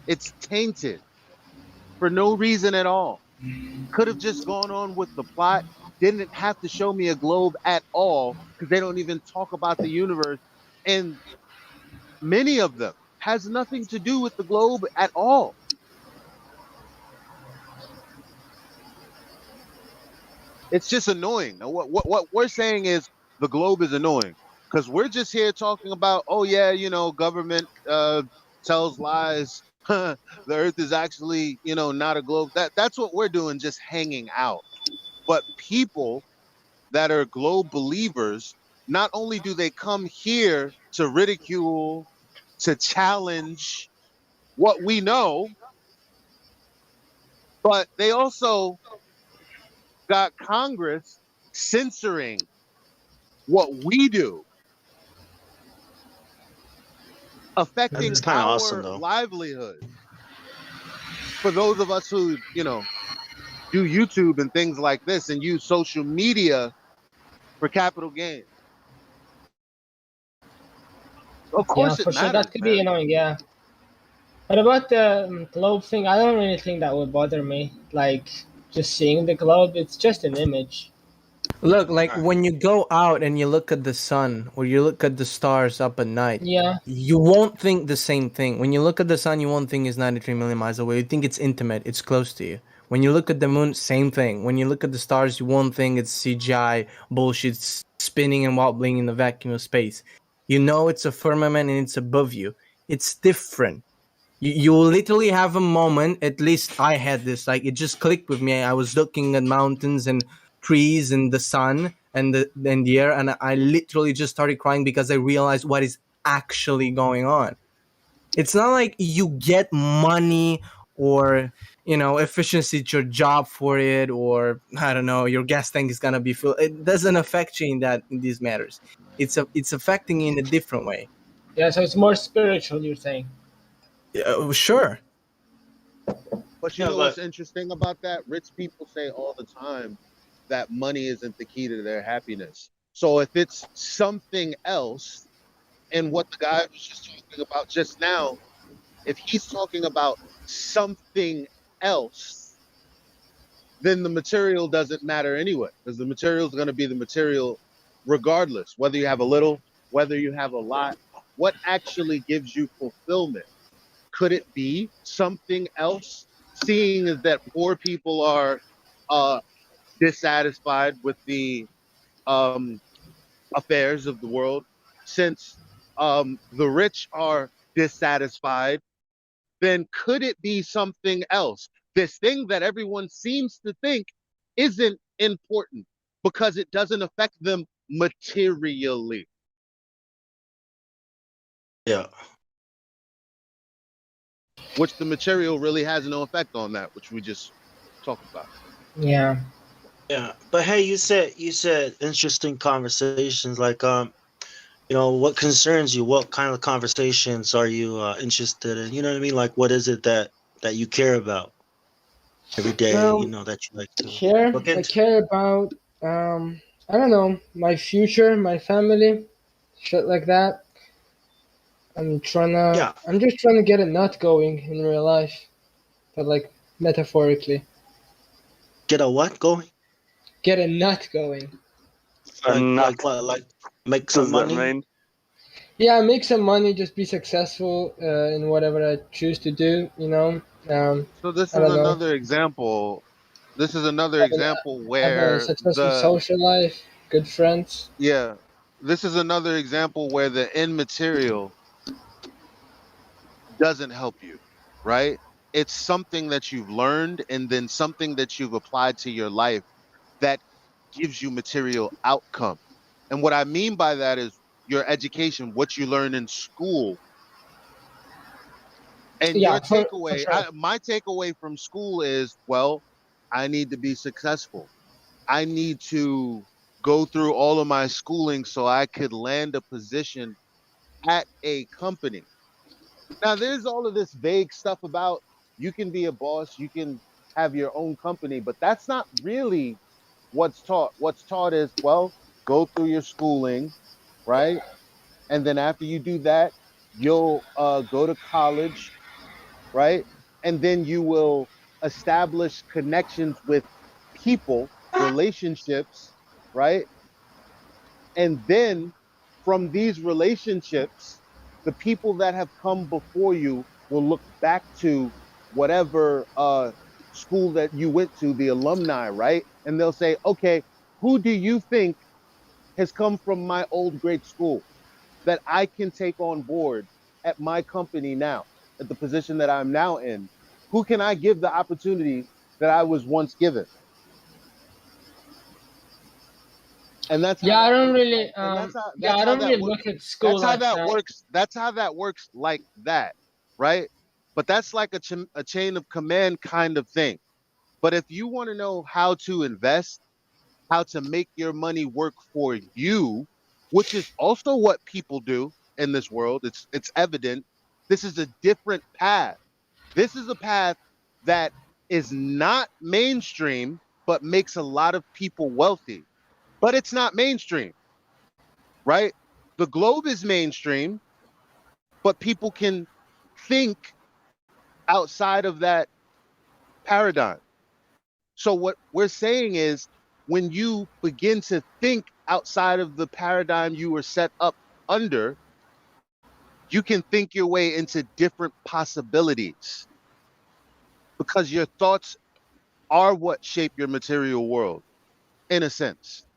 It's tainted for no reason at all. Could have just gone on with the plot. Didn't have to show me a globe at all because they don't even talk about the universe. And many of them has nothing to do with the globe at all. It's just annoying. What we're saying is the globe is annoying because we're just here talking about, oh yeah, government tells lies. The Earth is actually, not a globe. That's what we're doing, just hanging out. But people that are globe believers, not only do they come here to ridicule, to challenge what we know, but they also got Congress censoring what we do, affecting That's kind of awesome, our though. livelihood. For those of us who, do YouTube and things like this and use social media for capital gain. Of Yeah, course it for sure. matters, That could be man. annoying. Yeah. But about the globe thing, I don't really think that would bother me. Like, just seeing the globe, it's just an image. Look, like when you go out and you look at the sun or you look at the stars up at night, Yeah. you won't think the same thing. When you look at the sun, you won't think it's 93 million miles away. You think it's intimate, it's close to you. When you look at the moon, same thing. When you look at the stars, you won't think it's CGI bullshit spinning and wobbling in the vacuum of space. You know it's a firmament and it's above you. It's different. You literally have a moment, at least I had this, like it just clicked with me. I was looking at mountains and trees and the sun and the air, and I literally just started crying because I realized what is actually going on. It's not like you get money or efficiency at your job for it, or I don't know, your gas tank is gonna be filled. It doesn't affect you in these matters. It's affecting you in a different way. Yeah, so it's more spiritual, you're saying. Sure. But you know what's interesting about that? Rich people say all the time that money isn't the key to their happiness. So if it's something else, and what the guy was just talking about just now, if he's talking about something else, then the material doesn't matter anyway, because the material is going to be the material regardless, whether you have a little, whether you have a lot. What actually gives you fulfillment? Could it be something else? Seeing is that poor people are dissatisfied with the affairs of the world, since the rich are dissatisfied, then could it be something else? This thing that everyone seems to think isn't important because it doesn't affect them materially. Yeah. Which the material really has no effect on that, which we just talked about. Yeah. Yeah. But hey, you said interesting conversations, like what concerns you? What kind of conversations are you interested in? You know what I mean? Like, what is it that you care about every day? Well, That you like to here look I into. care about I don't know, my future, my family, shit like that. I'm just trying to get a nut going in real life, but like metaphorically. Get a what going? Get a nut going. Like what? Like make some money? Yeah, make some money, just be successful in whatever I choose to do. So this I is don't know. another example. This is another example Have a where successful social life, good friends. this is another example where the end material doesn't help you, right? It's something that you've learned and then something that you've applied to your life that gives you material outcome. And what I mean by that is your education, what you learn in school. And Yeah, your for takeaway, sure. my takeaway from school is, well, I need to be successful. I need to go through all of my schooling so I could land a position at a company. Now, there's all of this vague stuff about you can be a boss, you can have your own company, but that's not really what's taught. What's taught is, well, go through your schooling, right? And then after you do that, you'll go to college, right? And then you will establish connections with people, relationships, right? And then from these relationships, the people that have come before you will look back to whatever school that you went to, the alumni, right? And they'll say, okay, who do you think has come from my old great school that I can take on board at my company now, at the position that I'm now in? Who can I give the opportunities that I was once given? And that's how I that don't works. really. That's I how don't that really works. look at school like that. That's how that works like that, right? But that's like a chain of command kind of thing. But if you want to know how to invest, how to make your money work for you, which is also what people do in this world, it's evident. This is a different path. This is a path that is not mainstream, but makes a lot of people wealthy. But it's not mainstream, right? The globe is mainstream, but people can think outside of that paradigm. So what we're saying is when you begin to think outside of the paradigm you were set up under, you can think your way into different possibilities because your thoughts are what shape your material world in a sense.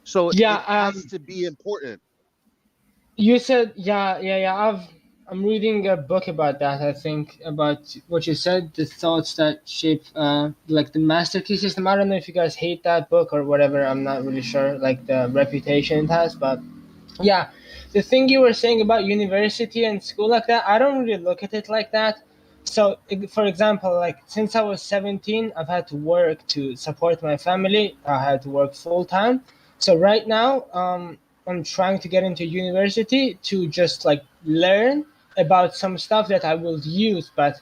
So it Yeah. has to be important. You said, yeah. I'm reading a book about that. I think about what you said, the thoughts that shape, like the master key system. I don't know if you guys hate that book or whatever. I'm not really sure, like the reputation it has, but yeah, the thing you were saying about university and school like that, I don't really look at it like that. So, for example, like since I was 17, I've had to work to support my family. I had to work full time. So right now, I'm trying to get into university to just like learn about some stuff that I will use. But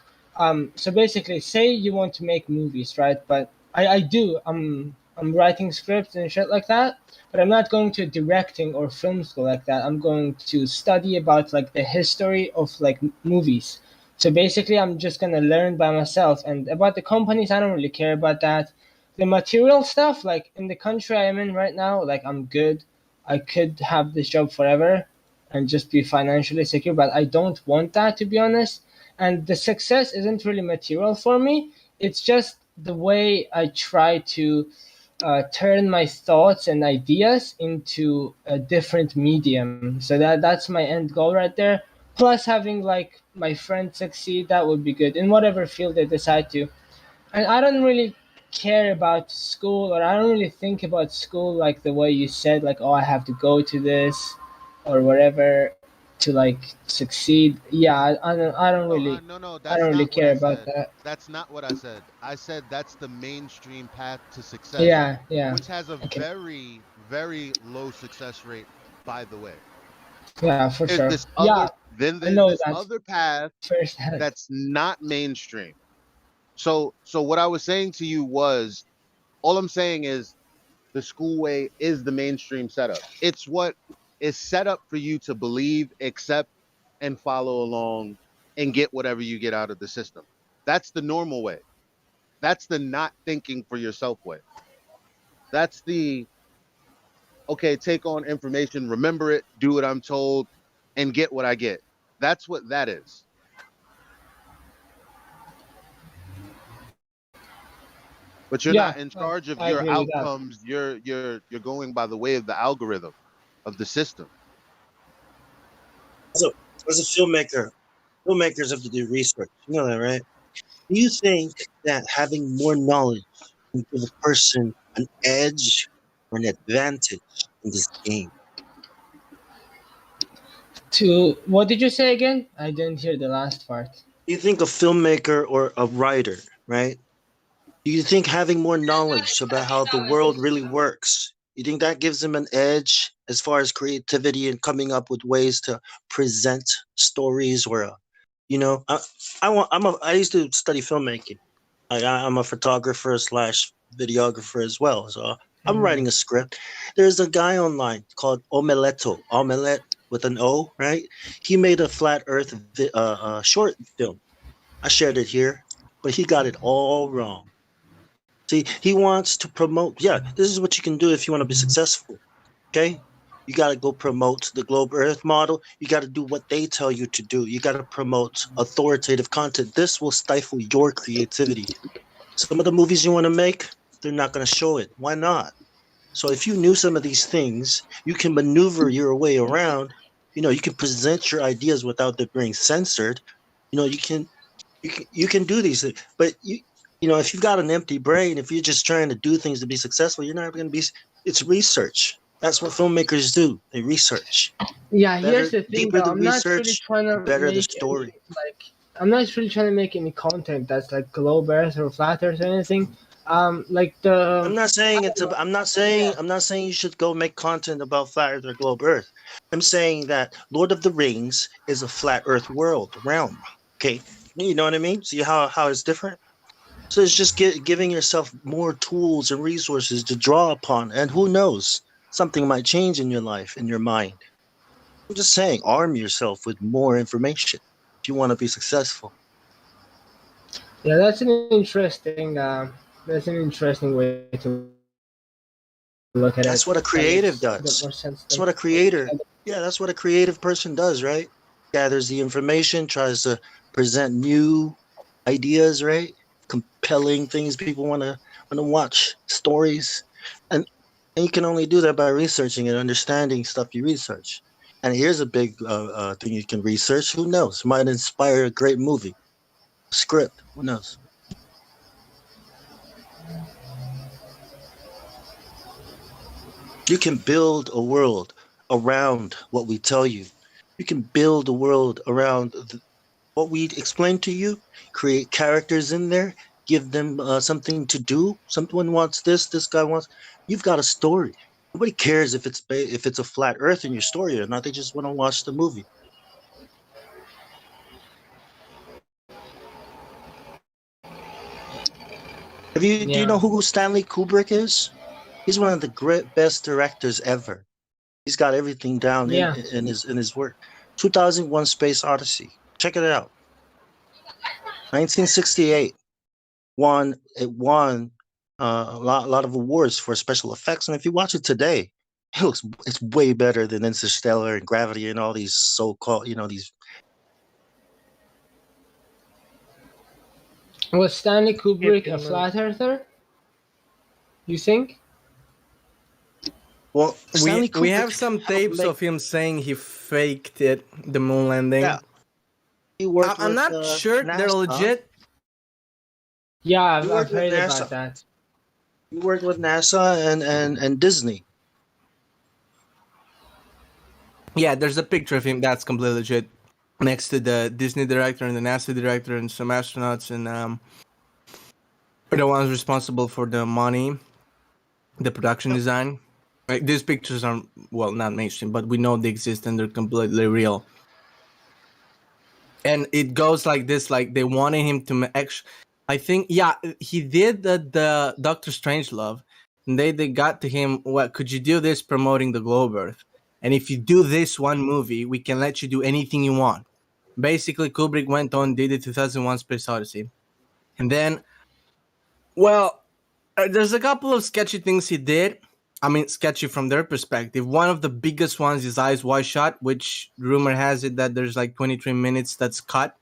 so basically, say you want to make movies, right? But I do. I'm writing scripts and shit like that, but I'm not going to directing or film school like that. I'm going to study about like the history of like movies. So basically, I'm just gonna learn by myself. And about the companies, I don't really care about that. The material stuff, like in the country I am in right now, like I'm good. I could have this job forever and just be financially secure, but I don't want that, to be honest. And the success isn't really material for me. It's just the way I try to turn my thoughts and ideas into a different medium. So that's my end goal right there. Plus having like my friends succeed, that would be good in whatever field they decide to. And I don't really care about school, or I don't really think about school like the way you said, like, oh, I have to go to this or whatever to like succeed. Yeah, No, I that's don't really not what care I about said. that. That's not what I said. I said that's the mainstream path to success, Yeah. which has a Okay. very, very low success rate, by the way. Yeah, for There's sure. this Yeah, other, then I there's know this that other path firsthand. that's not mainstream. So what I was saying to you was, all I'm saying is the school way is the mainstream setup. It's what is set up for you to believe, accept, and follow along and get whatever you get out of the system. That's the normal way. That's the not thinking for yourself way. That's the okay, take on information, remember it, do what I'm told, and get what I get. That's what that is. But you're Yeah, not in charge of I your agree with that. outcomes. You're going by the way of the algorithm of the system. So, as a filmmaker, filmmakers have to do research. You know that, right? Do you think that having more knowledge can give a person an edge or an advantage in this game? To what did you say again? I didn't hear the last part. Do you think a filmmaker or a writer, right? Do you think having more knowledge about how the world really works, you think that gives them an edge as far as creativity and coming up with ways to present stories or, you know, I used to study filmmaking. I'm a photographer slash videographer as well. So I'm Mhm. writing a script. There's a guy online called Omelette with an O, right? He made a flat Earth short film. I shared it here, but he got it all wrong. See, he wants to promote. Yeah, this is what you can do if you want to be successful. Okay, you got to go promote the globe Earth model. You got to do what they tell you to do. You got to promote authoritative content. This will stifle your creativity. Some of the movies you want to make, they're not going to show it. Why not? So if you knew some of these things, you can maneuver your way around. You know, you can present your ideas without them being censored. You know, you can do these things. But you know, if you've got an empty brain, if you're just trying to do things to be successful, you're not going to be. It's research. That's what filmmakers do. They research. Yeah, Better, here's the thing deeper though. the I'm not really research, trying to better the make any story. I'm not really trying to make any content that's like globe earth or flat earth or anything. Like the I'm not saying it's. I'm not saying. I'm not saying you should go make content about flat Earth or globe Earth. I'm saying that Lord of the Rings is a flat Earth world realm. Okay, you know what I mean? See how it's different. So it's just giving yourself more tools and resources to draw upon, and who knows, something might change in your life, in your mind. I'm just saying, arm yourself with more information if you want to be successful. Yeah, that's an interesting way to look at it. That's what a That creative makes a bit does. more sense That's than what a creator. Yeah, that's what a creative person does, right? Gathers the information, tries to present new ideas, right? Compelling things people want to watch, stories, and you can only do that by researching and understanding stuff you research. And here's a big thing you can research. Who knows? Might inspire a great movie, script. Who knows? You can build a world around what we tell you. You can build a world around what we explain to you, create characters in there, give them something to do. Someone wants this guy wants. You've got a story. Nobody cares if it's a flat Earth in your story or not. They just want to watch the movie. Do you know who Stanley Kubrick is? He's one of the best directors ever. He's got everything down in his work. 2001: Space Odyssey. Check it out. 1968. It won a lot of awards for special effects, and if you watch it today, it's way better than Interstellar and Gravity and all these so-called these. Was Stanley Kubrick a flat earther? You think? Well, we have some tapes of him saying he faked it, the moon landing. Yeah. He worked I'm with, not sure they're NASA. legit. Yeah, He I've worked with heard NASA. about that. He worked with NASA and Disney. Yeah, there's a picture of him that's completely legit next to the Disney director and the NASA director and some astronauts and the ones responsible for the money, the production design. Like, these pictures are, well, not mainstream, but we know they exist and they're completely real. And it goes like this, like they wanted him to actually, I think, yeah, he did the Doctor Strangelove, and they got to him, what, could you do this promoting the globe Earth? And if you do this one movie, we can let you do anything you want. Basically, Kubrick went on, did the 2001 Space Odyssey. And then, well, there's a couple of sketchy things he did. I mean, sketchy from their perspective. One of the biggest ones is Eyes Wide Shut, which rumor has it that there's like 23 minutes that's cut.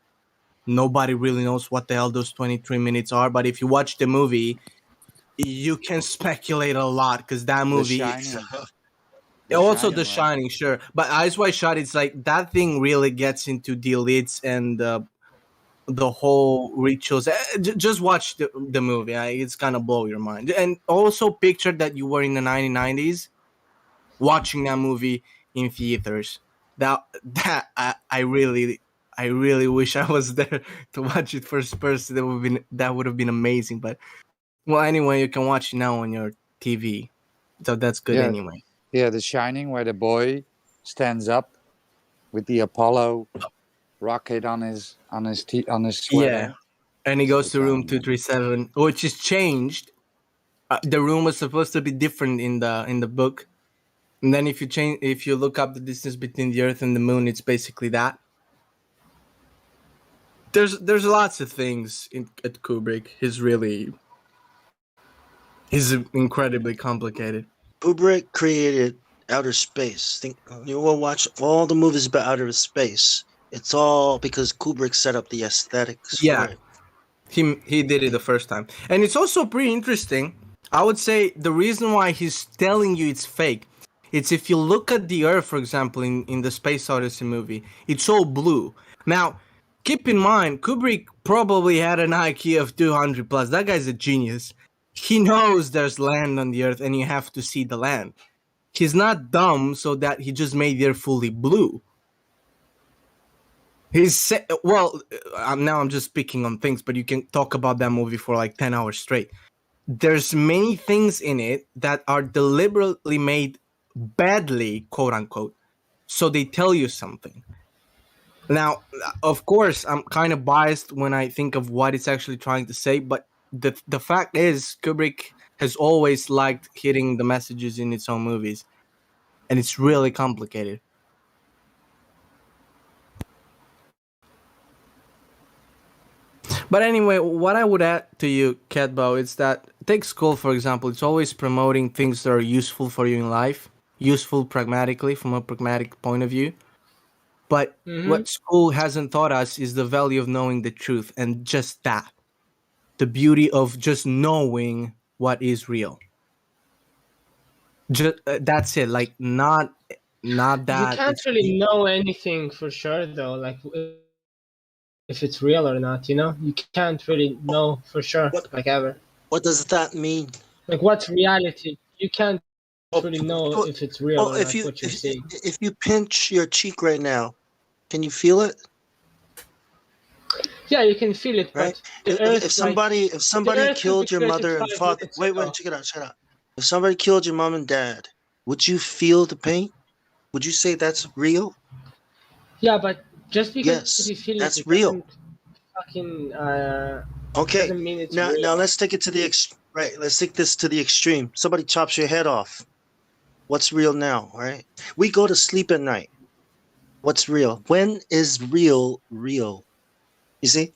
Nobody really knows what the hell those 23 minutes are. But if you watch the movie, you can speculate a lot because that movie. Also, The Shining, sure. But Eyes Wide Shut, it's like that thing really gets into the elites and the whole rituals. Just watch the movie. It's gonna blow your mind. And also picture that you were in the 1990s watching that movie in theaters. That I really wish I was there to watch it first person. That would have been amazing. But well, anyway, you can watch it now on your TV, so that's good anyway. Yeah, The Shining, where the boy stands up with the Apollo rocket on his sweater. Yeah, and he goes to room 237, which is changed. The room was supposed to be different in the book, and then if you look up the distance between the Earth and the Moon, it's basically that. There's lots of things at Kubrick. He's incredibly complicated. Kubrick created outer space. You will watch all the movies about outer space. It's all because Kubrick set up the aesthetics for it. He did it the first time. And it's also pretty interesting. I would say the reason why he's telling you it's fake, it's if you look at the Earth, for example, in the Space Odyssey movie, it's all blue. Now, keep in mind, Kubrick probably had an IQ of 200 plus. That guy's a genius. He knows there's land on the Earth and you have to see the land. he's not dumb so that he just made the air fully blue. Now I'm just speaking on things, but you can talk about that movie for like 10 hours straight. There's many things in it that are deliberately made badly, quote unquote, so they tell you something. Now, of course, I'm kind of biased when I think of what it's actually trying to say, but the fact is, Kubrick has always liked hitting the messages in its own movies, and it's really complicated. But anyway, what I would add to you, Catbo, is that take school, for example. It's always promoting things that are useful for you in life, useful pragmatically, from a pragmatic point of view. But what school hasn't taught us is the value of knowing the truth, and just that. The beauty of just knowing what is real. Just that's it. Like not that You can't really know anything for sure, though. Like if it's real or not, you know, you can't really know for sure, like ever. What does that mean? Like what's reality? You can't really know if it's real or not. What you're seeing. If you pinch your cheek right now, can you feel it? Yeah, you can feel it, right? But if somebody killed your mother and father, wait, check it out. If somebody killed your mom and dad, would you feel the pain? Would you say that's real? Yeah, but just because you feel that's it, real. Fucking okay. Doesn't mean it's now, real. now let's take it to the Let's take this to the extreme. Somebody chops your head off. What's real now? Right? We go to sleep at night. What's real? When is real? You see?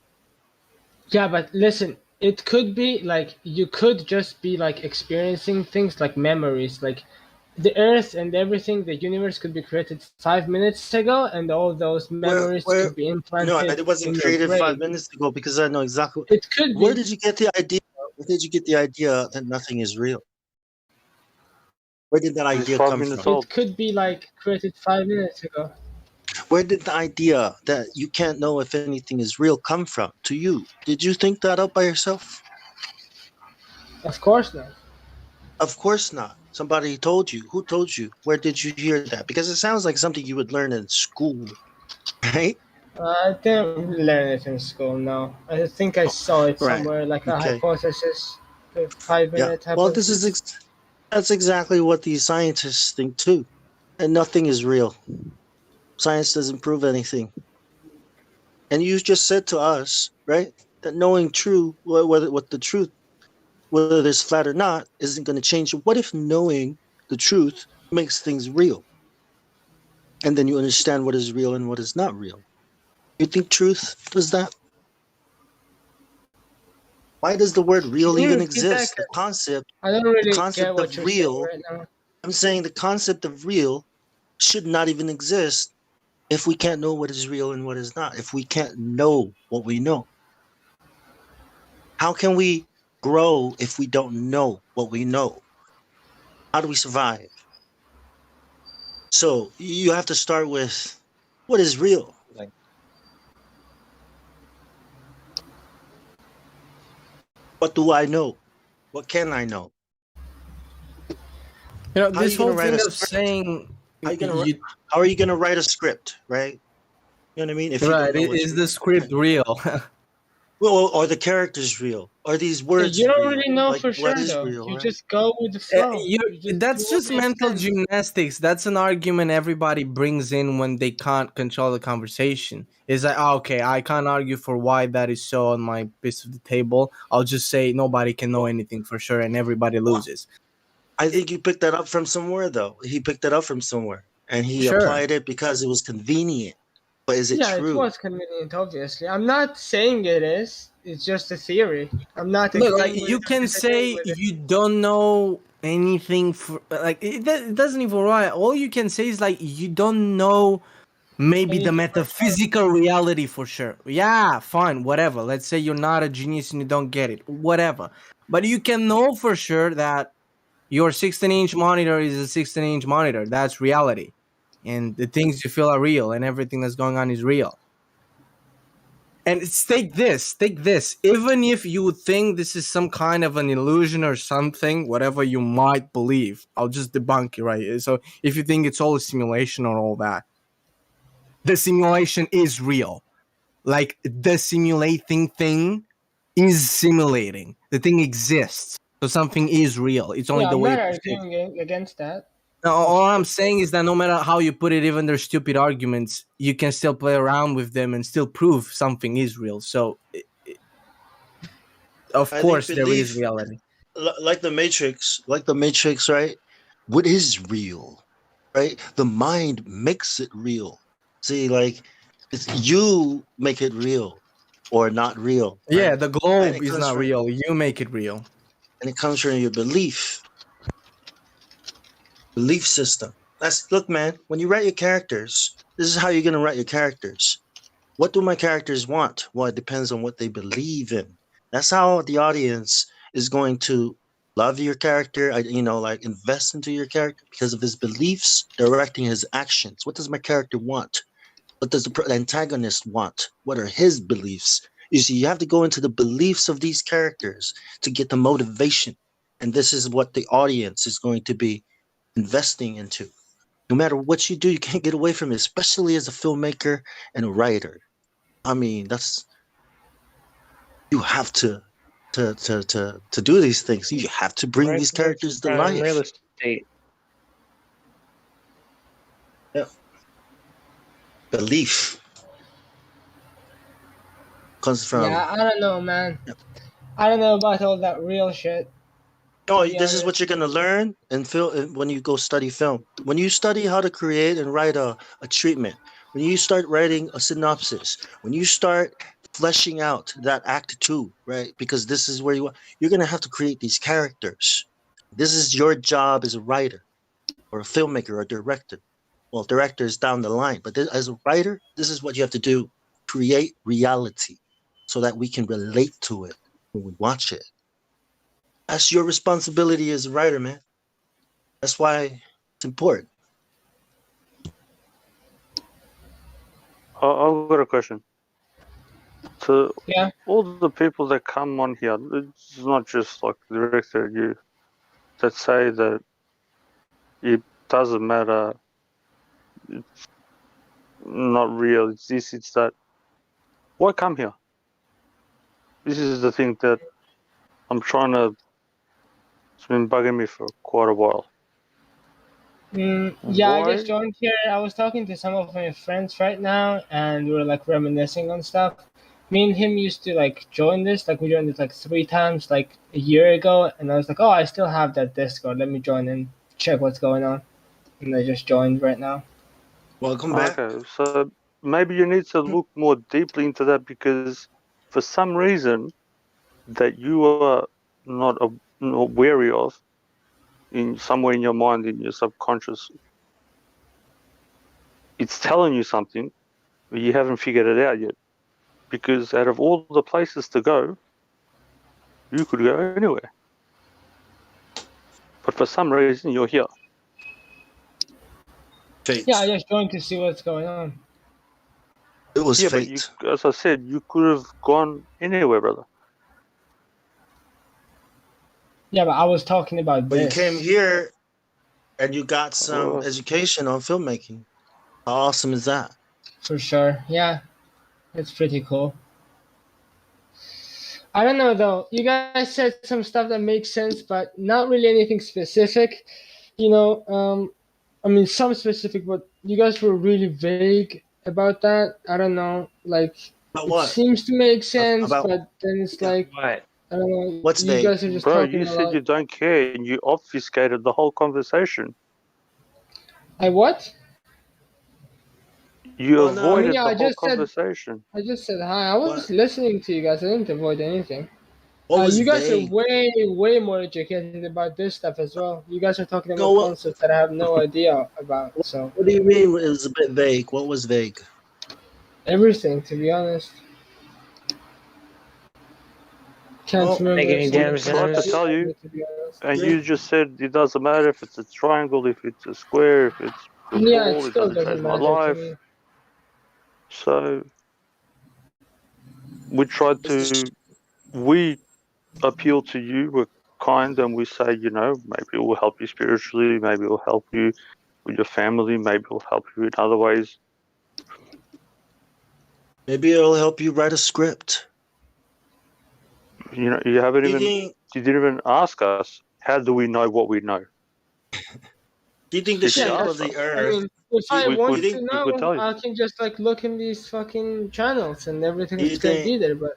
Yeah, but listen, it could be like you could just be like experiencing things like memories, like the Earth and everything, the universe could be created 5 minutes ago, and all those memories could be implanted. No, it wasn't in created your brain. 5 minutes ago because I know exactly. It could be. Where did you get the idea? Where did you get the idea that nothing is real? Where did that idea come from? It could be like created 5 minutes ago. Where did the idea that you can't know if anything is real come from to you? Did you think that up by yourself? Of course not. Of course not. Somebody told you. Who told you? Where did you hear that? Because it sounds like something you would learn in school, right? I didn't learn it in school, no. I think I saw it Right. somewhere, like a Okay. hypothesis, a 5-minute hypothesis. Well, that's exactly what these scientists think too. And nothing is real. Science doesn't prove anything. And you just said to us, right, that knowing what the truth, whether it's flat or not, isn't going to change. What if knowing the truth makes things real? And then you understand what is real and what is not real. You think truth does that? Why does the word real even exist? The concept, I don't really the concept get what of you're real. saying right now. I'm saying the concept of real should not even exist if we can't know what is real and what is not. If we can't know what we know, how can we grow if we don't know what we know? How do we survive? So you have to start with what is real. What do I know? What can I know? You know, How are this you gonna whole write thing a of script? saying How are you gonna write a script, right? You know what I mean? If you right, don't know what's is real. the script real? Well, are the characters real? Are these words You don't real? really know Like for what sure, is though. real? You Right? just go with the flow. That's just mental gymnastics. That's an argument everybody brings in when they can't control the conversation. It's like, okay, I can't argue for why that is so on my piece of the table. I'll just say nobody can know anything for sure and everybody loses. I think you picked that up from somewhere, though. He picked that up from somewhere, and he Sure. applied it because it was convenient. But is it Yeah, true? it was convenient, obviously. I'm not saying it is. It's just a theory. I'm not Look, agreeing like with you it, can disagreeing say with it. you don't know anything for like it doesn't even right. All you can say is like you don't know maybe the Anything for metaphysical reality for sure. Yeah, fine, whatever. Let's say you're not a genius and you don't get it, whatever. But you can know for sure that your 16-inch monitor is a 16-inch monitor. That's reality, and the things you feel are real, and everything that's going on is real. And take this. Even if you would think this is some kind of an illusion or something, whatever you might believe, I'll just debunk it, right? So if you think it's all a simulation or all that, the simulation is real. Like the simulating thing is simulating. The thing exists. So something is real. It's only Yeah, the I'm way not it's perceived. arguing against that. No, all I'm saying is that no matter how you put it, even their stupid arguments, you can still play around with them and still prove something is real. So, of I think course, there is belief, reality. like the Matrix, right? What is real, right? The mind makes it real. See, like it's you make it real or not real, Yeah, right? the And globe it is comes not from real. You make it real. your belief system. That's look, man. When you write your characters, this is how you're gonna write your characters. What do my characters want? Well, it depends on what they believe in. That's how the audience is going to love your character, like invest into your character because of his beliefs directing his actions. What does my character want? What does the antagonist want? What are his beliefs? You see, you have to go into the beliefs of these characters to get the motivation. And this is what the audience is going to be investing into. No matter what you do, you can't get away from it, especially as a filmmaker and a writer. I mean, that's you have to do these things. You have to bring these characters to Prime real life. estate. Yeah. Belief comes Yeah, from. I don't know, man. I don't know about all that real shit. Oh, To be this is what honest. you're gonna learn and feel when you go study film. When you study how to create and write a treatment, when you start writing a synopsis, when you start fleshing out that act two, right? Because this is where you're gonna have to create these characters. This is your job as a writer or a filmmaker or a director. Well, director is down the line, but as a writer, this is what you have to do: create reality so that we can relate to it when we watch it. That's your responsibility as a writer, man. That's why it's important. I've got a question. So, yeah, all the people that come on here, it's not just like the director, you, that say that it doesn't matter, it's not real, it's this, it's that. Why come here? This is the thing that I'm trying to, it's been bugging me for quite a while. Yeah, I just Why? joined here. I was talking to some of my friends right now, and we were like reminiscing on stuff. Me and him used to like join this. Like we joined it like 3 times, like a year ago, and I was like, "Oh, I still have that Discord. Let me join and check what's going on." And I just joined right now. Welcome back. Okay, so maybe you need to look more deeply into that because for some reason that you are not wary of, in somewhere in your mind, in your subconscious, it's telling you something, but you haven't figured it out yet. Because out of all the places to go, you could go anywhere. But for some reason, you're here. Fate. Yeah, I just joined to see what's going on. It was yeah, fate. but as I said, you could have gone anywhere, brother. Yeah, but I was talking about But you this. came here and you got some education on filmmaking. How awesome is that? For sure. Yeah, it's pretty cool. I don't know though. You guys said some stuff that makes sense, but not really anything specific. I mean some specific, but you guys were really vague about that. I don't know. Like About it what? seems to make sense, About but then it's like What? I don't know. what's You vague? guys are just Bro, talking you a said lot. you don't care and you obfuscated the whole conversation. I what? You Oh no. I mean, avoided yeah, the whole conversation. I just said hi. I was listening to you guys. I didn't avoid anything. What was You guys are vague? way, way more educated about this stuff as well. You guys are talking No, about what? concepts that I have no idea about. So What do you mean? It was a bit vague. What was vague? everything, to be honest. Can't Well, remember Make a any single damn I tried to sense? tell you, to be honest. and you just said it doesn't matter if it's a triangle, if it's a square, if it's a Yeah, it ball, it still doesn't change doesn't my matter to life. me. So we try to we appeal to you. We're kind, and we say, you know, maybe it will help you spiritually, maybe it will help you with your family, maybe it will help you in other ways. Maybe it'll help you write a script. You know, you haven't Do you even think? you didn't even ask us. How do we know what we know? Do you think the If you shape of asked the us, I Earth? mean, if Do I you, want do you to think? we could know, tell you. I can just like look in these fucking channels and Do everything's you gonna think? be there. But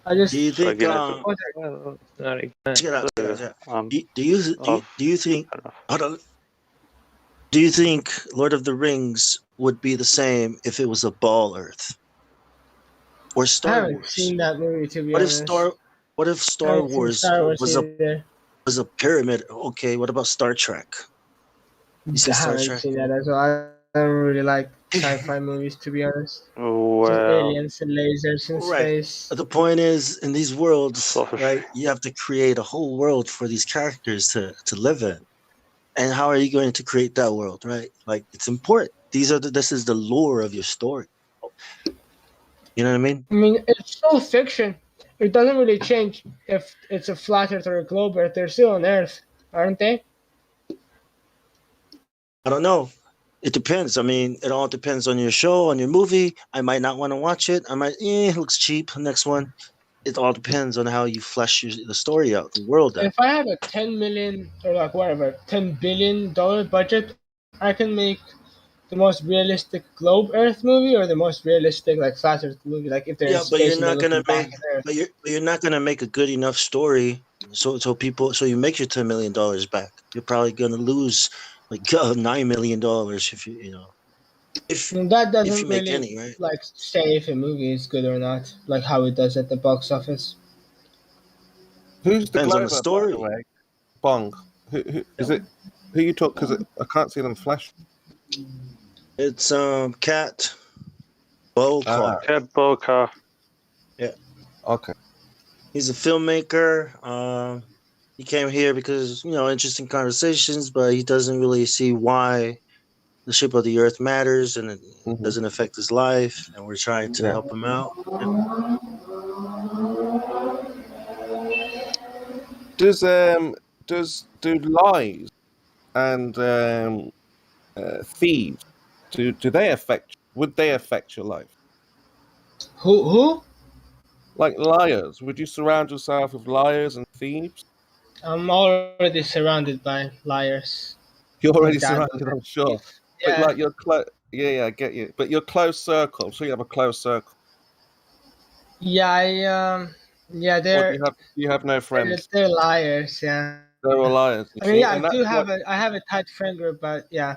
I Do just you So think? again, it's Well, not exactly. Check it out. Check it out. so, Check it out. Do you think? I don't know. Hold on. Do you think Lord of the Rings would be the same if it was a ball Earth or I Star haven't Wars? seen that movie to be What if honest. What if I Star haven't seen Wars Star Wars was either. a pyramid? Okay, what about Star Trek? You see I Star haven't Trek? seen that as well. I don't really like sci-fi movies to be honest. Just Well, aliens and lasers in Right. space. But the point is, in these worlds, selfish. right, you have to create a whole world for these characters to live in. And how are you going to create that world, right? Like, it's important. This is the lore of your story. You know what I mean? I mean, it's still fiction. It doesn't really change if it's a flat Earth or a globe Earth. They're still on Earth, aren't they? I don't know. It depends. I mean, it all depends on your show, on your movie. I might not want to watch it. I might, it looks cheap. Next one. It all depends on how you flesh the story out, the world out. If I have a 10 million or like whatever, $10 billion budget, I can make the most realistic globe Earth movie or the most realistic like flat Earth movie. Like if they're in Yeah, but you're space and they're not looking gonna back make, at Earth. but you're not gonna make a good enough story. So you make your $10 million back. You're probably gonna lose like $9 million if And that if doesn't you make really any, right? like say if a movie is good or not, like how it does at the box office. Who's the Depends on the Glover, by the story. way? Bong. Who is it? Who you talk? Because I can't see them flash. It's Cat Bokar. Cat Bokar. Yeah. Okay. He's a filmmaker. He came here because interesting conversations, but he doesn't really see why the shape of the Earth matters and it doesn't affect his life. And we're trying to help him out. Yeah. Do lies and thieves do they affect? Would they affect your life? Who? Like liars? Would you surround yourself with liars and thieves? I'm already surrounded by liars. You're My already dad was surrounded, a I'm sure. thief. But Yeah. like your close, yeah, I get you. But your close circle, so you have a close circle. Yeah, yeah, Or do you have no friends? they're liars. Yeah. They're all liars. You I mean, see, yeah, I and that's do what. have I have a tight friend group, but yeah,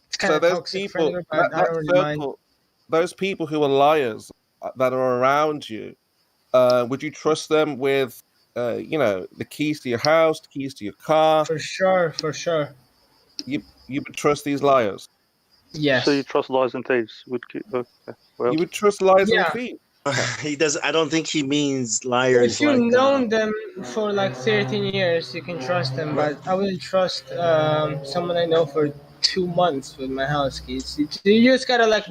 it's kind So of those toxic friend people, group, that but I don't really mind. circle, those people who are liars that are around you, would you trust them with, the keys to your house, the keys to your car? For sure, for sure. You would trust these liars. Yes. So you trust lies and thieves? Okay. Well, You would trust liars and Yeah. thieves. He does. I don't think he means If liars you've like. known them for like 13 years, you can trust them, Right. but I wouldn't trust someone I know for 2 months with my house keys. You just gotta like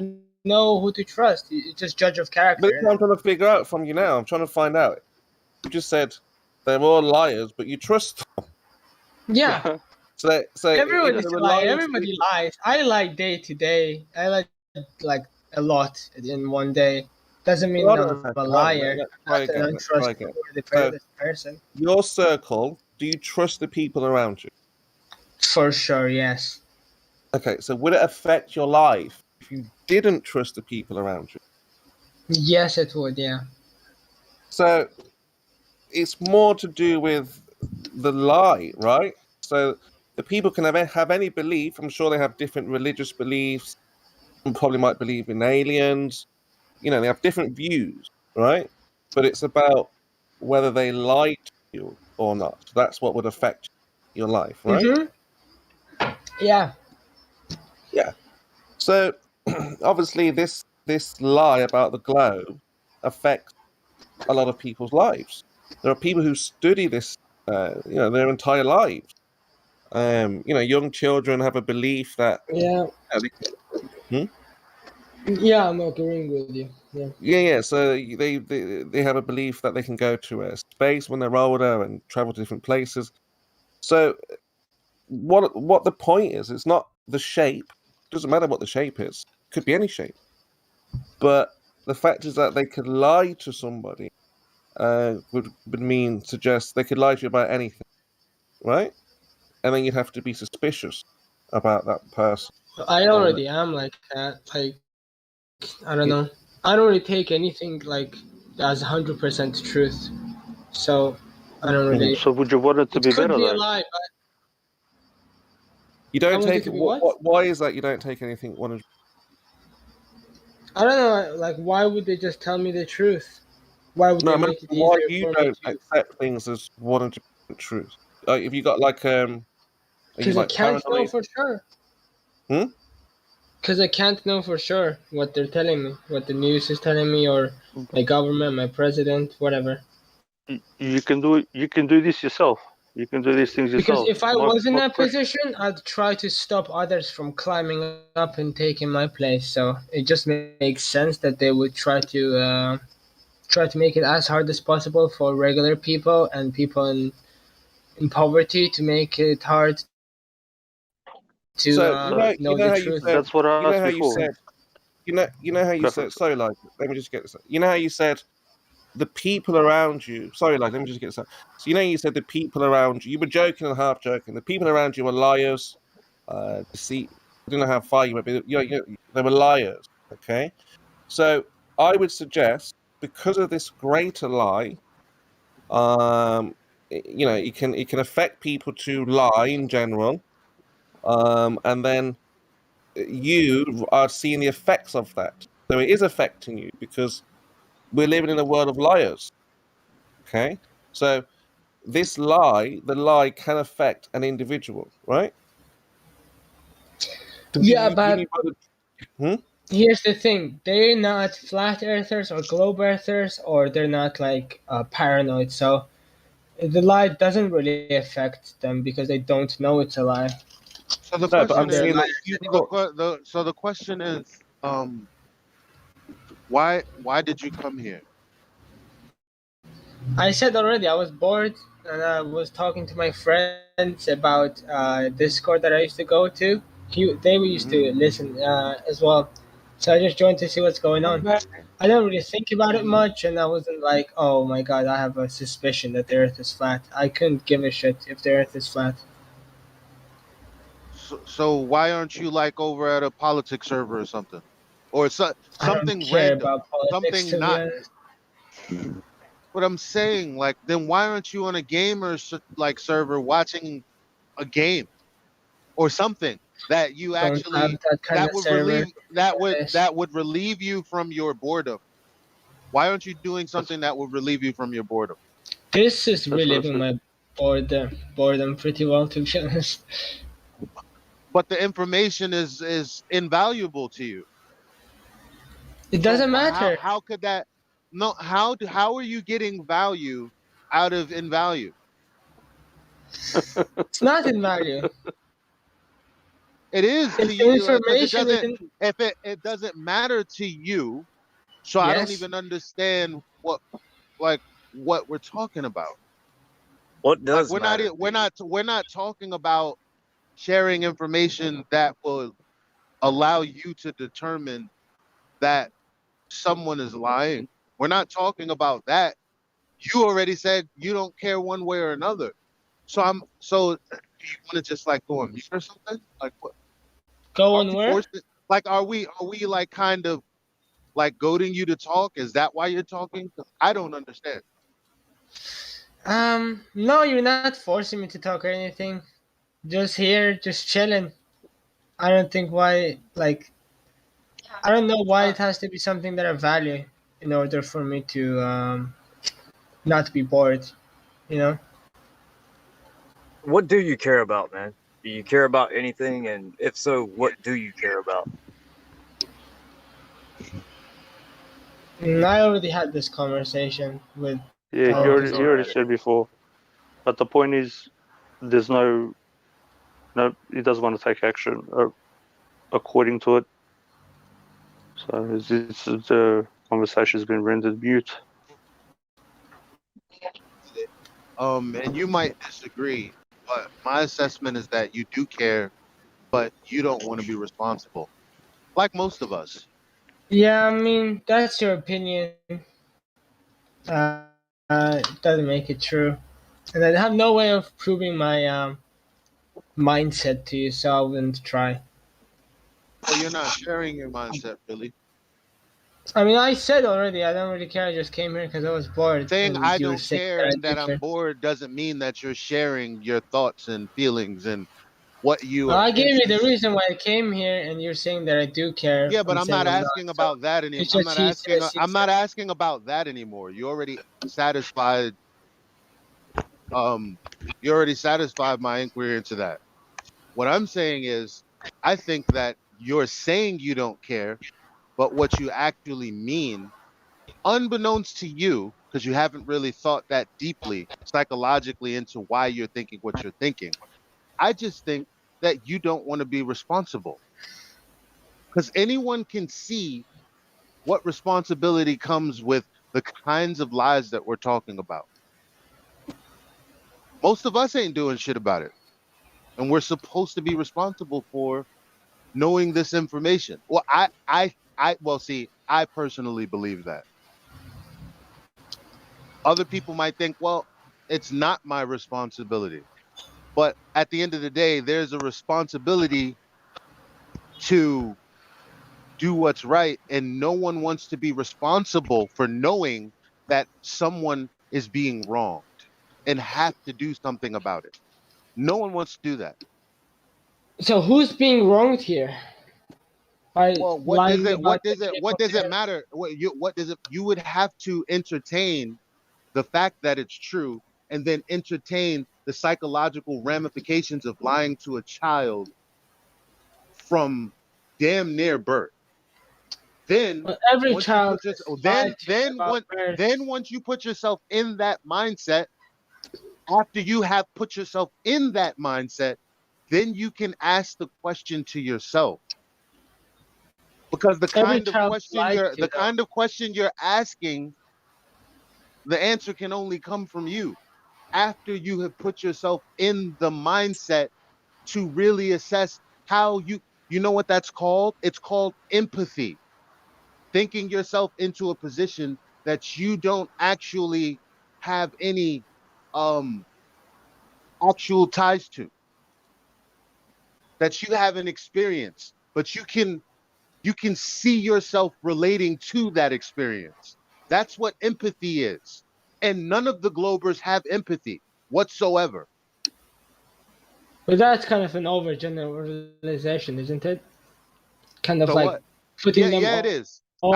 know who to trust. You just judge of But character. that's what I'm trying to figure out from you now. I'm trying to find out. You just said they're all liars, but you trust them. Yeah. So Everybody's they a were liar. lying to Everybody you. lies. I lie day to day. I lie like a lot in one day. Doesn't mean Hold on a I'm a second. liar. Let's try I'm an again. Let's try again. untrustworthy person. Your circle, do you trust the people around you? For sure, yes. Okay, so would it affect your life if you didn't trust the people around you? Yes, it would, yeah. So it's more to do with the lie, right? So the people can have any belief. I'm sure they have different religious beliefs. Some probably might believe in aliens. They have different views, right? But it's about whether they lie to you or not. So that's what would affect your life, right? Mm-hmm. Yeah. Yeah. So obviously this lie about the globe affects a lot of people's lives. There are people who study this, their entire lives. Young children have a belief that. Yeah. Hmm? Yeah, I'm agreeing with you. Yeah. So they have a belief that they can go to space when they're older and travel to different places. So what the point is? It's not the shape. It doesn't matter what the shape is. It could be any shape. But the fact is that they could lie to somebody. Would suggest they could lie to you about anything, right? And then you'd have to be suspicious about that person. I already am like that. Like, I don't know. I don't really take anything like as 100% truth. So I don't really. So would you want it to It be could better be a though? lie, but You I don't want it take to it. be what? Why is that? You don't take anything 100%. I don't know. Like, why would they just tell me the truth? Why would No, they I mean, make it why easier you for me don't to? accept things as 100% truth? Like, if you got like are you Because I like can't know paranoid? for sure. Hmm. Because I can't know for sure what they're telling me, what the news is telling me, or my government, my president, whatever. You can do this yourself. You can do these things Because yourself. if I was in that position, I'd try to stop others from climbing up and taking my place. So it just makes sense that they would try to make it as hard as possible for regular people and people in poverty to make it hard to So know how the you truth. said That's what I you know asked how you before. said you know how you said. Sorry, like let me just get this. You know how you said the people around you. Sorry, like let me just get this. So you said the people around you. You were joking and half joking. The people around you were liars, deceit. I don't know how far you went, but they were liars. Okay, so I would suggest because of this greater lie, it can affect people to lie in general, and then you are seeing the effects of that. So it is affecting you because we're living in a world of liars. Okay, so the lie can affect an individual, right? Yeah, but Hmm? here's the thing: they're not flat earthers or globe earthers, or they're not like paranoid. So the lie doesn't really affect them because they don't know it's a lie. So the No, but question I'm is, saying that you got. so the question is, why did you come here? I said already, I was bored and I was talking to my friends about Discord that I used to go to. They used to listen as well. So I just joined to see what's going on. I didn't really think about it much, and I wasn't like, oh my god, I have a suspicion that the earth is flat. I couldn't give a shit if the earth is flat. So why aren't you like over at a politics server or something, or I don't something care random, about politics, something to be not? honest. What I'm saying, like, then why aren't you on a gamer like server watching a game or something that you Don't have actually that kind of server. that would relieve you from your boredom? Why aren't you doing something that would relieve you from your boredom? This is That's what I relieving said. my boredom pretty well, to be honest. But the information is invaluable to you. It So doesn't matter. how could that? No, how are you getting value out of invalue? It's not in value. It is to If the you because information isn't, if it doesn't matter to you, so I don't yes, even understand what we're talking about. What Like does matter? we're not talking about sharing information that will allow you to determine that someone is lying. We're not talking about that. You already said you don't care one way or another. So do you want to just like go on mute or something? Like what? go Are on we where? forced? Like are we like kind of like goading you to talk? Is that why you're talking? 'Cause I don't understand. No, you're not forcing me to talk or anything. Just here, just chilling. I don't think why, like, I don't know why it has to be something that I value in order for me to not be bored, you know? What do you care about, man? Do you care about anything? And if so, what do you care about? I already had this conversation with Yeah, all of these he already said before. But the point is, there's no, he doesn't want to take action according to it. So it's conversation's been rendered mute. And you might disagree, but my assessment is that you do care, but you don't want to be responsible, like most of us. Yeah, I mean that's your opinion. It doesn't make it true, and I have no way of proving my mindset to you, so I wouldn't try. Well, you're not sharing your mindset, really. I mean, I said already I don't really care. I just came here because I was bored, Saying and I you were don't saying care that I and do that I'm care. bored doesn't mean that you're sharing your thoughts and feelings and what you Well, are I gave you the interested. reason why I came here, and you're saying that I do care. Yeah, but I'm I'm saying not I'm not. asking So about that anymore. it's just he says, he I'm not says. asking about that anymore. You already satisfied. Um, you already satisfied my inquiry into that. What I'm saying is, I think that you're saying you don't care, but what you actually mean, unbeknownst to you, because you haven't really thought that deeply psychologically into why you're thinking what you're thinking. I just think that you don't want to be responsible because anyone can see what responsibility comes with the kinds of lies that we're talking about. Most of us ain't doing shit about it. And we're supposed to be responsible for knowing this information. Well, well, see, I personally believe that. Other people might think, well, it's not my responsibility. But at the end of the day, there's a responsibility to do what's right. And no one wants to be responsible for knowing that someone is being wronged and have to do something about it. No one wants to do that. So who's being wronged here? By Well, lying about the shape what of does the it earth? matter? What does it, you would have to entertain the fact that it's true and then entertain the psychological ramifications of lying to a child from damn near birth. Then Well, every once you child put your is lied to about birth. then once you put yourself in that mindset, after you have put yourself in that mindset, then you can ask the question to yourself. Because Every child is lied to, the though. kind of question you're asking, the answer can only come from you after you have put yourself in the mindset to really assess how you know what that's called? It's called empathy. Thinking yourself into a position that you don't actually have any um actual ties to, that you haven't experienced, but you can see yourself relating to that experience. That's what empathy is. And none of the Globers have empathy whatsoever. But that's kind of an overgeneralization, isn't it? Kind of So like what? putting them Yeah, it is. all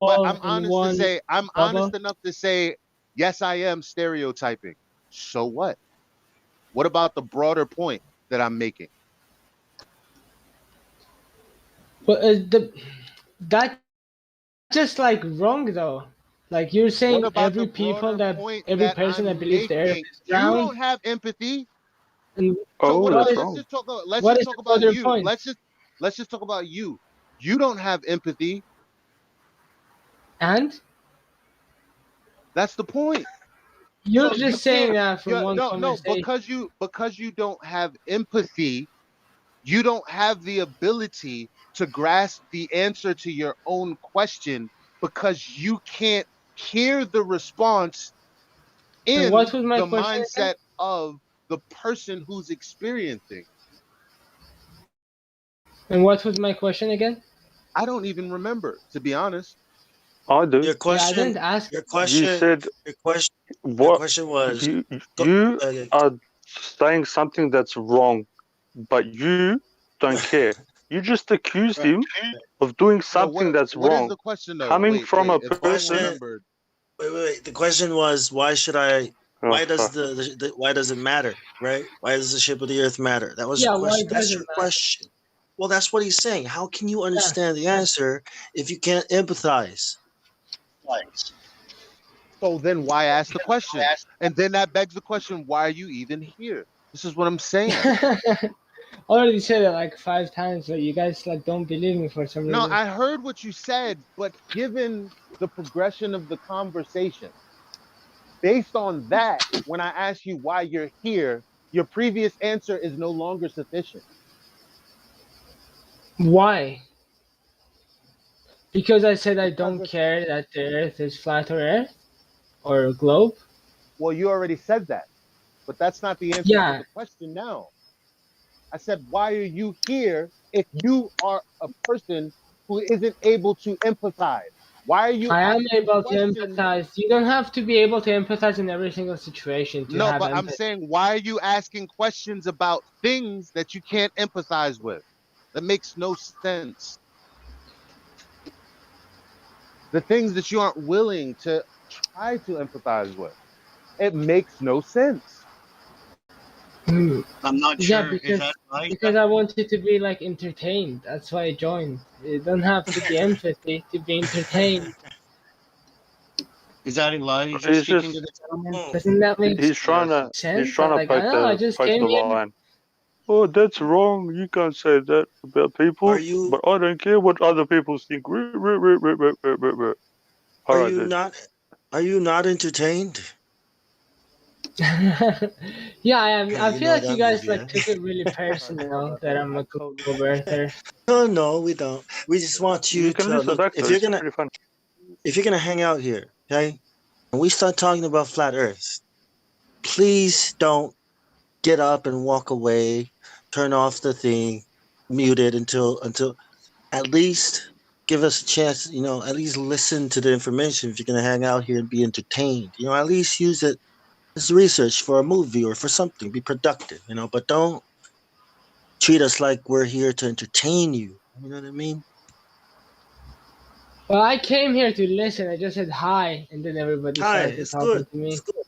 But I'm in honest to one say, I'm honest bubble. enough to say, yes, I am stereotyping. So what? What about the broader point that I'm making? But that just like wrong though. Like you're What saying about the broader point every that person that I'm believes the earth making? is You round. don't have empathy. And So Oh, what that's is wrong. let's what just is talk the about broader you. point? Let's just talk about you. You don't have empathy. And That's the point. you're So you just saying can't that from one no, conversation. because you don't have empathy, you don't have the ability to grasp the answer to your own question because you can't hear the response And what in was my the question again? mindset of the person who's experiencing. And what was my question again? I don't even remember, to be honest. I do. Your Yeah, I question, didn't ask. your You question, said your question, your what question was, go, you uh, are saying something that's wrong, but you don't care. You just accused Right. him of doing No, something that's what is wrong, the question though? coming from a If I person. question. remembered. Wait. The question was, why should I? Oh Why does fuck. why does it matter? Right? Why does the shape of the Earth matter? That was your Yeah, why question. does That's it your matter? question. Well, that's what he's saying. How can you Yeah. understand the answer if you can't empathize? So then why ask the question? And then that begs the question, why are you even here? This is what I'm saying. already said it like 5 times, but you guys like don't believe me for some No, reason. I heard what you said, but given the progression of the conversation, based on that, when I ask you why you're here, your previous answer is no longer sufficient. Why? Because I said I don't care that the Earth is flat or Earth or globe. Well, you already said that, but that's not the answer to Yeah. the question now. I said, why are you here if you are a person who isn't able to empathize? Why are you I am asking able to questions? empathize. You don't have to be able to empathize in every single situation to No, have but I'm empathy. saying, why are you asking questions about things that you can't empathize with? That makes no sense. The things that you aren't willing to try to empathize with. It makes no sense. I'm not Yeah, sure. Is that right? because I wanted to be like entertained. That's why I joined. You don't have to be empathy to be entertained. Is that Elijah He's speaking to just the gentleman? Doesn't that make he's trying to sense? Like I poke know I the just came here. line. Oh, that's wrong. You can't say that about people. But I don't care what other people think. All right, then. Are you not entertained? Yeah, I am. Yeah, I you feel know like you that guys movie, like yeah? took it really personal that I'm a globe earther. No, we don't. We just want you You can to listen look. back to it. It's pretty fun. If you're gonna hang out here, okay, and we start talking about flat Earth, please don't get up and walk away. Turn off the thing, mute it until at least give us a chance. You know, at least listen to the information. If you're gonna hang out here and be entertained, you know, at least use it as research for a movie or for something. Be productive, you know, but don't treat us like we're here to entertain you. You know what I mean? Well, I came here to listen. I just said hi, and then everybody Hi, started it's talking good. to me. It's good.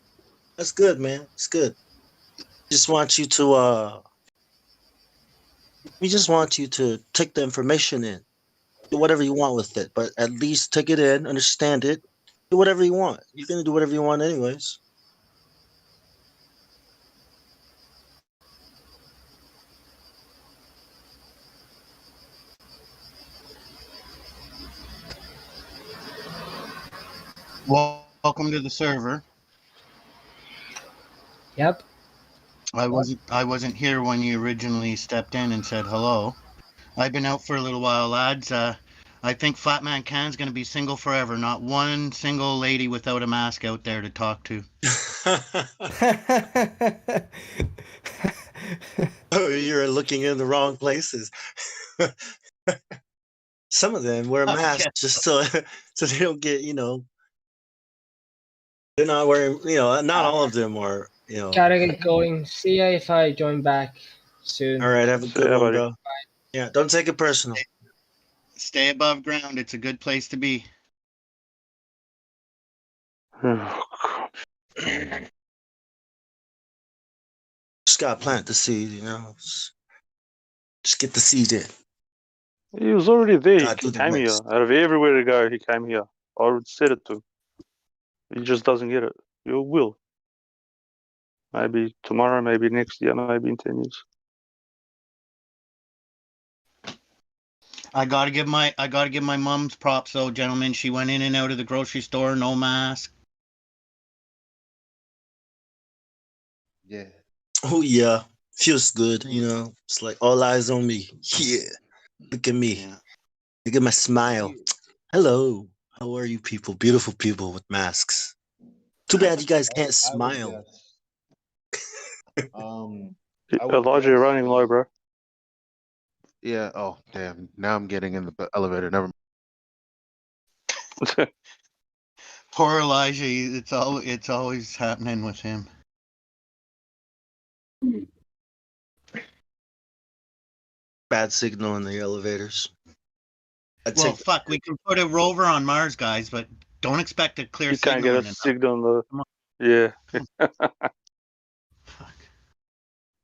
That's good, man. It's good. Just want you to we just want you to take the information in. Do whatever you want with it, but at least take it in, understand it, do whatever you want. You're gonna do whatever you want anyways. Welcome to the server. Yep. I wasn't here when you originally stepped in and said hello. I've been out for a little while, lads. I think Flatman Can's gonna be single forever. Not one single lady without a mask out there to talk to. Oh, you're looking in the wrong places. Some of them wear masks just so they don't get, you know, they're not wearing, you know, not all of them are, you know. Gotta get going. See ya if I join back soon. All right, have a good one, buddy. bro. Yeah, don't take it personal. Stay above ground. It's a good place to be. Just gotta plant the seed, you know. Just get the seed in. He was already there. He God do the came here. rest. Out of everywhere to go, he came here. I would said it to him. He just doesn't get it. You will. Maybe tomorrow, maybe next year, maybe in 10 years. I gotta give my mom's props though, gentlemen. She went in and out of the grocery store, no mask. Yeah. Oh yeah, feels good, you know. It's like all eyes on me. Yeah, look at me. Yeah. Look at my smile. Hello, how are you people? Beautiful people with masks. Too bad you guys can't smile. Elijah, you're running low, bro. Yeah. Oh, damn. Now I'm getting in the elevator. Never mind. Poor Elijah. It's always happening with him. Bad signal in the elevators. Well, fuck. We can put a rover on Mars, guys, but don't expect a clear You signal. can't get a signal though. Yeah.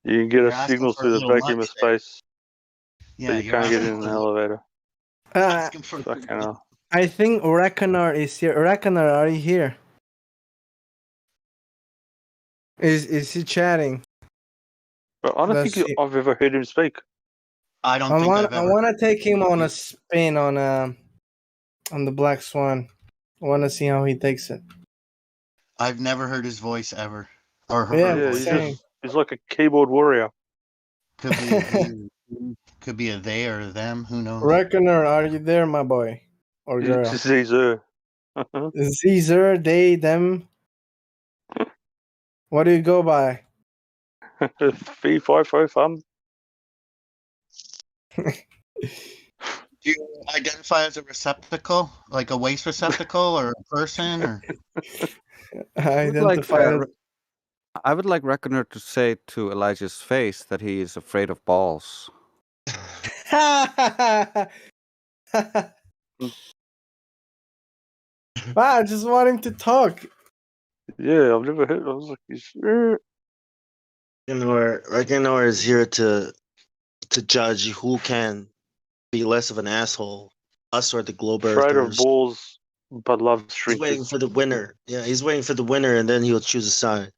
You can get You're a asking signal for a through the little vacuum much of there. space. Yeah, But you you're can't get asking in an for- elevator. asking for Fucking hell. I think Rakanar is here. Rakanar, are you here? Is he chatting? But I don't Let's think see. I've ever heard him speak. I don't I think want I've I ever. want to take him on a spin on the Black Swan. I want to see how he takes it. I've never heard his voice ever, or her Yeah, Yeah, voice. same. he's like a keyboard warrior. Could be a he, could be a they or a them. Who knows? Reckoner, are you there, my boy or girl? Caesar. Caesar, they, them. What do you go by? Fee, fi, fo, fum. Do you identify as a receptacle, like a waste receptacle, or a person, or? I would like, Identified as I would like Reckoner to say to Elijah's face that he is afraid of balls. I just want him to talk. Yeah, I've never heard. I was like, Reckoner is here to judge who can be less of an asshole, us or the globe afraid of earthers. balls, but loves He's waiting shrinkers. for the winner. Yeah, he's waiting for the winner, and then he'll choose a side.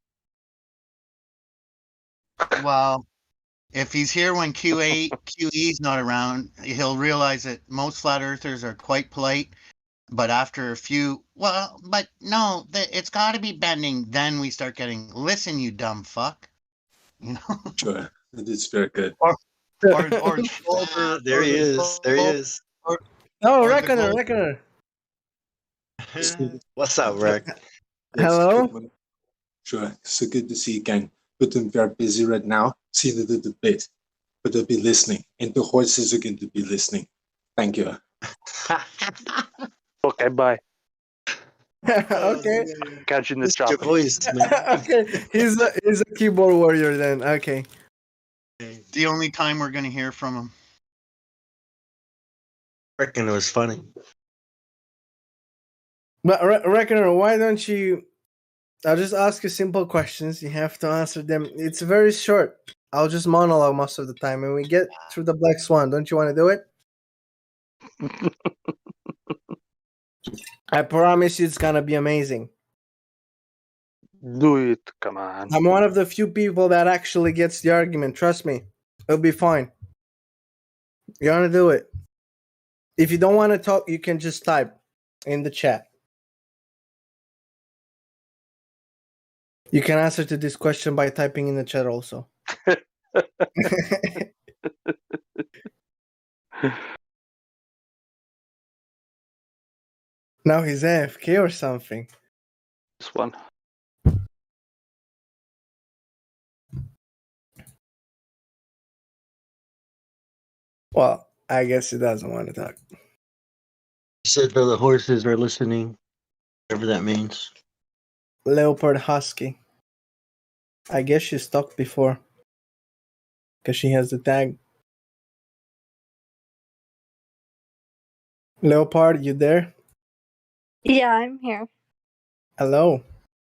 Well, if he's here when QE's not around, he'll realize that most flat earthers are quite polite. But after a few, but no, it's got to be bending. Then we start getting, listen, you dumb fuck. You know. Sure, that is very good. Or There he is. There he is. Oh, Reckoner. What's up, Rec? Hello? Sure, so good to see you again. But I'm very busy right now, seeing the debate. But I'll be listening, and the horses are going to be listening. Thank you. Okay, bye. Okay. Catching the Your chopper. voice, man. Okay. He's a keyboard warrior then. Okay. The only time we're going to hear from him. Reckoner was funny. But Reckoner, why don't you? I'll just ask you simple questions. You have to answer them. It's very short. I'll just monologue most of the time, and we get through the Black Swan. Don't you want to do it? I promise you, it's gonna be amazing. Do it, come on. I'm one of the few people that actually gets the argument. Trust me, it'll be fine. You wanna do it? If you don't want to talk, you can just type in the chat. You can answer to this question by typing in the chat also. Now he's AFK or something. This one. Well, I guess he doesn't want to talk. He said that the horses are listening, whatever that means. Leopard Husky. I guess she's talked before. Because she has the tag. Leopard, you there? Yeah, I'm here. Hello.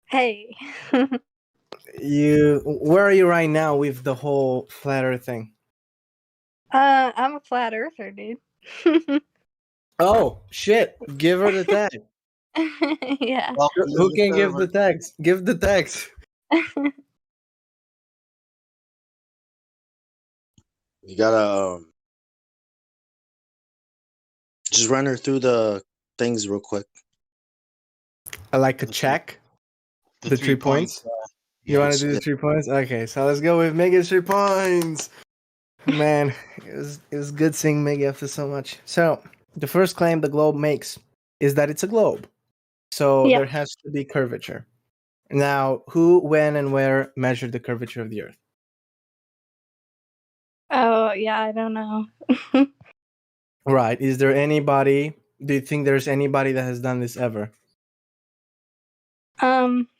Hey. Where are you right now with the whole flat earth thing? I'm a flat earther, dude. Oh, shit. Give her the tag. Yeah. Who can give the tags? Give the tags. You gotta just run her through the things real quick. I like a check. The 3 points. You want to do the 3 points? Okay, so let's go with Mega's 3 points. Man, it was good seeing Mega after so much. So the first claim the globe makes is that it's a globe. So Yeah. there has to be curvature. Now, who, when, and where measured the curvature of the Earth? Oh, yeah, I don't know. Right. Is there anybody? Do you think there's anybody that has done this ever?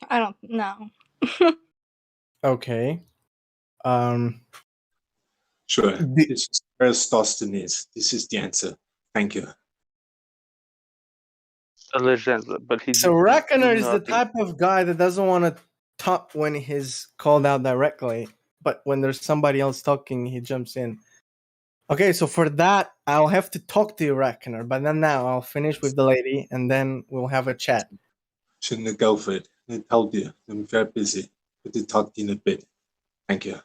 I don't know. Okay. Sure. This is where Eratosthenes. This is the answer. Thank you. Alleged answer, but he. So Reckoner is the nothing. type of guy that doesn't want to talk when he's called out directly, but when there's somebody else talking, he jumps in. Okay, so for that, I'll have to talk to you, Reckoner, but then now I'll finish with the lady, and then we'll have a chat. Shouldn't go for it. I told you, I'm very busy. But to talk in a bit. Thank you.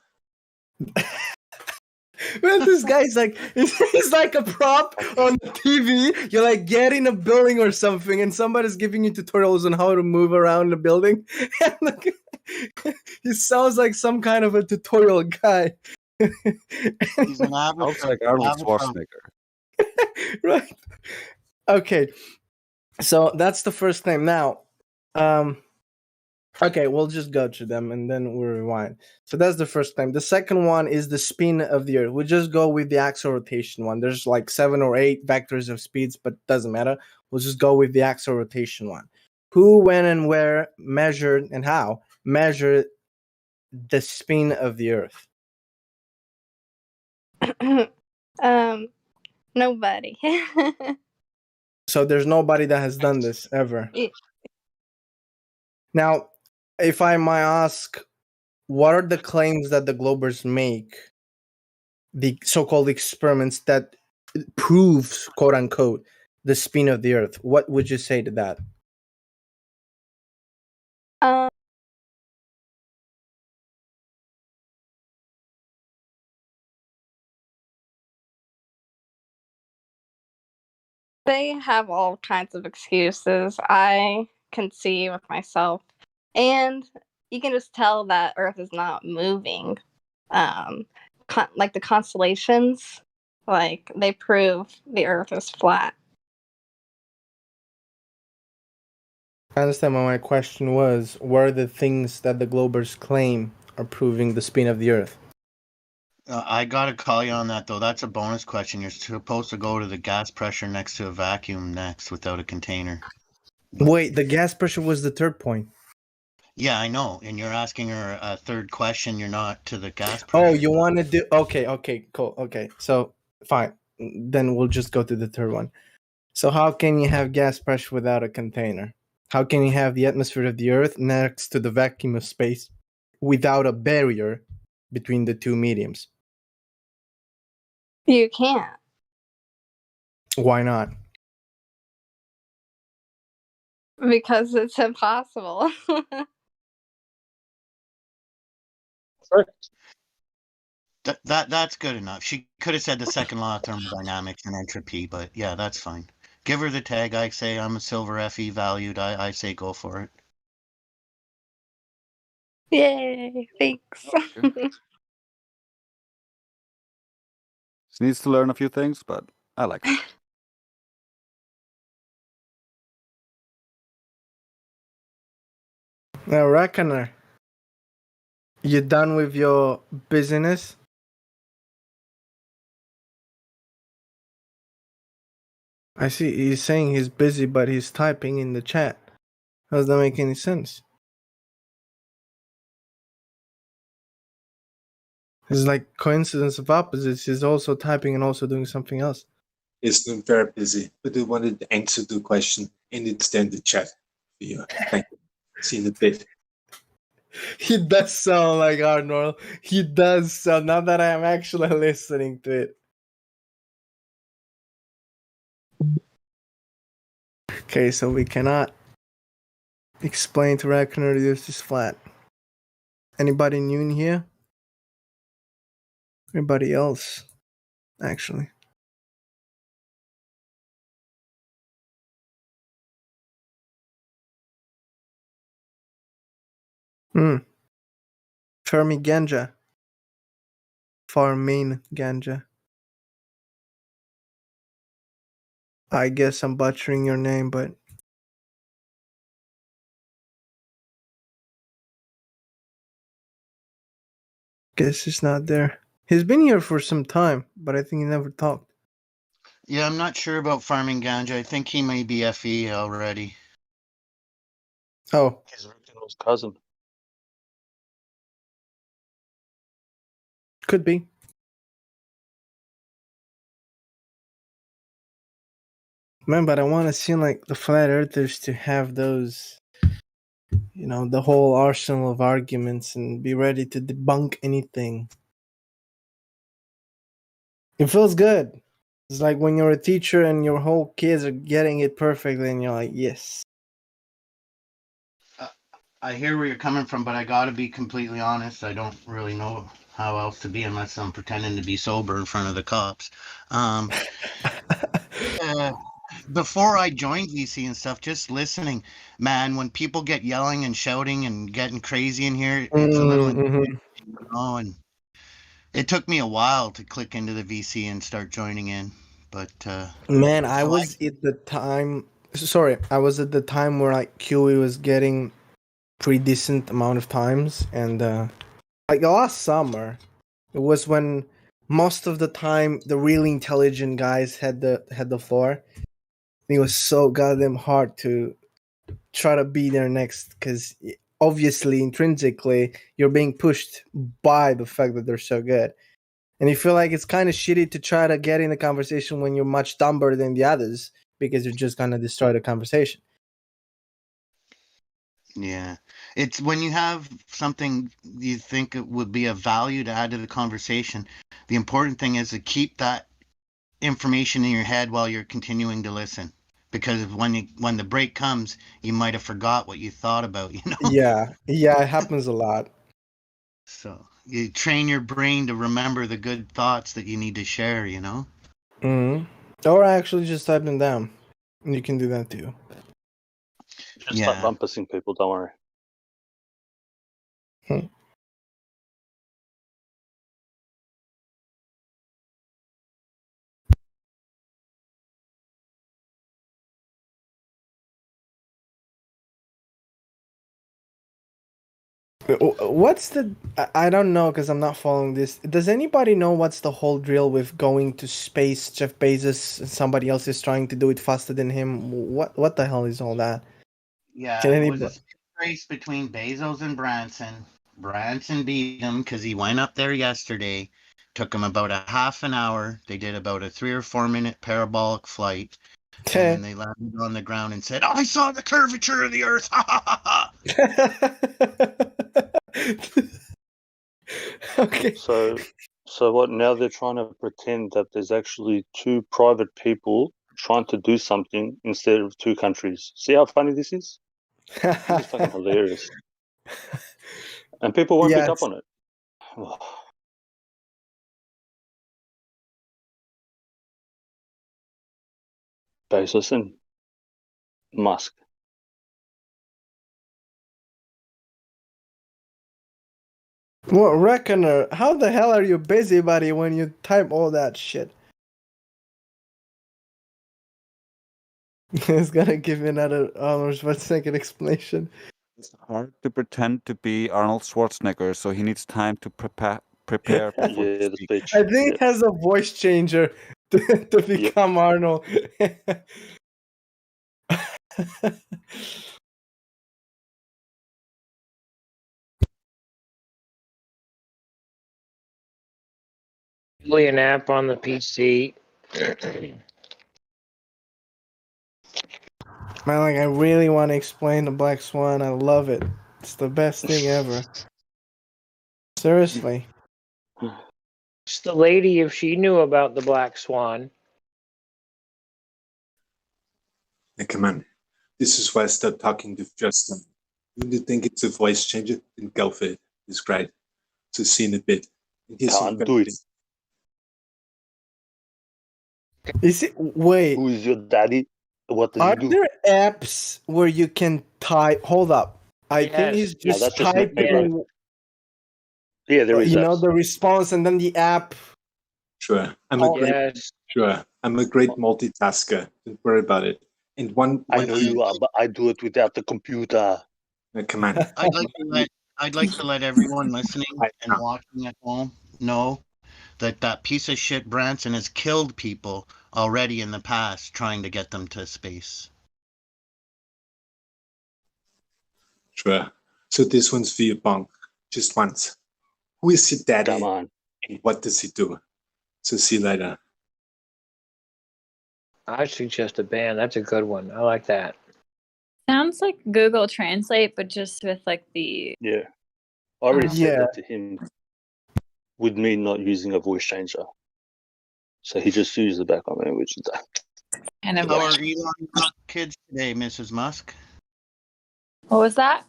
Man, this guy's like, he's like a prop on the TV. You're like getting a building or something, and somebody's giving you tutorials on how to move around the building. And like, he sounds like some kind of a tutorial guy. He's an average. Sounds like Arnold Schwarzenegger. Right. Okay. So that's the first thing. Now, okay, we'll just go to them and then we'll rewind. So that's the first thing. The second one is the spin of the Earth. We'll just go with the axial rotation one. There's like 7 or 8 vectors of speeds, but doesn't matter. We'll just go with the axial rotation one. Who, when, and where measured and how measured the spin of the Earth? Nobody. So there's nobody that has done this ever. Now, if I might ask, what are the claims that the Globers make, the so-called experiments that proves, quote unquote, the spin of the Earth? What would you say to that? They have all kinds of excuses. I can see with myself. And you can just tell that Earth is not moving. Like the constellations, like they prove the Earth is flat. I understand what my question was. What are the things that the Globers claim are proving the spin of the Earth? I gotta call you on that though. That's a bonus question. You're supposed to go to the gas pressure next to a vacuum next without a container. Wait, the gas pressure was the third point. Yeah, I know. And you're asking her a third question. You're not to the gas pressure. Oh, you want to do? Okay, cool. Okay, so fine. Then we'll just go to the third one. So how can you have gas pressure without a container? How can you have the atmosphere of the Earth next to the vacuum of space without a barrier between the two mediums? You can't. Why not? Because it's impossible. That's good enough. She could have said the second law of thermodynamics and entropy, but yeah, that's fine. Give her the tag. I say I'm a silver FE valued. I say go for it. Yay, thanks. She needs to learn a few things, but I like it. Now, Reckoner, you done with your business? I see he's saying he's busy, but he's typing in the chat. How does that make any sense? It's like coincidence of opposites. He's also typing and also doing something else. He's been very busy, but I wanted to answer the question and extend the chat for you. Thank you. See you in a bit. He does sound like Arnold. He does sound, now that I'm actually listening to it. Okay, so we cannot explain to Reckoner the Earth is flat. Anybody new in here? Anybody else? Actually. Fermi Ganja. Farmine Ganja. I guess I'm butchering your name, but guess he's not there. He's been here for some time, but I think he never talked. Yeah, I'm not sure about farming ganja. I think he may be FE already. Oh. He's Reginald's cousin. Could be. Man, but I want to see like the flat earthers to have those, you know, the whole arsenal of arguments and be ready to debunk anything. It feels good. It's like when you're a teacher and your whole kids are getting it perfectly and you're like, yes. I hear where you're coming from, but I gotta be completely honest. I don't really know how else to be unless I'm pretending to be sober in front of the cops. Uh, before I joined VC and stuff, just listening, man, when people get yelling and shouting and getting crazy in here, it's a little, Mm-hmm. and it took me a while to click into the VC and start joining in, but Man, I I like was at the time. Sorry, I was at the time where like QE was getting pretty decent amount of times, and like the last summer, it was when most of the time the really intelligent guys had the floor. It was so goddamn hard to try to be there next because obviously intrinsically you're being pushed by the fact that they're so good. And you feel like it's kind of shitty to try to get in the conversation when you're much dumber than the others because you're just gonna destroy the conversation. Yeah. It's when you have something you think it would be of value to add to the conversation, the important thing is to keep that information in your head while you're continuing to listen. Because when the break comes, you might have forgot what you thought about, Yeah, it happens a lot. So you train your brain to remember the good thoughts that you need to share, Mm-hmm. Or I actually just type them down. You can do that too. Just start rumpusing people, don't worry. What's the? I don't know because I'm not following this. Does anybody know what's the whole drill with going to space? Jeff Bezos and somebody else is trying to do it faster than him. What the hell is all that? Yeah, Can it was a anybody? space race between Bezos and Branson. Branson beat him because he went up there yesterday. Took him about a half an hour. They did about a 3 or 4 minute parabolic flight. And then they landed on the ground and said, I saw the curvature of the earth. Ha ha ha ha. Okay. So what? Now they're trying to pretend that there's actually two private people trying to do something instead of two countries. See how funny this is? This is fucking hilarious. And people won't pick up on it. Bezos and Musk. Well, Reckoner, how the hell are you busybody when you type all that shit? It's gonna give me another Arnold Schwarzenegger explanation. It's hard to pretend to be Arnold Schwarzenegger, so he needs time to prepare before Yeah, the speech. I think it has a voice changer to become Arnold. Really an app on the PC. Man, like I really want to explain the Black Swan. I love it. It's the best thing ever. Seriously. Ask the lady if she knew about the Black Swan. Hey, come on. This is why I start talking to Justin. When you think it's a voice changer, then go for it. It's great. So see in a bit. And here's some Can't do it. Is it? Wait. Who is your daddy? What does Are he do? there apps where you can type? Hold up. I think he's No, just that's just me, bro. typing. Yeah, there is You know apps. the response, and then the app. Sure. I'm Oh, a great sure. I'm a great multitasker. Don't worry about it. And I know you are, but I do it without the computer. Come on. I'd like to let everyone listening and watching at home know that piece of shit Branson has killed people already in the past trying to get them to space. Sure. So this one's for you, Bong. Just once. Who is your daddy? Come on. And what does he do? So see you later. I suggest a band. That's a good one. I like that. Sounds like Google Translate, but just with like the Yeah. I already said that to him with me not using a voice changer. So he just used the background language. kind of How are Elon's kids today, Mrs. Musk? What was that?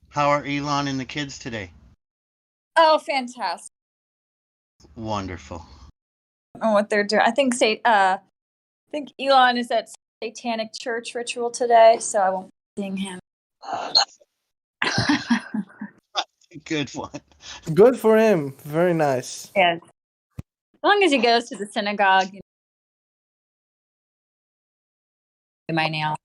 How are Elon and the kids today? Oh, fantastic. Wonderful. I don't know what they're doing. I think Elon is at Satanic Church ritual today, so I won't be seeing him. Good one. Good for him. Very nice. Yeah. As long as he goes to the synagogue, you know, my nail.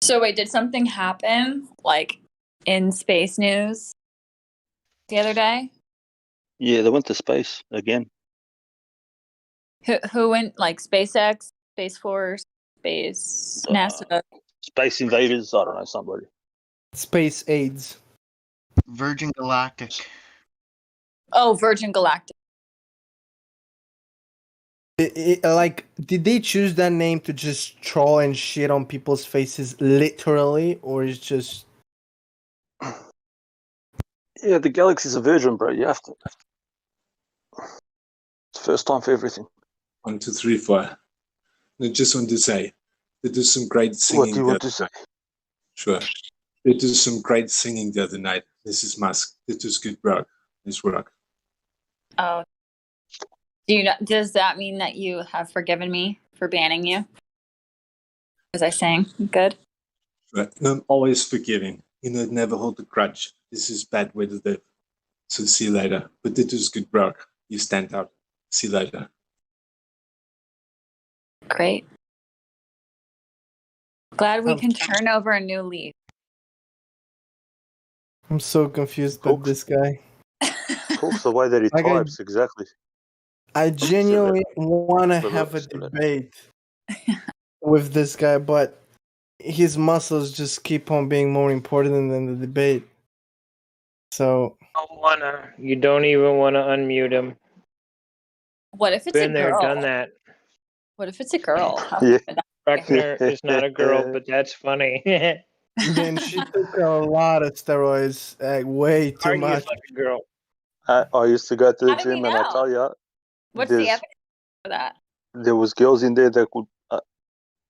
So wait, did something happen like in space news the other day? Yeah, they went to space again. Who went, like SpaceX, Space Force, NASA? Space invaders. I don't know, somebody. Space AIDS. Virgin Galactic. Oh, Virgin Galactic. Like, did they choose that name to just troll and shit on people's faces, literally, or is just? Yeah, the galaxy's a virgin, bro. You have to. It's first time for everything. 1, 2, 3, 4. I just want to say, they do some great singing. What do you want to say? Sure. They do some great singing the other night. Mrs. Musk. It was good work. Nice work. Oh, does that mean that you have forgiven me for banning you? Was I saying good? But I'm always forgiving. You know, never hold a grudge. This is bad way to live. So see you later. But it was good work. You stand out. See you later. Great. Glad we can turn over a new leaf. I'm so confused by this guy. Talks the way that he Like types, exactly. I genuinely want to have a debate with this guy, but his muscles just keep on being more important than the debate. So You don't even want to unmute him. What if it's Been a there, girl? done that. What if it's a girl? How Yeah. Bruckner is not a girl, but that's funny. then she took a lot of steroids, way too Argue much. like a girl. I used to go to the How do we gym, and I know? tell you, What's the evidence for that? there was girls in there that could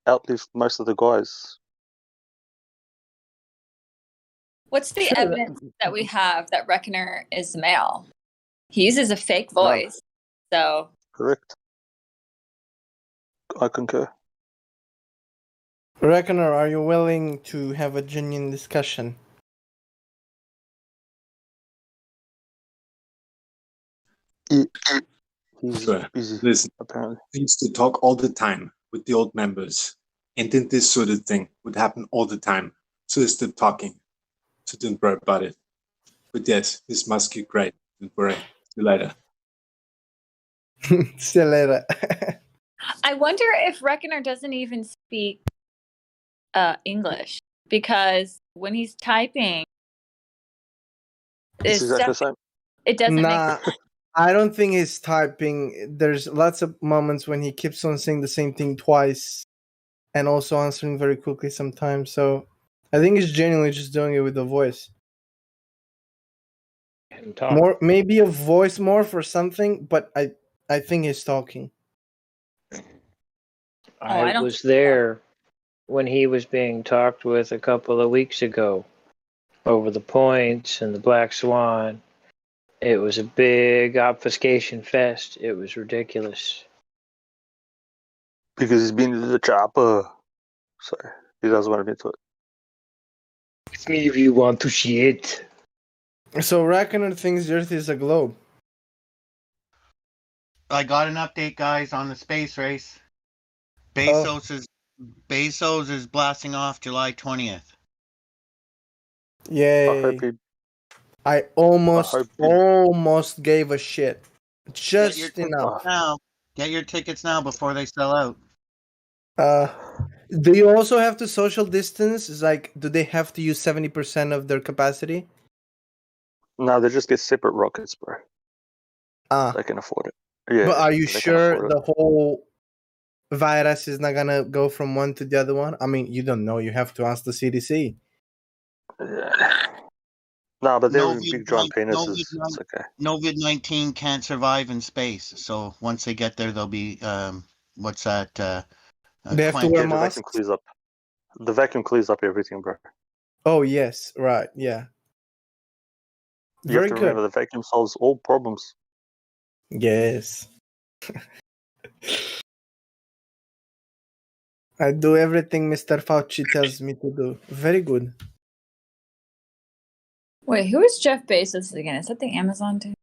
outlift most of the guys. What's the Sure, evidence that we have that Reckoner is male? He uses a fake None. voice. So Correct. I concur. Reckoner, are you willing to have a genuine discussion? He's Sure. busy, Listen, apparently. I used to talk all the time with the old members. And then this sort of thing would happen all the time. So I stopped talking. So don't worry about it. But yes, this must be great. Don't worry. See you later. See you later. I wonder if Reckoner doesn't even speak English, because when he's typing, It's exactly the same. it doesn't Nah, make I don't think he's typing. There's lots of moments when he keeps on saying the same thing twice and also answering very quickly sometimes. So I think he's genuinely just doing it with the voice. More, maybe a voice more for something, but I think he's talking. I don't was there when he was being talked with a couple of weeks ago over the points and the Black Swan. It was a big obfuscation fest. It was ridiculous. Because he's been to the chopper. Sorry, he doesn't want to admit to it. It's me if you want to shit. So Reckoner thinks the Earth is a globe. I got an update, guys, on the space race. Oh. Bezos is blasting off July 20th. Yay. I almost gave a shit. Just enough. Get your tickets now before they sell out. Do you also have to social distance? It's like, do they have to use 70% of their capacity? No, they just get separate rockets, bro. They can afford it. Yeah, but are you they can sure afford it. the whole virus is not gonna go from one to the other one? I mean, you don't know. You have to ask the CDC. No, but they're Novid, big giant penises. Novid, It's okay. Novid-19 can't survive in space. So once they get there, they'll be what's that? They have to wear Yeah, the vacuum masks. clears up. The vacuum clears up everything, bro. Oh yes, right, yeah. You have Very to good. remember the vacuum solves all problems. Yes. I do everything Mr. Fauci tells me to do. Very good. Wait, who is Jeff Bezos again? Is that the Amazon dude?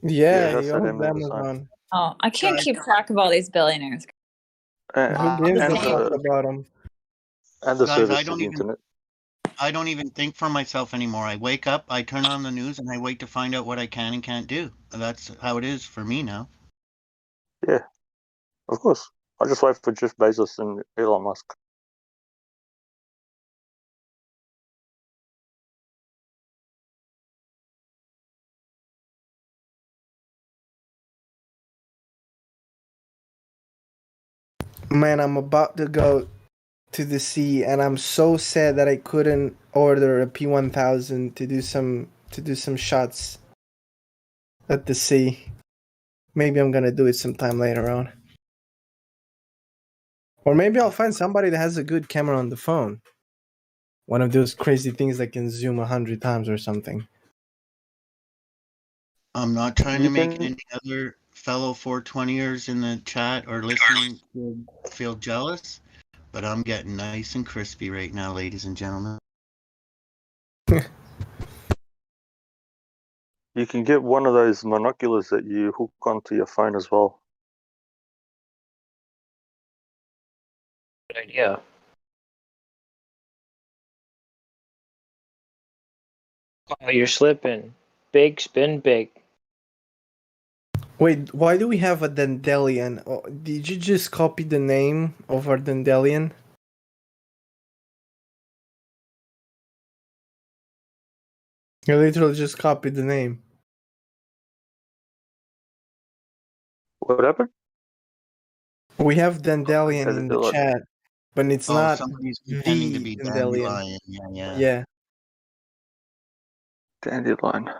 Yeah, that's he that owns Amazon. Amazon. Oh, I can't keep track of all these billionaires. Who gives and a fuck about him? And the Guys, service I to don't the even internet. I don't even think for myself anymore. I wake up, I turn on the news, and I wait to find out what I can and can't do. That's how it is for me now. Yeah, of course. I just wait for Jeff Bezos and Elon Musk. Man, I'm about to go to the sea, and I'm so sad that I couldn't order a P1000 to do some shots at the sea. Maybe I'm gonna do it sometime later on. Or maybe I'll find somebody that has a good camera on the phone. One of those crazy things that can zoom 100 times or something. I'm not trying You to make can- any other fellow 420ers in the chat or listening feel jealous, but I'm getting nice and crispy right now, ladies and gentlemen. You can get one of those monoculars that you hook onto your phone as well. Good idea. Oh, you're slipping. Big spin big. Wait, why do we have a Dandelion? Oh, did you just copy the name of our Dandelion? You literally just copied the name. What happened? We have Dandelion in the Dandelion. chat, but it's Oh, not somebody's pretending to the be Dandelion. Dandelion. Yeah. Yeah. Dandelion.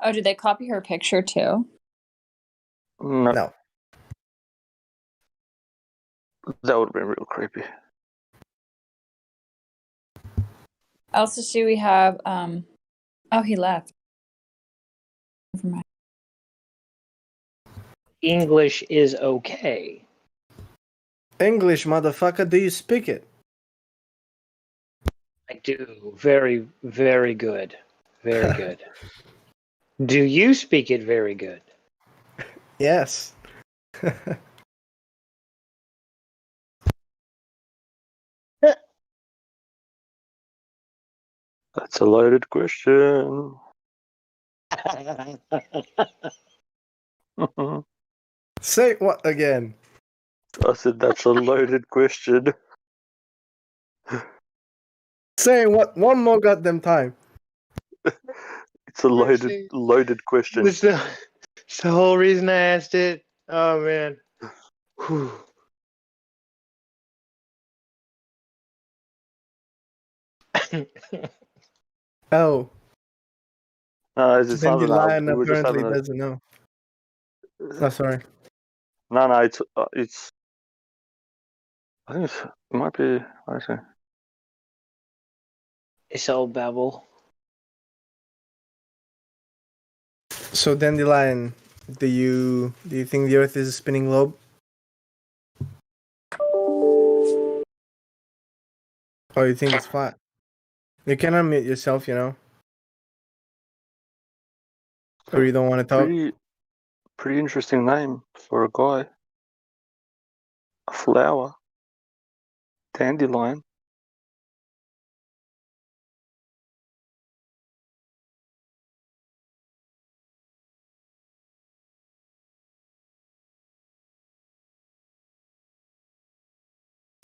Oh, did they copy her picture too? No. That would have been real creepy. Also, see, we have. Oh, he left. Never mind. English is okay. English, motherfucker, do you speak it? I do. Very, very good. Very good. Do you speak it very good? Yes. That's a loaded question. Say what again? I said that's a loaded question. Say what one more goddamn time. It's a loaded question. It's the whole reason I asked it. Oh man. Whew. Oh. It's not an out. Dandelion We were just apparently having a. doesn't know. Oh, sorry. No, it's. I think it might be. I say. It's all babble. So Dandelion, do you think the Earth is a spinning globe? Or you think it's flat? You can unmute yourself, you know. Or you don't want to talk. Pretty interesting name for a guy. A flower. Dandelion.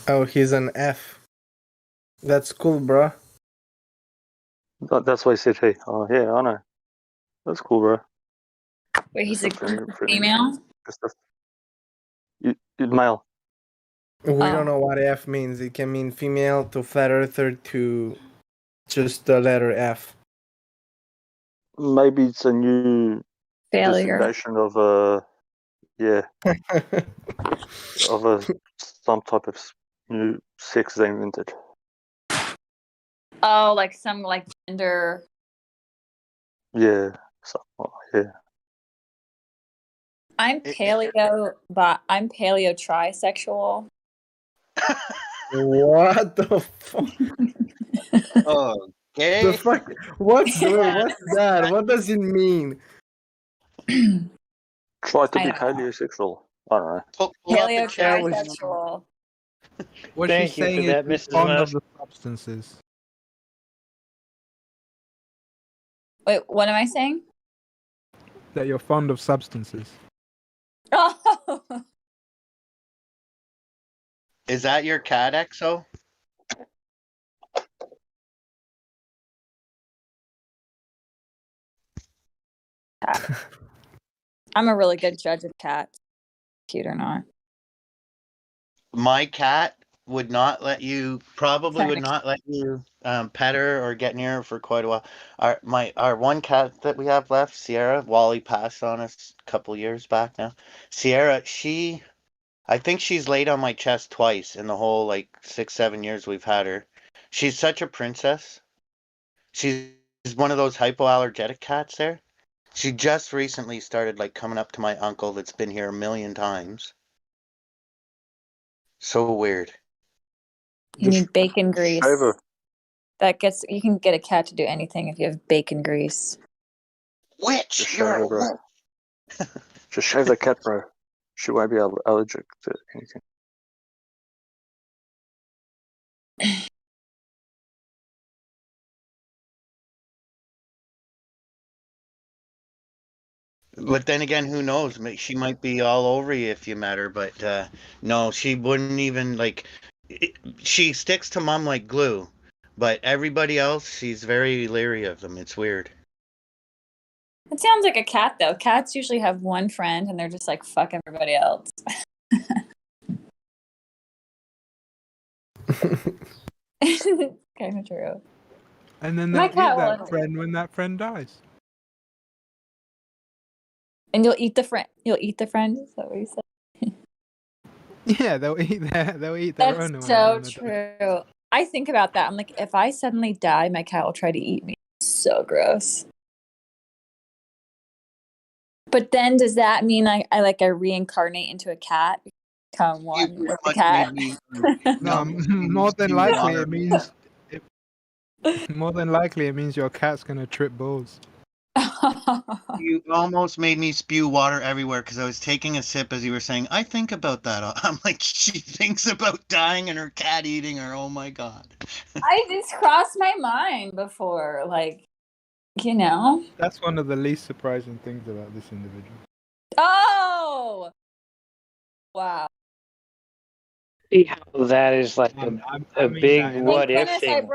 Oh, he's an F. That's cool, bro. That's why I said, hey, oh yeah, I know. That's cool, bro. Wait, he's Just a friendly. female? You Male. We Oh. don't know what F means. It can mean female to flat earther to just the letter F. Maybe it's a new Failure. designation of a some type of new sex they invented. Oh, like some like gender. Yeah, something like, yeah. I'm paleo, but I'm paleo trisexual. What the fuck? Okay. The fuck? What's that? What does it mean? Try to I be don't know. paleosexual. I don't know. Pull up Paleo a chair with trisexual. What Thank she's you for saying that, is she's Mrs. fond of Musk. the substances. Wait, what am I saying? That you're fond of substances. Oh, Is that your cat, Exo? I'm a really good judge of cats, cute or not. My cat would not let you, probably Sorry, would not let you pet her or get near her for quite a while. Our one cat that we have left, Sierra, Wally passed on us a couple years back now. Sierra, I think she's laid on my chest twice in the whole like 6-7 years we've had her. She's such a princess. She's one of those hypoallergenic cats there. She just recently started like coming up to my uncle that's been here a million times. So weird. You need bacon grease. Shave her. You can get a cat to do anything if you have bacon grease. Witch, Shave her, bro. Just shave the cat, bro. She won't be allergic to anything. But then again, who knows? She might be all over you if you met her. But no, she wouldn't even like. She sticks to mom like glue, but everybody else, she's very leery of them. It's weird. It sounds like a cat, though. Cats usually have one friend, and they're just like, fuck everybody else. Kind of true. And then My they'll eat cat that will. friend when that friend dies. And you'll eat the friend. You'll eat the friend. Is that what you said? Yeah, they'll eat their own. That's so true. I think about that. I'm like, if I suddenly die, my cat will try to eat me. So gross. But then, does that mean I reincarnate into a cat, become one with the cat? No, more than likely it means. More than likely it means your cat's gonna trip balls. You almost made me spew water everywhere because I was taking a sip as you were saying, I think about that. I'm like, she thinks about dying and her cat eating her. Oh my God. It's crossed my mind before. Like, you know. That's one of the least surprising things about this individual. Oh! Wow. That is like a big what if thing.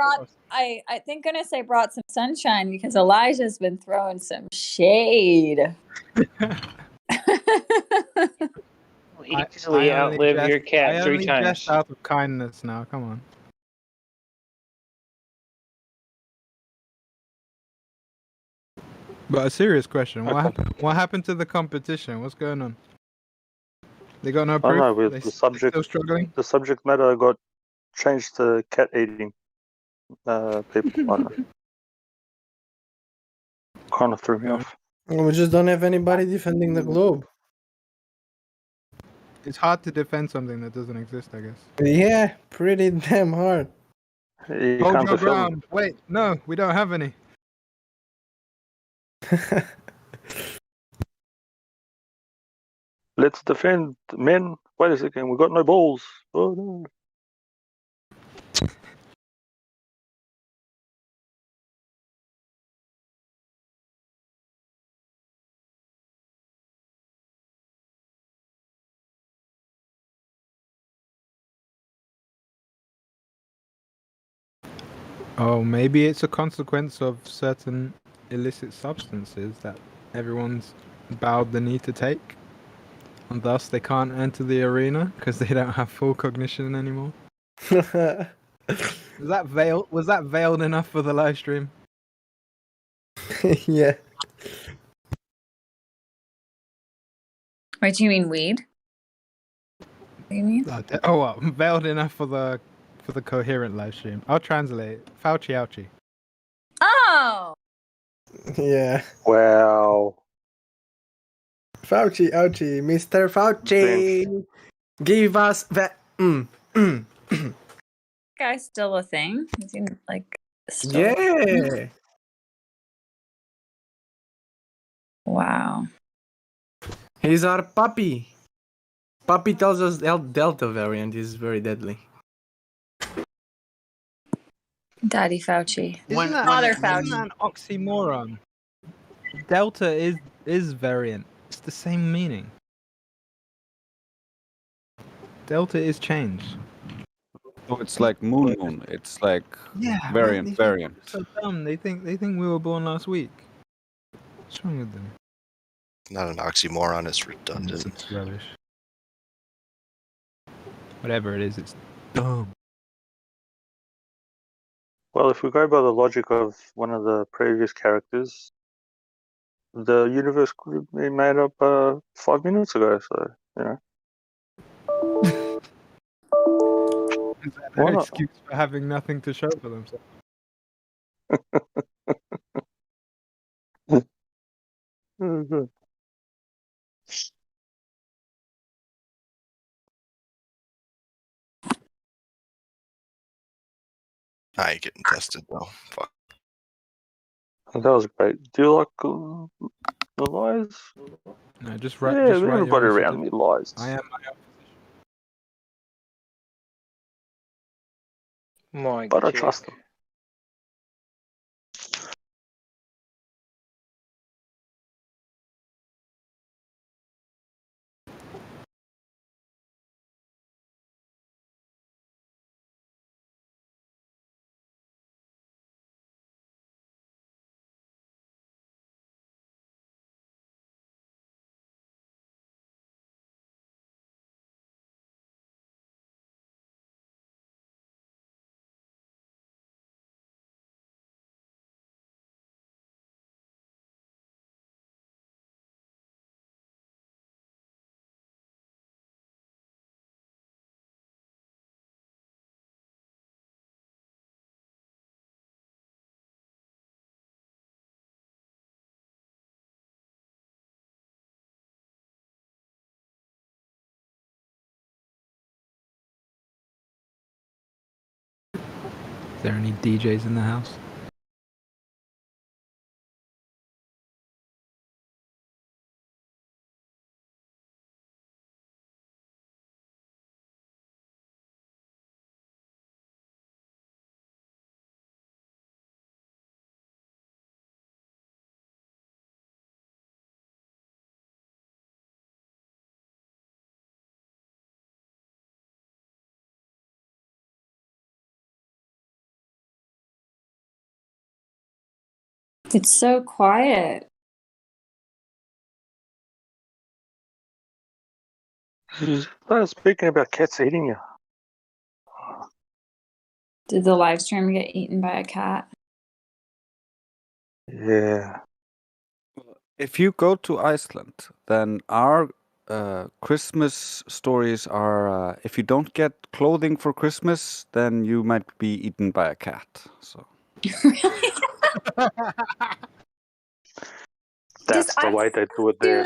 Thank goodness I brought some sunshine because Elijah's been throwing some shade. Easily outlive your cat 3 times. Just out of kindness now, come on. But a serious question: What happened to the competition? What's going on? They got no I proof. don't know. They The subject, still struggling. the subject matter got changed to cat eating people. I don't know. Kind of threw me off. We just don't have anybody defending the globe. It's hard to defend something that doesn't exist, I guess. Yeah, pretty damn hard. You Hold can't your defend. ground. Wait, no, we don't have any. Let's defend, men. Wait a second, we got no balls. Oh no. Oh, maybe it's a consequence of certain illicit substances that everyone's bowed the knee to take. and thus they can't enter the arena because they don't have full cognition anymore. Was that veiled enough for the live stream? Yeah. Wait, do you mean weed? What do you mean? Oh, well, veiled enough for the coherent live stream. I'll translate. Fauci ouchie. Oh! Yeah. Wow. Fauci, ouchie, Mr. Fauci, give us that. Guy's still a thing? Is he like still? Yeah. Wow. He's our puppy. Puppy tells us Delta variant is very deadly. Daddy Fauci. Isn't that an oxymoron? Delta is variant. It's the same meaning. Delta is change. So it's like moon. It's like Yeah, variant. So dumb. They think we were born last week. What's wrong with them? Not an oxymoron, it's redundant. It's rubbish. Whatever it is, it's dumb. Well, if we go by the logic of one of the previous characters, the universe could be made up 5 minutes ago, so, you know. Is that Why their not? excuse for having nothing to show for themselves? I ain't getting tested though. Fuck. That was great. Do you like the lies? No, just write. Yeah, just write everybody your around me lies. I am my own. My But I dick. trust them. Is there any DJs in the house? It's so quiet. Speaking about cats eating you. Did the live stream get eaten by a cat? Yeah. If you go to Iceland, then our Christmas stories are if you don't get clothing for Christmas, then you might be eaten by a cat. So That's the way they do it there.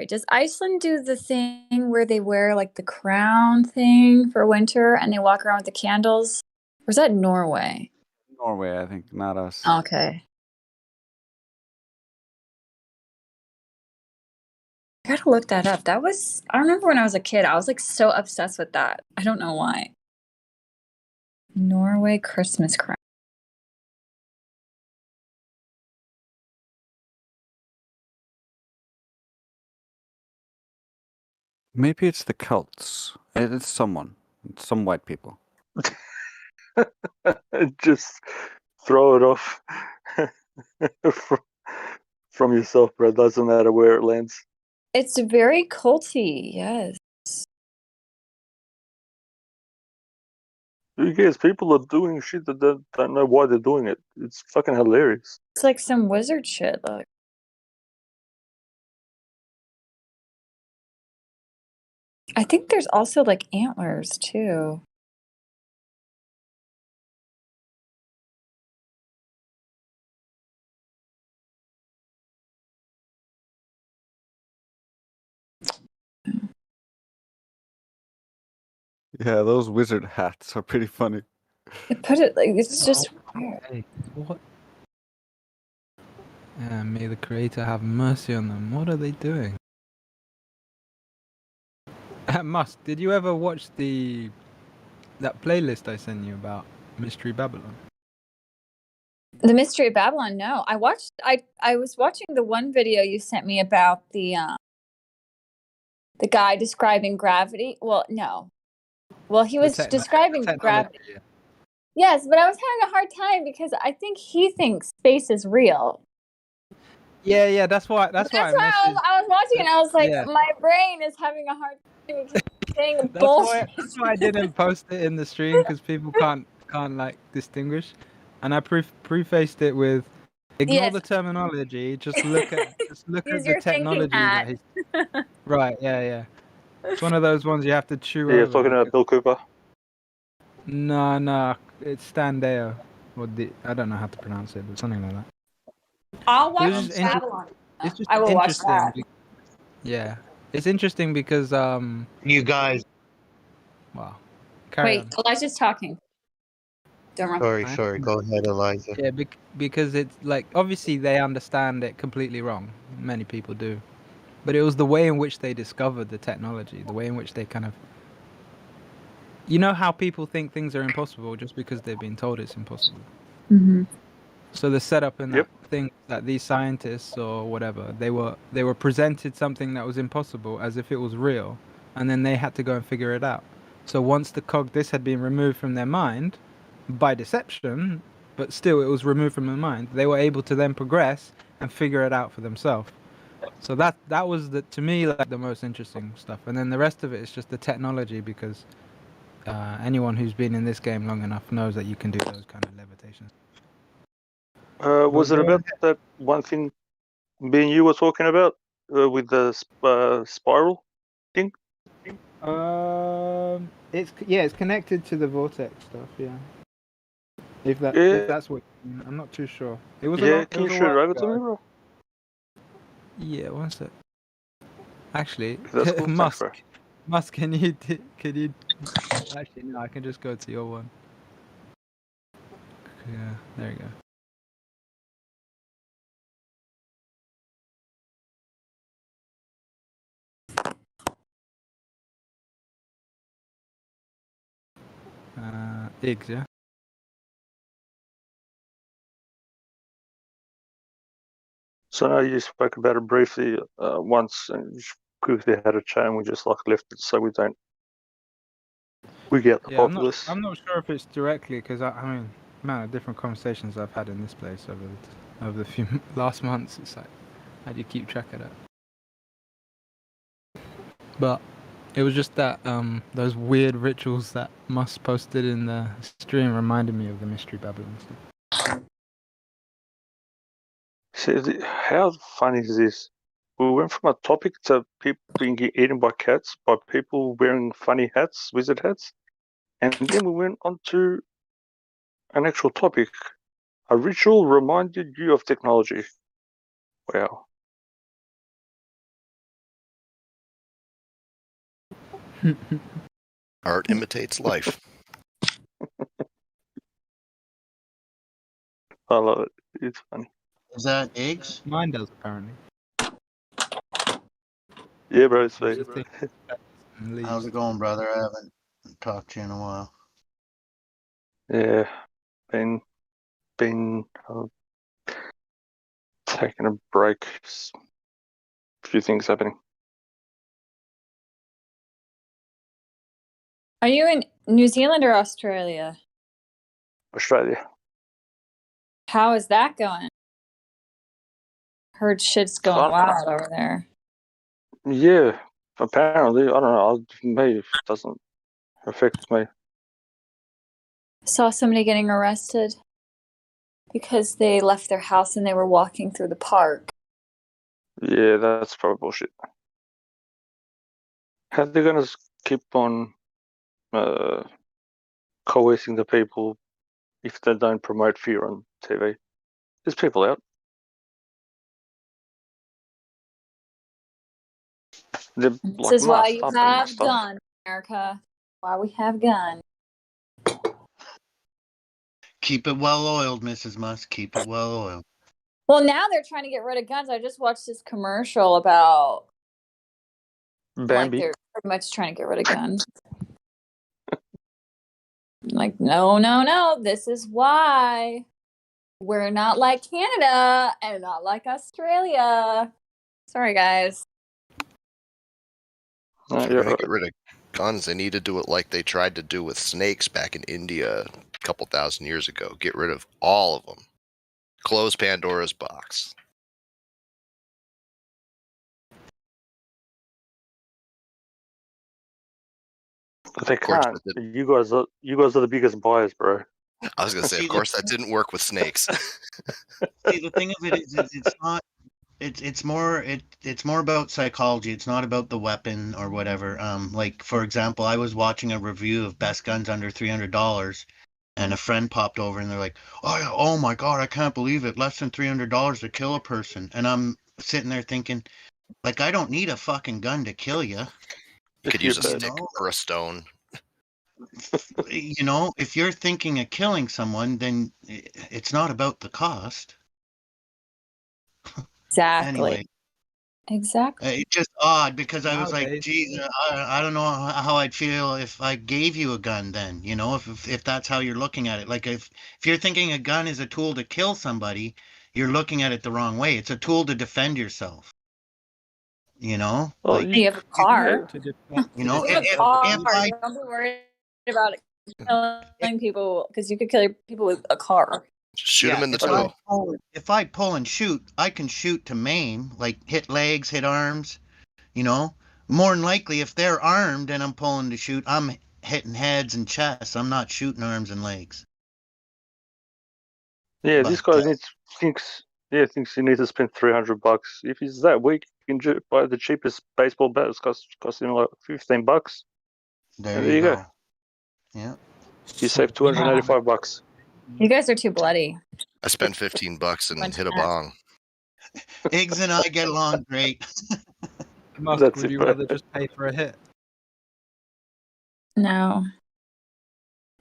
Does Iceland do the thing where they wear like the crown thing for winter and they walk around with the candles? Or is that Norway? Norway, I think, not us. Okay. I gotta look that up. I remember when I was a kid, I was like so obsessed with that. I don't know why. Norway Christmas crown. Maybe it's the Celts. It's someone. It's some white people. Just throw it off from yourself, bro. Doesn't matter where it lands. It's very culty, yes. Who cares? People are doing shit that they don't know why they're doing it. It's fucking hilarious. It's like some wizard shit, look. I think there's also like antlers too. Yeah, those wizard hats are pretty funny. They put it like it's just weird. Hey, what? May the creator have mercy on them. What are they doing? Musk, did you ever watch that playlist I sent you about Mystery Babylon? The Mystery of Babylon, no. I was watching the one video you sent me about the guy describing gravity. Well, no. Well, he was describing gravity. Yeah. Yes, but I was having a hard time because I think he thinks space is real. Yeah, that's why I was watching and I was like, Yeah. my brain is having a hard time because he's saying That's bullshit. why I didn't post it in the stream, because people can't like distinguish, and I prefaced it with ignore Yes. the terminology, just look at Use the your thinking technology that hat. he's right. Yeah. It's one of those ones you have to chew Yeah, over. talking about Bill Cooper. No, it's Standeo. I don't know how to pronounce it, but something like that. I'll It was watch just Babylon. It's just I will watch interesting. that. Yeah, it's interesting because You guys. Wow. Carry Wait, on. Elijah's talking. Don't run. Sorry. Go ahead, Eliza. Yeah, because it's like obviously they understand it completely wrong. Many people do, but it was the way in which they discovered the technology, the way in which they kind of, you know, how people think things are impossible just because they've been told it's impossible. Mm-hmm. So the setup in that thing that these scientists or whatever, they were presented something that was impossible as if it was real, and then they had to go and figure it out. So once the this had been removed from their mind by deception, but still it was removed from their mind, they were able to then progress and figure it out for themselves. So that was to me like the most interesting stuff, and then the rest of it is just the technology, because anyone who's been in this game long enough knows that you can do those kind of levitations. Was it about that one thing me and you were talking about with the spiral thing? It's connected to the vortex stuff. Yeah. If that's what I'm not too sure. It was can you shoot it over to me, bro? Yeah, one sec. Actually, That's cool. Musk. Thanks, Musk, can you? Actually, no. I can just go to your one. Yeah, there you go. Eggs, yeah. So now you spoke about it briefly once, and you quickly had a chat, and we just like left it so we get the populace. I'm not sure if it's directly, because I mean, amount of different conversations I've had in this place over the few last months. It's like, how do you keep track of that? But it was just that those weird rituals that Musk posted in the stream reminded me of the Mystery Babylon stuff. See, how funny is this? We went from a topic to people being eaten by cats by people wearing funny hats, wizard hats, and then we went on to an actual topic. A ritual reminded you of technology. Wow. Art imitates life. I love it. It's funny. Is that eggs? Mine does, apparently. Yeah, bro, it's fake. How's it going, brother? I haven't talked to you in a while. Yeah, been taking a break. Just a few things happening. Are you in New Zealand or Australia? Australia. How is that going? Heard shit's going wild over there. Yeah, apparently. I don't know. Me, it doesn't affect me. Saw somebody getting arrested because they left their house and they were walking through the park. Yeah, that's probably bullshit. How they gonna keep on coercing the people if they don't promote fear on TV? There's people out. They're This like is why masked you up and have stuff. guns, America. Why we have guns. Keep it well oiled, Mrs. Musk. Keep it well oiled. Well, now they're trying to get rid of guns. I just watched this commercial about like Bambi. they're pretty much trying to get rid of guns. Like, no. This is why we're not like Canada and not like Australia. Sorry, guys. No, If they're going to get rid of guns, they need to do it like they tried to do with snakes back in India a couple thousand years ago. Get rid of all of them. Close Pandora's box. They can't. You guys are the biggest buyers, bro. I was going to say, of course, that didn't work with snakes. See, the thing of it is it's not. It's more about psychology. It's not about the weapon or whatever. Like for example, I was watching a review of best guns under $300, and a friend popped over and they're like, "Oh my god, I can't believe it! Less than $300 to kill a person." And I'm sitting there thinking, like, I don't need a fucking gun to kill you. You could use a stick or a stone. You know, if you're thinking of killing someone, then it's not about the cost. Exactly. Anyway. Exactly. It's just odd because I was like, Nowadays. geez, I don't know how I'd feel if I gave you a gun then, you know, if that's how you're looking at it. Like if you're thinking a gun is a tool to kill somebody, you're looking at it the wrong way. It's a tool to defend yourself. You know? Well, like You have a car. you know, You have a car. Don't be worried about killing people because you could kill people with a car. Shoot them in the toe. If I pull and shoot, I can shoot to maim, like hit legs, hit arms, you know. More than likely, if they're armed and I'm pulling to shoot, I'm hitting heads and chests. I'm not shooting arms and legs. Yeah, this guy thinks he needs to spend $300. If he's that weak, he can buy the cheapest baseball bat. It's cost him like $15. There and you go. Yeah. You saved $285. You guys are too bloody. I spent $15 and hit a bong. Iggs and I get along great. Musk, That's would it, you bro. rather just pay for a hit? No.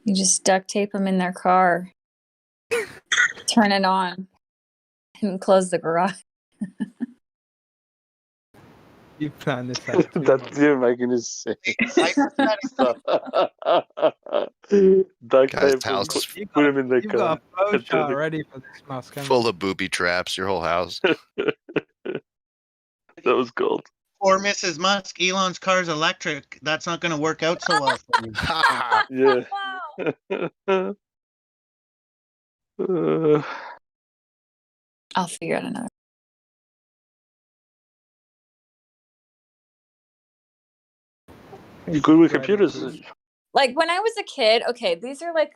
You just duct tape them in their car. Turn it on. And close the garage. You planned this out. That's you making this sense. Duct Guy's tape, house put him in the You've car. got a flow chart ready for this, Musk. haven't full you? of booby traps, your whole house. That was gold. Or Mrs. Musk, Elon's car's electric. That's not going to work out so well for you. Yeah. I'll figure out another. You good with computers? Like when I was a kid, okay, these are like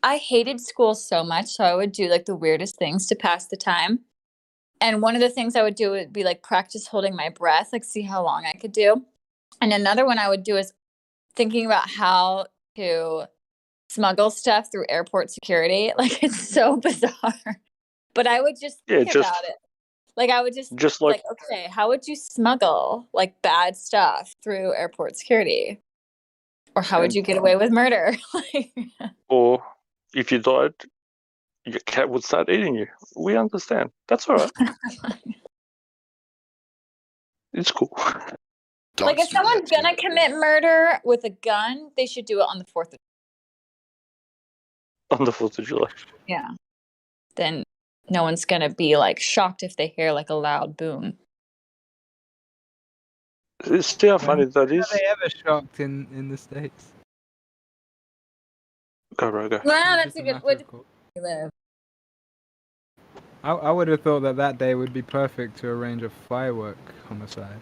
I hated school so much, so I would do like the weirdest things to pass the time. And one of the things I would do would be like practice holding my breath, like see how long I could do. And another one I would do is thinking about how to smuggle stuff through airport security. Like it's so bizarre. But I would just think about it. Like I would just like, okay, how would you smuggle like bad stuff through airport security? Or how would you get away with murder? Or if you died, your cat would start eating you. We understand. That's all right. It's cool. Like if someone's gonna commit murder with a gun, they should do it on the 4th of On the 4th of July. Yeah. Then no one's gonna be like shocked if they hear like a loud boom. It's still funny that is. Are they ever shocked in the States? Go, bro, go. Well, that's a good way to live. I would have thought that day would be perfect to arrange a firework homicide.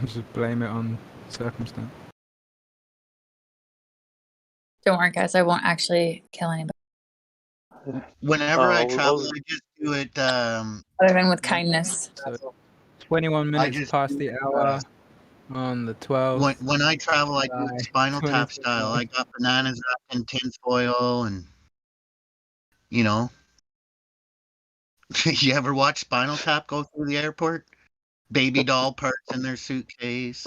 Just blame it on circumstance. Don't worry, guys. I won't actually kill anybody. Whenever I was- travel, I just do it. Other than with kindness. So 21 I minutes just past do the it, hour on the 12th. when I travel, I do it Spinal Tap style. I got bananas wrapped in tinfoil, and you know. You ever watch Spinal Tap go through the airport? Baby doll parts in their suitcase.